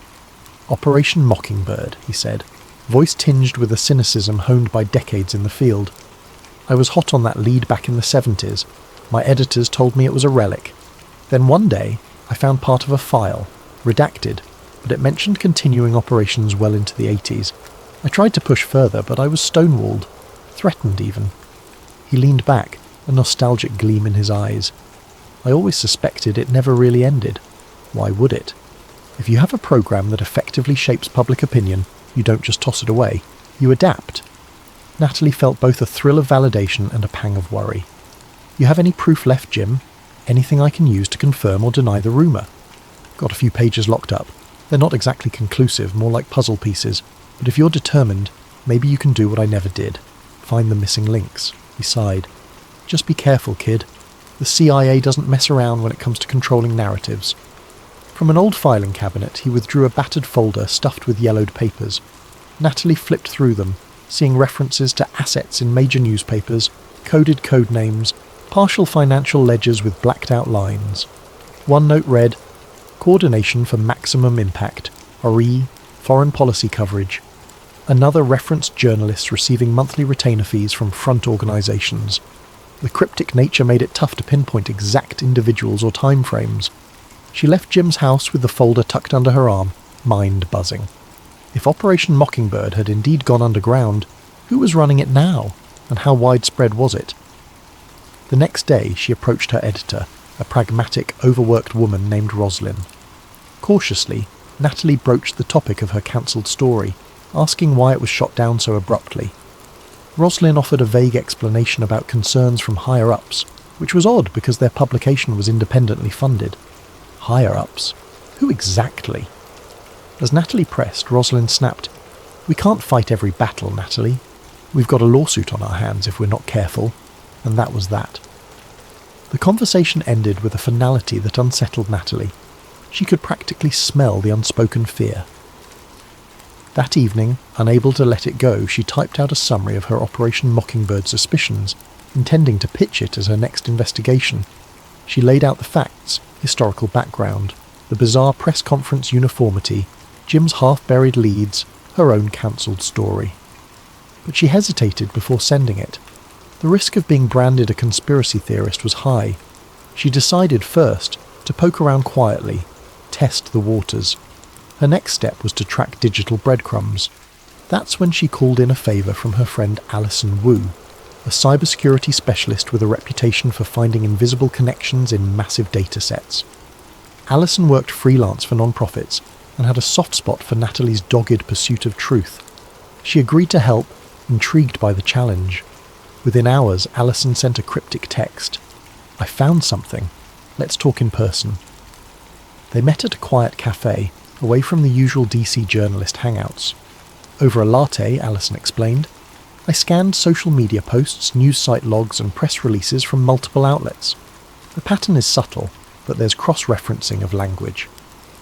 "Operation Mockingbird," he said, voice tinged with a cynicism honed by decades in the field. "I was hot on that lead back in the 70s. My editors told me it was a relic. Then one day, I found part of a file, redacted, but it mentioned continuing operations well into the 80s. I tried to push further, but I was stonewalled, threatened even." He leaned back, a nostalgic gleam in his eyes. "I always suspected it never really ended. Why would it? If you have a program that effectively shapes public opinion, you don't just toss it away, you adapt." Natalie felt both a thrill of validation and a pang of worry. "You have any proof left, Jim? Anything I can use to confirm or deny the rumour?" "Got a few pages locked up. They're not exactly conclusive, more like puzzle pieces, but if you're determined, maybe you can do what I never did. find the missing links, he sighed. Just be careful, kid. The CIA doesn't mess around when it comes to controlling narratives. From an old filing cabinet, he withdrew a battered folder stuffed with yellowed papers. Natalie flipped through them, seeing references to assets in major newspapers, coded code names, partial financial ledgers with blacked out lines. One note read, Coordination for Maximum Impact, RE, Foreign Policy Coverage. Another referenced journalists receiving monthly retainer fees from front organisations. The cryptic nature made it tough to pinpoint exact individuals or time frames. She left Jim's house with the folder tucked under her arm, mind buzzing. If Operation Mockingbird had indeed gone underground, who was running it now, and how widespread was it? The next day she approached her editor, a pragmatic, overworked woman named Roslyn. Cautiously, Natalie broached the topic of her cancelled story, asking why it was shot down so abruptly. Roslyn offered a vague explanation about concerns from higher-ups, which was odd because their publication was independently funded. Higher-ups? Who exactly? As Natalie pressed, Roslyn snapped, We can't fight every battle, Natalie. We've got a lawsuit on our hands if we're not careful. And that was that. The conversation ended with a finality that unsettled Natalie. She could practically smell the unspoken fear. That evening, unable to let it go, she typed out a summary of her Operation Mockingbird suspicions, intending to pitch it as her next investigation. She laid out the facts, historical background, the bizarre press conference uniformity, Jim's half-buried leads, her own cancelled story. But she hesitated before sending it. The risk of being branded a conspiracy theorist was high. She decided first to poke around quietly, test the waters. Her next step was to track digital breadcrumbs. That's when she called in a favour from her friend Alison Wu, a cybersecurity specialist with a reputation for finding invisible connections in massive data sets. Alison worked freelance for non-profits and had a soft spot for Natalie's dogged pursuit of truth. She agreed to help, intrigued by the challenge. Within hours, Alison sent a cryptic text. I found something. Let's talk in person. They met at a quiet cafe, away from the usual DC journalist hangouts. Over a latte, Alison explained, I scanned social media posts, news site logs and press releases from multiple outlets. The pattern is subtle, but there's cross-referencing of language.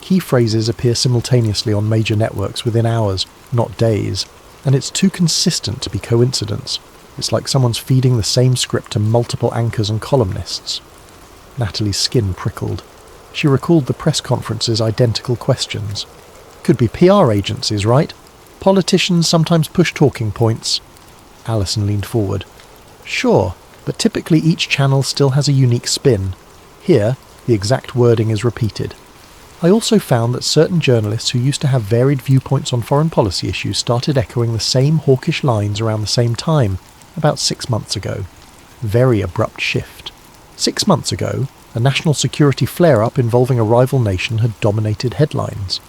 Key phrases appear simultaneously on major networks within hours, not days, and it's too consistent to be coincidence. It's like someone's feeding the same script to multiple anchors and columnists. Natalie's skin prickled. She recalled the press conference's identical questions. Could be PR agencies, right? Politicians sometimes push talking points. Alison leaned forward. Sure, but typically each channel still has a unique spin. Here, the exact wording is repeated. I also found that certain journalists who used to have varied viewpoints on foreign policy issues started echoing the same hawkish lines around the same time, about 6 months ago. Very abrupt shift. 6 months ago, a national security flare-up involving a rival nation had dominated headlines.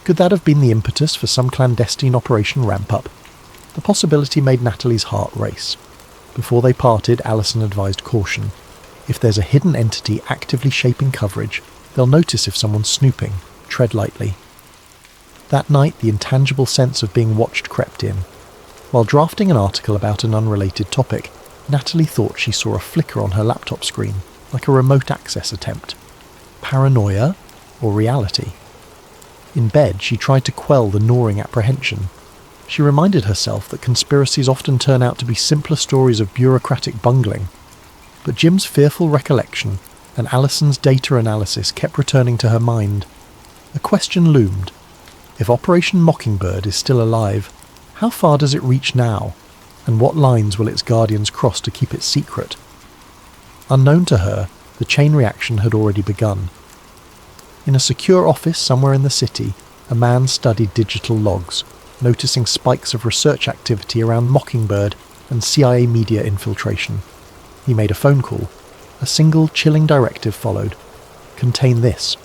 Could that have been the impetus for some clandestine operation ramp-up? The possibility made Natalie's heart race. Before they parted, Alison advised caution. If there's a hidden entity actively shaping coverage, they'll notice if someone's snooping. Tread lightly. That night, the intangible sense of being watched crept in. While drafting an article about an unrelated topic, Natalie thought she saw a flicker on her laptop screen, like a remote access attempt. Paranoia or reality? In bed, she tried to quell the gnawing apprehension. She reminded herself that conspiracies often turn out to be simpler stories of bureaucratic bungling. But Jim's fearful recollection and Alison's data analysis kept returning to her mind. A question loomed. If Operation Mockingbird is still alive, how far does it reach now? And what lines will its guardians cross to keep it secret? Unknown to her, the chain reaction had already begun. In a secure office somewhere in the city, a man studied digital logs, noticing spikes of research activity around Mockingbird and CIA media infiltration. He made a phone call. A single chilling directive followed. Contain this.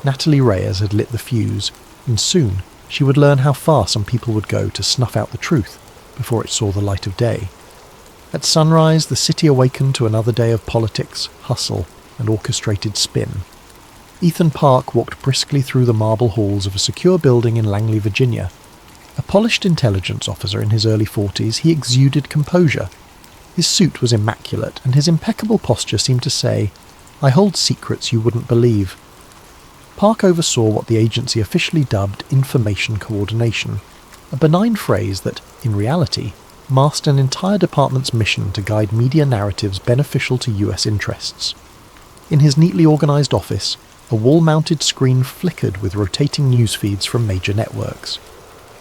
Natalie Reyes had lit the fuse, and soon she would learn how far some people would go to snuff out the truth before it saw the light of day. At sunrise, the city awakened to another day of politics, hustle, and orchestrated spin. Ethan Park walked briskly through the marble halls of a secure building in Langley, Virginia. A polished intelligence officer in his early 40s, he exuded composure. His suit was immaculate, and his impeccable posture seemed to say, "I hold secrets you wouldn't believe." Park oversaw what the agency officially dubbed information coordination, a benign phrase that, in reality, masked an entire department's mission to guide media narratives beneficial to US interests. In his neatly organised office, a wall-mounted screen flickered with rotating news feeds from major networks.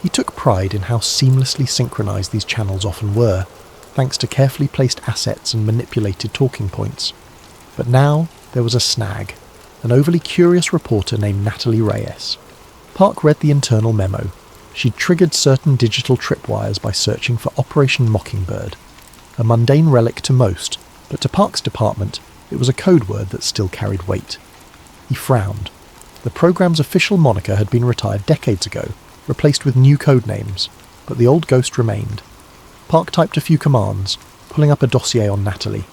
He took pride in how seamlessly synchronised these channels often were, thanks to carefully placed assets and manipulated talking points. But now there was a snag, an overly curious reporter named Natalie Reyes. Park read the internal memo. She'd triggered certain digital tripwires by searching for Operation Mockingbird, a mundane relic to most, but to Park's department, it was a code word that still carried weight. He frowned. The program's official moniker had been retired decades ago, replaced with new code names, but the old ghost remained. Park typed a few commands, pulling up a dossier on Natalie.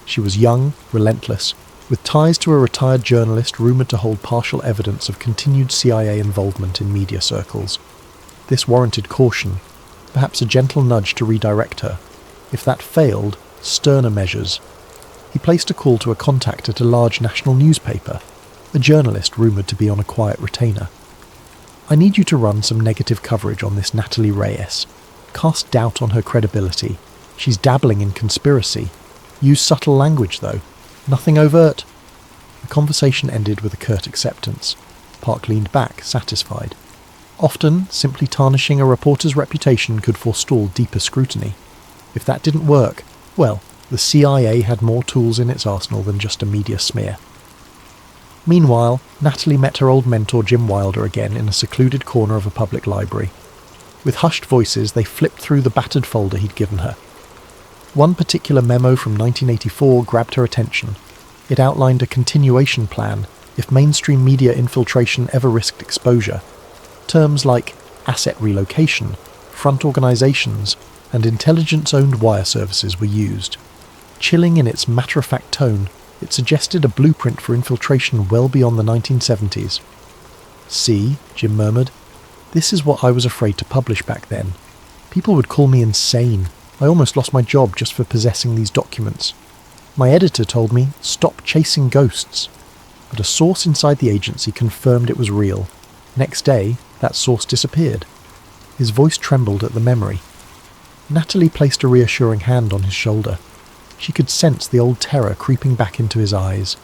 She was young, relentless, with ties to a retired journalist rumoured to hold partial evidence of continued CIA involvement in media circles. This warranted caution, perhaps a gentle nudge to redirect her. If that failed, sterner measures. He placed a call to a contact at a large national newspaper, a journalist rumoured to be on a quiet retainer. "I need you to run some negative coverage on this Natalie Reyes. Cast doubt on her credibility. She's dabbling in conspiracy. Use subtle language, though. Nothing overt." The conversation ended with a curt acceptance. Park leaned back, satisfied. Often, simply tarnishing a reporter's reputation could forestall deeper scrutiny. If that didn't work, well, the CIA had more tools in its arsenal than just a media smear. Meanwhile, Natalie met her old mentor Jim Wilder again in a secluded corner of a public library. With hushed voices, they flipped through the battered folder he'd given her. One particular memo from 1984 grabbed her attention. It outlined a continuation plan if mainstream media infiltration ever risked exposure. Terms like asset relocation, front organisations, and intelligence-owned wire services were used. Chilling in its matter-of-fact tone, it suggested a blueprint for infiltration well beyond the 1970s. "See," Jim murmured, "this is what I was afraid to publish back then. People would call me insane. I almost lost my job just for possessing these documents. My editor told me, stop chasing ghosts. But a source inside the agency confirmed it was real. Next day, that source disappeared." His voice trembled at the memory. Natalie placed a reassuring hand on his shoulder. She could sense the old terror creeping back into his eyes.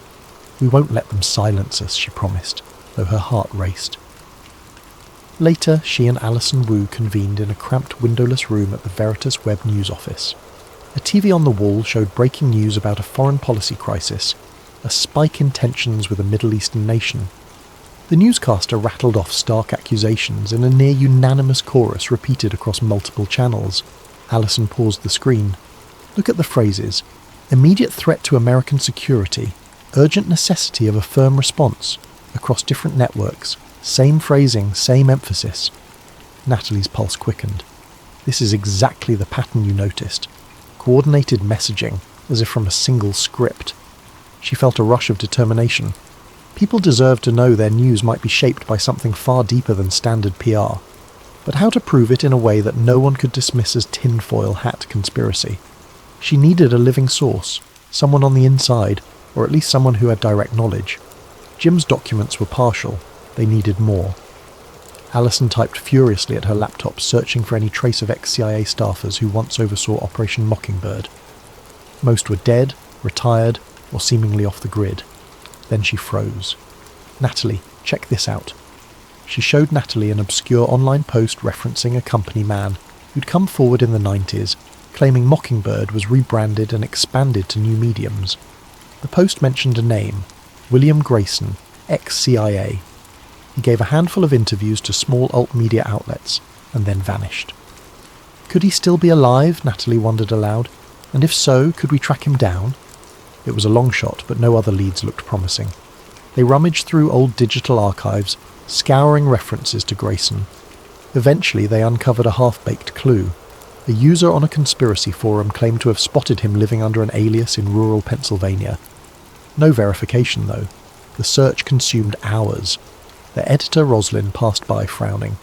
"We won't let them silence us," she promised, though her heart raced. Later, she and Alison Wu convened in a cramped windowless room at the Veritas Web News office. A TV on the wall showed breaking news about a foreign policy crisis, a spike in tensions with a Middle Eastern nation. The newscaster rattled off stark accusations in a near-unanimous chorus repeated across multiple channels. Alison paused the screen. "Look at the phrases. Immediate threat to American security. Urgent necessity of a firm response. Across different networks. Same phrasing, same emphasis." Natalie's pulse quickened. "This is exactly the pattern you noticed. Coordinated messaging, as if from a single script." She felt a rush of determination. People deserved to know their news might be shaped by something far deeper than standard PR. But how to prove it in a way that no one could dismiss as tinfoil hat conspiracy? She needed a living source, someone on the inside, or at least someone who had direct knowledge. Jim's documents were partial. They needed more. Alison typed furiously at her laptop, searching for any trace of ex-CIA staffers who once oversaw Operation Mockingbird. Most were dead, retired, or seemingly off the grid. Then she froze. "Natalie, check this out." She showed Natalie an obscure online post referencing a company man who'd come forward in the 90s, claiming Mockingbird was rebranded and expanded to new mediums. The post mentioned a name, William Grayson, ex-CIA. He gave a handful of interviews to small alt-media outlets, and then vanished. Could he still be alive, Natalie wondered aloud, and if so, could we track him down? It was a long shot, but no other leads looked promising. They rummaged through old digital archives, scouring references to Grayson. Eventually they uncovered a half-baked clue. A user on a conspiracy forum claimed to have spotted him living under an alias in rural Pennsylvania. No verification, though. The search consumed hours. Their editor, Roslyn, passed by frowning.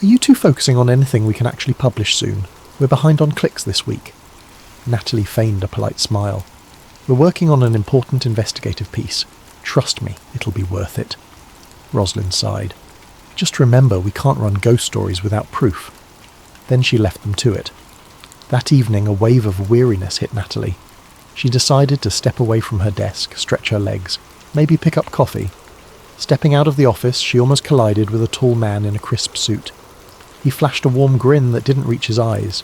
Are you two focusing on anything we can actually publish soon? We're behind on clicks this week. Natalie feigned a polite smile. We're working on an important investigative piece. Trust me, it'll be worth it. Rosalind sighed. Just remember, we can't run ghost stories without proof. Then she left them to it. That evening, a wave of weariness hit Natalie. She decided to step away from her desk, stretch her legs, maybe pick up coffee. Stepping out of the office, she almost collided with a tall man in a crisp suit. He flashed a warm grin that didn't reach his eyes.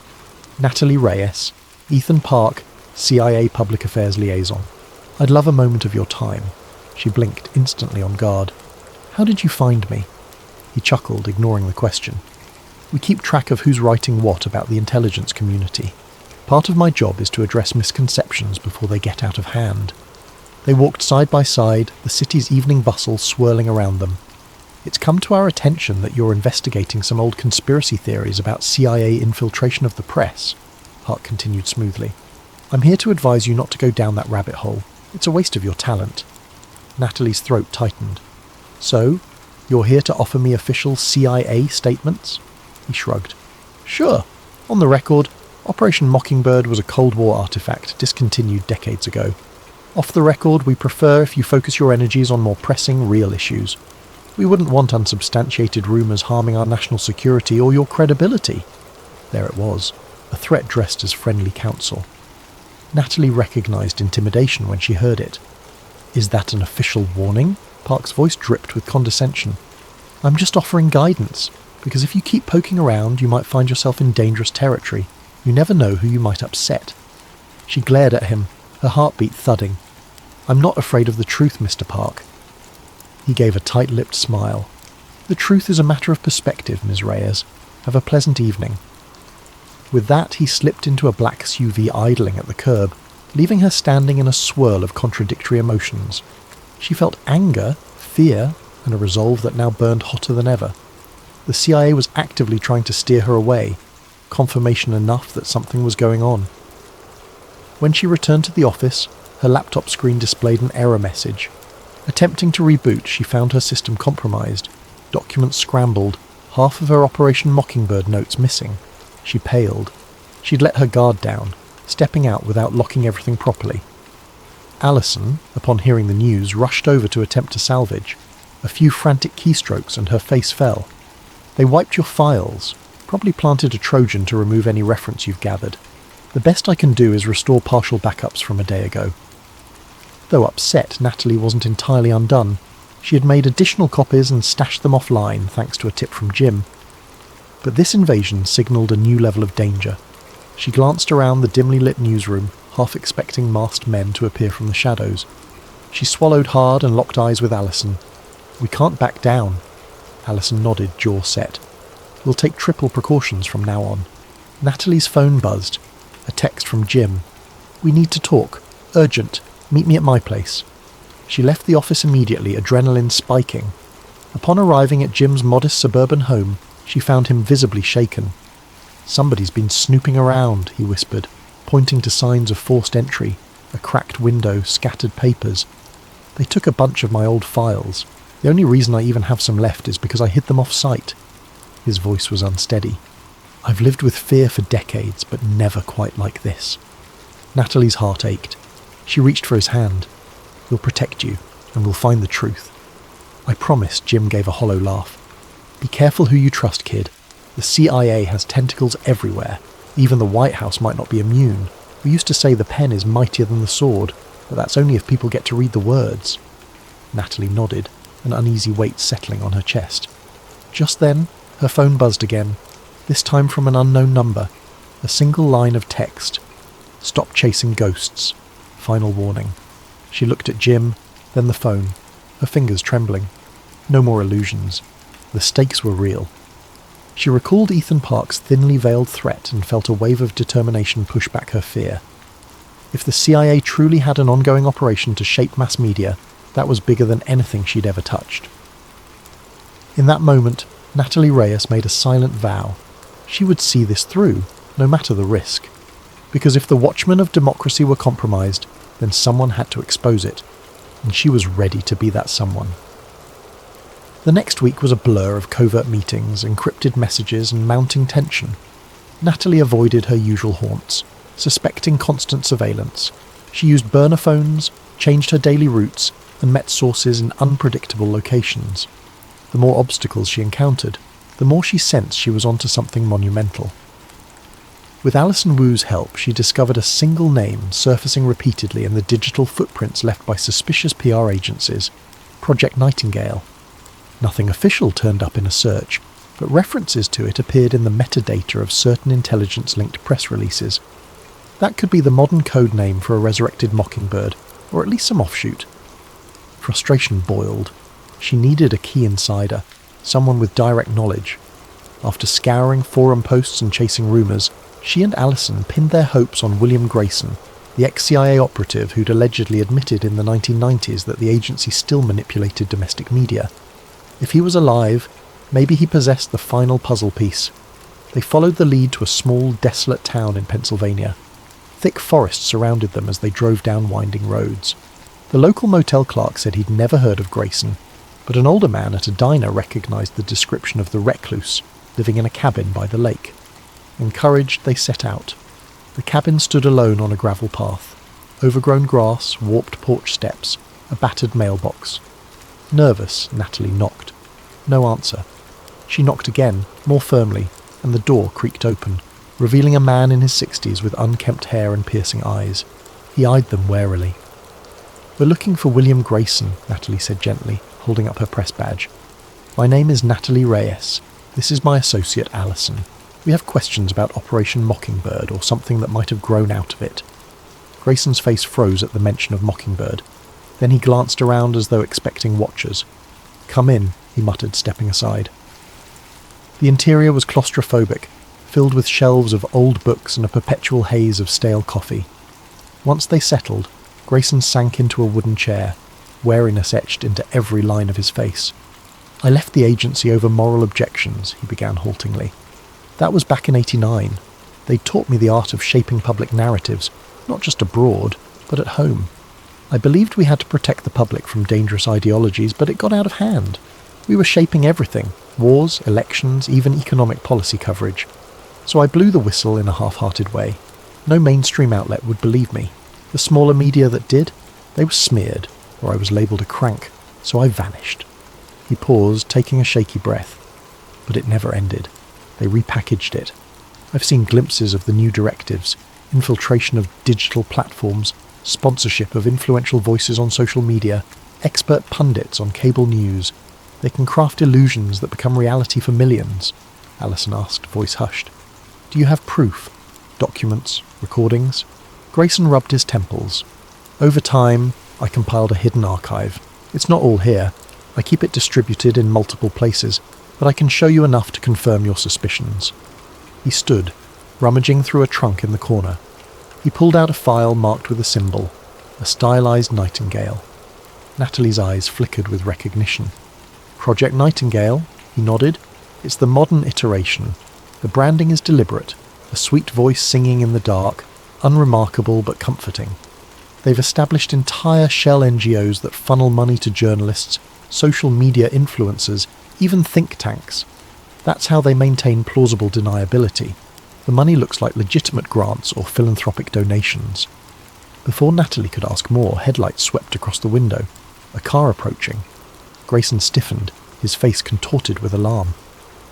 Natalie Reyes, Ethan Park, CIA Public Affairs Liaison. I'd love a moment of your time. She blinked, instantly on guard. How did you find me? He chuckled, ignoring the question. We keep track of who's writing what about the intelligence community. Part of my job is to address misconceptions before they get out of hand. They walked side by side, the city's evening bustle swirling around them. It's come to our attention that you're investigating some old conspiracy theories about CIA infiltration of the press, Park continued smoothly. I'm here to advise you not to go down that rabbit hole. It's a waste of your talent. Natalie's throat tightened. So, you're here to offer me official CIA statements? He shrugged. Sure. On the record, Operation Mockingbird was a Cold War artifact discontinued decades ago. Off the record, we prefer if you focus your energies on more pressing, real issues. We wouldn't want unsubstantiated rumours harming our national security or your credibility. There it was, a threat dressed as friendly counsel. Natalie recognised intimidation when she heard it. Is that an official warning? Park's voice dripped with condescension. I'm just offering guidance, because if you keep poking around, you might find yourself in dangerous territory. You never know who you might upset. She glared at him, her heartbeat thudding. I'm not afraid of the truth, Mr. Park. He gave a tight-lipped smile. The truth is a matter of perspective, Ms. Reyes. Have a pleasant evening. With that, he slipped into a black SUV idling at the curb, leaving her standing in a swirl of contradictory emotions. She felt anger, fear, and a resolve that now burned hotter than ever. The CIA was actively trying to steer her away, confirmation enough that something was going on. When she returned to the office, her laptop screen displayed an error message. Attempting to reboot, she found her system compromised, documents scrambled, half of her Operation Mockingbird notes missing. She paled. She'd let her guard down, stepping out without locking everything properly. Alison, upon hearing the news, rushed over to attempt to salvage. A few frantic keystrokes and her face fell. They wiped your files, probably planted a Trojan to remove any reference you've gathered. The best I can do is restore partial backups from a day ago. Though upset, Natalie wasn't entirely undone. She had made additional copies and stashed them offline, thanks to a tip from Jim. But this invasion signalled a new level of danger. She glanced around the dimly lit newsroom, half expecting masked men to appear from the shadows. She swallowed hard and locked eyes with Alison. We can't back down. Alison nodded, jaw set. We'll take triple precautions from now on. Natalie's phone buzzed. A text from Jim. We need to talk. Urgent. Meet me at my place. She left the office immediately, adrenaline spiking. Upon arriving at Jim's modest suburban home, she found him visibly shaken. Somebody's been snooping around, he whispered, pointing to signs of forced entry, a cracked window, scattered papers. They took a bunch of my old files. The only reason I even have some left is because I hid them off-site. His voice was unsteady. I've lived with fear for decades, but never quite like this. Natalie's heart ached. She reached for his hand. We'll protect you, and we'll find the truth. I promise, Jim gave a hollow laugh. Be careful who you trust, kid. The CIA has tentacles everywhere. Even the White House might not be immune. We used to say the pen is mightier than the sword, but that's only if people get to read the words. Natalie nodded, an uneasy weight settling on her chest. Just then, her phone buzzed again, this time from an unknown number. A single line of text. Stop chasing ghosts. Final warning. She looked at Jim, then the phone, her fingers trembling. No more illusions. The stakes were real. She recalled Ethan Park's thinly veiled threat and felt a wave of determination push back her fear. If the CIA truly had an ongoing operation to shape mass media, that was bigger than anything she'd ever touched. In that moment, Natalie Reyes made a silent vow. She would see this through, no matter the risk. Because if the watchmen of democracy were compromised, then someone had to expose it, and she was ready to be that someone. The next week was a blur of covert meetings, encrypted messages, and mounting tension. Natalie avoided her usual haunts, suspecting constant surveillance. She used burner phones, changed her daily routes, and met sources in unpredictable locations. The more obstacles she encountered, the more she sensed she was onto something monumental. With Alison Wu's help, she discovered a single name surfacing repeatedly in the digital footprints left by suspicious PR agencies: Project Nightingale. Nothing official turned up in a search, but references to it appeared in the metadata of certain intelligence-linked press releases. That could be the modern code name for a resurrected mockingbird, or at least some offshoot. Frustration boiled. She needed a key insider, someone with direct knowledge. After scouring forum posts and chasing rumours, she and Alison pinned their hopes on William Grayson, the ex-CIA operative who'd allegedly admitted in the 1990s that the agency still manipulated domestic media. If he was alive, maybe he possessed the final puzzle piece. They followed the lead to a small, desolate town in Pennsylvania. Thick forest surrounded them as they drove down winding roads. The local motel clerk said he'd never heard of Grayson, but an older man at a diner recognised the description of the recluse, living in a cabin by the lake. Encouraged, they set out. The cabin stood alone on a gravel path. Overgrown grass, warped porch steps, a battered mailbox. Nervous, Natalie knocked. No answer. She knocked again, more firmly, and the door creaked open, revealing a man in his 60s with unkempt hair and piercing eyes. He eyed them warily. "We're looking for William Grayson," Natalie said gently, holding up her press badge. "My name is Natalie Reyes. This is my associate Alison. We have questions about Operation Mockingbird or something that might have grown out of it." Grayson's face froze at the mention of Mockingbird. Then he glanced around as though expecting watchers. "Come in," he muttered, stepping aside. The interior was claustrophobic, filled with shelves of old books and a perpetual haze of stale coffee. Once they settled, Grayson sank into a wooden chair, wariness etched into every line of his face. "I left the agency over moral objections," he began haltingly. "That was back in '89. They taught me the art of shaping public narratives, not just abroad, but at home. I believed we had to protect the public from dangerous ideologies, but it got out of hand. We were shaping everything: wars, elections, even economic policy coverage. So I blew the whistle in a half-hearted way. No mainstream outlet would believe me. The smaller media that did, they were smeared, or I was labelled a crank, so I vanished." He paused, taking a shaky breath. But it never ended. They repackaged it. I've seen glimpses of the new directives: infiltration of digital platforms, sponsorship of influential voices on social media, expert pundits on cable news. They can craft illusions that become reality for millions. Alison asked, voice hushed. "Do you have proof? Documents? Recordings?" Grayson rubbed his temples. "Over time, I compiled a hidden archive. It's not all here. I keep it distributed in multiple places, but I can show you enough to confirm your suspicions." He stood, rummaging through a trunk in the corner. He pulled out a file marked with a symbol, a stylized nightingale. Natalie's eyes flickered with recognition. "Project Nightingale," he nodded. "It's the modern iteration. The branding is deliberate, a sweet voice singing in the dark, unremarkable but comforting. They've established entire shell NGOs that funnel money to journalists, social media influencers, even think tanks. That's how they maintain plausible deniability. The money looks like legitimate grants or philanthropic donations." Before Natalie could ask more, headlights swept across the window, a car approaching. Grayson stiffened, his face contorted with alarm.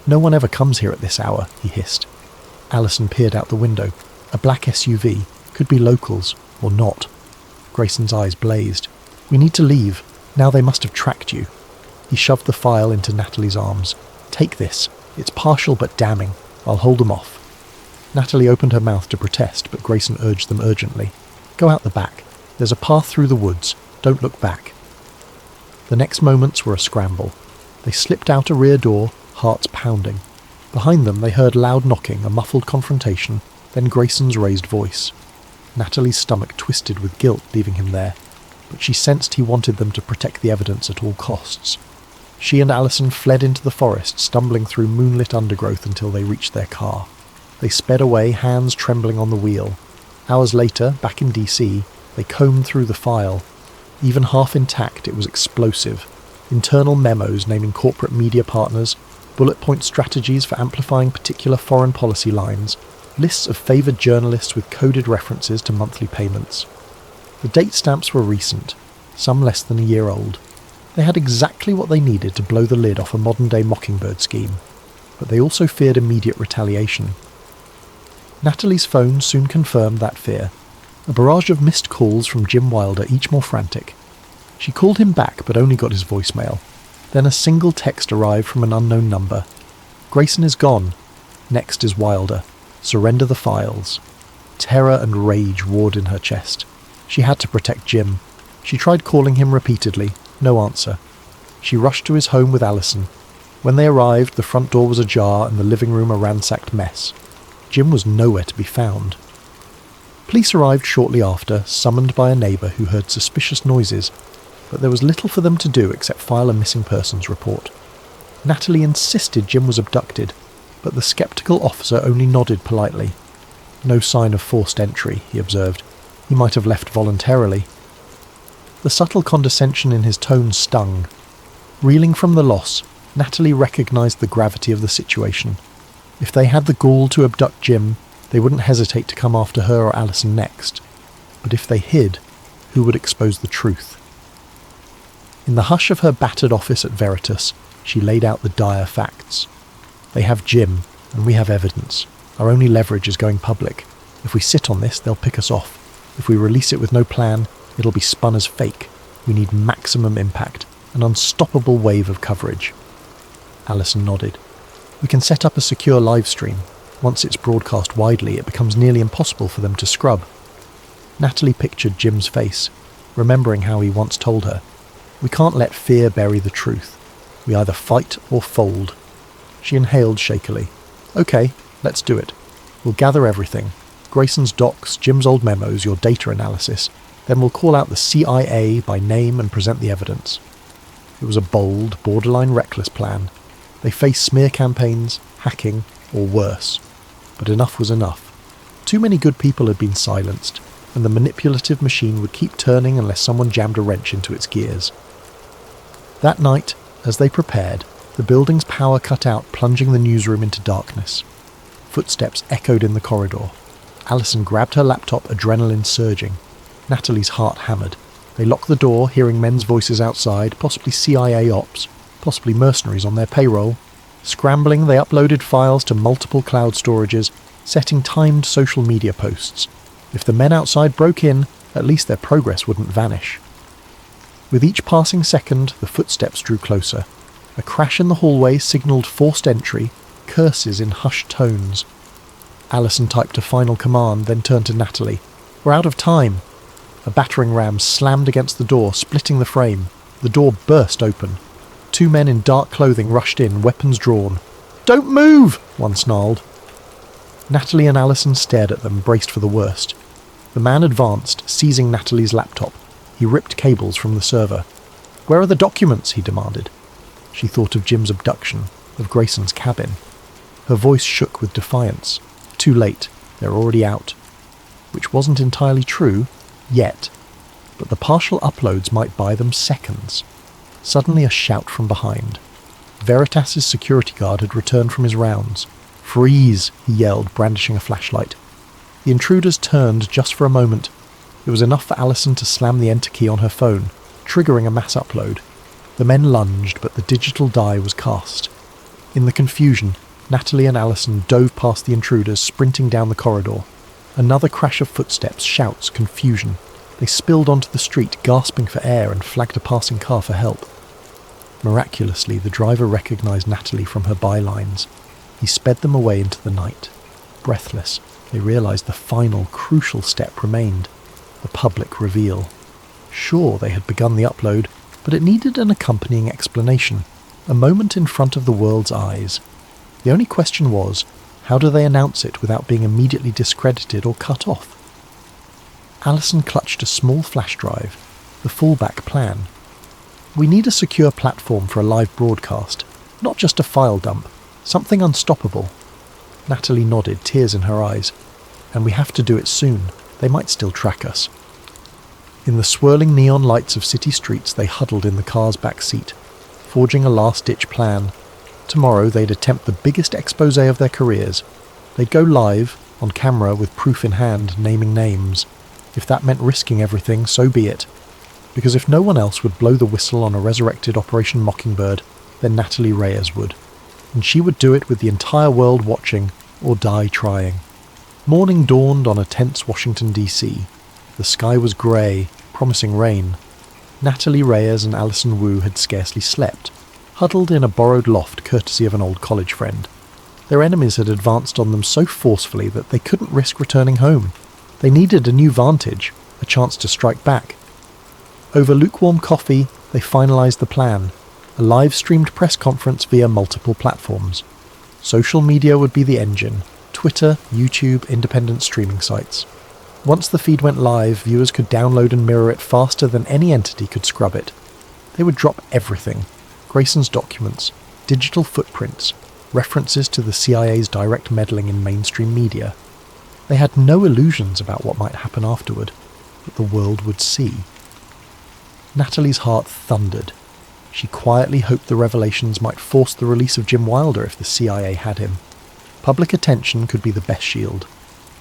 "No one ever comes here at this hour," he hissed. Alison peered out the window. A black SUV, could be locals, or not. Grayson's eyes blazed. "We need to leave. Now they must have tracked you." He shoved the file into Natalie's arms. "Take this. It's partial but damning. I'll hold them off." Natalie opened her mouth to protest, but Grayson urged them urgently. "Go out the back. There's a path through the woods. Don't look back." The next moments were a scramble. They slipped out a rear door, hearts pounding. Behind them they heard loud knocking, a muffled confrontation, then Grayson's raised voice. Natalie's stomach twisted with guilt leaving him there, but she sensed he wanted them to protect the evidence at all costs. She and Alison fled into the forest, stumbling through moonlit undergrowth until they reached their car. They sped away, hands trembling on the wheel. Hours later, back in DC, they combed through the file. Even half intact, it was explosive. internal memos naming corporate media partners, bullet point strategies for amplifying particular foreign policy lines, lists of favoured journalists with coded references to monthly payments. The date stamps were recent, some less than a year old. They had exactly what they needed to blow the lid off a modern-day Mockingbird scheme, but they also feared immediate retaliation. Natalie's phone soon confirmed that fear. A barrage of missed calls from Jim Wilder, each more frantic. She called him back but only got his voicemail. Then a single text arrived from an unknown number. "Grayson is gone. Next is Wilder. Surrender the files." Terror and rage roared in her chest. She had to protect Jim. She tried calling him repeatedly. No answer. She rushed to his home with Alison. When they arrived, the front door was ajar and the living room a ransacked mess. Jim was nowhere to be found. Police arrived shortly after, summoned by a neighbour who heard suspicious noises, but there was little for them to do except file a missing persons report. Natalie insisted Jim was abducted, but the sceptical officer only nodded politely. "No sign of forced entry," he observed. "He might have left voluntarily." The subtle condescension in his tone stung. Reeling from the loss, Natalie recognised the gravity of the situation. If they had the gall to abduct Jim, they wouldn't hesitate to come after her or Alison next. But if they hid, who would expose the truth? In the hush of her battered office at Veritas, she laid out the dire facts. "They have Jim, and we have evidence. Our only leverage is going public. If we sit on this, they'll pick us off. If we release it with no plan, it'll be spun as fake. We need maximum impact, an unstoppable wave of coverage." Alison nodded. "We can set up a secure live stream. Once it's broadcast widely, it becomes nearly impossible for them to scrub." Natalie pictured Jim's face, remembering how he once told her, "We can't let fear bury the truth. We either fight or fold." She inhaled shakily. "Okay, let's do it. We'll gather everything. Grayson's docs, Jim's old memos, your data analysis. Then we'll call out the CIA by name and present the evidence." It was a bold, borderline reckless plan. They faced smear campaigns, hacking, or worse. But enough was enough. Too many good people had been silenced, and the manipulative machine would keep turning unless someone jammed a wrench into its gears. That night, as they prepared, the building's power cut out, plunging the newsroom into darkness. Footsteps echoed in the corridor. Alison grabbed her laptop, adrenaline surging. Natalie's heart hammered. They locked the door, hearing men's voices outside, possibly CIA ops, possibly mercenaries on their payroll. Scrambling, they uploaded files to multiple cloud storages, setting timed social media posts. If the men outside broke in, at least their progress wouldn't vanish. With each passing second, the footsteps drew closer. A crash in the hallway signalled forced entry, curses in hushed tones. Alison typed a final command, then turned to Natalie. "We're out of time." A battering ram slammed against the door, splitting the frame. The door burst open. Two men in dark clothing rushed in, weapons drawn. "Don't move!" one snarled. Natalie and Alison stared at them, braced for the worst. The man advanced, seizing Natalie's laptop. He ripped cables from the server. "Where are the documents?" he demanded. She thought of Jim's abduction, of Grayson's cabin. Her voice shook with defiance. Too late. They're already out. Which wasn't entirely true, yet. But the partial uploads might buy them seconds. Suddenly a shout from behind. Veritas's security guard had returned from his rounds. "Freeze!" he yelled, brandishing a flashlight. The intruders turned just for a moment. It was enough for Alison to slam the enter key on her phone, triggering a mass upload. The men lunged, but the digital die was cast. In the confusion, Natalie and Alison dove past the intruders, sprinting down the corridor. Another crash of footsteps, shouts, confusion. They spilled onto the street, gasping for air, and flagged a passing car for help. Miraculously, the driver recognised Natalie from her bylines. He sped them away into the night. Breathless, they realised the final, crucial step remained. The public reveal. Sure, they had begun the upload, but it needed an accompanying explanation. A moment in front of the world's eyes. The only question was, how do they announce it without being immediately discredited or cut off? Alison clutched a small flash drive, the fallback plan. "We need a secure platform for a live broadcast, not just a file dump, something unstoppable." Natalie nodded, tears in her eyes. "And we have to do it soon. They might still track us." In the swirling neon lights of city streets, they huddled in the car's back seat. forging a last-ditch plan. Tomorrow they'd attempt the biggest exposé of their careers. They'd go live, on camera with proof in hand, naming names. If that meant risking everything, so be it. Because if no one else would blow the whistle on a resurrected Operation Mockingbird, then Natalie Reyes would. And she would do it with the entire world watching, or die trying. Morning dawned on a tense Washington, D.C. The sky was grey, promising rain. Natalie Reyes and Alison Wu had scarcely slept, huddled in a borrowed loft courtesy of an old college friend. Their enemies had advanced on them so forcefully that they couldn't risk returning home. They needed a new vantage, a chance to strike back. Over lukewarm coffee, they finalised the plan, a live-streamed press conference via multiple platforms. Social media would be the engine: Twitter, YouTube, independent streaming sites. Once the feed went live, viewers could download and mirror it faster than any entity could scrub it. They would drop everything: Grayson's documents, digital footprints, references to the CIA's direct meddling in mainstream media. They had no illusions about what might happen afterward, but the world would see. Natalie's heart thundered. She quietly hoped the revelations might force the release of Jim Wilder if the CIA had him. Public attention could be the best shield.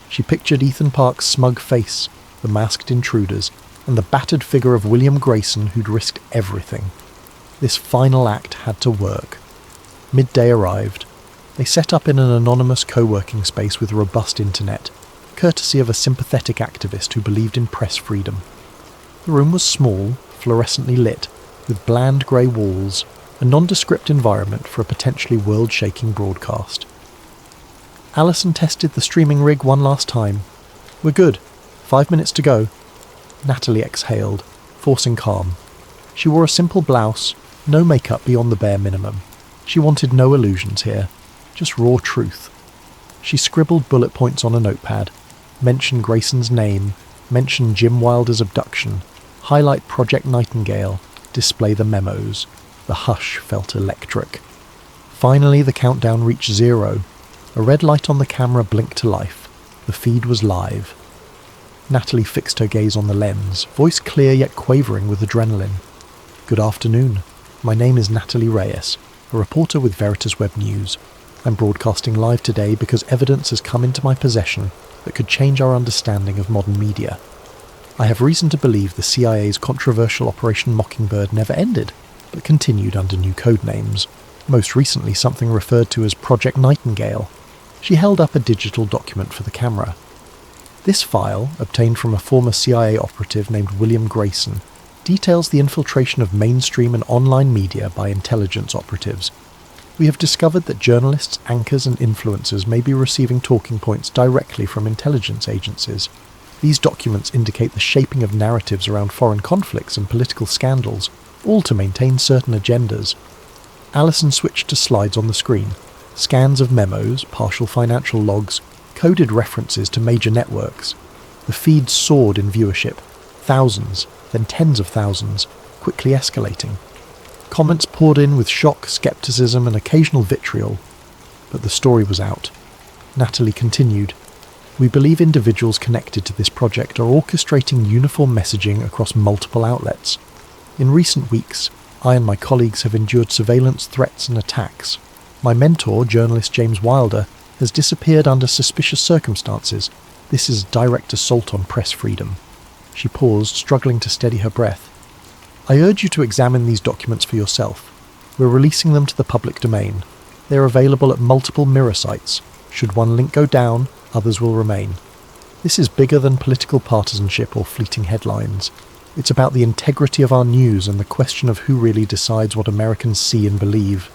She pictured Ethan Park's smug face, the masked intruders, and the battered figure of William Grayson who'd risked everything. This final act had to work. Midday arrived. They set up in an anonymous co-working space with robust internet, courtesy of a sympathetic activist who believed in press freedom. The room was small, fluorescently lit, with bland grey walls, a nondescript environment for a potentially world-shaking broadcast. Alison tested the streaming rig one last time. "We're good. 5 minutes to go." Natalie exhaled, forcing calm. She wore a simple blouse, no makeup beyond the bare minimum. She wanted no illusions here, just raw truth. She scribbled bullet points on a notepad, mention Grayson's name, mention Jim Wilder's abduction, highlight Project Nightingale, display the memos. The hush felt electric. Finally, the countdown reached 0. A red light on the camera blinked to life. The feed was live. Natalie fixed her gaze on the lens, voice clear yet quavering with adrenaline. "Good afternoon. My name is Natalie Reyes, a reporter with Veritas Web News. I'm broadcasting live today because evidence has come into my possession that could change our understanding of modern media. I have reason to believe the CIA's controversial Operation Mockingbird never ended, but continued under new code names, most recently something referred to as Project Nightingale." She held up a digital document for the camera. This file, obtained from a former CIA operative named William Grayson, details the infiltration of mainstream and online media by intelligence operatives. We have discovered that journalists, anchors and influencers may be receiving talking points directly from intelligence agencies. These documents indicate the shaping of narratives around foreign conflicts and political scandals, all to maintain certain agendas. Alison switched to slides on the screen. Scans of memos, partial financial logs, coded references to major networks. The feed soared in viewership. Thousands, then tens of thousands, quickly escalating. Comments poured in with shock, skepticism and occasional vitriol. But the story was out. Natalie continued. "We believe individuals connected to this project are orchestrating uniform messaging across multiple outlets. In recent weeks, I and my colleagues have endured surveillance threats and attacks. My mentor, journalist James Wilder, has disappeared under suspicious circumstances. This is a direct assault on press freedom." She paused, struggling to steady her breath. "I urge you to examine these documents for yourself. We're releasing them to the public domain. They are available at multiple mirror sites. Should one link go down, others will remain. This is bigger than political partisanship or fleeting headlines. It's about the integrity of our news and the question of who really decides what Americans see and believe."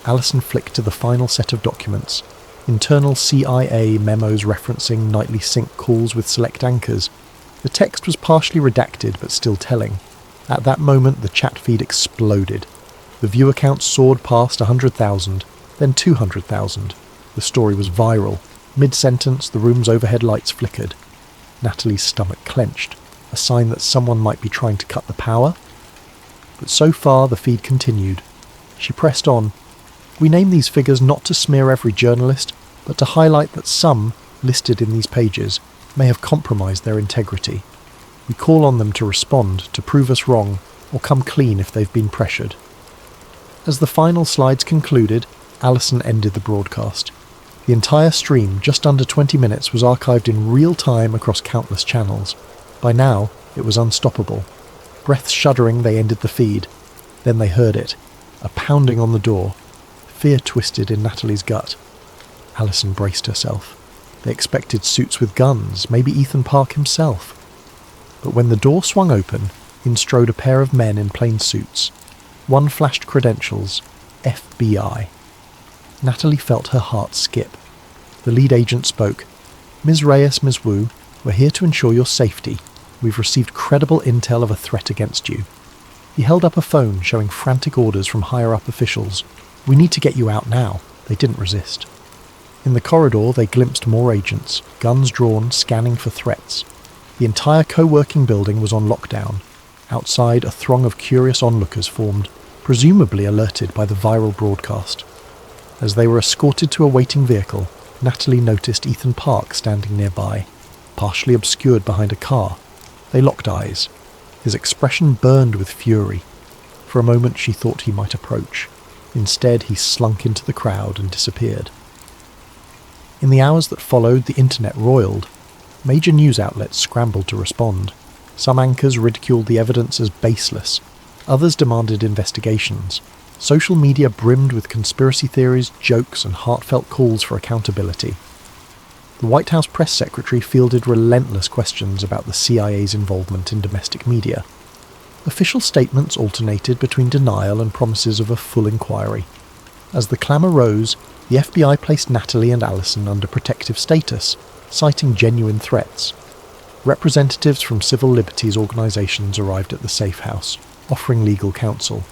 Alison flicked to the final set of documents. Internal CIA memos referencing nightly sync calls with select anchors. The text was partially redacted but still telling. At that moment the chat feed exploded. The viewer count soared past 100,000, then 200,000. The story was viral. Mid-sentence, the room's overhead lights flickered. Natalie's stomach clenched, a sign that someone might be trying to cut the power. But so far the feed continued. She pressed on. "We name these figures not to smear every journalist, but to highlight that some, listed in these pages, may have compromised their integrity. We call on them to respond, to prove us wrong, or come clean if they've been pressured." As the final slides concluded, Alison ended the broadcast. The entire stream, just under 20 minutes, was archived in real time across countless channels. By now, it was unstoppable. Breath shuddering, they ended the feed. Then they heard it, a pounding on the door. Fear twisted in Natalie's gut. Alison braced herself. They expected suits with guns, maybe Ethan Park himself. But when the door swung open, in strode a pair of men in plain suits. One flashed credentials, FBI. Natalie felt her heart skip. The lead agent spoke. "Ms. Reyes, Ms. Wu, we're here to ensure your safety. We've received credible intel of a threat against you." He held up a phone showing frantic orders from higher-up officials. "We need to get you out now." They didn't resist. In the corridor, they glimpsed more agents, guns drawn, scanning for threats. The entire co-working building was on lockdown. Outside, a throng of curious onlookers formed, presumably alerted by the viral broadcast. As they were escorted to a waiting vehicle, Natalie noticed Ethan Park standing nearby, partially obscured behind a car. They locked eyes. His expression burned with fury. For a moment she thought he might approach. Instead, he slunk into the crowd and disappeared. In the hours that followed, the internet roiled. Major news outlets scrambled to respond. Some anchors ridiculed the evidence as baseless. Others demanded investigations. Social media brimmed with conspiracy theories, jokes, and heartfelt calls for accountability. The White House press secretary fielded relentless questions about the CIA's involvement in domestic media. Official statements alternated between denial and promises of a full inquiry. As the clamour rose, the FBI placed Natalie and Alison under protective status, citing genuine threats. Representatives from civil liberties organisations arrived at the safe house, offering legal counsel.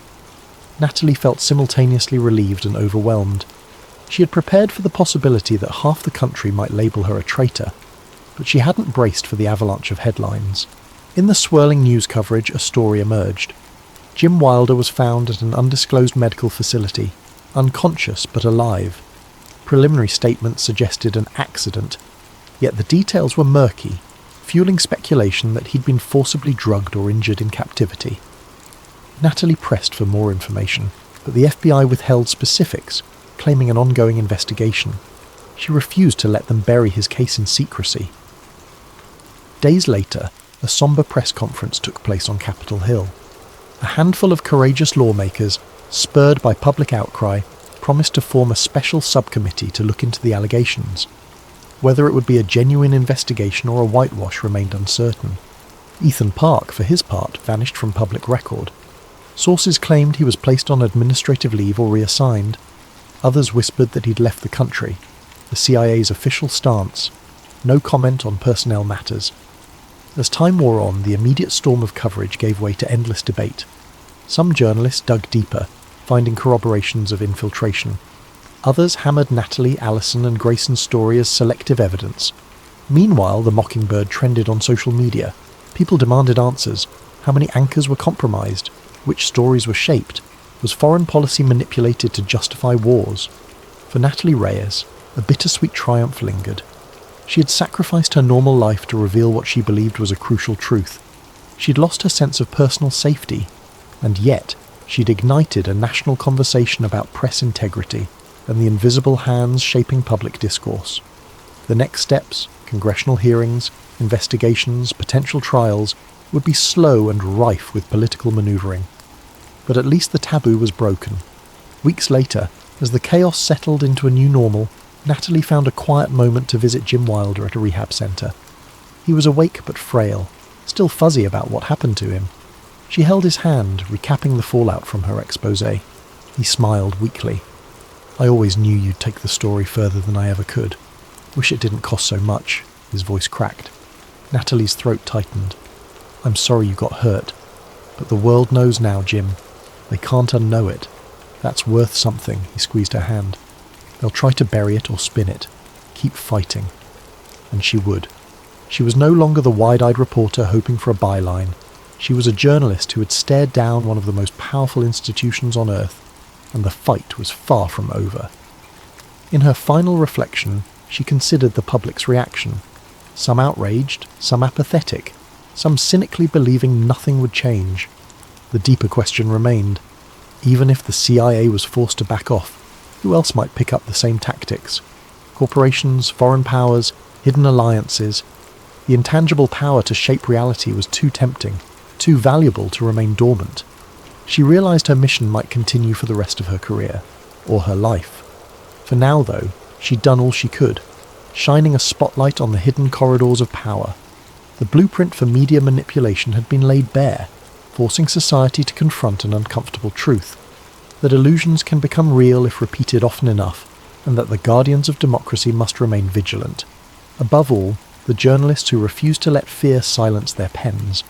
Natalie felt simultaneously relieved and overwhelmed. She had prepared for the possibility that half the country might label her a traitor, but she hadn't braced for the avalanche of headlines. In the swirling news coverage, a story emerged. Jim Wilder was found at an undisclosed medical facility, unconscious but alive. Preliminary statements suggested an accident, yet the details were murky, fueling speculation that he'd been forcibly drugged or injured in captivity. Natalie pressed for more information, but the FBI withheld specifics, claiming an ongoing investigation. She refused to let them bury his case in secrecy. Days later, a sombre press conference took place on Capitol Hill. A handful of courageous lawmakers, spurred by public outcry, promised to form a special subcommittee to look into the allegations. Whether it would be a genuine investigation or a whitewash remained uncertain. Ethan Park, for his part, vanished from public record. Sources claimed he was placed on administrative leave or reassigned. Others whispered that he'd left the country. The CIA's official stance: no comment on personnel matters. As time wore on, the immediate storm of coverage gave way to endless debate. Some journalists dug deeper, finding corroborations of infiltration. Others hammered Natalie, Alison, and Grayson's story as selective evidence. Meanwhile, the Mockingbird trended on social media. People demanded answers. How many anchors were compromised? Which stories were shaped? Was foreign policy manipulated to justify wars? For Natalie Reyes, a bittersweet triumph lingered. She had sacrificed her normal life to reveal what she believed was a crucial truth. She'd lost her sense of personal safety, and yet she'd ignited a national conversation about press integrity and the invisible hands shaping public discourse. The next steps, congressional hearings, investigations, potential trials, would be slow and rife with political manoeuvring. But at least the taboo was broken. Weeks later, as the chaos settled into a new normal, Natalie found a quiet moment to visit Jim Wilder at a rehab centre. He was awake but frail, still fuzzy about what happened to him. She held his hand, recapping the fallout from her exposé. He smiled weakly. "I always knew you'd take the story further than I ever could. Wish it didn't cost so much." His voice cracked. Natalie's throat tightened. "I'm sorry you got hurt. But the world knows now, Jim. They can't unknow it. That's worth something." He squeezed her hand. "They'll try to bury it or spin it. Keep fighting." And she would. She was no longer the wide-eyed reporter hoping for a byline. She was a journalist who had stared down one of the most powerful institutions on earth, and the fight was far from over. In her final reflection, she considered the public's reaction. Some outraged, some apathetic, some cynically believing nothing would change. The deeper question remained: Even if the CIA was forced to back off, who else might pick up the same tactics? Corporations, foreign powers, hidden alliances. The intangible power to shape reality was too tempting, too valuable to remain dormant. She realized her mission might continue for the rest of her career, or her life. For now, though, she'd done all she could, shining a spotlight on the hidden corridors of power. The blueprint for media manipulation had been laid bare, forcing society to confront an uncomfortable truth, that illusions can become real if repeated often enough, and that the guardians of democracy must remain vigilant. Above all, the journalists who refuse to let fear silence their pens.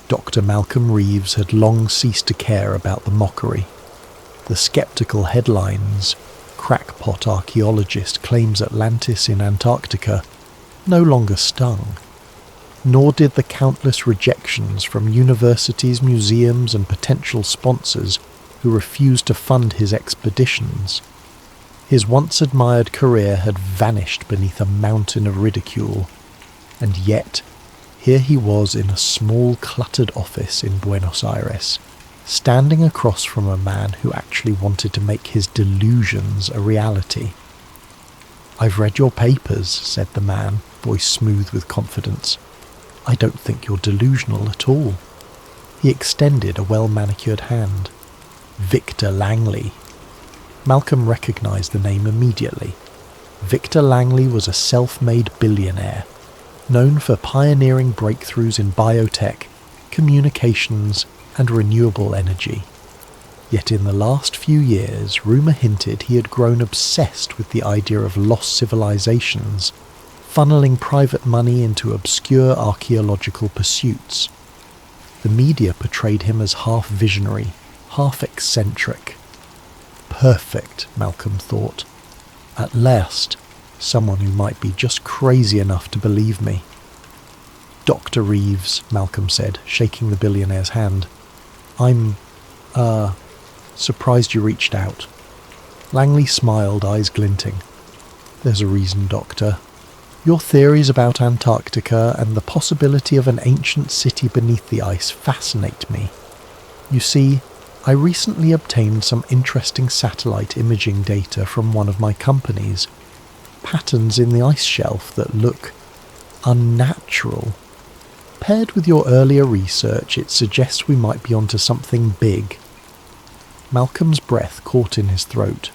Dr. Malcolm Reeves had long ceased to care about the mockery. The skeptical headlines, "Crackpot archaeologist claims Atlantis in Antarctica," no longer stung. Nor did the countless rejections from universities, museums, and potential sponsors who refused to fund his expeditions. His once admired career had vanished beneath a mountain of ridicule, and yet Here he was in a small, cluttered office in Buenos Aires, standing across from a man who actually wanted to make his delusions a reality. "I've read your papers," said the man, voice smooth with confidence. "I don't think you're delusional at all." He extended a well-manicured hand. "Victor Langley." Malcolm recognized the name immediately. Victor Langley was a self-made billionaire, known for pioneering breakthroughs in biotech, communications, and renewable energy. Yet in the last few years, rumour hinted he had grown obsessed with the idea of lost civilizations, funneling private money into obscure archaeological pursuits. The media portrayed him as half visionary, half eccentric. Perfect, Malcolm thought. At last, someone who might be just crazy enough to believe me. "Dr. Reeves," Malcolm said, shaking the billionaire's hand. I'm surprised you reached out." Langley smiled, eyes glinting. "There's a reason, Doctor. Your theories about Antarctica and the possibility of an ancient city beneath the ice fascinate me. You see, I recently obtained some interesting satellite imaging data from one of my companies. Patterns in the ice shelf that look unnatural. Paired with your earlier research, it suggests we might be onto something big." Malcolm's breath caught in his throat.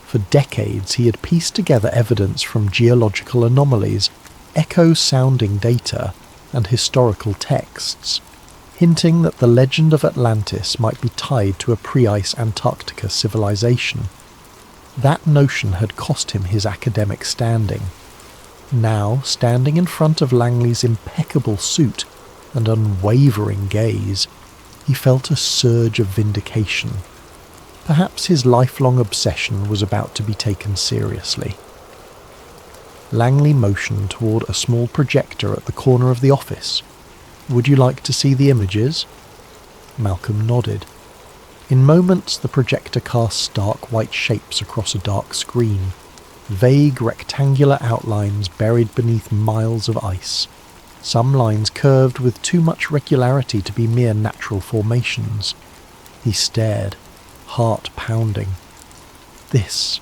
For decades he had pieced together evidence from geological anomalies, echo-sounding data, and historical texts, hinting that the legend of Atlantis might be tied to a pre-ice Antarctica civilization. That notion had cost him his academic standing. Now, standing in front of Langley's impeccable suit and unwavering gaze, he felt a surge of vindication. Perhaps his lifelong obsession was about to be taken seriously. Langley motioned toward a small projector at the corner of the office. "Would you like to see the images?" Malcolm nodded. In moments, the projector cast stark white shapes across a dark screen, vague rectangular outlines buried beneath miles of ice, some lines curved with too much regularity to be mere natural formations. He stared, heart pounding. This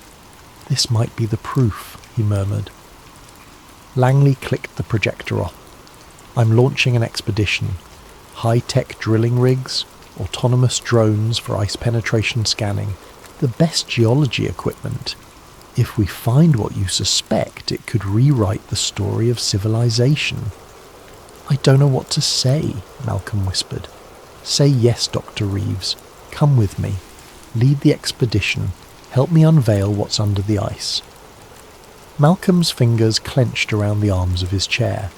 might be the proof," he murmured. Langley clicked the projector off. "I'm launching an expedition. High-tech drilling rigs, autonomous drones for ice penetration scanning, the best geology equipment. If we find what you suspect, it could rewrite the story of civilization." "I don't know what to say," Malcolm whispered. "Say yes, Dr. Reeves. Come with me. Lead the expedition. Help me unveil what's under the ice." Malcolm's fingers clenched around the arms of his chair.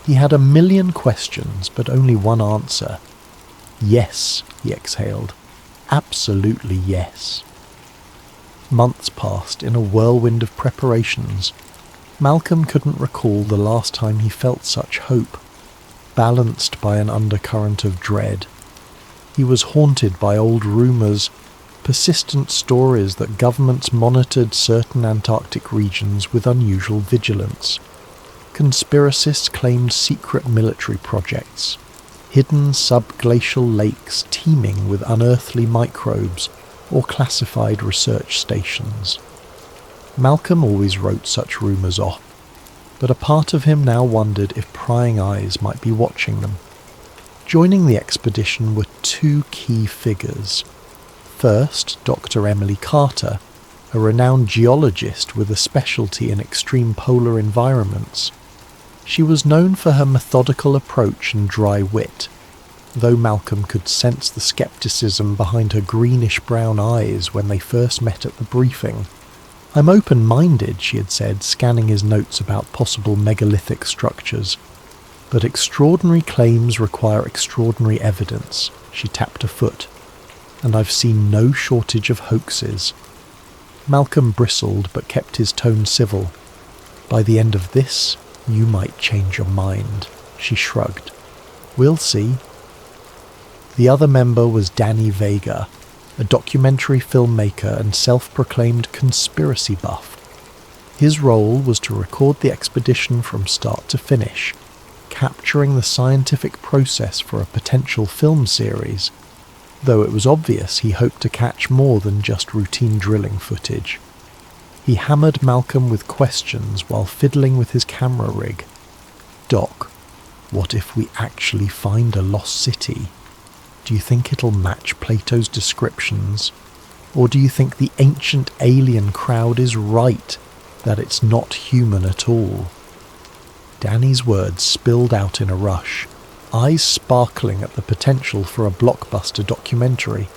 He had a million questions, but only one answer. "Yes," he exhaled. "Absolutely yes." Months passed in a whirlwind of preparations. Malcolm couldn't recall the last time he felt such hope, balanced by an undercurrent of dread. He was haunted by old rumours, persistent stories that governments monitored certain Antarctic regions with unusual vigilance. Conspiracists claimed secret military projects, hidden subglacial lakes teeming with unearthly microbes, or classified research stations. Malcolm always wrote such rumours off, but a part of him now wondered if prying eyes might be watching them. Joining the expedition were two key figures. First, Dr. Emily Carter, a renowned geologist with a specialty in extreme polar environments. She was known for her methodical approach and dry wit, though Malcolm could sense the skepticism behind her greenish-brown eyes when they first met at the briefing. "I'm open-minded," she had said, scanning his notes about possible megalithic structures. "But extraordinary claims require extraordinary evidence," she tapped a foot. "And I've seen no shortage of hoaxes." Malcolm bristled but kept his tone civil. "By the end of this, you might change your mind," she shrugged. "We'll see." The other member was Danny Vega, a documentary filmmaker and self-proclaimed conspiracy buff. His role was to record the expedition from start to finish, capturing the scientific process for a potential film series, though it was obvious he hoped to catch more than just routine drilling footage. He hammered Malcolm with questions while fiddling with his camera rig. "Doc, what if we actually find a lost city? Do you think it'll match Plato's descriptions? Or do you think the ancient alien crowd is right, that it's not human at all?" Danny's words spilled out in a rush, eyes sparkling at the potential for a blockbuster documentary.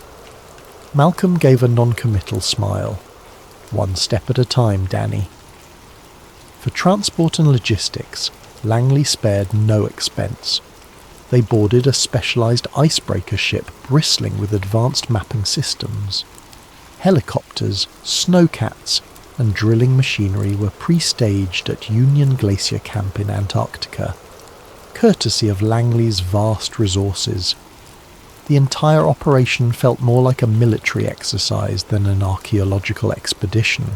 Malcolm gave a non-committal smile. "One step at a time, Danny." For transport and logistics, Langley spared no expense. They boarded a specialised icebreaker ship bristling with advanced mapping systems. Helicopters, snowcats, and drilling machinery were pre-staged at Union Glacier Camp in Antarctica, courtesy of Langley's vast resources. The entire operation felt more like a military exercise than an archaeological expedition.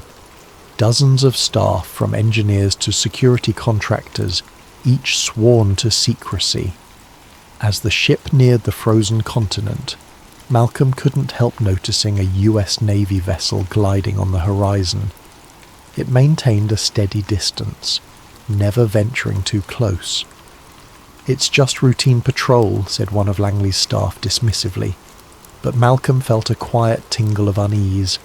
Dozens of staff, from engineers to security contractors, each sworn to secrecy. As the ship neared the frozen continent, Malcolm couldn't help noticing a US Navy vessel gliding on the horizon. It maintained a steady distance, never venturing too close. "It's just routine patrol," said one of Langley's staff dismissively, but Malcolm felt a quiet tingle of unease.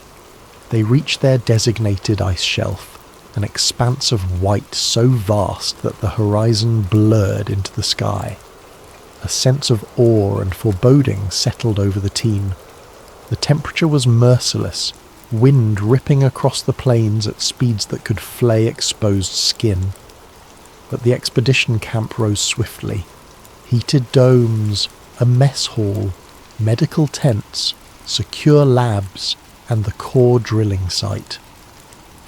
They reached their designated ice shelf, an expanse of white so vast that the horizon blurred into the sky. A sense of awe and foreboding settled over the team. The temperature was merciless, wind ripping across the plains at speeds that could flay exposed skin. But the expedition camp rose swiftly. Heated domes, a mess hall, medical tents, secure labs, and the core drilling site.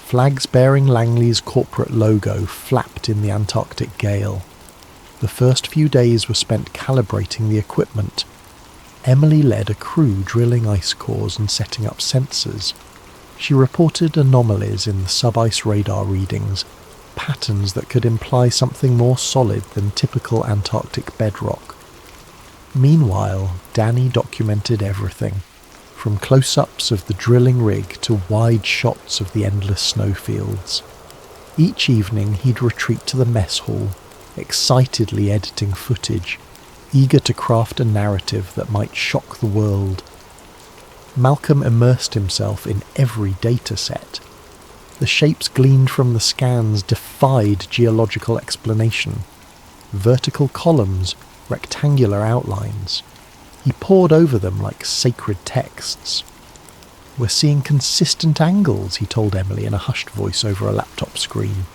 Flags bearing Langley's corporate logo flapped in the Antarctic gale. The first few days were spent calibrating the equipment. Emily led a crew drilling ice cores and setting up sensors. She reported anomalies in the sub-ice radar readings, patterns that could imply something more solid than typical Antarctic bedrock. Meanwhile, Danny documented everything, from close-ups of the drilling rig to wide shots of the endless snowfields. Each evening he'd retreat to the mess hall, excitedly editing footage, eager to craft a narrative that might shock the world. Malcolm immersed himself in every data set. The shapes gleaned from the scans defied geological explanation. Vertical columns, rectangular outlines. He pored over them like sacred texts. "We're seeing consistent angles," he told Emily in a hushed voice over a laptop screen.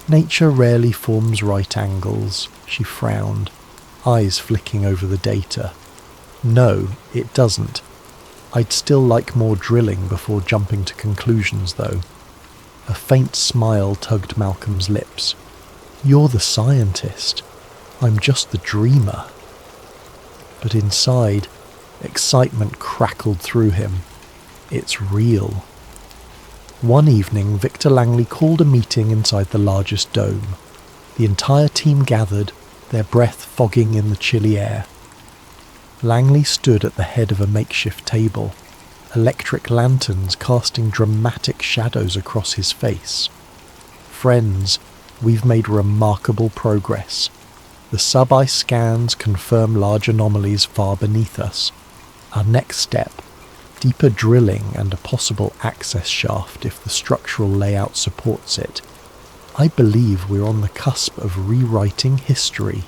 "Nature rarely forms right angles," she frowned, eyes flicking over the data. "No, it doesn't. I'd still like more drilling before jumping to conclusions, though." A faint smile tugged Malcolm's lips. "You're the scientist. I'm just the dreamer." But inside, excitement crackled through him. It's real. One evening, Victor Langley called a meeting inside the largest dome. The entire team gathered, their breath fogging in the chilly air. Langley stood at the head of a makeshift table, electric lanterns casting dramatic shadows across his face. "Friends, we've made remarkable progress. The sub-ice scans confirm large anomalies far beneath us. Our next step, deeper drilling and a possible access shaft if the structural layout supports it. I believe we're on the cusp of rewriting history."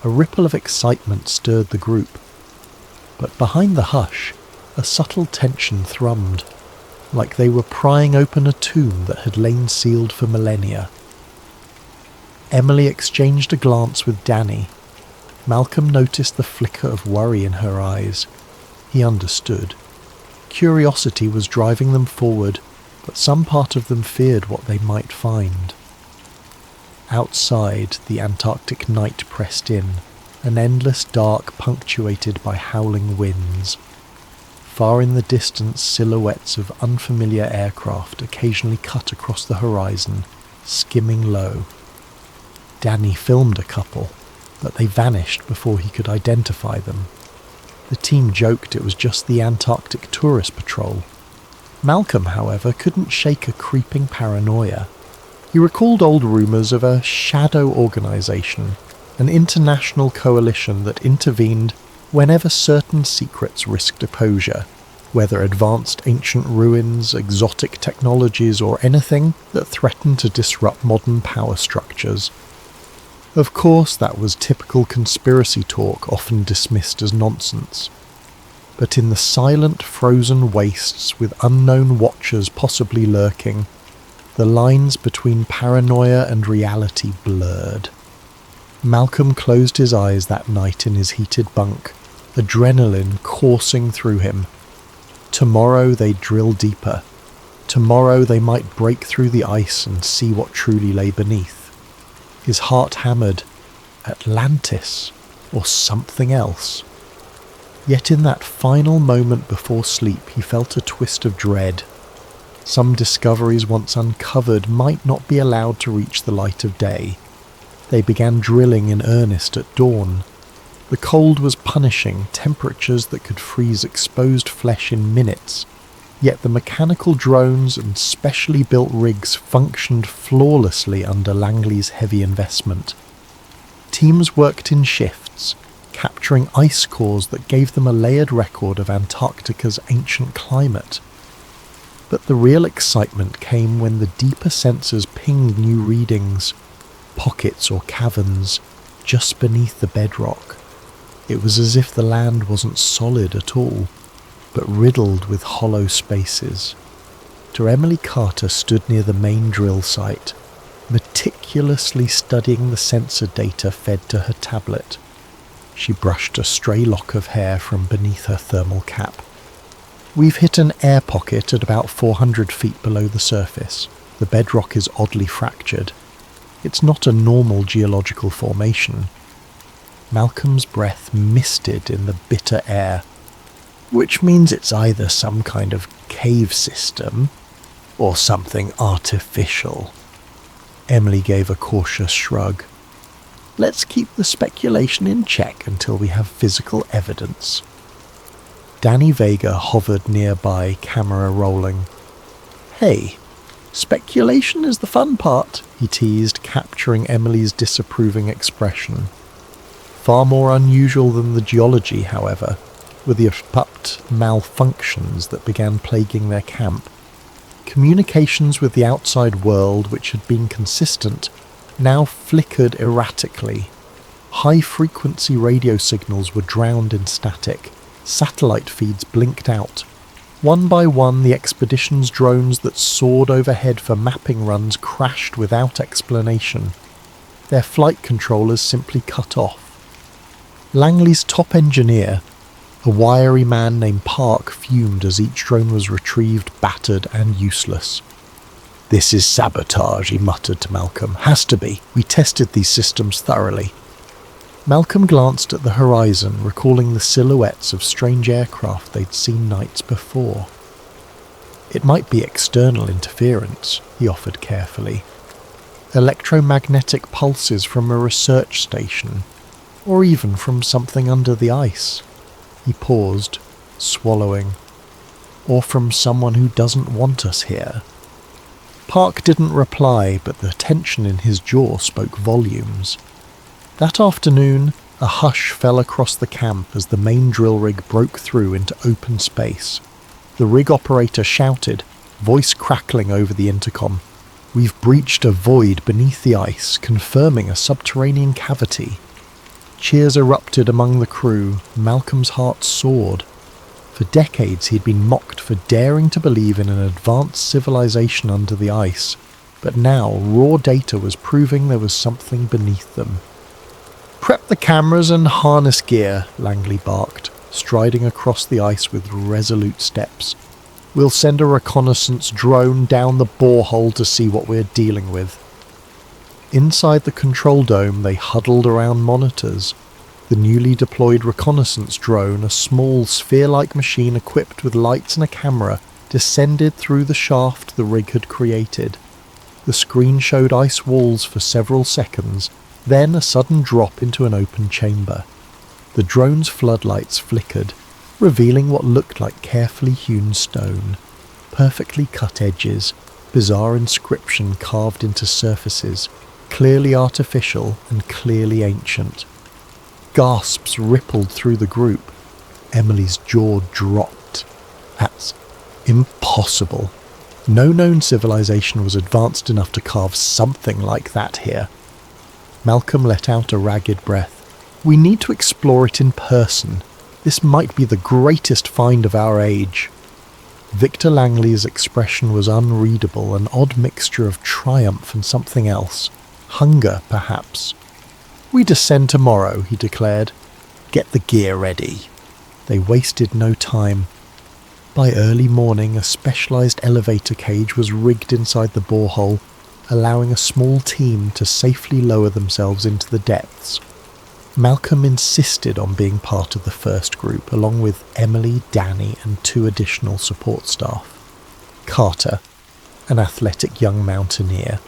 A ripple of excitement stirred the group. But behind the hush, a subtle tension thrummed, like they were prying open a tomb that had lain sealed for millennia. Emily exchanged a glance with Danny. Malcolm noticed the flicker of worry in her eyes. He understood. Curiosity was driving them forward, but some part of them feared what they might find. Outside, the Antarctic night pressed in, an endless dark punctuated by howling winds. Far in the distance, silhouettes of unfamiliar aircraft occasionally cut across the horizon, skimming low. Danny filmed a couple, but they vanished before he could identify them. The team joked it was just the Antarctic Tourist Patrol. Malcolm, however, couldn't shake a creeping paranoia. He recalled old rumours of a shadow organisation, an international coalition that intervened whenever certain secrets risked exposure, whether advanced ancient ruins, exotic technologies, or anything that threatened to disrupt modern power structures. Of course, that was typical conspiracy talk, often dismissed as nonsense. But in the silent, frozen wastes with unknown watchers possibly lurking, the lines between paranoia and reality blurred. Malcolm closed his eyes that night in his heated bunk, adrenaline coursing through him. Tomorrow they'd drill deeper. Tomorrow they might break through the ice and see what truly lay beneath. His heart hammered. Atlantis, or something else. Yet in that final moment before sleep he felt a twist of dread. Some discoveries once uncovered might not be allowed to reach the light of day. They began drilling in earnest at dawn. The cold was punishing, temperatures that could freeze exposed flesh in minutes, yet the mechanical drones and specially built rigs functioned flawlessly under Langley's heavy investment. Teams worked in shifts, capturing ice cores that gave them a layered record of Antarctica's ancient climate. But the real excitement came when the deeper sensors pinged new readings, pockets or caverns, just beneath the bedrock. It was as if the land wasn't solid at all, but riddled with hollow spaces. Emily Carter stood near the main drill site, meticulously studying the sensor data fed to her tablet. She brushed a stray lock of hair from beneath her thermal cap. We've hit an air pocket at about 400 feet below the surface. The bedrock is oddly fractured. It's not a normal geological formation. Malcolm's breath misted in the bitter air, which means it's either some kind of cave system or something artificial. Emily gave a cautious shrug. Let's keep the speculation in check until we have physical evidence. Danny Vega hovered nearby, camera rolling. Hey, speculation is the fun part, he teased, capturing Emily's disapproving expression. Far more unusual than the geology, however, were the abrupt malfunctions that began plaguing their camp. Communications with the outside world, which had been consistent, now flickered erratically. High-frequency radio signals were drowned in static. Satellite feeds blinked out. One by one, the expedition's drones that soared overhead for mapping runs crashed without explanation. Their flight controllers simply cut off. Langley's top engineer, a wiry man named Park, fumed as each drone was retrieved, battered and useless. "This is sabotage," he muttered to Malcolm. "Has to be. We tested these systems thoroughly." Malcolm glanced at the horizon, recalling the silhouettes of strange aircraft they'd seen nights before. "It might be external interference," he offered carefully. "Electromagnetic pulses from a research station, or even from something under the ice." He paused, swallowing. "Or from someone who doesn't want us here." Park didn't reply, but the tension in his jaw spoke volumes. That afternoon, a hush fell across the camp as the main drill rig broke through into open space. The rig operator shouted, voice crackling over the intercom, "We've breached a void beneath the ice, confirming a subterranean cavity." Cheers erupted among the crew. Malcolm's heart soared. For decades he'd been mocked for daring to believe in an advanced civilization under the ice, but now raw data was proving there was something beneath them. "Prep the cameras and harness gear," Langley barked, striding across the ice with resolute steps. "We'll send a reconnaissance drone down the borehole to see what we're dealing with." Inside the control dome they huddled around monitors. The newly deployed reconnaissance drone, a small sphere-like machine equipped with lights and a camera, descended through the shaft the rig had created. The screen showed ice walls for several seconds, Then a sudden drop into an open chamber. The drone's floodlights flickered, revealing what looked like carefully hewn stone, perfectly cut edges, bizarre inscription carved into surfaces, clearly artificial and clearly ancient. Gasps rippled through the group. Emily's jaw dropped. That's impossible. No known civilization was advanced enough to carve something like that here. Malcolm let out a ragged breath. We need to explore it in person. This might be the greatest find of our age. Victor Langley's expression was unreadable, an odd mixture of triumph and something else. Hunger, perhaps. We descend tomorrow, he declared. Get the gear ready. They wasted no time. By early morning, a specialized elevator cage was rigged inside the borehole, allowing a small team to safely lower themselves into the depths. Malcolm insisted on being part of the first group, along with Emily, Danny, and 2 additional support staff. Carter, an athletic young mountaineer,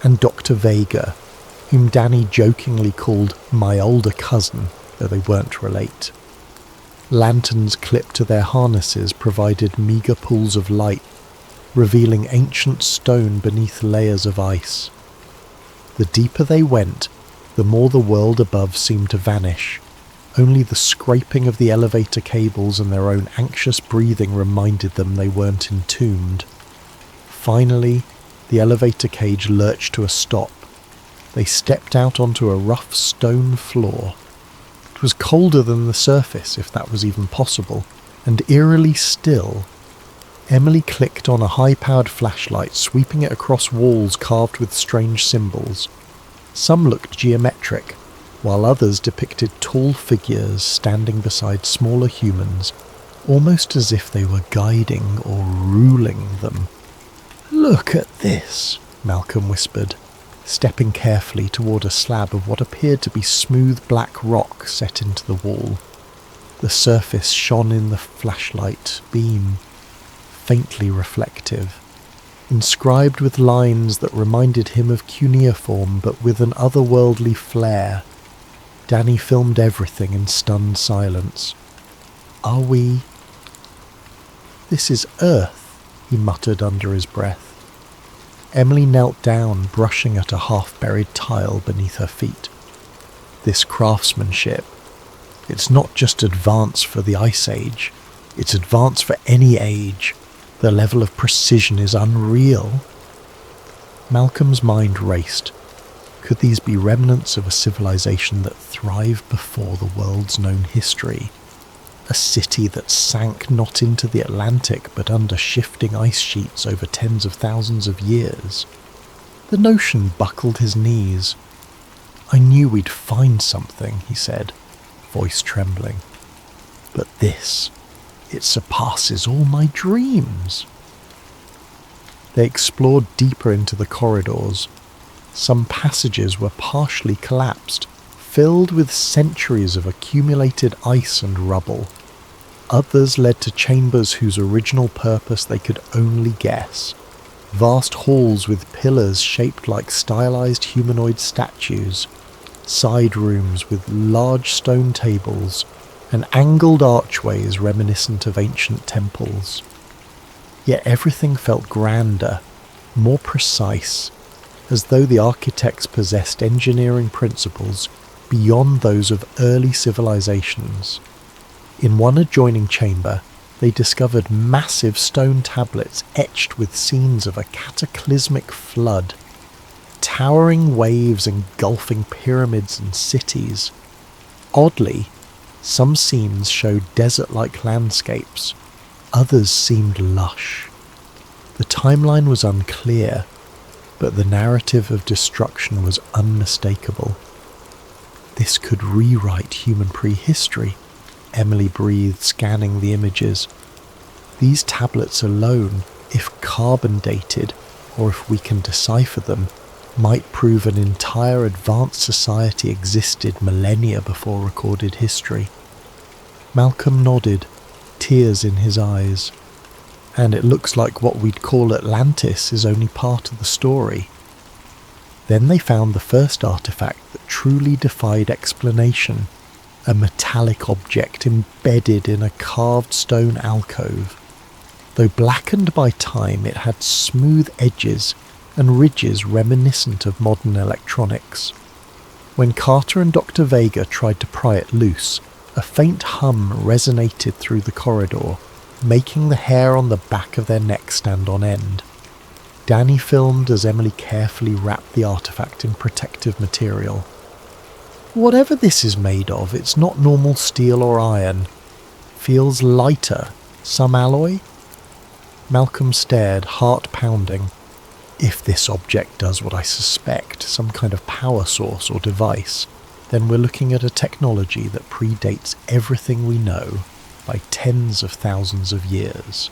and Dr. Vega, whom Danny jokingly called my older cousin, though they weren't relate. Lanterns clipped to their harnesses provided meagre pools of light, revealing ancient stone beneath layers of ice. The deeper they went, the more the world above seemed to vanish. Only the scraping of the elevator cables and their own anxious breathing reminded them they weren't entombed. Finally, the elevator cage lurched to a stop. They stepped out onto a rough stone floor. It was colder than the surface, if that was even possible, and eerily still. Emily clicked on a high-powered flashlight, sweeping it across walls carved with strange symbols. Some looked geometric, while others depicted tall figures standing beside smaller humans, almost as if they were guiding or ruling them. "Look at this," Malcolm whispered, stepping carefully toward a slab of what appeared to be smooth black rock set into the wall. The surface shone in the flashlight beam, faintly reflective, inscribed with lines that reminded him of cuneiform but with an otherworldly flair. Danny filmed everything in stunned silence. "Are we—" "This is Earth," he muttered under his breath. Emily knelt down, brushing at a half-buried tile beneath her feet. "This craftsmanship, it's not just advance for the Ice Age, it's advance for any age. The level of precision is unreal." Malcolm's mind raced. Could these be remnants of a civilization that thrived before the world's known history? A city that sank not into the Atlantic but under shifting ice sheets over tens of thousands of years? The notion buckled his knees. "I knew we'd find something," he said, voice trembling. "But this, it surpasses all my dreams." They explored deeper into the corridors. Some passages were partially collapsed, filled with centuries of accumulated ice and rubble. Others led to chambers whose original purpose they could only guess. Vast halls with pillars shaped like stylized humanoid statues, side rooms with large stone tables, and angled archways reminiscent of ancient temples. Yet everything felt grander, more precise, as though the architects possessed engineering principles beyond those of early civilizations. In one adjoining chamber, they discovered massive stone tablets etched with scenes of a cataclysmic flood, towering waves engulfing pyramids and cities. Oddly, some scenes showed desert-like landscapes, others seemed lush. The timeline was unclear, but the narrative of destruction was unmistakable. This could rewrite human prehistory, Emily breathed, scanning the images. These tablets alone, if carbon dated, or if we can decipher them, might prove an entire advanced society existed millennia before recorded history. Malcolm nodded, tears in his eyes. "And it looks like what we'd call Atlantis is only part of the story." Then they found the first artifact that truly defied explanation, a metallic object embedded in a carved stone alcove. Though blackened by time, it had smooth edges and ridges reminiscent of modern electronics. When Carter and Dr. Vega tried to pry it loose, a faint hum resonated through the corridor, making the hair on the back of their necks stand on end. Danny filmed as Emily carefully wrapped the artifact in protective material. "Whatever this is made of, it's not normal steel or iron. Feels lighter. Some alloy?" Malcolm stared, heart pounding. If this object does what I suspect, some kind of power source or device, then we're looking at a technology that predates everything we know by tens of thousands of years.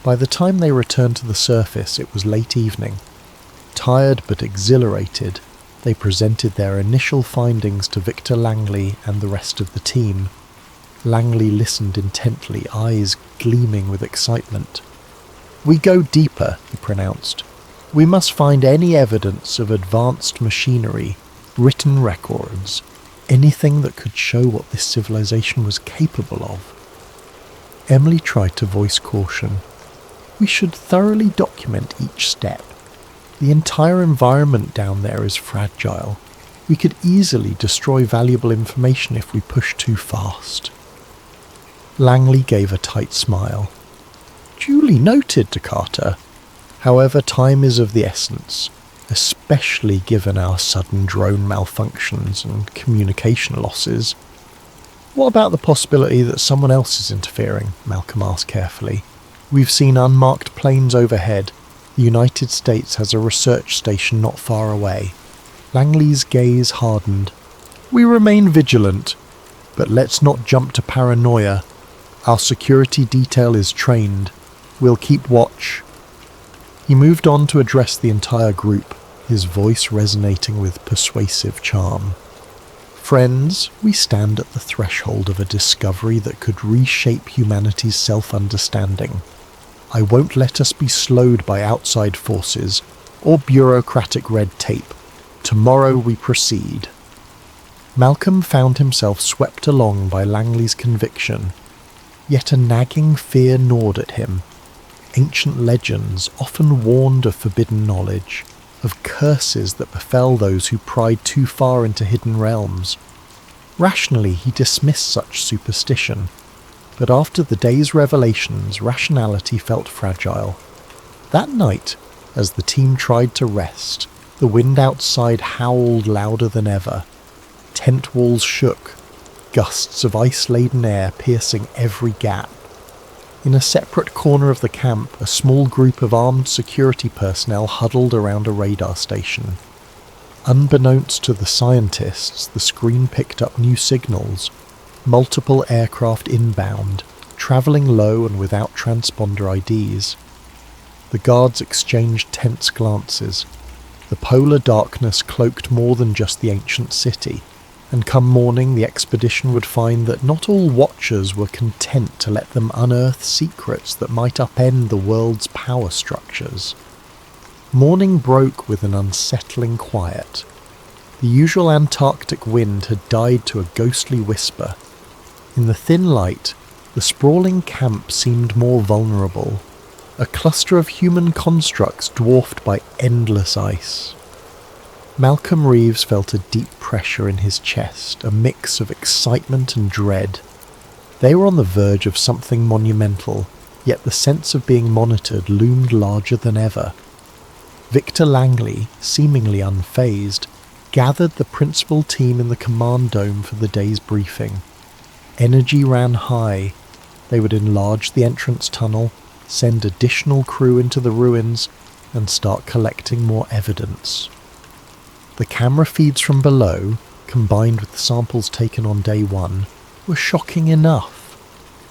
By the time they returned to the surface, it was late evening. Tired but exhilarated, they presented their initial findings to Victor Langley and the rest of the team. Langley listened intently, eyes gleaming with excitement. "We go deeper," he pronounced. "We must find any evidence of advanced machinery, written records, anything that could show what this civilization was capable of." Emily tried to voice caution. "We should thoroughly document each step. The entire environment down there is fragile. We could easily destroy valuable information if we push too fast." Langley gave a tight smile. "Duly noted, to Carter. However, time is of the essence, especially given our sudden drone malfunctions and communication losses." "What about the possibility that someone else is interfering?" Malcolm asked carefully. "We've seen unmarked planes overhead. The United States has a research station not far away." Langley's gaze hardened. "We remain vigilant, but let's not jump to paranoia. Our security detail is trained. We'll keep watch." He moved on to address the entire group, his voice resonating with persuasive charm. "Friends, we stand at the threshold of a discovery that could reshape humanity's self-understanding. I won't let us be slowed by outside forces or bureaucratic red tape. Tomorrow we proceed." Malcolm found himself swept along by Langley's conviction, yet a nagging fear gnawed at him. Ancient legends often warned of forbidden knowledge, of curses that befell those who pried too far into hidden realms. Rationally, he dismissed such superstition, but after the day's revelations, rationality felt fragile. That night, as the team tried to rest, the wind outside howled louder than ever. Tent walls shook, gusts of ice-laden air piercing every gap. In a separate corner of the camp, a small group of armed security personnel huddled around a radar station. Unbeknownst to the scientists, the screen picked up new signals. Multiple aircraft inbound, travelling low and without transponder IDs. The guards exchanged tense glances. The polar darkness cloaked more than just the ancient city, and come morning the expedition would find that not all watchers were content to let them unearth secrets that might upend the world's power structures. Morning broke with an unsettling quiet. The usual Antarctic wind had died to a ghostly whisper. In the thin light, the sprawling camp seemed more vulnerable, a cluster of human constructs dwarfed by endless ice. Malcolm Reeves felt a deep pressure in his chest, a mix of excitement and dread. They were on the verge of something monumental, yet the sense of being monitored loomed larger than ever. Victor Langley, seemingly unfazed, gathered the principal team in the command dome for the day's briefing. Energy ran high. They would enlarge the entrance tunnel, send additional crew into the ruins, and start collecting more evidence. The camera feeds from below, combined with the samples taken on day one, were shocking enough.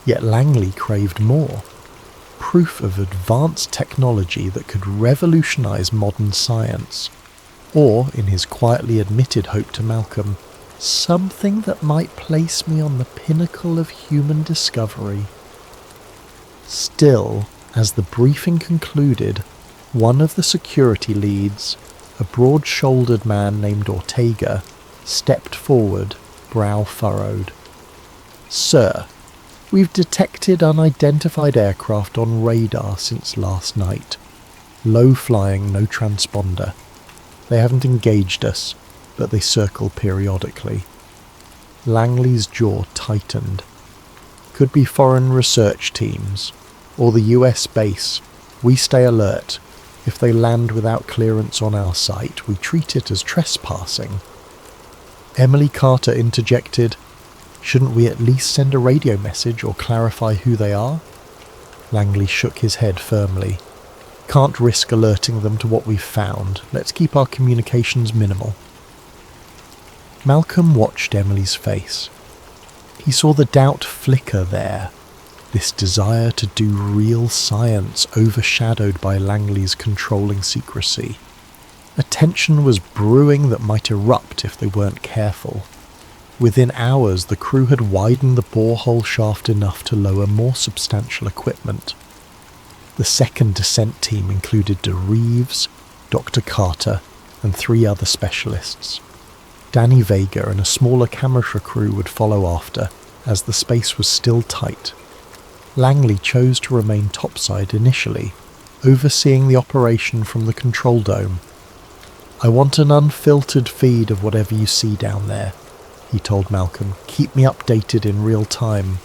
Yet Langley craved more. Proof of advanced technology that could revolutionize modern science. Or, in his quietly admitted hope to Malcolm, something that might place me on the pinnacle of human discovery. Still, as the briefing concluded, one of the security leads, a broad-shouldered man named Ortega stepped forward, brow furrowed. "Sir, we've detected unidentified aircraft on radar since last night. Low flying, no transponder. They haven't engaged us, but they circle periodically." Langley's jaw tightened. "Could be foreign research teams, or the US base. We stay alert. If they land without clearance on our site, we treat it as trespassing." Emily Carter interjected, "Shouldn't we at least send a radio message or clarify who they are?" Langley shook his head firmly. "Can't risk alerting them to what we've found. Let's keep our communications minimal." Malcolm watched Emily's face. He saw the doubt flicker there, this desire to do real science overshadowed by Langley's controlling secrecy. A tension was brewing that might erupt if they weren't careful. Within hours, the crew had widened the borehole shaft enough to lower more substantial equipment. The second descent team included DeReeves, Dr. Carter, and 3 other specialists. Danny Vega and a smaller camera crew would follow after, as the space was still tight. Langley chose to remain topside initially, overseeing the operation from the control dome. "I want an unfiltered feed of whatever you see down there," he told Malcolm. "Keep me updated in real time."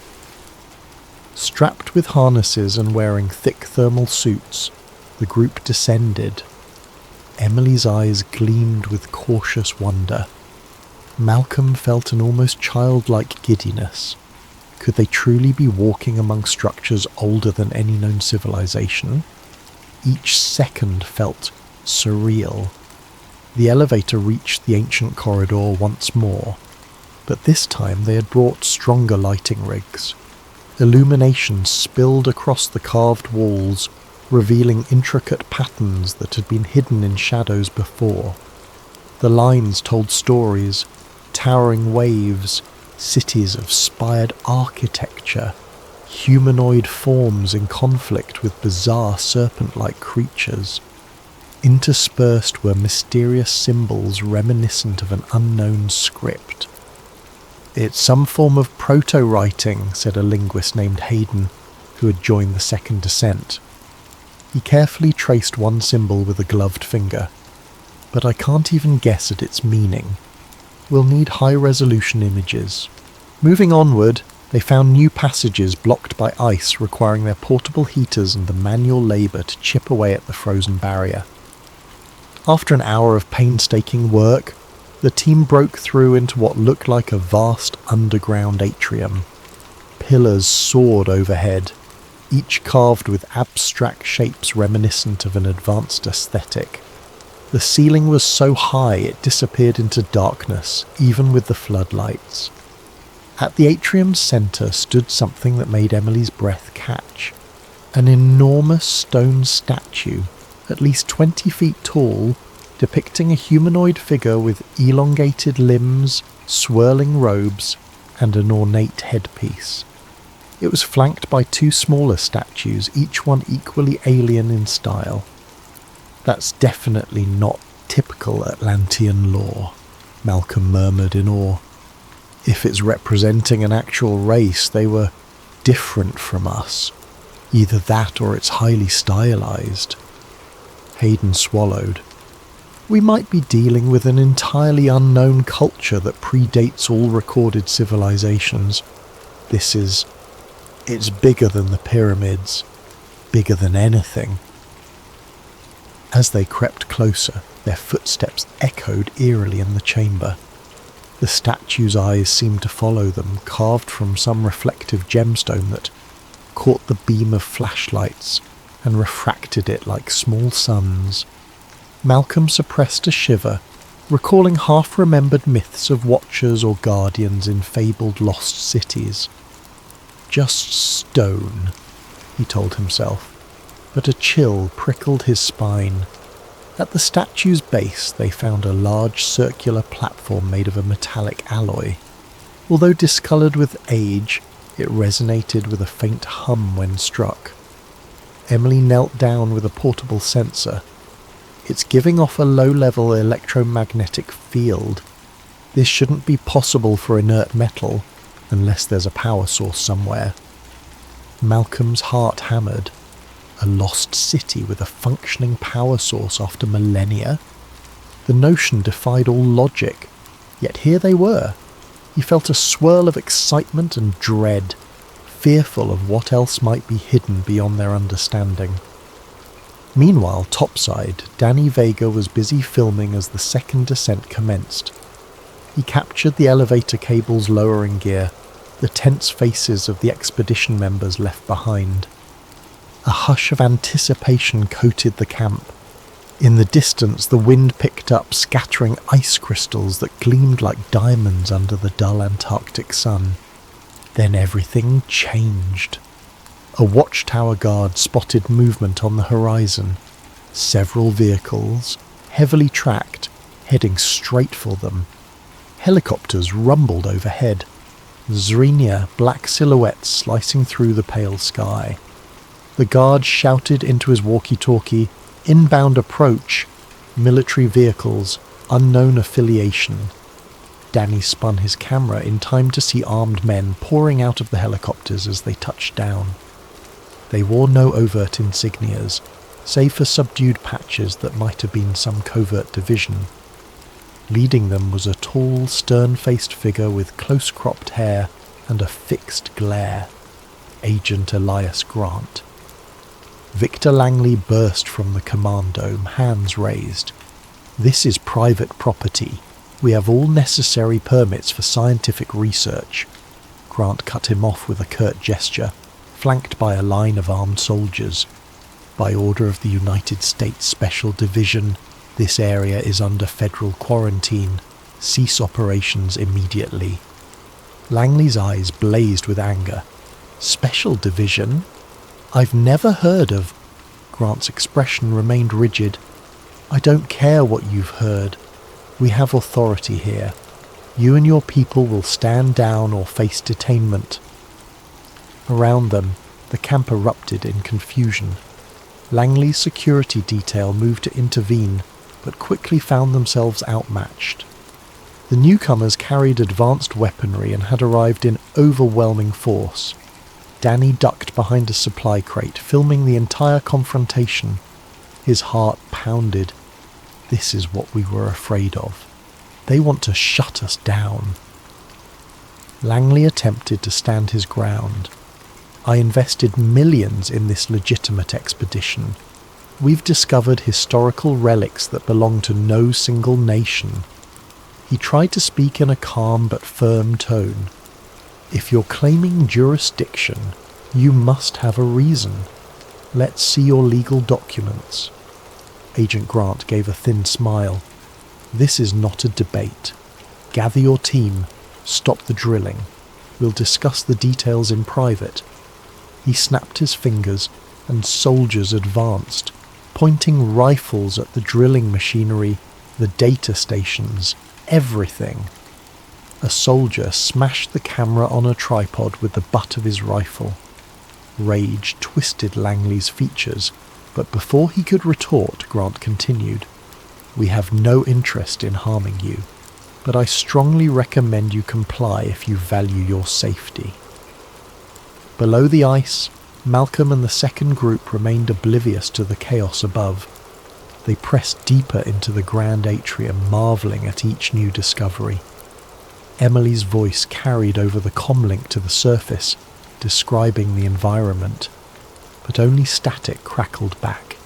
Strapped with harnesses and wearing thick thermal suits, the group descended. Emily's eyes gleamed with cautious wonder. Malcolm felt an almost childlike giddiness. Could they truly be walking among structures older than any known civilization? Each second felt surreal. The elevator reached the ancient corridor once more, but this time they had brought stronger lighting rigs. Illumination spilled across the carved walls, revealing intricate patterns that had been hidden in shadows before. The lines told stories, towering waves, cities of spired architecture, humanoid forms in conflict with bizarre serpent-like creatures. Interspersed were mysterious symbols reminiscent of an unknown script. "It's some form of proto-writing," said a linguist named Hayden, who had joined the second descent. He carefully traced one symbol with a gloved finger. "But I can't even guess at its meaning. We'll need high-resolution images." Moving onward, they found new passages blocked by ice, requiring their portable heaters and the manual labour to chip away at the frozen barrier. After an hour of painstaking work, the team broke through into what looked like a vast underground atrium. Pillars soared overhead, each carved with abstract shapes reminiscent of an advanced aesthetic. The ceiling was so high it disappeared into darkness, even with the floodlights. At the atrium's centre stood something that made Emily's breath catch. An enormous stone statue, at least 20 feet tall, depicting a humanoid figure with elongated limbs, swirling robes, and an ornate headpiece. It was flanked by 2 smaller statues, each one equally alien in style. "That's definitely not typical Atlantean lore," Malcolm murmured in awe. "If it's representing an actual race, they were different from us. Either that or it's highly stylized." Hayden swallowed. "We might be dealing with an entirely unknown culture that predates all recorded civilizations. It's bigger than the pyramids, bigger than anything." As they crept closer, their footsteps echoed eerily in the chamber. The statue's eyes seemed to follow them, carved from some reflective gemstone that caught the beam of flashlights and refracted it like small suns. Malcolm suppressed a shiver, recalling half-remembered myths of watchers or guardians in fabled lost cities. "Just stone," he told himself, but a chill prickled his spine. At the statue's base they found a large circular platform made of a metallic alloy. Although discoloured with age, it resonated with a faint hum when struck. Emily knelt down with a portable sensor. It's giving off a low-level electromagnetic field. This shouldn't be possible for inert metal, unless there's a power source somewhere. Malcolm's heart hammered. A lost city with a functioning power source after millennia? The notion defied all logic, yet here they were. He felt a swirl of excitement and dread, fearful of what else might be hidden beyond their understanding. Meanwhile, topside, Danny Vega was busy filming as the second descent commenced. He captured the elevator cable's lowering gear, the tense faces of the expedition members left behind. A hush of anticipation coated the camp. In the distance, the wind picked up, scattering ice crystals that gleamed like diamonds under the dull Antarctic sun. Then everything changed. A watchtower guard spotted movement on the horizon. Several vehicles, heavily tracked, heading straight for them. Helicopters rumbled overhead. Zrenia, black silhouettes slicing through the pale sky. The guard shouted into his walkie-talkie, "Inbound approach, military vehicles, unknown affiliation." Danny spun his camera in time to see armed men pouring out of the helicopters as they touched down. They wore no overt insignias, save for subdued patches that might have been some covert division. Leading them was a tall, stern-faced figure with close-cropped hair and a fixed glare. Agent Elias Grant. Victor Langley burst from the command dome, hands raised. "This is private property. We have all necessary permits for scientific research." Grant cut him off with a curt gesture, flanked by a line of armed soldiers. "By order of the United States Special Division, this area is under federal quarantine. Cease operations immediately." Langley's eyes blazed with anger. "Special Division? I've never heard of..." Grant's expression remained rigid. "I don't care what you've heard. We have authority here. You and your people will stand down or face detainment." Around them, the camp erupted in confusion. Langley's security detail moved to intervene, but quickly found themselves outmatched. The newcomers carried advanced weaponry and had arrived in overwhelming force. Danny ducked behind a supply crate, filming the entire confrontation. His heart pounded. This is what we were afraid of. They want to shut us down. Langley attempted to stand his ground. "I invested millions in this legitimate expedition. We've discovered historical relics that belong to no single nation." He tried to speak in a calm but firm tone. "If you're claiming jurisdiction, you must have a reason. Let's see your legal documents." Agent Grant gave a thin smile. "This is not a debate. Gather your team. Stop the drilling. We'll discuss the details in private." He snapped his fingers, and soldiers advanced, pointing rifles at the drilling machinery, the data stations, everything. A soldier smashed the camera on a tripod with the butt of his rifle. Rage twisted Langley's features, but before he could retort, Grant continued, "We have no interest in harming you, but I strongly recommend you comply if you value your safety." Below the ice, Malcolm and the second group remained oblivious to the chaos above. They pressed deeper into the grand atrium, marvelling at each new discovery. Emily's voice carried over the comlink to the surface, describing the environment, but only static crackled back.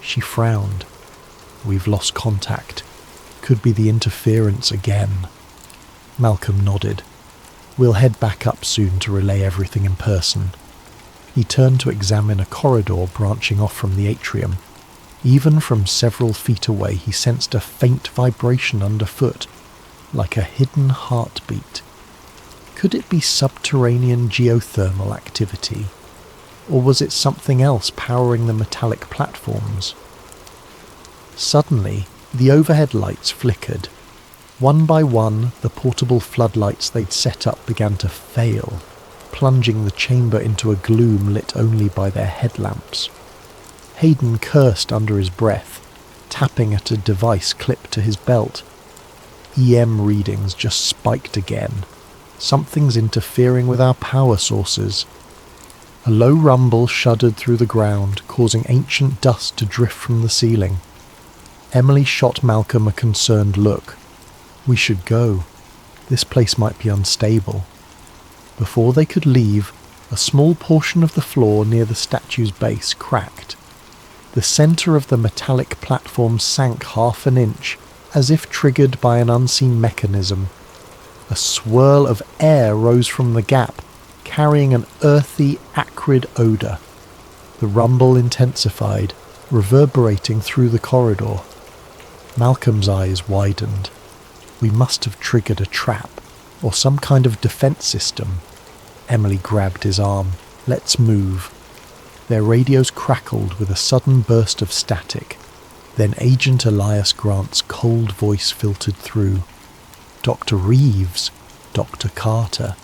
She frowned. "We've lost contact. Could be the interference again." Malcolm nodded. "We'll head back up soon to relay everything in person." He turned to examine a corridor branching off from the atrium. Even from several feet away, he sensed a faint vibration underfoot, like a hidden heartbeat. Could it be subterranean geothermal activity? Or was it something else powering the metallic platforms? Suddenly, the overhead lights flickered. One by one, the portable floodlights they'd set up began to fail, plunging the chamber into a gloom lit only by their headlamps. Hayden cursed under his breath. tapping at a device clipped to his belt. EM readings just spiked again. Something's interfering with our power sources. A low rumble shuddered through the ground, causing ancient dust to drift from the ceiling. Emily shot Malcolm a concerned look. We should go. This place might be unstable. Before they could leave, a small portion of the floor near the statue's base cracked. The centre of the metallic platform sank half an inch, as if triggered by an unseen mechanism. A swirl of air rose from the gap, carrying an earthy, acrid odour. The rumble intensified, reverberating through the corridor. Malcolm's eyes widened. We must have triggered a trap, or some kind of defence system. Emily grabbed his arm. Let's move. Their radios crackled with a sudden burst of static. Then Agent Elias Grant's cold voice filtered through. Dr. Reeves, Dr. Carter,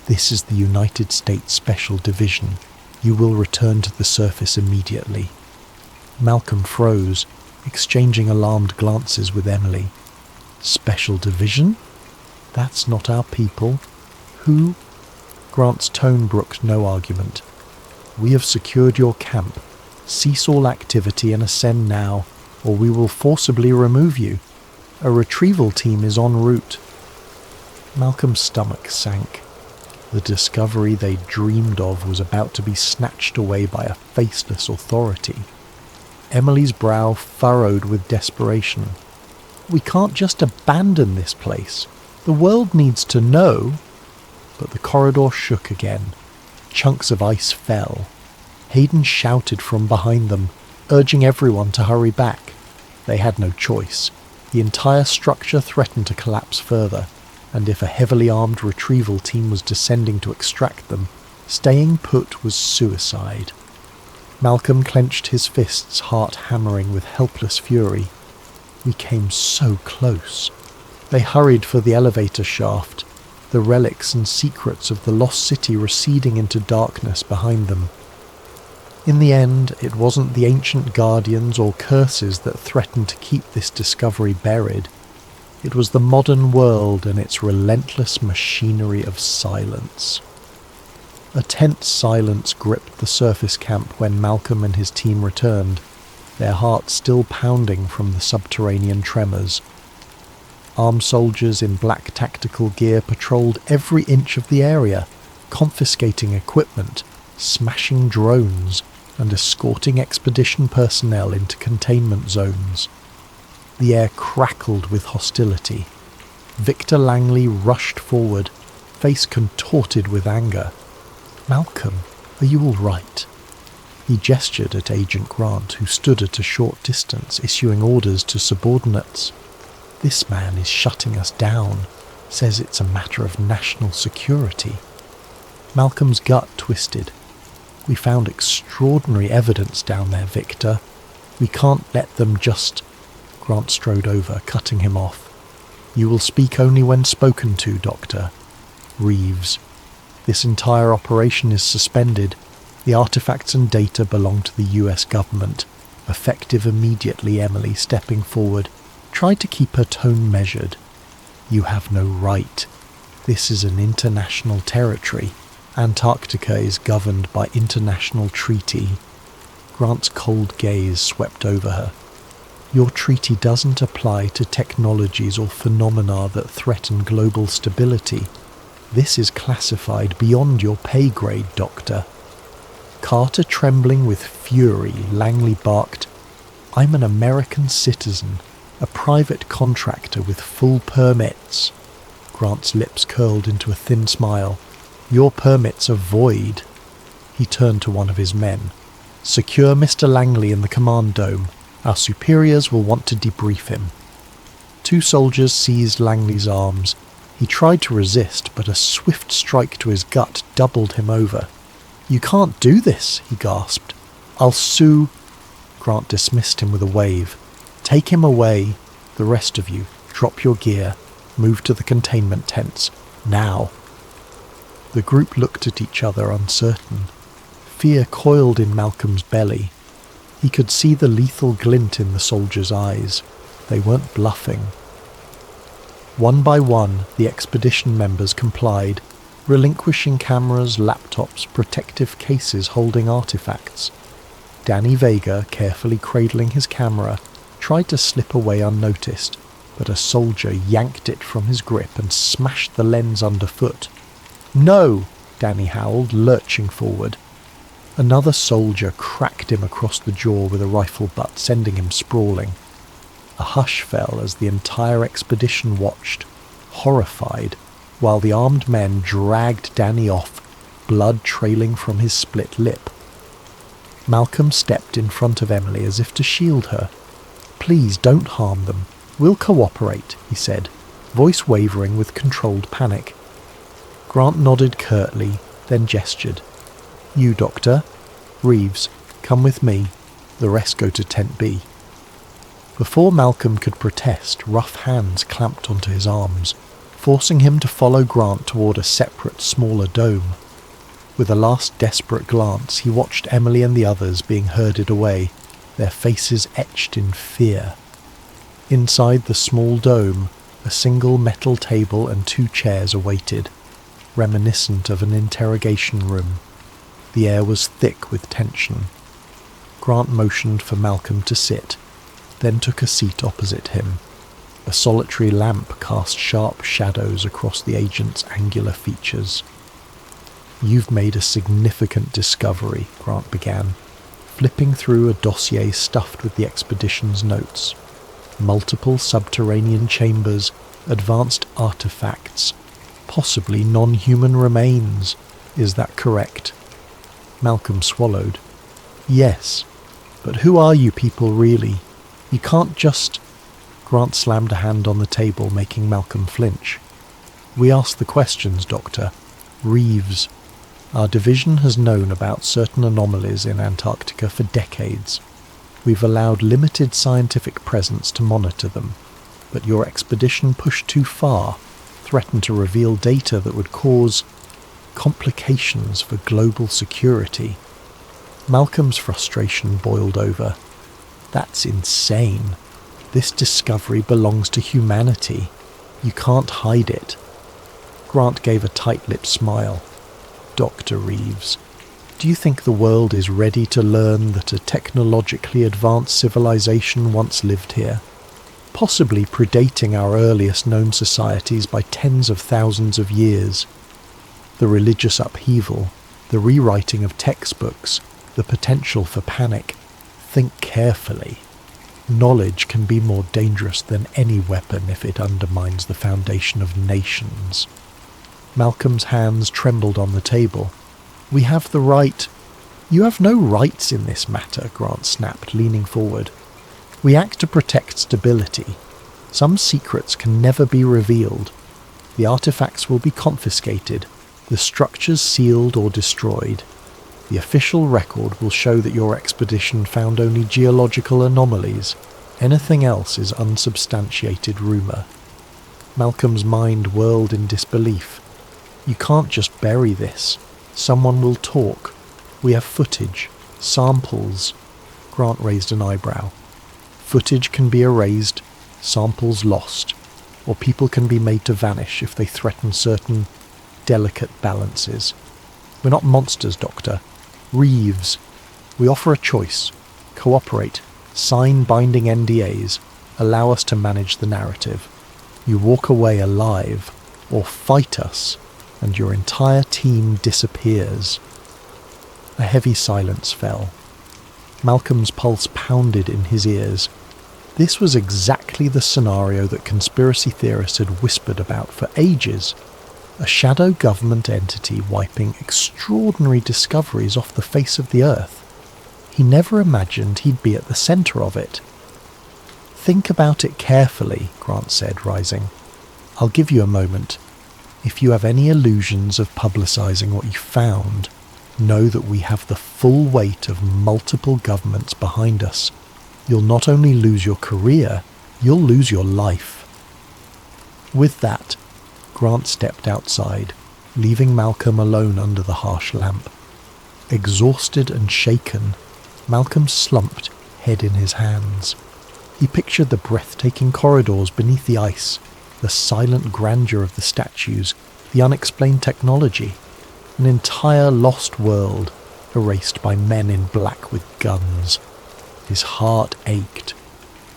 this is the United States Special Division. You will return to the surface immediately. Malcolm froze, exchanging alarmed glances with Emily. Special Division? That's not our people. Who? Grant's tone brooked no argument. We have secured your camp. Cease all activity and ascend now, or we will forcibly remove you. A retrieval team is en route. Malcolm's stomach sank. The discovery they dreamed of was about to be snatched away by a faceless authority. Emily's brow furrowed with desperation. We can't just abandon this place. The world needs to know. But the corridor shook again. Chunks of ice fell. Hayden shouted from behind them, urging everyone to hurry back. They had no choice. The entire structure threatened to collapse further, and if a heavily armed retrieval team was descending to extract them, staying put was suicide. Malcolm clenched his fists, heart hammering with helpless fury. We came so close. They hurried for the elevator shaft, the relics and secrets of the lost city receding into darkness behind them. In the end, it wasn't the ancient guardians or curses that threatened to keep this discovery buried. It was the modern world and its relentless machinery of silence. A tense silence gripped the surface camp when Malcolm and his team returned, their hearts still pounding from the subterranean tremors. Armed soldiers in black tactical gear patrolled every inch of the area, confiscating equipment, smashing drones, and escorting expedition personnel into containment zones. The air crackled with hostility. Victor Langley rushed forward, face contorted with anger. Malcolm, are you all right? He gestured at Agent Grant, who stood at a short distance, issuing orders to subordinates. This man is shutting us down, says it's a matter of national security. Malcolm's gut twisted. We found extraordinary evidence down there, Victor. We can't let them just... Grant strode over, cutting him off. You will speak only when spoken to, Doctor. Reeves. This entire operation is suspended. The artifacts and data belong to the US government. Effective immediately, Emily, stepping forward, tried to keep her tone measured. You have no right. This is an international territory. Antarctica is governed by international treaty. Grant's cold gaze swept over her. Your treaty doesn't apply to technologies or phenomena that threaten global stability. This is classified beyond your pay grade, Doctor. Carter, trembling with fury, Langley barked, I'm an American citizen, a private contractor with full permits. Grant's lips curled into a thin smile. Your permits are void. He turned to one of his men. Secure Mr. Langley in the command dome. Our superiors will want to debrief him. Two soldiers seized Langley's arms. He tried to resist, but a swift strike to his gut doubled him over. You can't do this, he gasped. I'll sue... Grant dismissed him with a wave. Take him away. The rest of you, drop your gear. Move to the containment tents. Now. The group looked at each other uncertain. Fear coiled in Malcolm's belly. He could see the lethal glint in the soldiers' eyes. They weren't bluffing. One by one, the expedition members complied, relinquishing cameras, laptops, protective cases holding artifacts. Danny Vega, carefully cradling his camera, tried to slip away unnoticed, but a soldier yanked it from his grip and smashed the lens underfoot. "No!" Danny howled, lurching forward. Another soldier cracked him across the jaw with a rifle butt, sending him sprawling. A hush fell as the entire expedition watched, horrified, while the armed men dragged Danny off, blood trailing from his split lip. Malcolm stepped in front of Emily as if to shield her. "Please don't harm them. We'll cooperate," he said, voice wavering with controlled panic. Grant nodded curtly, then gestured. "You, Doctor. Reeves, come with me. The rest go to Tent B." Before Malcolm could protest, rough hands clamped onto his arms, forcing him to follow Grant toward a separate, smaller dome. With a last desperate glance, he watched Emily and the others being herded away, their faces etched in fear. Inside the small dome, a single metal table and 2 chairs awaited, reminiscent of an interrogation room. The air was thick with tension. Grant motioned for Malcolm to sit, then took a seat opposite him. A solitary lamp cast sharp shadows across the agent's angular features. "You've made a significant discovery," Grant began, flipping through a dossier stuffed with the expedition's notes. Multiple subterranean chambers, advanced artifacts, possibly non-human remains. Is that correct? Malcolm swallowed. "Yes, but who are you people really? You can't just..." Grant slammed a hand on the table, making Malcolm flinch. "We ask the questions, Doctor. Reeves. Our division has known about certain anomalies in Antarctica for decades. We've allowed limited scientific presence to monitor them, but your expedition pushed too far, threatened to reveal data that would cause complications for global security." Malcolm's frustration boiled over. "That's insane. This discovery belongs to humanity. You can't hide it." Grant gave a tight-lipped smile. "Dr. Reeves, do you think the world is ready to learn that a technologically advanced civilization once lived here, possibly predating our earliest known societies by tens of thousands of years? The religious upheaval, the rewriting of textbooks, the potential for panic. Think carefully. Knowledge can be more dangerous than any weapon if it undermines the foundation of nations." Malcolm's hands trembled on the table. "We have the right..." "You have no rights in this matter," Grant snapped, leaning forward. "We act to protect stability. Some secrets can never be revealed. The artifacts will be confiscated, the structures sealed or destroyed. The official record will show that your expedition found only geological anomalies. Anything else is unsubstantiated rumor." Malcolm's mind whirled in disbelief. "You can't just bury this. Someone will talk. We have footage, samples." Grant raised an eyebrow. "Footage can be erased, samples lost, or people can be made to vanish if they threaten certain delicate balances. We're not monsters, Doctor. Reeves. We offer a choice. Cooperate, sign binding NDAs, allow us to manage the narrative. You walk away alive, or fight us, and your entire team disappears." A heavy silence fell. Malcolm's pulse pounded in his ears. This was exactly the scenario that conspiracy theorists had whispered about for ages. A shadow government entity wiping extraordinary discoveries off the face of the earth. He never imagined he'd be at the center of it. "Think about it carefully," Grant said, rising. "I'll give you a moment. If you have any illusions of publicizing what you found, know that we have the full weight of multiple governments behind us. You'll not only lose your career, you'll lose your life." With that, Grant stepped outside, leaving Malcolm alone under the harsh lamp. Exhausted and shaken, Malcolm slumped, head in his hands. He pictured the breathtaking corridors beneath the ice, the silent grandeur of the statues, the unexplained technology, an entire lost world erased by men in black with guns. His heart ached.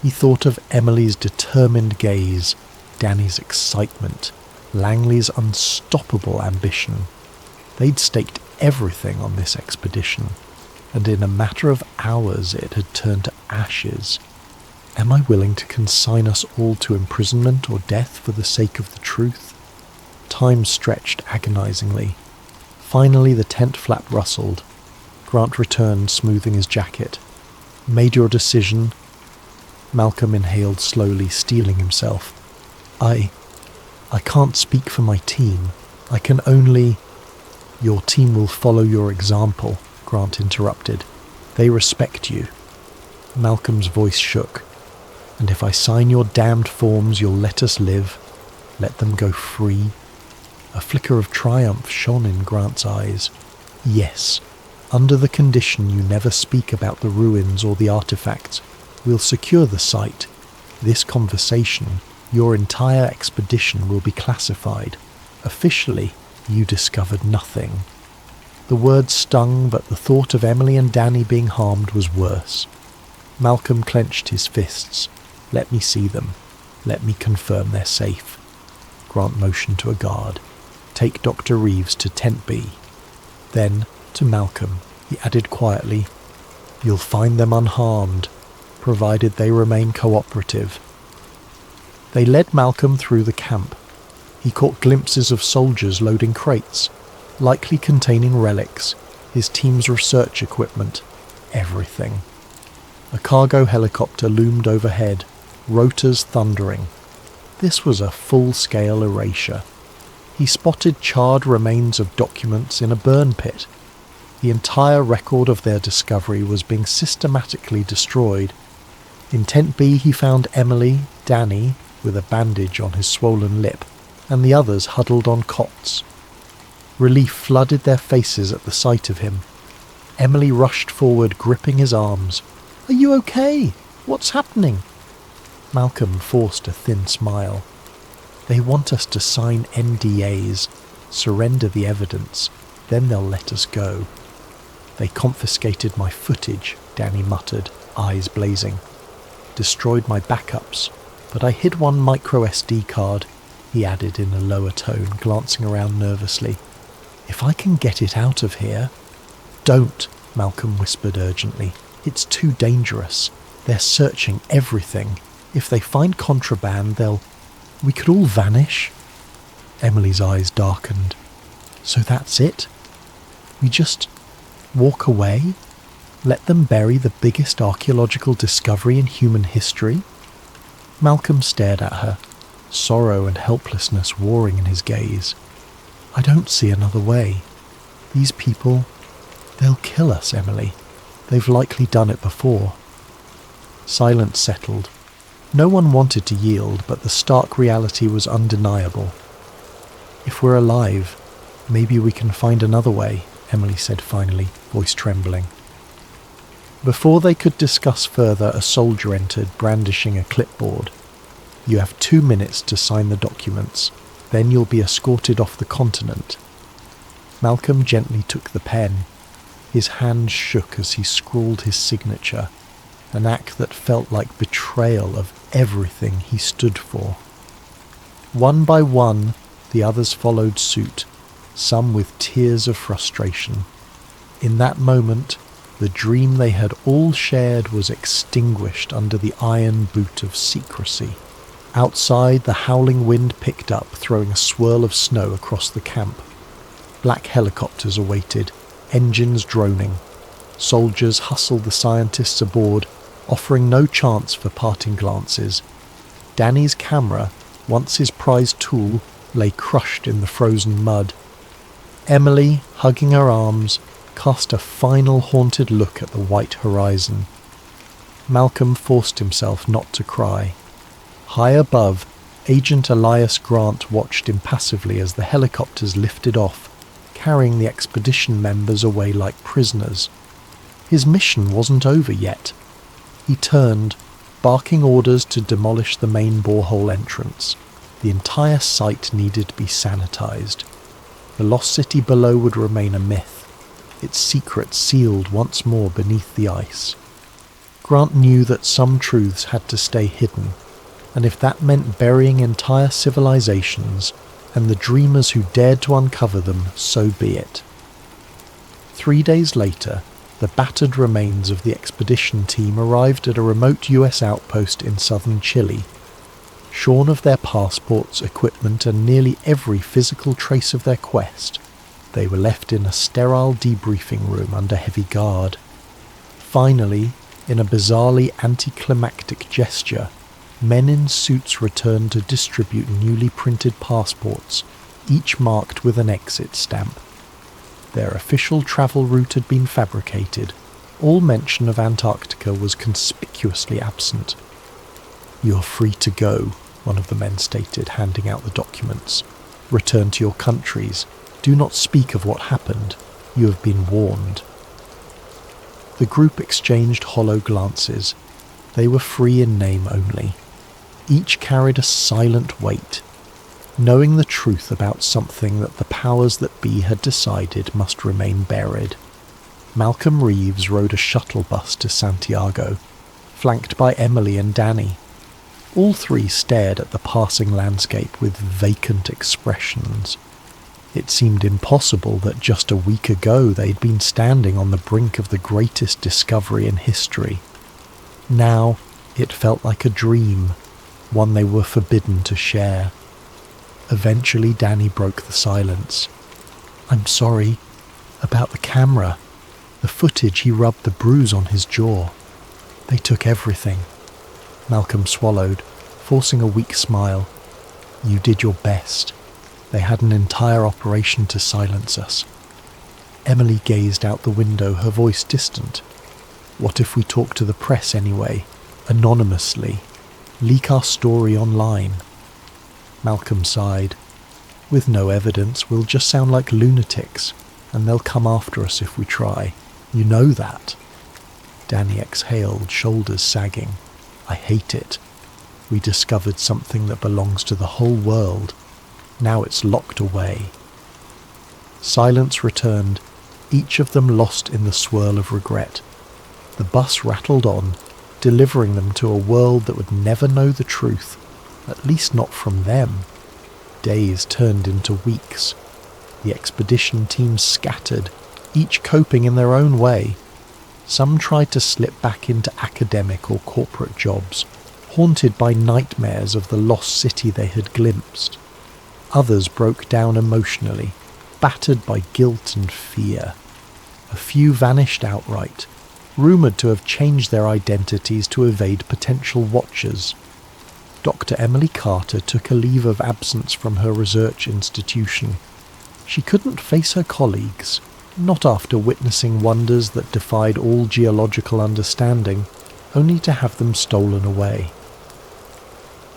He thought of Emily's determined gaze, Danny's excitement, Langley's unstoppable ambition. They'd staked everything on this expedition, and in a matter of hours it had turned to ashes. Am I willing to consign us all to imprisonment or death for the sake of the truth? Time stretched agonizingly. Finally the tent flap rustled. Grant returned, smoothing his jacket. "Made your decision?" Malcolm inhaled slowly, steeling himself. I can't speak for my team. I can only..." "Your team will follow your example," Grant interrupted. "They respect you." Malcolm's voice shook. "And if I sign your damned forms, you'll let us live? Let them go free?" A flicker of triumph shone in Grant's eyes. "Yes, under the condition you never speak about the ruins or the artifacts. We'll secure the site. This conversation, your entire expedition, will be classified. Officially, you discovered nothing." The words stung, but the thought of Emily and Danny being harmed was worse. Malcolm clenched his fists. "Let me see them. Let me confirm they're safe." Grant motioned to a guard. "Take Dr. Reeves to Tent B." Then, to Malcolm, he added quietly, "You'll find them unharmed, provided they remain cooperative." They led Malcolm through the camp. He caught glimpses of soldiers loading crates, likely containing relics, his team's research equipment, everything. A cargo helicopter loomed overhead, rotors thundering. This was a full-scale erasure. He spotted charred remains of documents in a burn pit. The entire record of their discovery was being systematically destroyed. In Tent B he found Emily, Danny, with a bandage on his swollen lip, and the others huddled on cots. Relief flooded their faces at the sight of him. Emily rushed forward, gripping his arms. "Are you okay? What's happening?" Malcolm forced a thin smile. "They want us to sign NDAs, surrender the evidence, then they'll let us go." "They confiscated my footage," Danny muttered, eyes blazing. "Destroyed my backups, but I hid one micro SD card," he added in a lower tone, glancing around nervously. "If I can get it out of here..." "Don't," Malcolm whispered urgently. "It's too dangerous. They're searching everything. If they find contraband, we could all vanish." Emily's eyes darkened. "So that's it? We just walk away? Let them bury the biggest archaeological discovery in human history?" Malcolm stared at her, sorrow and helplessness warring in his gaze. "I don't see another way. These people, they'll kill us, Emily. They've likely done it before." Silence settled. No one wanted to yield, but the stark reality was undeniable. "If we're alive, maybe we can find another way," Emily said finally, voice trembling. Before they could discuss further, a soldier entered, brandishing a clipboard. "You have 2 minutes to sign the documents. Then you'll be escorted off the continent." Malcolm gently took the pen. His hand shook as he scrawled his signature, an act that felt like betrayal of everything he stood for. One by one, the others followed suit, some with tears of frustration. In that moment, the dream they had all shared was extinguished under the iron boot of secrecy. Outside, the howling wind picked up, throwing a swirl of snow across the camp. Black helicopters awaited, engines droning. Soldiers hustled the scientists aboard, offering no chance for parting glances. Danny's camera, once his prized tool, lay crushed in the frozen mud. Emily, hugging her arms, cast a final haunted look at the white horizon. Malcolm forced himself not to cry. High above, Agent Elias Grant watched impassively as the helicopters lifted off, carrying the expedition members away like prisoners. His mission wasn't over yet. He turned, barking orders to demolish the main borehole entrance. The entire site needed to be sanitized. The lost city below would remain a myth, its secrets sealed once more beneath the ice. Grant knew that some truths had to stay hidden, and if that meant burying entire civilizations and the dreamers who dared to uncover them, so be it. 3 days later, the battered remains of the expedition team arrived at a remote US outpost in southern Chile. Shorn of their passports, equipment, and nearly every physical trace of their quest, they were left in a sterile debriefing room under heavy guard. Finally, in a bizarrely anticlimactic gesture, men in suits returned to distribute newly printed passports, each marked with an exit stamp. Their official travel route had been fabricated. All mention of Antarctica was conspicuously absent. "You're free to go," one of the men stated, handing out the documents. "Return to your countries. Do not speak of what happened. You have been warned." The group exchanged hollow glances. They were free in name only. Each carried a silent weight, knowing the truth about something that the powers that be had decided must remain buried. Malcolm Reeves rode a shuttle bus to Santiago, flanked by Emily and Danny. All three stared at the passing landscape with vacant expressions. It seemed impossible that just a week ago they'd been standing on the brink of the greatest discovery in history. Now it felt like a dream, one they were forbidden to share. Eventually Danny broke the silence. "I'm sorry. About the camera. The footage, he rubbed the bruise on his jaw. They took everything." Malcolm swallowed, forcing a weak smile. "You did your best. They had an entire operation to silence us." Emily gazed out the window, her voice distant. "What if we talk to the press anyway, anonymously? Leak our story online?" Malcolm sighed. "With no evidence, we'll just sound like lunatics, and they'll come after us if we try. You know that." Danny exhaled, shoulders sagging. "I hate it. We discovered something that belongs to the whole world. Now it's locked away." Silence returned, each of them lost in the swirl of regret. The bus rattled on, delivering them to a world that would never know the truth, at least not from them. Days turned into weeks. The expedition team scattered, each coping in their own way. Some tried to slip back into academic or corporate jobs, haunted by nightmares of the lost city they had glimpsed. Others broke down emotionally, battered by guilt and fear. A few vanished outright, rumoured to have changed their identities to evade potential watchers. Dr. Emily Carter took a leave of absence from her research institution. She couldn't face her colleagues, not after witnessing wonders that defied all geological understanding, only to have them stolen away.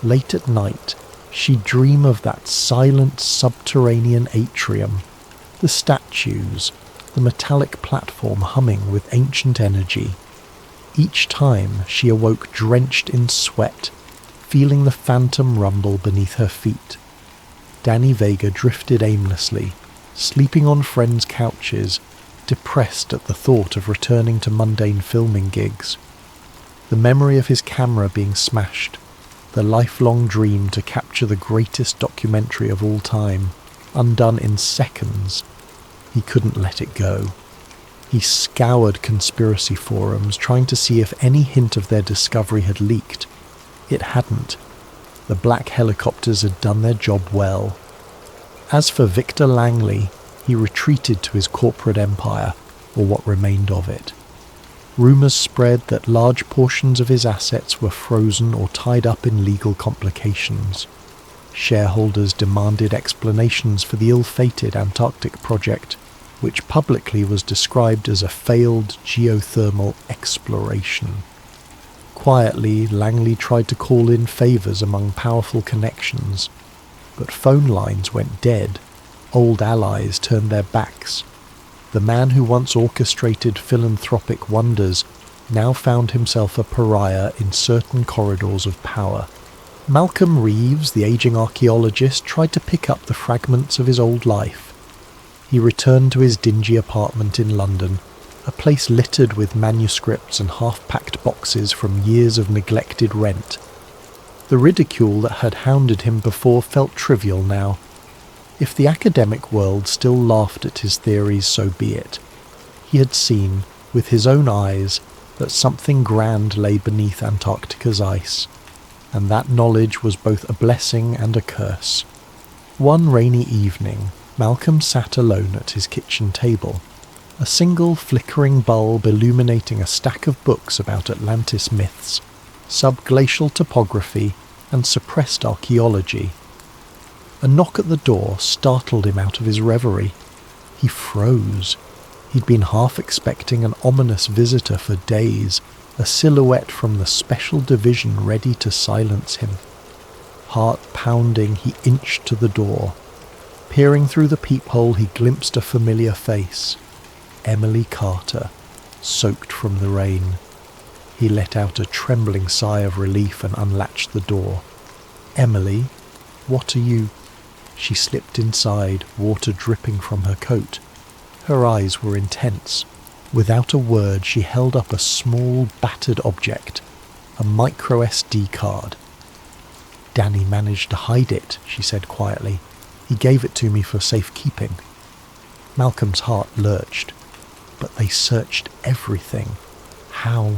Late at night, she'd dream of that silent subterranean atrium, the statues, the metallic platform humming with ancient energy. Each time she awoke drenched in sweat, feeling the phantom rumble beneath her feet. Danny Vega drifted aimlessly, sleeping on friends' couches, depressed at the thought of returning to mundane filming gigs. The memory of his camera being smashed, the lifelong dream to capture the greatest documentary of all time, undone in seconds. He couldn't let it go. He scoured conspiracy forums, trying to see if any hint of their discovery had leaked. It hadn't. The black helicopters had done their job well. As for Victor Langley, he retreated to his corporate empire, or what remained of it. Rumours spread that large portions of his assets were frozen or tied up in legal complications. Shareholders demanded explanations for the ill-fated Antarctic project, which publicly was described as a failed geothermal exploration. Quietly, Langley tried to call in favours among powerful connections, but phone lines went dead. Old allies turned their backs. The man who once orchestrated philanthropic wonders now found himself a pariah in certain corridors of power. Malcolm Reeves, the aging archaeologist, tried to pick up the fragments of his old life. He returned to his dingy apartment in London, a place littered with manuscripts and half-packed boxes from years of neglected rent. The ridicule that had hounded him before felt trivial now. If the academic world still laughed at his theories, so be it. He had seen, with his own eyes, that something grand lay beneath Antarctica's ice, and that knowledge was both a blessing and a curse. One rainy evening, Malcolm sat alone at his kitchen table, a single flickering bulb illuminating a stack of books about Atlantis myths, subglacial topography, and suppressed archaeology. A knock at the door startled him out of his reverie. He froze. He'd been half expecting an ominous visitor for days, a silhouette from the special division ready to silence him. Heart pounding, he inched to the door. Peering through the peephole, he glimpsed a familiar face. Emily Carter, soaked from the rain. He let out a trembling sigh of relief and unlatched the door. "Emily, what are you—" She slipped inside, water dripping from her coat. Her eyes were intense. Without a word, she held up a small, battered object, a micro SD card. "Danny managed to hide it," she said quietly. "He gave it to me for safekeeping." Malcolm's heart lurched. But they searched everything. How?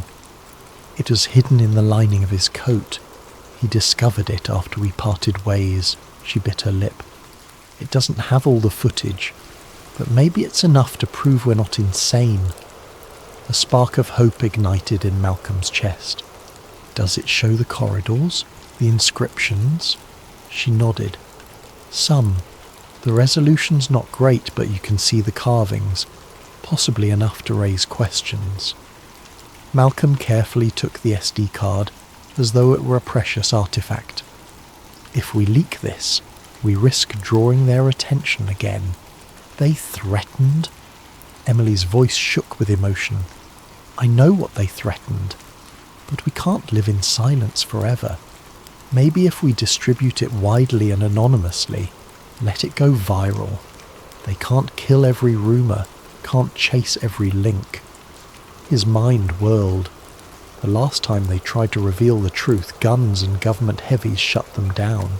It was hidden in the lining of his coat. He discovered it after we parted ways. She bit her lip. It doesn't have all the footage, but maybe it's enough to prove we're not insane. A spark of hope ignited in Malcolm's chest. "Does it show the corridors? The inscriptions?" She nodded. "Some. The resolution's not great, but you can see the carvings. Possibly enough to raise questions." Malcolm carefully took the SD card, as though it were a precious artifact. "If we leak this, we risk drawing their attention again." "They threatened?" Emily's voice shook with emotion. "I know what they threatened, but we can't live in silence forever. Maybe if we distribute it widely and anonymously, let it go viral. They can't kill every rumour, can't chase every link." His mind whirled. The last time they tried to reveal the truth, guns and government heavies shut them down.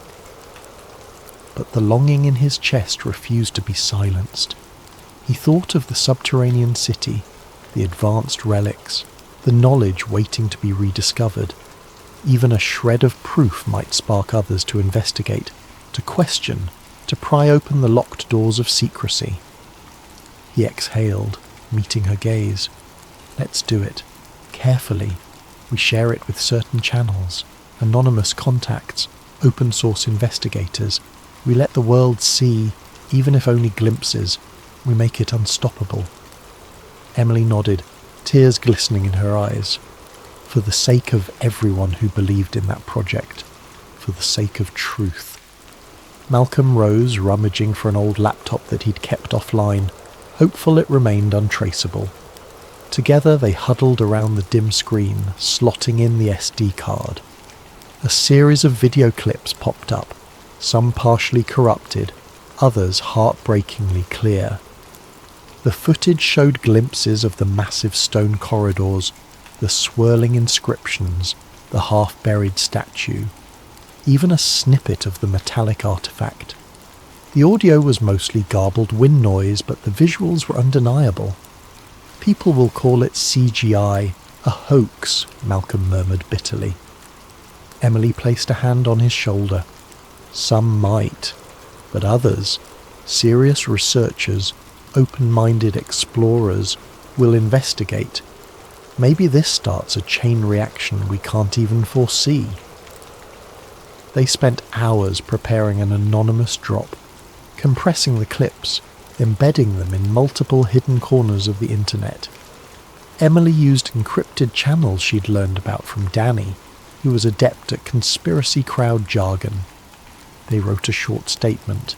But the longing in his chest refused to be silenced. He thought of the subterranean city, the advanced relics, the knowledge waiting to be rediscovered. Even a shred of proof might spark others to investigate, to question, to pry open the locked doors of secrecy. He exhaled, meeting her gaze. "Let's do it. Carefully. We share it with certain channels, anonymous contacts, open-source investigators. We let the world see, even if only glimpses. We make it unstoppable." Emily nodded, tears glistening in her eyes. For the sake of everyone who believed in that project. For the sake of truth. Malcolm rose, rummaging for an old laptop that he'd kept offline, hopeful it remained untraceable. Together they huddled around the dim screen, slotting in the SD card. A series of video clips popped up, some partially corrupted, others heartbreakingly clear. The footage showed glimpses of the massive stone corridors, the swirling inscriptions, the half-buried statue, even a snippet of the metallic artifact. The audio was mostly garbled wind noise, but the visuals were undeniable. "People will call it CGI, a hoax," Malcolm murmured bitterly. Emily placed a hand on his shoulder. "Some might, but others, serious researchers, open-minded explorers, will investigate. Maybe this starts a chain reaction we can't even foresee." They spent hours preparing an anonymous drop, compressing the clips, embedding them in multiple hidden corners of the internet. Emily used encrypted channels she'd learned about from Danny, who was adept at conspiracy crowd jargon. They wrote a short statement.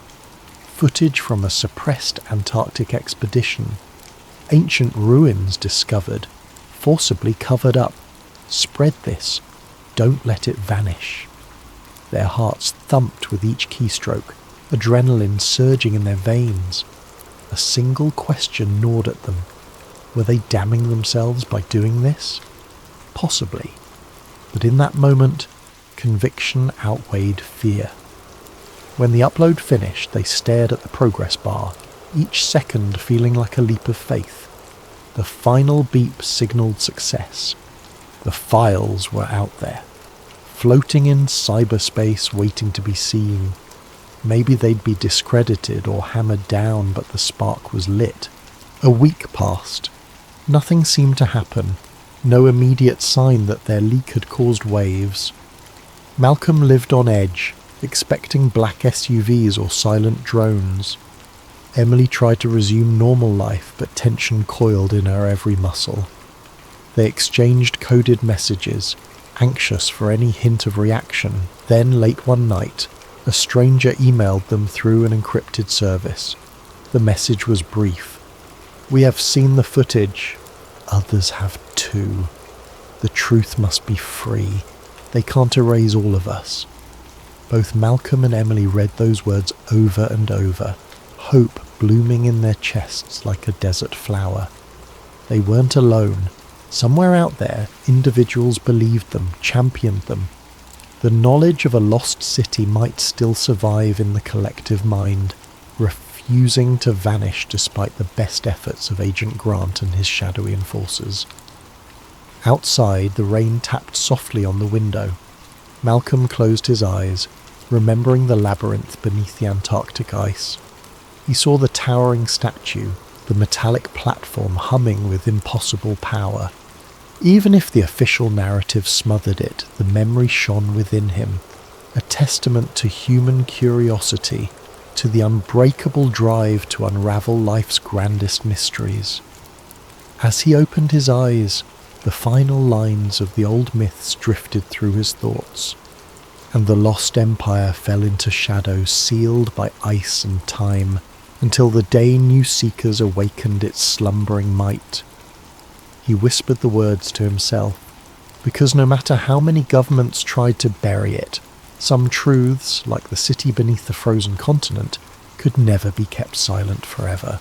Footage from a suppressed Antarctic expedition, ancient ruins discovered, forcibly covered up. Spread this, don't let it vanish. Their hearts thumped with each keystroke, adrenaline surging in their veins. A single question gnawed at them. Were they damning themselves by doing this? Possibly. But in that moment, conviction outweighed fear. When the upload finished, they stared at the progress bar, each second feeling like a leap of faith. The final beep signaled success. The files were out there, floating in cyberspace waiting to be seen. Maybe they'd be discredited or hammered down, but the spark was lit. A week passed. Nothing seemed to happen. No immediate sign that their leak had caused waves. Malcolm lived on edge, expecting black SUVs or silent drones. Emily tried to resume normal life, but tension coiled in her every muscle. They exchanged coded messages, anxious for any hint of reaction. Then, late one night, a stranger emailed them through an encrypted service. The message was brief. "We have seen the footage. Others have too. The truth must be free. They can't erase all of us." Both Malcolm and Emily read those words over and over, hope blooming in their chests like a desert flower. They weren't alone. Somewhere out there, individuals believed them, championed them. The knowledge of a lost city might still survive in the collective mind, refusing to vanish despite the best efforts of Agent Grant and his shadowy enforcers. Outside, the rain tapped softly on the window. Malcolm closed his eyes, remembering the labyrinth beneath the Antarctic ice. He saw the towering statue, the metallic platform humming with impossible power. Even if the official narrative smothered it, the memory shone within him, a testament to human curiosity, to the unbreakable drive to unravel life's grandest mysteries. As he opened his eyes, the final lines of the old myths drifted through his thoughts, and the lost empire fell into shadow sealed by ice and time, until the day new seekers awakened its slumbering might. He whispered the words to himself, because no matter how many governments tried to bury it, some truths, like the city beneath the frozen continent, could never be kept silent forever.